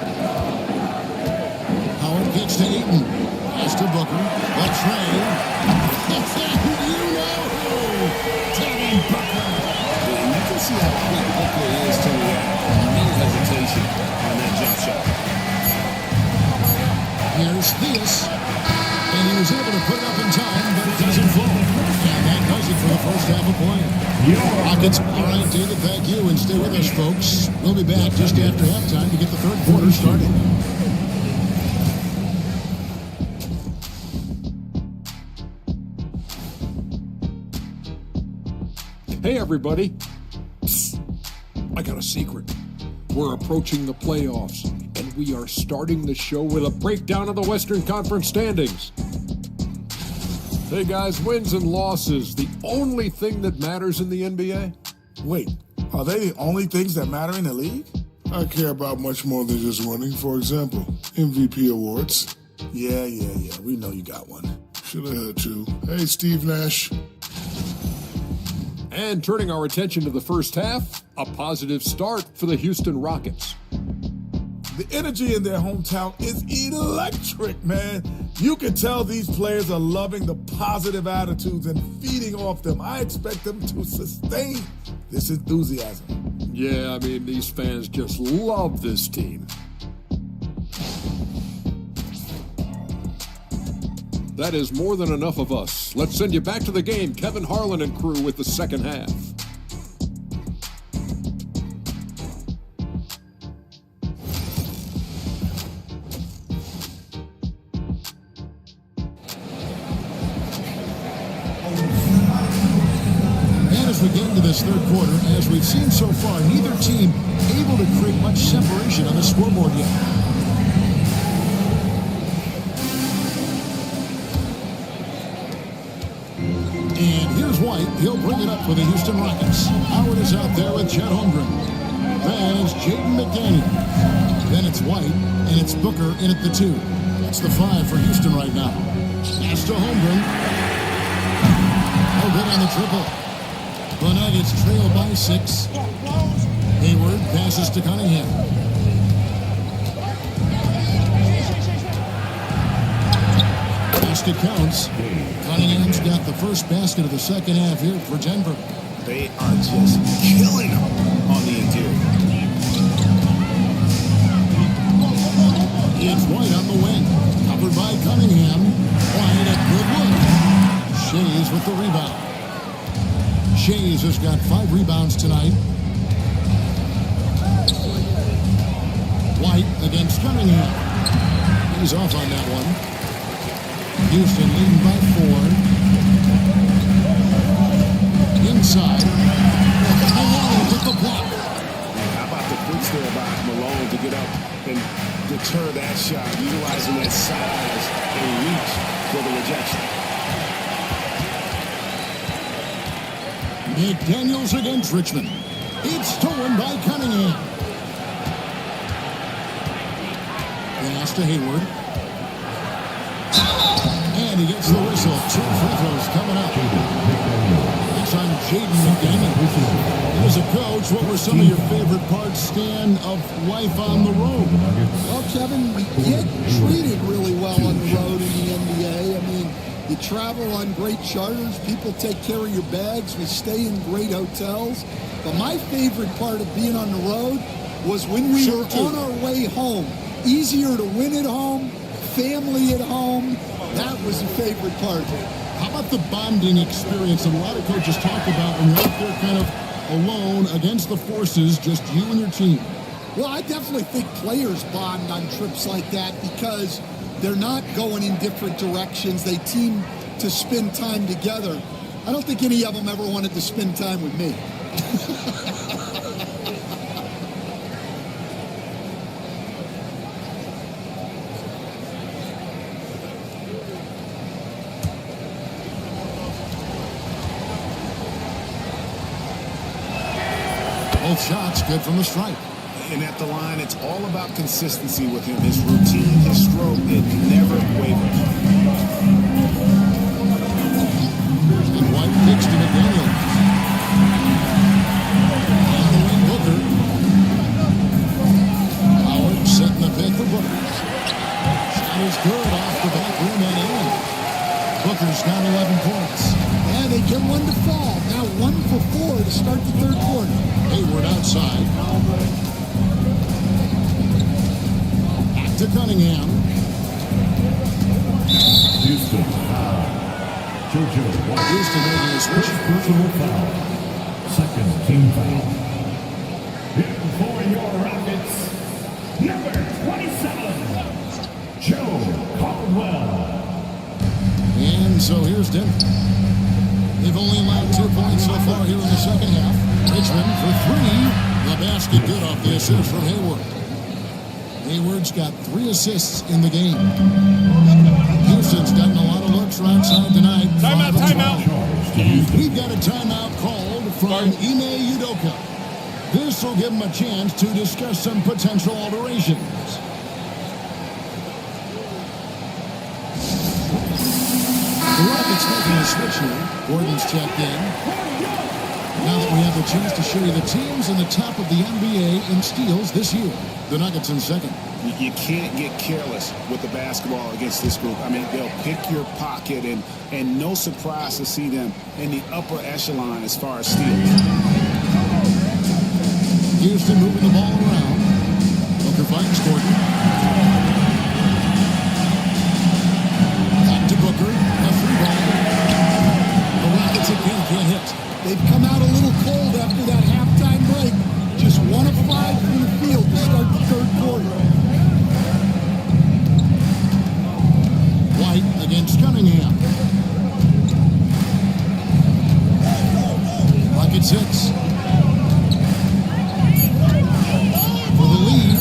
Howard kicks to Ayton. Pass to Booker. The trade. You know who. Devin Booker.
And you can see how quick Booker is to react. No hesitation on that jump shot.
Here's Theus. And he was able to put it up in time, but it doesn't fall. And that does it for the first half of play. Rockets. All right, David, thank you. And stay with us, folks. We'll be back just after halftime to get the third quarter started.
Hey, everybody. Psst. I got a secret. We're approaching the playoffs, and we are starting the show with a breakdown of the Western Conference standings. Hey, guys, wins and losses, the only thing that matters in the NBA?
Wait, are they the only things that matter in the league? I care about much more than just winning. For example, MVP awards.
Yeah, we know you got one.
Should have had 2. Hey, Steve Nash.
And turning our attention to the first half, a positive start for the Houston Rockets.
The energy in their hometown is electric, man. You can tell these players are loving the positive attitudes and feeding off them. I expect them to sustain this enthusiasm.
Yeah, I mean, these fans just love this team. That is more than enough of us. Let's send you back to the game. Kevin Harlan and crew with the second half.
As we get into this third quarter, as we've seen so far, neither team able to create much separation on the scoreboard yet. And here's White. He'll bring it up for the Houston Rockets. Howard is out there with Chet Holmgren. Then it's Jaden McDaniel. Then it's White, and it's Booker in at the 2. That's the 5 for Houston right now. Pass to Holmgren. No good on the triple. The Nuggets trail by 6. Hayward passes to Cunningham. Basket counts. Cunningham's got the first basket of the second half here for Denver.
They are just killing them on the interior.
It's White on the wing. Covered by Cunningham. White at Goodwood. Shays with the rebound. Shays has got 5 rebounds tonight. White against Cunningham. He's off on that one. Houston leading by 4. Inside. Malone with the block.
How about the blitz there by Malone to get up and deter that shot, utilizing that size and reach for the rejection.
McDaniels against Richmond. It's stolen by Cunningham. Pass to Hayward. And he gets the whistle. 2 free throws coming up. It's on Jaden McDaniel. As a coach, what were some of your favorite parts, Stan, of life on the road?
Well, Kevin, we get treated really well on the road in the NBA. I mean, you travel on great charters. People take care of your bags. We stay in great hotels. But my favorite part of being on the road was when we were on our way home. Easier to win at home, family at home. That was the favorite part.
How about the bonding experience that a lot of coaches talk about when you're out there kind of alone against the forces, just you and your team?
Well, I definitely think players bond on trips like that because they're not going in different directions. They team to spend time together. I don't think any of them ever wanted to spend time with me.
Both shots good from the stripe.
And at the line, it's all about consistency with him. His routine, his stroke, it never wavers.
And White kicks to McDaniel. On the wing, Booker. Howard setting the pick for Booker. Shot is good off the back rim and in. Booker's got 11 points.
And they get one to fall. Now 1 for 4 to start the third quarter.
Hayward outside. Back to Cunningham.
Houston.
Houston making a switch.
Personal foul. Second team foul. In for your Rockets, number 27, Joe Caldwell.
And so here's Denver. They've only allowed 2 points so far here in the second half. Richmond for 3. The basket good off the assist from Hayward. Hayward's got 3 assists in the game. Houston's gotten a lot of looks from outside tonight.
Timeout.
We've got a timeout called from Ime Udoka. This will give him a chance to discuss some potential alterations. The Rockets making a switch here. Gordon's checked in. Now that we have the chance to show you the teams in the top of the NBA in steals this year. The Nuggets in second.
You can't get careless with the basketball against this group. I mean, they'll pick your pocket, and no surprise to see them in the upper echelon as far as steals.
Houston moving the ball around. Booker finds Gordon. Back to Booker. A free ball. The Rockets again can't hit.
They've come out a little cold after that halftime break. Just 1 of 5 from the field to start the third quarter.
White against Cunningham. Rocket 6. For the lead.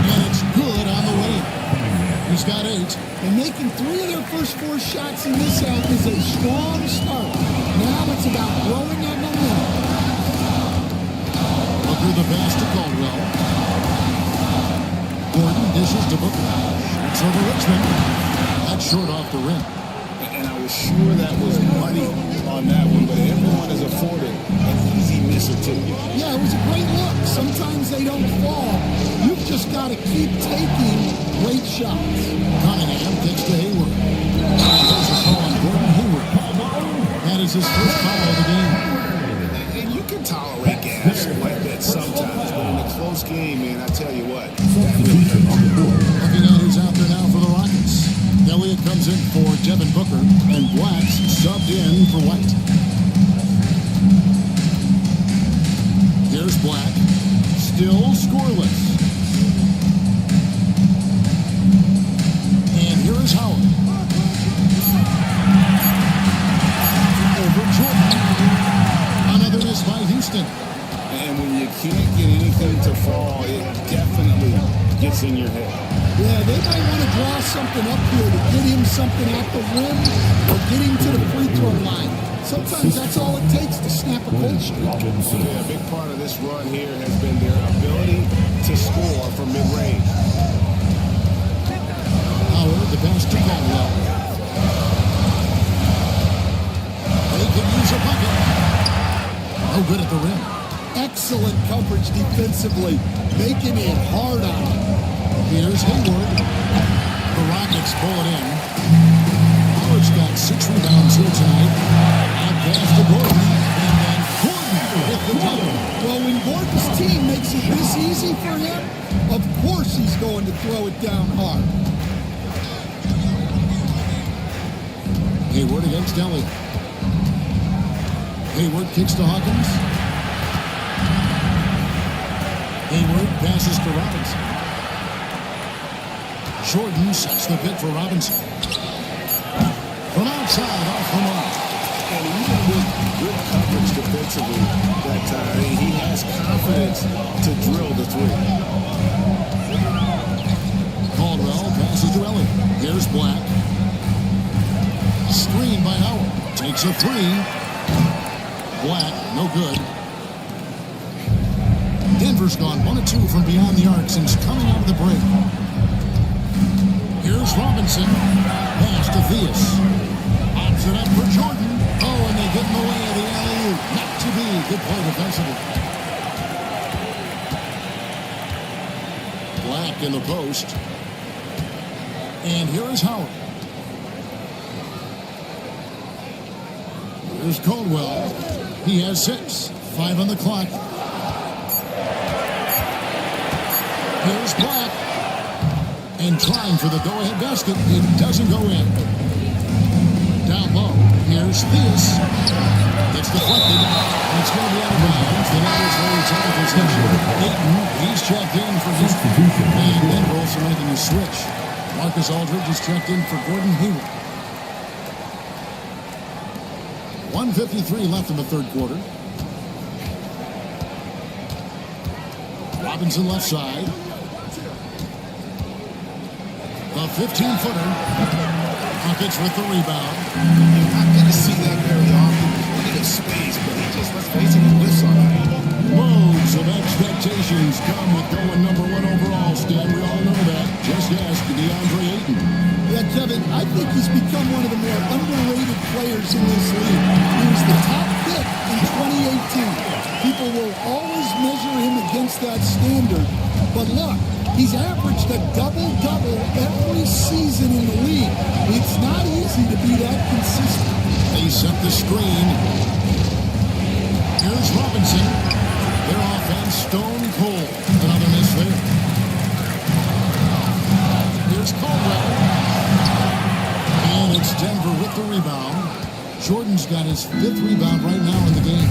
And it's good on the way. He's got 8.
And making 3 of their first 4 shots in this half is a strong start. Now it's about growing that momentum.
Booker the pass to Caldwell. Gordon dishes to Booker. It's over Richmond. That's short off the rim.
And I was sure that was money on that one, but everyone is afforded an easy miss or two.
Yeah, it was a great look. Sometimes they don't fall. You've just got to keep taking great shots.
Cunningham gets to Hayward. There's a call on Gordon Hayward. That is his first foul of the game.
And you can tolerate gas like that sometimes, but in a close game, man, I tell you what.
Looking at who's out there now for the Rockets. Elliott comes in for Devin Booker, and Black's subbed in for White. Here's Black. Still scoreless. And here is Howard. Over Jordan. Another miss by Houston.
And when you can't get anything to fall, it definitely gets in your head.
Yeah, they might want to draw something up here to get him something at the rim or get him to the free throw line. Sometimes that's all it takes to snap a cold streak.
Yeah, a big part of this run here has been their ability to score from mid-range.
Howard, the pass to Caldwell. They can use a bucket. No good at the rim.
Excellent coverage defensively, making it hard on him.
Here's Hayward. The Rockets pull it in. Howard's got 6 rebounds here tonight. And pass to Gordon. And then Gordon with the double.
Well, when Gordon's team makes it this easy for him, of course he's going to throw it down hard.
Hayward against Elliott. Hayward kicks to Hawkins. Hayward passes to Robinson. Jordan sets the pick for Robinson. From outside, off the mark.
And even with good coverage defensively that time, he has confidence to drill the 3.
Caldwell passes to Elliott. Here's Black. Screen by Howard. Takes a 3. Black, no good. Denver's gone 1 of 2 from beyond the arc since coming out of the break. Here's Robinson. Pass to Theus. Pops it up for Jordan. Oh, and they get in the way of the alley-oop. Not to be. Good play defensively. Black in the post. And here is Howard. Here's Caldwell. He has 6. 5 on the clock. Here's Black. And trying for the go-ahead basket. It doesn't go in. Down low. Here's Theus. It's deflected. It's going to be out of bounds. The net is very tight possession. Ayton, he's checked in for Houston. And Denver also making a switch. Marcus Aldridge is checked in for Gordon Hayward. 1:53 left in the third quarter. Robinson left side. A 15-footer. Rockets with the rebound.
You're not going to see that very often. Plenty of space, but he just, let's face it, he whiffs on that.
Loads of expectations come with going number 1 overall, Stan. We all know that. Just ask DeAndre Ayton.
Yeah, Kevin, I think he's become one of the more underrated players in this league. He was the top pick in in 2018. People will always measure him against that standard. But look, he's averaged a double-double every season in the league. It's not easy to be that consistent.
They set the screen. Here's Robinson. Their offense stone cold. Another miss there. Here's Caldwell. And it's Denver with the rebound. Jordan's got his 5th rebound right now in the game.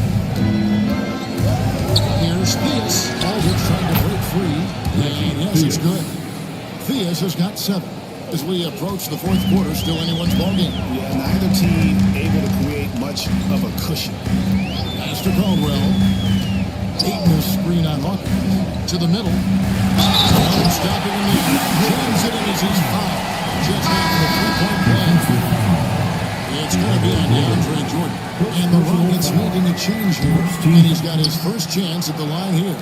Here's Theus. Aldridge trying to break free. And yes, it's good. Theus has got 7. As we approach the 4th quarter, still anyone's ballgame.
Yeah, neither team able to create much of a cushion.
Pass to Caldwell. Ayton will screen on Hawkins. To the middle. Stopping him in. Jams it in as he's fouled. Just after the 3-point play. It's going to be on DeAndre Jordan. And the Rockets making a change here. And he's got his first chance at the line here.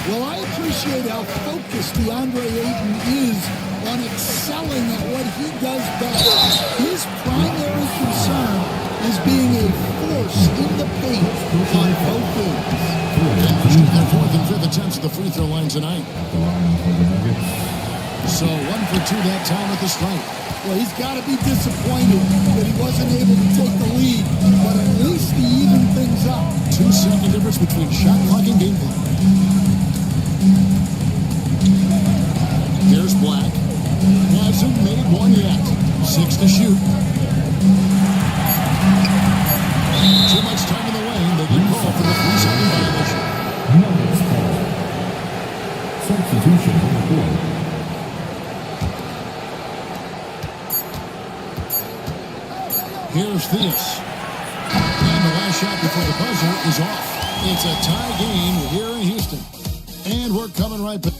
Well, I appreciate how focused DeAndre Ayton is on excelling at what he does best. His primary concern is being a force in the paint on both ends.
Their 4th and 5th attempts at the free throw line tonight. So 1 for 2 that time at the stripe.
Well, he's got to be disappointed that he wasn't able to take the lead, but at least he evened things up.
2-second difference between shot clock and game clock. Here's Black. Hasn't made one yet. 6 to shoot. Too much time in the lane. They get called for the 3-second violation.
Substitution on the board.
Here's Theus. And the last shot before the buzzer is off. It's a tie game here in Houston. And we're coming right back.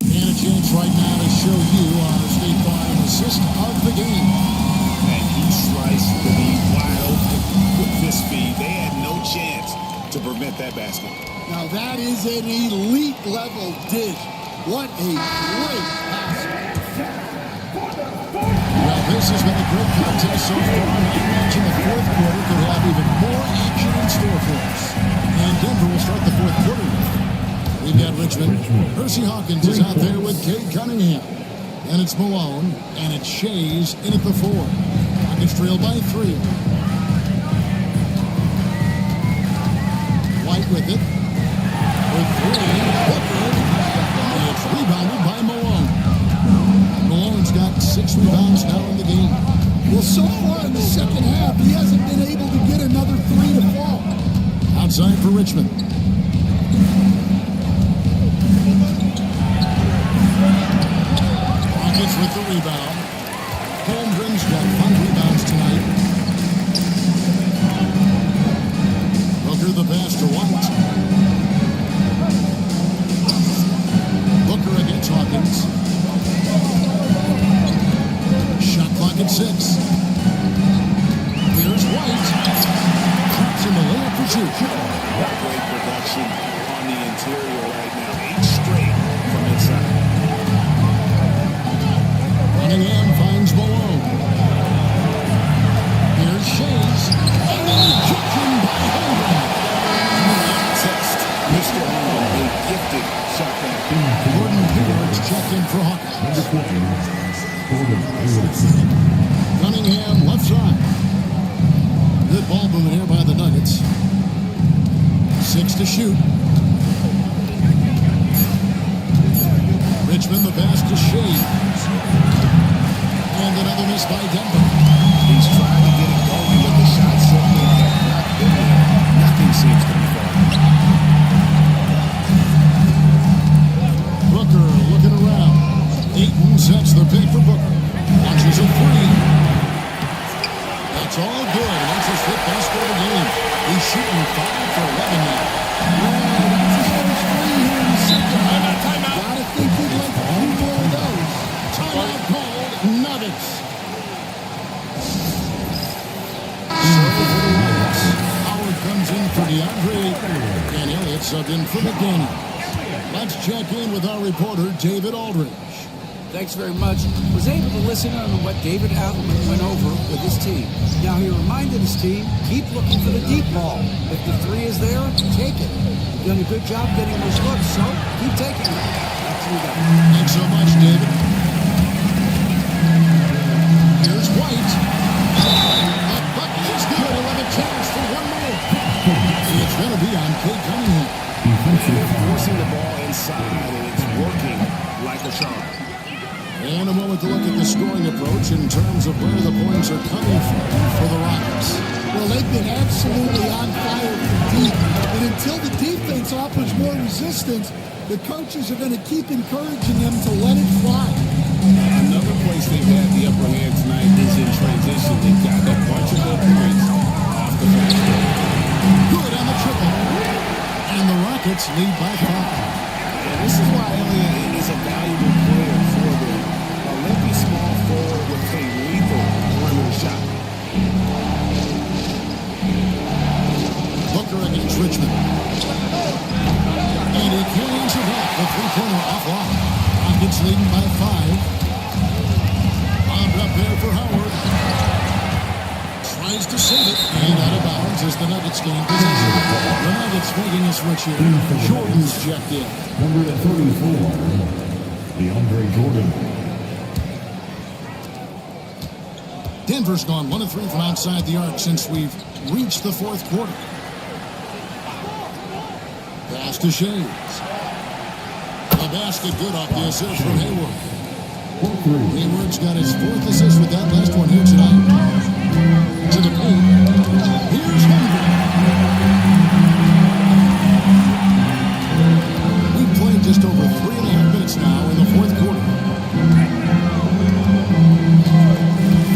And a chance right now to show you our State Farm assist of the game.
And he sliced the lead wide open with this speed. They had no chance to prevent that basket.
Now that is an elite level dish. What a great pass.
Well, this has been a great contest so far. I imagine the 4th quarter could have even more action in store for us. And Denver will start the 4th quarter. We've got Richmond. Percy Hawkins is out there with Cade Cunningham. And it's Malone. And it's Shays in at the 4. Rockets trail by 3. White with it. With 3. Booker. And it's rebounded by Malone. Malone's got 6 rebounds now in the game.
Well, so far in the second half, he hasn't been able to get another 3 to fall.
Outside for Richmond. Rockets with the rebound. Holmgren's got 5 rebounds tonight. Booker the pass to White. Booker against Hawkins. Shot clock at 6. Here's White. Traps in the layup for 2.
Great production on the interior right now. 8 straight from inside.
Cunningham finds Malone. Here's Shays. And then Egyptian by Holmgren.
Test Mr. Holmgren, a gifted shot blocker.
Gordon Hayward's checked in for Hawkins. Cunningham left side. Good ball movement here by the Nuggets. 6 to shoot. Richmond the pass to Shays. And another miss by Denver.
He's trying to get it going, but the shot simply have not been there. Nothing seems to be falling.
Booker looking around. Ayton sets the pick for Booker. Launches a 3. That's all good. That's his 5th basket of the game. He's shooting 5 for 11 now.
That's his first 3 here in the second half. Gotta think he'd like a few more of those.
Timeout called. Nuggets. Howard comes in for DeAndre. And Elliott subbed in for McDaniel. Let's check in with our reporter, David Aldridge.
thanks very much, was able to listen in on what David Adelman went over with his team. Now, he reminded his team, keep looking for the deep ball. If the three is there, take it. You've done a good job getting those looks, so keep taking them. Back to you guys.
Thanks so much, David. Here's White. That bucket is good. He'll have a chance for one more. It's going to be on Kate Cunningham.
They're forcing the ball inside, and it's working like a charm.
And a moment to look at the scoring approach in terms of where the points are coming from for the Rockets.
Well, they've been absolutely on fire from deep. And until the defense offers more resistance, the coaches are going to keep encouraging them to let it fly.
Another place they've had the upper hand tonight is in transition. They've got a bunch of good points off the back.
Good on the triple. And the Rockets lead by 5.
And this is why Elliott is a valuable player for them. A limpy small forward with a lethal perimeter shot.
Booker against Richmond. And he carries it off. The three-pointer offline. Rockets leading by 5. Bombed up there for Howard. Tries to save it. And out of bounds as the Nuggets gain possession. The Nuggets making a switch here. Jordan's checked in.
Number 34, DeAndre Jordan.
Denver's gone 1 of 3 from outside the arc since we've reached the fourth quarter. Pass to Shades. The basket good off the assist from Hayward. Hayward's got his 4th assist with that last one here tonight. To the paint. Here's Henry. We've played just over 3.5 minutes now in the fourth quarter.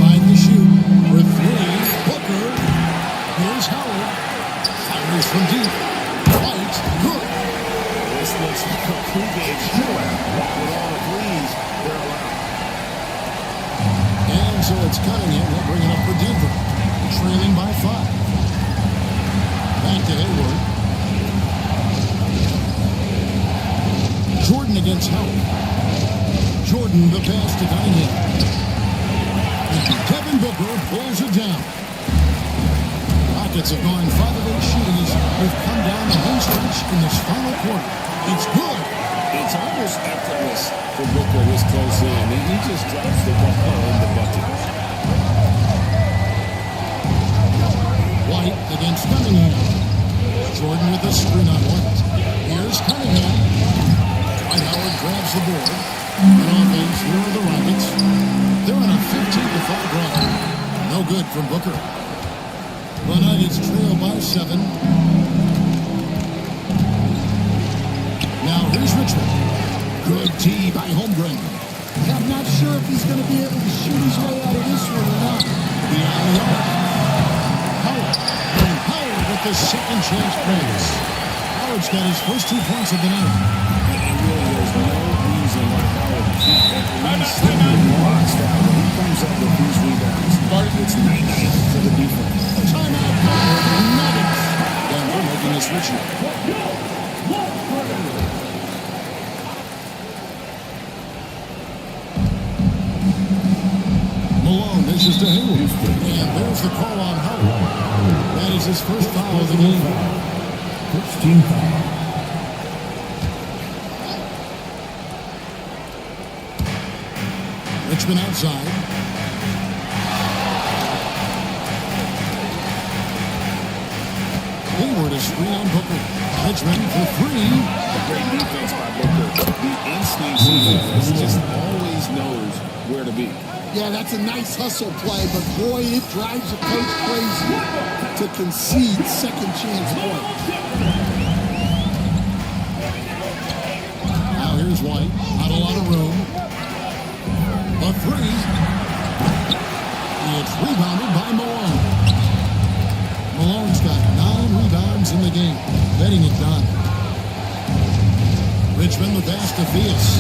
5 to shoot for 3. Booker. Here's Howard. Fires from deep. White. Good.
This looks like a pregame shootout with all the threes they're allowed.
And so it's Cunningham. He'll bring it up for Denver. Trailing by 5. Back to Hayward. Jordan against Howard. Jordan the pass to Cunningham. Kevin Booker pulls it down. Rockets have gone 5 of 8 shooting as we've come down the home stretch in this final quarter. It's good.
It's almost effortless for Booker this close in. He just drops the ball in the bucket.
White against Cunningham. Jordan with a screen on White. Here's Cunningham. Dwight Howard grabs the board. And offense, here are the Rockets. They're on a 15-5 run. No good from Booker. The Nuggets trail by 7. Now here's Richmond. Good tee by Holmgren.
I'm not sure if he's going to be able to shoot his way out of this one or not.
Beyond the arc. Howard. And Howard with the second chance pass. Howard's got his first 2 points of the night.
And really, there's no reason why Howard can't at least stay boxed out when he comes up with these rebounds. It's night-night for the defense.
Timeout. Nuggets. Denver making a switch here. Malone dishes to Hayward. And there's the call on Howard. That is his first foul of the game.
First team foul.
Richmond outside. Hayward is screen on Booker. Richmond for 3.
A great defense by Booker. The instinct he has just always knows where to be.
Yeah, that's a nice hustle play, but boy, it drives a coach crazy to concede second chance points.
Now here's White. Not a lot of room. A 3. It's rebounded by Malone. Malone's got 9 rebounds in the game. Betting it done. Richmond the pass to Fias.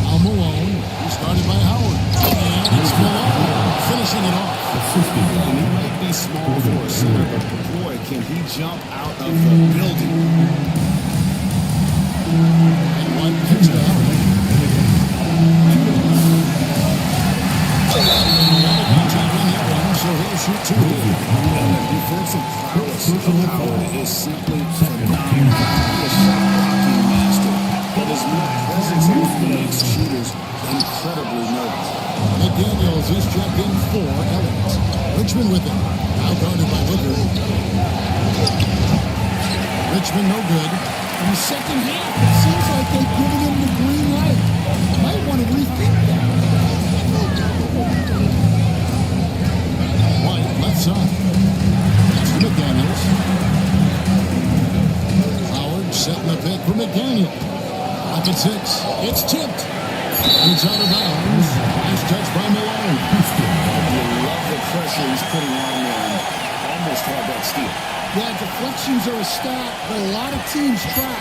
Now Malone. Started by Howard. And it's Malone finishing it off.
And he might be small for a center, but boy, can he jump out of the building.
And White picks it up.
mix of Howard is simply phenomenal. He's a shot blocking master, but his mere presence on the field makes shooters incredibly nervous.
McDaniels is checked in for Elliott. Richmond with him. Now guarded by Booker. Richmond no good.
In the second half, it seems like they've given him the green light. Might want to rethink that.
White left side. That's to McDaniels. Howard setting the pick for McDaniel. Up at 6. It's tipped. And it's out of bounds. Nice touch by Malone.
You love the pressure he's putting on there. Almost had that steal.
Yeah, deflections are a stat that a lot of teams track.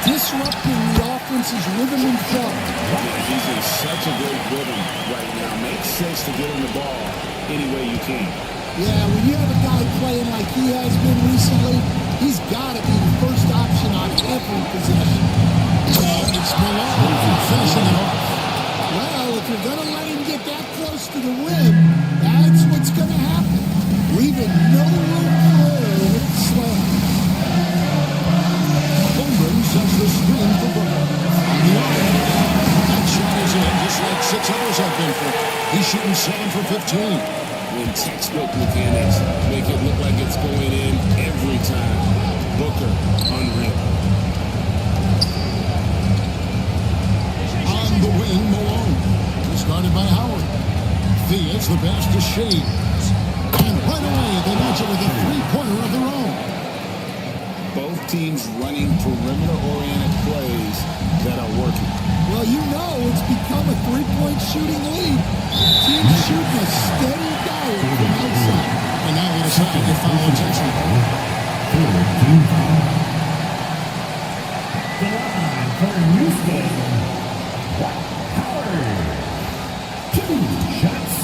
Disrupting the offense's rhythm and flow.
Yeah, he's in such a great rhythm right now. Makes sense to get him the ball any way you can.
Yeah, when you have a guy playing like he has been recently, he's got to be the first option on every possession.
It's Malone finishing it off.
Well, if you're going to let him get that close to the rim, that's what's going to happen. Leaving no room for error with the slam.
Holmgren sets the screen for Booker. On the other, that shot is in just like 6 others have been for. He's shooting 7 for 15.
When textbook mechanics make it look like it's going in every time. Booker, unreal.
On the wing, Malone. Started by Howard. Thea's the pass to Shea. And right away, they match it with a three-pointer of their own.
Both teams running perimeter-oriented plays that are working.
Well, you know it's become a three-point shooting lead. Teams shooting a steady diet from outside.
And now they decide to foul intentionally.
The line for Houston. Howard. 2 shots.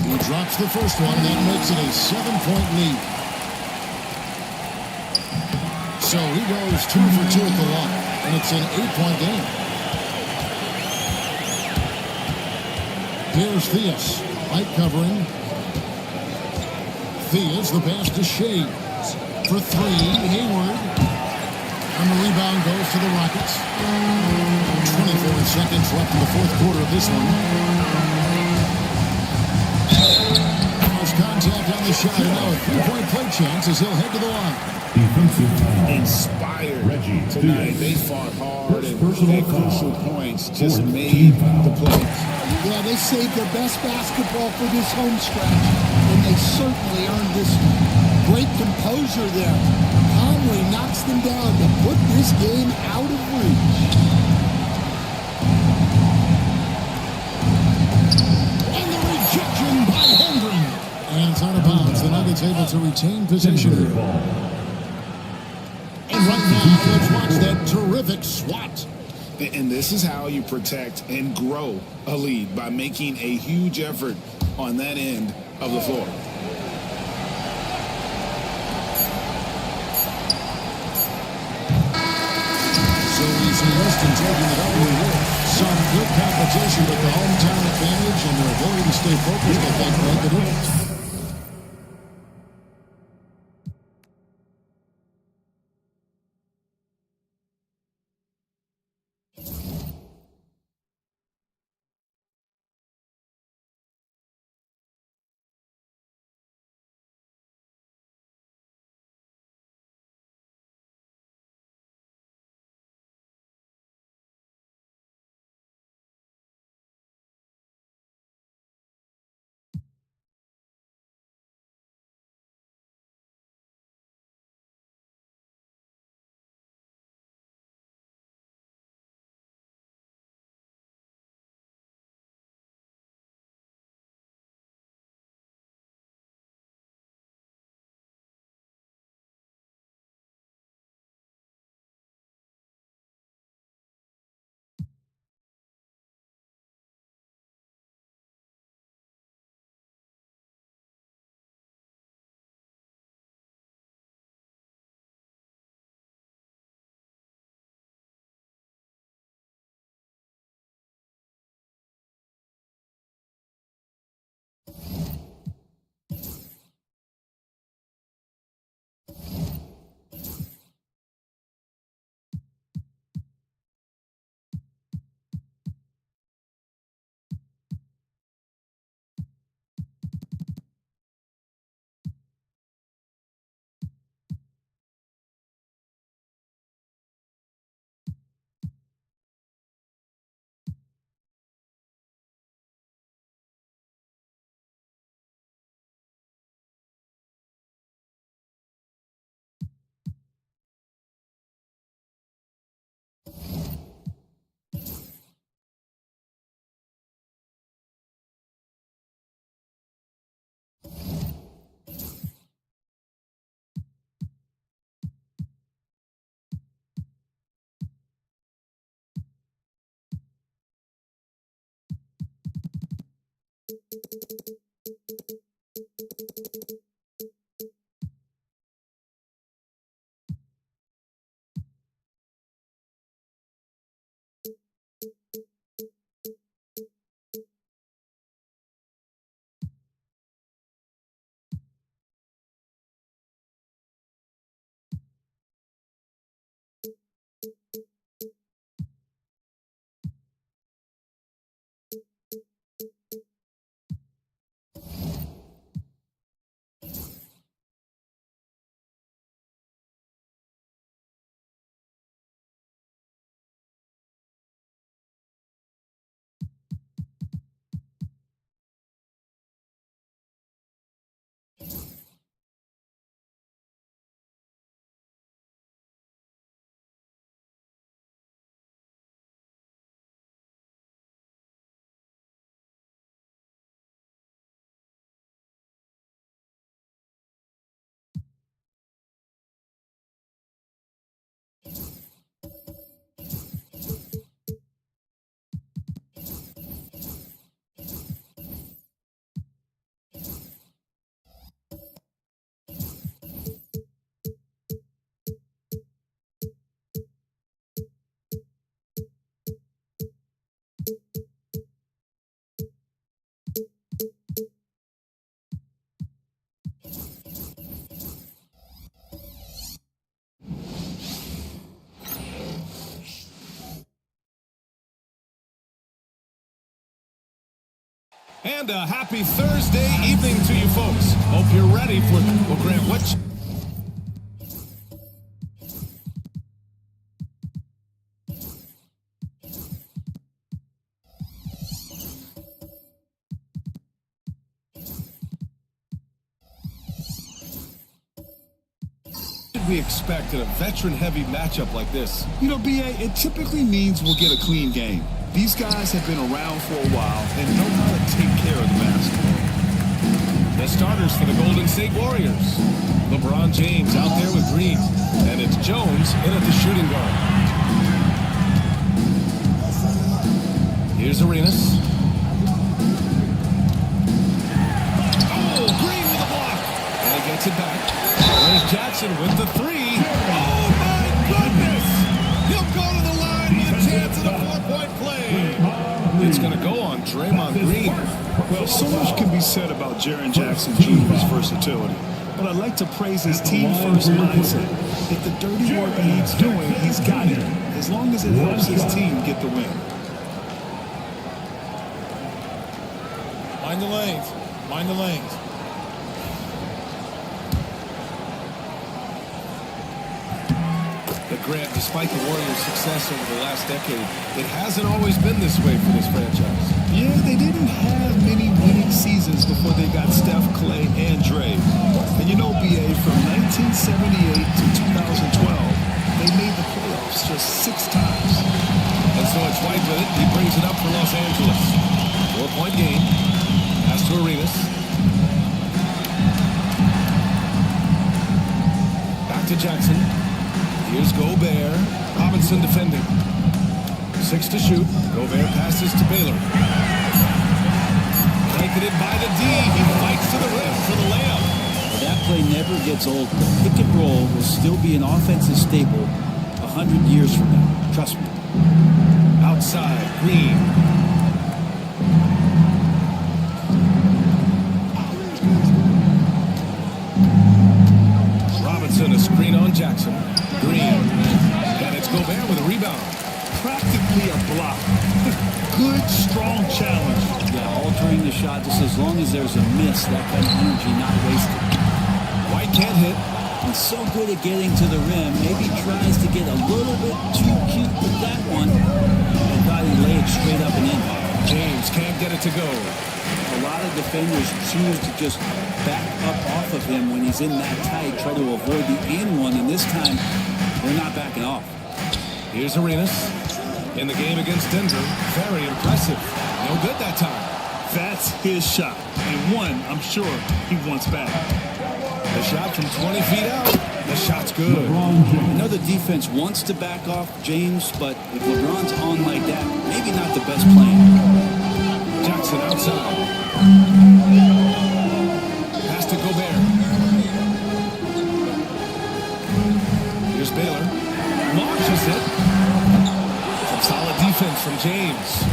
He drops the first one. That makes it a 7-point lead. So he goes 2 for 2 at the line. And it's an 8-point game. Here's Theus. Light covering. Theus, the pass to Shea. For 3, Hayward. And the rebound goes to the Rockets. 24 seconds left in the fourth quarter of this one. First contact on the shot. And now a 3-point play chance as he'll head to the line.
Inspired tonight. They fought hard and at crucial points just made the plays.
Yeah, they saved their best basketball for this home stretch, and they certainly earned this great composure there. Conley knocks them down to put this game out of reach.
And the rejection by Holmgren. And it's out of bounds. The Nuggets able to retain possession here. And right now, let's watch that terrific swat.
And this is how you protect and grow a lead, by making a huge effort on that end of the floor.
So easy Houston taking it over with some good competition, but the hometown advantage and their ability to stay focused, I think, made the difference.
And a happy Thursday evening to you folks. Hope you're ready for, well, Grant, what should we expect in a veteran-heavy matchup like this?
You know, BA, it typically means we'll get a clean game. These guys have been around for a while and know how to take care of the basketball.
The starters for the Golden State Warriors. LeBron James out there with Green. And it's Jones in at the shooting guard. Here's Arenas. Oh, Green with the block. And he gets it back. There's Jackson with the three. Oh, my goodness. He'll go to the line with a chance at a four-point play. It's going to go on Draymond Green.
Well, so much can be said about Jaren Jackson Jr.'s versatility, but I'd like to praise his team-first mindset. If the dirty work needs doing, he's got it, as long as it helps his team get the win.
Mind the lanes. Mind the lanes.
But Grant, despite the Warriors' success over the last decade, it hasn't always been this way for this franchise.
Yeah, they didn't have many winning seasons before they got Steph, Clay, and Dre. And you know, BA, from 1978 to 2012, they made the playoffs just 6 times.
And so it's White with it. He brings it up for Los Angeles. 4-point game. Pass to Arenas. Back to Jackson. Here's Gobert. Robinson defending. 6 to shoot. Gobert passes to Baylor. Blanketed by the D. He fights to the rim for the layup.
Well, that play never gets old. The pick and roll will still be an offensive staple 100 years from now. Trust me.
Outside, Green. Robinson, a screen on Jackson. Green. And it's Gobert with a rebound.
Practically a block. Good, strong challenge.
Yeah, altering the shot just as long as there's a miss, that kind of energy not wasted.
White can't hit.
He's so good at getting to the rim. Maybe tries to get a little bit too cute with that one. I thought he laid it straight up and in.
James can't get it to go.
A lot of defenders choose to just back up off of him when he's in that tight, try to avoid the and one, and this time they're not backing off.
Here's Arenas in the game against Denver. Very impressive. No good that time.
That's his shot, and one I'm sure he wants back.
The shot from 20 feet out. The shot's good.
I know the defense wants to back off James, but if LeBron's on like that, maybe not the best plan.
Jackson outside. Pass to Gobert. Here's Baylor. Launches it. Some solid defense from James.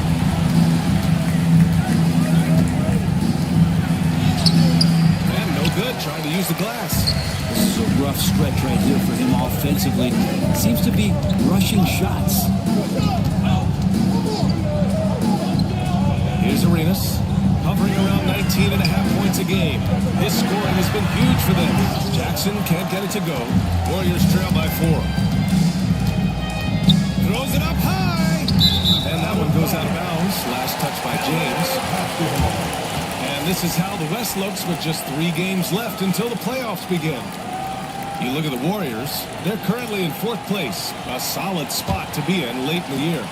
And no good, trying to use the glass.
This is a rough stretch right here for him offensively. Seems to be rushing shots.
Here's Arenas, hovering around 19 and a half points a game. His scoring has been huge for them. Jackson can't get it to go. Warriors trail by 4. Throws it up high. And that one goes out of bounds. Last touch by James. And this is how the West looks with just 3 games left until the playoffs begin. You look at the Warriors, they're currently in 4th place, a solid spot to be in late in the year.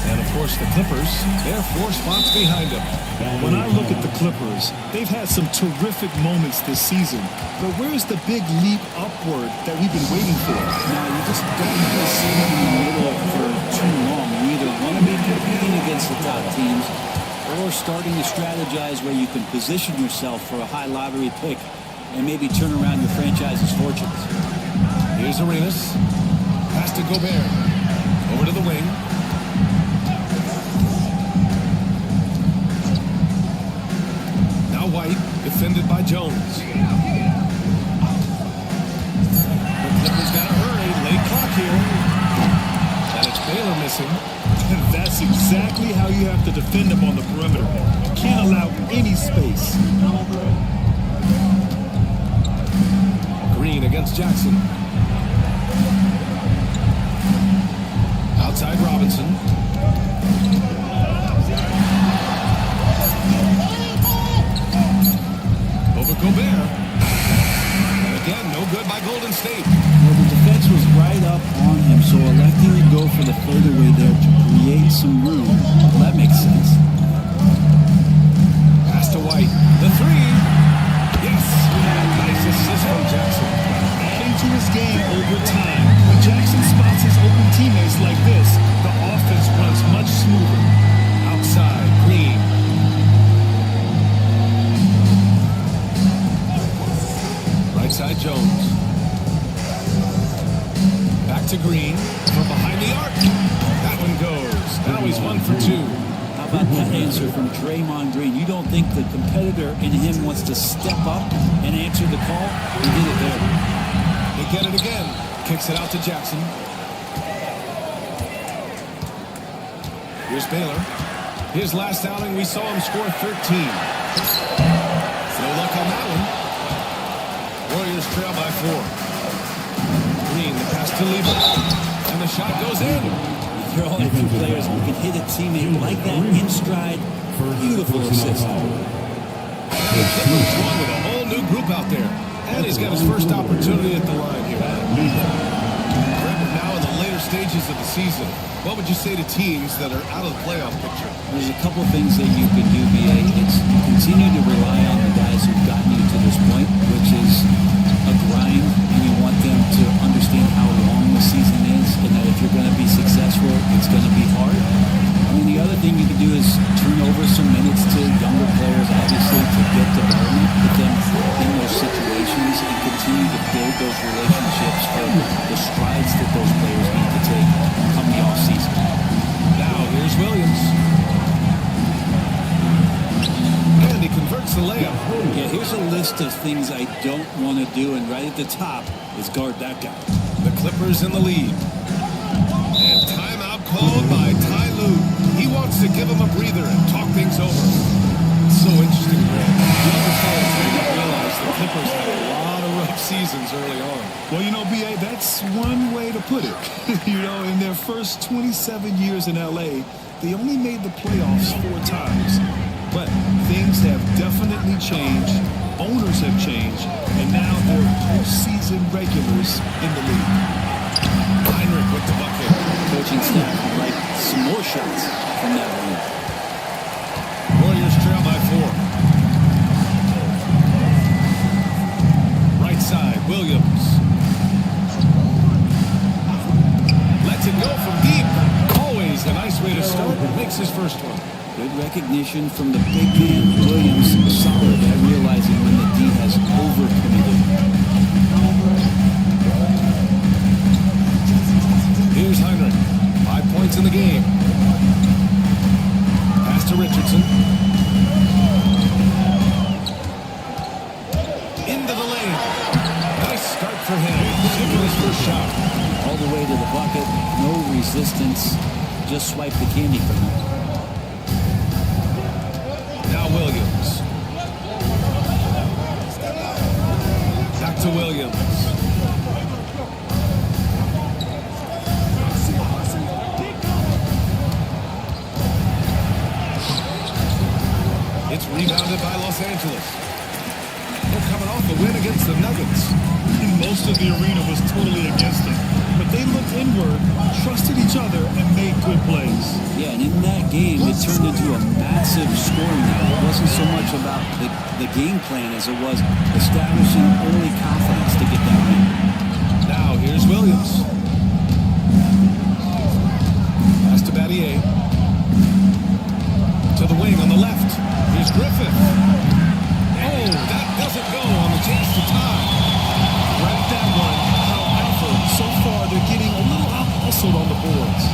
And of course the Clippers, they're 4 spots behind them.
When I look at the Clippers, they've had some terrific moments this season. But where's the big leap upward that we've been waiting for?
Now, you just don't want to sit in the middle for too long. You either want to be competing against the top teams or starting to strategize where you can position yourself for a high lottery pick and maybe turn around your franchise's fortunes.
Here's Arenas. Pass to Gobert. Over to the wing. Now White, defended by Jones. The Clippers got to hurry. Late clock here. And it's Baylor missing.
That's exactly how you have to defend them on the perimeter. You can't allow any space.
Green against Jackson. Outside Robinson. Over Gobert. And again, no good by Golden State.
Well, the defense was right up on him, so electing to go for the fadeaway there to create some room. Well, that makes sense.
Pass to White. The 3. Yes. Nice assist from Jackson.
Adding to his game over time. When Jackson spots his open teammates like this, the offense runs much smoother.
Outside, Green. Right side, Jones. Back to Green. From behind the arc. That one goes. Now he's 1 for 2.
How about that answer from Draymond Green? You don't think the competitor in him wants to step up and answer the call? He did it there.
They get it again. Kicks it out to Jackson. Here's Baylor. His last outing, we saw him score 13. No luck on that one. Warriors trail by 4. Green, the pass to Lever. And the shot goes in.
There are only 2 players who can hit a teammate like that in stride. Beautiful assist.
And the Clippers won with a whole new group out there. And he's got his first opportunity at the line here. Now in the later stages of the season, what would you say to teams that are out of the playoff picture?
There's a couple things that you can do, BA. It's continue to rely on the guys who've gotten you to this point, which is a grind, and you want them to understand how long the season is, and that if you're going to be successful, it's going to be hard. And the other thing you can do is turn over some minutes to younger players, obviously, to get development, put them in those situations, and continue to build those relationships for the strides that those players need to take come the offseason.
Now, here's Williams. And he converts the layup.
Yeah, here's a list of things I don't want to do, and right at the top is guard that guy.
The Clippers in the lead. And timeout called by Ty Lue. He wants to give him a breather and talk things over. So interesting, Grant. Younger players may not realize the Clippers had a lot of rough seasons early on.
Well, BA, that's one way to put it. In their first 27 years in L.A., they only made the playoffs 4 times. But things have definitely changed. Owners have changed. And now they're postseason regulars in the league.
Heinrich with the bucket.
Coaching staff would like some more shots from that one.
Warriors trail by 4. Right side, Williams. Lets it go from deep. Always a nice way to start. Makes his first one.
Good recognition from the big man, Williams. Solid at realizing when the D has overcommitted.
Here's Heinrich. 5 points in the game. Pass to Richardson. Into the lane. Nice start for him. Taking his first shot.
All the way to the bucket. No resistance. Just swipe the candy from him.
Now Williams. Back to Williams. It's rebounded by Los Angeles. They're coming off a win against the Nuggets.
Most of the arena was totally against them. But they looked inward, trusted each other, and made good plays.
Yeah, and in that game, it turned into a massive scoring night. It wasn't so much about the game plan as it was establishing early confidence to get that win.
Now, here's Williams. Pass to Battier. To the wing on the left. Here's Griffith. Oh, that doesn't go on the chance to tie.
Right that one. However, so far they're getting a little out-hustled on the boards.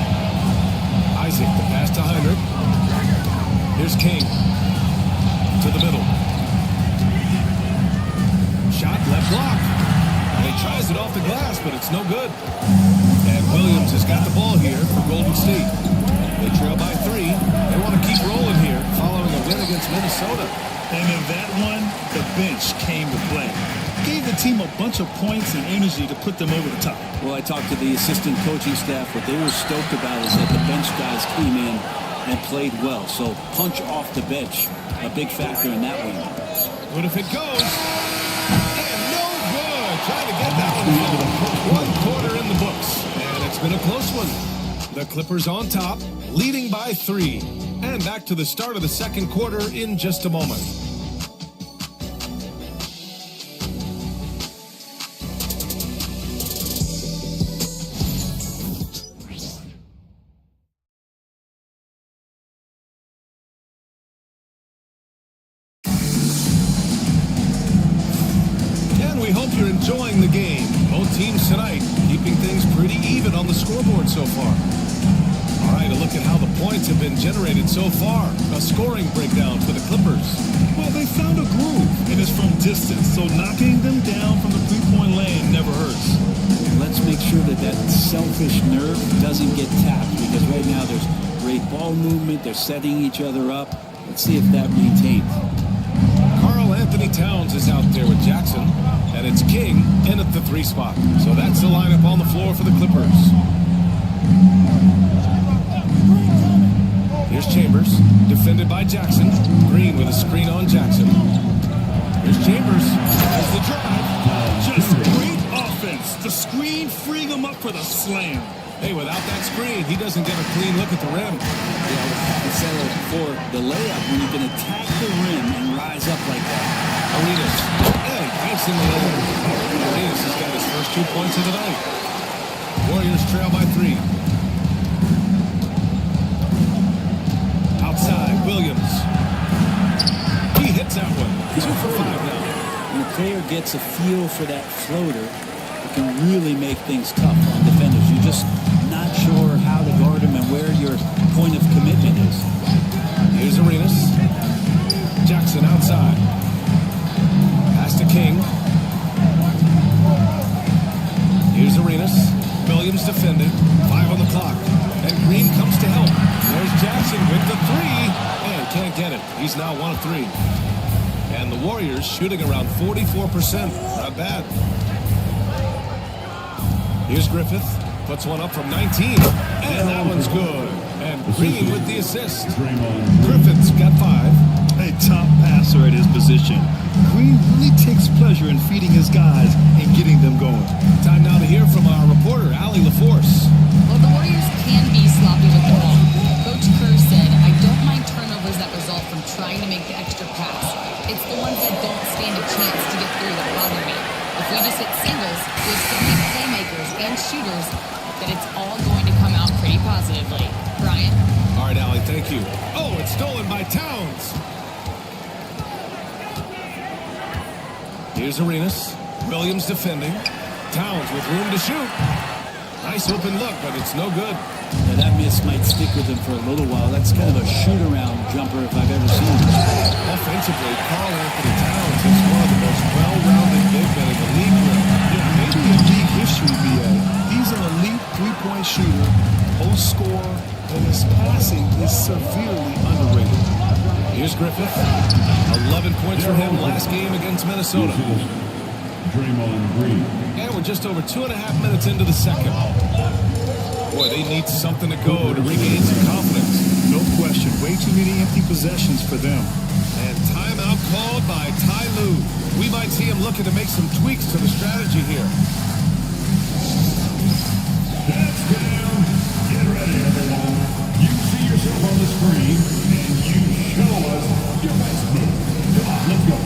Isaac, the pass to Heinrich. Here's King. To the middle. Shot left block. And he tries it off the glass, but it's no good. And Williams has got the ball here for Golden State. They trail by 3. They want to keep rolling here following a win against Minnesota.
And in that one, the bench came to play. Gave the team a bunch of points and energy to put them over the top.
Well, I talked to the assistant coaching staff. What they were stoked about is that the bench guys came in and played well. So punch off the bench, a big factor in that win.
What if it goes? And no good. Trying to get that one. 1 quarter in the books. And it's been a close one. The Clippers on top, leading by 3. And back to the start of the second quarter in just a moment. And we hope you're enjoying the game. Both teams tonight keeping things pretty even on the scoreboard so far. All right, a look at how the points have been generated so far. A scoring breakdown for the Clippers.
Well, they found a groove, and it's from distance, so knocking them down from the three-point lane never hurts.
Let's make sure that that selfish nerve doesn't get tapped, because right now there's great ball movement. They're setting each other up. Let's see if that maintains.
Karl Anthony Towns is out there with Jackson, and it's King in at the 3 spot. So that's the lineup on the floor for the Clippers. Here's Chambers, defended by Jackson. Green with a screen on Jackson. Here's Chambers. There's the drive.
Just great offense. The screen freeing him up for the slam.
Hey, without that screen, he doesn't get a clean look at the rim.
Yeah, to settle for the layup when you can attack the rim and rise up like that.
Arenas. Hey, thanks in the layup. Arenas has got his first 2 points of the night. Warriors trail by 3. Outside, Williams. He hits that one. 2 for 5 now.
When a player gets a feel for that floater, it can really make things tough on defenders. You're just not sure how to guard him and where your point of commitment is.
Here's Arenas. Jackson outside. Pass to King. Here's Arenas. Williams defended. 5 on the clock. And Green comes to help. There's Jackson with the 3. And can't get it. He's now 1 of 3. And the Warriors shooting around 44%. Not bad. Here's Griffith. Puts one up from 19. And that one's good. And Green with the assist. Griffith's got 5.
A top passer at his position. Green really takes pleasure in feeding his guys and getting them going.
Time now to hear from our reporter, Allie LaForce.
Well, the Warriors can be sloppy with the ball. Coach Kerr said, I don't mind turnovers that result from trying to make the extra pass. It's the ones that don't stand a chance to get through that bother me. If we just hit singles, we'll still need playmakers and shooters that it's all going to come out pretty positively. Brian?
All right, Allie, thank you. Oh, it's stolen by Towns. Here's Arenas. Williams defending. Towns with room to shoot. Nice open look, but it's no good.
Yeah, that miss might stick with him for a little while. That's kind of a shoot-around jumper if I've ever seen it.
Offensively, Karl Anthony Towns is one of the most well-rounded big men in the league.
Yeah, maybe in league history, BA. He's an elite three-point shooter, post scorer, and his passing is severely underrated.
Here's Griffith. 11 points for him last game against Minnesota.
Draymond Green.
And we're just over 2.5 minutes into the second. Boy, they need something to go to regain some confidence.
No question. Way too many empty possessions for them.
And timeout called by Ty Lue. We might see him looking to make some tweaks to the strategy here.
That's down. Get ready, everyone. You see yourself on the screen, and you show us your best move. Come on, let's go.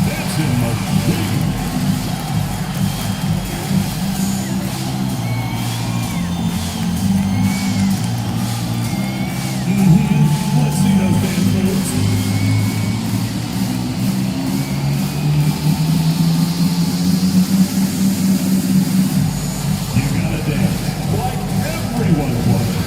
That's in motion. Let's see those dance moves. You gotta dance like everyone's watching.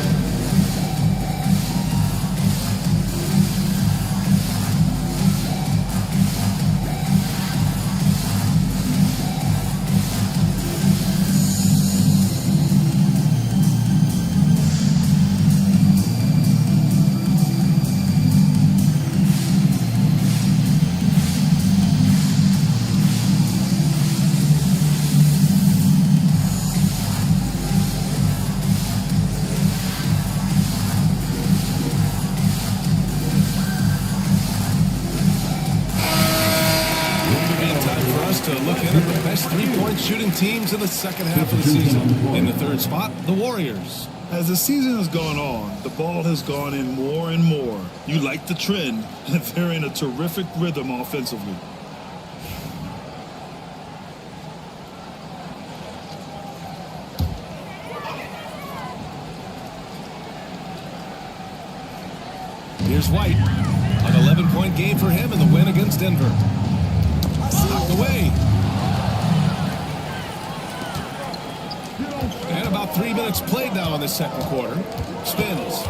To look in at the best three-point shooting teams in the second half of the season. In the third spot, the Warriors.
As the season has gone on, the ball has gone in more and more. You like the trend, and they're in a terrific rhythm offensively.
Here's White. An 11-point game for him in the win against Denver. Knocked away. And about 3 minutes played now in the second quarter. Spins.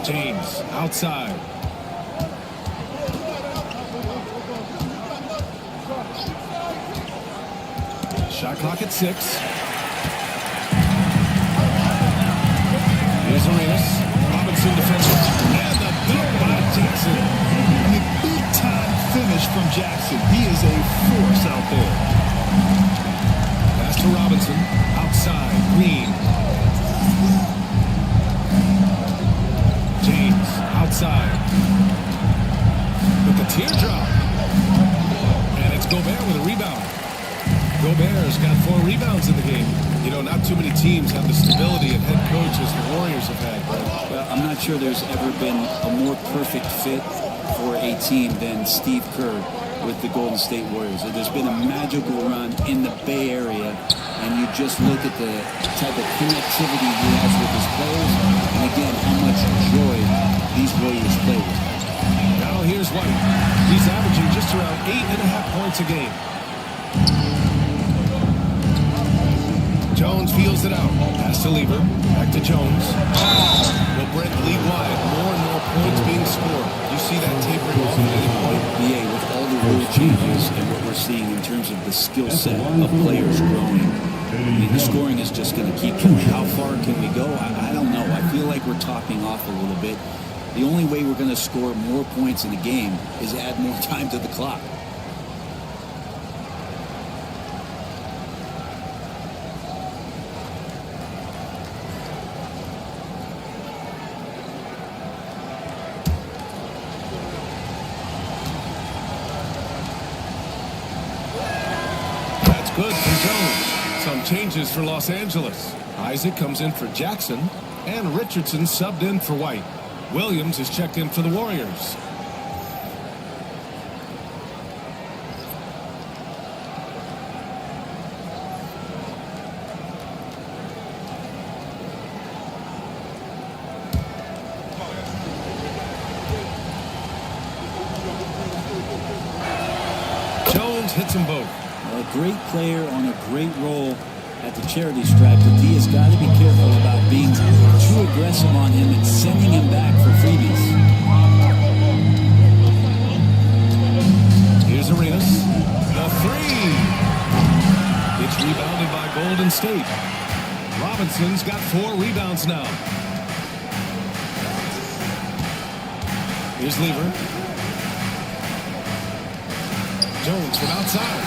James outside. Shot clock at 6. Here's Arenas. Robinson defensive. And the dunk by Jackson.
I mean, big-time finish from Jackson. He is a force out there.
Pass to Robinson. Outside. Green. James. Outside. With the teardrop. And it's Gobert with a rebound. Gobert's got 4 rebounds in the game. You know, not too many teams have the stability and head coach as the Warriors have had.
Well, I'm not sure there's ever been a more perfect fit for a team than Steve Kerr with the Golden State Warriors. There's been a magical run in the Bay Area, and you just look at the type of connectivity he has with his players, and again, how much joy these Warriors play with.
Now here's White. He's averaging just around 8.5 points a game. Jones feels it out. Pass to Lever. Back to Jones. Will Brent lead wide. More and more points being scored. You see that tapering off at any point?
Yeah, with all the rule changes and what we're seeing in terms of the skill set of players growing, I mean, the scoring is just going to keep coming. How far can we go? I don't know. I feel like we're topping off a little bit. The only way we're going to score more points in a game is add more time to the clock.
Good from Jones. Some changes for Los Angeles. Isaac comes in for Jackson, and Richardson subbed in for White. Williams is checked in for the Warriors. hits them both.
A great player on a great role at the charity stripe, but D has got to be careful about being too aggressive on him and sending him back for freebies.
Here's Arenas. The three. It's rebounded by Golden State. Robinson's got 4 rebounds now. Here's Lever. Jones from outside.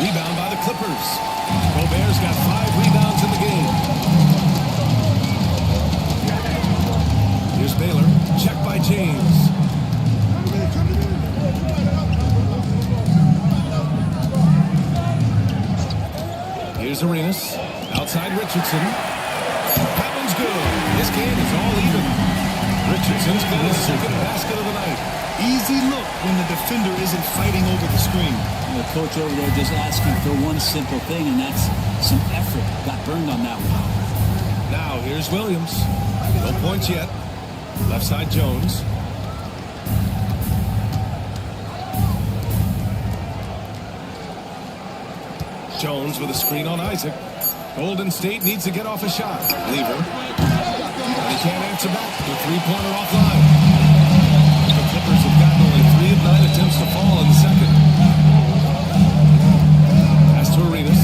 Rebound by the Clippers. Gobert's got 5 rebounds in the game. Here's Baylor. Check by James. Here's Arenas. Outside Richardson. That one's good. This game is all even. Richardson's got his second basket of the night.
Easy look when the defender isn't fighting over the screen.
The coach over there just asking for one simple thing, and that's some effort. Got burned on that one.
Now here's Williams. No points yet. Left side Jones. Jones with a screen on Isaac. Golden State needs to get off a shot. Lever. But he can't answer back. The three-pointer offline. The Clippers have gotten only 3 of 9 attempts to fall in the second. Pass to Arenas.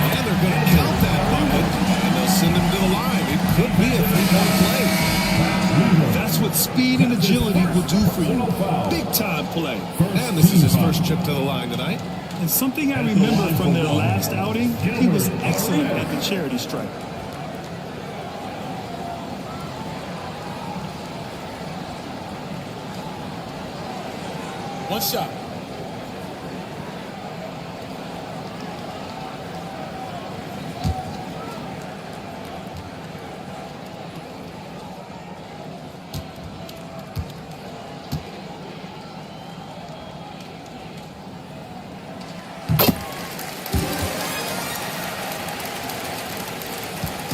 And they're going to count that bucket, and they'll send him to the line. It could be a 3-point play.
That's what speed and agility will do for you. Big-time play.
And this is his first trip to the line tonight.
And something I remember from their last outing, he was excellent at the charity stripe.
One shot.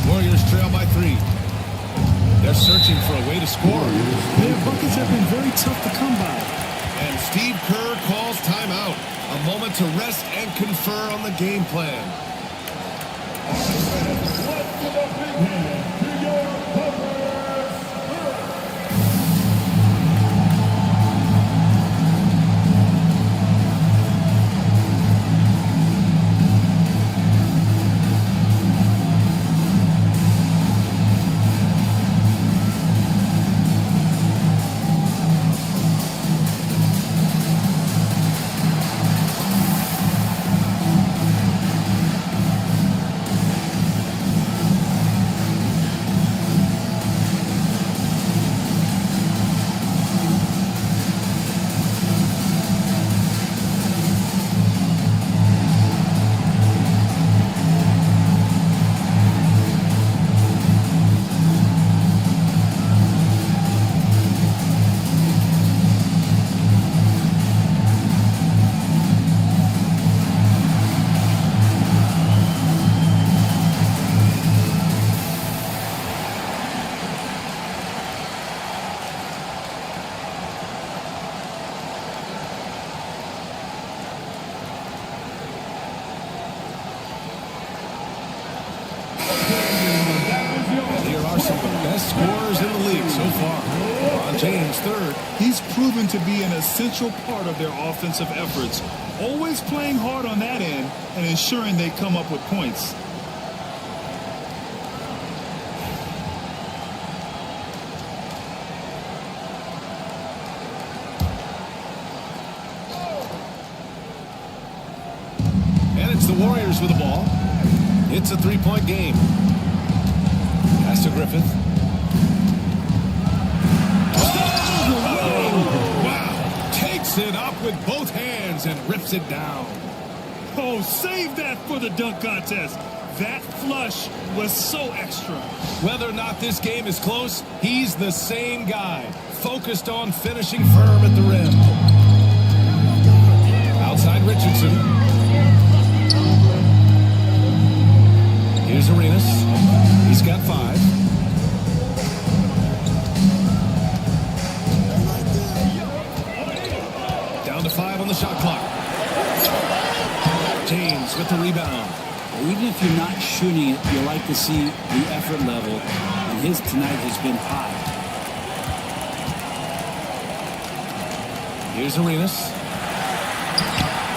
Warriors trail by 3. They're searching for a way to score.
Their buckets have been very tough to come by.
And Steve Kerr calls timeout. A moment to rest and confer on the game plan. Scorers in the league so far. LeBron James third.
He's proven to be an essential part of their offensive efforts, always playing hard on that end and ensuring they come up with points.
And it's the Warriors with the ball. It's a 3-point game. Pass to Griffith. Wow. Takes it up with both hands and rips it down.
Oh, save that for the dunk contest. That flush was so extra.
Whether or not this game is close, he's the same guy. Focused on finishing firm at the rim. Outside Richardson. Here's Arenas. He's got 5.
even if you're not shooting it, you like to see the effort level, and his tonight has been high.
Here's Arenas.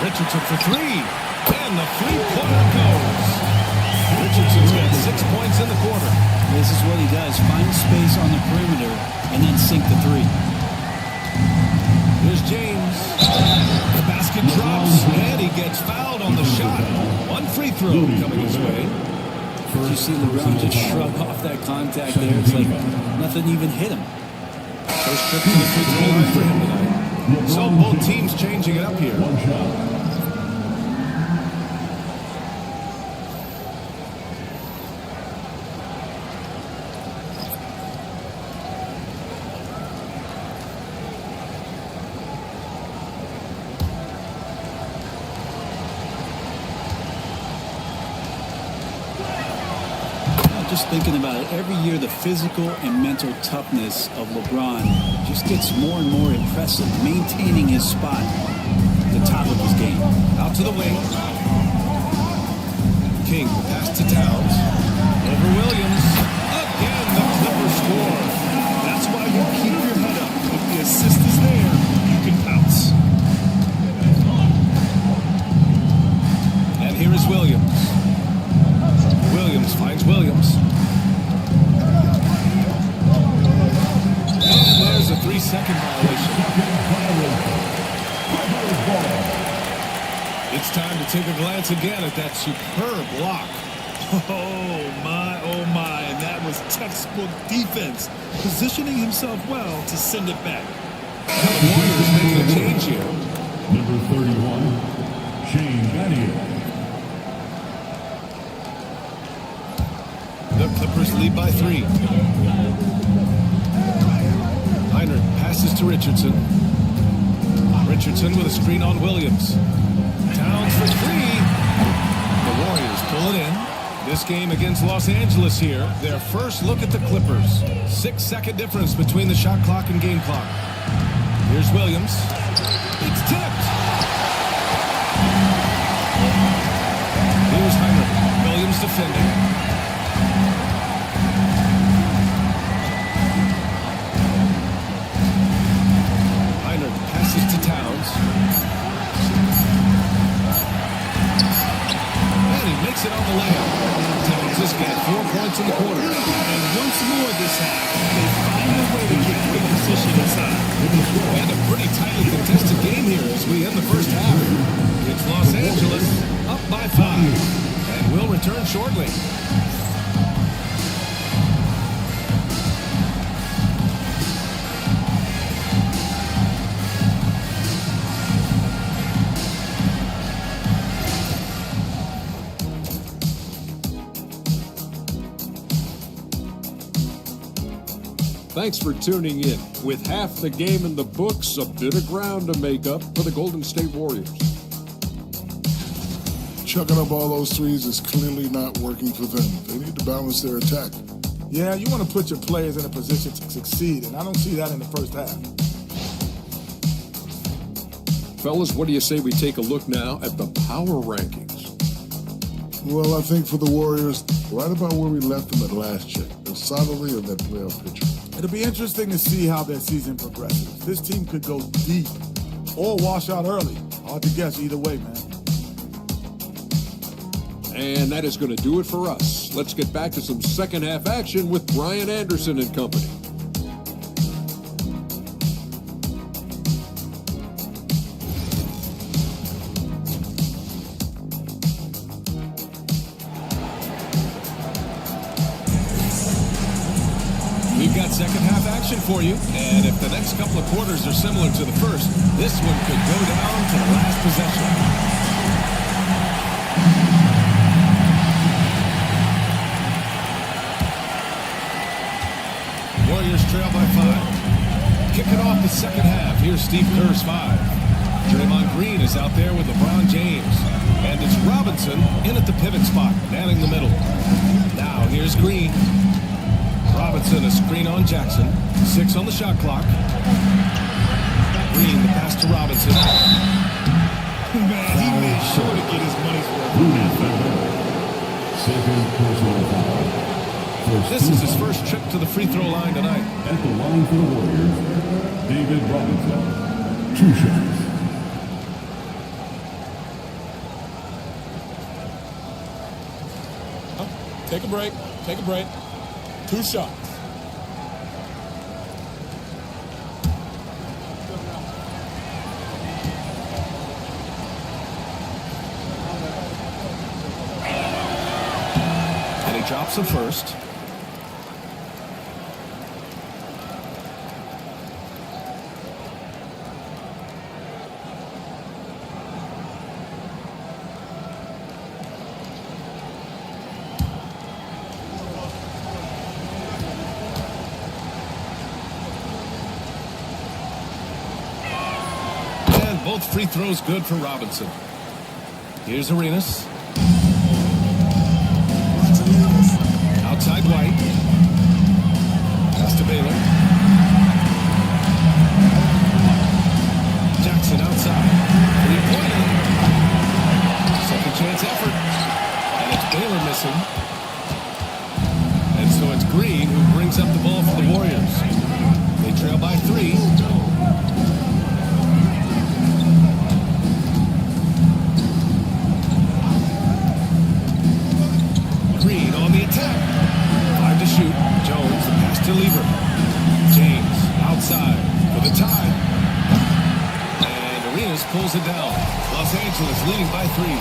Richardson for three, and the three-pointer goes. Richardson's got 6 points in the quarter.
This is what he does, find space on the perimeter and then sink the three.
Here's James. The basket drops, and he gets fouled on the shot. One free throw coming his way.
You see LeBron just shrug off that contact there. It's like nothing even hit him.
First trip to the free throw line for him tonight. So both teams changing it up here.
Just thinking about it, every year the physical and mental toughness of LeBron just gets more and more impressive, maintaining his spot at the top of his game.
Out to the wing. King, pass to Towns. Over Williams. Again, the Clippers score. That's why you keep your head up. If the assist is there, you can pounce. And here is Williams. Williams finds Williams. And there's a 3-second violation. It's time to take a glance again at that superb block.
Oh my, and that was textbook defense. Positioning himself well to send it back.
Now the Warriors making a change here.
Number 31, Shane Battier.
The Clippers lead by 3. Heinrich passes to Richardson. Richardson with a screen on Williams. Towns for 3. The Warriors pull it in. This game against Los Angeles here. Their first look at the Clippers. 6-second difference between the shot clock and game clock. Here's Williams. It's tipped. Here's Heinrich. Williams defending. To Towns. And he makes it on the layup. Towns has got 4 points in the quarter.
And once more this half, they find a way to get good position inside.
And a pretty tightly contested game here as we end the first half. It's Los Angeles up by 5. And we'll return shortly.
Thanks for tuning in. With half the game in the books, a bit of ground to make up for the Golden State Warriors.
Chucking up all those threes is clearly not working for them. They need to balance their attack.
Yeah, you want to put your players in a position to succeed, and I don't see that in the first half.
Fellas, what do you say we take a look now at the power rankings?
Well, I think for the Warriors, right about where we left them at last check. They're solidly in that playoff picture.
It'll be interesting to see how their season progresses. This team could go deep or wash out early. Hard to guess either way, man.
And that is going to do it for us. Let's get back to some second half action with Brian Anderson and company.
We've got second half action for you, and if the next couple of quarters are similar to the first, this one could go down to the last possession. Warriors trail by 5. Kicking off the second half, here's Steve Kerr's 5. Draymond Green is out there with LeBron James, and it's Robinson in at the pivot spot, manning the middle. Now here's Green. Robinson, a screen on Jackson. 6 on the shot clock. Green, the pass to Robinson.
Man, he made sure to get his money's worth on that.
Second personal foul.
This is his first trip to the free throw line tonight.
At the line for the Warriors, David Robinson. 2 shots.
Take a break. Take a break. 2 shots.
And he drops the first. Both free throws good for Robinson. Here's Arenas. Outside White. Pass to Baylor. Jackson outside. 3-pointer. Second chance effort. And it's Baylor missing. And so it's Green who brings up the ball for the Warriors. They trail by 3. Attack. 5 to shoot. Jones, the pass to Lever. James, outside for the tie. And Arenas pulls it down. Los Angeles leading by 3.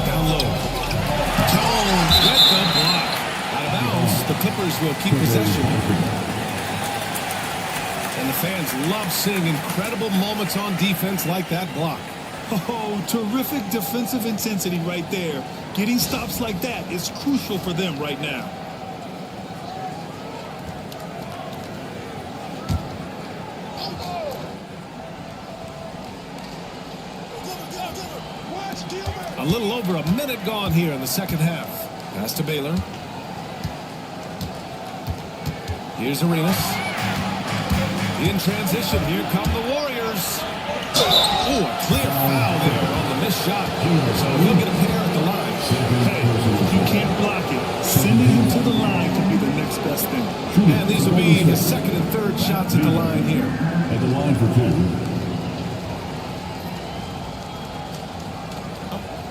Down low. Jones with the block. Out of bounds. The Clippers will keep possession. And the fans love seeing incredible moments on defense like that block.
Oh, terrific defensive intensity right there. Getting stops like that is crucial for them right now.
A little over a minute gone here in the second half. Pass to Baylor. Here's Arenas. In transition, here come the Warriors. Oh, a clear foul there on the missed shot. So he'll get a pair at the line.
Hey, if you can't block it, sending him to the line could be the next best thing.
And these will be his second and third shots at the line here.
At the line for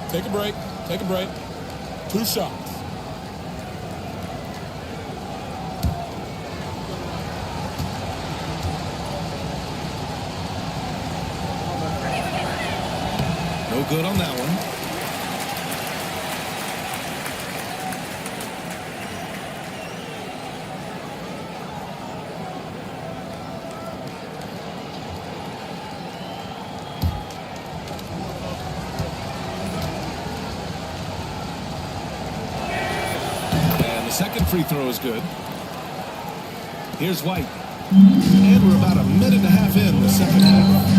2.
Take a break. Take a break. 2 shots.
No good on that one. And the second free throw is good. Here's White. And we're about a minute and a half in the second half.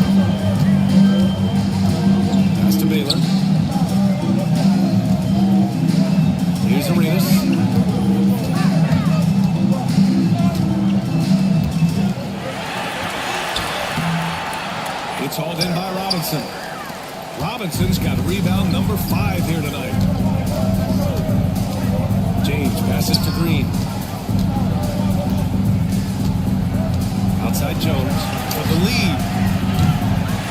To Baylor. Here's Arenas. It's hauled in by Robinson. Robinson's got rebound number 5 here tonight. James passes to Green. Outside Jones for the lead.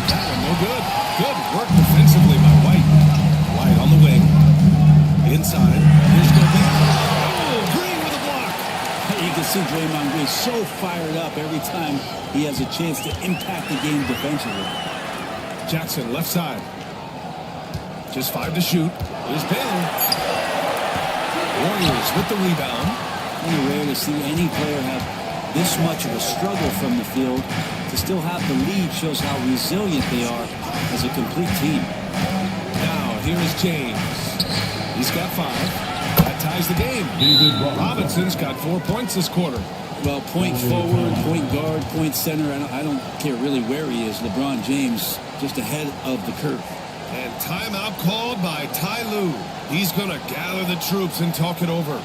That one no good. Good work defensively by White. White on the wing. Inside. Here's Gobert. Oh, Green with a block.
You can see Draymond Green so fired up every time he has a chance to impact the game defensively.
Jackson left side. Just 5 to shoot. Here's Baylor. Warriors with the rebound.
Pretty rare to see any player have this much of a struggle from the field. To still have the lead shows how resilient they are as a complete team.
Now, here is James. He's got 5. That ties the game. Robinson's got 4 points this quarter.
Well, point forward, point guard, point center. I don't care really where he is. LeBron James just ahead of the curve.
And timeout called by Ty Lue. He's going to gather the troops and talk it over.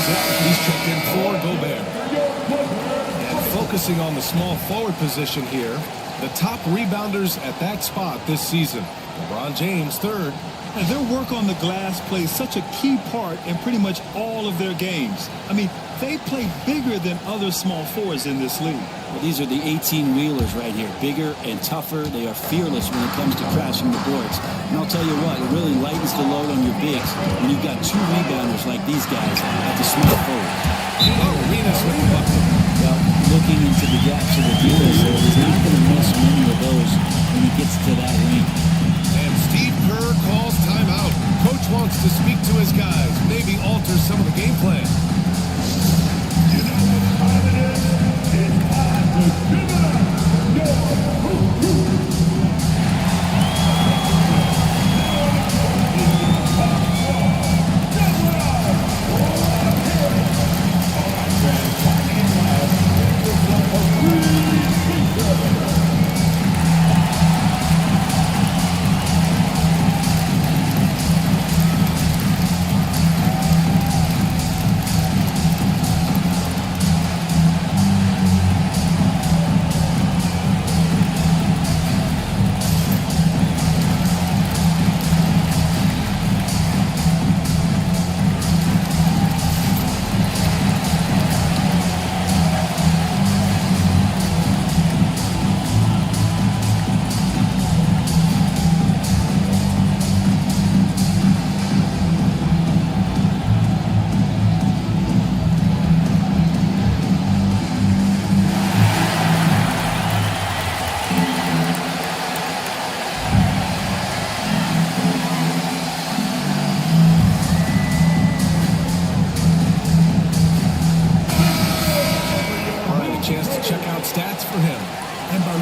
guys out. He's checked in for Gobert. And focusing on the small forward position here, the top rebounders at that spot this season. LeBron James, third.
And their work on the glass plays such a key part in pretty much all of their games. I mean, they play bigger than other small forwards in this league.
Well, these are the 18-wheelers right here. Bigger and tougher. They are fearless when it comes to crashing the boards. And I'll tell you what, it really lightens the load on your bigs when you've got two rebounders like these guys at the small forward.
Arenas with the bucket.
Well, looking into the gaps of the defense, he's not going to miss many of those when he gets to that range.
And Steve Kerr calls timeout. Coach wants to speak to his guys, maybe alter some of the game plan.
You know what time it is? It's time to give it up.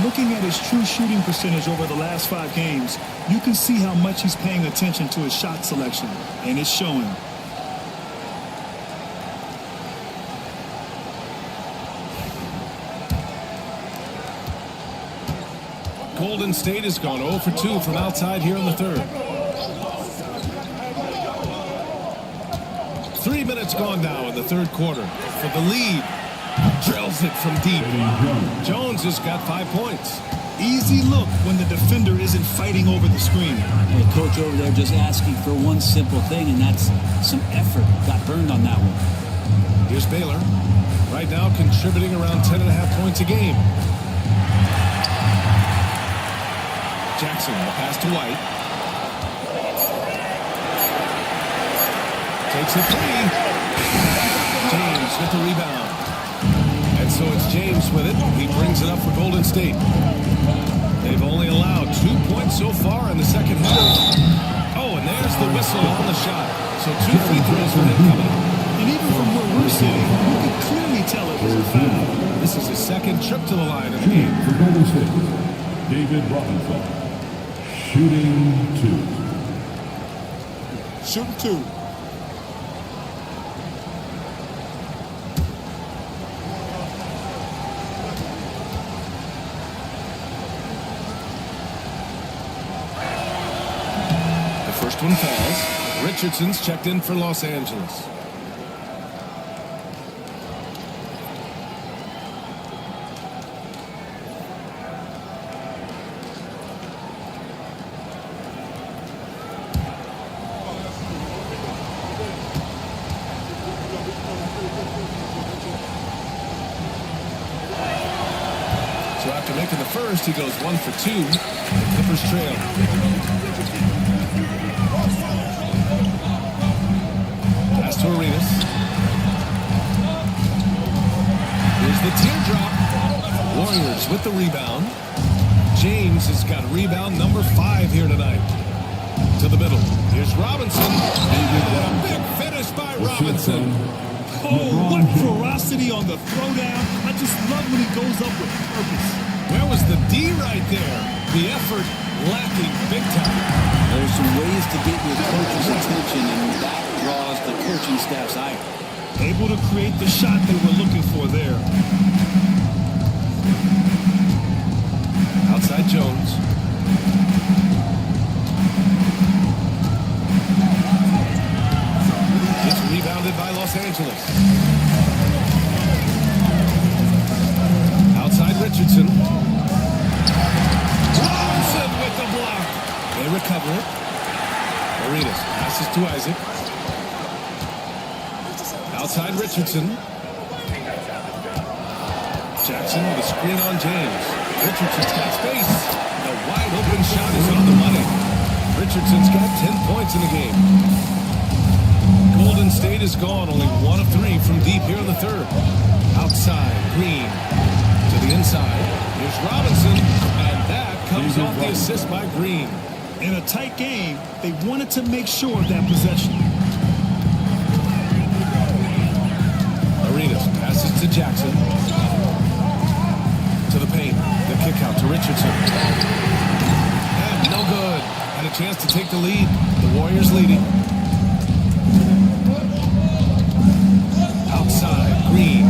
Looking at his true shooting percentage over the last 5 games, you can see how much he's paying attention to his shot selection, and it's showing.
Golden State has gone 0 for 2 from outside here in the third. 3 minutes gone now in the third quarter for the lead. Drills it from deep. Jones has got 5 points.
Easy look when the defender isn't fighting over the screen.
Hey, coach over there just asking for one simple thing, and that's some effort. Got burned on that one.
Here's Baylor. Right now contributing around 10.5 points a game. Jackson, the pass to White. Takes a three. James with the rebound. And so it's James with it. He brings it up for Golden State. They've only allowed 2 points so far in the second half. Oh, and there's the whistle on the shot. So 2 free throws for him coming.
And even from where we're sitting, you can clearly tell it was a foul.
This is his second trip to the line of the game.
For Golden State, David Robinson, shooting 2.
Shooting 2.
First one falls. Richardson's checked in for Los Angeles. So after making the first, he goes 1 for 2. The Clippers trail. Pass to Arenas. Here's the teardrop. Warriors with the rebound. James has got rebound number 5 here tonight. To the middle. Here's Robinson. And a big finish by Robinson.
Oh, what ferocity on the throwdown. I just love when he goes up with purpose.
Where was the D right there? The effort lacking big time.
There's some ways to get your coach's attention, and that draws the coaching staff's eye.
Able to create the shot they were looking for there.
Outside Jones. It's rebounded by Los Los Angeles. Outside Richardson. Robinson with the block. They recover it. Arenas passes to Isaac. Outside Richardson. Jackson with a screen on James. Richardson's got space. The wide open shot is on the money. Richardson's got 10 points in the game. Golden State is gone, only 1 of 3 from deep here in the third. Outside, Green to the inside. Here's Robinson, and that comes off the assist by Green.
In a tight game, they wanted to make sure of that possession.
Arenas passes to Jackson. To the paint. The kick out to Richardson. And no good. Had a chance to take the lead. The Warriors leading. Outside, Green.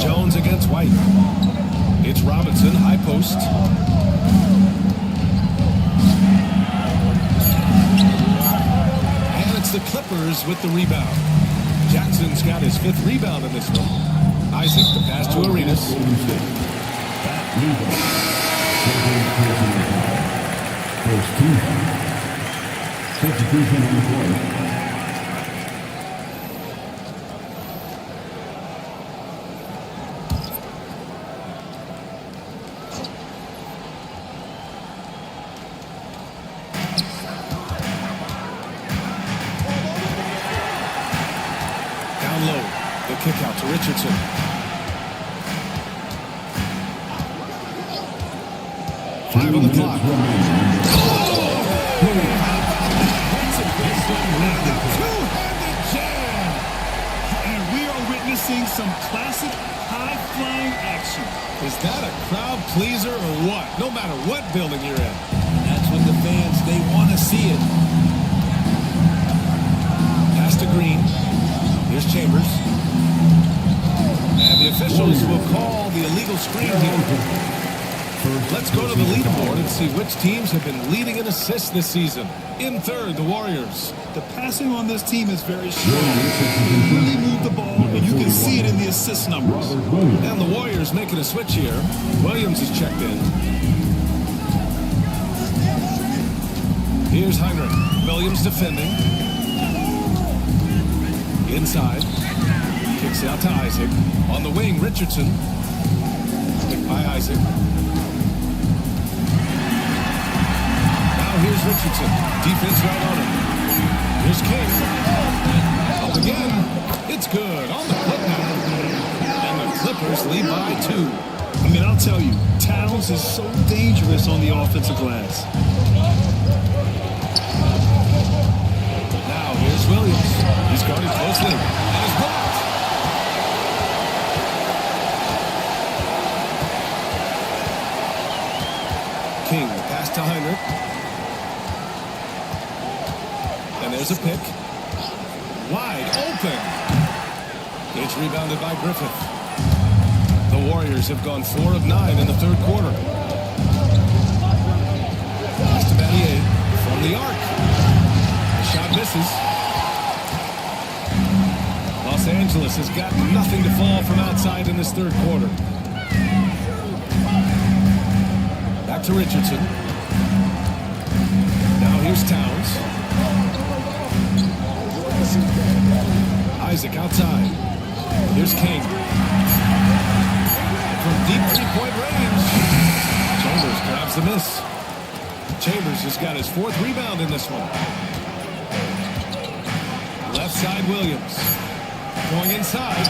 Jones against White. It's Robinson, high post. And it's the Clippers with the rebound. Jackson's got his 5th rebound in this one. Isaac, the pass to Arenas. Substitution on the court. Down low, the kick out to Richardson. Five on the clock.
Two-handed jam. And we are witnessing some classic high-flying action.
Is that a crowd pleaser or what? No matter what building you're in.
That's what the fans, they want to see it.
Pass to Green. Here's Chambers. And the officials will call the illegal screen here. Let's go to the leaderboard and see which teams have been leading in assists this season. In third, the Warriors.
The passing on this team is very strong. They really move the ball, and you can see it in the assist numbers.
And the Warriors making a switch here. Williams is checked in. Here's Heinrich. Williams defending. Inside. Kicks it out to Isaac. On the wing, Richardson. Picked by Isaac. Here's Richardson. Defense right on him. Here's King. Up again. It's good. On the clip now. And the Clippers lead by 2.
I mean, I'll tell you, Towns is so dangerous on the offensive glass.
Now here's Williams. He's guarded closely. And is blocked. King, pass to Heinrich. And there's a pick. Wide open. It's rebounded by Griffith. The Warriors have gone 4 of 9 in the third quarter. Pass to Battier from the arc. The shot misses. Los Angeles has got nothing to fall from outside in this third quarter. Back to Richardson. Now here's Towns. Isaac outside. Here's King. From deep three-point range. Chambers grabs the miss. Chambers has got his 4th rebound in this one. Left side, Williams. Going inside.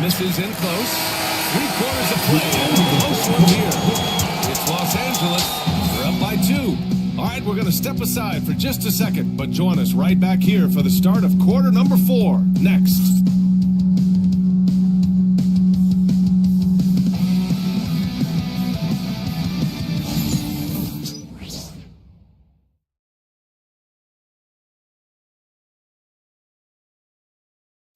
Misses in close. 3/4 of play. And a close one here. It's Los Angeles. They're up by 2. All right, we're going to step aside for just a second, but join us right back here for the start of quarter number 4 next.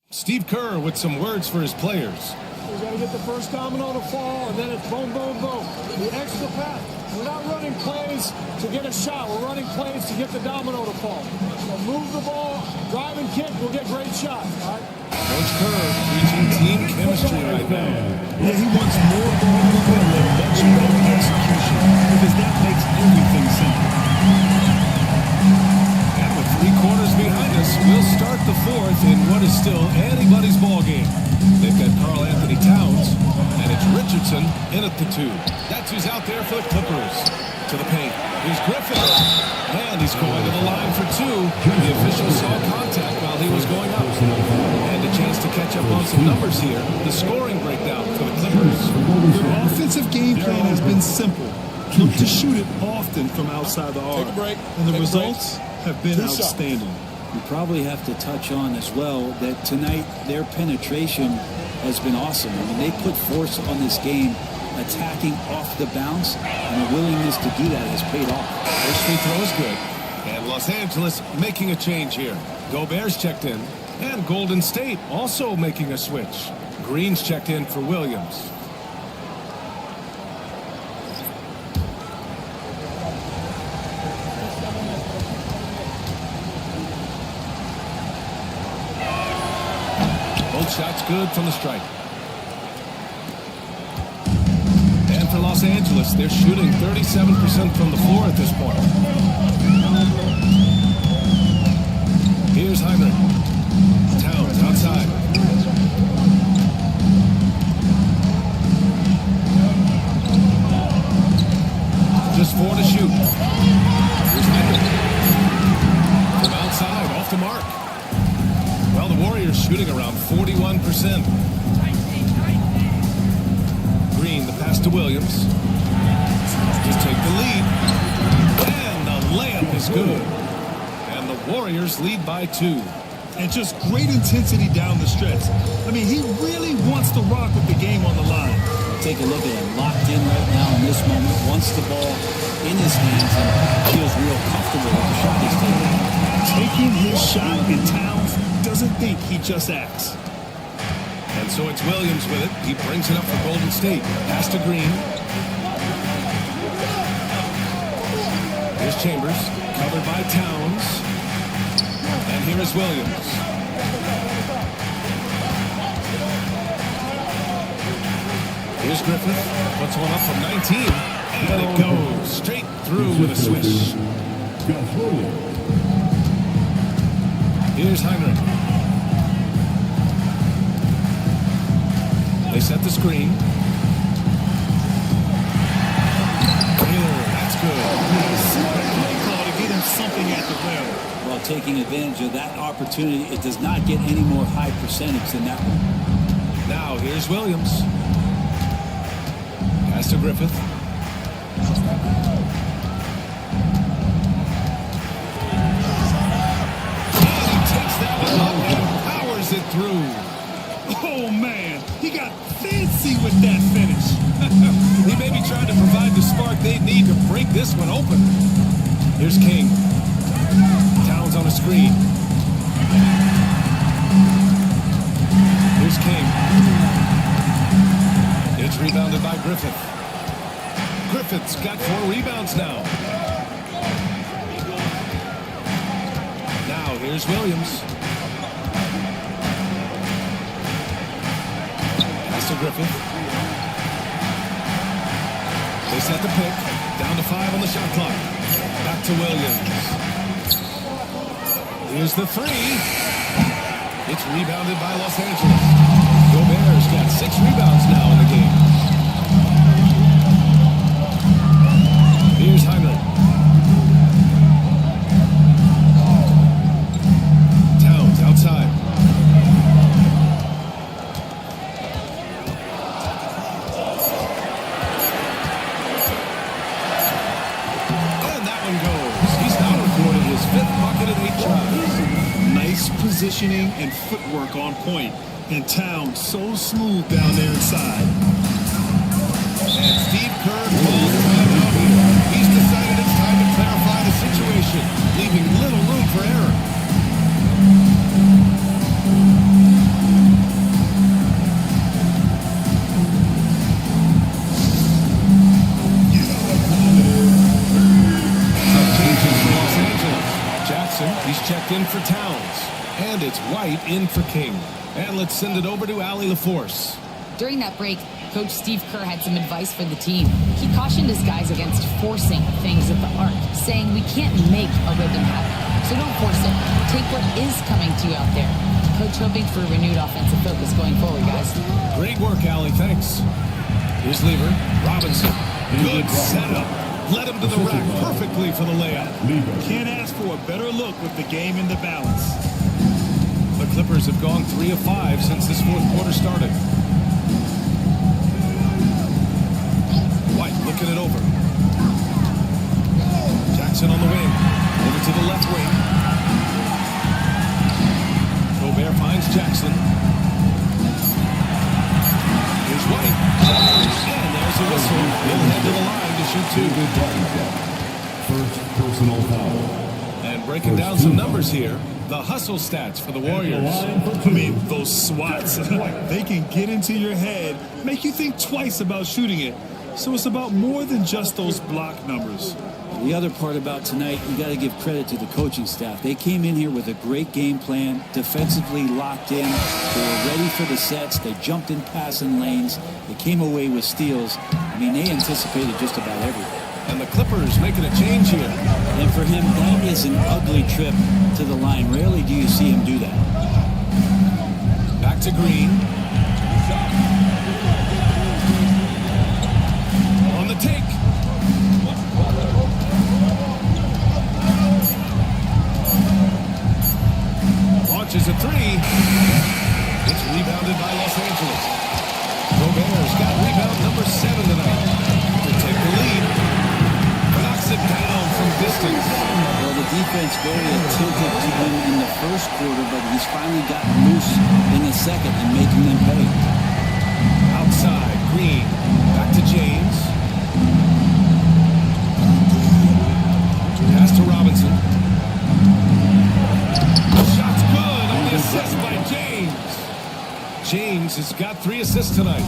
Steve Kerr with some words for his players.
We got to get the first domino to fall, and then it's boom, boom, boom. The extra pass. We're not running plays to get a shot. We're running plays to get the domino to fall. So move the ball, drive and kick, we'll get great shots. All right?
Coach Kerr preaching team chemistry right now.
Yeah, he wants more ball movement and much better execution because that makes everything simple.
And with 3 quarters behind us, we'll start the 4th in what is still anybody's ball game. They've got Karl Anthony Towns, and it's Richardson in at the 2. That's who's out there for the Clippers. To the paint. Here's Griffin. And he's going to the line for 2. The official saw contact while he was going up. And a chance to catch up on some numbers here. The scoring breakdown for the Clippers.
Their offensive game plan has been simple. Look to shoot it often from outside the arc.
Take a break.
And the
Take a
results have been
2 shots.
outstanding.
We probably have to touch on as well that tonight their penetration has been awesome. I mean, they put force on this game, attacking off the bounce, and the willingness to do that has paid off.
First free throw is good. And Los Angeles making a change here. Gobert's checked in. And Golden State also making a switch. Green's checked in for Williams. Both shots good from the stripe. And for Los Angeles, they're shooting 37% from the floor at this point. Here's Heinrich. Towns outside. Just 4 to shoot. Here's Heinrich. From outside, off the mark. Well, the Warriors shooting around 41%. Green, the pass to Williams. Just take the lead. And the layup is good. And the Warriors lead by 2.
And just great intensity down the stretch. I mean, he really wants to rock with the game on the line.
Take a look at him, locked in right now in this moment, wants the ball in his hands and feels real comfortable with the shot he's taking.
Taking his shot, and Towns doesn't think, he just acts.
And so it's Williams with it. He brings it up for Golden State. Pass to Green. Here's Chambers, covered by Towns. And here is Williams. Here's Griffith. Puts one up from 19. And it goes straight through with a swish. Here's Heinrich. They set the screen. Taylor, that's good.
Super play call to get him something at the rim.
Well, taking advantage of that opportunity, it does not get any more high percentage than that one.
Now, here's Williams. Pass to Griffith. And he takes that one up and powers it through.
Oh, man. He got fancy with that finish.
He may be trying to provide the spark they need to break this one open. Here's King. Towns on a screen. Here's King. It's rebounded by Griffith. Griffith's got 4 rebounds now. Now here's Williams. Pass to Griffith. They set the pick. Down to 5 on the shot clock. Back to Williams. Here's the 3. It's rebounded by Los Angeles. Gobert's got 6 rebounds now in the game. Here's Heinrich. Towns outside. And that one goes. He's now recorded his 5th bucket in 8 tries.
Nice positioning and footwork on point. And Towns so smooth down there inside.
And Steve Kerr calls time out here. He's decided it's time to clarify the situation, leaving little room for error. Tough changes for Los Angeles. Jackson. He's checked in for Towns. And it's White in for King. And let's send it over to Allie LaForce.
During that break, Coach Steve Kerr had some advice for the team. He cautioned his guys against forcing things at the arc, saying we can't make a rhythm happen. So don't force it. Take what is coming to you out there. Coach hoping for renewed offensive focus going forward, guys.
Great work, Allie. Thanks. Here's Lever. Robinson. Good setup. Led him to the rack perfectly for the layup.
Can't ask for a better look with the game in the balance.
The Clippers have gone 3 of 5 since this fourth quarter started. White looking it over. Jackson on the wing. Over to the left wing. Gobert finds Jackson. Here's White. And there's a whistle. He'll head to the line to shoot 2.
First personal foul.
And breaking down some numbers here. The hustle stats for the Warriors.
I mean, those swats, they can get into your head, make you think twice about shooting it. So it's about more than just those block numbers.
The other part about tonight, you got to give credit to the coaching staff. They came in here with a great game plan, defensively locked in. They were ready for the sets. They jumped in passing lanes. They came away with steals. I mean, they anticipated just about everything.
And the Clippers making a change here.
And for him, that is an ugly trip to the line. Rarely do you see him do that.
Back to Green. On the take. Launches a 3. It's rebounded by Los Angeles. Gobert's got rebound number 7 tonight. To take the lead. Knocks it down from distance.
Well, the defense very attentive to him in the first quarter, but he's finally gotten loose in the second and making them pay.
Outside, Green. Back to James. Pass to Robinson. Shot's good on the assist by James. James has got 3 assists tonight.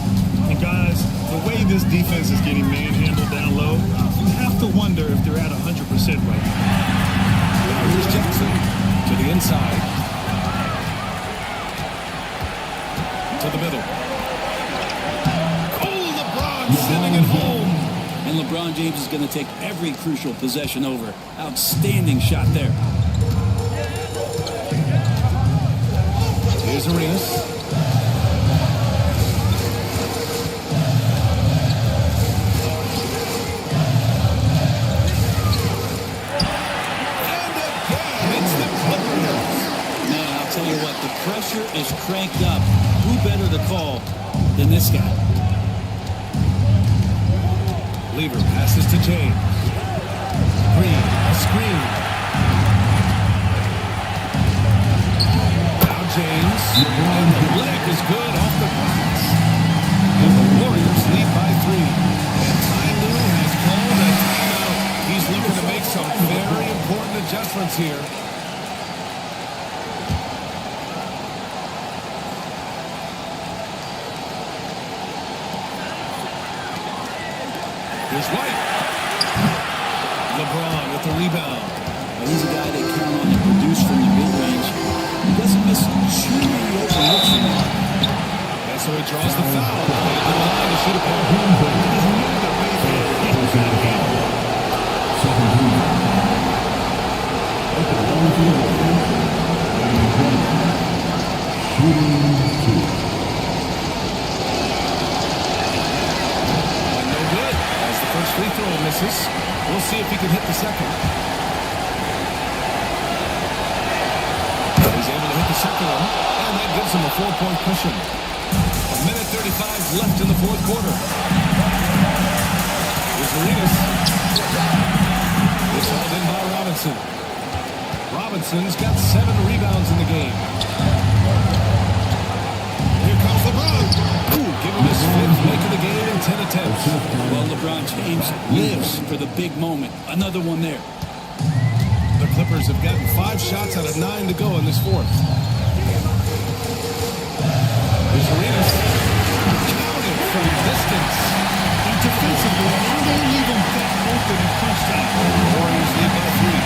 And guys, the way this defense is getting manhandled down low, you have to wonder if they're at 100% right now.
Now here's Jackson to the inside. To the middle. Oh, LeBron sending it home.
And LeBron James is going to take every crucial possession over. Outstanding shot there.
Here's Arenas.
Pressure is cranked up. Who better to call than this guy?
Lever passes to James. Green, a screen. Now James. And the leg is good off the glass. And the Warriors lead by 3. And Ty Lue has called a timeout. He's looking to make some very important adjustments here. Here's White. LeBron with the rebound.
And he's a guy they count on to produce from the mid-range. He doesn't miss too many open looks from him.
And so he draws the foul. To the line to shoot a pair. First free throw misses. We'll see if he can hit the second. He's able to hit the second one, and that gives him a 4-point cushion. 1:35 left in the fourth quarter. Here's Arenas. It's held in by Robinson. Robinson's got 7 rebounds in the game. Here comes LeBron. Give him his 5th make of the game in 10 attempts.
Well, LeBron James lives for the big moment. Another one there.
The Clippers have gotten 5 shots out of 9 to go in this fourth. Here's Arenas. Counted from distance.
And defensively, how they leave him that open and pushed out.
Warriors lead by 3.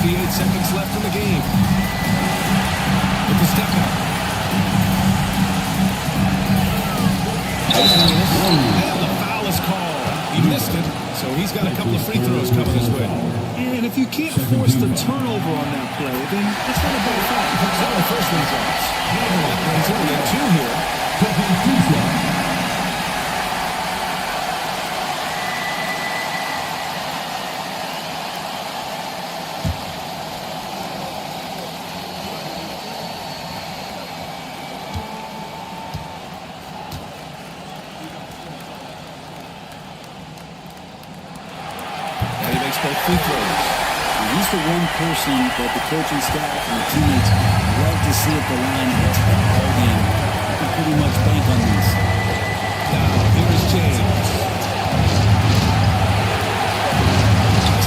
58 seconds left in the game. With the step out. And the foul is called. He missed it, so he's got a couple of free throws coming his way.
And if you can't force the turnover on that play, then that's not a bad foul.
So the first one drops. That brings him to 2 here.
Free throws. He's the one person that the coaching staff and the teammates love to see at the line of attack all game. You can pretty much bank on these.
Now, here is James.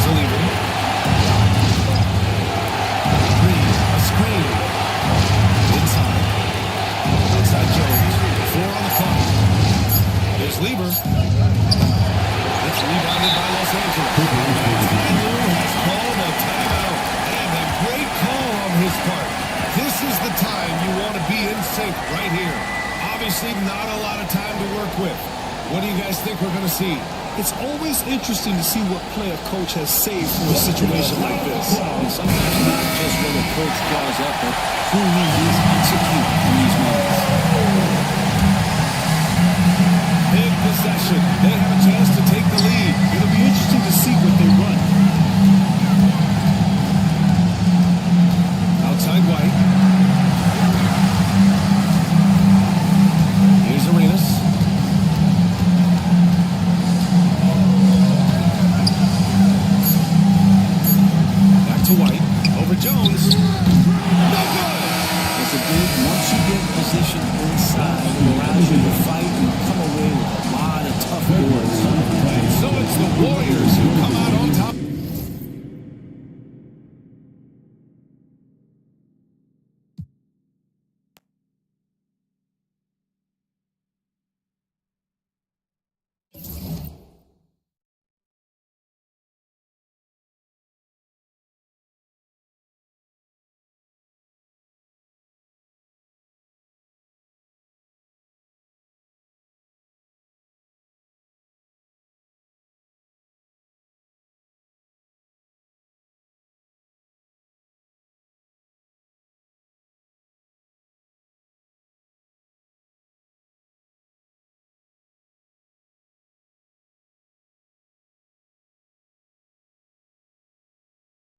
Sullivan. Green, a screen. Inside. Inside Jones. 4 on the clock. There's Lieber. It's rebounded by Los Angeles. Has called a timeout. And a great call on his part. This is the time you want to be in sync right here. Obviously, not a lot of time to work with. What do you guys think we're going to see?
It's always interesting to see what play a coach has saved for a situation like this.
And sometimes not just what a coach draws up, but who he needs to execute in these moments.
Big possession. They have a chance to take the lead.
It'll be interesting to see what they run.
Outside White. Here's Arenas. Back to White. Over Jones. No good.
It's a big, once you get position inside, it allows you to fight and come away with a lot of tough boards.
So it's the Warriors